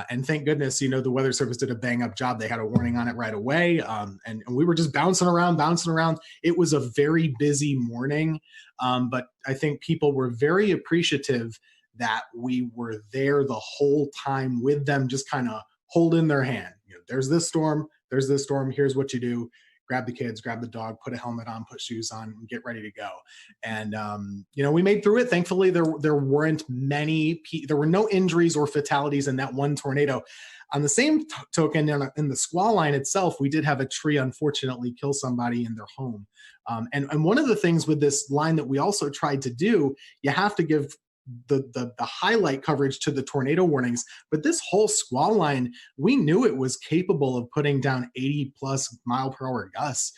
And thank goodness, the Weather Service did a bang up job. They had a warning on it right away. And we were just bouncing around. It was a very busy morning. But I think people were very appreciative that we were there the whole time with them, just kind of holding their hand. There's this storm, here's what you do. Grab the kids, grab the dog, put a helmet on, put shoes on, and get ready to go. And, we made through it. Thankfully, there were no injuries or fatalities in that one tornado. On the same token, in the squall line itself, we did have a tree, unfortunately, kill somebody in their home. And one of the things with this line that we also tried to do, you have to give the highlight coverage to the tornado warnings, but this whole squall line, we knew it was capable of putting down 80 plus mile per hour gusts,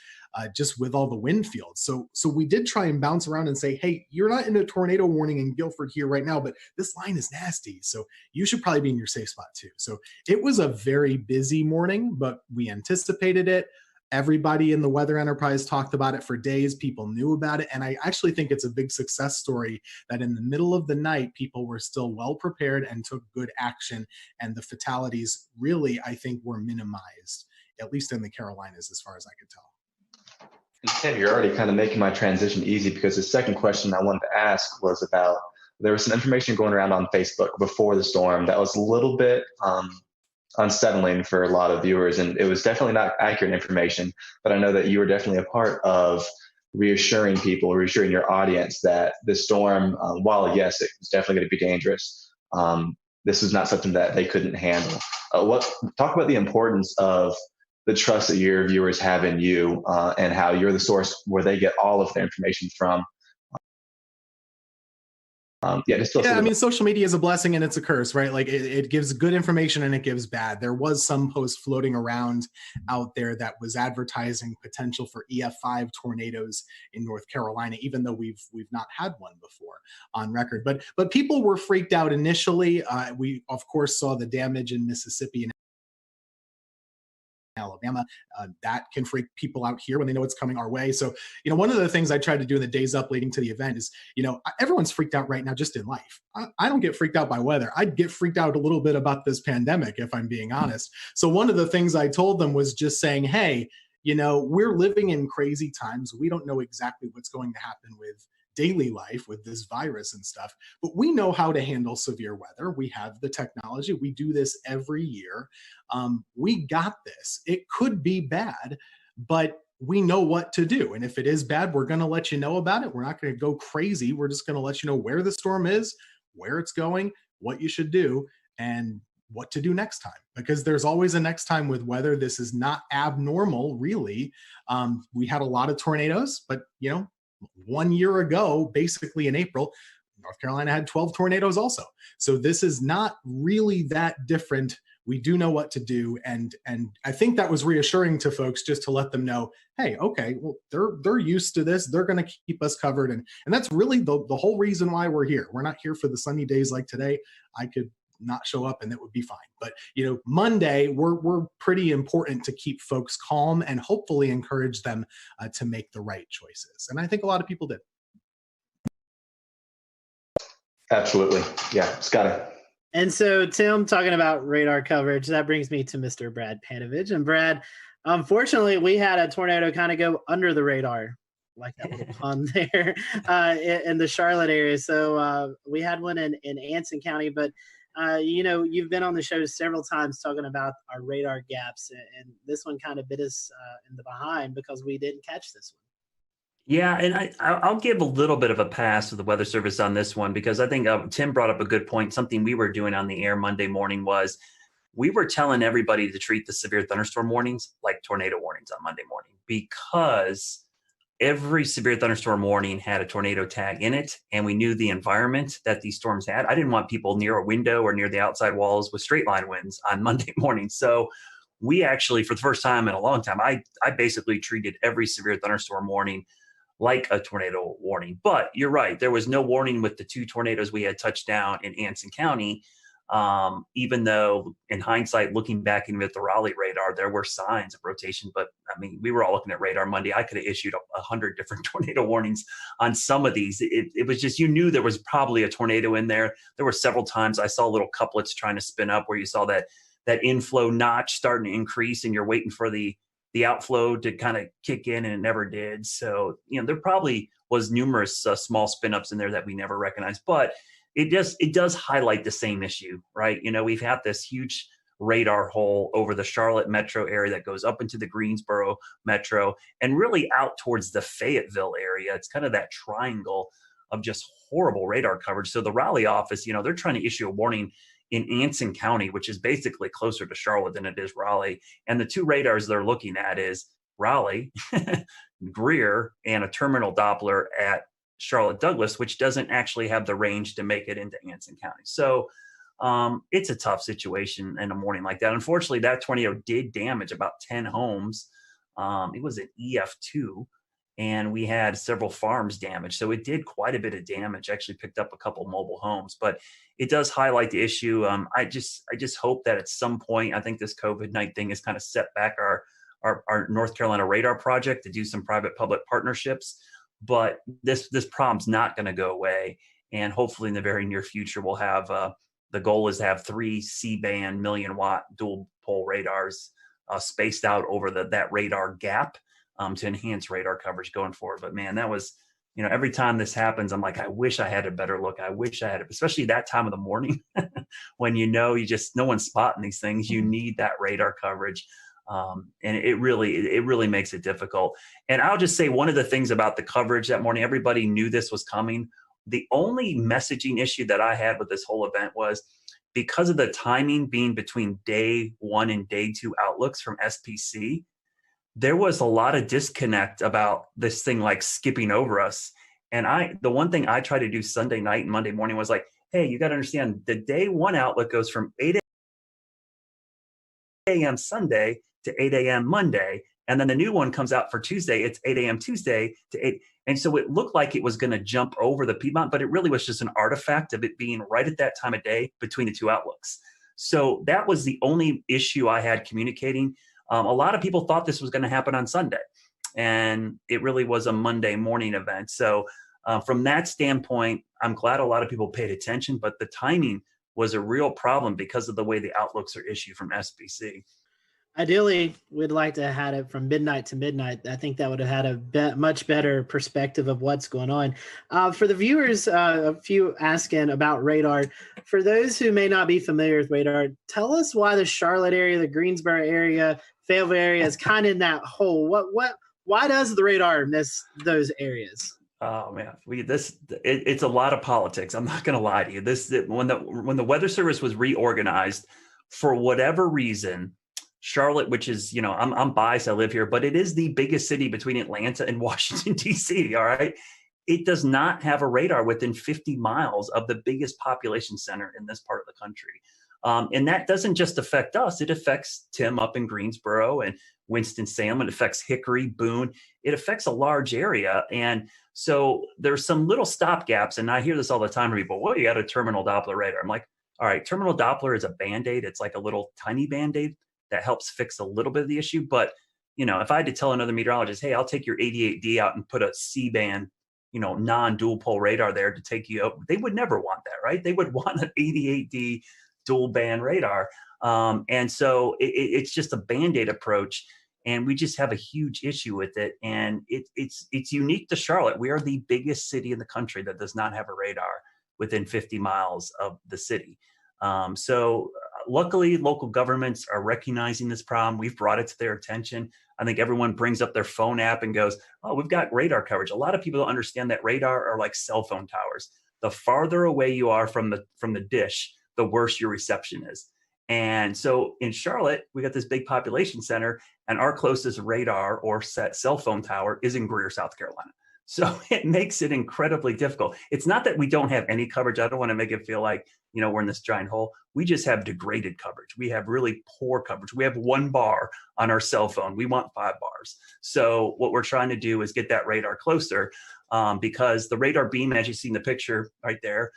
just with all the wind fields. So we did try and bounce around and say, hey, you're not in a tornado warning in Guilford here right now, but this line is nasty, so you should probably be in your safe spot too. So it was a very busy morning, but we anticipated it. Everybody in the weather enterprise talked about it for days. People knew about it. And I actually think it's a big success story that in the middle of the night, people were still well prepared and took good action. And the fatalities really, I think, were minimized, at least in the Carolinas, as far as I could tell. And Tim, you're already kind of making my transition easy, because the second question I wanted to ask was about, there was some information going around on Facebook before the storm that was a little bit unsettling for a lot of viewers, and it was definitely not accurate information, but I know that you were definitely a part of reassuring your audience that the storm, while yes, it was definitely going to be dangerous, this was not something that they couldn't handle. Talk about the importance of the trust that your viewers have in you, and how you're the source where they get all of their information from. Social media is a blessing and it's a curse, right? Like it gives good information and it gives bad. There was some post floating around out there that was advertising potential for EF5 tornadoes in North Carolina, even though we've not had one before on record. But people were freaked out initially. We of course saw the damage in Mississippi and Alabama. That can freak people out here when they know it's coming our way. So, one of the things I tried to do in the days up leading to the event is, everyone's freaked out right now just in life. I don't get freaked out by weather. I'd get freaked out a little bit about this pandemic, if I'm being honest. So one of the things I told them was just saying, hey, we're living in crazy times. We don't know exactly what's going to happen with daily life with this virus and stuff, but we know how to handle severe weather. We have the technology. We do this every year. We got this. It could be bad, but we know what to do. And if it is bad, we're going to let you know about it. We're not going to go crazy. We're just going to let you know where the storm is, where it's going, what you should do, and what to do next time, because there's always a next time with weather. This is not abnormal, really. We had a lot of tornadoes, but 1 year ago, basically in April, North Carolina had 12 tornadoes also. So this is not really that different. We do know what to do. And I think that was reassuring to folks, just to let them know, hey, okay, well, they're used to this. They're going to keep us covered. And that's really the whole reason why we're here. We're not here for the sunny days like today. I could not show up and that would be fine. But Monday, we're pretty important to keep folks calm and hopefully encourage them to make the right choices. And I think a lot of people did. Absolutely. Yeah. Scotty. And so, Tim, talking about radar coverage, that brings me to Mr. Brad Panovich. And Brad, unfortunately, we had a tornado kind of go under the radar, like that little pun there, in the Charlotte area. So we had one in Anson County, but you've been on the show several times talking about our radar gaps, and this one kind of bit us in the behind because we didn't catch this one. Yeah, and I'll give a little bit of a pass to the Weather Service on this one, because I think Tim brought up a good point. Something we were doing on the air Monday morning was we were telling everybody to treat the severe thunderstorm warnings like tornado warnings on Monday morning, because every severe thunderstorm warning had a tornado tag in it, and we knew the environment that these storms had. I didn't want people near a window or near the outside walls with straight line winds on Monday morning. So we actually, for the first time in a long time, I basically treated every severe thunderstorm warning like a tornado warning. But you're right, there was no warning with the two tornadoes we had touched down in Anson County. Even though in hindsight, looking back even at the Raleigh radar, there were signs of rotation. But I mean, we were all looking at radar Monday. I could have issued 100 different tornado warnings on some of these. It was just, you knew there was probably a tornado in there. There were several times I saw little couplets trying to spin up where you saw that inflow notch starting to increase and you're waiting for the outflow to kind of kick in, and it never did. So, there probably was numerous small spin ups in there that we never recognized, but it does highlight the same issue, right? We've had this huge radar hole over the Charlotte metro area that goes up into the Greensboro metro and really out towards the Fayetteville area. It's kind of that triangle of just horrible radar coverage. So the Raleigh office, they're trying to issue a warning in Anson County, which is basically closer to Charlotte than it is Raleigh. And the two radars they're looking at is Raleigh, Greer, and a terminal Doppler at Charlotte Douglas, which doesn't actually have the range to make it into Anson County. So it's a tough situation in a morning like that. Unfortunately, that tornado did damage about 10 homes. It was an EF2, and we had several farms damaged. So it did quite a bit of damage, actually picked up a couple mobile homes, but it does highlight the issue. I just hope that at some point, I think this COVID-19 thing has kind of set back our North Carolina radar project to do some private-public partnerships. But this problem's not going to go away. And hopefully in the very near future, we'll have, the goal is to have 3 C-band 1,000,000-watt dual pole radars spaced out over that radar gap to enhance radar coverage going forward. But man, that was, every time this happens, I'm like, I wish I had a better look. I wish I had it, especially that time of the morning when no one's spotting these things. You need that radar coverage. And it really makes it difficult. And I'll just say one of the things about the coverage that morning, everybody knew this was coming. The only messaging issue that I had with this whole event was because of the timing being between day 1 and day 2 outlooks from SPC, there was a lot of disconnect about this thing like skipping over us. And the one thing I tried to do Sunday night and Monday morning was like, hey, you got to understand the day 1 outlook goes from 8 a.m. Sunday to 8 a.m. Monday. And then the new one comes out for Tuesday. It's 8 a.m. Tuesday to 8. And so it looked like it was going to jump over the Piedmont, but it really was just an artifact of it being right at that time of day between the two outlooks. So that was the only issue I had communicating. A lot of people thought this was going to happen on Sunday, and it really was a Monday morning event. So from that standpoint, I'm glad a lot of people paid attention, but the timing was a real problem because of the way the outlooks are issued from SBC. Ideally, we'd like to have had it from midnight to midnight. I think that would have had a much better perspective of what's going on. For the viewers, a few asking about radar. For those who may not be familiar with radar, tell us why the Charlotte area, the Greensboro area, Fayetteville area is kind of in that hole. Why does the radar miss those areas? Oh man, it's a lot of politics. I'm not going to lie to you. When the Weather Service was reorganized, for whatever reason, Charlotte, which is, I'm biased, I live here, but it is the biggest city between Atlanta and Washington, D.C., all right? It does not have a radar within 50 miles of the biggest population center in this part of the country. And that doesn't just affect us. It affects Tim up in Greensboro and Winston-Salem. It affects Hickory, Boone. It affects a large area. And so there's some little stopgaps. And I hear this all the time from people, well, you got a terminal Doppler radar. I'm like, all right, terminal Doppler is a Band-Aid. It's like a little tiny Band-Aid that helps fix a little bit of the issue. But, if I had to tell another meteorologist, hey, I'll take your 88D out and put a C-band, non-dual pole radar there to take you up, they would never want that, right? They would want an 88D dual band radar. And so it's just a Band-Aid approach. And we just have a huge issue with it. And it's unique to Charlotte. We are the biggest city in the country that does not have a radar within 50 miles of the city. So luckily, local governments are recognizing this problem. We've brought it to their attention. I think everyone brings up their phone app and goes, oh, we've got radar coverage. A lot of people don't understand that radar are like cell phone towers. The farther away you are from the dish, the worse your reception is. And so in Charlotte, we got this big population center, and our closest radar or cell phone tower is in Greer, South Carolina. So it makes it incredibly difficult. It's not that we don't have any coverage. I don't want to make it feel like, we're in this giant hole. We just have degraded coverage. We have really poor coverage. We have 1 bar on our cell phone. We want 5 bars. So what we're trying to do is get that radar closer because the radar beam, as you see in the picture right there,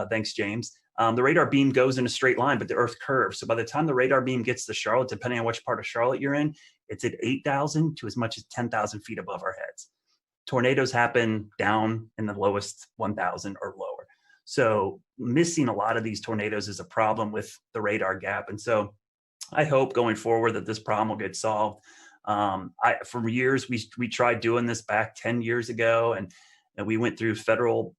thanks, James, the radar beam goes in a straight line, but the Earth curves. So by the time the radar beam gets to Charlotte, depending on which part of Charlotte you're in, it's at 8,000 to as much as 10,000 feet above our heads. Tornadoes happen down in the lowest 1,000 or lower. So missing a lot of these tornadoes is a problem with the radar gap. And so I hope going forward that this problem will get solved. For years, we tried doing this back 10 years ago, and we went through federal,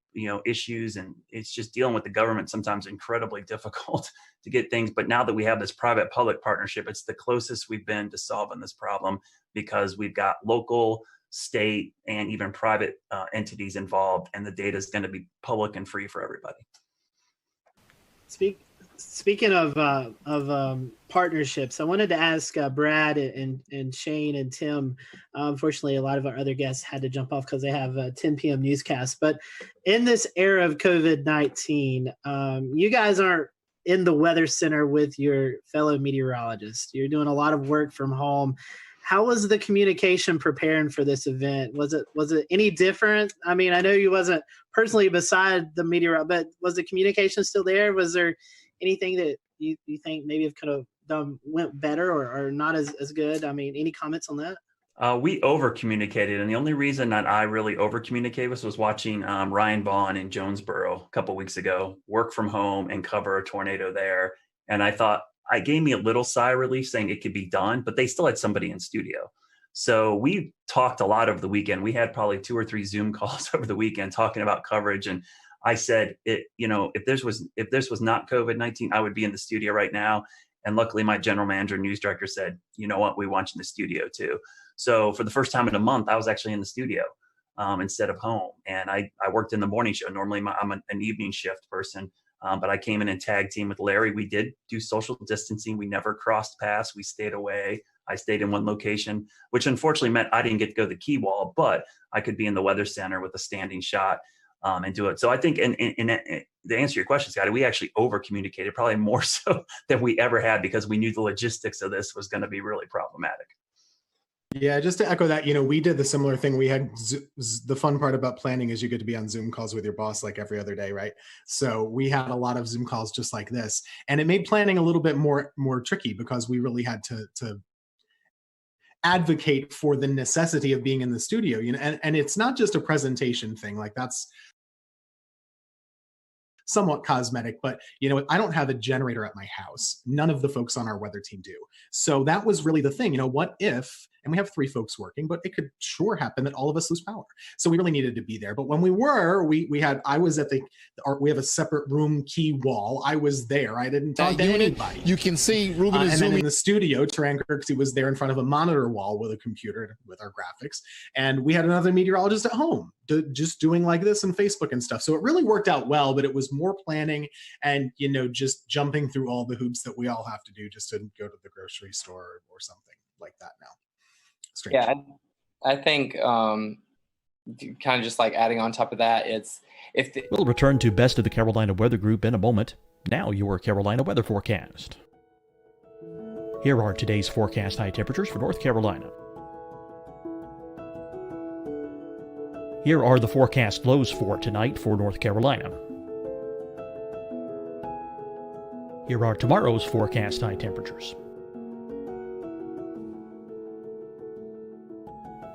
issues, and it's just dealing with the government sometimes incredibly difficult to get things. But now that we have this private-public partnership, it's the closest we've been to solving this problem, because we've got local, state, and even private entities involved, and the data is going to be public and free for everybody. Speaking of partnerships, I wanted to ask Brad and Shane and Tim. Unfortunately, a lot of our other guests had to jump off because they have a 10 p.m. newscast. But in this era of COVID-19, you guys aren't in the weather center with your fellow meteorologists. You're doing a lot of work from home. How was the communication preparing for this event? Was it any different? I mean, I know you wasn't personally beside the meteorologist, but was the communication still there? Was there anything that you think maybe could have went better or not as good? I mean, any comments on that? We over communicated, and the only reason that I really over communicated was watching Ryan Vaughn in Jonesboro a couple weeks ago work from home and cover a tornado there. And I thought, it gave me a little sigh of relief saying it could be done, but they still had somebody in studio. So we talked a lot over the weekend. We had probably 2 or 3 Zoom calls over the weekend talking about coverage. And I said, if this was not COVID-19, I would be in the studio right now. And luckily my general manager and news director said, you know what, we want you in the studio too. So for the first time in a month, I was actually in the studio instead of home. And I worked in the morning show. Normally I'm an evening shift person. But I came in and tag team with Larry. We did do social distancing. We never crossed paths. We stayed away. I stayed in one location, which unfortunately meant I didn't get to go to the key wall, but I could be in the weather center with a standing shot and do it. So I think, and to answer your question, Scotty, we actually over communicated, probably more so than we ever had, because we knew the logistics of this was going to be really problematic. Yeah, just to echo that, we did the similar thing. We had the fun part about planning is you get to be on Zoom calls with your boss like every other day, right? So we had a lot of Zoom calls just like this, and it made planning a little bit more tricky, because we really had to advocate for the necessity of being in the studio. And it's not just a presentation thing, like that's somewhat cosmetic, but I don't have a generator at my house. None of the folks on our weather team do. So that was really the thing. What if, and we have 3 folks working, but it could sure happen that all of us lose power. So we really needed to be there. But when we were, I was at we have a separate room key wall. I was there. I didn't talk to anybody. You can see Ruben is and zooming. then in the studio, Taran Kirksey was there in front of a monitor wall with a computer with our graphics. And we had another meteorologist at home just doing like this and Facebook and stuff. So it really worked out well, but it was more planning and, just jumping through all the hoops that we all have to do just to go to the grocery store or something like that now. Strange. Yeah, I think kind of just like adding on top of that, We'll return to Best of the Carolina Weather Group in a moment. Now your Carolina weather forecast. Here are today's forecast high temperatures for North Carolina. Here are the forecast lows for tonight for North Carolina. Here are tomorrow's forecast high temperatures.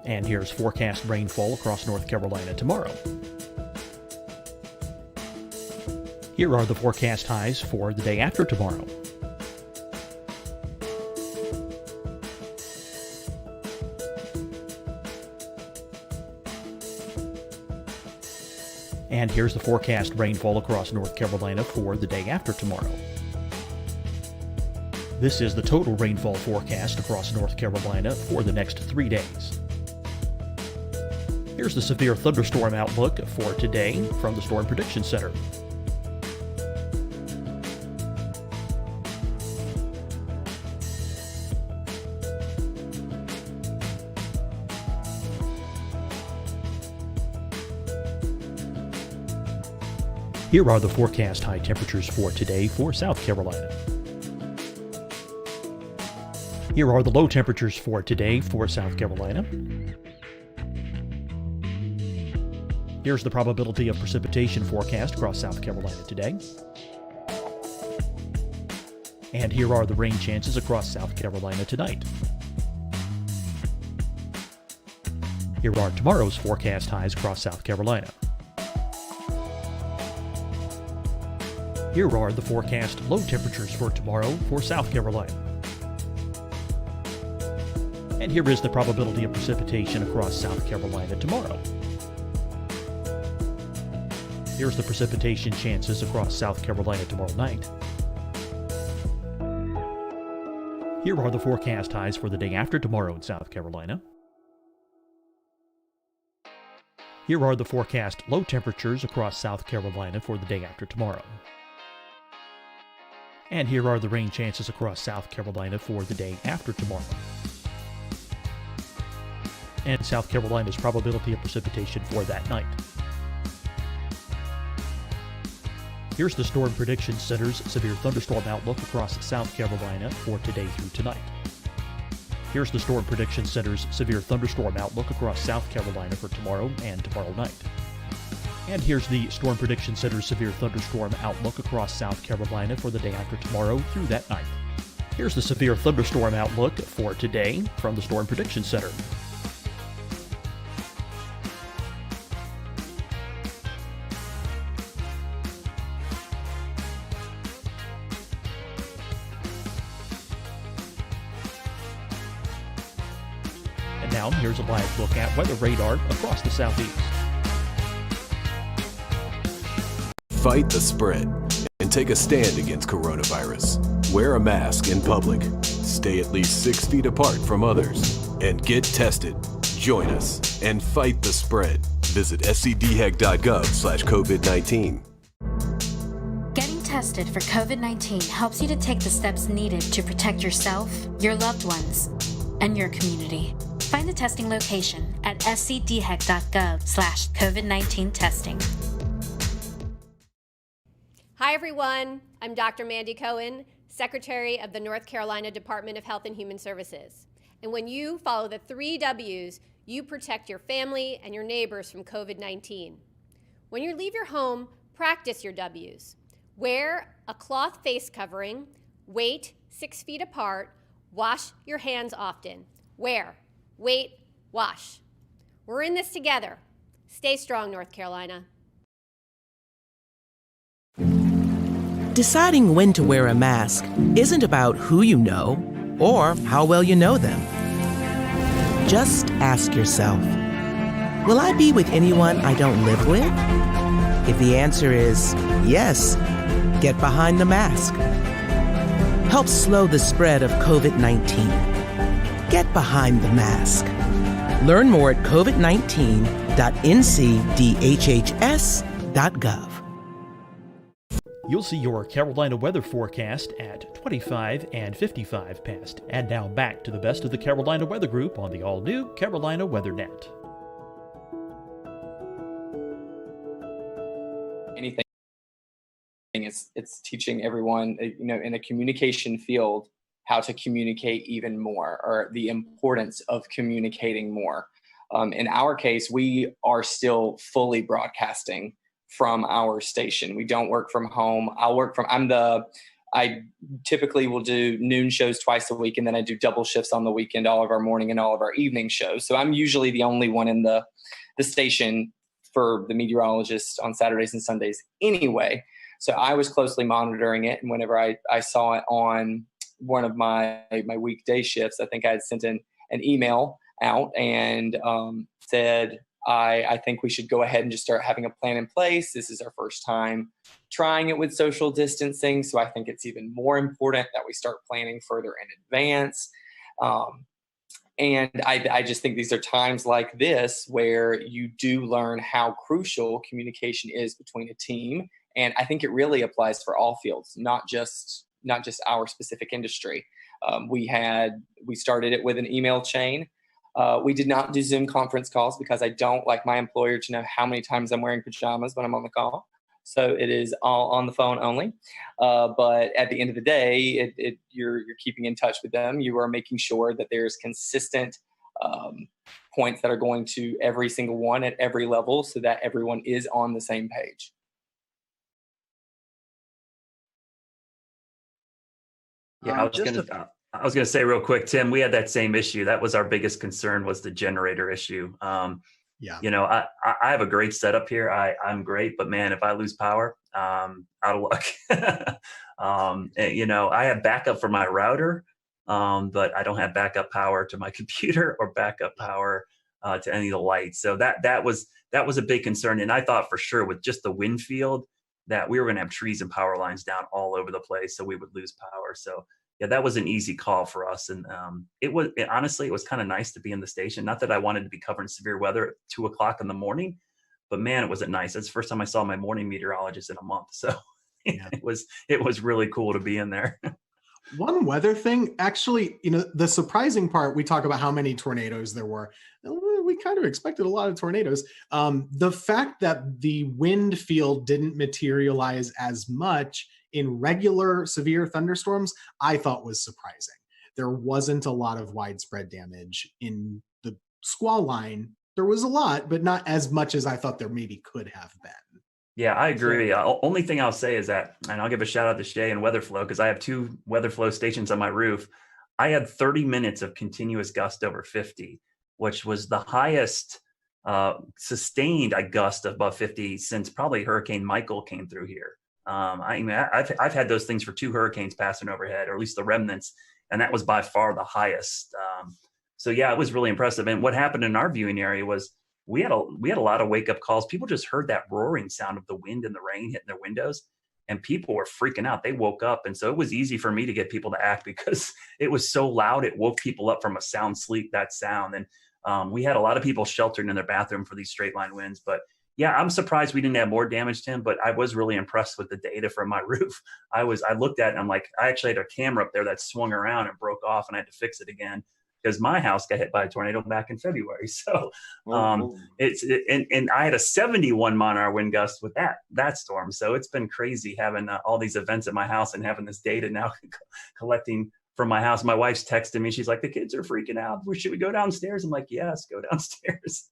And here's forecast rainfall across North Carolina tomorrow. Here are the forecast highs for the day after tomorrow. And here's the forecast rainfall across North Carolina for the day after tomorrow. This is the total rainfall forecast across North Carolina for the next 3 days. Here's the severe thunderstorm outlook for today from the Storm Prediction Center. Here are the forecast high temperatures for today for South Carolina. Here are the low temperatures for today for South Carolina. Here's the probability of precipitation forecast across South Carolina today. And here are the rain chances across South Carolina tonight. Here are tomorrow's forecast highs across South Carolina. Here are the forecast low temperatures for tomorrow for South Carolina. And here is the probability of precipitation across South Carolina tomorrow. Here's the precipitation chances across South Carolina tomorrow night. Here are the forecast highs for the day after tomorrow in South Carolina. Here are the forecast low temperatures across South Carolina for the day after tomorrow. And here are the rain chances across South Carolina for the day after tomorrow. And South Carolina's probability of precipitation for that night. Here's the Storm Prediction Center's severe thunderstorm outlook across South Carolina for today through tonight. Here's the Storm Prediction Center's severe thunderstorm outlook across South Carolina for tomorrow and tomorrow night. And here's the Storm Prediction Center's severe thunderstorm outlook across South Carolina for the day after tomorrow through that night. Here's the severe thunderstorm outlook for today from the Storm Prediction Center. And now here's a live look at weather radar across the southeast. Fight the spread and take a stand against coronavirus. Wear a mask in public. Stay at least 6 feet apart from others. And get tested. Join us and fight the spread. Visit scdhec.gov/COVID-19. Getting tested for COVID-19 helps you to take the steps needed to protect yourself, your loved ones, and your community. Find the testing location at scdhec.gov/COVID-19 testing. Hi, everyone. I'm Dr. Mandy Cohen, Secretary of the North Carolina Department of Health and Human Services. And when you follow the 3 W's, you protect your family and your neighbors from COVID-19. When you leave your home, practice your W's. Wear a cloth face covering, wait 6 feet apart, wash your hands often. Wear, wait, wash. We're in this together. Stay strong, North Carolina. Deciding when to wear a mask isn't about who you know or how well you know them. Just ask yourself, will I be with anyone I don't live with? If the answer is yes, get behind the mask. Help slow the spread of COVID-19. Get behind the mask. Learn more at covid19.ncdhhs.gov. You'll see your Carolina weather forecast at 25 and 55 past. And now back to the best of the Carolina Weather Group on the all-new Carolina WeatherNet. Anything, it's teaching everyone, in a communication field, how to communicate even more, or the importance of communicating more. In our case, we are still fully broadcasting from our station. We don't work from home. I typically will do noon shows twice a week, and then I do double shifts on the weekend, all of our morning and all of our evening shows. So I'm usually the only one in the station for the meteorologist on Saturdays and Sundays anyway. So I was closely monitoring it. And whenever I saw it on one of my weekday shifts, I think I had sent an email out and said, I think we should go ahead and just start having a plan in place. This is our first time trying it with social distancing. So I think it's even more important that we start planning further in advance. And I just think these are times like this where you do learn how crucial communication is between a team. And I think it really applies for all fields, not just our specific industry. We started it with an email chain. We did not do Zoom conference calls because I don't like my employer to know how many times I'm wearing pajamas when I'm on the call. So it is all on the phone only. But at the end of the day, you're keeping in touch with them. You are making sure that there's consistent points that are going to every single one at every level so that everyone is on the same page. Yeah, I was gonna say real quick, Tim, we had that same issue. That was our biggest concern, was the generator issue. Yeah. You know, I have a great setup here. I'm great, but man, if I lose power, out of luck. And, you know, I have backup for my router, but I don't have backup power to my computer or backup power to any of the lights. So that was a big concern. And I thought for sure with just the wind field that we were going to have trees and power lines down all over the place, so we would lose power. So yeah, that was an easy call for us. And honestly, it was kind of nice to be in the station. Not that I wanted to be covering severe weather at 2:00 in the morning, but man, it was nice. That's the first time I saw my morning meteorologist in a month. So Yeah. it was really cool to be in there. One weather thing, actually, you know, the surprising part, we talk about how many tornadoes there were. We kind of expected a lot of tornadoes. The fact that the wind field didn't materialize as much in regular severe thunderstorms, I thought was surprising. There wasn't a lot of widespread damage in the squall line. There was a lot, but not as much as I thought there maybe could have been. Yeah, I agree. Only thing I'll say is that, and I'll give a shout out to Shay and WeatherFlow, because I have 2 WeatherFlow stations on my roof. I had 30 minutes of continuous gust over 50, which was the highest sustained gust above 50 since probably Hurricane Michael came through here. I've had those things for 2 hurricanes passing overhead, or at least the remnants, and that was by far the highest. So yeah, it was really impressive. And what happened in our viewing area was we had a lot of wake up calls. People just heard that roaring sound of the wind and the rain hitting their windows, and people were freaking out. They woke up, and so it was easy for me to get people to act because it was so loud. It woke people up from a sound sleep, that sound. And we had a lot of people sheltered in their bathroom for these straight line winds. But yeah, I'm surprised we didn't have more damage, Tim, but I was really impressed with the data from my roof. I looked at it and I'm like, I actually had a camera up there that swung around and broke off, and I had to fix it again because my house got hit by a tornado back in February. So and I had a 71 mile-an-hour wind gust with that storm. So it's been crazy having all these events at my house and having this data now collecting from my house. My wife's texting me. She's like, the kids are freaking out. Should we go downstairs? I'm like, yes, go downstairs.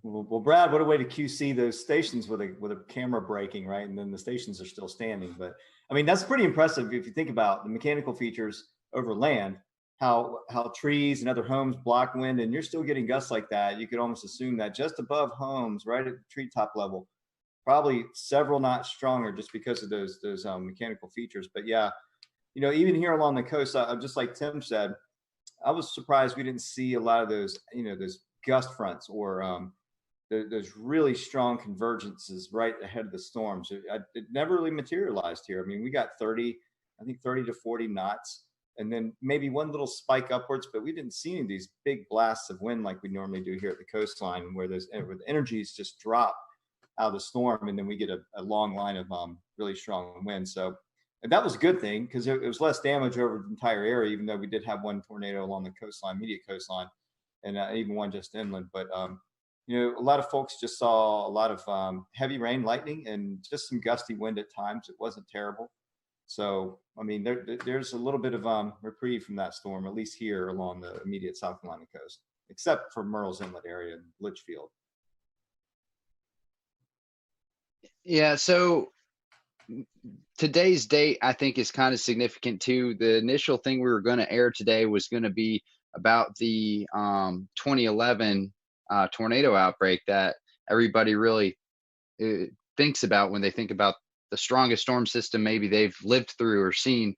Well, Brad, what a way to QC those stations with a camera breaking, right? And then the stations are still standing. But I mean, that's pretty impressive if you think about the mechanical features over land, how trees and other homes block wind, and you're still getting gusts like that. You could almost assume that just above homes, right at the treetop level, probably several notch stronger just because of those mechanical features. But yeah, you know, even here along the coast, just like Tim said, I was surprised we didn't see a lot of those, you know, those gust fronts or those really strong convergences right ahead of the storms. It never really materialized here. I mean, we got 30 to 40 knots, and then maybe one little spike upwards, but we didn't see any of these big blasts of wind like we normally do here at the coastline, where the energies just drop out of the storm, and then we get a long line of really strong winds. So that was a good thing because it was less damage over the entire area, even though we did have one tornado along the coastline, immediate coastline, and even one just inland. But you know, a lot of folks just saw a lot of heavy rain, lightning, and just some gusty wind at times. It wasn't terrible. So, I mean, there's a little bit of reprieve from that storm, at least here along the immediate South Carolina coast, except for Murrells Inlet area and Litchfield. Yeah, so today's date, I think, is kind of significant too. The initial thing we were going to air today was going to be about the 2011 tornado outbreak that everybody really thinks about when they think about the strongest storm system maybe they've lived through or seen.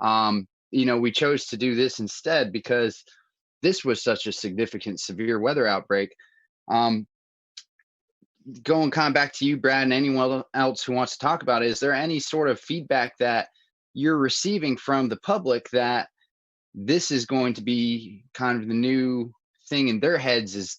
You know, we chose to do this instead because this was such a significant severe weather outbreak. Going kind of back to you, Brad, and anyone else who wants to talk about it, is there any sort of feedback that you're receiving from the public that this is going to be kind of the new thing in their heads as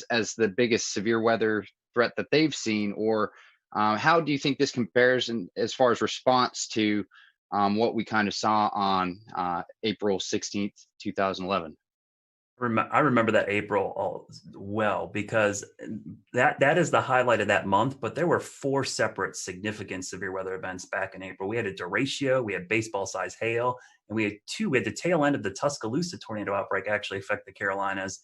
as the biggest severe weather threat that they've seen? Or how do you think this compares as far as response to what we kind of saw on April 16th, 2011? I remember that April well, because that is the highlight of that month. But there were 4 separate significant severe weather events back in April. We had a derecho, we had baseball-sized hail, and we had the tail end of the Tuscaloosa tornado outbreak actually affect the Carolinas.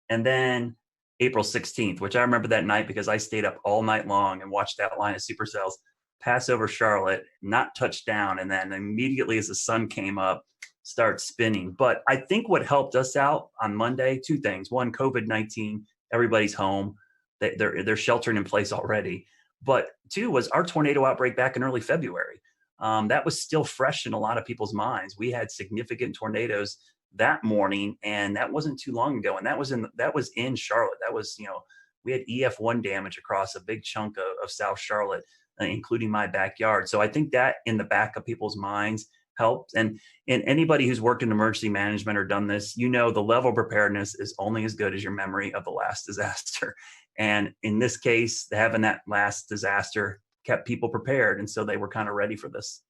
And then April 16th, which I remember that night because I stayed up all night long and watched that line of supercells. pass over Charlotte, not touch down, and then immediately as the sun came up, start spinning. But I think what helped us out on Monday, two things. One, COVID-19, everybody's home. They're sheltering in place already. But two was our tornado outbreak back in early February. That was still fresh in a lot of people's minds. We had significant tornadoes that morning, and that wasn't too long ago. And that was in Charlotte. That was, we had EF1 damage across a big chunk of South Charlotte, including my backyard. So I think that in the back of people's minds helped. And anybody who's worked in emergency management or done this, the level of preparedness is only as good as your memory of the last disaster. And in this case, having that last disaster kept people prepared. And so they were kind of ready for this.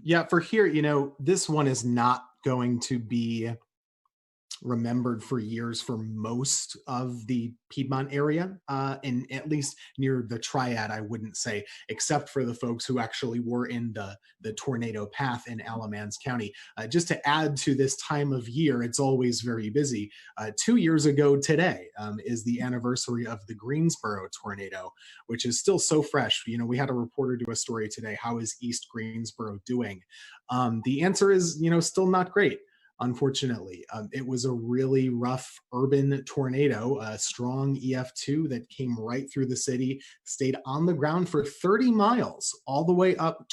Yeah, for here, this one is not going to be remembered for years for most of the Piedmont area, and at least near the Triad, I wouldn't say, except for the folks who actually were in the tornado path in Alamance County. Just to add to this time of year, it's always very busy. 2 years ago today is the anniversary of the Greensboro tornado, which is still so fresh. We had a reporter do a story today. How is East Greensboro doing? The answer is, still not great. Unfortunately, it was a really rough urban tornado, a strong EF2 that came right through the city, stayed on the ground for 30 miles, all the way up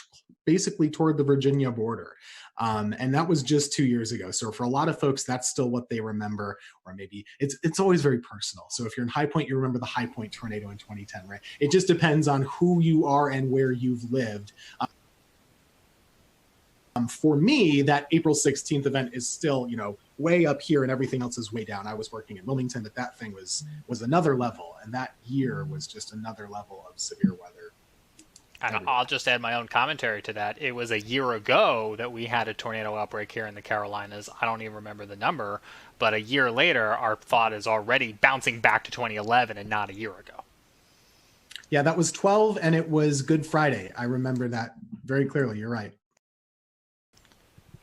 basically toward the Virginia border. And that was just 2 years ago. So for a lot of folks, that's still what they remember, or maybe it's always very personal. So if you're in High Point, you remember the High Point tornado in 2010, right? It just depends on who you are and where you've lived. For me, that April 16th event is still, way up here and everything else is way down. I was working in Wilmington, but that thing was another level. And that year was just another level of severe weather. And I'll just add my own commentary to that. It was a year ago that we had a tornado outbreak here in the Carolinas. I don't even remember the number, but a year later, our thought is already bouncing back to 2011 and not a year ago. Yeah, that was 12, and it was Good Friday. I remember that very clearly. You're right.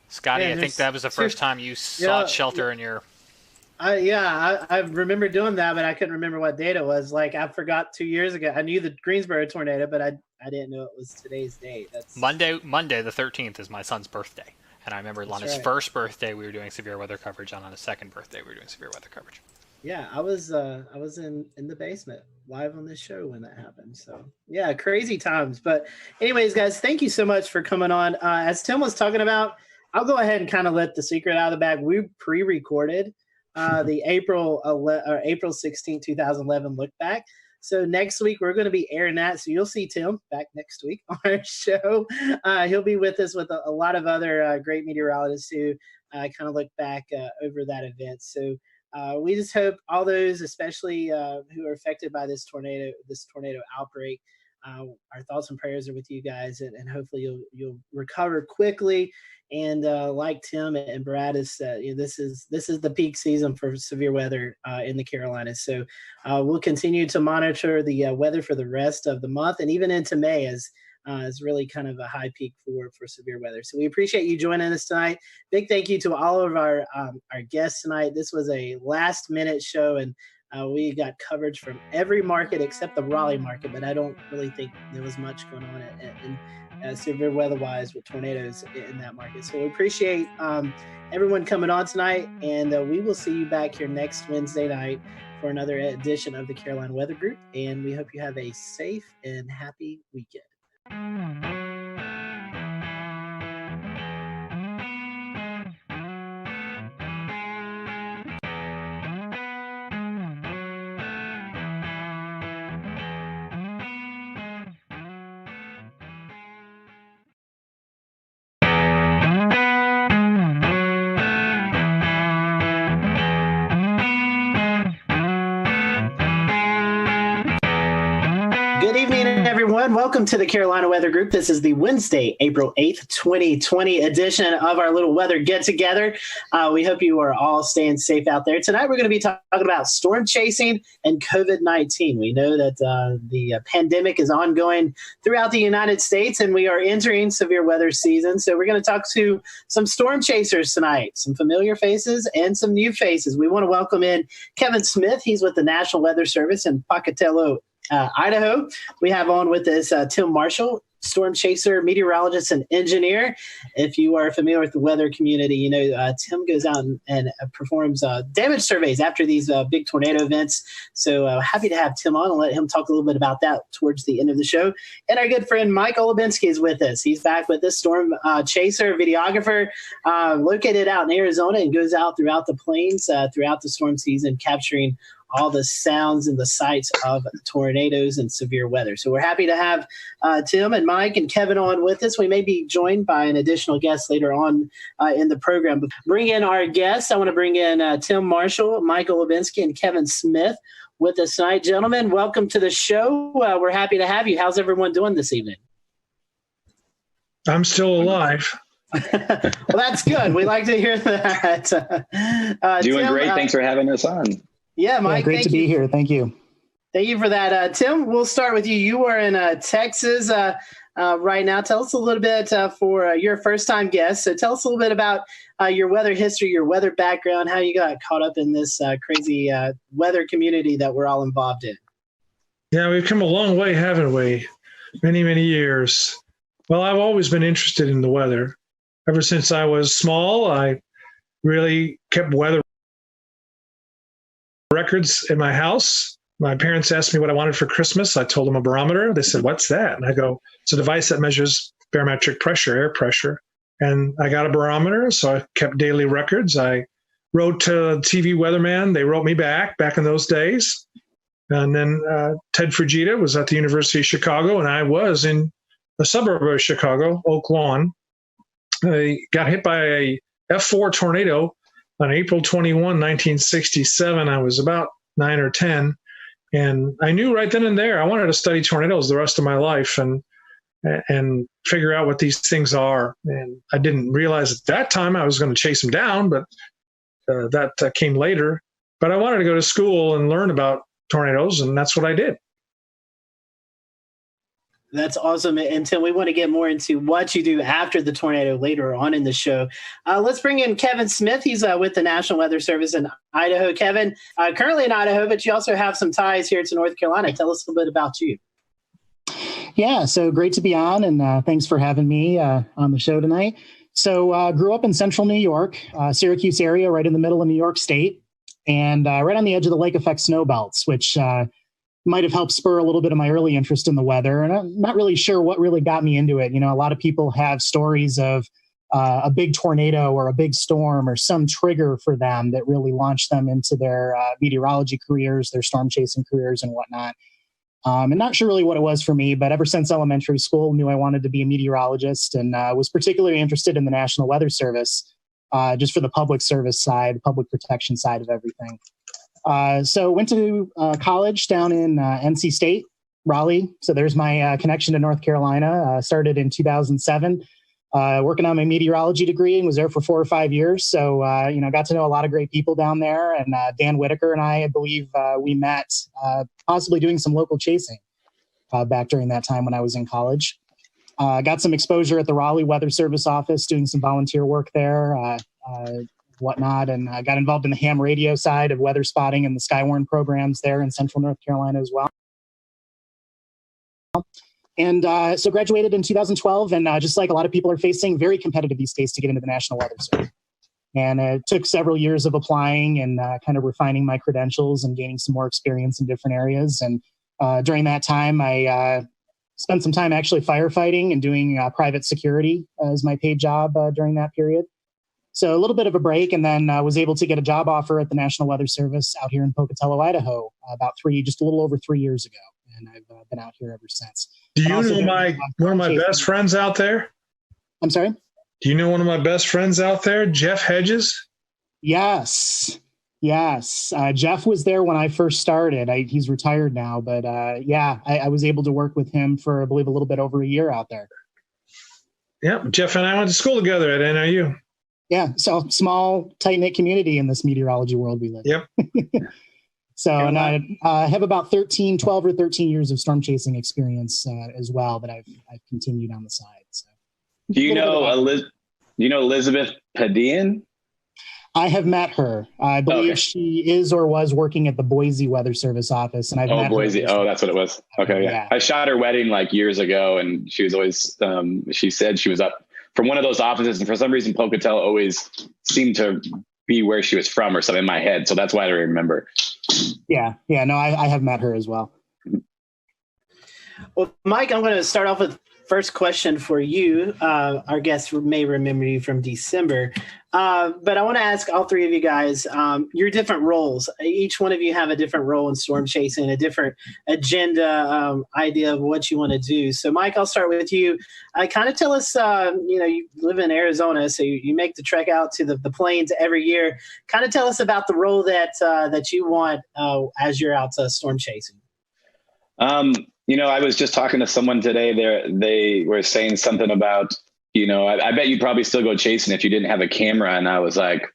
Scotty, I think that was the first time you sought shelter in your... I remember doing that, but I couldn't remember what date it was. Like, I forgot 2 years ago. I knew the Greensboro tornado, but I didn't know it was today's date. That's Monday the 13th is my son's birthday. And I remember on his first birthday, we were doing severe weather coverage, and on his second birthday, we were doing severe weather coverage. Yeah, I was in the basement live on this show when that happened. So yeah, crazy times. But anyways, guys, thank you so much for coming on. As Tim was talking about, I'll go ahead and kind of let the secret out of the bag. We pre-recorded the April 16, 2011 look back. So next week we're going to be airing that. So you'll see Tim back next week on our show. He'll be with us with a lot of other great meteorologists who kind of look back over that event. So we just hope all those, especially who are affected by this tornado outbreak, our thoughts and prayers are with you guys, and hopefully you'll recover quickly. And like Tim and Brad has said, this is the peak season for severe weather in the Carolinas. So we'll continue to monitor the weather for the rest of the month, and even into May is really kind of a high peak for severe weather. So we appreciate you joining us tonight. Big thank you to all of our guests tonight. This was a last minute show, and we got coverage from every market except the Raleigh market, but I don't really think there was much going on in severe weather-wise with tornadoes in that market. So we appreciate everyone coming on tonight, and we will see you back here next Wednesday night for another edition of the Carolina Weather Group, and we hope you have a safe and happy weekend. Good evening, everyone. Welcome to the Carolina Weather Group. This is the Wednesday, April 8th, 2020 edition of our little weather get-together. We hope you are all staying safe out there. Tonight, we're going to be talking about storm chasing and COVID-19. We know that the pandemic is ongoing throughout the United States, and we are entering severe weather season. So we're going to talk to some storm chasers tonight, some familiar faces and some new faces. We want to welcome in Kevin Smith. He's with the National Weather Service in Pocatello, Idaho. We have on with us Tim Marshall, storm chaser, meteorologist, and engineer. If you are familiar with the weather community, you know Tim goes out and performs damage surveys after these big tornado events. So happy to have Tim on and let him talk a little bit about that towards the end of the show. And our good friend Mike Olubinski is with us. He's back with us, storm chaser, videographer, located out in Arizona and goes out throughout the plains throughout the storm season, capturing all the sounds and the sights of tornadoes and severe weather. So we're happy to have Tim and Mike and Kevin on with us. We may be joined by an additional guest later on in the program. But bring in our guests. I want to bring in Tim Marshall, Michael Levinsky, and Kevin Smith with us tonight. Gentlemen, welcome to the show. We're happy to have you. How's everyone doing this evening? I'm still alive. Well, that's good. We like to hear that. Doing Tim, great. Thanks for having us on. Yeah, Mike. Great to be here. Thank you. Thank you for that. Tim, we'll start with you. You are in Texas right now. Tell us a little bit for your first-time guest. So tell us a little bit about your weather history, your weather background, how you got caught up in this crazy weather community that we're all involved in. Yeah, we've come a long way, haven't we? Many, many years. Well, I've always been interested in the weather. Ever since I was small, I really kept weather records in my house. My parents asked me what I wanted for Christmas. I told them a barometer. They said, "What's that?" And I go, "It's a device that measures barometric pressure, air pressure." And I got a barometer, so I kept daily records. I wrote to TV weatherman. They wrote me back in those days. And then Ted Fujita was at the University of Chicago, and I was in a suburb of Chicago, Oak Lawn. I got hit by a F4 tornado on April 21, 1967. I was about 9 or 10. And I knew right then and there I wanted to study tornadoes the rest of my life and figure out what these things are. And I didn't realize at that time I was going to chase them down, but that came later. But I wanted to go to school and learn about tornadoes, and that's what I did. That's awesome. And Tim, we want to get more into what you do after the tornado later on in the show. Let's bring in Kevin Smith. He's with the National Weather Service in Idaho. Kevin, currently in Idaho, but you also have some ties here to North Carolina. Tell us a little bit about you. Yeah, so great to be on, and thanks for having me on the show tonight. So grew up in central New York, Syracuse area, right in the middle of New York State, and right on the edge of the lake effect snow belts, which might have helped spur a little bit of my early interest in the weather. And I'm not really sure what really got me into it. You know, a lot of people have stories of a big tornado or a big storm or some trigger for them that really launched them into their meteorology careers, their storm chasing careers and whatnot. And not sure really what it was for me, but ever since elementary school, knew I wanted to be a meteorologist and was particularly interested in the National Weather Service, just for the public service side, public protection side of everything. So went to college down in NC State, Raleigh. So there's my connection to North Carolina. Started in 2007, working on my meteorology degree and was there for 4 or 5 years. So, got to know a lot of great people down there. And Dan Whitaker and I believe we met possibly doing some local chasing back during that time when I was in college. Got some exposure at the Raleigh Weather Service office, doing some volunteer work there. Whatnot, and got involved in the ham radio side of weather spotting and the Skywarn programs there in central North Carolina as well. And so graduated in 2012, and just like a lot of people are facing, very competitive these days to get into the National Weather Service. And it took several years of applying and kind of refining my credentials and gaining some more experience in different areas. And during that time, I spent some time actually firefighting and doing private security as my paid job during that period. So a little bit of a break, and then was able to get a job offer at the National Weather Service out here in Pocatello, Idaho, just a little over 3 years ago. And I've been out here ever since. Do you know one of my best friends out there? I'm sorry? Do you know one of my best friends out there, Jeff Hedges? Yes. Jeff was there when I first started. He's retired now, but I was able to work with him for, I believe, a little bit over a year out there. Yep, Jeff and I went to school together at NIU. Yeah, so small, tight-knit community in this meteorology world we live in. Yep. And I have about 12 or 13 years of storm chasing experience as well that I've continued on the side. So, Do you know Elizabeth Padian? I have met her. I believe she is or was working at the Boise Weather Service office, and I've met Boise. her. Oh, that's what it was. Okay, yeah. I shot her wedding like years ago, and she was always. She said she was up from one of those offices, and for some reason, Pocatello always seemed to be where she was from, or something in my head. So that's why I remember. Yeah. No, I have met her as well. Well, Mike, I'm going to start off with first question for you. Our guests may remember you from December, but I want to ask all three of you guys your different roles. Each one of you have a different role in storm chasing, a different agenda, idea of what you want to do. So, Mike, I'll start with you. Kind of tell us, you live in Arizona, so you make the trek out to the plains every year. Kind of tell us about the role that you want as you're out storm chasing. I was just talking to someone today. They were saying something about, I bet you'd probably still go chasing if you didn't have a camera. And I was like,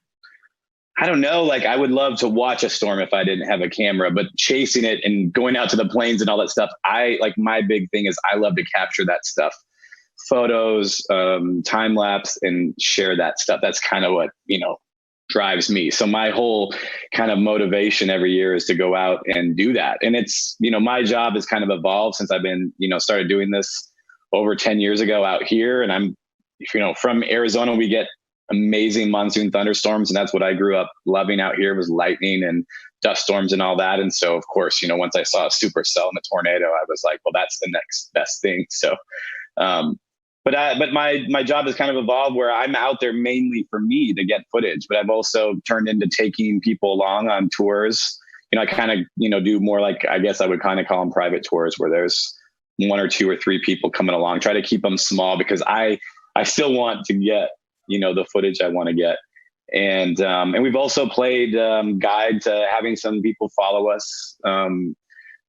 I don't know. Like, I would love to watch a storm if I didn't have a camera, but chasing it and going out to the plains and all that stuff, my big thing is I love to capture that stuff, photos, time lapse, and share that stuff. That's kind of what, drives me. So my whole kind of motivation every year is to go out and do that. And it's, my job has kind of evolved since I've been, started doing this over 10 years ago out here. And I'm, from Arizona, we get amazing monsoon thunderstorms. And that's what I grew up loving out here, was lightning and dust storms and all that. And so, of course, once I saw a supercell and a tornado, I was like, well, that's the next best thing. So, But my job has kind of evolved where I'm out there mainly for me to get footage, but I've also turned into taking people along on tours. I kind of, do more like, I guess I would kind of call them private tours, where there's 1 or 2 or 3 people coming along, try to keep them small because I still want to get, the footage I want to get. And we've also played guide to having some people follow us,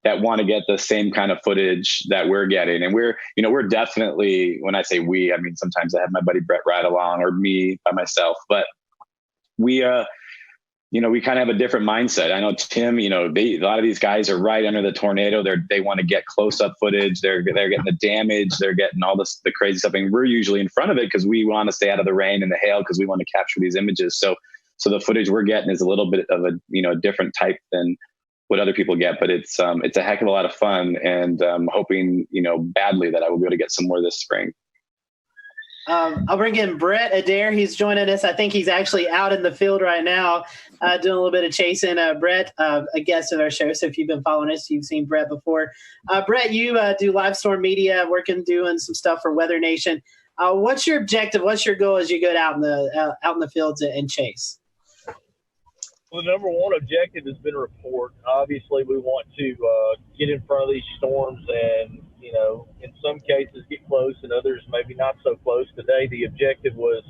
that want to get the same kind of footage that we're getting. And we're definitely, when I say we, I mean, sometimes I have my buddy Brett ride along, or me by myself, but we, we kind of have a different mindset. I know Tim, a lot of these guys are right under the tornado. They want to get close up footage. They're getting the damage. They're getting all the crazy stuff. And we're usually in front of it because we want to stay out of the rain and the hail, because we want to capture these images. So the footage we're getting is a little bit of a different type than what other people get, but it's a heck of a lot of fun, and I'm hoping, badly that I will be able to get some more this spring. I'll bring in Brett Adair. He's joining us. I think he's actually out in the field right now, doing a little bit of chasing. Brett, a guest of our show, so if you've been following us, you've seen Brett before. Brett, you do live storm media, doing some stuff for Weather Nation. What's your objective? What's your goal as you go out in the fields and chase? Well, the number one objective has been report. Obviously, we want to get in front of these storms and, in some cases get close and others maybe not so close. Today, the objective was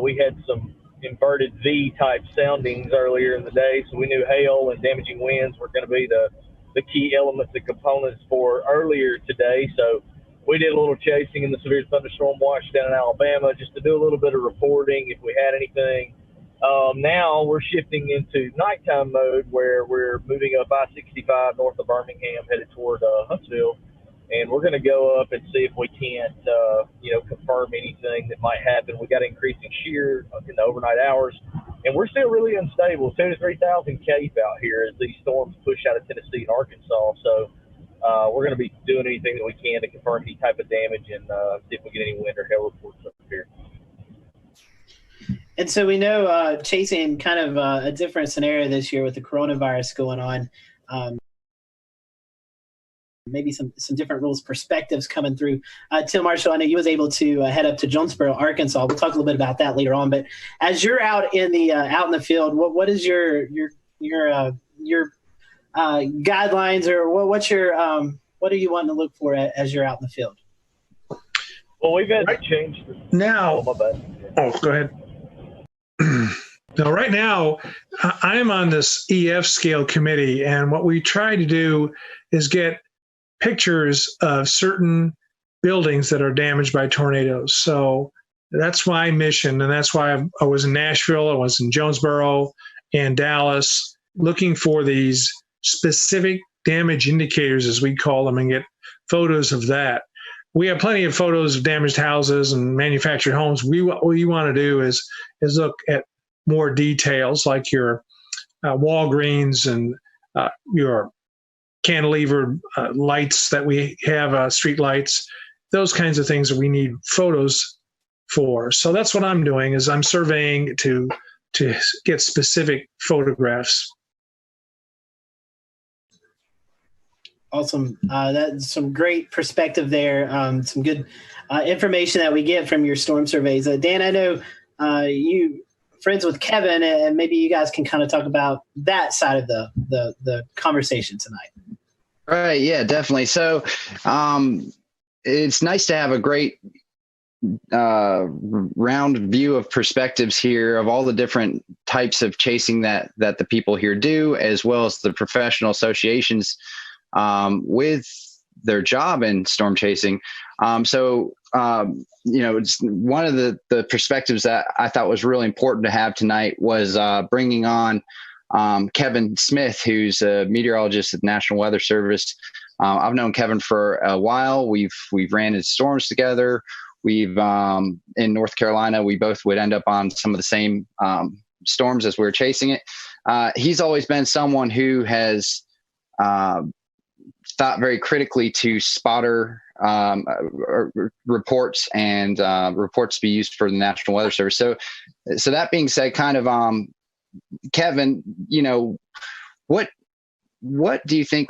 we had some inverted V-type soundings earlier in the day, so we knew hail and damaging winds were going to be the key elements and components for earlier today. So we did a little chasing in the severe thunderstorm watch down in Alabama just to do a little bit of reporting if we had anything. Now we're shifting into nighttime mode, where we're moving up I-65 north of Birmingham, headed toward Huntsville, and we're going to go up and see if we can't, confirm anything that might happen. We got increasing shear in the overnight hours, and we're still really unstable, 2,000 to 3,000 Cape out here as these storms push out of Tennessee and Arkansas. So we're going to be doing anything that we can to confirm any type of damage and see if we get any wind or hail reports up here. And so we know chasing kind of a different scenario this year with the coronavirus going on. Maybe some different rules, perspectives coming through. Tim Marshall, I know you was able to head up to Jonesboro, Arkansas. We'll talk a little bit about that later on. But as you're out in the field, what is your guidelines, or what are you wanting to look for as you're out in the field? Well, we've had to change now. Oh, my bad. Oh, go ahead. Now, right now, I'm on this EF scale committee, and what we try to do is get pictures of certain buildings that are damaged by tornadoes. So that's my mission, and that's why I was in Nashville, I was in Jonesboro and Dallas, looking for these specific damage indicators, as we call them, and get photos of that. We have plenty of photos of damaged houses and manufactured homes. What we want to do is look at more details like your Walgreens and your cantilever lights that we have, street lights, those kinds of things that we need photos for. So that's what I'm doing, is I'm surveying to get specific photographs. Awesome. That's some great perspective there. Some good information that we get from your storm surveys. Dan, I know you friends with Kevin, and maybe you guys can kind of talk about that side of the conversation tonight. Right. Yeah, definitely. So it's nice to have a great round view of perspectives here of all the different types of chasing that the people here do, as well as the professional associations with their job in storm chasing. It's one of the perspectives that I thought was really important to have tonight was bringing on Kevin Smith, who's a meteorologist at the National Weather Service. I've known Kevin for a while. We've ran into storms together. We've in North Carolina, we both would end up on some of the same storms as we were chasing it. He's always been someone who has thought very critically to spotter reports and reports to be used for the National Weather Service. So that being said, kind of Kevin, what do you think,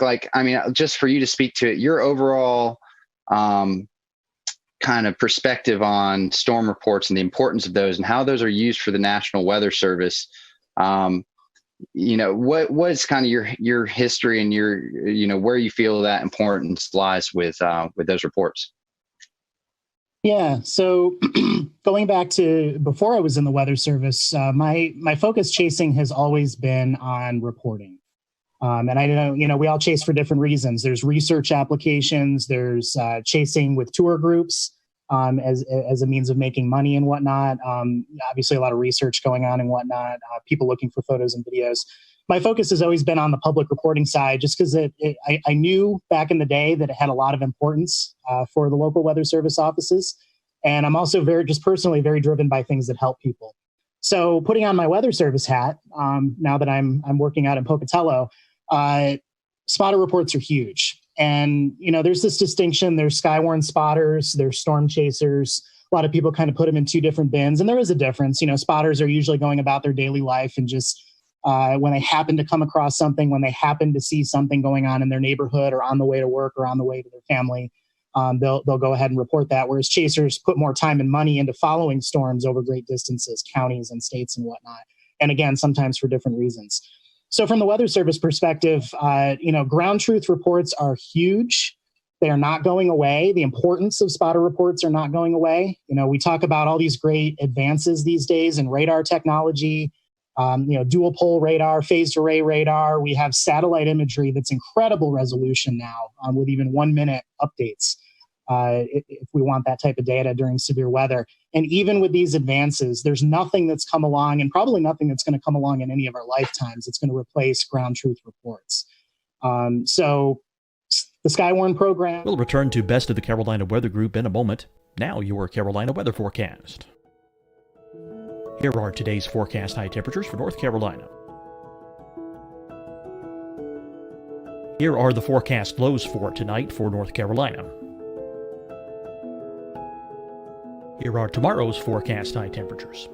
just for you to speak to it, your overall kind of perspective on storm reports and the importance of those and how those are used for the National Weather Service? What's kind of your history and your, where you feel that importance lies with those reports? Yeah. So going back to before I was in the Weather Service, my focus chasing has always been on reporting. And I know, we all chase for different reasons. There's research applications, there's chasing with tour groups as a means of making money and whatnot. Obviously a lot of research going on and whatnot, people looking for photos and videos. My focus has always been on the public reporting side, just because I knew back in the day that it had a lot of importance for the local Weather Service offices. And I'm also just personally very driven by things that help people. So putting on my Weather Service hat, now that I'm working out in Pocatello, spotter reports are huge. And, there's this distinction. There's skywarn spotters, there's storm chasers. A lot of people kind of put them in two different bins. And there is a difference. Spotters are usually going about their daily life and just when they happen to come across something, when they happen to see something going on in their neighborhood or on the way to work or on the way to their family, they'll go ahead and report that. Whereas chasers put more time and money into following storms over great distances, counties and states and whatnot. And again, sometimes for different reasons. So from the Weather Service perspective, ground truth reports are huge. They are not going away. The importance of spotter reports are not going away. We talk about all these great advances these days in radar technology, dual pole radar, phased array radar. We have satellite imagery that's incredible resolution now with even 1 minute updates if we want that type of data during severe weather. And even with these advances, there's nothing that's come along, and probably nothing that's going to come along in any of our lifetimes that's going to replace ground truth reports. So the Skywarn program. We'll return to Best of the Carolina Weather Group in a moment. Now your Carolina weather forecast. Here are today's forecast high temperatures for North Carolina. Here are the forecast lows for tonight for North Carolina. Here are tomorrow's forecast high temperatures.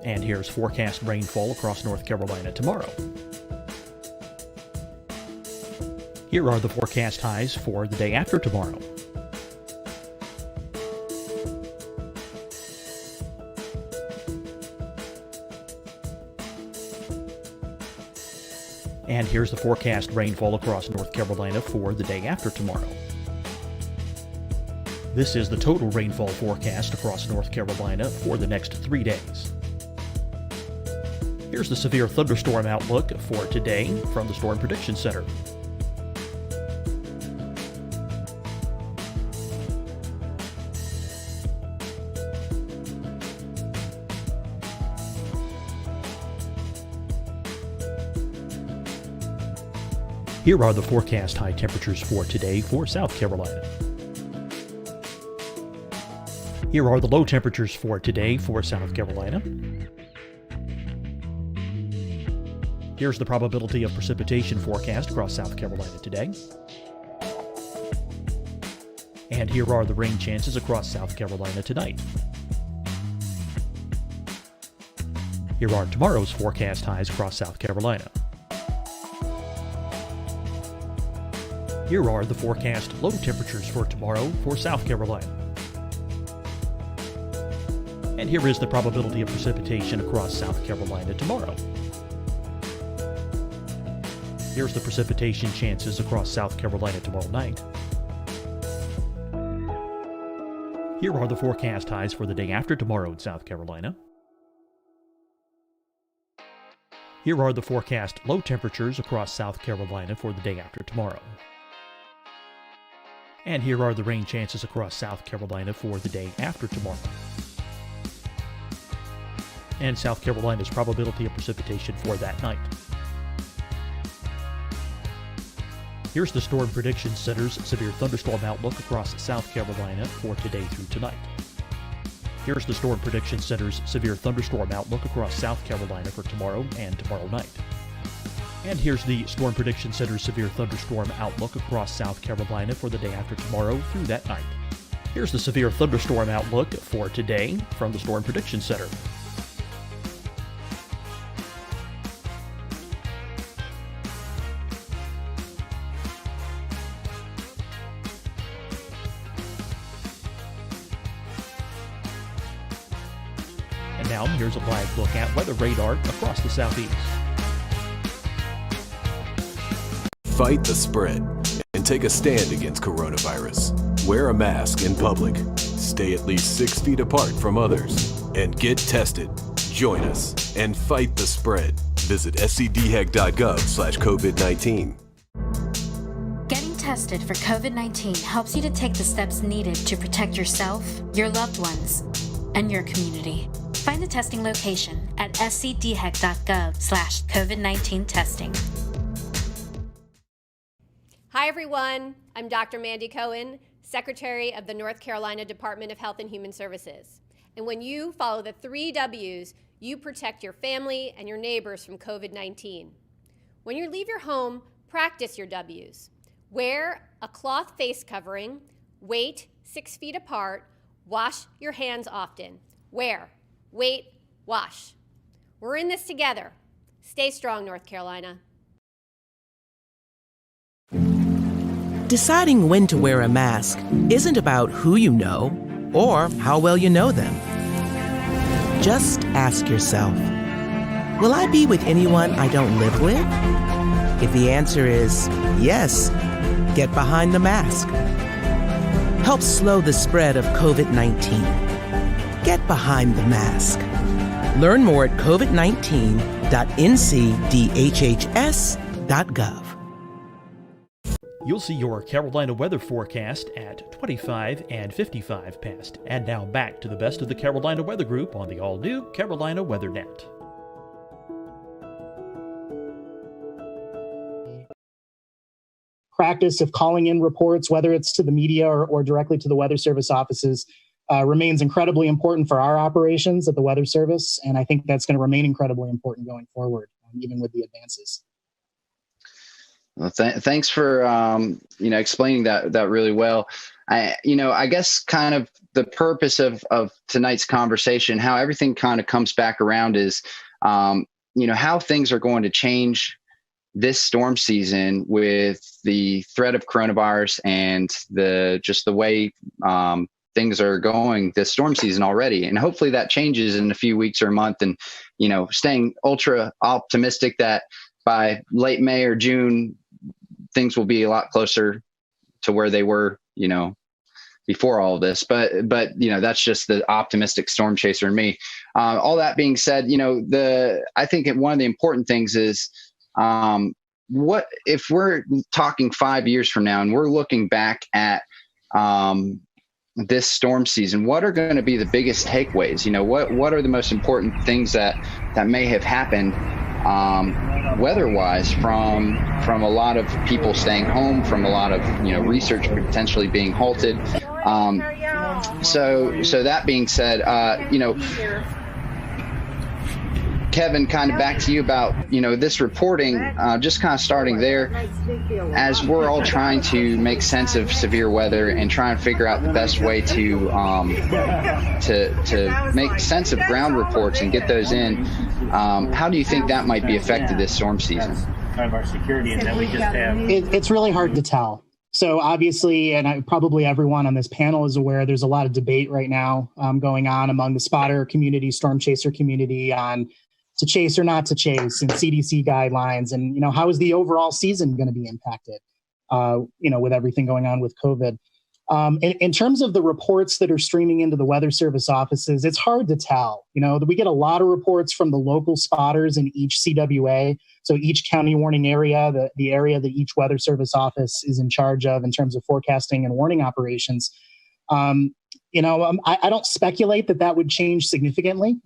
And here's forecast rainfall across North Carolina tomorrow. Here are the forecast highs for the day after tomorrow. And here's the forecast rainfall across North Carolina for the day after tomorrow. This is the total rainfall forecast across North Carolina for the next 3 days. Here's the severe thunderstorm outlook for today from the Storm Prediction Center. Here are the forecast high temperatures for today for South Carolina. Here are the low temperatures for today for South Carolina. Here's the probability of precipitation forecast across South Carolina today. And here are the rain chances across South Carolina tonight. Here are tomorrow's forecast highs across South Carolina. Here are the forecast low temperatures for tomorrow for South Carolina. And here is the probability of precipitation across South Carolina tomorrow. Here's the precipitation chances across South Carolina tomorrow night. Here are the forecast highs for the day after tomorrow in South Carolina. Here are the forecast low temperatures across South Carolina for the day after tomorrow. And here are the rain chances across South Carolina for the day after tomorrow. And South Carolina's probability of precipitation for that night. Here's the Storm Prediction Center's severe thunderstorm outlook across South Carolina for today through tonight. Here's the Storm Prediction Center's severe thunderstorm outlook across South Carolina for tomorrow and tomorrow night. And here's the Storm Prediction Center's severe thunderstorm outlook across South Carolina for the day after tomorrow through that night. Here's the severe thunderstorm outlook for today from the Storm Prediction Center. Now, here's a live look at weather radar across the southeast. Fight the spread and take a stand against coronavirus. Wear a mask in public. Stay at least 6 feet apart from others. And get tested. Join us and fight the spread. Visit scdhec.gov/COVID-19. Getting tested for COVID-19 helps you to take the steps needed to protect yourself, your loved ones, and your community. Find the testing location at scdhec.gov/COVID-19 testing. Hi, everyone. I'm Dr. Mandy Cohen, Secretary of the North Carolina Department of Health and Human Services. And when you follow the 3 W's, you protect your family and your neighbors from COVID-19. When you leave your home, practice your W's. Wear a cloth face covering, wait 6 feet apart, wash your hands often. Wear, wait, wash. We're in this together. Stay strong, North Carolina. Deciding when to wear a mask isn't about who you know or how well you know them. Just ask yourself, will I be with anyone I don't live with? If the answer is yes, get behind the mask. Help slow the spread of COVID-19. Get behind the mask. Learn more at covid19.ncdhhs.gov. You'll see your Carolina weather forecast at 25 and 55 past. And now back to the best of the Carolina Weather Group on the all-new Carolina WeatherNet. Practice of calling in reports, whether it's to the media or directly to the Weather Service offices, remains incredibly important for our operations at the Weather Service. And I think that's going to remain incredibly important going forward, even with the advances. Well, thanks for explaining that really well. I guess kind of the purpose of tonight's conversation, how everything kind of comes back around is, how things are going to change this storm season with the threat of coronavirus and the way things are going this storm season already. And hopefully that changes in a few weeks or a month, and, staying ultra optimistic that by late May or June, things will be a lot closer to where they were, before all of this. But that's just the optimistic storm chaser in me. All that being said, I think one of the important things is, what if we're talking 5 years from now and we're looking back at this storm season, what are going to be the biggest takeaways? What are the most important things that may have happened weather-wise from a lot of people staying home, from a lot of research potentially being halted, So that being said, Kevin, kind of back to you about, this reporting, just kind of starting there, as we're all trying to make sense of severe weather and try and figure out the best way to make sense of ground reports and get those in. How do you think that might be affected this storm season? Kind of our security, and that we just have. It's really hard to tell. So obviously, and probably everyone on this panel is aware, there's a lot of debate right now going on among the spotter community, storm chaser community on to chase or not to chase, and CDC guidelines, and how is the overall season going to be impacted? With everything going on with COVID. In terms of the reports that are streaming into the Weather Service offices, it's hard to tell. We get a lot of reports from the local spotters in each CWA, so each county warning area, the area that each Weather Service office is in charge of in terms of forecasting and warning operations. I don't speculate that would change significantly,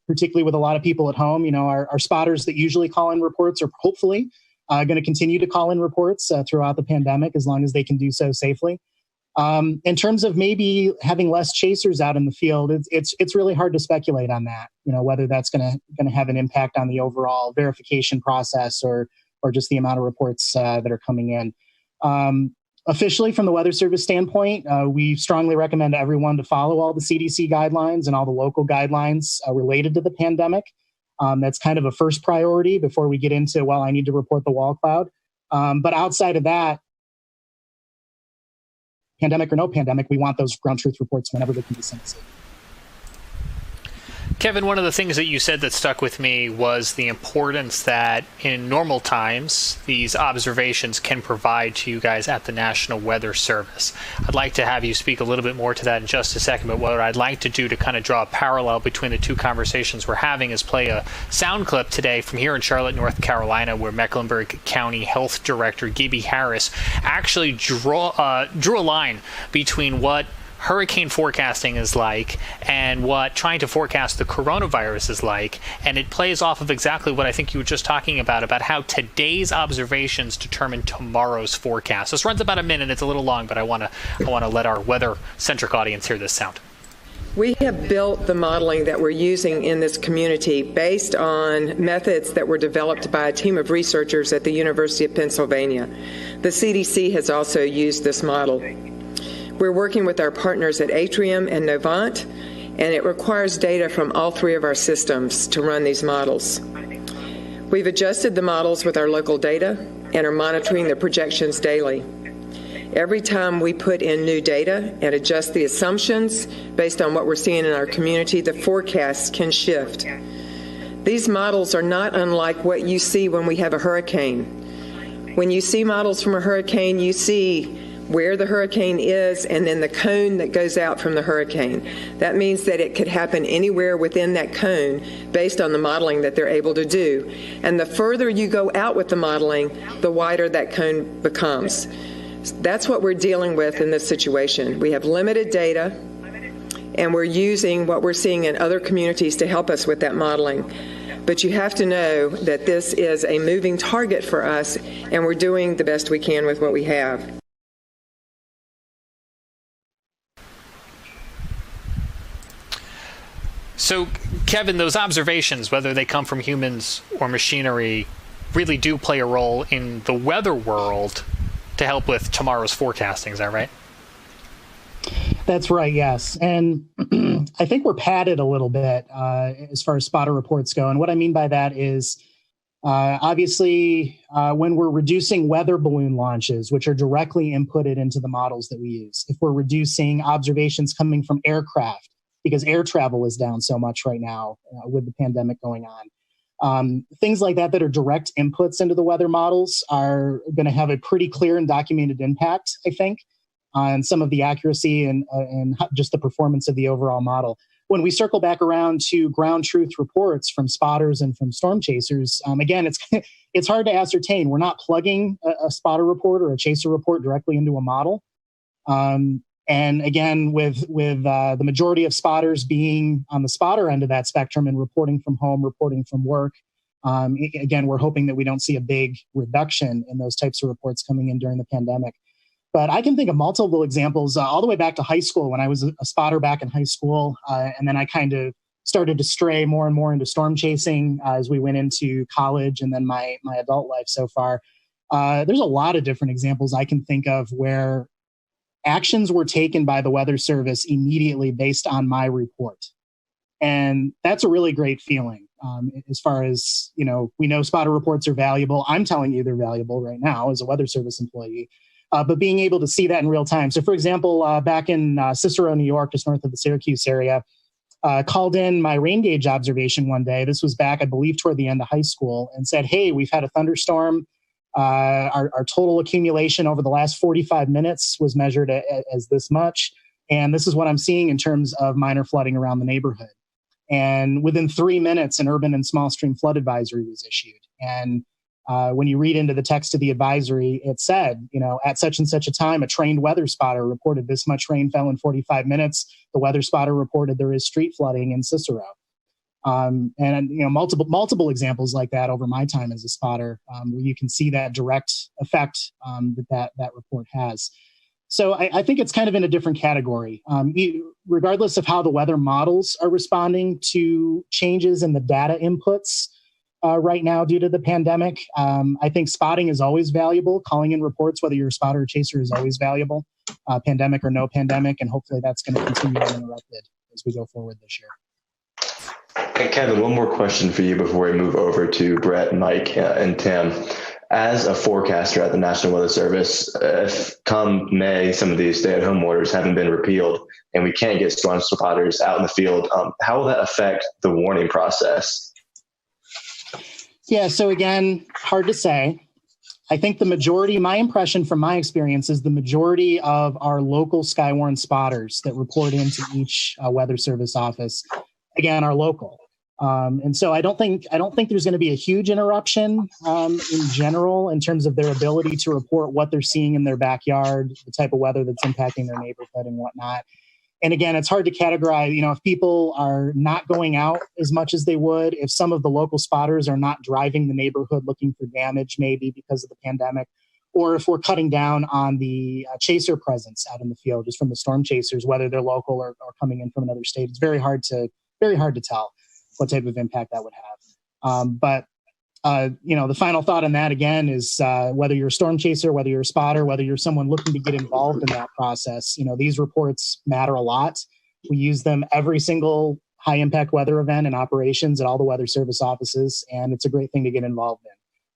particularly with a lot of people at home. Our spotters that usually call in reports are hopefully going to continue to call in reports throughout the pandemic as long as they can do so safely. In terms of maybe having less chasers out in the field, it's really hard to speculate on that. Whether that's going to have an impact on the overall verification process or just the amount of reports that are coming in. Officially, from the Weather Service standpoint, we strongly recommend everyone to follow all the CDC guidelines and all the local guidelines related to the pandemic. That's kind of a first priority before we get into, I need to report the wall cloud. But outside of that, pandemic or no pandemic, we want those ground truth reports whenever they can be sent. Kevin, one of the things that you said that stuck with me was the importance that in normal times, these observations can provide to you guys at the National Weather Service. I'd like to have you speak a little bit more to that in just a second, but what I'd like to do to kind of draw a parallel between the two conversations we're having is play a sound clip today from here in Charlotte, North Carolina, where Mecklenburg County Health Director Gibby Harris actually drew a line between what hurricane forecasting is like and what trying to forecast the coronavirus is like, and it plays off of exactly what I think you were just talking about how today's observations determine tomorrow's forecast. This runs about a minute. It's a little long, but I want to let our weather-centric audience hear this sound. We have built the modeling that we're using in this community based on methods that were developed by a team of researchers at the University of Pennsylvania. The CDC has also used this model. We're working with our partners at Atrium and Novant, and it requires data from all three of our systems to run these models. We've adjusted the models with our local data and are monitoring the projections daily. Every time we put in new data and adjust the assumptions based on what we're seeing in our community, the forecasts can shift. These models are not unlike what you see when we have a hurricane. When you see models from a hurricane, you see where the hurricane is and then the cone that goes out from the hurricane. That means that it could happen anywhere within that cone based on the modeling that they're able to do. And the further you go out with the modeling, the wider that cone becomes. That's what we're dealing with in this situation. We have limited data, and we're using what we're seeing in other communities to help us with that modeling. But you have to know that this is a moving target for us, and we're doing the best we can with what we have. So, Kevin, those observations, whether they come from humans or machinery, really do play a role in the weather world to help with tomorrow's forecasting. Is that right? That's right, yes. And I think we're padded a little bit as far as spotter reports go. And what I mean by that is, obviously, when we're reducing weather balloon launches, which are directly inputted into the models that we use, if we're reducing observations coming from aircraft, because air travel is down so much right now with the pandemic going on. Things like that are direct inputs into the weather models are going to have a pretty clear and documented impact, I think, on some of the accuracy and just the performance of the overall model. When we circle back around to ground truth reports from spotters and from storm chasers, again, it's hard to ascertain. We're not plugging a spotter report or a chaser report directly into a model. And again, with the majority of spotters being on the spotter end of that spectrum and reporting from home, reporting from work, again, we're hoping that we don't see a big reduction in those types of reports coming in during the pandemic. But I can think of multiple examples all the way back to high school when I was a spotter back in high school. And then I kind of started to stray more and more into storm chasing as we went into college and then my adult life so far. There's a lot of different examples I can think of where actions were taken by the Weather Service immediately based on my report. And that's a really great feeling. As far as, we know spotter reports are valuable. I'm telling you they're valuable right now as a Weather Service employee. But being able to see that in real time. So, for example, back in Cicero, New York, just north of the Syracuse area, called in my rain gauge observation one day. This was back, I believe, toward the end of high school, and said, hey, we've had a thunderstorm. Our total accumulation over the last 45 minutes was measured as this much. And this is what I'm seeing in terms of minor flooding around the neighborhood. And within 3 minutes, an urban and small stream flood advisory was issued. And when you read into the text of the advisory, it said, at such and such a time, a trained weather spotter reported this much rain fell in 45 minutes. The weather spotter reported there is street flooding in Cicero. And multiple examples like that over my time as a spotter, where you can see that direct effect that report has. So I think it's kind of in a different category. Regardless of how the weather models are responding to changes in the data inputs right now due to the pandemic, I think spotting is always valuable. Calling in reports, whether you're a spotter or chaser, is always valuable, pandemic or no pandemic. And hopefully that's going to continue uninterrupted as we go forward this year. And Kevin, one more question for you before we move over to Brett, Mike, and Tim. As a forecaster at the National Weather Service, if come May, some of these stay-at-home orders haven't been repealed and we can't get storm spotters out in the field, how will that affect the warning process? Yeah, so again, hard to say. I think the majority, my impression from my experience is the majority of our local Skywarn spotters that report into each Weather Service office, again, are local. And so I don't think there's going to be a huge interruption in general in terms of their ability to report what they're seeing in their backyard, the type of weather that's impacting their neighborhood and whatnot. And again, it's hard to categorize, if people are not going out as much as they would, if some of the local spotters are not driving the neighborhood looking for damage, maybe because of the pandemic, or if we're cutting down on the chaser presence out in the field, just from the storm chasers, whether they're local or coming in from another state. It's very hard to tell what type of impact that would have. But the final thought on that, again, is whether you're a storm chaser, whether you're a spotter, whether you're someone looking to get involved in that process, these reports matter a lot. We use them every single high impact weather event and operations at all the Weather Service offices, and it's a great thing to get involved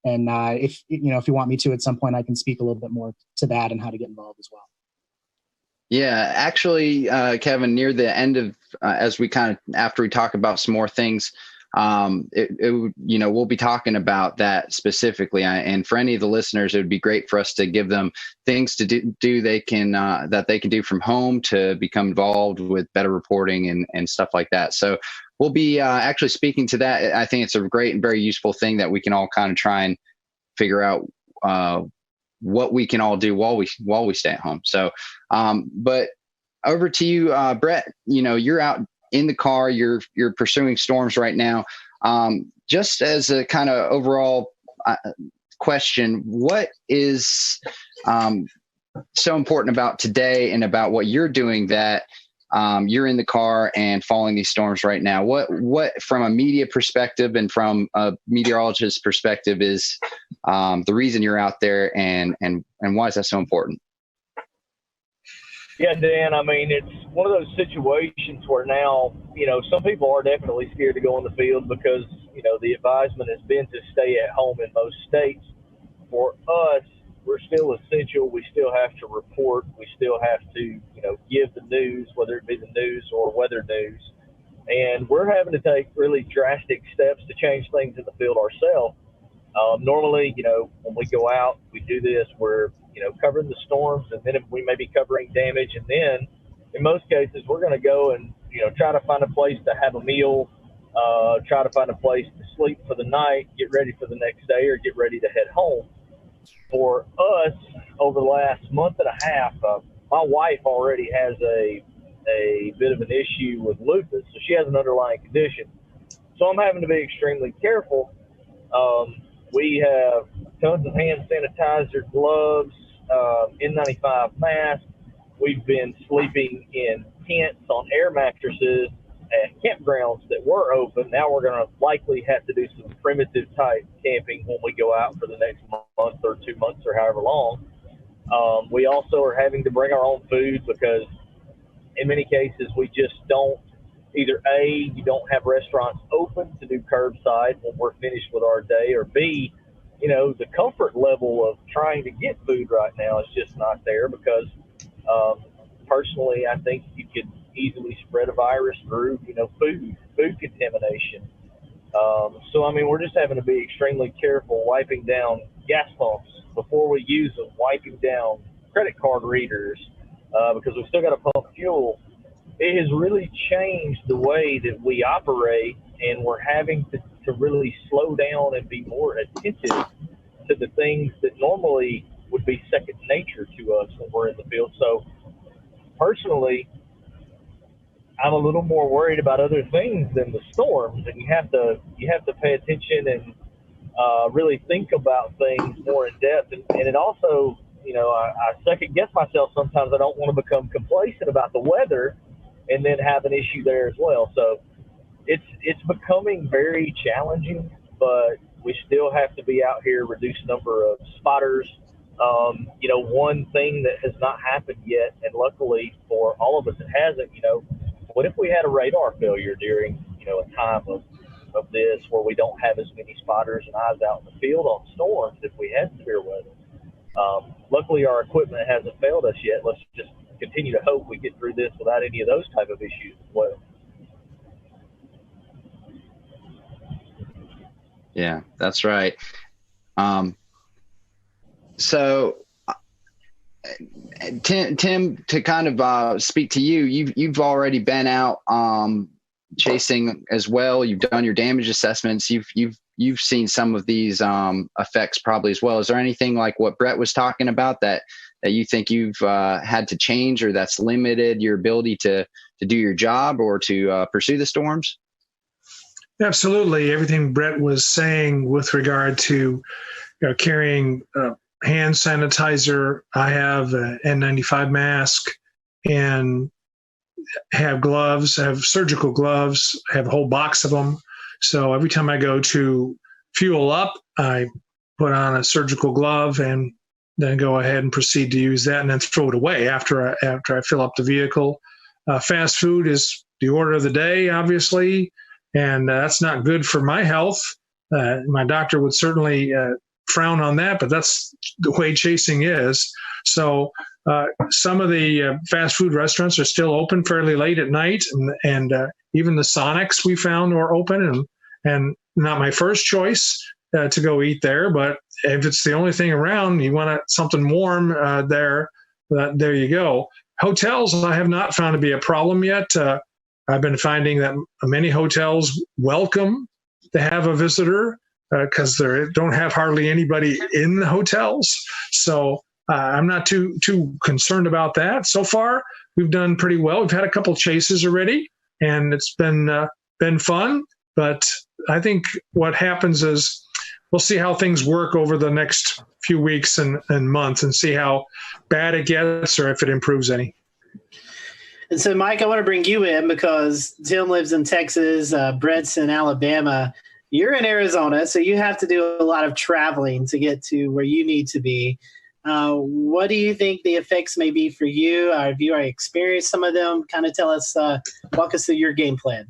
in. And if you want me to at some point, I can speak a little bit more to that and how to get involved as well. Yeah, actually, Kevin, near the end of, as we after we talk about some more things, we'll be talking about that specifically. And for any of the listeners, it would be great for us to give them things to do they can that they can do from home to become involved with better reporting and stuff like that. So we'll be actually speaking to that. I think it's a great and very useful thing that we can all kind of try and figure out what we can all do while we stay at home. So, but over to you, Brett. You're out in the car. You're pursuing storms right now. Just as a kind of overall question, what is so important about today and about what you're doing that you're in the car and following these storms right now? What from a media perspective and from a meteorologist's perspective is the reason you're out there, and why is that so important? Yeah, Dan, it's one of those situations where now, some people are definitely scared to go in the field because, the advisement has been to stay at home in most states. For us, we're still essential. We still have to report. We still have to, give the news, whether it be the news or weather news. And we're having to take really drastic steps to change things in the field ourselves. Normally, when we go out, we do this. We're, covering the storms, and then we may be covering damage. And then in most cases, we're going to go and, try to find a place to have a meal, try to find a place to sleep for the night, get ready for the next day, or get ready to head home. For us, over the last month and a half, my wife already has a bit of an issue with lupus, so she has an underlying condition. So I'm having to be extremely careful. We have tons of hand sanitizer, gloves, N95 masks. We've been sleeping in tents on air mattresses at campgrounds that were open. Now we're going to likely have to do some primitive type camping when we go out for the next month or 2 months or however long. We also are having to bring our own food because in many cases we just don't, either A, you don't have restaurants open to do curbside when we're finished with our day, or B, you know, the comfort level of trying to get food right now is just not there because personally, I think you could easily spread a virus through, you know, food contamination. So, I mean, we're just having to be extremely careful wiping down gas pumps before we use them, wiping down credit card readers because we've still got to pump fuel. It has really changed the way that we operate, and we're having to really slow down and be more attentive to the things that normally would be second nature to us when we're in the field. So personally, I'm a little more worried about other things than the storms, and you have to pay attention and really think about things more in depth. And it also, you know, I second guess myself sometimes. I don't want to become complacent about the weather and then have an issue there as well. So it's becoming very challenging, but we still have to be out here, reduce number of spotters. You know, one thing that has not happened yet, and luckily for all of us it hasn't, you know, what if we had a radar failure during, you know, a time of this where we don't have as many spotters and eyes out in the field on storms if we had severe weather? Luckily our equipment hasn't failed us yet. Let's just continue to hope we get through this without any of those type of issues as well. Yeah, that's right. So Tim, to kind of speak to you, you've already been out chasing as well. You've done your damage assessments. You've seen some of these effects probably as well. Is there anything like what Brett was talking about that you think you've had to change, or that's limited your ability to do your job or to pursue the storms? Absolutely. Everything Brett was saying with regard to, you know, carrying hand sanitizer. I have an N95 mask and have gloves, have surgical gloves, have a whole box of them. So every time I go to fuel up, I put on a surgical glove and then go ahead and proceed to use that and then throw it away after I fill up the vehicle. Fast food is the order of the day, obviously, and that's not good for my health. My doctor would certainly frown on that, but that's the way chasing is. So some of the fast food restaurants are still open fairly late at night, and even the Sonics we found were open, and not my first choice to go eat there, but if it's the only thing around, you want something warm there you go. Hotels I have not found to be a problem yet. I've been finding that many hotels welcome to have a visitor because they don't have hardly anybody in the hotels. So I'm not too concerned about that. So far, we've done pretty well. We've had a couple chases already, and it's been fun. But I think what happens is we'll see how things work over the next few weeks and months, and see how bad it gets or if it improves any. And so, Mike, I want to bring you in because Tim lives in Texas, Brett's in Alabama. You're in Arizona, so you have to do a lot of traveling to get to where you need to be. What do you think the effects may be for you? Have you already experienced some of them? Kind of tell us, walk us through your game plan.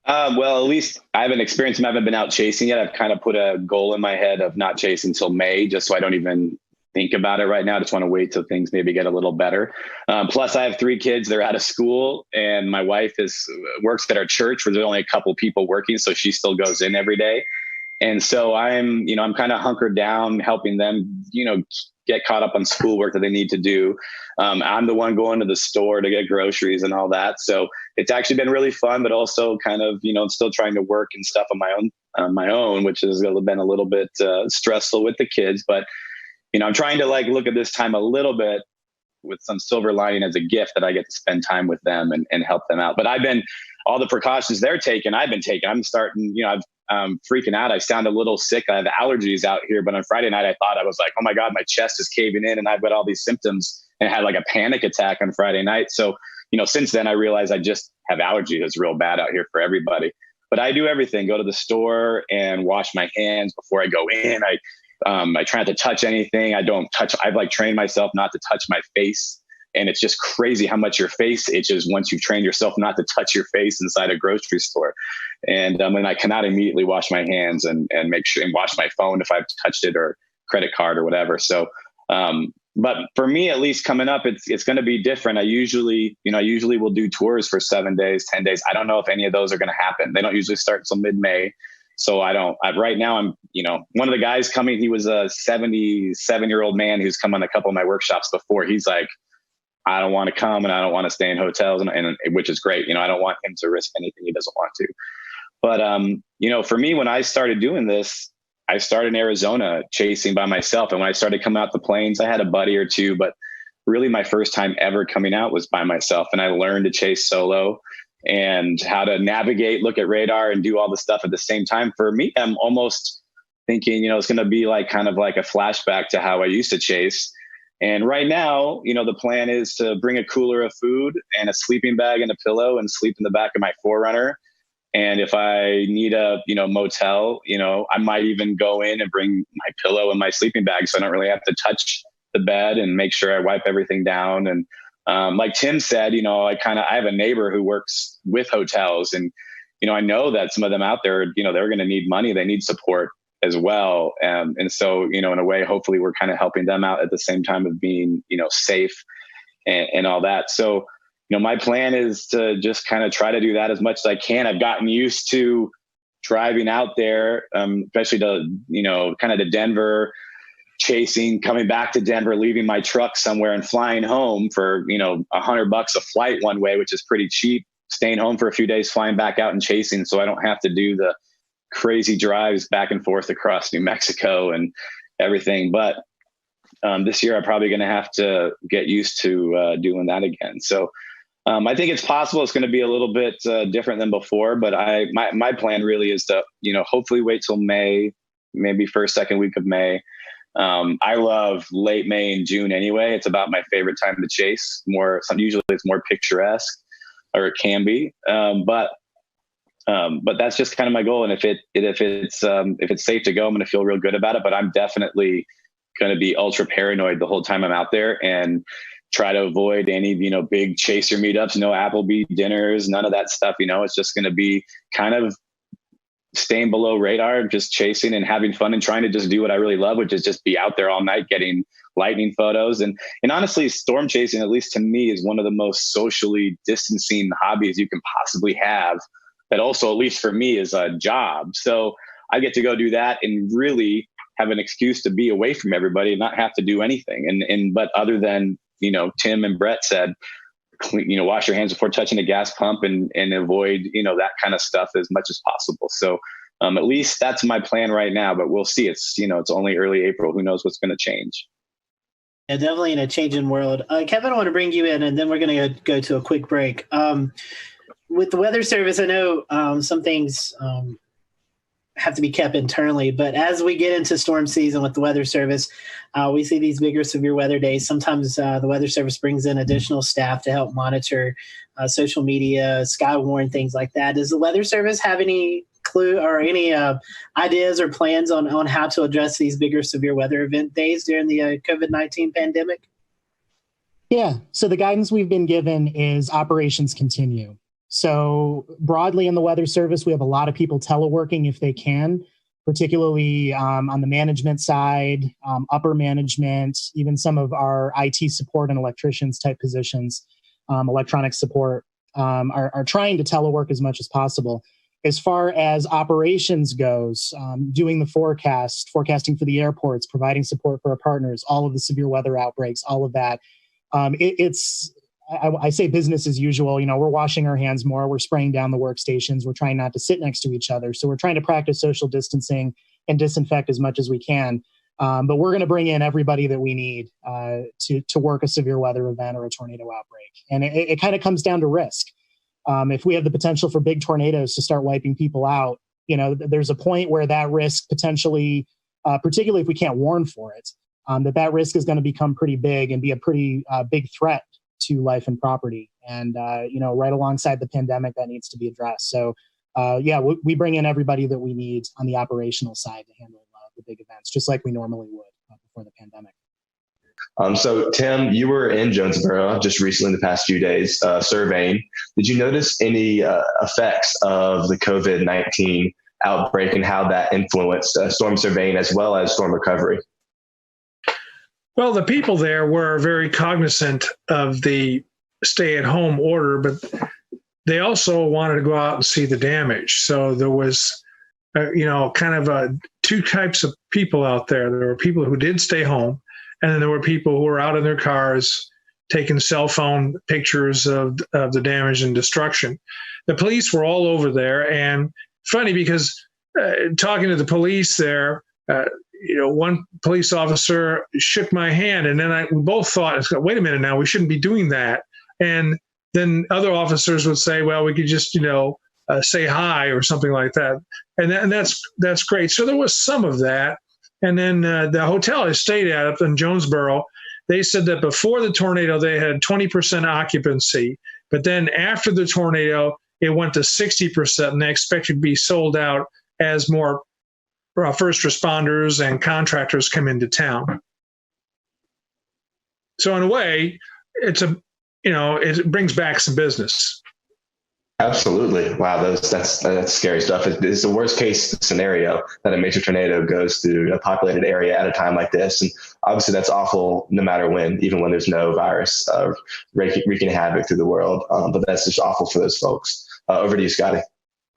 Well, at least I haven't experienced them. I haven't been out chasing yet. I've kind of put a goal in my head of not chasing until May, just so I don't even think about it right now. I just want to wait till things maybe get a little better. Plus, I have 3 kids. They're out of school, and my wife works at our church where there's only a couple people working, so she still goes in every day. And so I'm kind of hunkered down, helping them, get caught up on schoolwork that they need to do. I'm the one going to the store to get groceries and all that. So it's actually been really fun, but also kind of, still trying to work and stuff on my own, which has been a little bit stressful with the kids. But, I'm trying to look at this time a little bit with some silver lining as a gift that I get to spend time with them and help them out. But all the precautions they're taking, I've been taking. I'm starting, freaking out. I sound a little sick. I have allergies out here. But on Friday night, I thought I was like, oh my God, my chest is caving in and I've got all these symptoms, and had like a panic attack on Friday night. So, since then I realized I just have allergies. It's real bad out here for everybody. But I do everything, go to the store and wash my hands before I go in. I try not to touch anything. I've like trained myself not to touch my face. And it's just crazy how much your face itches once you've trained yourself not to touch your face inside a grocery store. And then I cannot immediately wash my hands and make sure and wash my phone if I've touched it, or credit card or whatever. So, but for me, at least coming up, it's going to be different. I usually will do tours for 7 days, 10 days. I don't know if any of those are going to happen. They don't usually start until mid-May. So right now I'm, one of the guys coming, he was a 77-year-old man who's come on a couple of my workshops before. He's like, I don't want to come and I don't want to stay in hotels, and which is great. I don't want him to risk anything he doesn't want to. But, for me, when I started doing this, I started in Arizona chasing by myself. And when I started coming out the plains, I had a buddy or two, but really my first time ever coming out was by myself. And I learned to chase solo and how to navigate, look at radar, and do all the stuff at the same time. For me, I'm almost thinking, it's going to be like kind of like a flashback to how I used to chase. And right now, the plan is to bring a cooler of food and a sleeping bag and a pillow and sleep in the back of my 4Runner. And if I need a, motel, I might even go in and bring my pillow and my sleeping bag, so I don't really have to touch the bed, and make sure I wipe everything down. And like Tim said, I have a neighbor who works with hotels, and, I know that some of them out there, they're going to need money. They need support as well. And so, in a way, hopefully we're kind of helping them out at the same time of being, safe and all that. So, my plan is to just kind of try to do that as much as I can. I've gotten used to driving out there, especially to, kind of to Denver, chasing, coming back to Denver, leaving my truck somewhere and flying home for, $100 a flight one way, which is pretty cheap, staying home for a few days, flying back out and chasing. So I don't have to do the crazy drives back and forth across New Mexico and everything. But this year I'm probably going to have to get used to doing that again. So I think it's possible it's going to be a little bit different than before, but my plan really is to, hopefully wait till May, maybe first, second week of May. I love late May and June anyway. It's about my favorite time to chase. Usually it's more picturesque, or it can be. But that's just kind of my goal. And if it's safe to go, I'm going to feel real good about it. But I'm definitely going to be ultra paranoid the whole time I'm out there, and try to avoid any, big chaser meetups, no Applebee dinners, none of that stuff. It's just going to be kind of staying below radar, just chasing and having fun and trying to just do what I really love, which is just be out there all night getting lightning photos. And honestly, storm chasing, at least to me, is one of the most socially distancing hobbies you can possibly have. That also, at least for me, is a job. So I get to go do that and really have an excuse to be away from everybody and not have to do anything. But other than, Tim and Brett said, wash your hands before touching a gas pump and avoid, that kind of stuff as much as possible. So at least that's my plan right now, but we'll see. It's, it's only early April. Who knows what's going to change? Yeah, definitely in a changing world. Kevin, I want to bring you in, and then we're going to go to a quick break. With the Weather Service, I know some things have to be kept internally, but as we get into storm season with the Weather Service, we see these bigger severe weather days. Sometimes the Weather Service brings in additional staff to help monitor social media, Skywarn, things like that. Does the Weather Service have any clue or any ideas or plans on how to address these bigger severe weather event days during the COVID-19 pandemic? Yeah, so the guidance we've been given is operations continue. So broadly in the Weather Service, we have a lot of people teleworking if they can, particularly on the management side, upper management, even some of our IT support and electricians type positions, electronic support, are trying to telework as much as possible. As far as operations goes, doing the forecasting for the airports, providing support for our partners, all of the severe weather outbreaks, all of that. I say business as usual. We're washing our hands more. We're spraying down the workstations. We're trying not to sit next to each other. So we're trying to practice social distancing and disinfect as much as we can. But we're going to bring in everybody that we need to work a severe weather event or a tornado outbreak. And it kind of comes down to risk. If we have the potential for big tornadoes to start wiping people out, there's a point where that risk potentially, particularly if we can't warn for it, that risk is going to become pretty big and be a pretty big threat to life and property. And, right alongside the pandemic, that needs to be addressed. So, we bring in everybody that we need on the operational side to handle the big events, just like we normally would before the pandemic. So, Tim, you were in Jonesboro just recently in the past few days surveying. Did you notice any effects of the COVID-19 outbreak and how that influenced storm surveying as well as storm recovery? Well, the people there were very cognizant of the stay-at-home order, but they also wanted to go out and see the damage. So there was, two types of people out there. There were people who did stay home, and then there were people who were out in their cars taking cell phone pictures of the damage and destruction. The police were all over there, and funny because talking to the police there, one police officer shook my hand, and then we both thought, wait a minute now, we shouldn't be doing that. And then other officers would say, well, we could just, say hi or something like that. And that's great. So there was some of that. And then the hotel I stayed at up in Jonesboro, they said that before the tornado, they had 20% occupancy. But then after the tornado, it went to 60%, and they expected to be sold out as more first responders and contractors come into town. So in a way, it brings back some business. Absolutely. Wow, that's scary stuff. It's the worst case scenario that a major tornado goes through a populated area at a time like this. And obviously that's awful no matter when, even when there's no virus wreaking havoc through the world. But that's just awful for those folks. Over to you, Scotty.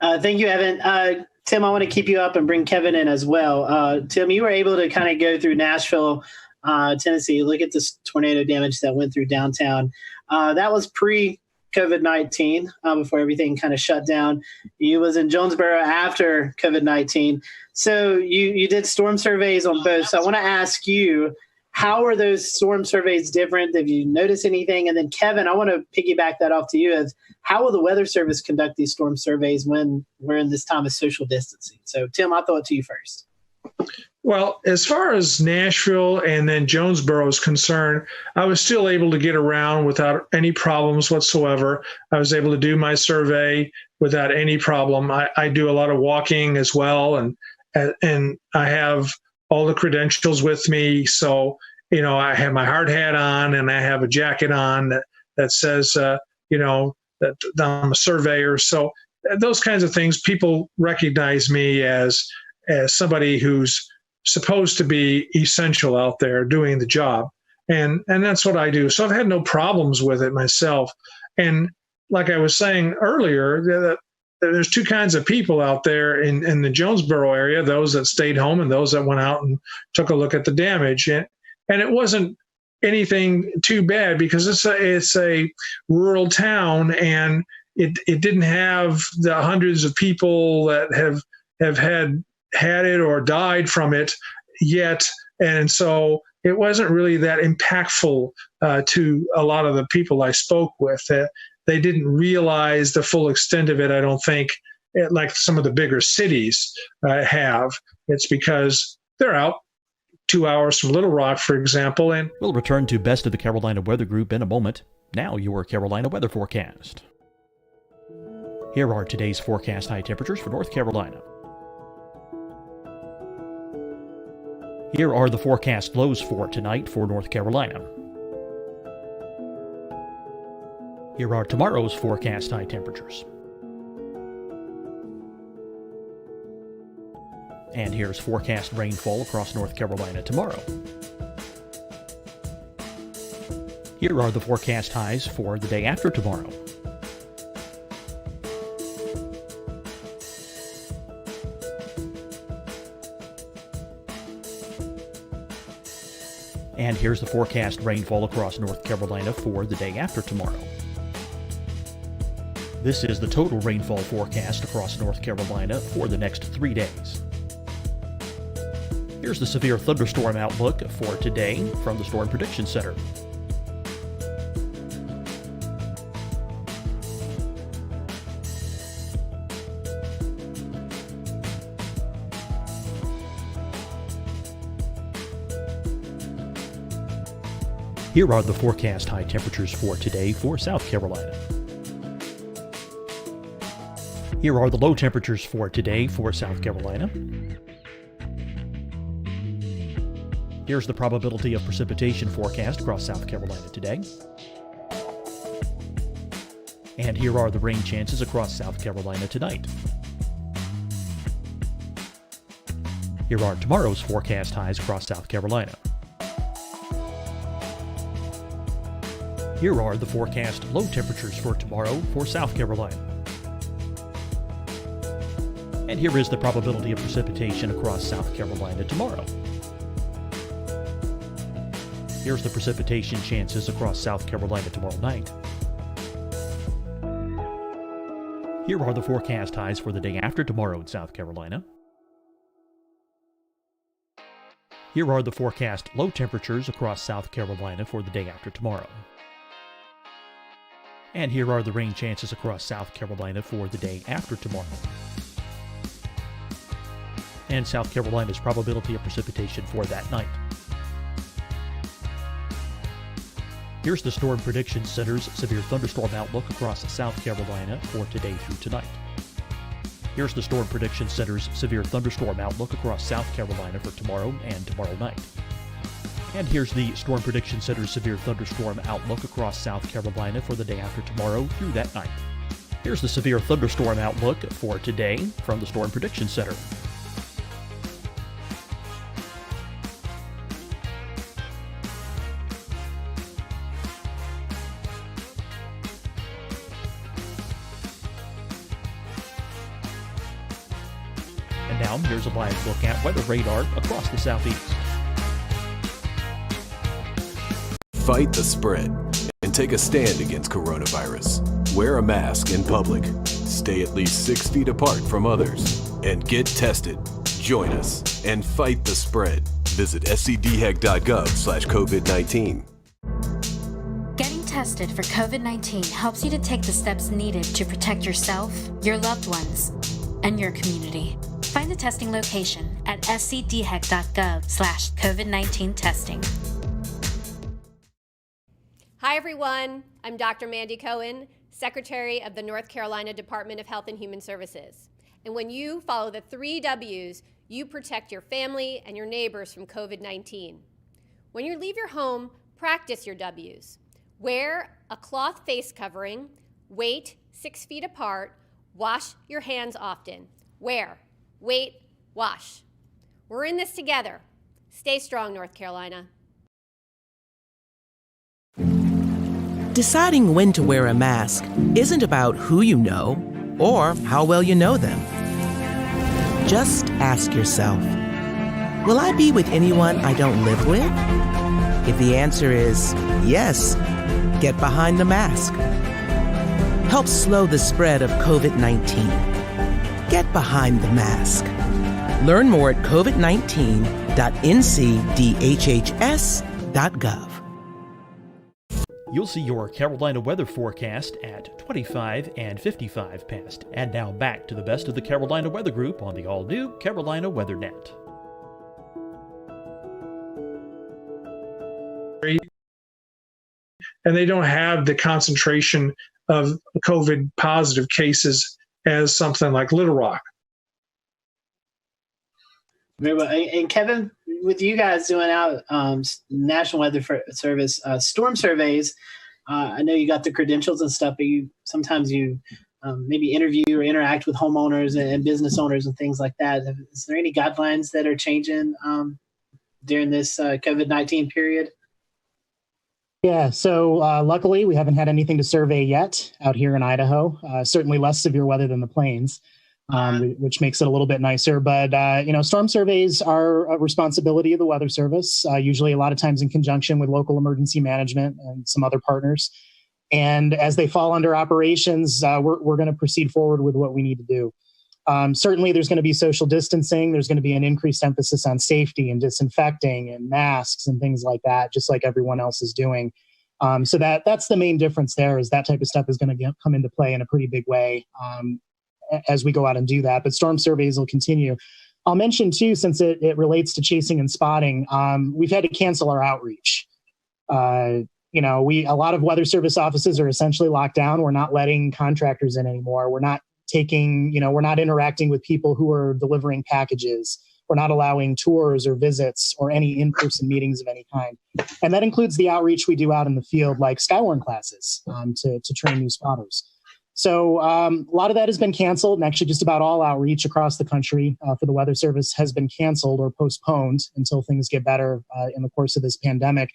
Thank you, Evan. Tim, I want to keep you up and bring Kevin in as well. Tim, you were able to kind of go through Nashville, Tennessee, look at this tornado damage that went through downtown. That was pre-COVID-19, before everything kind of shut down. You was in Jonesboro after COVID-19. So you did storm surveys on both. So I want to ask you, how are those storm surveys different? Have you noticed anything? And then Kevin, I want to piggyback that off to you. As how will the Weather Service conduct these storm surveys when we're in this time of social distancing? So Tim, I'll throw it to you first. Well, as far as Nashville and then Jonesboro is concerned, I was still able to get around without any problems whatsoever. I was able to do my survey without any problem. I do a lot of walking as well, and I have all the credentials with me. So, I have my hard hat on and I have a jacket on that says, that I'm a surveyor. So those kinds of things, people recognize me as somebody who's supposed to be essential out there doing the job. And that's what I do. So I've had no problems with it myself. And like I was saying earlier, there's two kinds of people out there in the Jonesboro area, those that stayed home and those that went out and took a look at the damage. And it wasn't anything too bad because it's a rural town, and it didn't have the hundreds of people that have had it or died from it yet. And so it wasn't really that impactful to a lot of the people I spoke with. They didn't realize the full extent of it, I don't think, like some of the bigger cities have. It's because they're out 2 hours from Little Rock, for example. And we'll return to Best of the Carolina Weather Group in a moment. Now your Carolina weather forecast. Here are today's forecast high temperatures for North Carolina. Here are the forecast lows for tonight for North Carolina. Here are tomorrow's forecast high temperatures. And here's forecast rainfall across North Carolina tomorrow. Here are the forecast highs for the day after tomorrow. And here's the forecast rainfall across North Carolina for the day after tomorrow. This is the total rainfall forecast across North Carolina for the next 3 days. Here's the severe thunderstorm outlook for today from the Storm Prediction Center. Here are the forecast high temperatures for today for South Carolina. Here are the low temperatures for today for South Carolina. Here's the probability of precipitation forecast across South Carolina today. And here are the rain chances across South Carolina tonight. Here are tomorrow's forecast highs across South Carolina. Here are the forecast low temperatures for tomorrow for South Carolina. And here is the probability of precipitation across South Carolina tomorrow. Here's the precipitation chances across South Carolina tomorrow night. Here are the forecast highs for the day after tomorrow in South Carolina. Here are the forecast low temperatures across South Carolina for the day after tomorrow. And here are the rain chances across South Carolina for the day after tomorrow. And South Carolina's probability of precipitation for that night. Here's the Storm Prediction Center's severe thunderstorm outlook across South Carolina for today through tonight. Here's the Storm Prediction Center's severe thunderstorm outlook across South Carolina for tomorrow and tomorrow night. And here's the Storm Prediction Center's severe thunderstorm outlook across South Carolina for the day after tomorrow through that night. Here's the severe thunderstorm outlook for today from the Storm Prediction Center. And now here's a live look at weather radar across the southeast. Fight the spread and take a stand against coronavirus. Wear a mask in public. Stay at least 6 feet apart from others. And get tested. Join us and fight the spread. Visit scdhec.gov/COVID-19. Getting tested for COVID-19 helps you to take the steps needed to protect yourself, your loved ones, and your community. Find the testing location at scdhec.gov/COVID-19 testing. Hi, everyone. I'm Dr. Mandy Cohen, Secretary of the North Carolina Department of Health and Human Services. And when you follow the 3 W's, you protect your family and your neighbors from COVID-19. When you leave your home, practice your W's. Wear a cloth face covering, wait 6 feet apart, wash your hands often. Wear, wait, wash. We're in this together. Stay strong, North Carolina. Deciding when to wear a mask isn't about who you know or how well you know them. Just ask yourself, will I be with anyone I don't live with? If the answer is yes, get behind the mask. Help slow the spread of COVID-19. Get behind the mask. Learn more at covid19.ncdhhs.gov. You'll see your Carolina weather forecast at 25 and 55 past. And now back to the best of the Carolina Weather Group on the all-new Carolina WeatherNet. And they don't have the concentration of COVID positive cases as something like Little Rock. And Kevin, with you guys doing out National Weather Service storm surveys, I know you got the credentials and stuff, but sometimes you maybe interview or interact with homeowners and business owners and things like that. Is there any guidelines that are changing during this COVID-19 period? Yeah, so luckily we haven't had anything to survey yet out here in Idaho. Certainly less severe weather than the plains. Which makes it a little bit nicer. But, storm surveys are a responsibility of the Weather Service, usually a lot of times in conjunction with local emergency management and some other partners. And as they fall under operations, we're going to proceed forward with what we need to do. Certainly, there's going to be social distancing. There's going to be an increased emphasis on safety and disinfecting and masks and things like that, just like everyone else is doing. So that's the main difference there, is that type of stuff is going to come into play in a pretty big way as we go out and do that. But storm surveys will continue. I'll mention too, since it relates to chasing and spotting, we've had to cancel our outreach. A lot of weather service offices are essentially locked down. We're not letting contractors in anymore. We're not interacting with people who are delivering packages. We're not allowing tours or visits or any in-person meetings of any kind. And that includes the outreach we do out in the field, like Skywarn classes to train new spotters. So a lot of that has been canceled, and actually just about all outreach across the country for the Weather Service has been canceled or postponed until things get better in the course of this pandemic.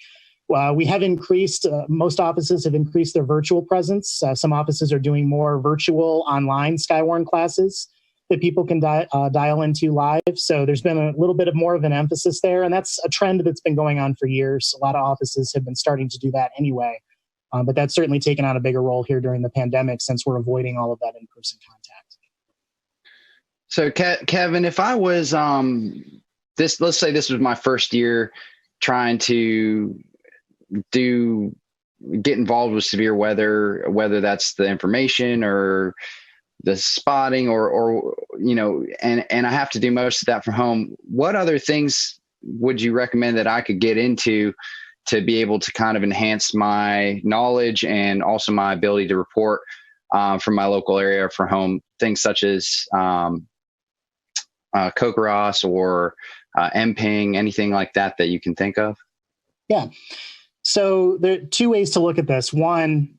We have increased, most offices have increased their virtual presence. Some offices are doing more virtual online Skywarn classes that people can dial into live. So there's been a little bit more of an emphasis there. And that's a trend that's been going on for years. A lot of offices have been starting to do that anyway. But that's certainly taken on a bigger role here during the pandemic since we're avoiding all of that in-person contact. So Kevin, if I was, let's say this was my first year trying to get involved with severe weather, whether that's the information or the spotting or and I have to do most of that from home. What other things would you recommend that I could get into to be able to kind of enhance my knowledge and also my ability to report from my local area from home, things such as CoCoRaHS or MPing, anything like that you can think of? Yeah. So there are two ways to look at this. One,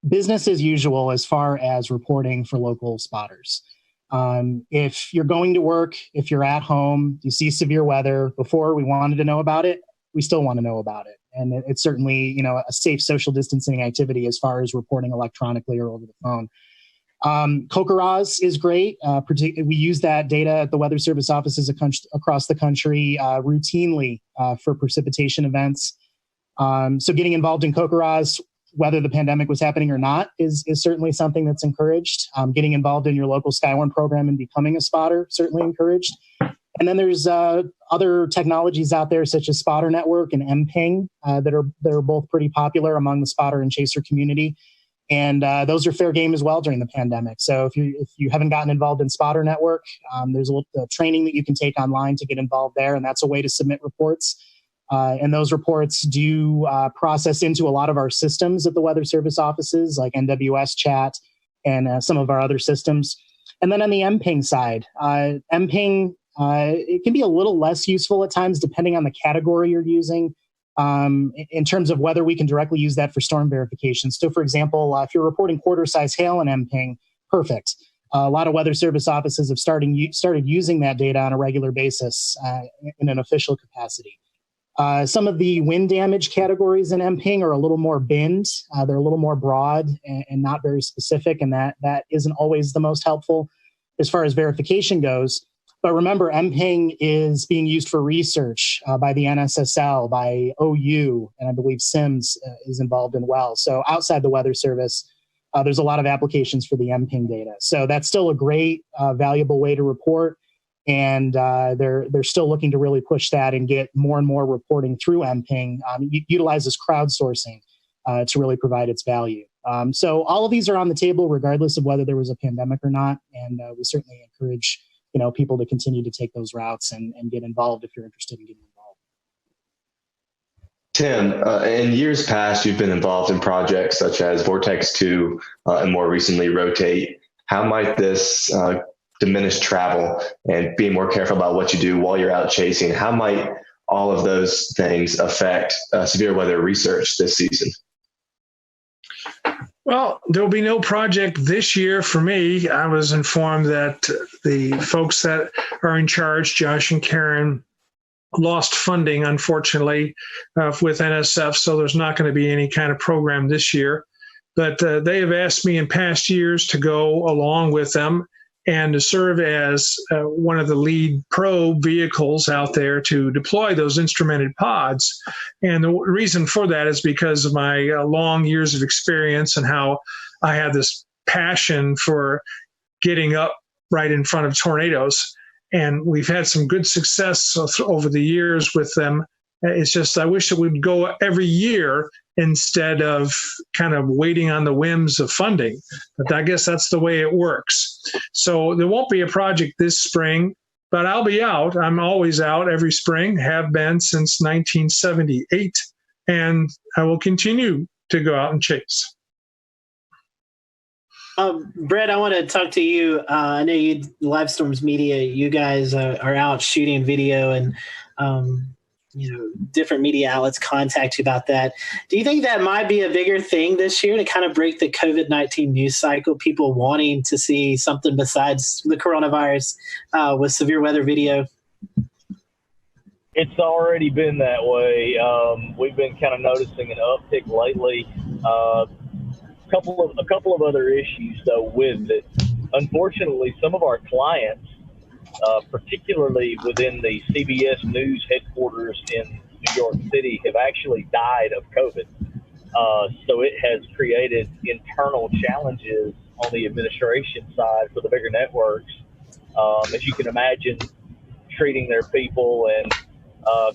business as usual as far as reporting for local spotters. If you're going to work, if you're at home, you see severe weather, before we wanted to know about it, we still want to know about it. And it's certainly, a safe social distancing activity as far as reporting electronically or over the phone. CoCoRaHS is great. We use that data at the Weather Service offices across the country routinely for precipitation events. So getting involved in CoCoRaHS, whether the pandemic was happening or not, is certainly something that's encouraged. Getting involved in your local Skywarn program and becoming a spotter, certainly encouraged. And then there's other technologies out there such as Spotter Network and MPing that are both pretty popular among the spotter and chaser community. And those are fair game as well during the pandemic. So if you haven't gotten involved in Spotter Network, there's a little training that you can take online to get involved there. And that's a way to submit reports. And those reports do process into a lot of our systems at the Weather Service offices, like NWS Chat and some of our other systems. And then on the MPing side, MPing, it can be a little less useful at times depending on the category you're using. In terms of whether we can directly use that for storm verification. So, for example, if you're reporting quarter-size hail in MPing, perfect. A lot of Weather Service offices have started using that data on a regular basis in an official capacity. Some of the wind damage categories in MPing are a little more binned. They're a little more broad and not very specific, and that isn't always the most helpful as far as verification goes. But remember, MPing is being used for research by the NSSL, by OU, and I believe SIMS is involved in well. So outside the Weather Service, there's a lot of applications for the MPing data. So that's still a great, valuable way to report. And they're still looking to really push that and get more and more reporting through MPing. Utilizes crowdsourcing to really provide its value. So all of these are on the table, regardless of whether there was a pandemic or not. And we certainly encourage people to continue to take those routes and get involved if you're interested in getting involved. Tim, in years past, you've been involved in projects such as Vortex 2 and more recently Rotate. How might this diminish travel and being more careful about what you do while you're out chasing? How might all of those things affect severe weather research this season? Well, there'll be no project this year for me. I was informed that the folks that are in charge, Josh and Karen, lost funding, unfortunately, with NSF, so there's not going to be any kind of program this year. But they have asked me in past years to go along with them and to serve as one of the lead probe vehicles out there to deploy those instrumented pods. And the reason for that is because of my long years of experience and how I have this passion for getting up right in front of tornadoes. And we've had some good success over the years with them. It's just, I wish it would go every year instead of kind of waiting on the whims of funding. But I guess that's the way it works. So there won't be a project this spring, but I'll be out. I'm always out every spring, have been since 1978. and I will continue to go out and chase. Brett, I want to talk to you. I know you, Live Storms Media, you guys are out shooting video, and different media outlets contact you about that. Do you think that might be a bigger thing this year to kind of break the COVID-19 news cycle? People wanting to see something besides the coronavirus with severe weather video? It's already been that way. We've been kind of noticing an uptick lately. A couple of other issues though with it. Unfortunately, some of our clients, particularly within the CBS News headquarters in New York City, have actually died of COVID. So it has created internal challenges on the administration side for the bigger networks. As you can imagine, treating their people and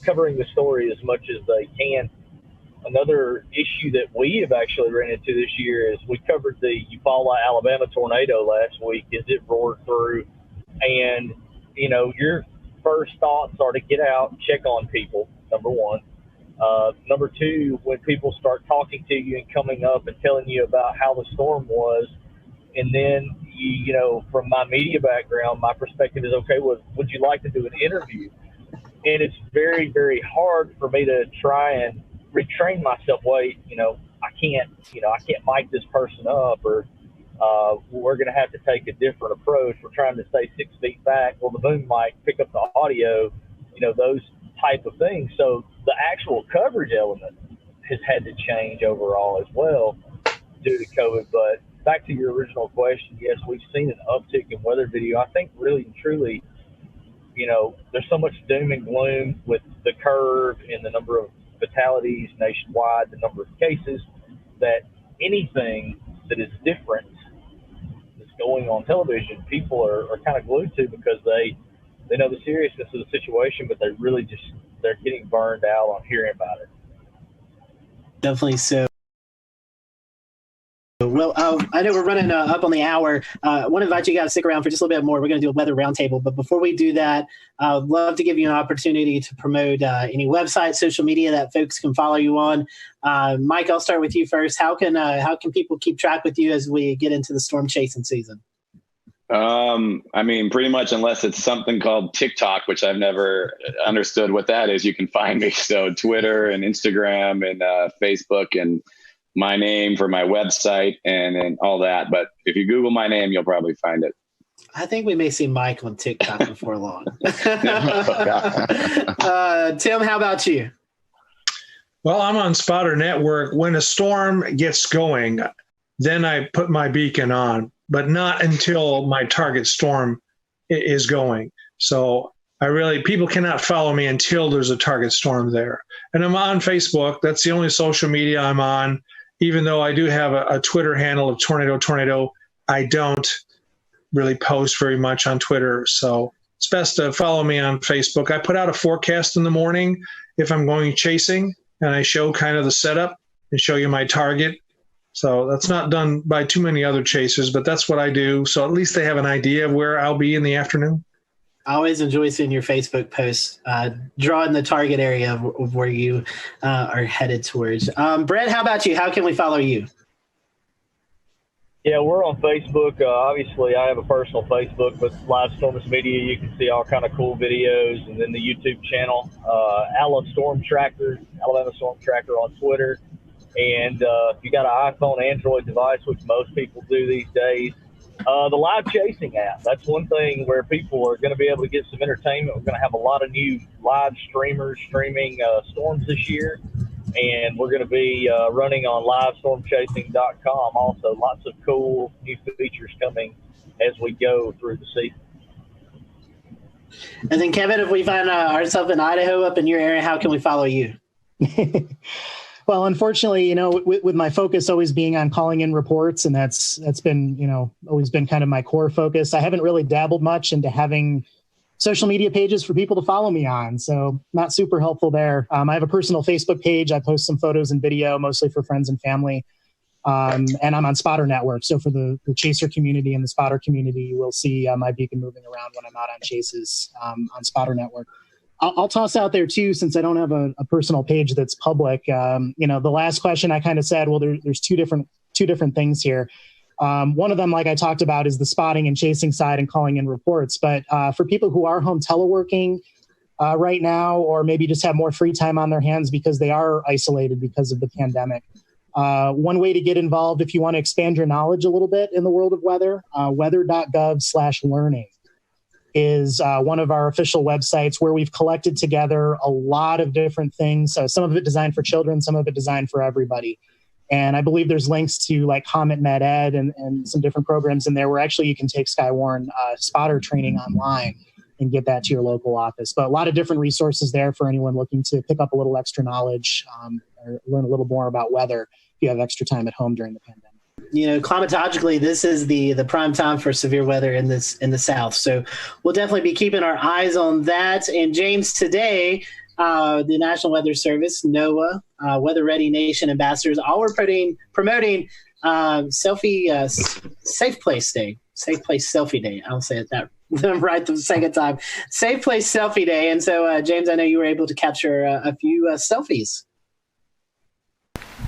covering the story as much as they can. Another issue that we have actually ran into this year is we covered the Eufaula, Alabama tornado last week as it roared through. And, your first thoughts are to get out and check on people, number one. Number two, when people start talking to you and coming up and telling you about how the storm was, and then, from my media background, my perspective is, okay, would you like to do an interview? And it's very, very hard for me to try and retrain myself. Wait, I can't mic this person up, or we're going to have to take a different approach. We're trying to stay 6 feet back. Well, the boom mic pick up the audio, those type of things. So the actual coverage element has had to change overall as well due to COVID. But back to your original question, yes, we've seen an uptick in weather video. I think really and truly, there's so much doom and gloom with the curve and the number of fatalities nationwide, the number of cases, that anything that is different that's going on television, people are kind of glued to, because they know the seriousness of the situation, but they're getting burned out on hearing about it. Definitely so. Well, I know we're running up on the hour. I want to invite you guys to stick around for just a little bit more. We're going to do a weather roundtable. But before we do that, I'd love to give you an opportunity to promote any website, social media that folks can follow you on. Mike, I'll start with you first. How can people keep track with you as we get into the storm chasing season? Pretty much, unless it's something called TikTok, which I've never understood what that is, you can find me. So Twitter and Instagram and Facebook, and my name for my website and all that. But if you Google my name, you'll probably find it. I think we may see Mike on TikTok before long. Tim, how about you? Well, I'm on Spotter Network. When a storm gets going, then I put my beacon on, but not until my target storm is going. So people cannot follow me until there's a target storm there. And I'm on Facebook. That's the only social media I'm on. Even though I do have a Twitter handle of Tornado, I don't really post very much on Twitter. So it's best to follow me on Facebook. I put out a forecast in the morning if I'm going chasing, and I show kind of the setup and show you my target. So that's not done by too many other chasers, but that's what I do. So at least they have an idea of where I'll be in the afternoon. I always enjoy seeing your Facebook posts, drawing the target area of where you are headed towards. Brett, how about you? How can we follow you? Yeah, we're on Facebook. Obviously, I have a personal Facebook, but Live Storms Media, you can see all kind of cool videos, and then the YouTube channel, Alabama Storm Tracker on Twitter. And if you got an iPhone, Android device, which most people do these days, the live chasing app. That's one thing where people are going to be able to get some entertainment. We're going to have a lot of new live streamers streaming storms this year. And we're going to be running on livestormchasing.com. Also, lots of cool new features coming as we go through the season. And then, Kevin, if we find ourselves in Idaho up in your area, how can we follow you? Well, unfortunately, with my focus always being on calling in reports, and that's been, always been kind of my core focus. I haven't really dabbled much into having social media pages for people to follow me on. So not super helpful there. I have a personal Facebook page. I post some photos and video, mostly for friends and family. And I'm on Spotter Network. So for the chaser community and the spotter community, you will see my beacon moving around when I'm out on chases on Spotter Network. I'll toss out there too, since I don't have a personal page that's public. The last question I kind of said, well, there's two different things here. One of them, like I talked about, is the spotting and chasing side and calling in reports. But for people who are home teleworking right now, or maybe just have more free time on their hands because they are isolated because of the pandemic, one way to get involved if you want to expand your knowledge a little bit in the world of weather, weather.gov/learning is one of our official websites where we've collected together a lot of different things. So some of it designed for children, some of it designed for everybody. And I believe there's links to like Comet Med Ed and some different programs in there where actually you can take Skywarn spotter training online and get that to your local office. But a lot of different resources there for anyone looking to pick up a little extra knowledge or learn a little more about weather if you have extra time at home during the pandemic. Climatologically, this is the prime time for severe weather in the South. So we'll definitely be keeping our eyes on that. And James, today, the National Weather Service, NOAA, Weather Ready Nation ambassadors, all were promoting Safe Place Day. Safe Place Selfie Day. I'll say it that right the second time. Safe Place Selfie Day. And so, James, I know you were able to capture a few selfies.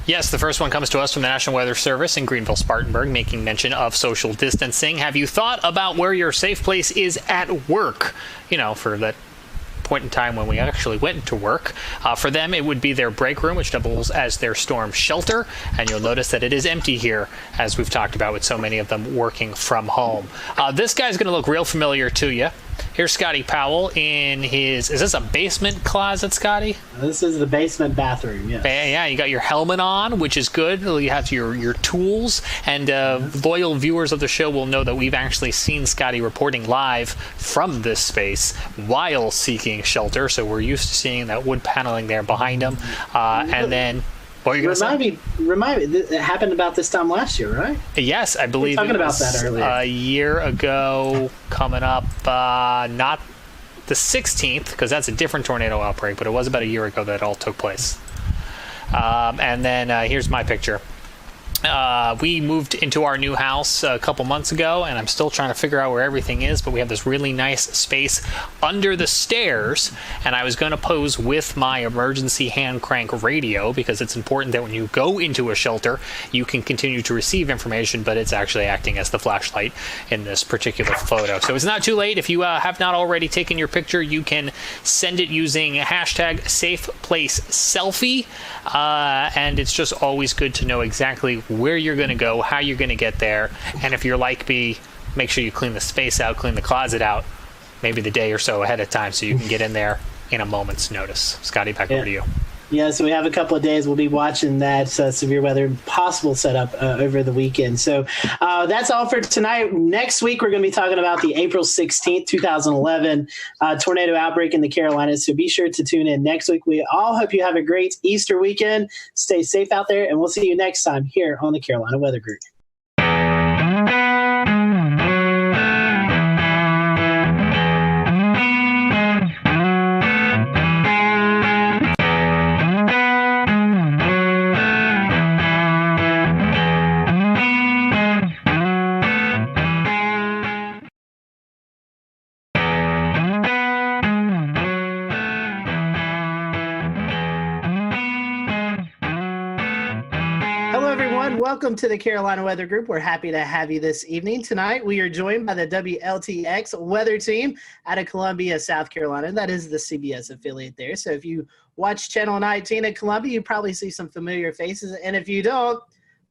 Yes, the first one comes to us from the National Weather Service in Greenville-Spartanburg, making mention of social distancing. Have you thought about where your safe place is at work? For that point in time when we actually went to work. For them, it would be their break room, which doubles as their storm shelter. And you'll notice that it is empty here, as we've talked about with so many of them working from home. This guy's going to look real familiar to you. Here's Scotty Powell in his, is this a basement closet, Scotty? This is the basement bathroom, yes. Yeah, you got your helmet on, which is good. You have your tools, and loyal viewers of the show will know that we've actually seen Scotty reporting live from this space while seeking shelter, so we're used to seeing that wood paneling there behind him. And then... What are you going to say? Remind me, it happened about this time last year, right? Yes, I believe we were talking about that earlier. A year ago, coming up, not the 16th, because that's a different tornado outbreak, but it was about a year ago that it all took place. And then here's my picture. We moved into our new house a couple months ago, and I'm still trying to figure out where everything is, but we have this really nice space under the stairs, and I was going to pose with my emergency hand crank radio because it's important that when you go into a shelter, you can continue to receive information, but it's actually acting as the flashlight in this particular photo. So it's not too late. If you have not already taken your picture, you can send it using hashtag #SafePlaceSelfie, and it's just always good to know exactly where you're going to go, how you're going to get there, and if you're like me, make sure you clean the space out, clean the closet out, maybe the day or so ahead of time so you can get in there in a moment's notice. Scotty, back over to you. Yeah, so we have a couple of days. We'll be watching that severe weather possible setup over the weekend. So that's all for tonight. Next week, we're going to be talking about the April 16th, 2011 tornado outbreak in the Carolinas. So be sure to tune in next week. We all hope you have a great Easter weekend. Stay safe out there, and we'll see you next time here on the Carolina Weather Group. Welcome to the Carolina Weather Group. We're happy to have you this evening. Tonight, we are joined by the WLTX weather team out of Columbia, South Carolina. That is the CBS affiliate there. So if you watch Channel 19 at Columbia, you probably see some familiar faces. And if you don't,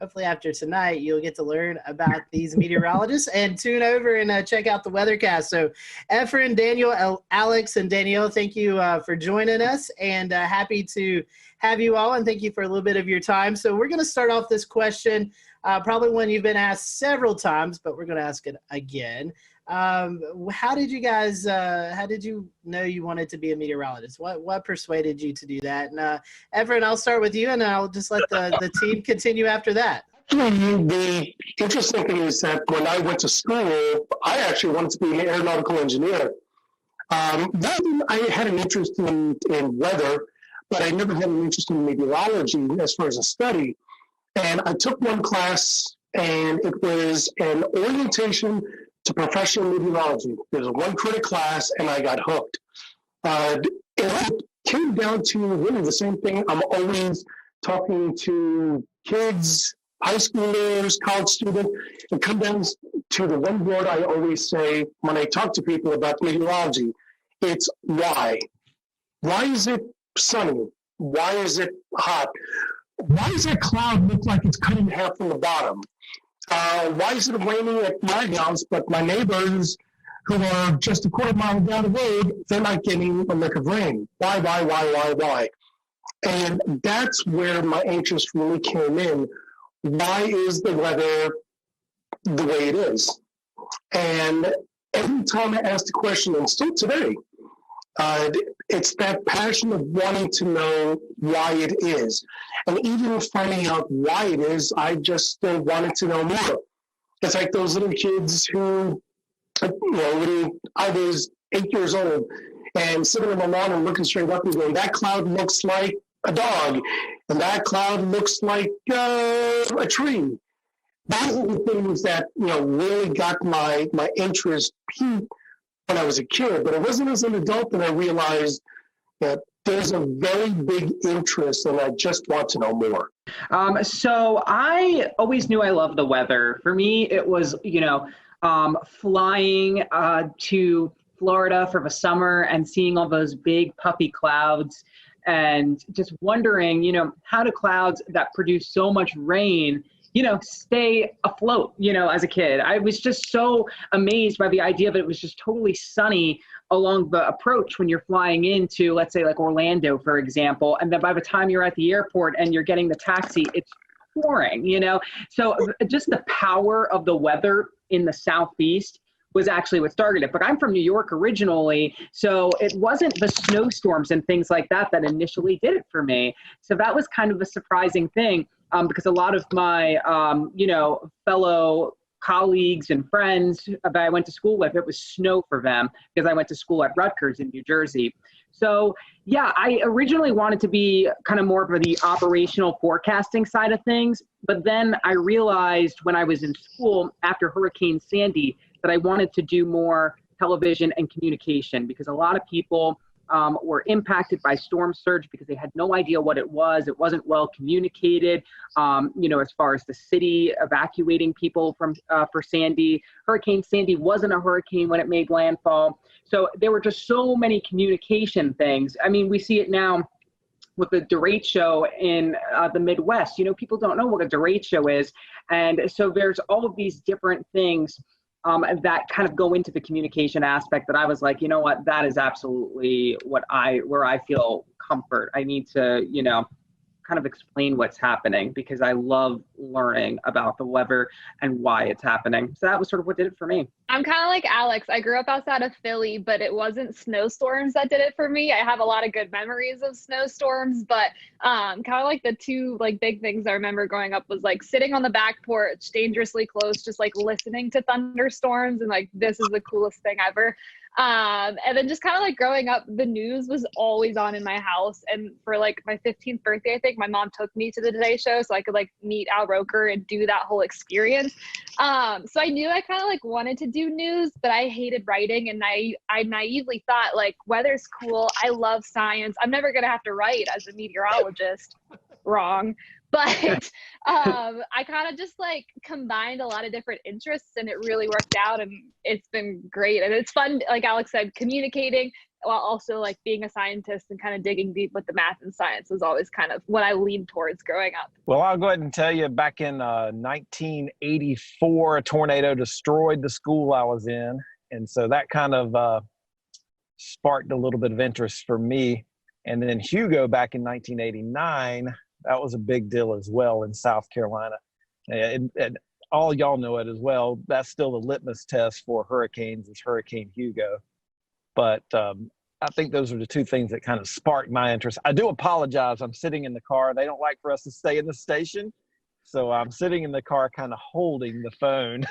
hopefully after tonight, you'll get to learn about these meteorologists and tune over and check out the weathercast. So Efren, Daniel, Alex, and Danielle, thank you for joining us, and happy to have you all, and thank you for a little bit of your time. So we're going to start off this question, probably one you've been asked several times, but we're going to ask it again. How did you guys, how did you know you wanted to be a meteorologist? What persuaded you to do that? And Efren, I'll start with you, and I'll just let the team continue after that. The interesting thing is that when I went to school, I actually wanted to be an aeronautical engineer. Then I had an interest in weather, but I never had an interest in meteorology as far as a study. And I took one class, and it was an orientation to professional meteorology. There was a one credit class, and I got hooked. it came down to really the same thing. I'm always talking to kids, high schoolers, college students. It comes down to the one word I always say when I talk to people about meteorology. It's why. Why is it sunny? Why is it hot? Why does that cloud look like it's cut in half from the bottom? Why is it raining at my house, but my neighbors who are just a quarter mile down the road, they're not getting a lick of rain? Why? And that's where my interest really came in. Why is the weather the way it is? And every time I ask the question, and still today, it's that passion of wanting to know why it is. And even finding out why it is, I just still wanted to know more. It's like those little kids who, when I was 8 years old and sitting on the lawn and looking straight up and going, that cloud looks like a dog, and that cloud looks like a tree. Those are the things that really got my interest peaked when I was a kid. But it wasn't as an adult that I realized that there's a very big interest, and I just want to know more. So I always knew I loved the weather. For me, it was flying to Florida for the summer and seeing all those big puffy clouds, and just wondering, how do clouds that produce so much rain, stay afloat, as a kid. I was just so amazed by the idea that it was just totally sunny along the approach when you're flying into, let's say, like Orlando, for example. And then by the time you're at the airport and you're getting the taxi, it's pouring, So just the power of the weather in the Southeast was actually what started it. But I'm from New York originally, so it wasn't the snowstorms and things like that that initially did it for me. So that was kind of a surprising thing, because a lot of my, fellow colleagues and friends that I went to school with, it was snow for them because I went to school at Rutgers in New Jersey. So yeah, I originally wanted to be kind of more of the operational forecasting side of things. But then I realized when I was in school after Hurricane Sandy that I wanted to do more television and communication, because a lot of people were impacted by storm surge because they had no idea what it was. It wasn't well communicated, as far as the city evacuating people for Sandy. Hurricane Sandy wasn't a hurricane when it made landfall. So there were just so many communication things. I mean, we see it now with the derecho in the Midwest. People don't know what a derecho is. And so there's all of these different things that kind of go into the communication aspect that I was like, what, that is absolutely where I feel comfort. I need to, kind of explain what's happening because I love learning about the weather and why it's happening. So that was sort of what did it for me. I'm kind of like Alex. I grew up outside of Philly, but it wasn't snowstorms that did it for me. I have a lot of good memories of snowstorms, but kind of like the two big things I remember growing up was sitting on the back porch, dangerously close, just listening to thunderstorms and this is the coolest thing ever. And then just kind of growing up, the news was always on in my house. And for my 15th birthday, I think my mom took me to the Today Show so I could meet Al Roker and do that whole experience. So I knew I kind of wanted to do news, but I hated writing. And I naively thought weather's cool. I love science. I'm never going to have to write as a meteorologist. Wrong. But I kind of just combined a lot of different interests and it really worked out and it's been great. And it's fun, like Alex said, communicating while also being a scientist and kind of digging deep with the math and science was always kind of what I leaned towards growing up. Well, I'll go ahead and tell you back in 1984, a tornado destroyed the school I was in. And so that kind of sparked a little bit of interest for me. And then Hugo back in 1989, that was a big deal as well in South Carolina. And all y'all know it as well. That's still the litmus test for hurricanes is Hurricane Hugo. But I think those are the two things that kind of sparked my interest. I do apologize. I'm sitting in the car. They don't like for us to stay in the station. So I'm sitting in the car kind of holding the phone.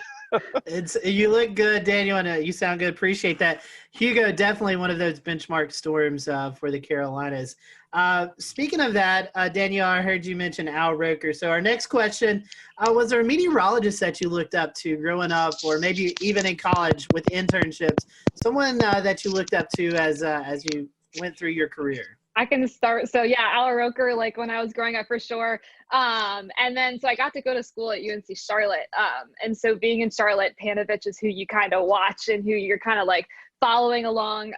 You look good, Daniel, and you sound good. Appreciate that. Hugo, definitely one of those benchmark storms for the Carolinas. Speaking of that, Daniel, I heard you mention Al Roker. So our next question, was there a meteorologist that you looked up to growing up or maybe even in college with internships? Someone that you looked up to as you went through your career? I can start. So yeah, Al Roker, like when I was growing up for sure. And then, so I got to go to school at UNC Charlotte. And so being in Charlotte, Panovich is who you kind of watch and who you're kind of like following along.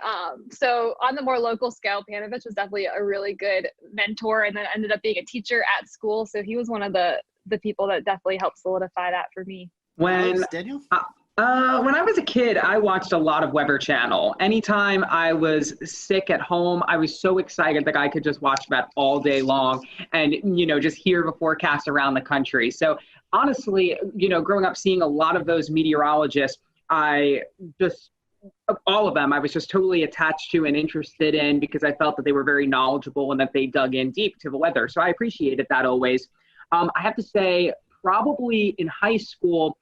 So on the more local scale, Panovich was definitely a really good mentor, and then ended up being a teacher at school. So he was one of the people that definitely helped solidify that for me. When I was a kid, I watched a lot of Weather Channel. Anytime I was sick at home, I was so excited that I could just watch that all day long and, just hear the forecast around the country. So honestly, growing up seeing a lot of those meteorologists, all of them, I was just totally attached to and interested in, because I felt that they were very knowledgeable and that they dug in deep to the weather. So I appreciated that always. I have to say, probably in high school,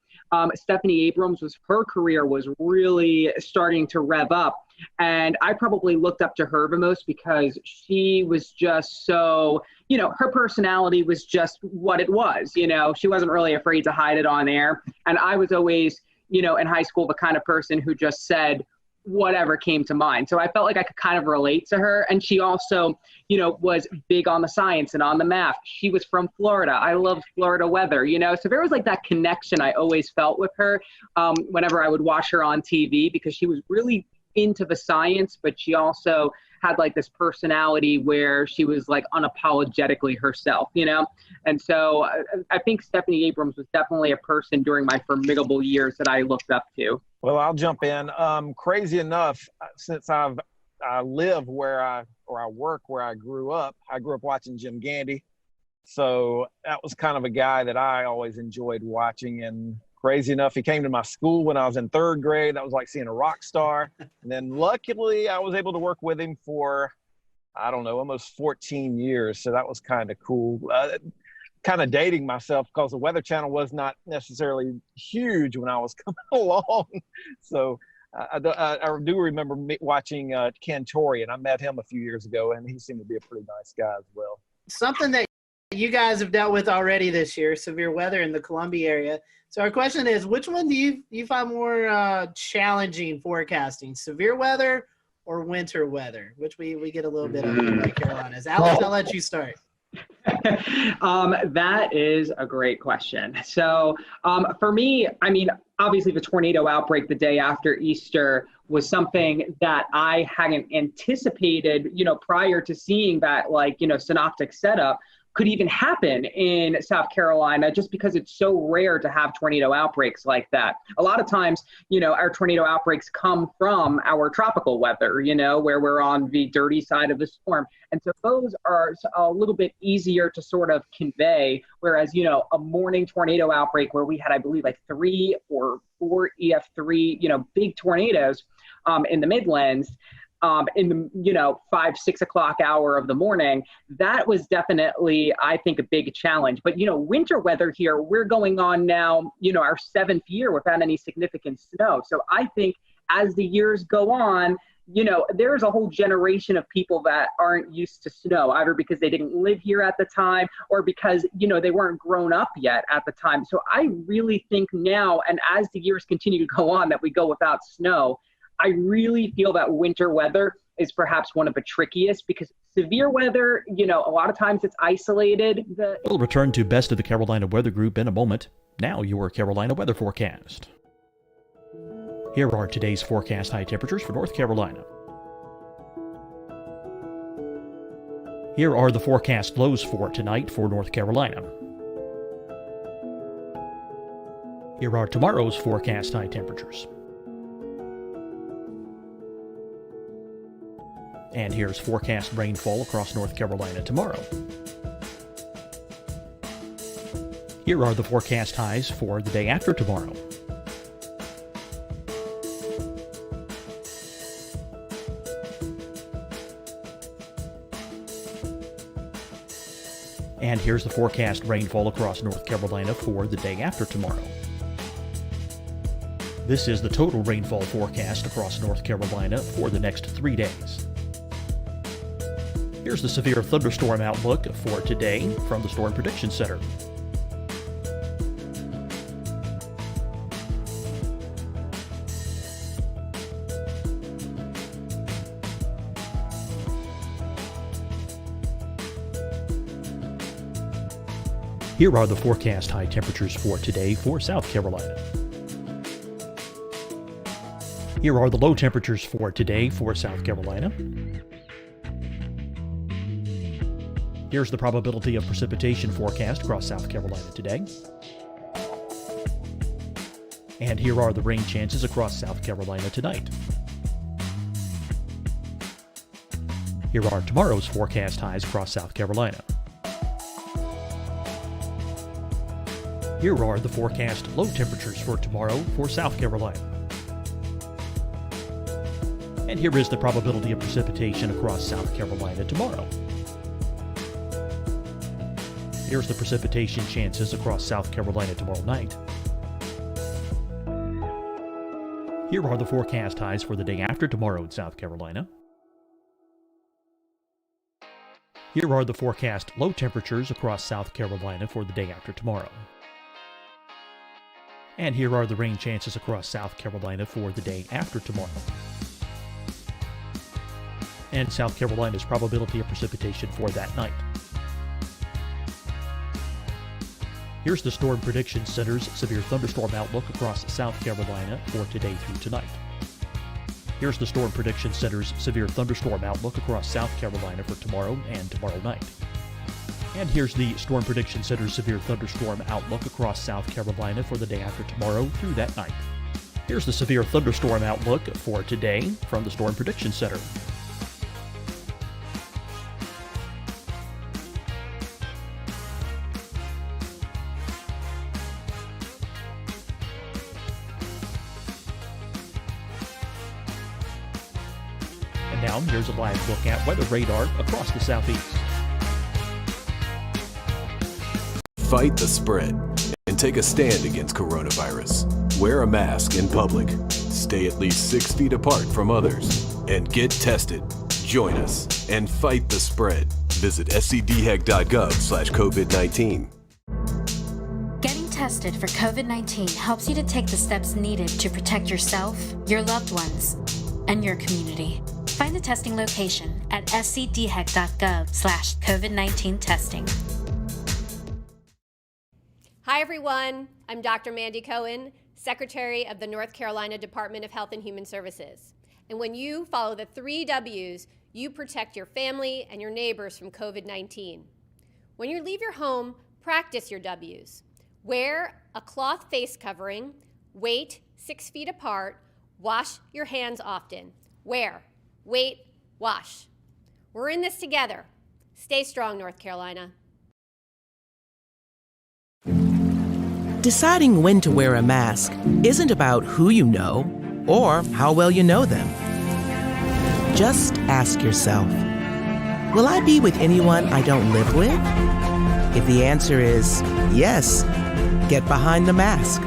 Stephanie Abrams her career was really starting to rev up. And I probably looked up to her the most because she was just so, her personality was just what it was. She wasn't really afraid to hide it on air. And I was always, in high school, the kind of person who just said whatever came to mind. So I felt like I could kind of relate to her. And she also, was big on the science and on the math. She was from Florida. I loved Florida weather, so there was like that connection I always felt with her whenever I would watch her on TV, because she was really into the science, but she also had like this personality where she was like unapologetically herself, And so I think Stephanie Abrams was definitely a person during my formidable years that I looked up to. Well, I'll jump in. Crazy enough, since I live where I work where I grew up watching Jim Gandy. So that was kind of a guy that I always enjoyed watching. And crazy enough, he came to my school when I was in third grade. That was like seeing a rock star. And then luckily I was able to work with him for, almost 14 years. So that was kind of cool. Kind of dating myself, because the Weather Channel was not necessarily huge when I was coming along. So I do remember watching Cantore, and I met him a few years ago, and he seemed to be a pretty nice guy as well. Something that you guys have dealt with already this year, severe weather in the Columbia area. So our question is, which one do you find more challenging forecasting, severe weather or winter weather, which we get a little bit of in North Carolina? Alex, I'll let you start. That is a great question. So for me, obviously the tornado outbreak the day after Easter was something that I hadn't anticipated, prior to seeing that, synoptic setup could even happen in South Carolina, just because it's so rare to have tornado outbreaks like that. A lot of times, our tornado outbreaks come from our tropical weather, where we're on the dirty side of the storm. And so those are a little bit easier to sort of convey, whereas, a morning tornado outbreak where we had, I believe, like 3 or 4 EF3, big tornadoes in the Midlands, in the 5-6 o'clock hour of the morning, that was definitely, I think, a big challenge. But winter weather here, we're going on now our 7th year without any significant snow. So I think as the years go on, there's a whole generation of people that aren't used to snow, either because they didn't live here at the time or because they weren't grown up yet at the time. So I really think now, and as the years continue to go on, that we go without snow, I really feel that winter weather is perhaps one of the trickiest, because severe weather, a lot of times it's isolated. We'll return to Best of the Carolina Weather Group in a moment. Now your Carolina weather forecast. Here are today's forecast high temperatures for North Carolina. Here are the forecast lows for tonight for North Carolina. Here are tomorrow's forecast high temperatures. And here's forecast rainfall across North Carolina tomorrow. Here are the forecast highs for the day after tomorrow. And here's the forecast rainfall across North Carolina for the day after tomorrow. This is the total rainfall forecast across North Carolina for the next 3 days. Here's the severe thunderstorm outlook for today from the Storm Prediction Center. Here are the forecast high temperatures for today for South Carolina. Here are the low temperatures for today for South Carolina. Here's the probability of precipitation forecast across South Carolina today. And here are the rain chances across South Carolina tonight. Here are tomorrow's forecast highs across South Carolina. Here are the forecast low temperatures for tomorrow for South Carolina. And here is the probability of precipitation across South Carolina tomorrow. Here's the precipitation chances across South Carolina tomorrow night. Here are the forecast highs for the day after tomorrow in South Carolina. Here are the forecast low temperatures across South Carolina for the day after tomorrow. And here are the rain chances across South Carolina for the day after tomorrow. And South Carolina's probability of precipitation for that night. Here's the Storm Prediction Center's severe thunderstorm outlook across South Carolina for today through tonight. Here's the Storm Prediction Center's severe thunderstorm outlook across South Carolina for tomorrow and tomorrow night. And here's the Storm Prediction Center's severe thunderstorm outlook across South Carolina for the day after tomorrow through that night. Here's the severe thunderstorm outlook for today from the Storm Prediction Center. And now here's a live look at weather radar across the southeast. Fight the spread and take a stand against coronavirus. Wear a mask in public. Stay at least 6 feet apart from others. And get tested. Join us and fight the spread. Visit scdhec.gov/COVID-19. Getting tested for COVID-19 helps you to take the steps needed to protect yourself, your loved ones, and your community. Find the testing location at scdhec.gov/COVID-19 testing. Hi, everyone. I'm Dr. Mandy Cohen, Secretary of the North Carolina Department of Health and Human Services. And when you follow the 3 W's, you protect your family and your neighbors from COVID-19. When you leave your home, practice your W's. Wear a cloth face covering, wait 6 feet apart, wash your hands often. Wear, wait, wash. We're in this together. Stay strong, North Carolina. Deciding when to wear a mask isn't about who you know or how well you know them. Just ask yourself, will I be with anyone I don't live with? If the answer is yes, get behind the mask.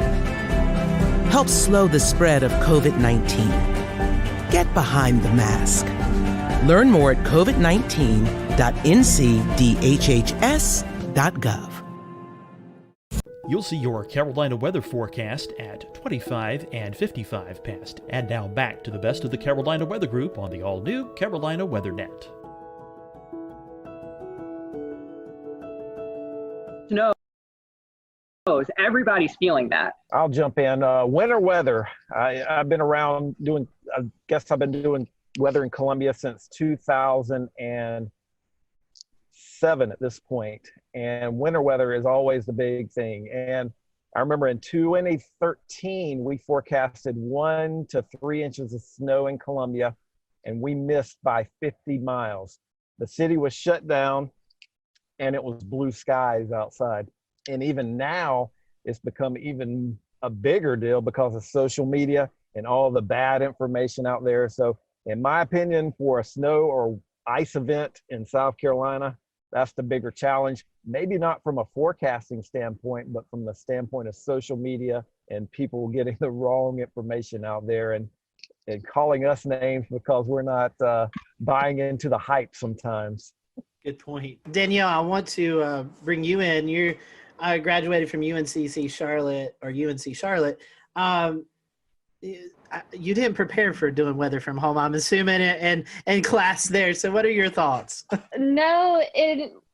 Help slow the spread of COVID-19. Get behind the mask. Learn more at covid19.ncdhhs.gov. You'll see your Carolina weather forecast at 25 and 55 past. And now back to the best of the Carolina Weather Group on the all-new Carolina Weather Net. Everybody's feeling that. I'll jump in. Winter weather. I've been around doing, I guess I've been doing weather in Columbia since 2007 at this point. And winter weather is always the big thing. And I remember in 2013, we forecasted 1 to 3 inches of snow in Columbia, and we missed by 50 miles. The city was shut down, and it was blue skies outside. And even now, it's become even a bigger deal because of social media and all the bad information out there. So in my opinion, for a snow or ice event in South Carolina, that's the bigger challenge. Maybe not from a forecasting standpoint, but from the standpoint of social media and people getting the wrong information out there and calling us names because we're not buying into the hype sometimes. Good point. Danielle, I want to bring you in. You graduated from UNC Charlotte. You didn't prepare for doing weather from home, I'm assuming, and class there. So what are your thoughts? No,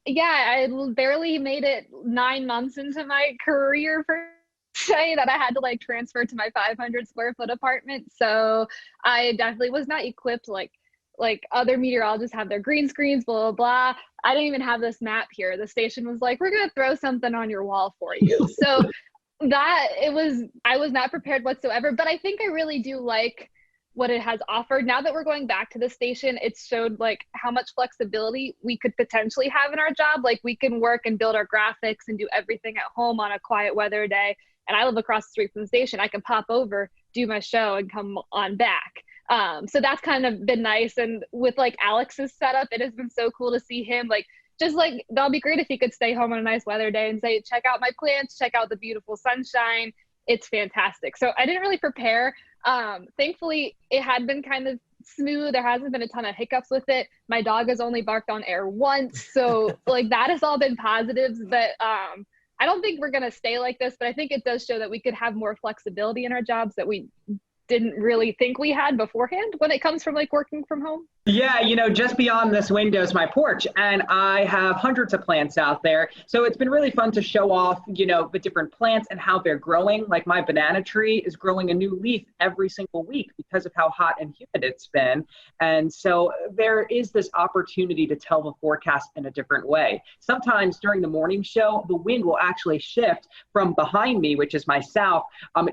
Yeah, I barely made it 9 months into my career per se that I had to like transfer to my 500 square foot apartment. So I definitely was not equipped like other meteorologists have their green screens, blah, blah, blah. I didn't even have this map here. The station was like, we're going to throw something on your wall for you. So I was not prepared whatsoever, but I think I really do like what it has offered. Now that we're going back to the station, it showed like how much flexibility we could potentially have in our job. Like we can work and build our graphics and do everything at home on a quiet weather day. And I live across the street from the station. I can pop over, do my show, and come on back. So that's kind of been nice. And with like Alex's setup, it has been so cool to see him like, just like, that'll be great if he could stay home on a nice weather day and say, check out my plants, check out the beautiful sunshine. It's fantastic. So I didn't really prepare. Thankfully, it had been kind of smooth. There hasn't been a ton of hiccups with it. My dog has only barked on air once. So like that has all been positives. But I don't think we're going to stay like this, but I think it does show that we could have more flexibility in our jobs that we didn't really think we had beforehand when it comes from like working from home. Yeah, just beyond this window is my porch, and I have hundreds of plants out there. So it's been really fun to show off, the different plants and how they're growing. Like my banana tree is growing a new leaf every single week because of how hot and humid it's been. And so there is this opportunity to tell the forecast in a different way. Sometimes during the morning show, the wind will actually shift from behind me, which is my south,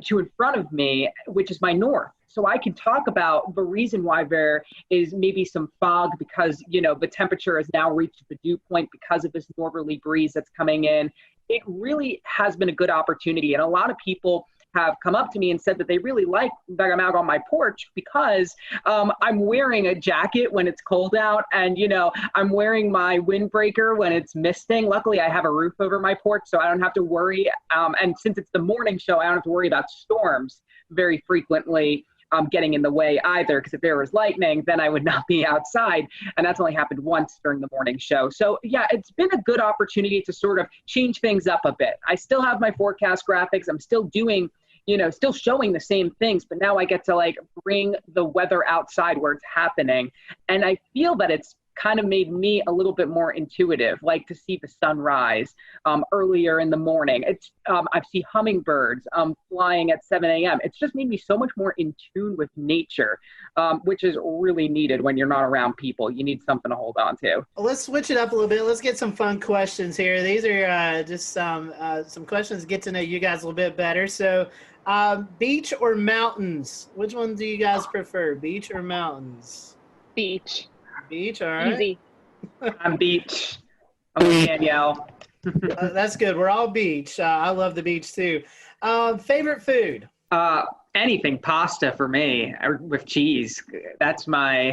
to in front of me, which is my north. So I can talk about the reason why there is maybe some fog because, the temperature has now reached the dew point because of this northerly breeze that's coming in. It really has been a good opportunity. And a lot of people have come up to me and said that they really like that I'm out on my porch because I'm wearing a jacket when it's cold out and, I'm wearing my windbreaker when it's misting. Luckily, I have a roof over my porch, so I don't have to worry. And since it's the morning show, I don't have to worry about storms very frequently getting in the way either, because if there was lightning, then I would not be outside. And that's only happened once during the morning show. So yeah, it's been a good opportunity to sort of change things up a bit. I still have my forecast graphics. I'm still doing, still showing the same things, but now I get to like bring the weather outside where it's happening. And I feel that it's kind of made me a little bit more intuitive, like to see the sunrise earlier in the morning. I see hummingbirds flying at 7 a.m. It's just made me so much more in tune with nature, which is really needed when you're not around people. You need something to hold on to. Let's switch it up a little bit. Let's get some fun questions here. These are just some questions to get to know you guys a little bit better. So beach or mountains? Which one do you guys prefer, beach or mountains? Beach. Beach, all right. Easy. I'm beach. I'm with Danielle. That's good. We're all beach. I love the beach too. Favorite food? Anything pasta for me with cheese. That's my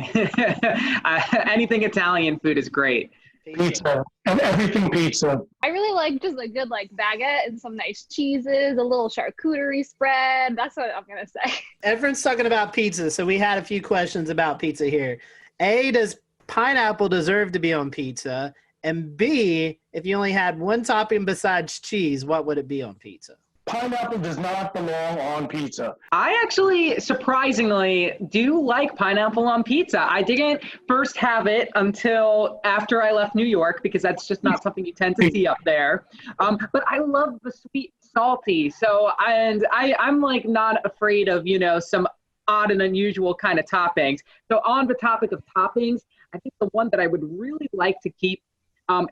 anything Italian food is great. Pizza and everything pizza. I really like just a good like baguette and some nice cheeses, a little charcuterie spread. That's what I'm gonna say. Everyone's talking about pizza, so we had a few questions about pizza here. A, does pineapple deserve to be on pizza? And B, if you only had one topping besides cheese, what would it be on pizza? Pineapple does not belong on pizza. I actually, surprisingly, do like pineapple on pizza. I didn't first have it until after I left New York because that's just not something you tend to see up there. But I love the sweet, salty. So, I'm like not afraid of, some odd and unusual kind of toppings. So on the topic of toppings, I think the one that I would really like to keep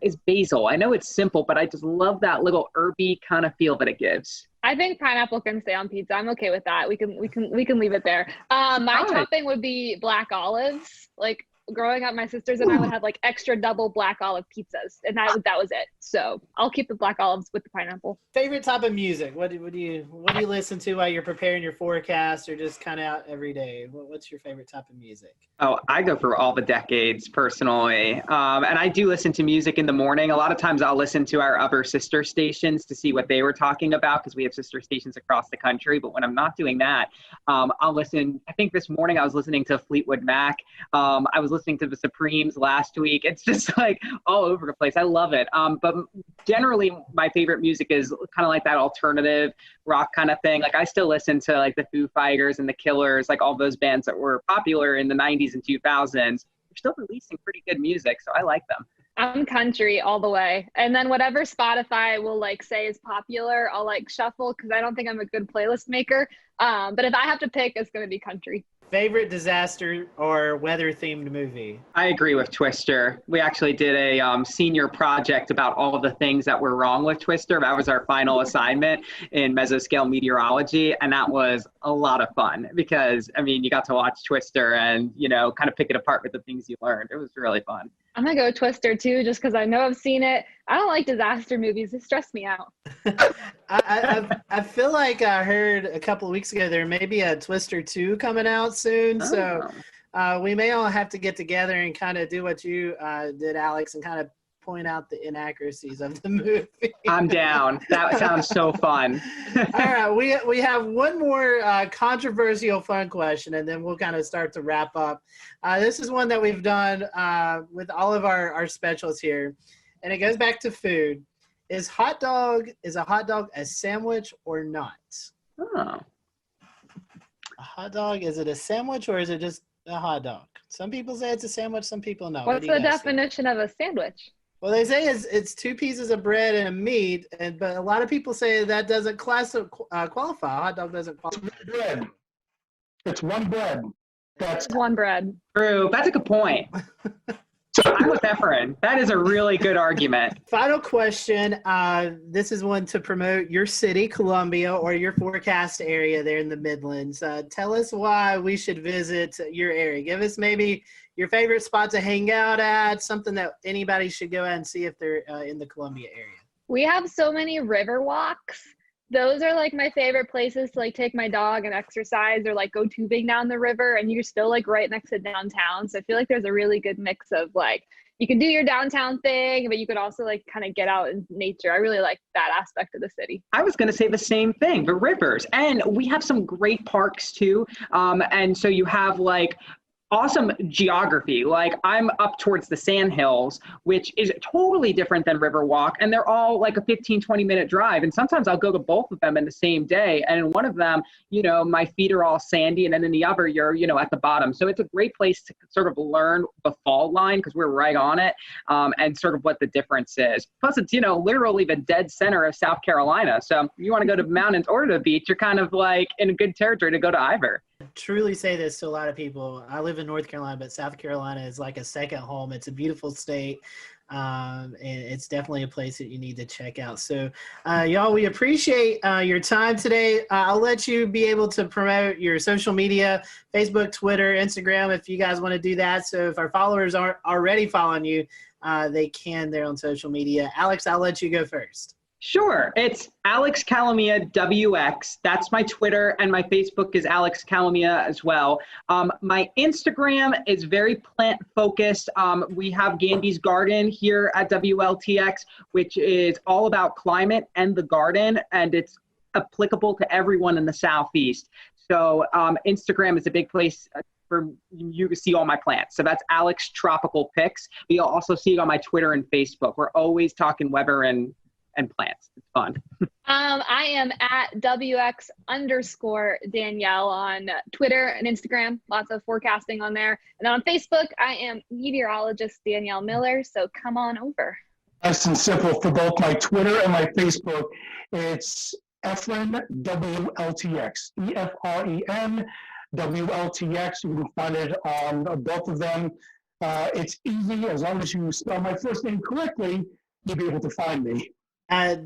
is basil. I know it's simple, but I just love that little herby kind of feel that it gives. I think pineapple can stay on pizza. I'm okay with that. We can leave it there. My topping would be black olives. Like growing up, my sisters and I would have like extra double black olive pizzas, and that was it. So I'll keep the black olives with the pineapple. Favorite type of music? What do you listen to while you're preparing your forecast, or just kind of out every day? What's your favorite type of music? Oh, I go for all the decades personally, and I do listen to music in the morning. A lot of times I'll listen to our other sister stations to see what they were talking about because we have sister stations across the country. But when I'm not doing that, I'll listen. I think this morning I was listening to Fleetwood Mac. I was listening to the Supremes last week. It's just like all over the place. I love it. But generally my favorite music is kind of like that alternative rock kind of thing. Like I still listen to like the Foo Fighters and the Killers, like all those bands that were popular in the 90s and 2000s. They're still releasing pretty good music, so I like them. I'm country all the way. And then whatever Spotify will like say is popular, I'll like shuffle because I don't think I'm a good playlist maker. But if I have to pick, it's going to be country. Favorite disaster or weather themed movie? I agree with Twister. We actually did a senior project about all of the things that were wrong with Twister. That was our final assignment in mesoscale meteorology. And that was a lot of fun because, I mean, you got to watch Twister and, you know, kind of pick it apart with the things you learned. It was really fun. I'm going to go Twister too, just because I know I've seen it. I don't like disaster movies. They stress me out. I feel like I heard a couple of weeks ago there may be a Twister 2 coming out soon. So we may all have to get together and kind of do what you did, Alex, and kind of point out the inaccuracies of the movie. I'm down. That sounds so fun. All right, we have one more controversial fun question, and then we'll kind of start to wrap up. This is one that we've done with all of our specials here, and it goes back to food. Is a hot dog a sandwich or not? Oh. A hot dog, is it a sandwich or is it just a hot dog? Some people say it's a sandwich, some people no. What's the definition of a sandwich? Well, they say it's two pieces of bread and a meat, but a lot of people say that doesn't qualify. A hot dog doesn't qualify. It's bread. It's one bread. That's one bread. True. That's a good point. I'm with Efren. That is a really good argument. Final question. This is one to promote your city, Columbia, or your forecast area there in the Midlands. Tell us why we should visit your area. Give us maybe your favorite spot to hang out at, something that anybody should go out and see if they're in the Columbia area. We have so many river walks. Those are like my favorite places to like take my dog and exercise or like go tubing down the river, and you're still like right next to downtown. So I feel like there's a really good mix of like, you can do your downtown thing, but you could also like kind of get out in nature. I really like that aspect of the city. I was going to say the same thing, the rivers. And we have some great parks too. And so you have like awesome geography. Like I'm up towards the Sandhills, which is totally different than Riverwalk. And they're all like a 15, 20-minute drive. And sometimes I'll go to both of them in the same day. And in one of them, you know, my feet are all sandy. And then in the other, you're, you know, at the bottom. So it's a great place to sort of learn the fault line because we're right on it, and sort of what the difference is. Plus it's, you know, literally the dead center of South Carolina. So you want to go to mountains or to the beach, you're kind of like in a good territory to go to either. Truly say this to a lot of people. I live in North Carolina, but South Carolina is like a second home. It's a beautiful state, and it's definitely a place that you need to check out. So y'all, we appreciate your time today. I'll let you be able to promote your social media, Facebook, Twitter, Instagram, if you guys want to do that. So if our followers aren't already following you, they can there on social media. Alex, I'll let you go first. Sure. It's Alex Calamia WX. That's my Twitter, and my Facebook is Alex Calamia as well. My Instagram is very plant focused. We have Gandy's Garden here at WLTX, which is all about climate and the garden, and it's applicable to everyone in the Southeast. So Instagram is a big place for you to see all my plants. So that's Alex Tropical Pics. But you'll also see it on my Twitter and Facebook. We're always talking weather and plants. It's fun. I am at WX_Danielle on Twitter and Instagram. Lots of forecasting on there. And then on Facebook, I am meteorologist Danielle Miller. So come on over. Nice and simple for both my Twitter and my Facebook. It's Efren WLTX. EFREN WLTX. You can find it on both of them. It's easy. As long as you spell my first name correctly, you'll be able to find me.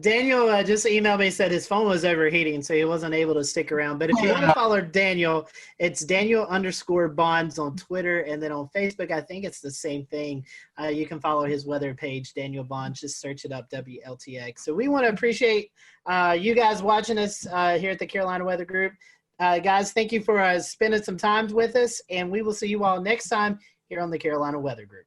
Daniel just emailed me, said his phone was overheating, so he wasn't able to stick around. But if you want to follow Daniel, it's Daniel_Bonds on Twitter. And then on Facebook, I think it's the same thing. You can follow his weather page, Daniel Bonds. Just search it up, WLTX. So we want to appreciate you guys watching us here at the Carolina Weather Group. Guys, thank you for spending some time with us. And we will see you all next time here on the Carolina Weather Group.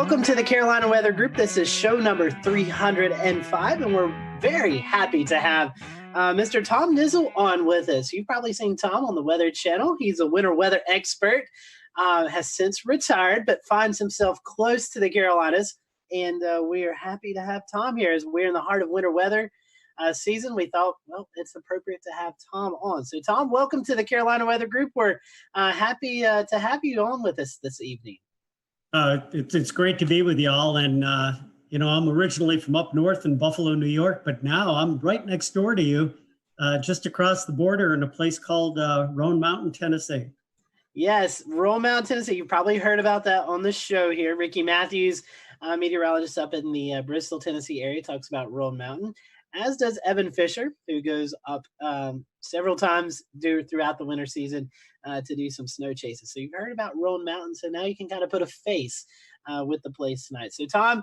Welcome to the Carolina Weather Group. This is show number 305, and we're very happy to have Mr. Tom Nizzle on with us. You've probably seen Tom on the Weather Channel. He's a winter weather expert, has since retired, but finds himself close to the Carolinas. And we are happy to have Tom here as we're in the heart of winter weather season. We thought, well, it's appropriate to have Tom on. So, Tom, welcome to the Carolina Weather Group. We're happy to have you on with us this evening. It's great to be with y'all. And, I'm originally from up north in Buffalo, New York, but now I'm right next door to you, just across the border in a place called Roan Mountain, Tennessee. Yes, Roan Mountain, Tennessee. You've probably heard about that on the show here. Ricky Matthews, meteorologist up in the Bristol, Tennessee area, talks about Roan Mountain, as does Evan Fisher, who goes up several times throughout the winter season to do some snow chases. So you've heard about Roan Mountain, so now you can kind of put a face with the place tonight. So, Tom,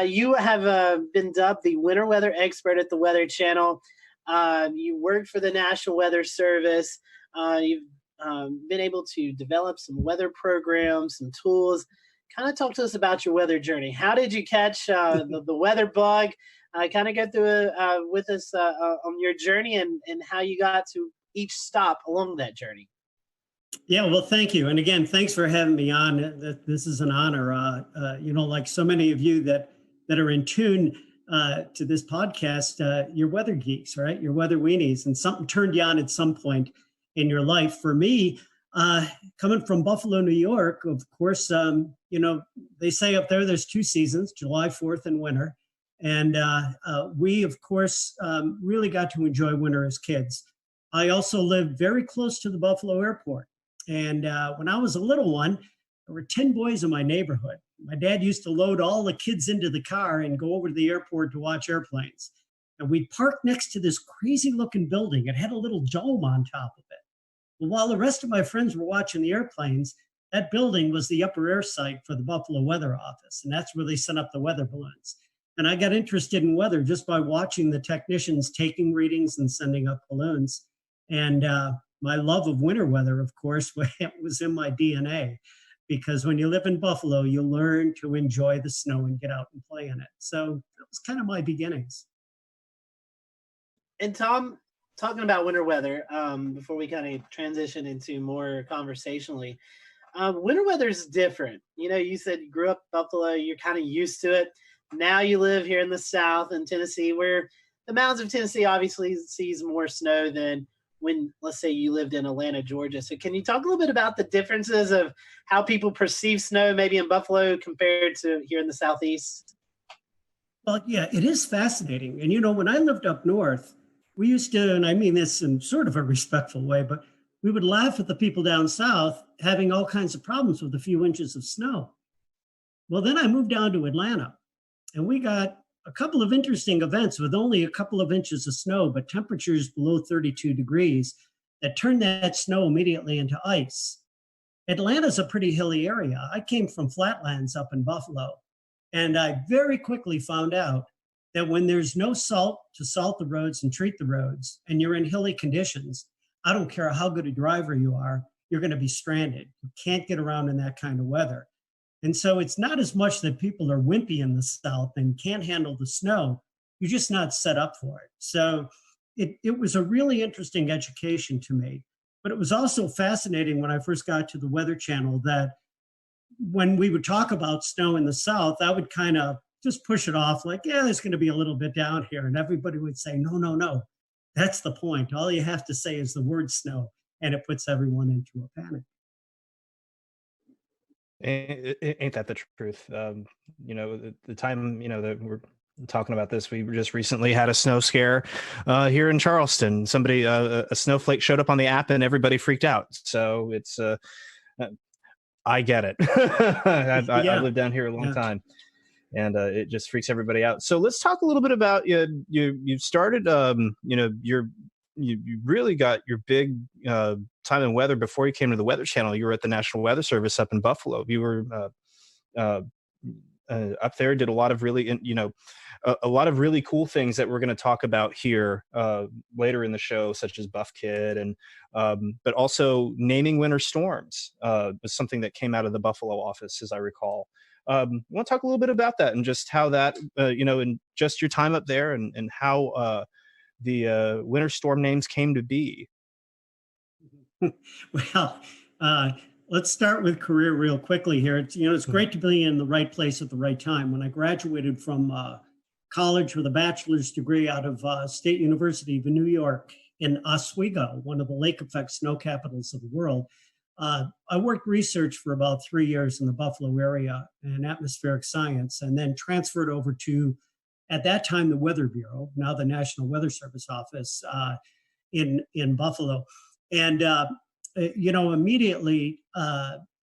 you have been dubbed the winter weather expert at the Weather Channel. You work for the National Weather Service. You've been able to develop some weather programs, some tools. Kind of talk to us about your weather journey. How did you catch the weather bug? Kind of go through with us on your journey and how you got to each stop along that journey. Yeah, well, thank you. And again, thanks for having me on. This is an honor. Like so many of you that are in tune to this podcast, you're weather geeks, right? You're weather weenies, and something turned you on at some point in your life. For me, coming from Buffalo, New York, of course, they say up there's two seasons, July 4th and winter. And we, of course, really got to enjoy winter as kids. I also lived very close to the Buffalo airport. And when I was a little one, there were 10 boys in my neighborhood. My dad used to load all the kids into the car and go over to the airport to watch airplanes. And we'd park next to this crazy looking building. It had a little dome on top of it. Well, while the rest of my friends were watching the airplanes, that building was the upper air site for the Buffalo Weather Office. And that's where they sent up the weather balloons. And I got interested in weather just by watching the technicians taking readings and sending up balloons. And my love of winter weather, of course, was in my DNA, because when you live in Buffalo, you learn to enjoy the snow and get out and play in it. So that was kind of my beginnings. And Tom, talking about winter weather, before we kind of transition into more conversationally, winter weather is different. You said you grew up in Buffalo, you're kind of used to it. Now you live here in the South in Tennessee, where the mountains of Tennessee obviously sees more snow than when, let's say, you lived in Atlanta, Georgia. So can you talk a little bit about the differences of how people perceive snow maybe in Buffalo compared to here in the Southeast? Well, yeah, it is fascinating. And, when I lived up north, we used to, and I mean this in sort of a respectful way, but we would laugh at the people down south having all kinds of problems with a few inches of snow. Well, then I moved down to Atlanta, and we got a couple of interesting events with only a couple of inches of snow, but temperatures below 32 degrees that turned that snow immediately into ice. Atlanta's a pretty hilly area. I came from flatlands up in Buffalo, and I very quickly found out that when there's no salt to salt the roads and treat the roads, and you're in hilly conditions, I don't care how good a driver you are, you're going to be stranded. You can't get around in that kind of weather. And so it's not as much that people are wimpy in the South and can't handle the snow. You're just not set up for it. So it was a really interesting education to me. But it was also fascinating when I first got to the Weather Channel that when we would talk about snow in the South, I would kind of just push it off like, yeah, there's going to be a little bit down here. And everybody would say, no, that's the point. All you have to say is the word snow, and it puts everyone into a panic. Ain't that the truth? The time, that we're talking about this, we just recently had a snow scare here in Charleston. Somebody, a snowflake showed up on the app and everybody freaked out. So it's, I get it. I lived down here a long time, and it just freaks everybody out. So let's talk a little bit about you started, you really got your big time in weather before you came to the Weather Channel. You were at the National Weather Service up in Buffalo. You were up there, did a lot of really, a lot of really cool things that we're going to talk about here later in the show, such as Buff Kid, and but also naming winter storms was something that came out of the Buffalo office, as I recall. I want to talk a little bit about that and just how that, and just your time up there and how the winter storm names came to be. Well, let's start with career real quickly here. It's great to be in the right place at the right time. When I graduated from college with a bachelor's degree out of State University of New York in Oswego, one of the lake effect snow capitals of the world, I worked research for about 3 years in the Buffalo area in atmospheric science, and then transferred over to, at that time, the Weather Bureau, now the National Weather Service office in Buffalo. And, immediately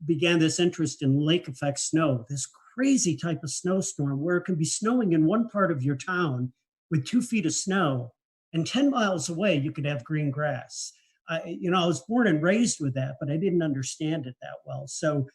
began this interest in lake effect snow, this crazy type of snowstorm where it can be snowing in one part of your town with 2 feet of snow, and 10 miles away, you could have green grass. I was born and raised with that, but I didn't understand it that well. So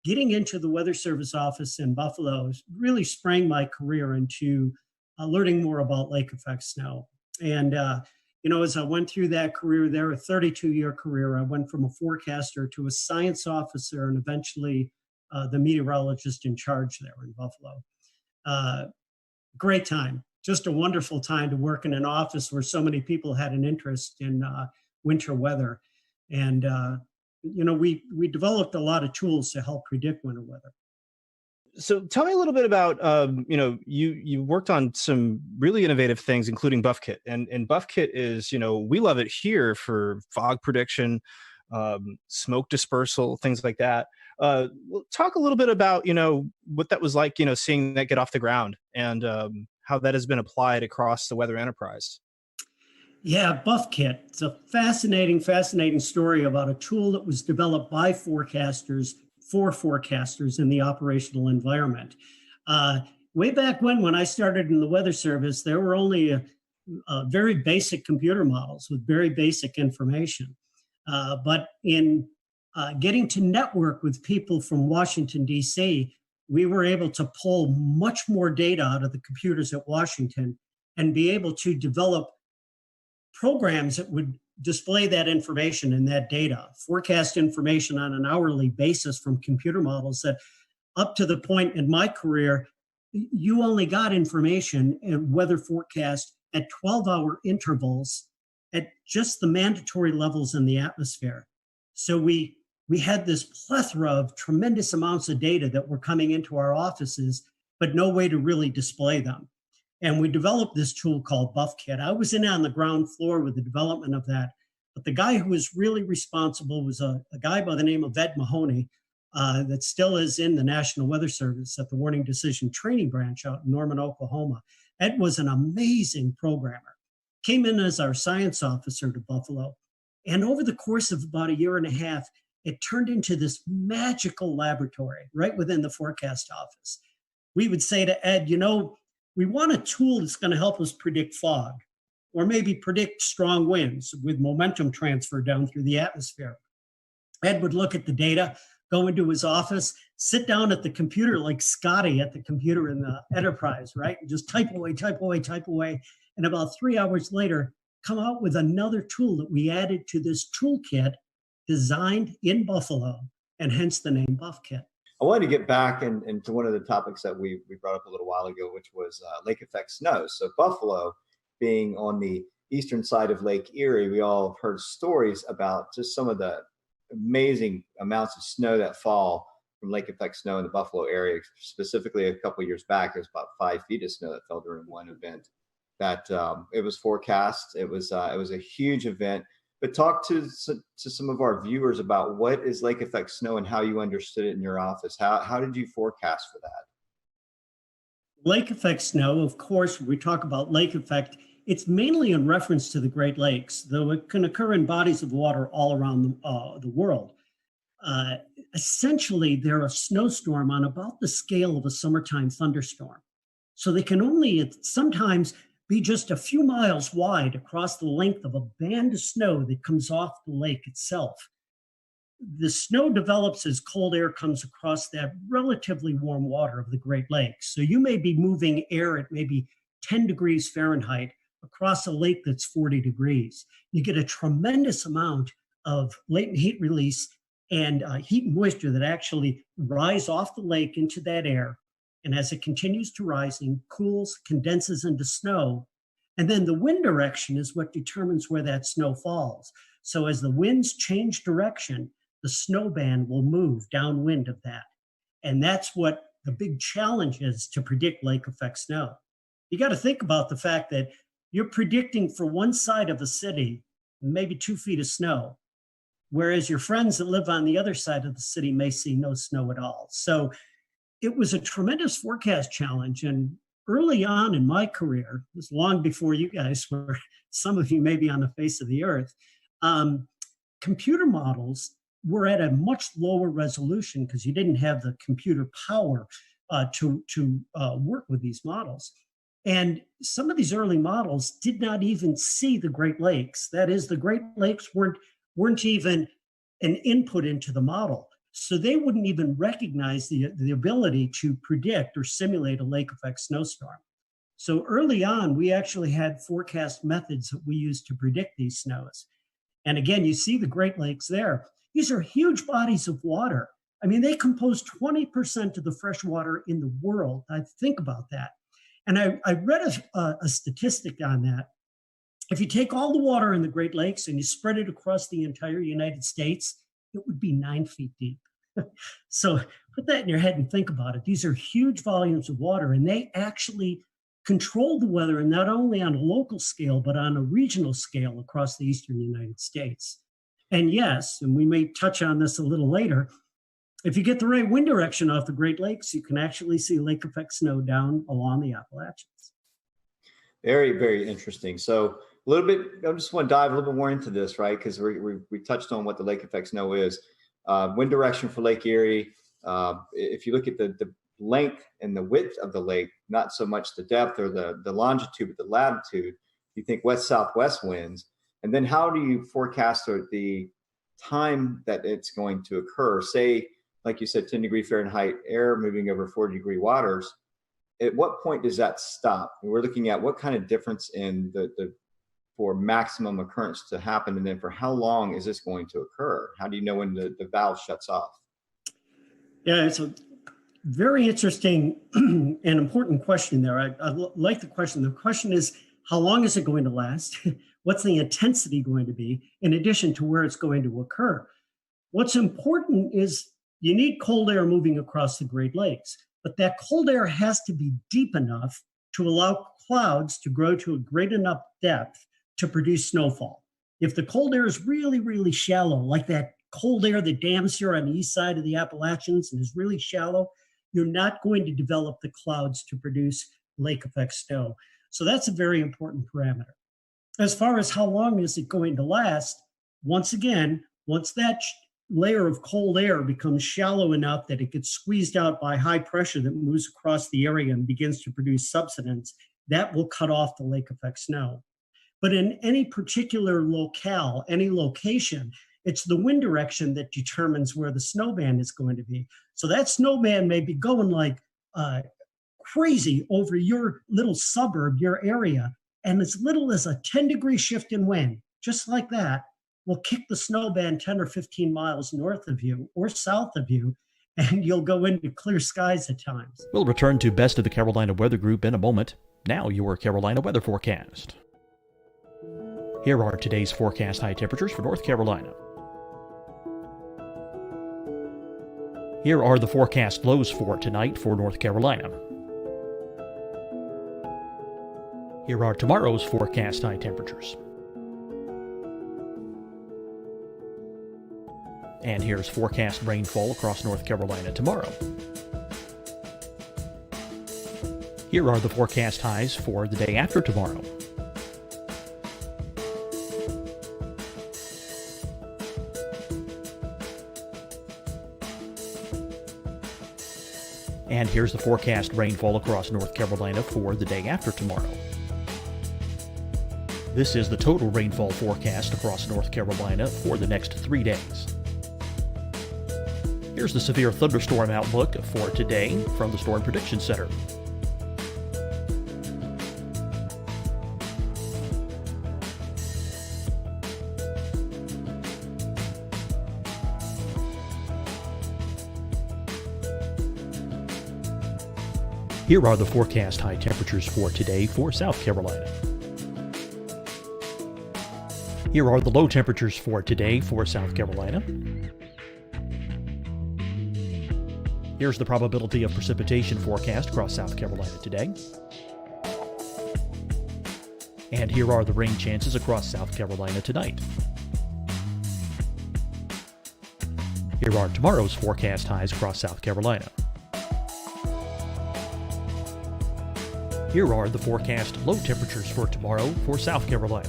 getting into the Weather Service office in Buffalo really sprang my career into learning more about lake effect snow. And, as I went through that career there, a 32-year career, I went from a forecaster to a science officer and eventually the meteorologist in charge there in Buffalo. Great time, just a wonderful time to work in an office where so many people had an interest in winter weather. And, we developed a lot of tools to help predict winter weather. So tell me a little bit about, you worked on some really innovative things, including BuffKit. And BuffKit is, we love it here for fog prediction, smoke dispersal, things like that. Talk a little bit about, what that was like, seeing that get off the ground and how that has been applied across the weather enterprise. Yeah, BuffKit. It's a fascinating story about a tool that was developed by forecasters for forecasters in the operational environment. Way back when I started in the Weather Service, there were only very basic computer models with very basic information. But in getting to network with people from Washington, D.C., we were able to pull much more data out of the computers at Washington and be able to develop programs that would display that information and that data, forecast information on an hourly basis from computer models that up to the point in my career, you only got information and weather forecast at 12-hour intervals at just the mandatory levels in the atmosphere. So we had this plethora of tremendous amounts of data that were coming into our offices, but no way to really display them. And we developed this tool called BuffKit. I was in on the ground floor with the development of that. But the guy who was really responsible was a guy by the name of Ed Mahoney that still is in the National Weather Service at the Warning Decision Training Branch out in Norman, Oklahoma. Ed was an amazing programmer. Came in as our science officer to Buffalo. And over the course of about a year and a half, it turned into this magical laboratory right within the forecast office. We would say to Ed, we want a tool that's going to help us predict fog, or maybe predict strong winds with momentum transfer down through the atmosphere. Ed would look at the data, go into his office, sit down at the computer like Scotty at the computer in the enterprise, right? And just type away. And about 3 hours later, come out with another tool that we added to this toolkit designed in Buffalo, and hence the name BuffKit. I wanted to get back into one of the topics that we brought up a little while ago, which was lake effect snow. So Buffalo being on the eastern side of Lake Erie, we all have heard stories about just some of the amazing amounts of snow that fall from lake effect snow in the Buffalo area. Specifically, a couple of years back, there's about 5 feet of snow that fell during one event. That it was forecast. It was a huge event. But talk to some of our viewers about what is lake effect snow and how you understood it in your office. How did you forecast for that? Lake effect snow, of course, when we talk about lake effect, it's mainly in reference to the Great Lakes, though it can occur in bodies of water all around the world. Essentially, they're a snowstorm on about the scale of a summertime thunderstorm. So they can only sometimes be just a few miles wide across the length of a band of snow that comes off the lake itself. The snow develops as cold air comes across that relatively warm water of the Great Lakes. So you may be moving air at maybe 10 degrees Fahrenheit across a lake that's 40 degrees. You get a tremendous amount of latent heat release and heat and moisture that actually rise off the lake into that air, And as it continues to rising, cools, condenses into snow. And then the wind direction is what determines where that snow falls. So as the winds change direction, the snow band will move downwind of that. And that's what the big challenge is to predict lake effect snow. You got to think about the fact that you're predicting for one side of the city, maybe 2 feet of snow, whereas your friends that live on the other side of the city may see no snow at all. So it was a tremendous forecast challenge. And early on in my career, this long before you guys were, some of you may be on the face of the earth, computer models were at a much lower resolution because you didn't have the computer power to work with these models. And some of these early models did not even see the Great Lakes. That is, the Great Lakes weren't even an input into the model. So they wouldn't even recognize the ability to predict or simulate a lake effect snowstorm. So early on, we actually had forecast methods that we used to predict these snows. And again, you see the Great Lakes there. These are huge bodies of water. I mean, they compose 20% of the fresh water in the world. I think about that. And I read a statistic on that. If you take all the water in the Great Lakes and you spread it across the entire United States, it would be 9 feet deep. So put that in your head and think about it. These are huge volumes of water, and they actually control the weather, and not only on a local scale, but on a regional scale across the eastern United States. And yes, and we may touch on this a little later, if you get the right wind direction off the Great Lakes, you can actually see lake effect snow down along the Appalachians. Very, very interesting. So a little bit, I just want to dive a little bit more into this, right? Because we touched on what the lake effect snow is. Wind direction for Lake Erie. If you look at the length and the width of the lake, not so much the depth or the longitude, but the latitude, you think west-southwest winds. And then how do you forecast the time that it's going to occur? Say, like you said, 10 degree Fahrenheit air moving over 40-degree waters. At what point does that stop? We're looking at what kind of difference in for maximum occurrence to happen, and then for how long is this going to occur? How do you know when the valve shuts off? Yeah, it's a very interesting and important question there. I like the question. The question is, how long is it going to last? What's the intensity going to be, in addition to where it's going to occur? What's important is you need cold air moving across the Great Lakes, but that cold air has to be deep enough to allow clouds to grow to a great enough depth to produce snowfall. If the cold air is really, really shallow, like that cold air that dams here on the east side of the Appalachians and is really shallow, you're not going to develop the clouds to produce lake effect snow. So that's a very important parameter. As far as how long is it going to last, once again, once that layer of cold air becomes shallow enough that it gets squeezed out by high pressure that moves across the area and begins to produce subsidence, that will cut off the lake effect snow. But in any particular locale, any location, it's the wind direction that determines where the snow band is going to be. So that snow band may be going like crazy over your little suburb, your area, and as little as a 10-degree shift in wind, just like that, will kick the snow band 10 or 15 miles north of you or south of you, and you'll go into clear skies at times. We'll return to Best of the Carolina Weather Group in a moment. Now your Carolina weather forecast. Here are today's forecast high temperatures for North Carolina. Here are the forecast lows for tonight for North Carolina. Here are tomorrow's forecast high temperatures. And here's forecast rainfall across North Carolina tomorrow. Here are the forecast highs for the day after tomorrow. And here's the forecast rainfall across North Carolina for the day after tomorrow. This is the total rainfall forecast across North Carolina for the next 3 days. Here's the severe thunderstorm outlook for today from the Storm Prediction Center. Here are the forecast high temperatures for today for South Carolina. Here are the low temperatures for today for South Carolina. Here's the probability of precipitation forecast across South Carolina today. And here are the rain chances across South Carolina tonight. Here are tomorrow's forecast highs across South Carolina. Here are the forecast low temperatures for tomorrow for South Carolina.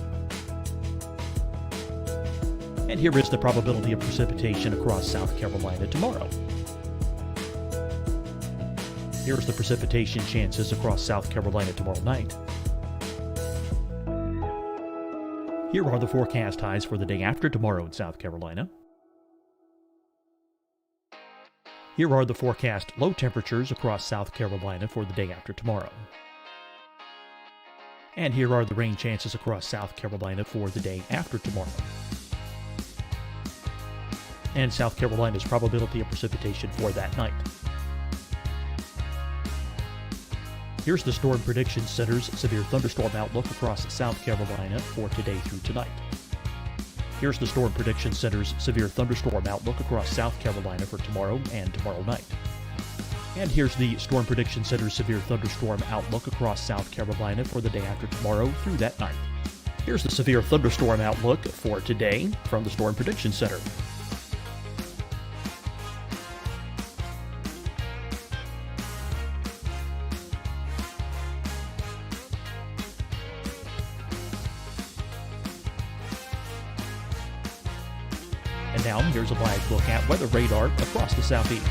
And here is the probability of precipitation across South Carolina tomorrow. Here's the precipitation chances across South Carolina tomorrow night. Here are the forecast highs for the day after tomorrow in South Carolina. Here are the forecast low temperatures across South Carolina for the day after tomorrow. And here are the rain chances across South Carolina for the day after tomorrow. And South Carolina's probability of precipitation for that night. Here's the Storm Prediction Center's severe thunderstorm outlook across South Carolina for today through tonight. Here's the Storm Prediction Center's severe thunderstorm outlook across South Carolina for tomorrow and tomorrow night. And here's the Storm Prediction Center's severe thunderstorm outlook across South Carolina for the day after tomorrow through that night. Here's the severe thunderstorm outlook for today from the Storm Prediction Center. And now, here's a live look at weather radar across the southeast.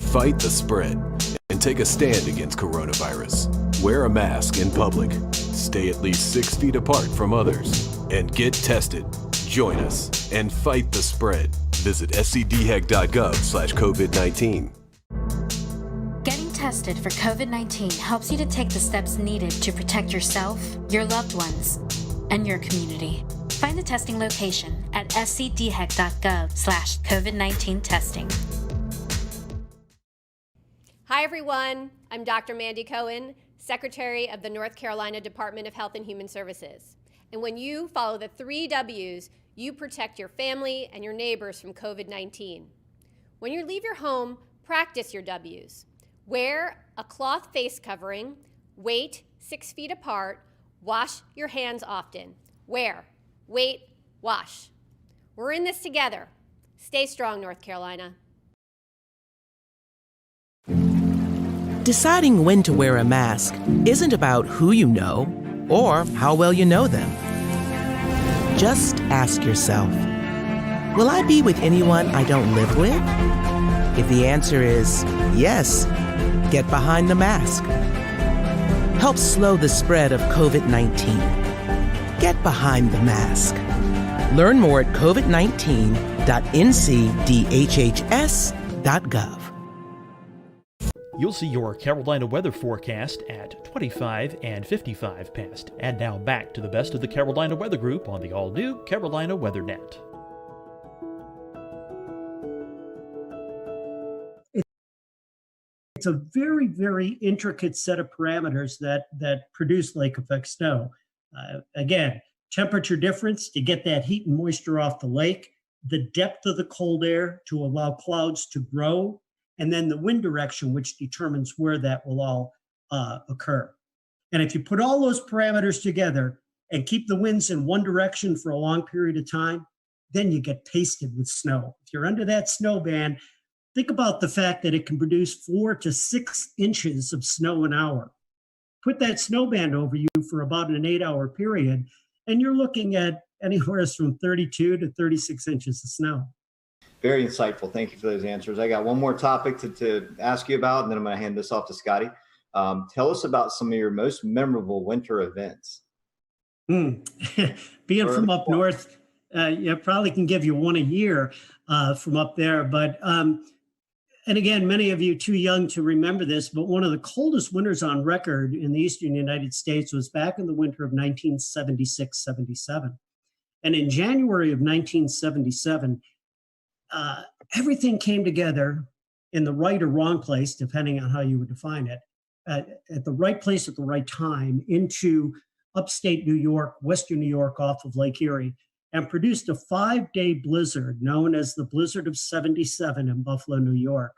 Fight the spread and take a stand against coronavirus. Wear a mask in public. Stay at least 6 feet apart from others. And get tested. Join us and fight the spread. Visit scdhec.gov/COVID-19. Getting tested for COVID-19 helps you to take the steps needed to protect yourself, your loved ones, and your community. Find the testing location at scdhec.gov/COVID-19 testing. Hi, everyone. I'm Dr. Mandy Cohen, Secretary of the North Carolina Department of Health and Human Services. And when you follow the 3 W's, you protect your family and your neighbors from COVID-19. When you leave your home, practice your W's. Wear a cloth face covering, wait 6 feet apart, wash your hands often. Wear, wait, wash. We're in this together. Stay strong, North Carolina. Deciding when to wear a mask isn't about who you know or how well you know them. Just ask yourself, will I be with anyone I don't live with? If the answer is yes, get behind the mask. Help slow the spread of COVID-19. Get behind the mask. Learn more at covid19.ncdhhs.gov. You'll see your Carolina weather forecast at 25 and 55 past. And now back to the best of the Carolina Weather Group on the all-new Carolina WeatherNet. It's a very, very intricate set of parameters that produce lake effect snow. Again, temperature difference to get that heat and moisture off the lake, the depth of the cold air to allow clouds to grow, and then the wind direction, which determines where that will all occur. And if you put all those parameters together and keep the winds in one direction for a long period of time, then you get pasted with snow. If you're under that snow band, think about the fact that it can produce 4 to 6 inches of snow an hour. Put that snow band over you for about an 8-hour period, and you're looking at anywhere from 32 to 36 inches of snow. Very insightful. Thank you for those answers. I got one more topic to ask you about, and then I'm going to hand this off to Scotty. Tell us about some of your most memorable winter events. Being from up north, probably can give you one a year from up there. But, and again, many of you too young to remember this, but one of the coldest winters on record in the eastern United States was back in the winter of 1976-77. And in January of 1977, everything came together in the right or wrong place, depending on how you would define it, at the right place at the right time into upstate New York, western New York off of Lake Erie, and produced a 5-day blizzard known as the Blizzard of 77 in Buffalo, New York.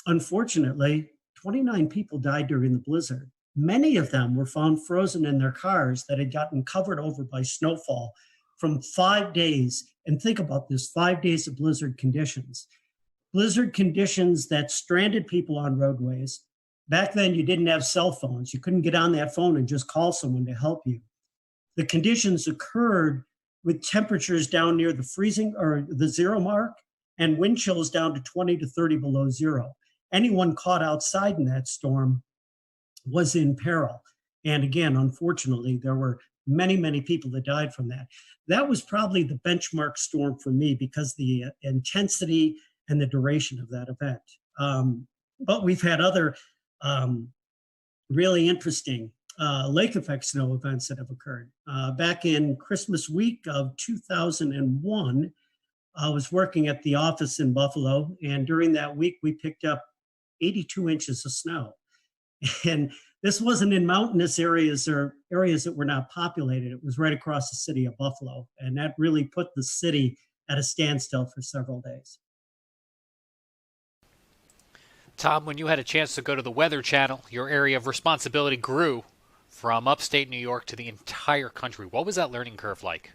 Unfortunately, 29 people died during the blizzard. Many of them were found frozen in their cars that had gotten covered over by snowfall from 5 days. And think about this, 5 days of blizzard conditions. Blizzard conditions that stranded people on roadways. Back then, you didn't have cell phones. You couldn't get on that phone and just call someone to help you. The conditions occurred with temperatures down near the freezing or the zero mark and wind chills down to 20 to 30 below zero. Anyone caught outside in that storm was in peril. And again, unfortunately, there were many, many people that died from that. That was probably the benchmark storm for me because the intensity and the duration of that event. But we've had other really interesting lake effect snow events that have occurred. Back in Christmas week of 2001, I was working at the office in Buffalo, and during that week, we picked up 82 inches of snow. And this wasn't in mountainous areas or areas that were not populated. It was right across the city of Buffalo. And that really put the city at a standstill for several days. Tom, when you had a chance to go to the Weather Channel, your area of responsibility grew from upstate New York to the entire country. What was that learning curve like?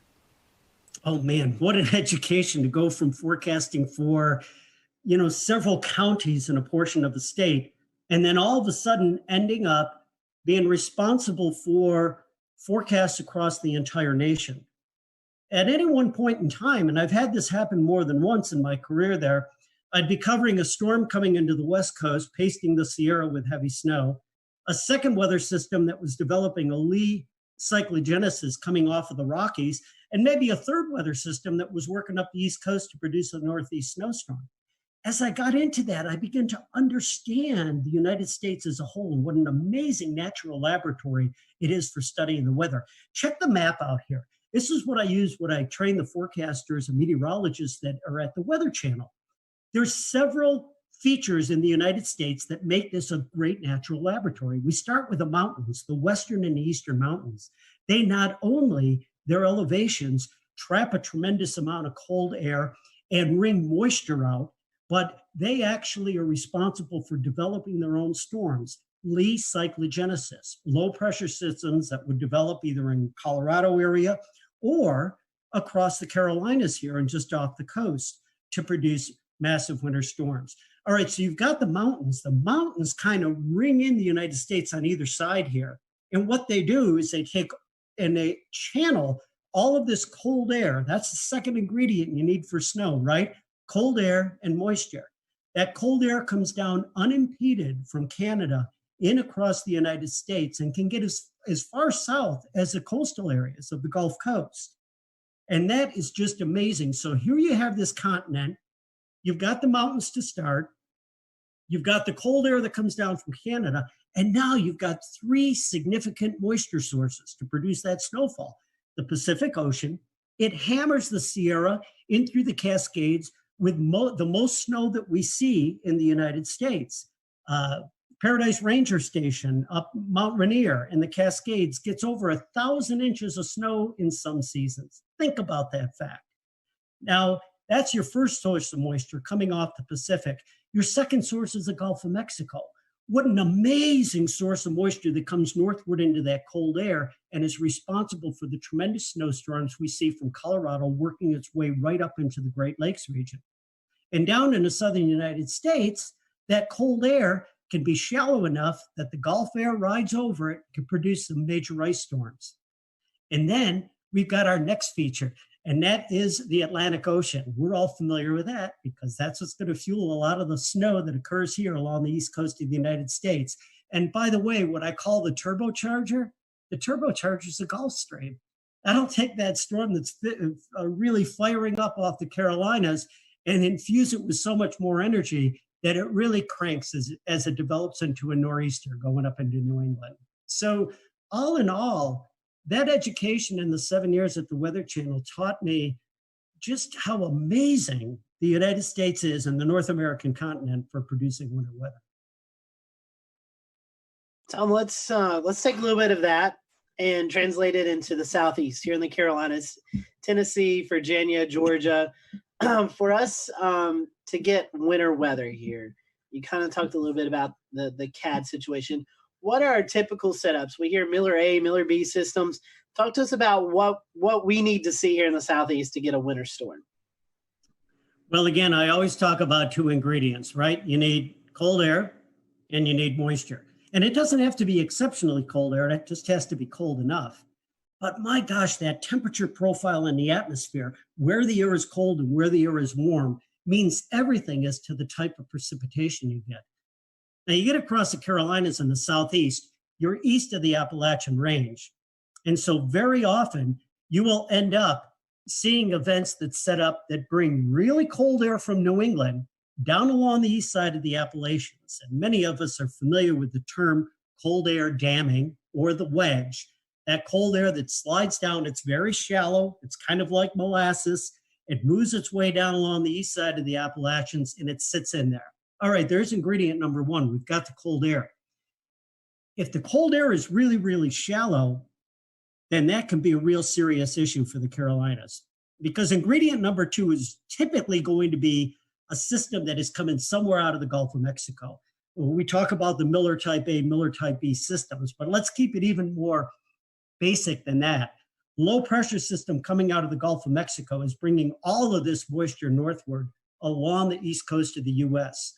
Oh man, what an education to go from forecasting for, several counties in a portion of the state, and then all of a sudden ending up being responsible for forecasts across the entire nation. At any one point in time, and I've had this happen more than once in my career there, I'd be covering a storm coming into the West Coast, pasting the Sierra with heavy snow, a second weather system that was developing a lee cyclogenesis coming off of the Rockies, and maybe a third weather system that was working up the East Coast to produce a Northeast snowstorm. As I got into that, I began to understand the United States as a whole and what an amazing natural laboratory it is for studying the weather. Check the map out here. This is what I use when I train the forecasters and meteorologists that are at the Weather Channel. There's several features in the United States that make this a great natural laboratory. We start with the mountains, the western and the eastern mountains. They not only, their elevations, trap a tremendous amount of cold air and wring moisture out, but they actually are responsible for developing their own storms. Lee cyclogenesis, low pressure systems that would develop either in Colorado area or across the Carolinas here and just off the coast to produce massive winter storms. All right, so you've got the mountains. The mountains kind of ring in the United States on either side here. And what they do is they take and they channel all of this cold air. That's the second ingredient you need for snow, right? Cold air and moisture. That cold air comes down unimpeded from Canada in across the United States and can get as far south as the coastal areas of the Gulf Coast. And that is just amazing. So here you have this continent. You've got the mountains to start. You've got the cold air that comes down from Canada. And now you've got three significant moisture sources to produce that snowfall. The Pacific Ocean, it hammers the Sierra in through the Cascades with the most snow that we see in the United States. Paradise Ranger Station up Mount Rainier in the Cascades gets over 1,000 inches of snow in some seasons. Think about that fact. Now, that's your first source of moisture coming off the Pacific. Your second source is the Gulf of Mexico. What an amazing source of moisture that comes northward into that cold air and is responsible for the tremendous snowstorms we see from Colorado working its way right up into the Great Lakes region. And down in the southern United States, that cold air can be shallow enough that the Gulf air rides over it, can produce some major ice storms. And then we've got our next feature, and that is the Atlantic Ocean. We're all familiar with that because that's what's going to fuel a lot of the snow that occurs here along the east coast of the United States. And by the way, what I call the turbocharger is the Gulf Stream. That'll take that storm that's really firing up off the Carolinas and infuse it with so much more energy that it really cranks as it develops into a nor'easter going up into New England. So all in all, that education in the 7 years at the Weather Channel taught me just how amazing the United States is and the North American continent for producing winter weather. Tom, let's take a little bit of that and translate it into the Southeast here in the Carolinas, Tennessee, Virginia, Georgia. For us to get winter weather here, you kind of talked a little bit about the CAD situation. What are our typical setups? We hear Miller A, Miller B systems. Talk to us about what we need to see here in the Southeast to get a winter storm. Well, again, I always talk about two ingredients, right? You need cold air and you need moisture. And it doesn't have to be exceptionally cold air. It just has to be cold enough. But my gosh, that temperature profile in the atmosphere, where the air is cold and where the air is warm, means everything as to the type of precipitation you get. Now, you get across the Carolinas in the Southeast, you're east of the Appalachian Range. And so very often you will end up seeing events that set up that bring really cold air from New England down along the east side of the Appalachians. And many of us are familiar with the term cold air damming or the wedge. That cold air that slides down, it's very shallow. It's kind of like molasses. It moves its way down along the east side of the Appalachians and it sits in there. All right, there's ingredient number one. We've got the cold air. If the cold air is really, really shallow, then that can be a real serious issue for the Carolinas. Because ingredient number two is typically going to be a system that is coming somewhere out of the Gulf of Mexico. We talk about the Miller Type A, Miller Type B systems, but let's keep it even more basic than that. Low pressure system coming out of the Gulf of Mexico is bringing all of this moisture northward along the east coast of the US.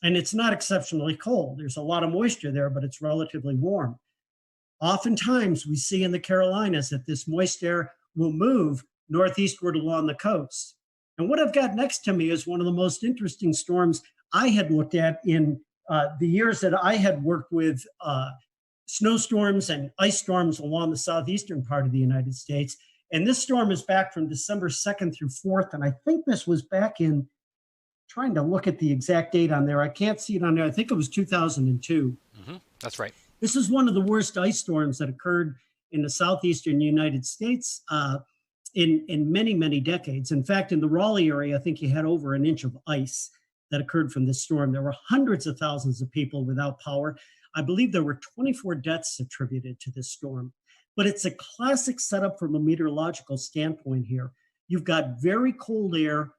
And it's not exceptionally cold. There's a lot of moisture there, but it's relatively warm. Oftentimes we see in the Carolinas that this moist air will move northeastward along the coast. And what I've got next to me is one of the most interesting storms I had looked at in the years that I had worked with snowstorms and ice storms along the southeastern part of the United States. And this storm is back from December 2nd through 4th. And I think this was back in, trying to look at the exact date on there. I can't see it on there. I think it was 2002. That's right. This is one of the worst ice storms that occurred in the southeastern United States in many, many decades. In fact, in the Raleigh area, I think you had over an inch of ice that occurred from this storm. There were hundreds of thousands of people without power. I believe there were 24 deaths attributed to this storm. But it's a classic setup from a meteorological standpoint here. You've got very cold air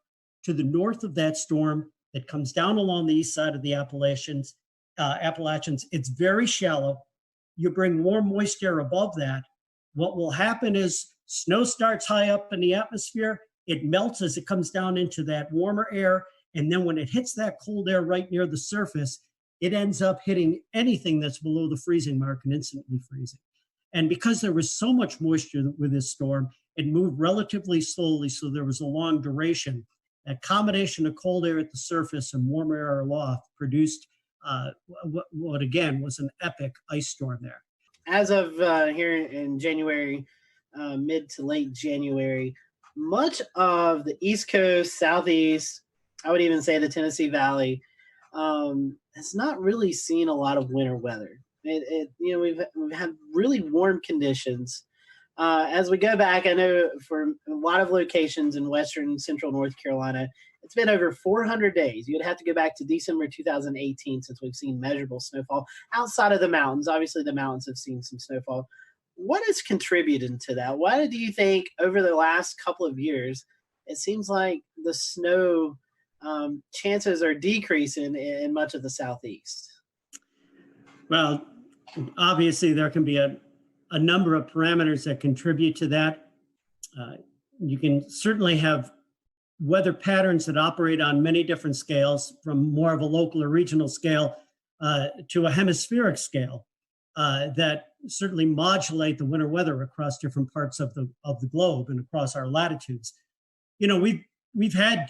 to the north of that storm that comes down along the east side of the Appalachians. It's very shallow. You bring warm moist air above that. What will happen is snow starts high up in the atmosphere. It melts as it comes down into that warmer air. And then when it hits that cold air right near the surface, it ends up hitting anything that's below the freezing mark and instantly freezing. And because there was so much moisture with this storm, it moved relatively slowly, so there was a long duration. That combination of cold air at the surface and warmer air aloft produced what again was an epic ice storm there. As of here in January, mid to late January, much of the East Coast, Southeast, I would even say the Tennessee Valley, has not really seen a lot of winter weather. We've had really warm conditions. As we go back, I know for a lot of locations in western and central North Carolina, it's been over 400 days. You'd have to go back to December 2018 since we've seen measurable snowfall outside of the mountains. Obviously, the mountains have seen some snowfall. What is contributing to that? Why do you think over the last couple of years, it seems like the snow chances are decreasing in much of the Southeast? Well, obviously, there can be a number of parameters that contribute to that. You can certainly have weather patterns that operate on many different scales, from more of a local or regional scale to a hemispheric scale that certainly modulate the winter weather across different parts of the globe and across our latitudes. You know, we've had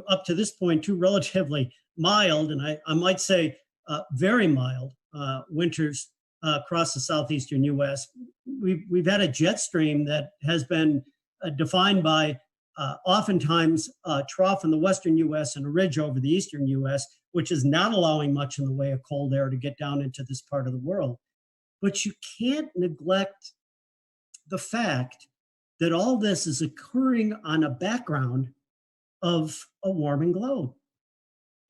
up to this point, two relatively mild, and I might say very mild winters across the southeastern U.S. We've had a jet stream that has been defined by oftentimes a trough in the western U.S. and a ridge over the eastern U.S., which is not allowing much in the way of cold air to get down into this part of the world. But you can't neglect the fact that all this is occurring on a background of a warming globe.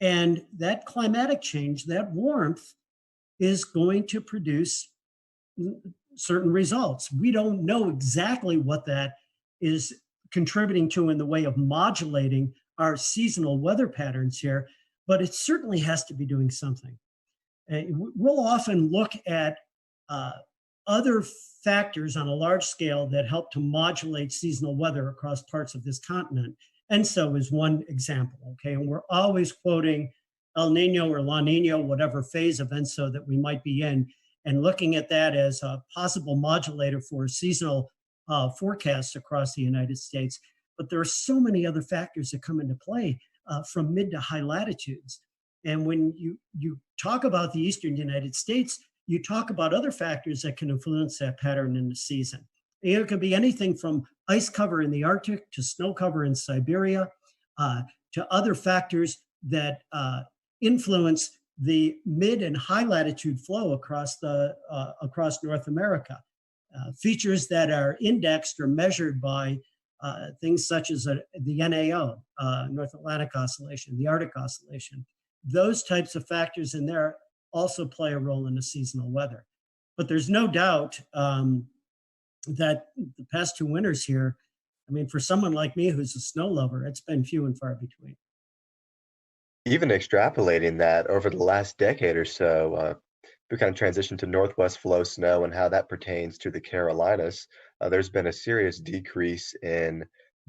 And that climatic change, that warmth, is going to produce certain results. We don't know exactly what that is contributing to in the way of modulating our seasonal weather patterns here, but it certainly has to be doing something. We'll often look at other factors on a large scale that help to modulate seasonal weather across parts of this continent. ENSO is one example, okay? And we're always quoting El Nino or La Nina, whatever phase of ENSO that we might be in, and looking at that as a possible modulator for seasonal forecasts across the United States. But there are so many other factors that come into play from mid to high latitudes. And when you talk about the eastern United States, you talk about other factors that can influence that pattern in the season. It could be anything from ice cover in the Arctic to snow cover in Siberia, to other factors that influence the mid and high latitude flow across North America. Features that are indexed or measured by things such as the NAO, North Atlantic Oscillation, the Arctic Oscillation. Those types of factors in there also play a role in the seasonal weather. But there's no doubt that the past 2 winters here, I mean, for someone like me who's a snow lover, it's been few and far between. Even extrapolating that over the last decade or so, we kind of transitioned to northwest flow snow and how that pertains to the Carolinas. There's been a serious decrease in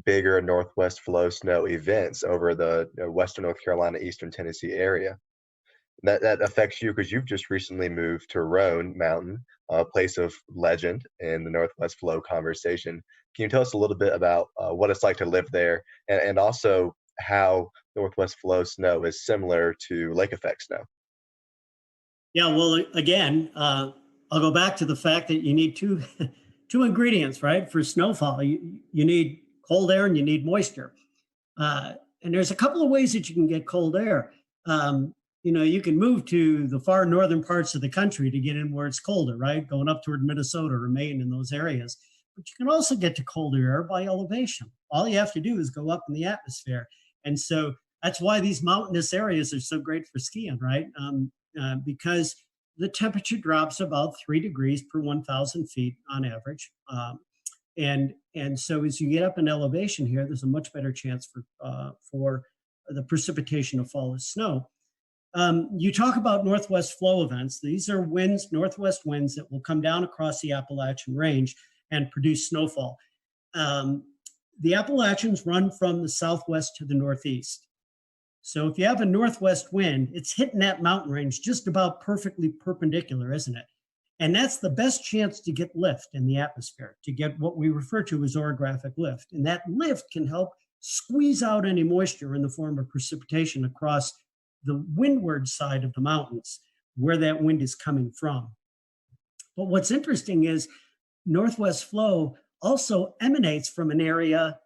bigger northwest flow snow events over the western North Carolina, eastern Tennessee area. That affects you because you've just recently moved to Roan Mountain, a place of legend in the Northwest Flow conversation. Can you tell us a little bit about what it's like to live there, and also how Northwest Flow snow is similar to lake effect snow? Yeah, well, again, I'll go back to the fact that you need two ingredients, right? For snowfall, you need cold air and you need moisture. And there's a couple of ways that you can get cold air. You can move to the far northern parts of the country to get in where it's colder, right? Going up toward Minnesota or Maine in those areas. But you can also get to colder air by elevation. All you have to do is go up in the atmosphere. And so that's why these mountainous areas are so great for skiing, right? Because the temperature drops about 3 degrees per 1,000 feet on average. And so as you get up in elevation here, there's a much better chance for the precipitation of fall as snow. You talk about northwest flow events. These are winds, northwest winds that will come down across the Appalachian Range and produce snowfall. The Appalachians run from the southwest to the northeast. So if you have a northwest wind, it's hitting that mountain range just about perfectly perpendicular, isn't it? And that's the best chance to get lift in the atmosphere, to get what we refer to as orographic lift. And that lift can help squeeze out any moisture in the form of precipitation across the windward side of the mountains, where that wind is coming from. But what's interesting is northwest flow also emanates from an area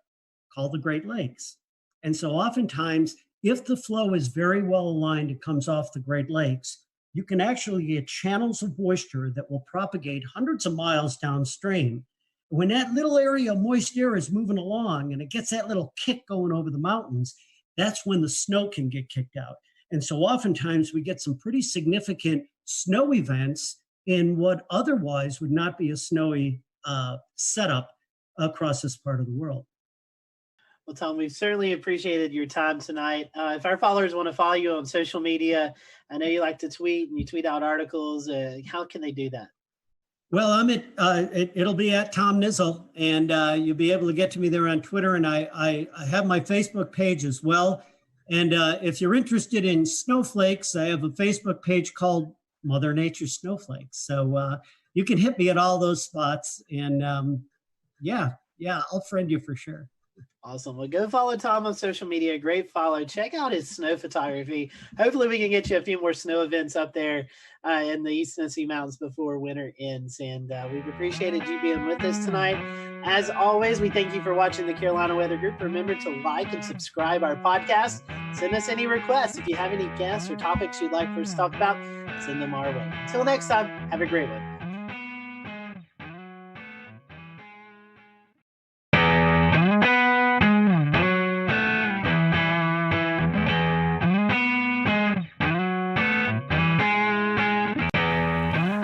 called the Great Lakes. And so oftentimes, if the flow is very well aligned, it comes off the Great Lakes, you can actually get channels of moisture that will propagate hundreds of miles downstream. When that little area of moist air is moving along and it gets that little kick going over the mountains, that's when the snow can get kicked out. And so oftentimes we get some pretty significant snow events in what otherwise would not be a snowy setup across this part of the world. Well, Tom, we've certainly appreciated your time tonight. If our followers want to follow you on social media, I know you like to tweet and you tweet out articles. How can they do that? Well, I'm it'll be at Tom Nizzle, and you'll be able to get to me there on Twitter. And I have my Facebook page as well. And if you're interested in snowflakes, I have a Facebook page called Mother Nature Snowflakes. So you can hit me at all those spots. And I'll friend you for sure. Awesome. Well, go follow Tom on social media. Great follow. Check out his snow photography. Hopefully we can get you a few more snow events up there in the East Tennessee Mountains before winter ends. And we've appreciated you being with us tonight. As always, we thank you for watching the Carolina Weather Group. Remember to like and subscribe our podcast. Send us any requests. If you have any guests or topics you'd like for us to talk about, send them our way. Until next time, have a great one.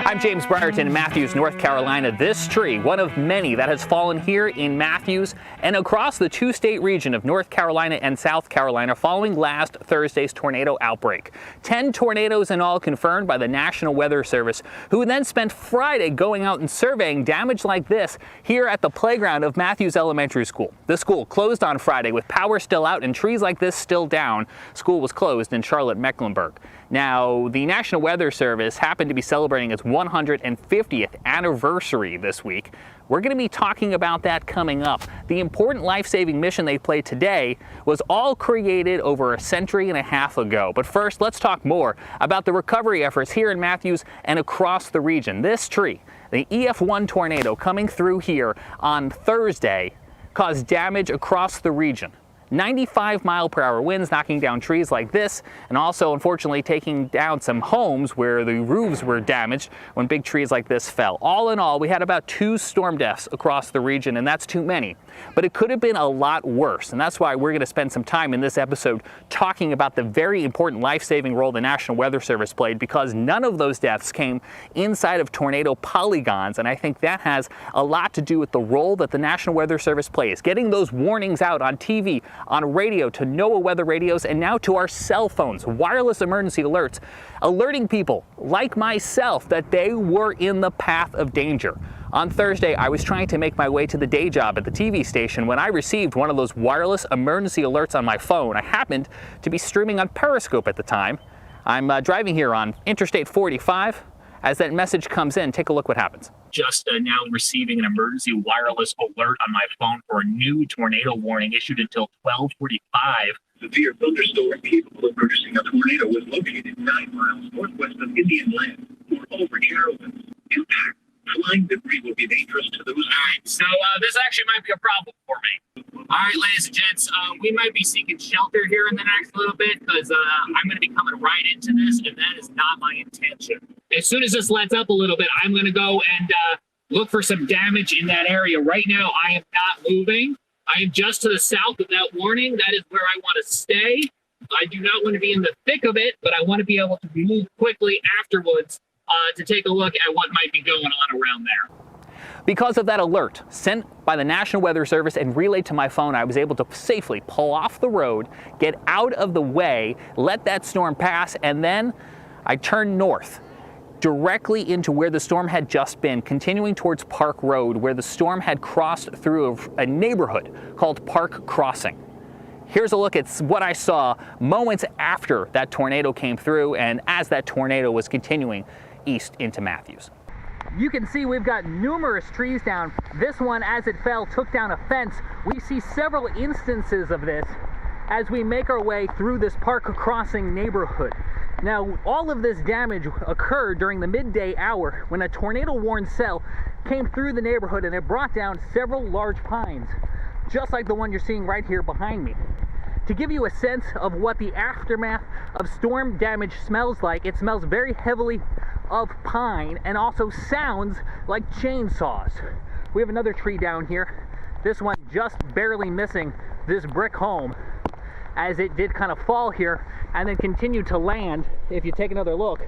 I'm James Brierton in Matthews, North Carolina. This tree, one of many that has fallen here in Matthews and across the two-state region of North Carolina and South Carolina following last Thursday's tornado outbreak. 10 tornadoes in all confirmed by the National Weather Service, who then spent Friday going out and surveying damage like this here at the playground of Matthews Elementary School. The school closed on Friday with power still out and trees like this still down. School was closed in Charlotte, Mecklenburg. Now, the National Weather Service happened to be celebrating its 150th anniversary this week. We're going to be talking about that coming up. The important life-saving mission they played today was all created over a century and a half ago. But first, let's talk more about the recovery efforts here in Matthews and across the region. This tree, the EF1 tornado coming through here on Thursday, caused damage across the region. 95-mile-per-hour winds knocking down trees like this, and also unfortunately taking down some homes where the roofs were damaged when big trees like this fell. All in all, we had about 2 storm deaths across the region, and that's too many. But it could have been a lot worse, and that's why we're going to spend some time in this episode talking about the very important life-saving role the National Weather Service played, because none of those deaths came inside of tornado polygons, and I think that has a lot to do with the role that the National Weather Service plays, getting those warnings out on TV, on radio, to NOAA weather radios, and now to our cell phones, wireless emergency alerts, alerting people like myself that they were in the path of danger. On Thursday, I was trying to make my way to the day job at the TV station when I received one of those wireless emergency alerts on my phone. I happened to be streaming on Periscope at the time. I'm driving here on Interstate 45. As that message comes in, take a look what happens. Just now receiving an emergency wireless alert on my phone for a new tornado warning issued until 12:45. Severe thunderstorm capable of producing a tornado was located 9 miles northwest of Indian Land or over Carrollton. Impact. Flying debris will be dangerous to those. All right, so this actually might be a problem for me. All right, ladies and gents, we might be seeking shelter here in the next little bit because I'm going to be coming right into this, and that is not my intention. As soon as this lets up a little bit, I'm going to go and look for some damage in that area. Right now, I am not moving. I am just to the south of that warning. That is where I want to stay. I do not want to be in the thick of it, but I want to be able to move quickly afterwards to take a look at what might be going on around there. Because of that alert sent by the National Weather Service and relayed to my phone, I was able to safely pull off the road, get out of the way, let that storm pass, and then I turned north, directly into where the storm had just been, continuing towards Park Road, where the storm had crossed through a neighborhood called Park Crossing. Here's a look at what I saw moments after that tornado came through and as that tornado was continuing east into Matthews. You can see we've got numerous trees down. This one, as it fell, took down a fence. We see several instances of this as we make our way through this Park Crossing neighborhood. Now, all of this damage occurred during the midday hour when a tornado-warned cell came through the neighborhood and it brought down several large pines, just like the one you're seeing right here behind me. To give you a sense of what the aftermath of storm damage smells like, it smells very heavily of pine and also sounds like chainsaws. We have another tree down here. This one just barely missing this brick home as it did kind of fall here and then continue to land, if you take another look,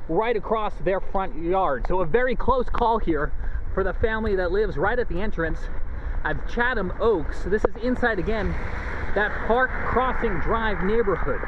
right across their front yard. So a very close call here for the family that lives right at the entrance of Chatham Oaks. This is inside, again, that Park Crossing Drive neighborhood.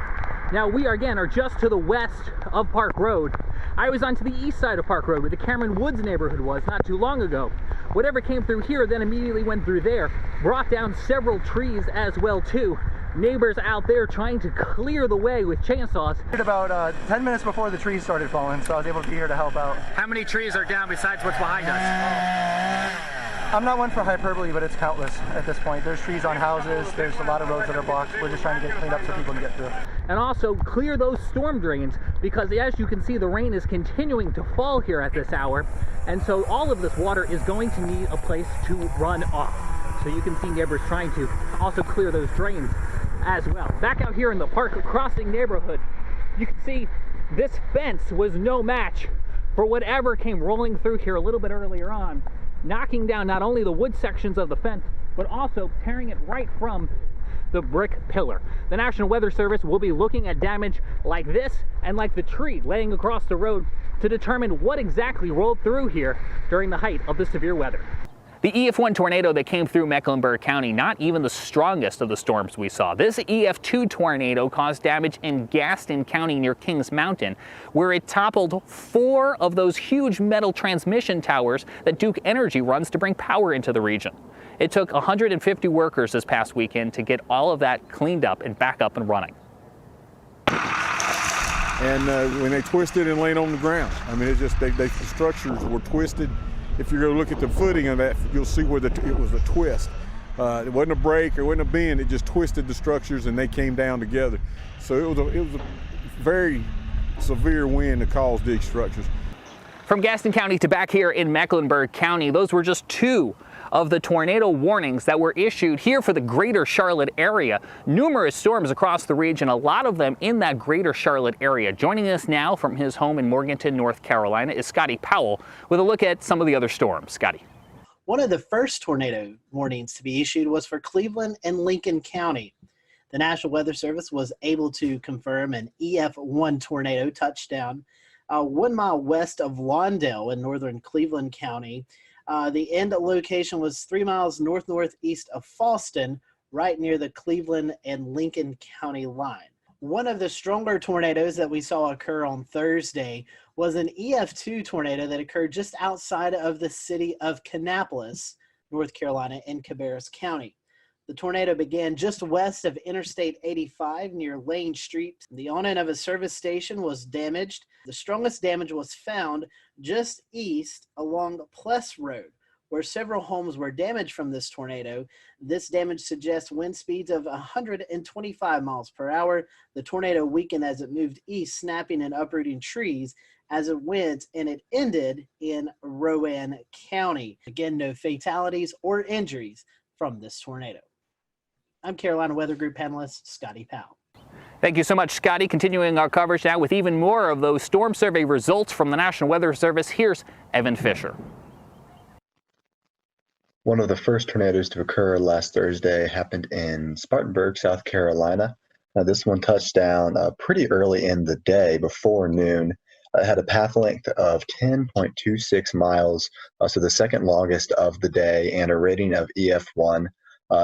Now we are just to the west of Park Road. I was onto the east side of Park Road where the Cameron Woods neighborhood was not too long ago. Whatever came through here then immediately went through there, brought down several trees as well too. Neighbors out there trying to clear the way with chainsaws. About 10 minutes before the trees started falling, so I was able to be here to help out. How many trees are down besides what's behind us? I'm not one for hyperbole, but it's countless at this point. There's trees on houses, there's a lot of roads that are blocked. We're just trying to get cleaned up so people can get through. And also clear those storm drains, because as you can see, the rain is continuing to fall here at this hour, and so all of this water is going to need a place to run off. So you can see neighbors trying to also clear those drains as well. Back out here in the Park Crossing neighborhood, you can see this fence was no match for whatever came rolling through here a little bit earlier on, knocking down not only the wood sections of the fence, but also tearing it right from the brick pillar. The National Weather Service will be looking at damage like this and like the tree laying across the road to determine what exactly rolled through here during the height of the severe weather. The EF1 tornado that came through Mecklenburg County, not even the strongest of the storms we saw. This EF2 tornado caused damage in Gaston County near Kings Mountain, where it toppled 4 of those huge metal transmission towers that Duke Energy runs to bring power into the region. It took 150 workers this past weekend to get all of that cleaned up and back up and running. And when they twisted and laid on the ground, I mean, it just, the structures were twisted. If you go look at the footing of that, you'll see where it was a twist. It wasn't a break, it wasn't a bend, it just twisted the structures and they came down together. So it was a very severe wind that caused these structures. From Gaston County to back here in Mecklenburg County, those were just 2 of the tornado warnings that were issued here for the greater Charlotte area. Numerous storms across the region, a lot of them in that greater Charlotte area. Joining us now from his home in Morganton, North Carolina is Scotty Powell with a look at some of the other storms. Scotty. One of the first tornado warnings to be issued was for Cleveland and Lincoln County. The National Weather Service was able to confirm an EF1 tornado touchdown 1 mile west of Lawndale in northern Cleveland County. The end location was 3 miles northeast of Fallston, right near the Cleveland and Lincoln County line. One of the stronger tornadoes that we saw occur on Thursday was an EF2 tornado that occurred just outside of the city of Kannapolis, North Carolina, in Cabarrus County. The tornado began just west of Interstate 85 near Lane Street. The awning of a service station was damaged. The strongest damage was found just east along Pless Road, where several homes were damaged from this tornado. This damage suggests wind speeds of 125 miles per hour. The tornado weakened as it moved east, snapping and uprooting trees as it went, and it ended in Rowan County. Again, no fatalities or injuries from this tornado. I'm Carolina Weather Group panelist Scotty Powell. Thank you so much, Scotty. Continuing our coverage now with even more of those storm survey results from the National Weather Service. Here's Evan Fisher. One of the first tornadoes to occur last Thursday happened in Spartanburg, South Carolina. Now, this one touched down pretty early in the day, before noon. It had a path length of 10.26 miles, so the second longest of the day, and a rating of EF1.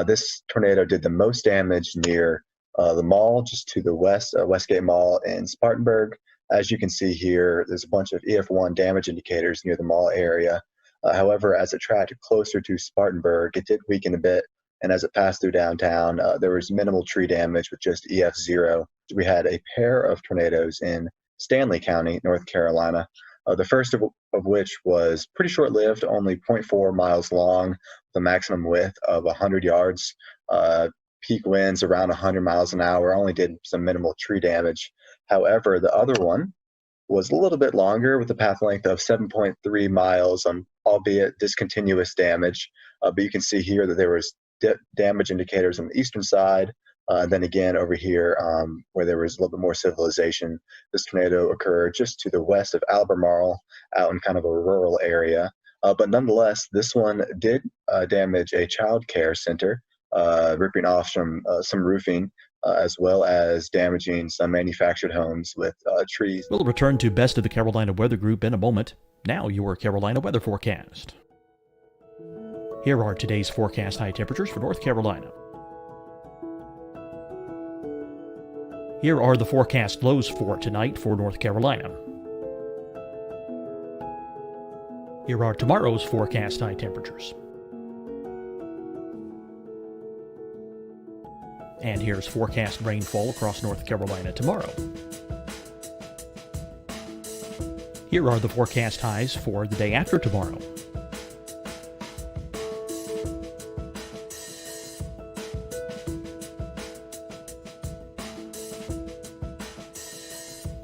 This tornado did the most damage near the mall, just to the west, Westgate Mall in Spartanburg. As you can see here, there's a bunch of EF1 damage indicators near the mall area. However, as it tracked closer to Spartanburg, it did weaken a bit, and as it passed through downtown, there was minimal tree damage with just EF0. We had a pair of tornadoes in Stanley County, North Carolina, the first of which was pretty short-lived, only 0.4 miles long, with a maximum width of 100 yards. Peak winds around 100 miles an hour, only did some minimal tree damage. However, the other one was a little bit longer with a path length of 7.3 miles, albeit discontinuous damage. But you can see here that there was damage indicators on the eastern side. Then again, over here, where there was a little bit more civilization, this tornado occurred just to the west of Albemarle, out in kind of a rural area. But nonetheless, this one did damage a child care center, ripping off some roofing, as well as damaging some manufactured homes with trees. We'll return to Best of the Carolina Weather Group in a moment. Now, your Carolina weather forecast. Here are today's forecast high temperatures for North Carolina. Here are the forecast lows for tonight for North Carolina. Here are tomorrow's forecast high temperatures. And here's forecast rainfall across North Carolina tomorrow. Here are the forecast highs for the day after tomorrow.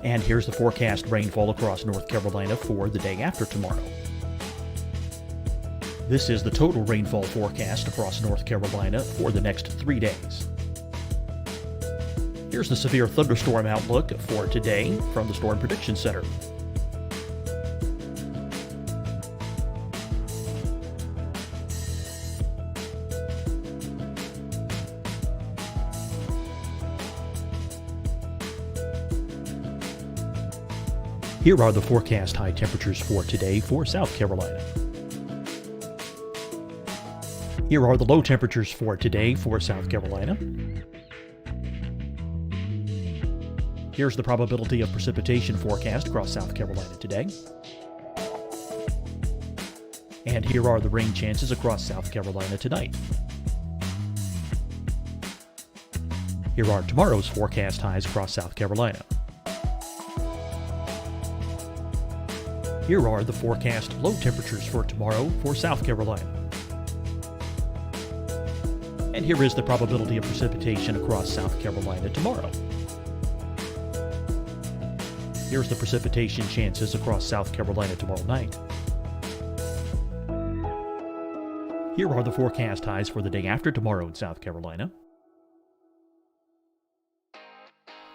And here's the forecast rainfall across North Carolina for the day after tomorrow. This is the total rainfall forecast across North Carolina for the next 3 days. Here's the severe thunderstorm outlook for today from the Storm Prediction Center. Here are the forecast high temperatures for today for South Carolina. Here are the low temperatures for today for South Carolina. Here's the probability of precipitation forecast across South Carolina today. And here are the rain chances across South Carolina tonight. Here are tomorrow's forecast highs across South Carolina. Here are the forecast low temperatures for tomorrow for South Carolina. And here is the probability of precipitation across South Carolina tomorrow. Here's the precipitation chances across South Carolina tomorrow night. Here are the forecast highs for the day after tomorrow in South Carolina.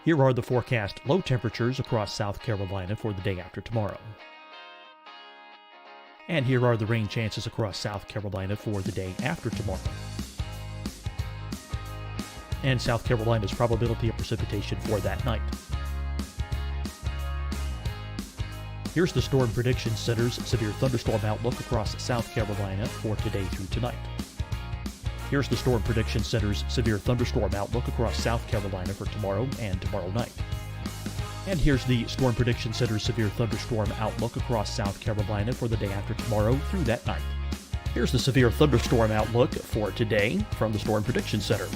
Here are the forecast low temperatures across South Carolina for the day after tomorrow. And here are the rain chances across South Carolina for the day after tomorrow. And South Carolina's probability of precipitation for that night. Here's the Storm Prediction Center's severe thunderstorm outlook across South Carolina for today through tonight. Here's the Storm Prediction Center's severe thunderstorm outlook across South Carolina for tomorrow and tomorrow night. And here's the Storm Prediction Center's severe thunderstorm outlook across South Carolina for the day after tomorrow through that night. Here's the severe thunderstorm outlook for today from the Storm Prediction Center.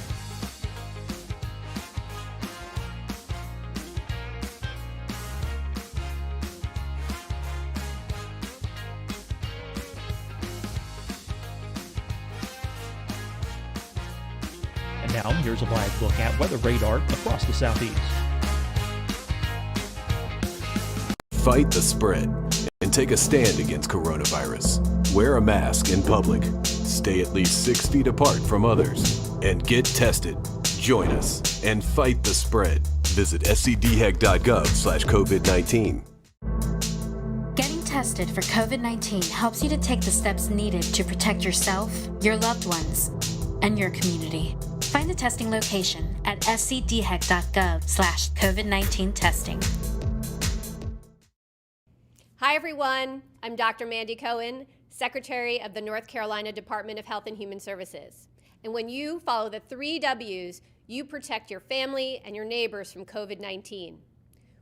Now, here's a live look at weather radar across the southeast. Fight the spread and take a stand against coronavirus. Wear a mask in public. Stay at least 6 feet apart from others. And get tested. Join us and fight the spread. Visit scdhec.gov/COVID-19. Getting tested for COVID-19 helps you to take the steps needed to protect yourself, your loved ones, and your community. Find the testing location at scdhec.gov/COVID-19 testing. Hi, everyone. I'm Dr. Mandy Cohen, Secretary of the North Carolina Department of Health and Human Services. And when you follow the 3 W's, you protect your family and your neighbors from COVID-19.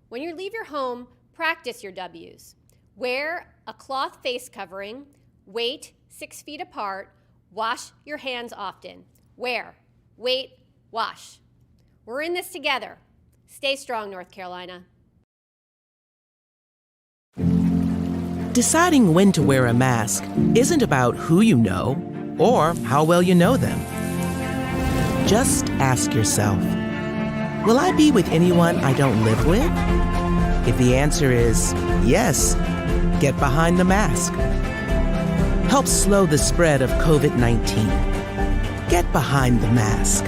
When you leave your home, practice your W's. Wear a cloth face covering, wait 6 feet apart, wash your hands often. Wear, wait, wash. We're in this together. Stay strong, North Carolina. Deciding when to wear a mask isn't about who you know or how well you know them. Just ask yourself, will I be with anyone I don't live with? If the answer is yes, get behind the mask. Help slow the spread of COVID-19. Get behind the mask.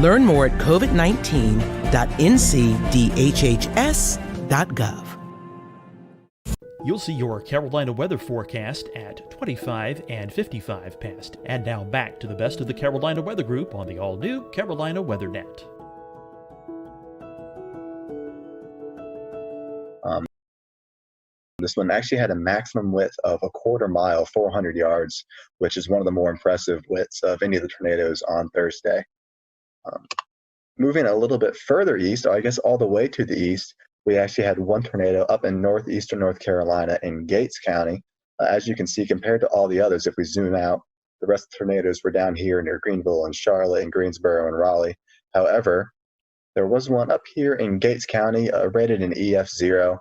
Learn more at covid19.ncdhhs.gov. You'll see your Carolina weather forecast at 25 and 55 past. And now back to the best of the Carolina Weather Group on the all-new Carolina WeatherNet. This one actually had a maximum width of a quarter mile, 400 yards, which is one of the more impressive widths of any of the tornadoes on Thursday. Moving a little bit further east, I guess all the way to the east, we actually had one tornado up in northeastern North Carolina in Gates County. As you can see, compared to all the others, if we zoom out, the rest of the tornadoes were down here near Greenville and Charlotte and Greensboro and Raleigh. However, there was one up here in Gates County, rated an EF0. We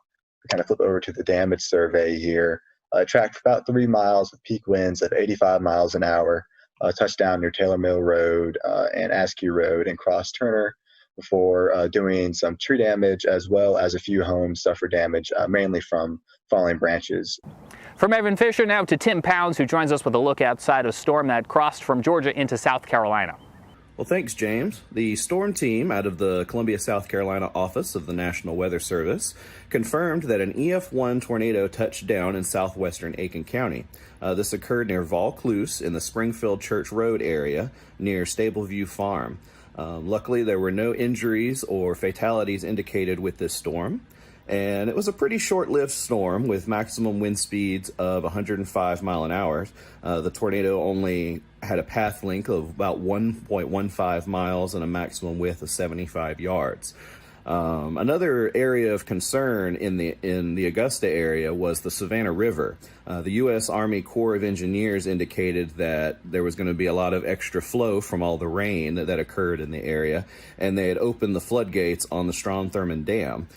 kind of flip over to the damage survey here. Tracked for about 3 miles with peak winds of 85 miles an hour. Touched down near Taylor Mill Road and Askew Road and crossed Turner before doing some tree damage, as well as a few homes suffered damage, mainly from falling branches. From Evan Fisher now to Tim Pounds, who joins us with a look outside a storm that crossed from Georgia into South Carolina. Well, thanks, James. The storm team out of the Columbia, South Carolina office of the National Weather Service confirmed that an EF1 tornado touched down in southwestern Aiken County. This occurred near Vaucluse in the Springfield Church Road area near Stableview Farm. Luckily, there were no injuries or fatalities indicated with this storm. And it was a pretty short-lived storm with maximum wind speeds of 105 mile an hour. The tornado only had a path length of about 1.15 miles and a maximum width of 75 yards. Another area of concern in the Augusta area was the Savannah River. The U.S. Army Corps of Engineers indicated that there was going to be a lot of extra flow from all the rain that occurred in the area, and they had opened the floodgates on the Strom-Thurmond Dam,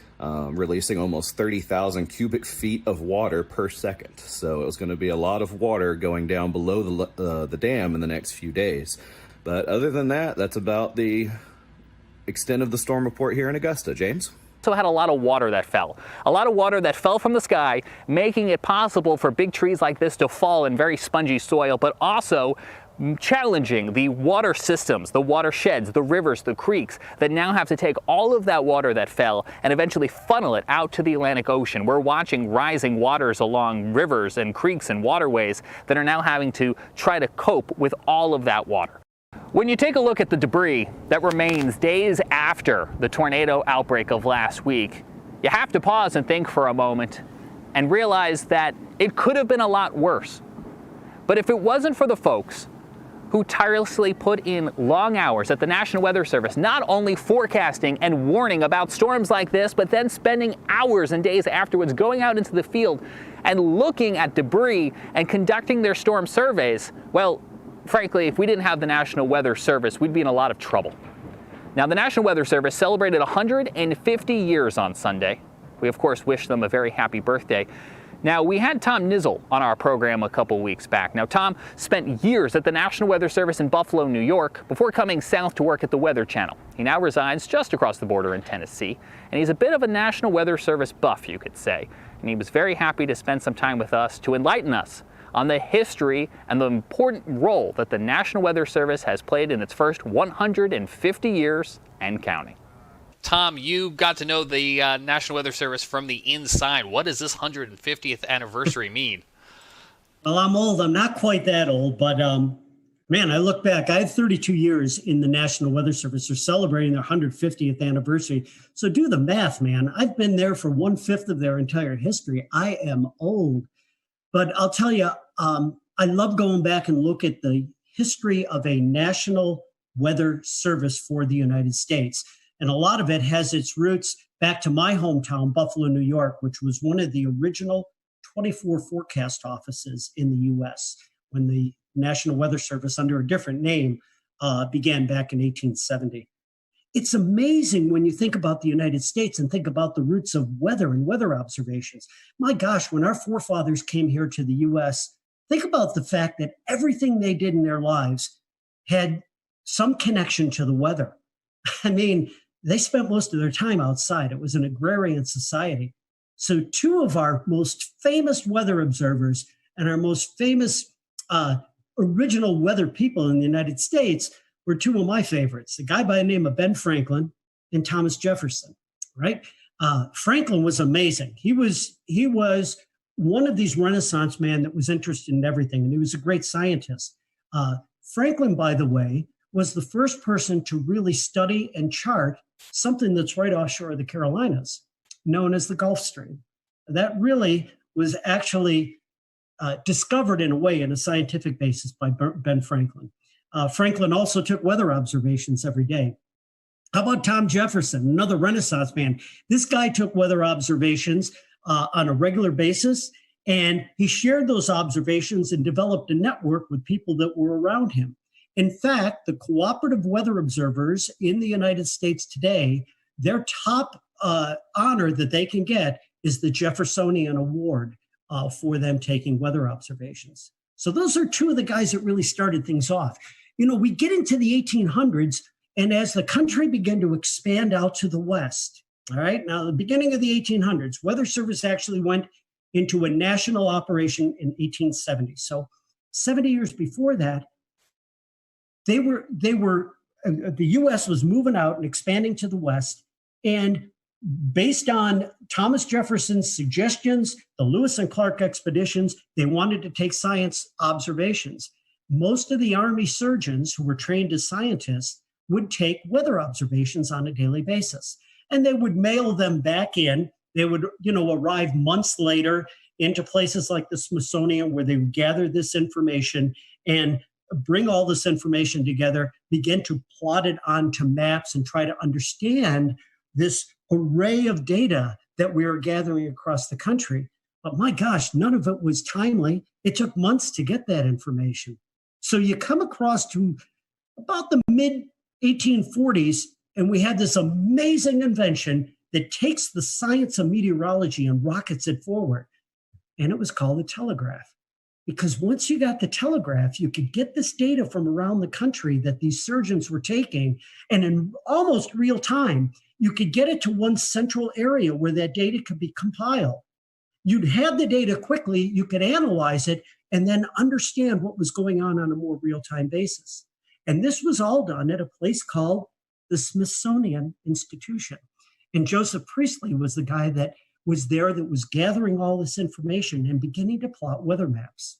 releasing almost 30,000 cubic feet of water per second. So it was going to be a lot of water going down below the dam in the next few days. But other than that, that's about the extent of the storm report here in Augusta. James? Also had a lot of water that fell. A lot of water that fell from the sky, making it possible for big trees like this to fall in very spongy soil, but also challenging the water systems, the watersheds, the rivers, the creeks that now have to take all of that water that fell and eventually funnel it out to the Atlantic Ocean. We're watching rising waters along rivers and creeks and waterways that are now having to try to cope with all of that water. When you take a look at the debris that remains days after the tornado outbreak of last week, you have to pause and think for a moment and realize that it could have been a lot worse. But if it wasn't for the folks who tirelessly put in long hours at the National Weather Service, not only forecasting and warning about storms like this, but then spending hours and days afterwards going out into the field and looking at debris and conducting their storm surveys, well, frankly, if we didn't have the National Weather Service, we'd be in a lot of trouble. Now, the National Weather Service celebrated 150 years on Sunday. We, of course, wish them a very happy birthday. Now, we had Tom Nizzle on our program a couple weeks back. Now, Tom spent years at the National Weather Service in Buffalo, New York, before coming south to work at the Weather Channel. He now resides just across the border in Tennessee, and he's a bit of a National Weather Service buff, you could say. And he was very happy to spend some time with us to enlighten us on the history and the important role that the National Weather Service has played in its first 150 years and counting. Tom, you got to know the National Weather Service from the inside. What does this 150th anniversary mean? Well, I'm old. I'm not quite that old, but man, I look back. I have 32 years in the National Weather Service. They're celebrating their 150th anniversary. So do the math, man. I've been there for 1/5 of their entire history. I am old. But I'll tell you, I love going back and look at the history of a National Weather Service for the United States. And a lot of it has its roots back to my hometown, Buffalo, New York, which was one of the original 24 forecast offices in the U.S. when the National Weather Service, under a different name, began back in 1870. It's amazing when you think about the United States and think about the roots of weather and weather observations. My gosh, when our forefathers came here to the U.S., think about the fact that everything they did in their lives had some connection to the weather. I mean, they spent most of their time outside. It was an agrarian society. So two of our most famous weather observers and our most famous original weather people in the United States were two of my favorites, a guy by the name of Ben Franklin and Thomas Jefferson, right? Franklin was amazing. He was one of these Renaissance men that was interested in everything, and he was a great scientist. Franklin, by the way, was the first person to really study and chart something that's right offshore of the Carolinas, known as the Gulf Stream. That really was actually discovered in a way in a scientific basis by Ben Franklin. Franklin also took weather observations every day. How about Tom Jefferson, another Renaissance man? This guy took weather observations on a regular basis, and he shared those observations and developed a network with people that were around him. In fact, the cooperative weather observers in the United States today, their top honor that they can get is the Jeffersonian Award for them taking weather observations. So those are two of the guys that really started things off. You know, we get into the 1800s, and as the country began to expand out to the west, all right, now the beginning of the 1800s, Weather Service actually went into a national operation in 1870. So 70 years before that, the U.S. was moving out and expanding to the west, and based on Thomas Jefferson's suggestions, the Lewis and Clark expeditions, they wanted to take science observations. Most of the Army surgeons who were trained as scientists would take weather observations on a daily basis, and they would mail them back in They would, arrive months later into places like the Smithsonian where they would gather this information and bring all this information together, begin to plot it onto maps and try to understand this array of data that we are gathering across the country. But my gosh, none of it was timely. It took months to get that information. So you come across to about the mid 1840s, and we had this amazing invention that takes the science of meteorology and rockets it forward. And it was called the telegraph. Because once you got the telegraph, you could get this data from around the country that these surgeons were taking, and in almost real time, you could get it to one central area where that data could be compiled. You'd have the data quickly, you could analyze it, and then understand what was going on a more real-time basis. And this was all done at a place called the Smithsonian Institution. And Joseph Priestley was the guy that was there that was gathering all this information and beginning to plot weather maps.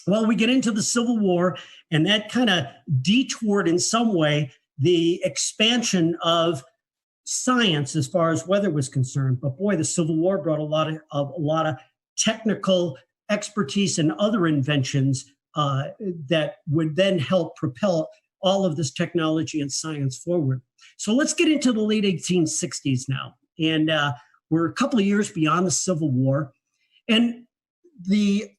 Well, we get into the Civil War, and that kind of detoured in some way the expansion of science as far as weather was concerned. But boy, the Civil War brought a lot of technical expertise and other inventions that would then help propel all of this technology and science forward. So let's get into the late 1860s now. And we're a couple of years beyond the Civil War. And the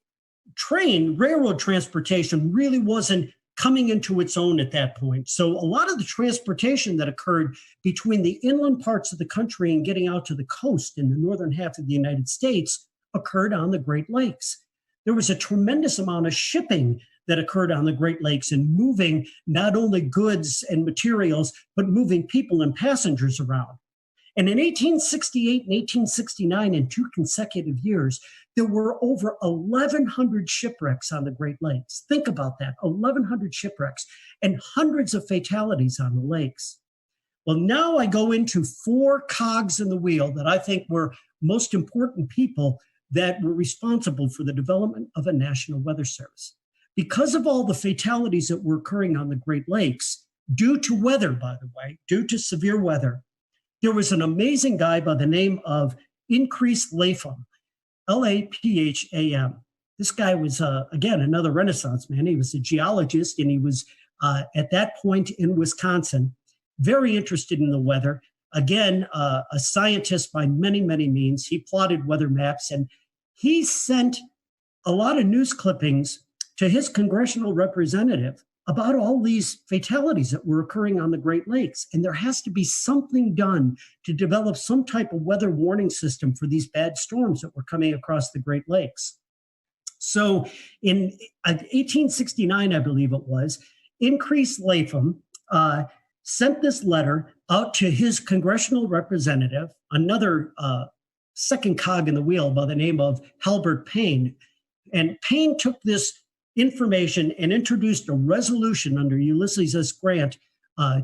railroad transportation really wasn't coming into its own at that point. So a lot of the transportation that occurred between the inland parts of the country and getting out to the coast in the northern half of the United States occurred on the Great Lakes. There was a tremendous amount of shipping that occurred on the Great Lakes and moving not only goods and materials, but moving people and passengers around. And in 1868 and 1869, in 2 consecutive years, there were over 1,100 shipwrecks on the Great Lakes. Think about that, 1,100 shipwrecks and hundreds of fatalities on the lakes. Well, now I go into 4 cogs in the wheel that I think were most important people that were responsible for the development of a national weather service. Because of all the fatalities that were occurring on the Great Lakes, due to weather, by the way, due to severe weather, there was an amazing guy by the name of Increase Lapham, Lapham. This guy was, again, another Renaissance man. He was a geologist, and he was, at that point in Wisconsin, very interested in the weather. Again, a scientist by many, many means. He plotted weather maps, and he sent a lot of news clippings to his congressional representative about all these fatalities that were occurring on the Great Lakes. And there has to be something done to develop some type of weather warning system for these bad storms that were coming across the Great Lakes. So in 1869, I believe it was, Increase Lapham sent this letter out to his congressional representative, another second cog in the wheel by the name of Halbert Payne. And Payne took this information and introduced a resolution under Ulysses S. Grant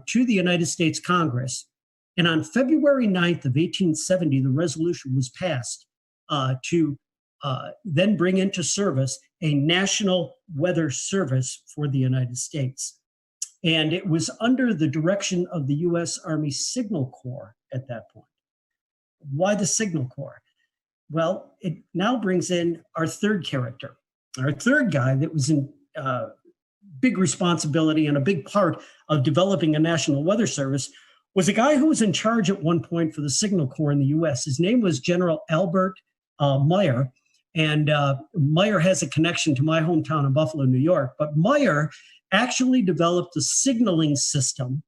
to the United States Congress. And on February 9th of 1870, the resolution was passed to then bring into service a national weather service for the United States. And it was under the direction of the U.S. Army Signal Corps at that point. Why the Signal Corps? Well, it now brings in our third character. Our third guy that was in big responsibility and a big part of developing a national weather service was a guy who was in charge at one point for the Signal Corps in the U.S. His name was General Albert Meyer. And Meyer has a connection to my hometown of Buffalo, New York. But Meyer actually developed a signaling system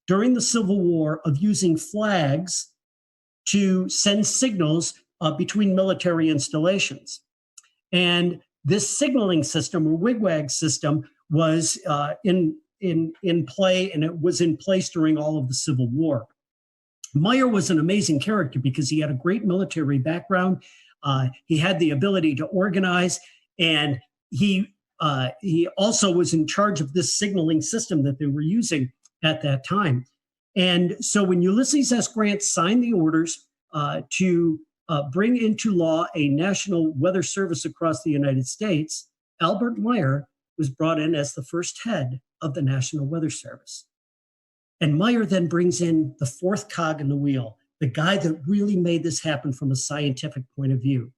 during the Civil War of using flags to send signals between military installations. And this signaling system, or wigwag system, was in play, and it was in place during all of the Civil War. Meyer was an amazing character because he had a great military background. He had the ability to organize, and he also was in charge of this signaling system that they were using at that time. And so when Ulysses S. Grant signed the orders to bring into law a national weather service across the United States, Albert Meyer was brought in as the first head of the National Weather Service. And Meyer then brings in the fourth cog in the wheel, the guy that really made this happen from a scientific point of view.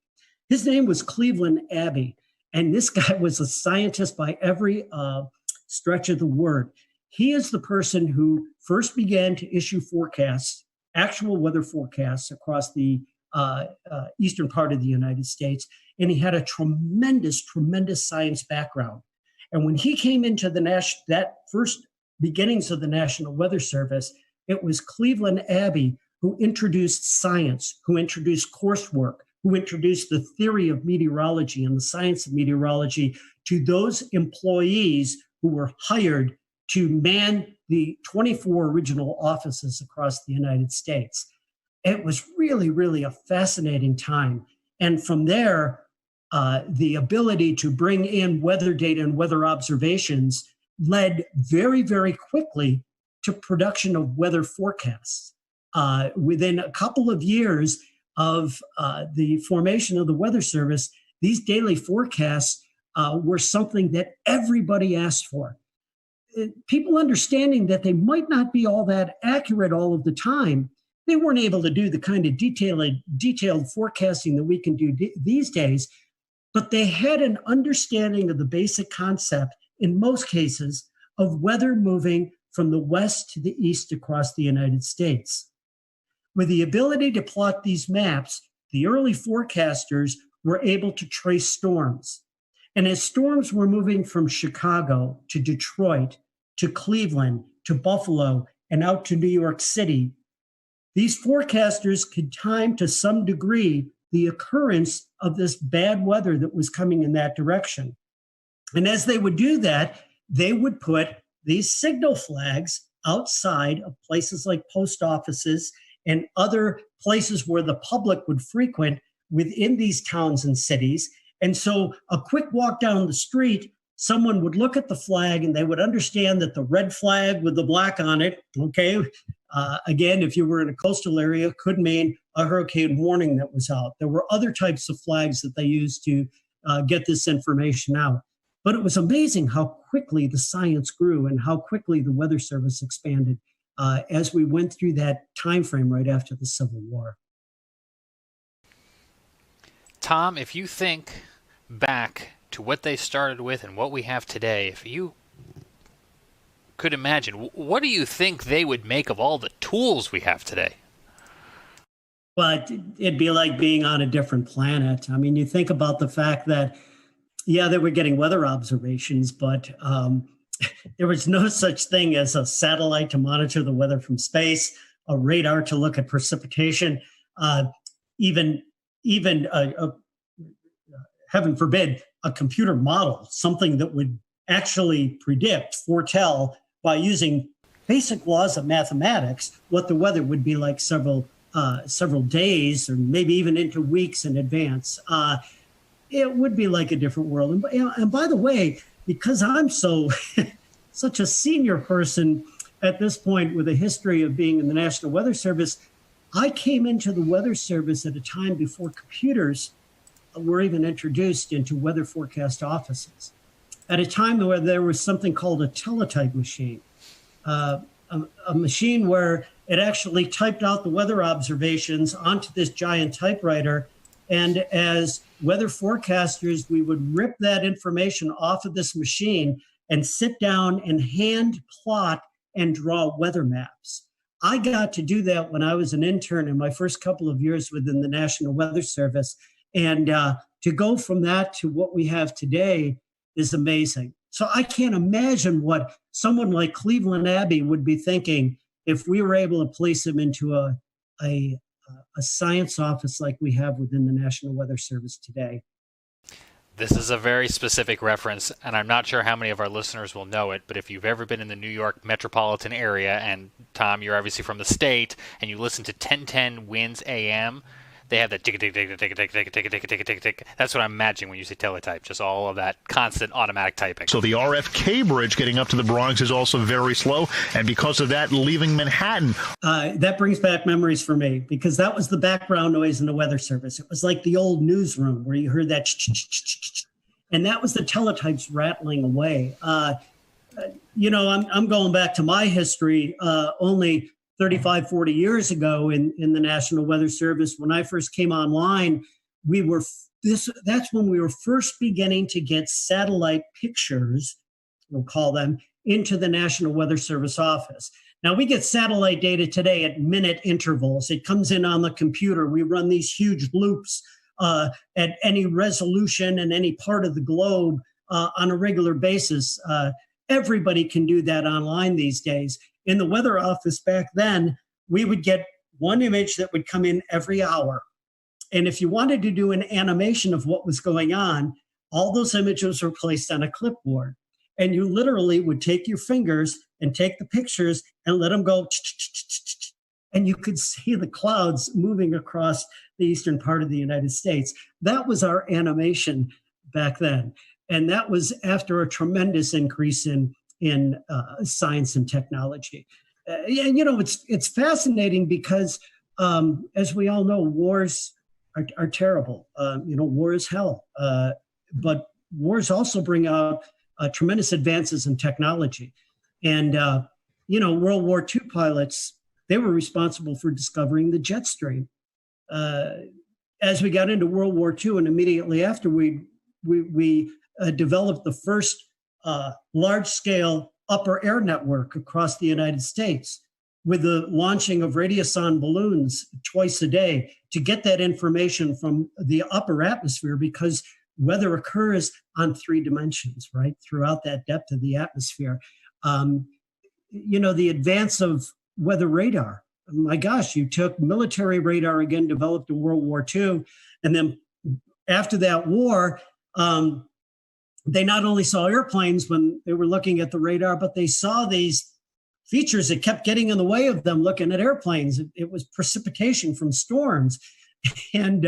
His name was Cleveland Abbey, and this guy was a scientist by every stretch of the word. He is the person who first began to issue forecasts, actual weather forecasts across the eastern part of the United States, and he had a tremendous science background. And when he came into that first beginnings of the National Weather Service, it was Cleveland Abbey who introduced science, who introduced coursework, who introduced the theory of meteorology and the science of meteorology to those employees who were hired to man the 24 original offices across the United States. It was really, really a fascinating time. And from there, the ability to bring in weather data and weather observations led very, very quickly to production of weather forecasts. Within a couple of years of the formation of the Weather Service, these daily forecasts were something that everybody asked for. People understanding that they might not be all that accurate all of the time, they weren't able to do the kind of detailed forecasting that we can do these days, but they had an understanding of the basic concept, in most cases, of weather moving from the west to the east across the United States. With the ability to plot these maps, the early forecasters were able to trace storms. And as storms were moving from Chicago to Detroit, to Cleveland, to Buffalo, and out to New York City, these forecasters could time to some degree the occurrence of this bad weather that was coming in that direction. And as they would do that, they would put these signal flags outside of places like post offices and other places where the public would frequent within these towns and cities. And so a quick walk down the street, someone would look at the flag and they would understand that the red flag with the black on it, okay, again, if you were in a coastal area, could mean a hurricane warning that was out. There were other types of flags that they used to get this information out. But it was amazing how quickly the science grew and how quickly the Weather Service expanded as we went through that time frame right after the Civil War. Tom, if you think back to what they started with and what we have today, if you could imagine, what do you think they would make of all the tools we have today? Well, it'd be like being on a different planet. I mean, you think about the fact that, yeah, they were getting weather observations, but there was no such thing as a satellite to monitor the weather from space, a radar to look at precipitation, even heaven forbid, a computer model, something that would actually foretell by using basic laws of mathematics what the weather would be like several days or maybe even into weeks in advance. It would be like a different world. And by the way, because I'm such a senior person at this point with a history of being in the National Weather Service, I came into the Weather Service at a time before computers were even introduced into weather forecast offices. At a time where there was something called a teletype machine, a machine where it actually typed out the weather observations onto this giant typewriter. And as weather forecasters, we would rip that information off of this machine and sit down and hand plot and draw weather maps. I got to do that when I was an intern in my first couple of years within the National Weather Service. And to go from that to what we have today is amazing. So I can't imagine what someone like Cleveland Abbey would be thinking if we were able to place him into a science office like we have within the National Weather Service today. This is a very specific reference, and I'm not sure how many of our listeners will know it, but if you've ever been in the New York metropolitan area, and Tom, you're obviously from the state, and you listen to 1010 Winds AM, they have that tick, tick, tick, tick, tick, tick, tick, tick, tick, tick, tick. That's what I'm imagining when you say teletype, just all of that constant automatic typing. So the RFK bridge getting up to the Bronx is also very slow, and because of that, leaving Manhattan. That brings back memories for me, because that was the background noise in the Weather Service. It was like the old newsroom where you heard that, and that was the teletypes rattling away. I'm going back to my history only 35, 40 years ago in the National Weather Service. When I first came online, that's when we were first beginning to get satellite pictures, we'll call them, into the National Weather Service office. Now, we get satellite data today at minute intervals. It comes in on the computer. We run these huge loops at any resolution in any part of the globe on a regular basis. Everybody can do that online these days. In the weather office back then, we would get one image that would come in every hour. And if you wanted to do an animation of what was going on, all those images were placed on a clipboard. And you literally would take your fingers and take the pictures and let them go, and you could see the clouds moving across the eastern part of the United States. That was our animation back then. And that was after a tremendous increase in science and technology. And, it's fascinating because, as we all know, wars are terrible. War is hell. But wars also bring out tremendous advances in technology. And, World War II pilots, they were responsible for discovering the jet stream. As we got into World War II and immediately after, we developed the first large-scale upper air network across the United States with the launching of radiosonde balloons twice a day to get that information from the upper atmosphere, because weather occurs on 3 dimensions, right, throughout that depth of the atmosphere. The advance of weather radar. My gosh, you took military radar, again, developed in World War II. And then after that war, they not only saw airplanes when they were looking at the radar, but they saw these features that kept getting in the way of them looking at airplanes. It was precipitation from storms. And,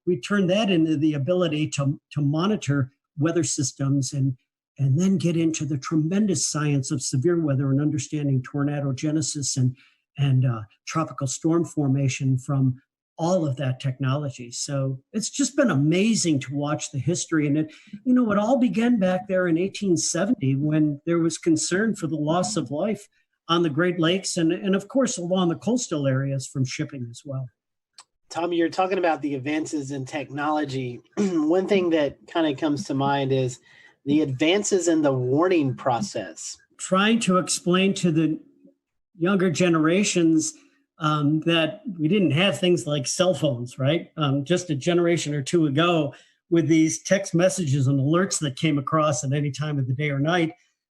we turned that into the ability to monitor weather systems and then get into the tremendous science of severe weather and understanding tornado genesis and tropical storm formation from all of that technology. So it's just been amazing to watch the history. And it all began back there in 1870 when there was concern for the loss of life on the Great Lakes and of course, along the coastal areas from shipping as well. Tommy, you're talking about the advances in technology. One thing that kind of comes to mind is the advances in the warning process. Trying to explain to the younger generations that we didn't have things like cell phones, right? Just a generation or two ago, with these text messages and alerts that came across at any time of the day or night,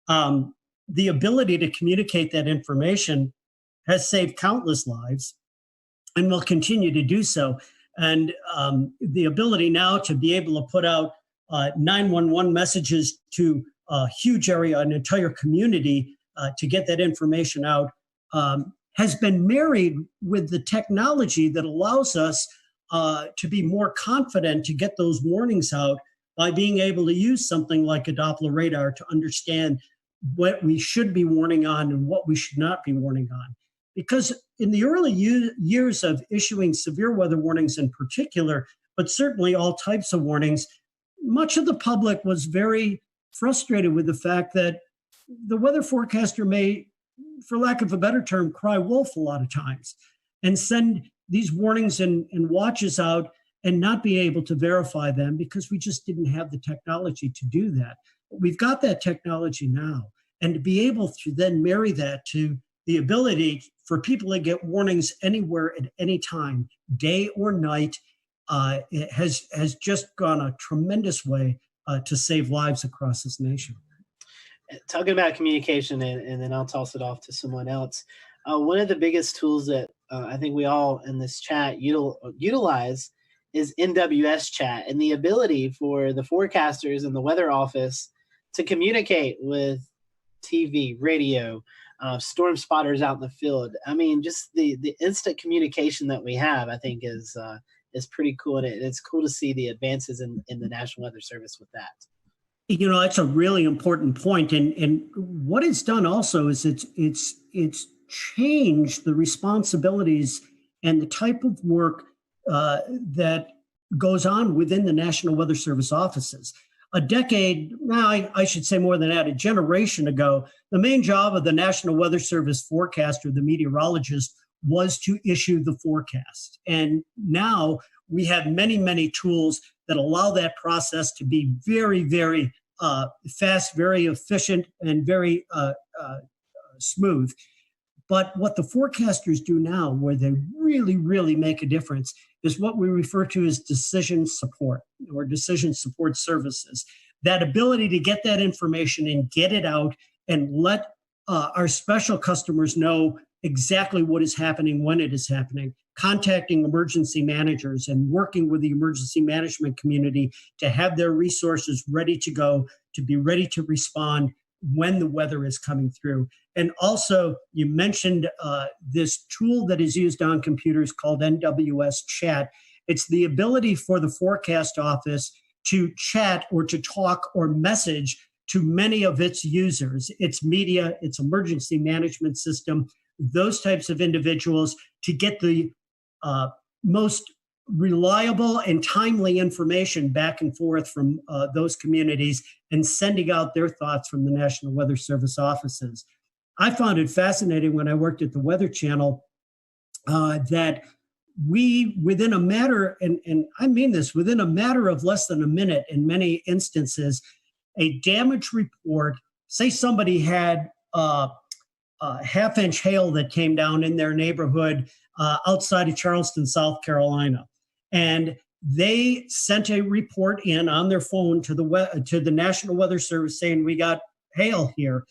the ability to communicate that information has saved countless lives and will continue to do so. And the ability now to be able to put out 911 messages to a huge area, an entire community, to get that information out has been married with the technology that allows us to be more confident to get those warnings out by being able to use something like a Doppler radar to understand what we should be warning on and what we should not be warning on. Because in the early years of issuing severe weather warnings in particular, but certainly all types of warnings, much of the public was very frustrated with the fact that the weather forecaster may, for lack of a better term, cry wolf a lot of times and send these warnings and watches out and not be able to verify them because we just didn't have the technology to do that. But we've got that technology now. And to be able to then marry that to the ability for people to get warnings anywhere at any time, day or night, it has just gone a tremendous way to save lives across this nation. Talking about communication, and then I'll toss it off to someone else. One of the biggest tools that I think we all in this chat utilize is NWS chat, and the ability for the forecasters in the weather office to communicate with TV, radio, storm spotters out in the field. I mean, just the instant communication that we have, I think, is pretty cool, and it's cool to see the advances in the National Weather Service with that. That's a really important point. And what it's done also is it's changed the responsibilities and the type of work that goes on within the National Weather Service offices. a decade, now I should say more than that, a generation ago, the main job of the National Weather Service forecaster, the meteorologist, was to issue the forecast. And now we have many, many tools that allow that process to be very, very fast, very efficient, and very smooth. But what the forecasters do now, where they really, really make a difference, is what we refer to as decision support or decision support services. That ability to get that information and get it out and let our special customers know exactly what is happening, when it is happening, contacting emergency managers and working with the emergency management community to have their resources ready to go, to be ready to respond when the weather is coming through. And also, you mentioned this tool that is used on computers called NWS Chat. It's the ability for the forecast office to chat or to talk or message to many of its users, its media, its emergency management system, those types of individuals, to get the most reliable and timely information back and forth from those communities and sending out their thoughts from the National Weather Service offices. I found it fascinating when I worked at the Weather Channel that we, within a matter, and I mean this, within a matter of less than a minute in many instances, a damage report, say somebody had half-inch hail that came down in their neighborhood outside of Charleston, South Carolina. And they sent a report in on their phone to the National Weather Service saying, we got hail here.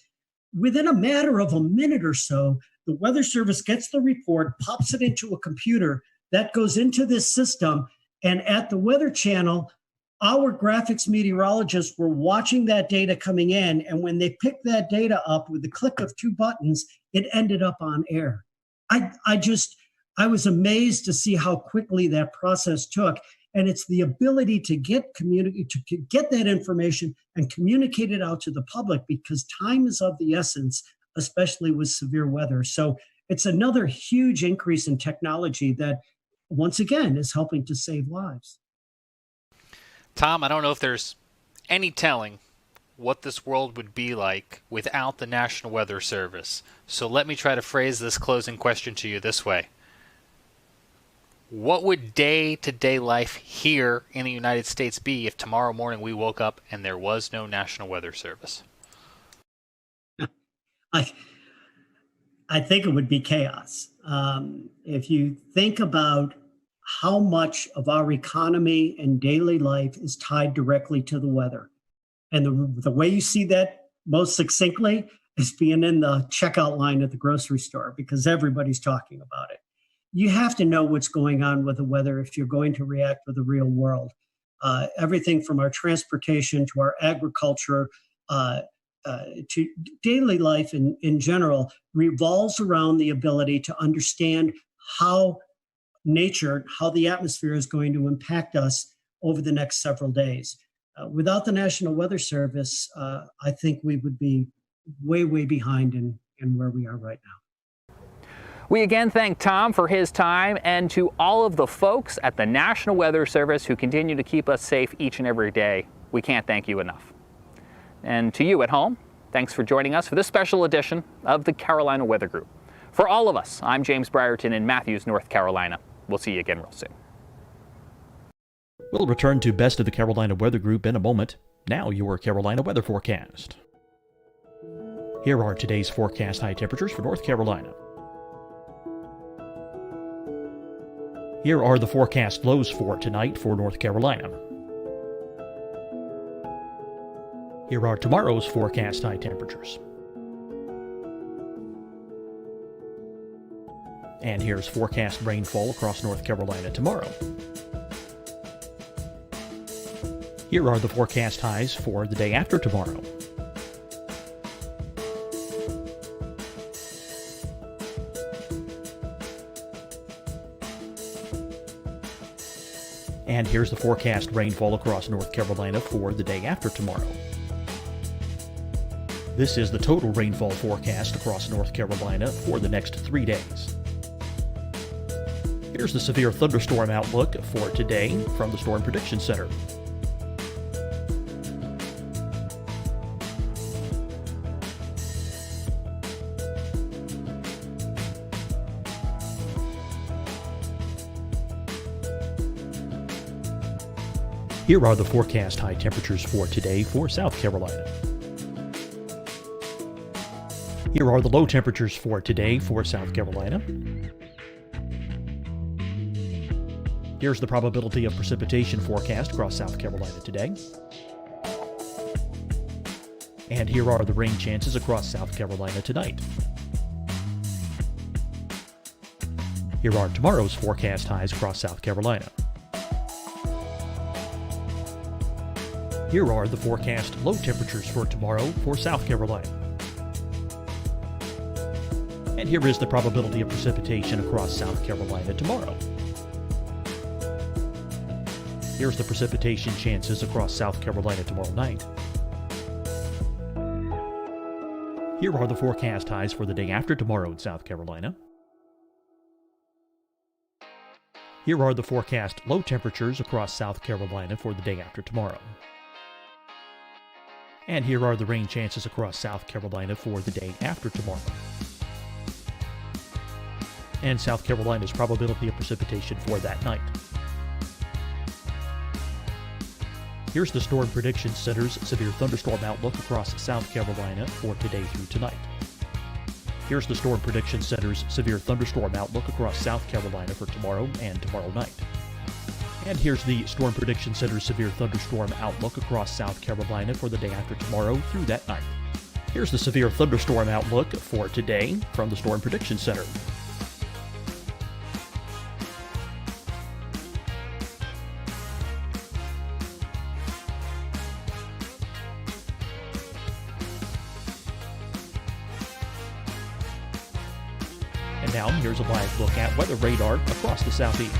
Within a matter of a minute or so, the Weather Service gets the report, pops it into a computer that goes into this system. And at the Weather Channel, our graphics meteorologists were watching that data coming in. And when they picked that data up with the click of two buttons, it ended up on air. I was amazed to see how quickly that process took. And it's the ability to get that information and communicate it out to the public, because time is of the essence, especially with severe weather. So it's another huge increase in technology that, once again, is helping to save lives. Tom, I don't know if there's any telling what this world would be like without the National Weather Service. So let me try to phrase this closing question to you this way. What would day-to-day life here in the United States be if tomorrow morning we woke up and there was no National Weather Service? I think it would be chaos. If you think about how much of our economy and daily life is tied directly to the weather, and the way you see that most succinctly is being in the checkout line at the grocery store, because everybody's talking about it. You have to know what's going on with the weather if you're going to react with the real world. Everything from our transportation to our agriculture to daily life in general revolves around the ability to understand how nature, how the atmosphere is going to impact us over the next several days. Without the National Weather Service, I think we would be way, way behind in where we are right now. We again thank Tom for his time, and to all of the folks at the National Weather Service who continue to keep us safe each and every day. We can't thank you enough. And to you at home, thanks for joining us for this special edition of the Carolina Weather Group. For all of us, I'm James Brierton in Matthews, North Carolina. We'll see you again real soon. We'll return to Best of the Carolina Weather Group in a moment. Now your Carolina weather forecast. Here are today's forecast high temperatures for North Carolina. Here are the forecast lows for tonight for North Carolina. Here are tomorrow's forecast high temperatures. And here's forecast rainfall across North Carolina tomorrow. Here are the forecast highs for the day after tomorrow. And here's the forecast rainfall across North Carolina for the day after tomorrow. This is the total rainfall forecast across North Carolina for the next 3 days. Here's the severe thunderstorm outlook for today from the Storm Prediction Center. Here are the forecast high temperatures for today for South Carolina. Here are the low temperatures for today for South Carolina. Here's the probability of precipitation forecast across South Carolina today. And here are the rain chances across South Carolina tonight. Here are tomorrow's forecast highs across South Carolina. Here are the forecast low temperatures for tomorrow for South Carolina. And here is the probability of precipitation across South Carolina tomorrow. Here's the precipitation chances across South Carolina tomorrow night. Here are the forecast highs for the day after tomorrow in South Carolina. Here are the forecast low temperatures across South Carolina for the day after tomorrow. And here are the rain chances across South Carolina for the day after tomorrow. And South Carolina's probability of precipitation for that night. Here's the Storm Prediction Center's severe thunderstorm outlook across South Carolina for today through tonight. Here's the Storm Prediction Center's severe thunderstorm outlook across South Carolina for tomorrow and tomorrow night. And here's the Storm Prediction Center's severe thunderstorm outlook across South Carolina for the day after tomorrow through that night. Here's the severe thunderstorm outlook for today from the Storm Prediction Center. And now here's a live look at weather radar across the southeast.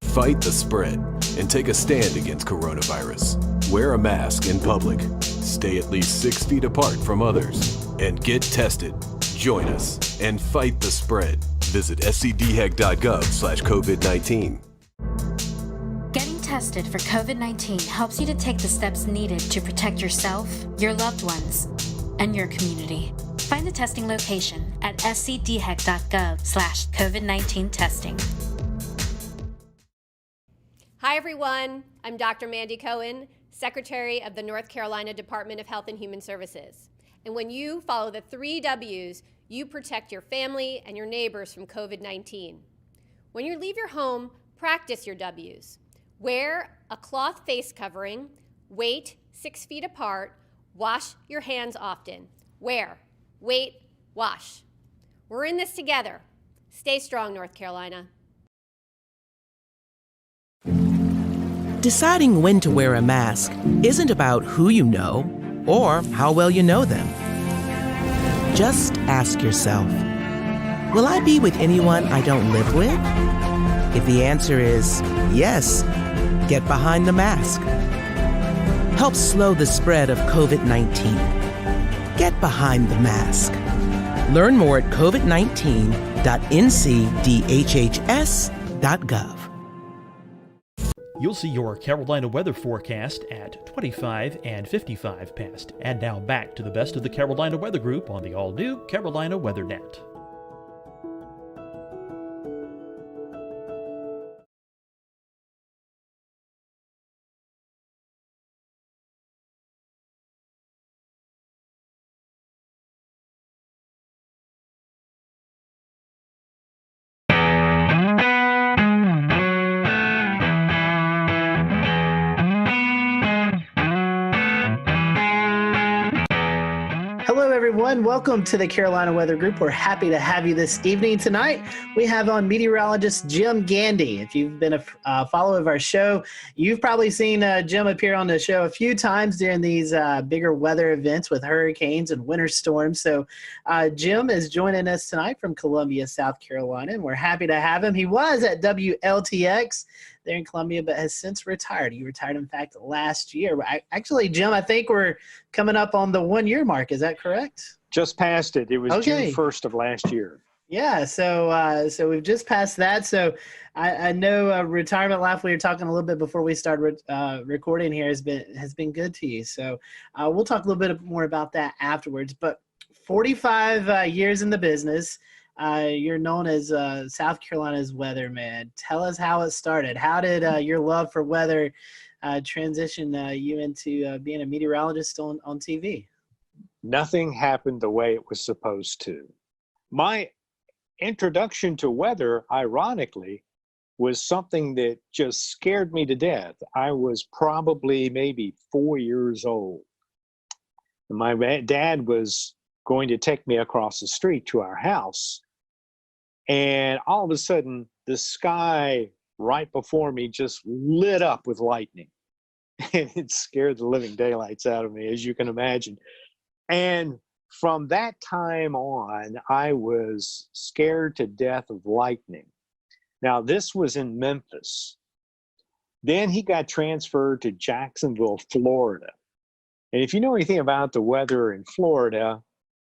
Fight the spread and take a stand against coronavirus. Wear a mask in public. Stay at least 6 feet apart from others. And get tested. Join us and fight the spread. Visit scdhec.gov/COVID-19. Getting tested for COVID-19 helps you to take the steps needed to protect yourself, your loved ones, and your community. Find the testing location at scdhec.gov/COVID-19 testing. Hi, everyone. I'm Dr. Mandy Cohen, Secretary of the North Carolina Department of Health and Human Services. And when you follow the 3 W's, you protect your family and your neighbors from COVID-19. When you leave your home, practice your W's. Wear a cloth face covering, wait 6 feet apart, wash your hands often. Wear, wait, wash. We're in this together. Stay strong, North Carolina. Deciding when to wear a mask isn't about who you know or how well you know them. Just ask yourself, will I be with anyone I don't live with? If the answer is yes, get behind the mask. Help slow the spread of COVID-19. Get behind the mask. Learn more at covid19.ncdhhs.gov. You'll see your Carolina weather forecast at 25 and 55 past. And now back to the best of the Carolina Weather Group on the all-new Carolina Weather Net. Hello, everyone. Welcome to the Carolina Weather Group. We're happy to have you this evening. Tonight, we have on meteorologist Jim Gandy. If you've been a follower of our show, you've probably seen Jim appear on the show a few times during these bigger weather events with hurricanes and winter storms. So Jim is joining us tonight from Columbia, South Carolina, and we're happy to have him. He was at WLTX there in Columbia, but has since retired. He retired, in fact, last year. Actually, Jim, I think we're coming up on the 1-year mark. Is that correct? Just passed it. It was June 1st of last year. Yeah, so we've just passed that. So I know retirement life, we were talking a little bit before we started recording here, has been good to you. So we'll talk a little bit more about that afterwards. But 45 years in the business, You're known as South Carolina's weatherman. Tell us how it started. How did your love for weather transition you into being a meteorologist on TV? Nothing happened the way it was supposed to. My introduction to weather, ironically, was something that just scared me to death. I was probably maybe 4 years old. My dad was going to take me across the street to our house, and all of a sudden, the sky right before me just lit up with lightning. And it scared the living daylights out of me, as you can imagine. And from that time on, I was scared to death of lightning. Now, this was in Memphis. Then he got transferred to Jacksonville, Florida. And if you know anything about the weather in Florida,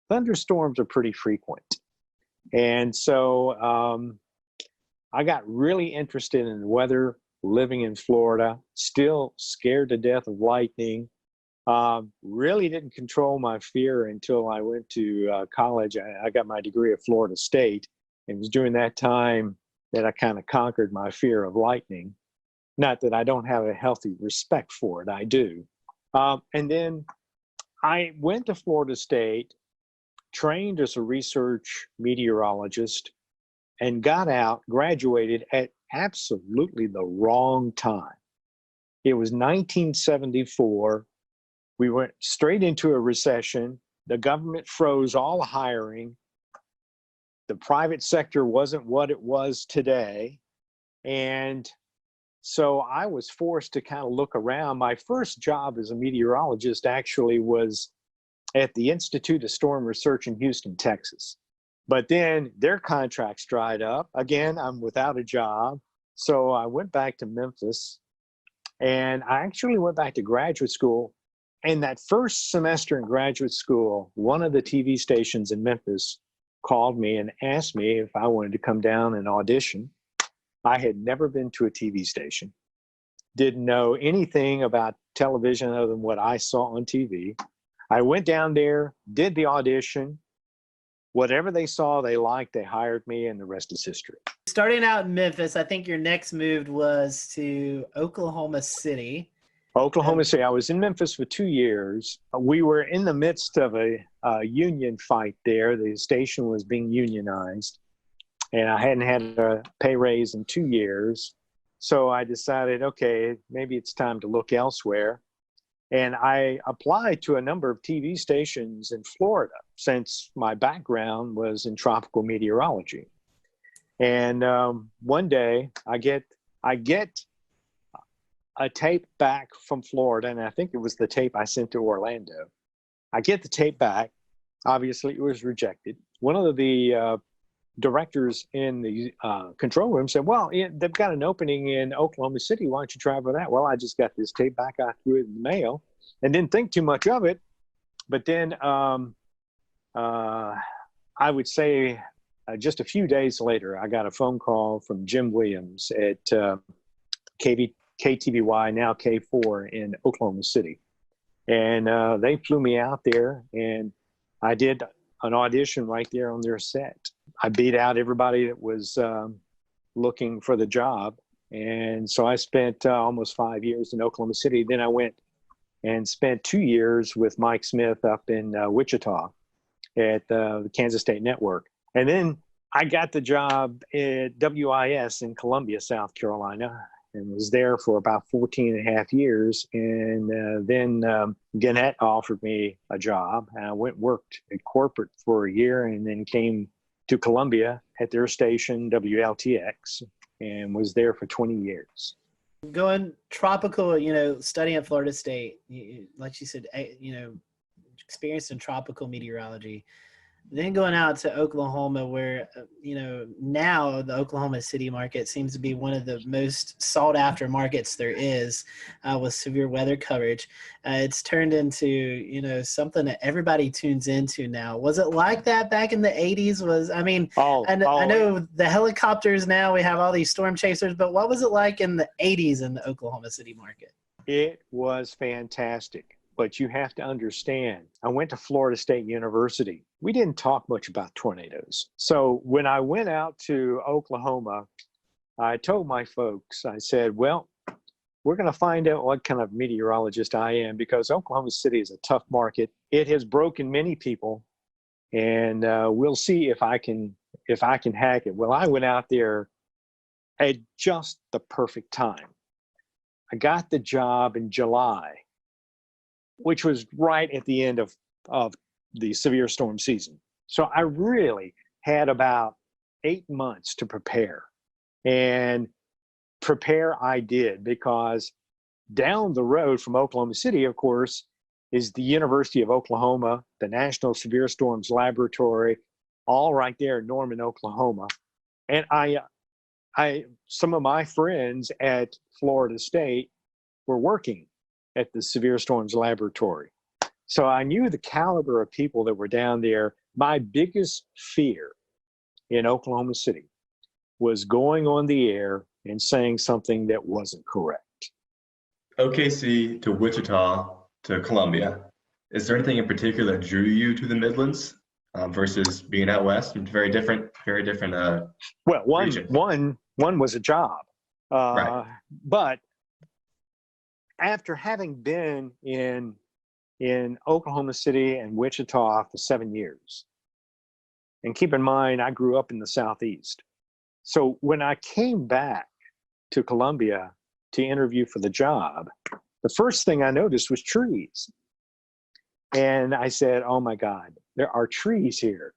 thunderstorms are pretty frequent. And so I got really interested in the weather living in Florida, still scared to death of lightning. Really didn't control my fear until I went to college. I got my degree at Florida State. It was during that time that I kind of conquered my fear of lightning. Not that I don't have a healthy respect for it, I do. And then I went to Florida State, trained as a research meteorologist, and got out, graduated at absolutely the wrong time. It was 1974. We went straight into a recession. The government froze all hiring. The private sector wasn't what it was today. And so I was forced to kind of look around. My first job as a meteorologist actually was at the Institute of Storm Research in Houston, Texas. But then their contracts dried up. Again, I'm without a job. So I went back to Memphis, and I actually went back to graduate school. And that first semester in graduate school, one of the TV stations in Memphis called me and asked me if I wanted to come down and audition. I had never been to a TV station, didn't know anything about television other than what I saw on TV. I went down there, did the audition. Whatever they saw, they liked, they hired me, and the rest is history. Starting out in Memphis, I think your next move was to Oklahoma City. Oklahoma City. I was in Memphis for 2 years. We were in the midst of a union fight there. The station was being unionized, and I hadn't had a pay raise in 2 years. So I decided, okay, maybe it's time to look elsewhere. And I applied to a number of TV stations in Florida since my background was in tropical meteorology. And one day I get a tape back from Florida, and I think it was the tape I sent to Orlando. I get the tape back. Obviously, it was rejected. One of the directors in the control room said, well, they've got an opening in Oklahoma City. Why don't you try for that? Well, I just got this tape back. I threw it in the mail and didn't think too much of it. But then I would say just a few days later, I got a phone call from Jim Williams at KTVY, now K4 in Oklahoma City. And they flew me out there, and I did an audition right there on their set. I beat out everybody that was looking for the job. And so I spent almost 5 years in Oklahoma City. Then I went and spent 2 years with Mike Smith up in Wichita at the Kansas State Network. And then I got the job at WIS in Columbia, South Carolina, and was there for about 14 and a half years. And then Gannett offered me a job, and I went and worked at corporate for a year, and then came to Columbia at their station, WLTX, and was there for 20 years. Going tropical, studying at Florida State, like you said, experienced in tropical meteorology. Then going out to Oklahoma, where, now the Oklahoma City market seems to be one of the most sought after markets there is with severe weather coverage. It's turned into, something that everybody tunes into now. Was it like that back in the 80s? I know the helicopters now, we have all these storm chasers, but what was it like in the 80s in the Oklahoma City market? It was fantastic. but you have to understand, I went to Florida State University. We didn't talk much about tornadoes. So when I went out to Oklahoma, I told my folks, I said, well, we're going to find out what kind of meteorologist I am, because Oklahoma City is a tough market. It has broken many people, and we'll see if I can hack it. Well, I went out there at just the perfect time. I got the job in July, which was right at the end of the severe storm season. So I really had about 8 months to prepare. And prepare I did, because down the road from Oklahoma City, of course, is the University of Oklahoma, the National Severe Storms Laboratory, all right there in Norman, Oklahoma. And some of my friends at Florida State were working at the Severe Storms Laboratory. So I knew the caliber of people that were down there. My biggest fear in Oklahoma City was going on the air and saying something that wasn't correct. OKC to Wichita to Columbia. Is there anything in particular that drew you to the Midlands versus being out west? It's very different. Well, one was a job, right. But after having been in Oklahoma City and Wichita for 7 years, and keep in mind I grew up in the Southeast, so when I came back to Columbia to interview for the job, the first thing I noticed was trees. And I said, oh my God, there are trees here.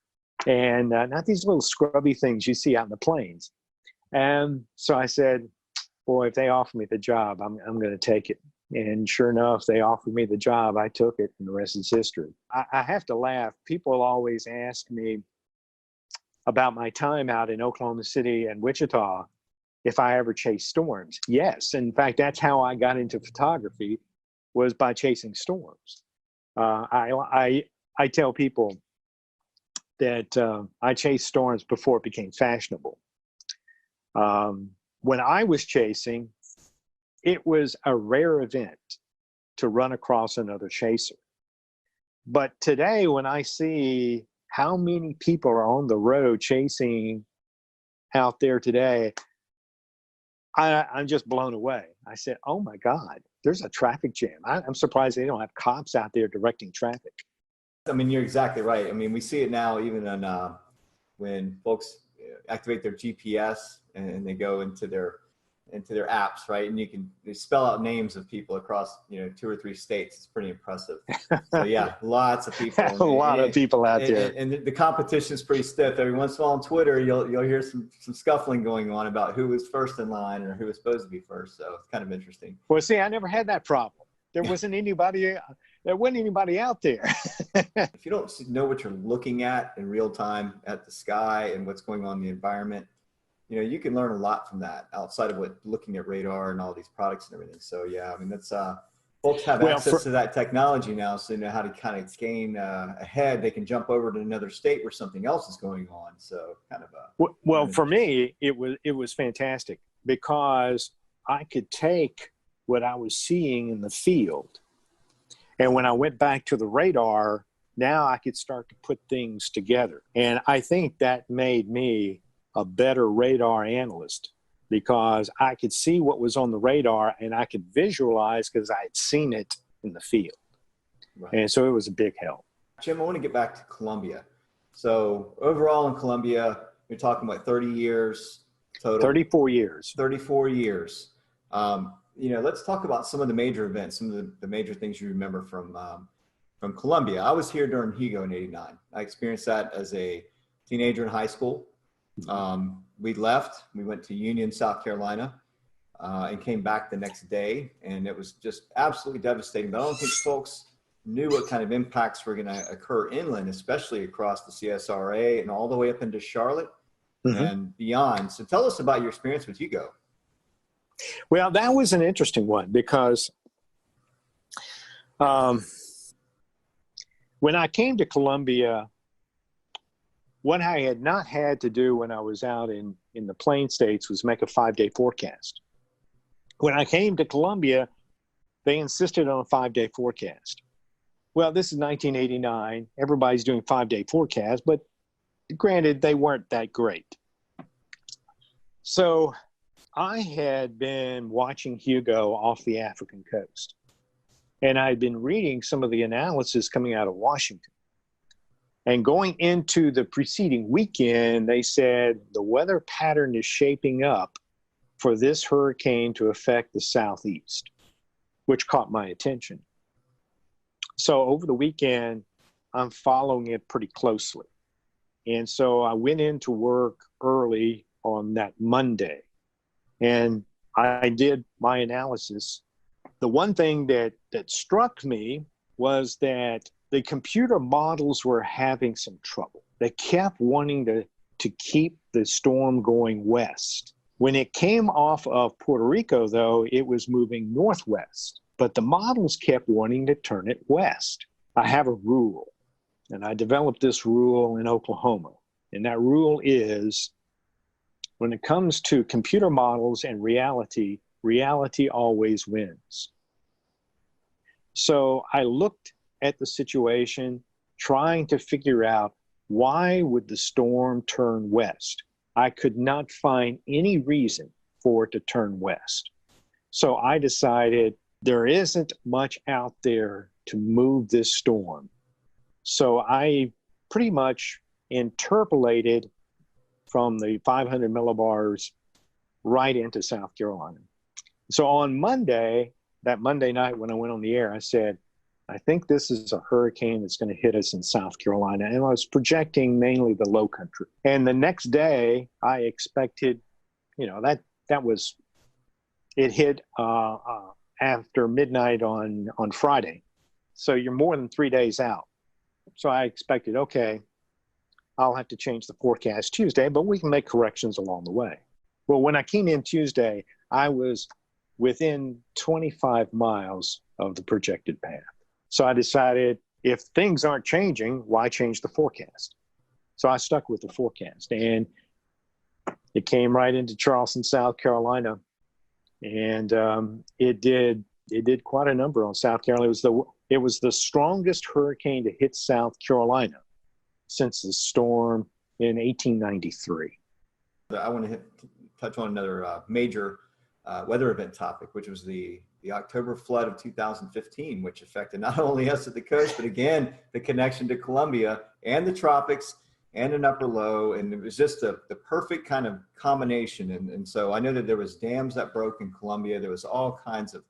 And not these little scrubby things you see out in the plains. And so I said, boy, if they offer me the job, I'm going to take it. And sure enough, they offered me the job. I took it, and the rest is history. I have to laugh. People always ask me about my time out in Oklahoma City and Wichita, if I ever chased storms. Yes. In fact, that's how I got into photography, was by chasing storms. I tell people that I chased storms before it became fashionable. When I was chasing, it was a rare event to run across another chaser. But today, when I see how many people are on the road chasing out there today, I'm just blown away. I said, oh my God, there's a traffic jam. I'm surprised they don't have cops out there directing traffic. I mean, you're exactly right. I mean, we see it now even on when folks activate their GPS and they go into their apps, right? And they spell out names of people across 2 or 3 states. It's pretty impressive. So yeah, lots of people. A lot of people out there. And the competition is pretty stiff. Every once in a while on Twitter, you'll hear some scuffling going on about who was first in line or who was supposed to be first. So it's kind of interesting. Well, see, I never had that problem. There wasn't anybody out there. If you don't know what you're looking at in real time at the sky and what's going on in the environment, you can learn a lot from that outside of looking at radar and all these products and everything. So yeah, I mean, that's folks have access to that technology now, so they know how to kind of gain ahead. They can jump over to another state where something else is going on. So kind of well, for me, it was fantastic, because I could take what I was seeing in the field, and when I went back to the radar, now I could start to put things together. And I think that made me a better radar analyst, because I could see what was on the radar and I could visualize because I had seen it in the field. Right. And so it was a big help. Jim, I want to get back to Columbia. So overall in Columbia, you're talking about 30 years total. 34 years. 34 years. Let's talk about some of the major events, some of the major things you remember from Columbia. I was here during Hugo in '89. I experienced that as a teenager in high school. We left, we went to Union, South Carolina, and came back the next day, and it was just absolutely devastating. But I don't think folks knew what kind of impacts were going to occur inland, especially across the CSRA and all the way up into Charlotte and beyond. So tell us about your experience with Hugo. Well, that was an interesting one, because when I came to Columbia, what I had not had to do when I was out in the Plain States was make a 5-day forecast. When I came to Columbia, they insisted on a 5-day forecast. Well, this is 1989. Everybody's doing 5-day forecasts, but granted, they weren't that great. So I had been watching Hugo off the African coast, and I had been reading some of the analysis coming out of Washington. And going into the preceding weekend, they said the weather pattern is shaping up for this hurricane to affect the southeast, which caught my attention. So over the weekend, I'm following it pretty closely. And so I went into work early on that Monday, and I did my analysis. The one thing that struck me was that the computer models were having some trouble. They kept wanting to keep the storm going west. When it came off of Puerto Rico, though, it was moving northwest, but the models kept wanting to turn it west. I have a rule, and I developed this rule in Oklahoma. And that rule is, when it comes to computer models and reality, reality always wins. So I looked at the situation, trying to figure out, why would the storm turn west? I could not find any reason for it to turn west. So I decided there isn't much out there to move this storm. So I pretty much interpolated from the 500 millibars right into South Carolina. So on Monday, that Monday night when I went on the air, I said, I think this is a hurricane that's going to hit us in South Carolina. And I was projecting mainly the low country. And the next day, I expected, that was, it hit after midnight on Friday. So you're more than 3 days out. So I expected, okay, I'll have to change the forecast Tuesday, but we can make corrections along the way. Well, when I came in Tuesday, I was within 25 miles of the projected path. So I decided, if things aren't changing, why change the forecast? So I stuck with the forecast, and it came right into Charleston, South Carolina, and it did quite a number on South Carolina. It was the strongest hurricane to hit South Carolina since the storm in 1893. I want to touch on another major weather event topic, which was the October flood of 2015, which affected not only us at the coast, but again, the connection to Columbia and the tropics and an upper low. And it was just the perfect kind of combination. And so I know that there was dams that broke in Columbia. There was all kinds of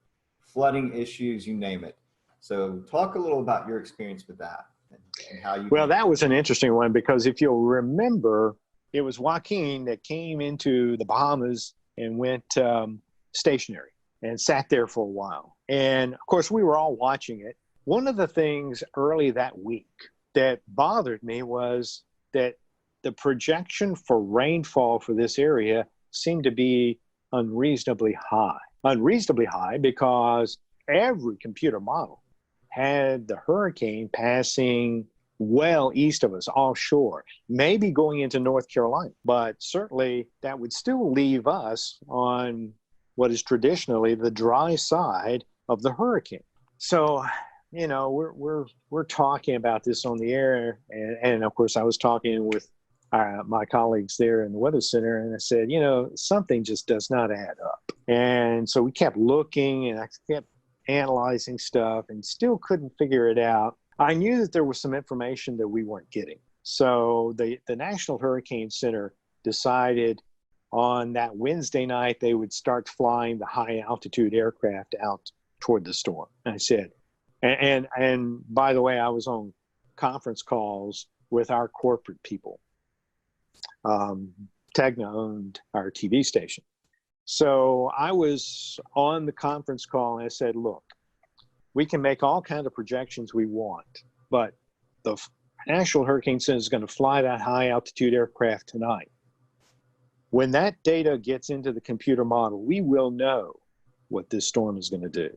flooding issues, you name it. So talk a little about your experience with that and how you. Well, that was an interesting one, because if you'll remember, it was Joaquin that came into the Bahamas and went stationary and sat there for a while. And of course, we were all watching it. One of the things early that week that bothered me was that the projection for rainfall for this area seemed to be unreasonably high. Unreasonably high because every computer model had the hurricane passing well east of us, offshore, maybe going into North Carolina. But certainly that would still leave us on what is traditionally the dry side of the hurricane. So, we're talking about this on the air. And of course, I was talking with my colleagues there in the Weather Center, and I said, something just does not add up. And so we kept looking, and I kept analyzing stuff and still couldn't figure it out. I knew that there was some information that we weren't getting. So the National Hurricane Center decided on that Wednesday night they would start flying the high altitude aircraft out toward the storm. And I said, and by the way, I was on conference calls with our corporate people. Tegna owned our TV station. So I was on the conference call, and I said, look, we can make all kinds of projections we want, but the National Hurricane Center is going to fly that high altitude aircraft tonight. When that data gets into the computer model, we will know what this storm is going to do.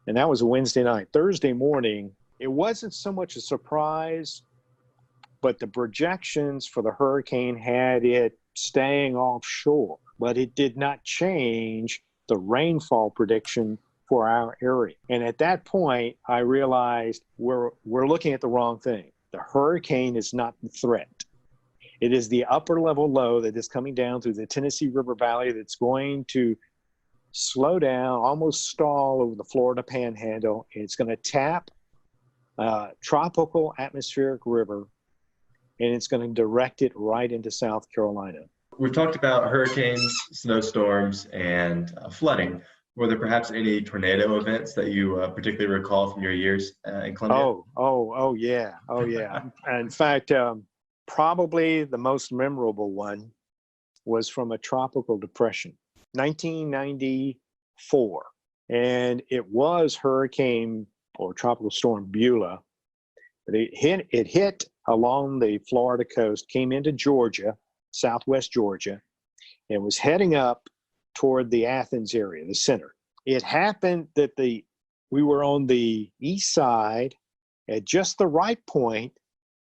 And that was a Wednesday night. Thursday morning, it wasn't so much a surprise, but the projections for the hurricane had it staying offshore, but it did not change the rainfall prediction for our area. And at that point, I realized we're looking at the wrong thing. The hurricane is not the threat. It is the upper level low that is coming down through the Tennessee River Valley that's going to slow down, almost stall over the Florida Panhandle. It's going to tap tropical atmospheric river, and it's going to direct it right into South Carolina. We've talked about hurricanes, snowstorms, and flooding. Were there perhaps any tornado events that you particularly recall from your years in Columbia? Oh, yeah. In fact, probably the most memorable one was from a tropical depression, 1994. And it was Hurricane or Tropical Storm Beulah. But it hit along the Florida coast, came into Georgia, southwest Georgia, and was heading up toward the Athens area, the center. It happened that we were on the east side at just the right point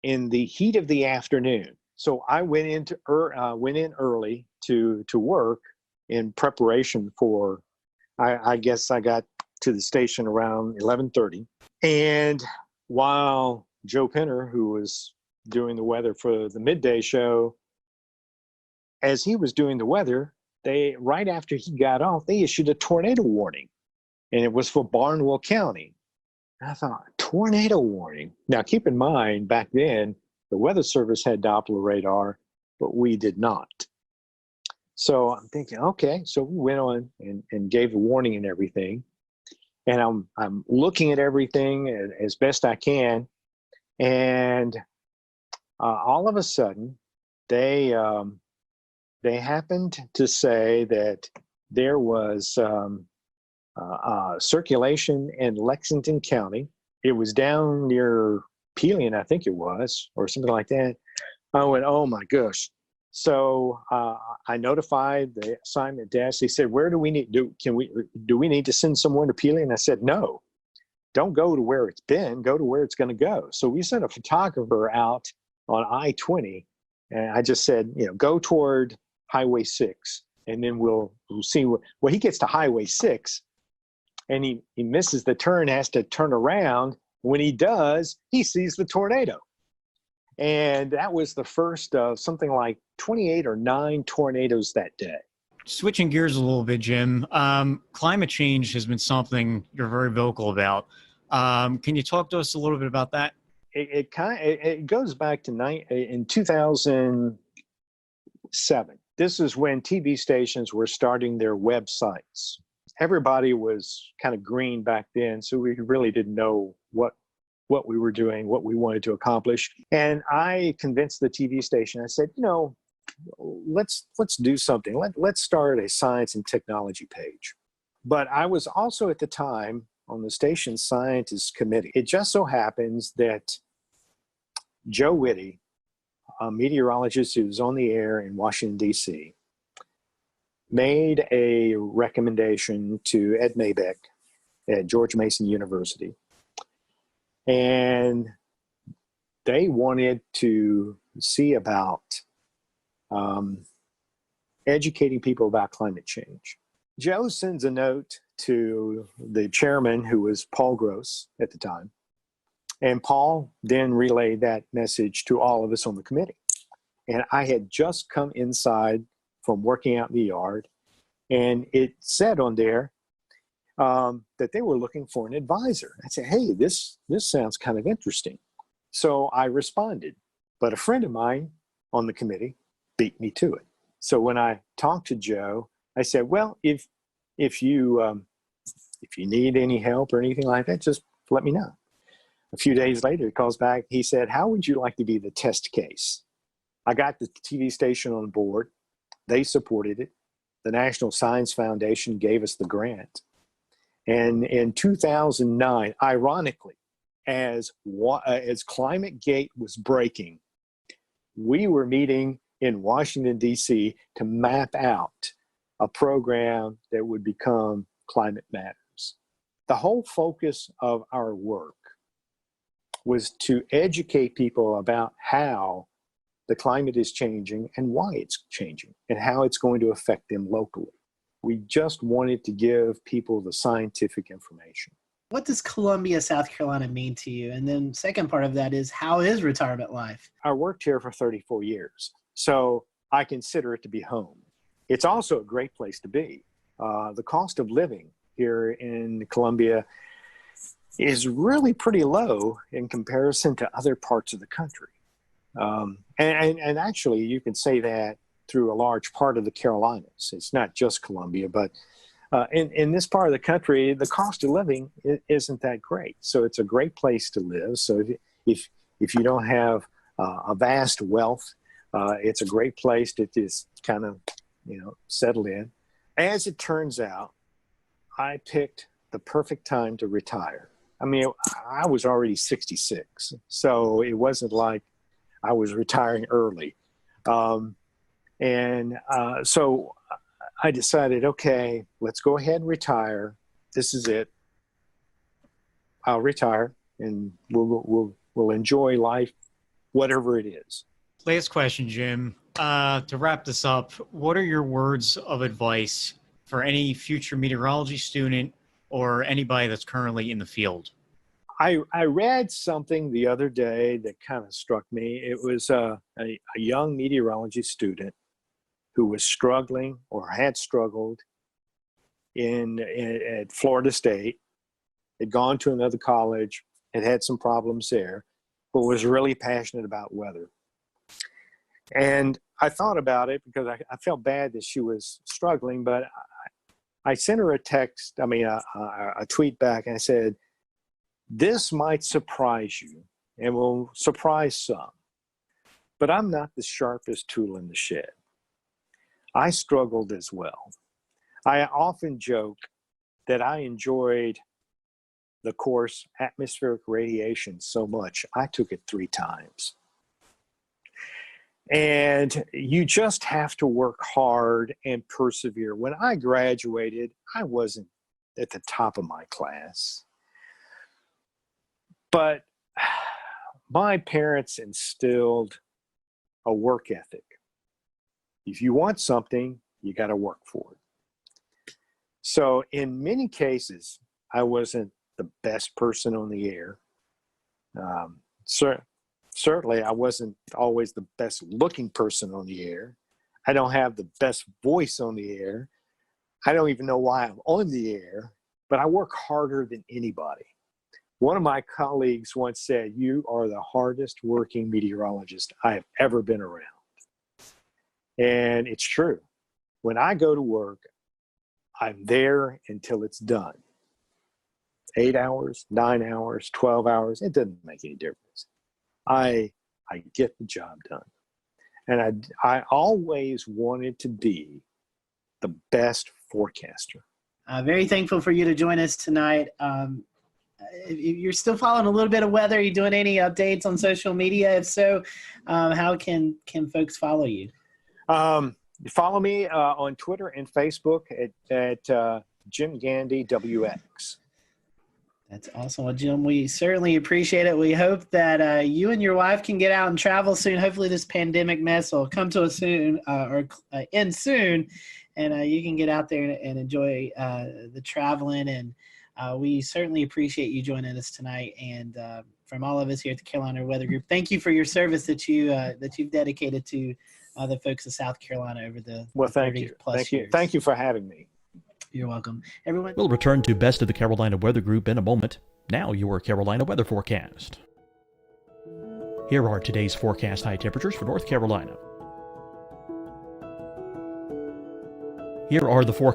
in the heat of the afternoon. So I went in early to work in preparation for, I guess I got to the station around 11:30. And while Joe Penner, who was doing the weather for the midday show, as he was doing the weather, right after he got off, they issued a tornado warning, and it was for Barnwell County. And I thought, tornado warning? Now, keep in mind, back then, the Weather Service had Doppler radar, but we did not. So I'm thinking, okay, so we went on and gave the warning and everything. And I'm looking at everything as best I can. And all of a sudden, they happened to say that there was circulation in Lexington County. It was down near Pelion, I think it was, or something like that. I went, oh my gosh. So I notified the assignment desk. They said, where do we need, do we need to send someone to Pelion? I said, no, don't go to where it's been, go to where it's going to go. So we sent a photographer out on I-20, and I just said, go toward Highway 6, and then we'll see well, he gets to Highway 6, and he misses the turn, has to turn around. When he does, he sees the tornado. And that was the first of something like 28 or 9 tornadoes that day. Switching gears a little bit, Jim, climate change has been something you're very vocal about. Can you talk to us a little bit about that? It goes back to in 2007. This is when TV stations were starting their websites. Everybody was kind of green back then, so we really didn't know what we were doing, what we wanted to accomplish. And I convinced the TV station. I said, let's do something. Let's start a science and technology page. But I was also at the time on the station's scientists committee. It just so happens that Joe Whitty, a meteorologist who was on the air in Washington, D.C., made a recommendation to Ed Maybeck at George Mason University. And they wanted to see about educating people about climate change. Joe sends a note to the chairman, who was Paul Gross at the time. And Paul then relayed that message to all of us on the committee. And I had just come inside from working out in the yard, and it said on there that they were looking for an advisor. I said, hey, this sounds kind of interesting. So I responded, but a friend of mine on the committee beat me to it. So when I talked to Joe, I said, well, if you need any help or anything like that, just let me know. A few days later, he calls back. He said, how would you like to be the test case? I got the TV station on board. They supported it. The National Science Foundation gave us the grant. And in 2009, ironically, as ClimateGate was breaking, we were meeting in Washington, D.C. to map out a program that would become Climate Matters. The whole focus of our work was to educate people about how the climate is changing and why it's changing and how it's going to affect them locally. We just wanted to give people the scientific information. What does Columbia, South Carolina mean to you? And then second part of that is, how is retirement life? I worked here for 34 years, so I consider it to be home. It's also a great place to be. The cost of living here in Columbia is really pretty low in comparison to other parts of the country. And actually, you can say that through a large part of the Carolinas. It's not just Columbia, but in this part of the country, the cost of living isn't that great. So it's a great place to live. So if you don't have a vast wealth, it's a great place to just kind of, settle in. As it turns out, I picked the perfect time to retire. I mean, I was already 66, so it wasn't like I was retiring early. So I decided, okay, let's go ahead and retire. This is it. I'll retire, and we'll enjoy life, whatever it is. Last question, Jim. To wrap this up, what are your words of advice for any future meteorology student or anybody that's currently in the field? I read something the other day that kind of struck me. It was a young meteorology student who was struggling or had struggled at Florida State, had gone to another college, had some problems there, but was really passionate about weather. And I thought about it because I felt bad that she was struggling, but I sent her a tweet back, and I said, this might surprise you and will surprise some, but I'm not the sharpest tool in the shed. I struggled as well. I often joke that I enjoyed the course atmospheric radiation so much, I took it 3 times. And you just have to work hard and persevere. When I graduated, I wasn't at the top of my class. But my parents instilled a work ethic. If you want something, you got to work for it. So in many cases, I wasn't the best person on the air. Certainly, I wasn't always the best looking person on the air. I don't have the best voice on the air. I don't even know why I'm on the air, but I work harder than anybody. One of my colleagues once said, you are the hardest working meteorologist I have ever been around. And it's true. When I go to work, I'm there until it's done. 8 hours, 9 hours, 12 hours, it doesn't make any difference. I get the job done. And I always wanted to be the best forecaster. Very thankful for you to join us tonight. You're still following a little bit of weather. Are you doing any updates on social media? If so, how can folks follow you? Follow me on Twitter and Facebook at Jim Gandy WX. That's awesome. Well, Jim, we certainly appreciate it. We hope that you and your wife can get out and travel soon. Hopefully this pandemic mess will come to us soon or end soon, and you can get out there and enjoy the traveling. And we certainly appreciate you joining us tonight. And from all of us here at the Carolina Weather Group, thank you for your service that you've dedicated to the folks of South Carolina over the 30 plus years. Thank you for having me. You're welcome. Everyone. We'll return to Best of the Carolina Weather Group in a moment. Now your Carolina weather forecast. Here are today's forecast high temperatures for North Carolina. Here are the forecasts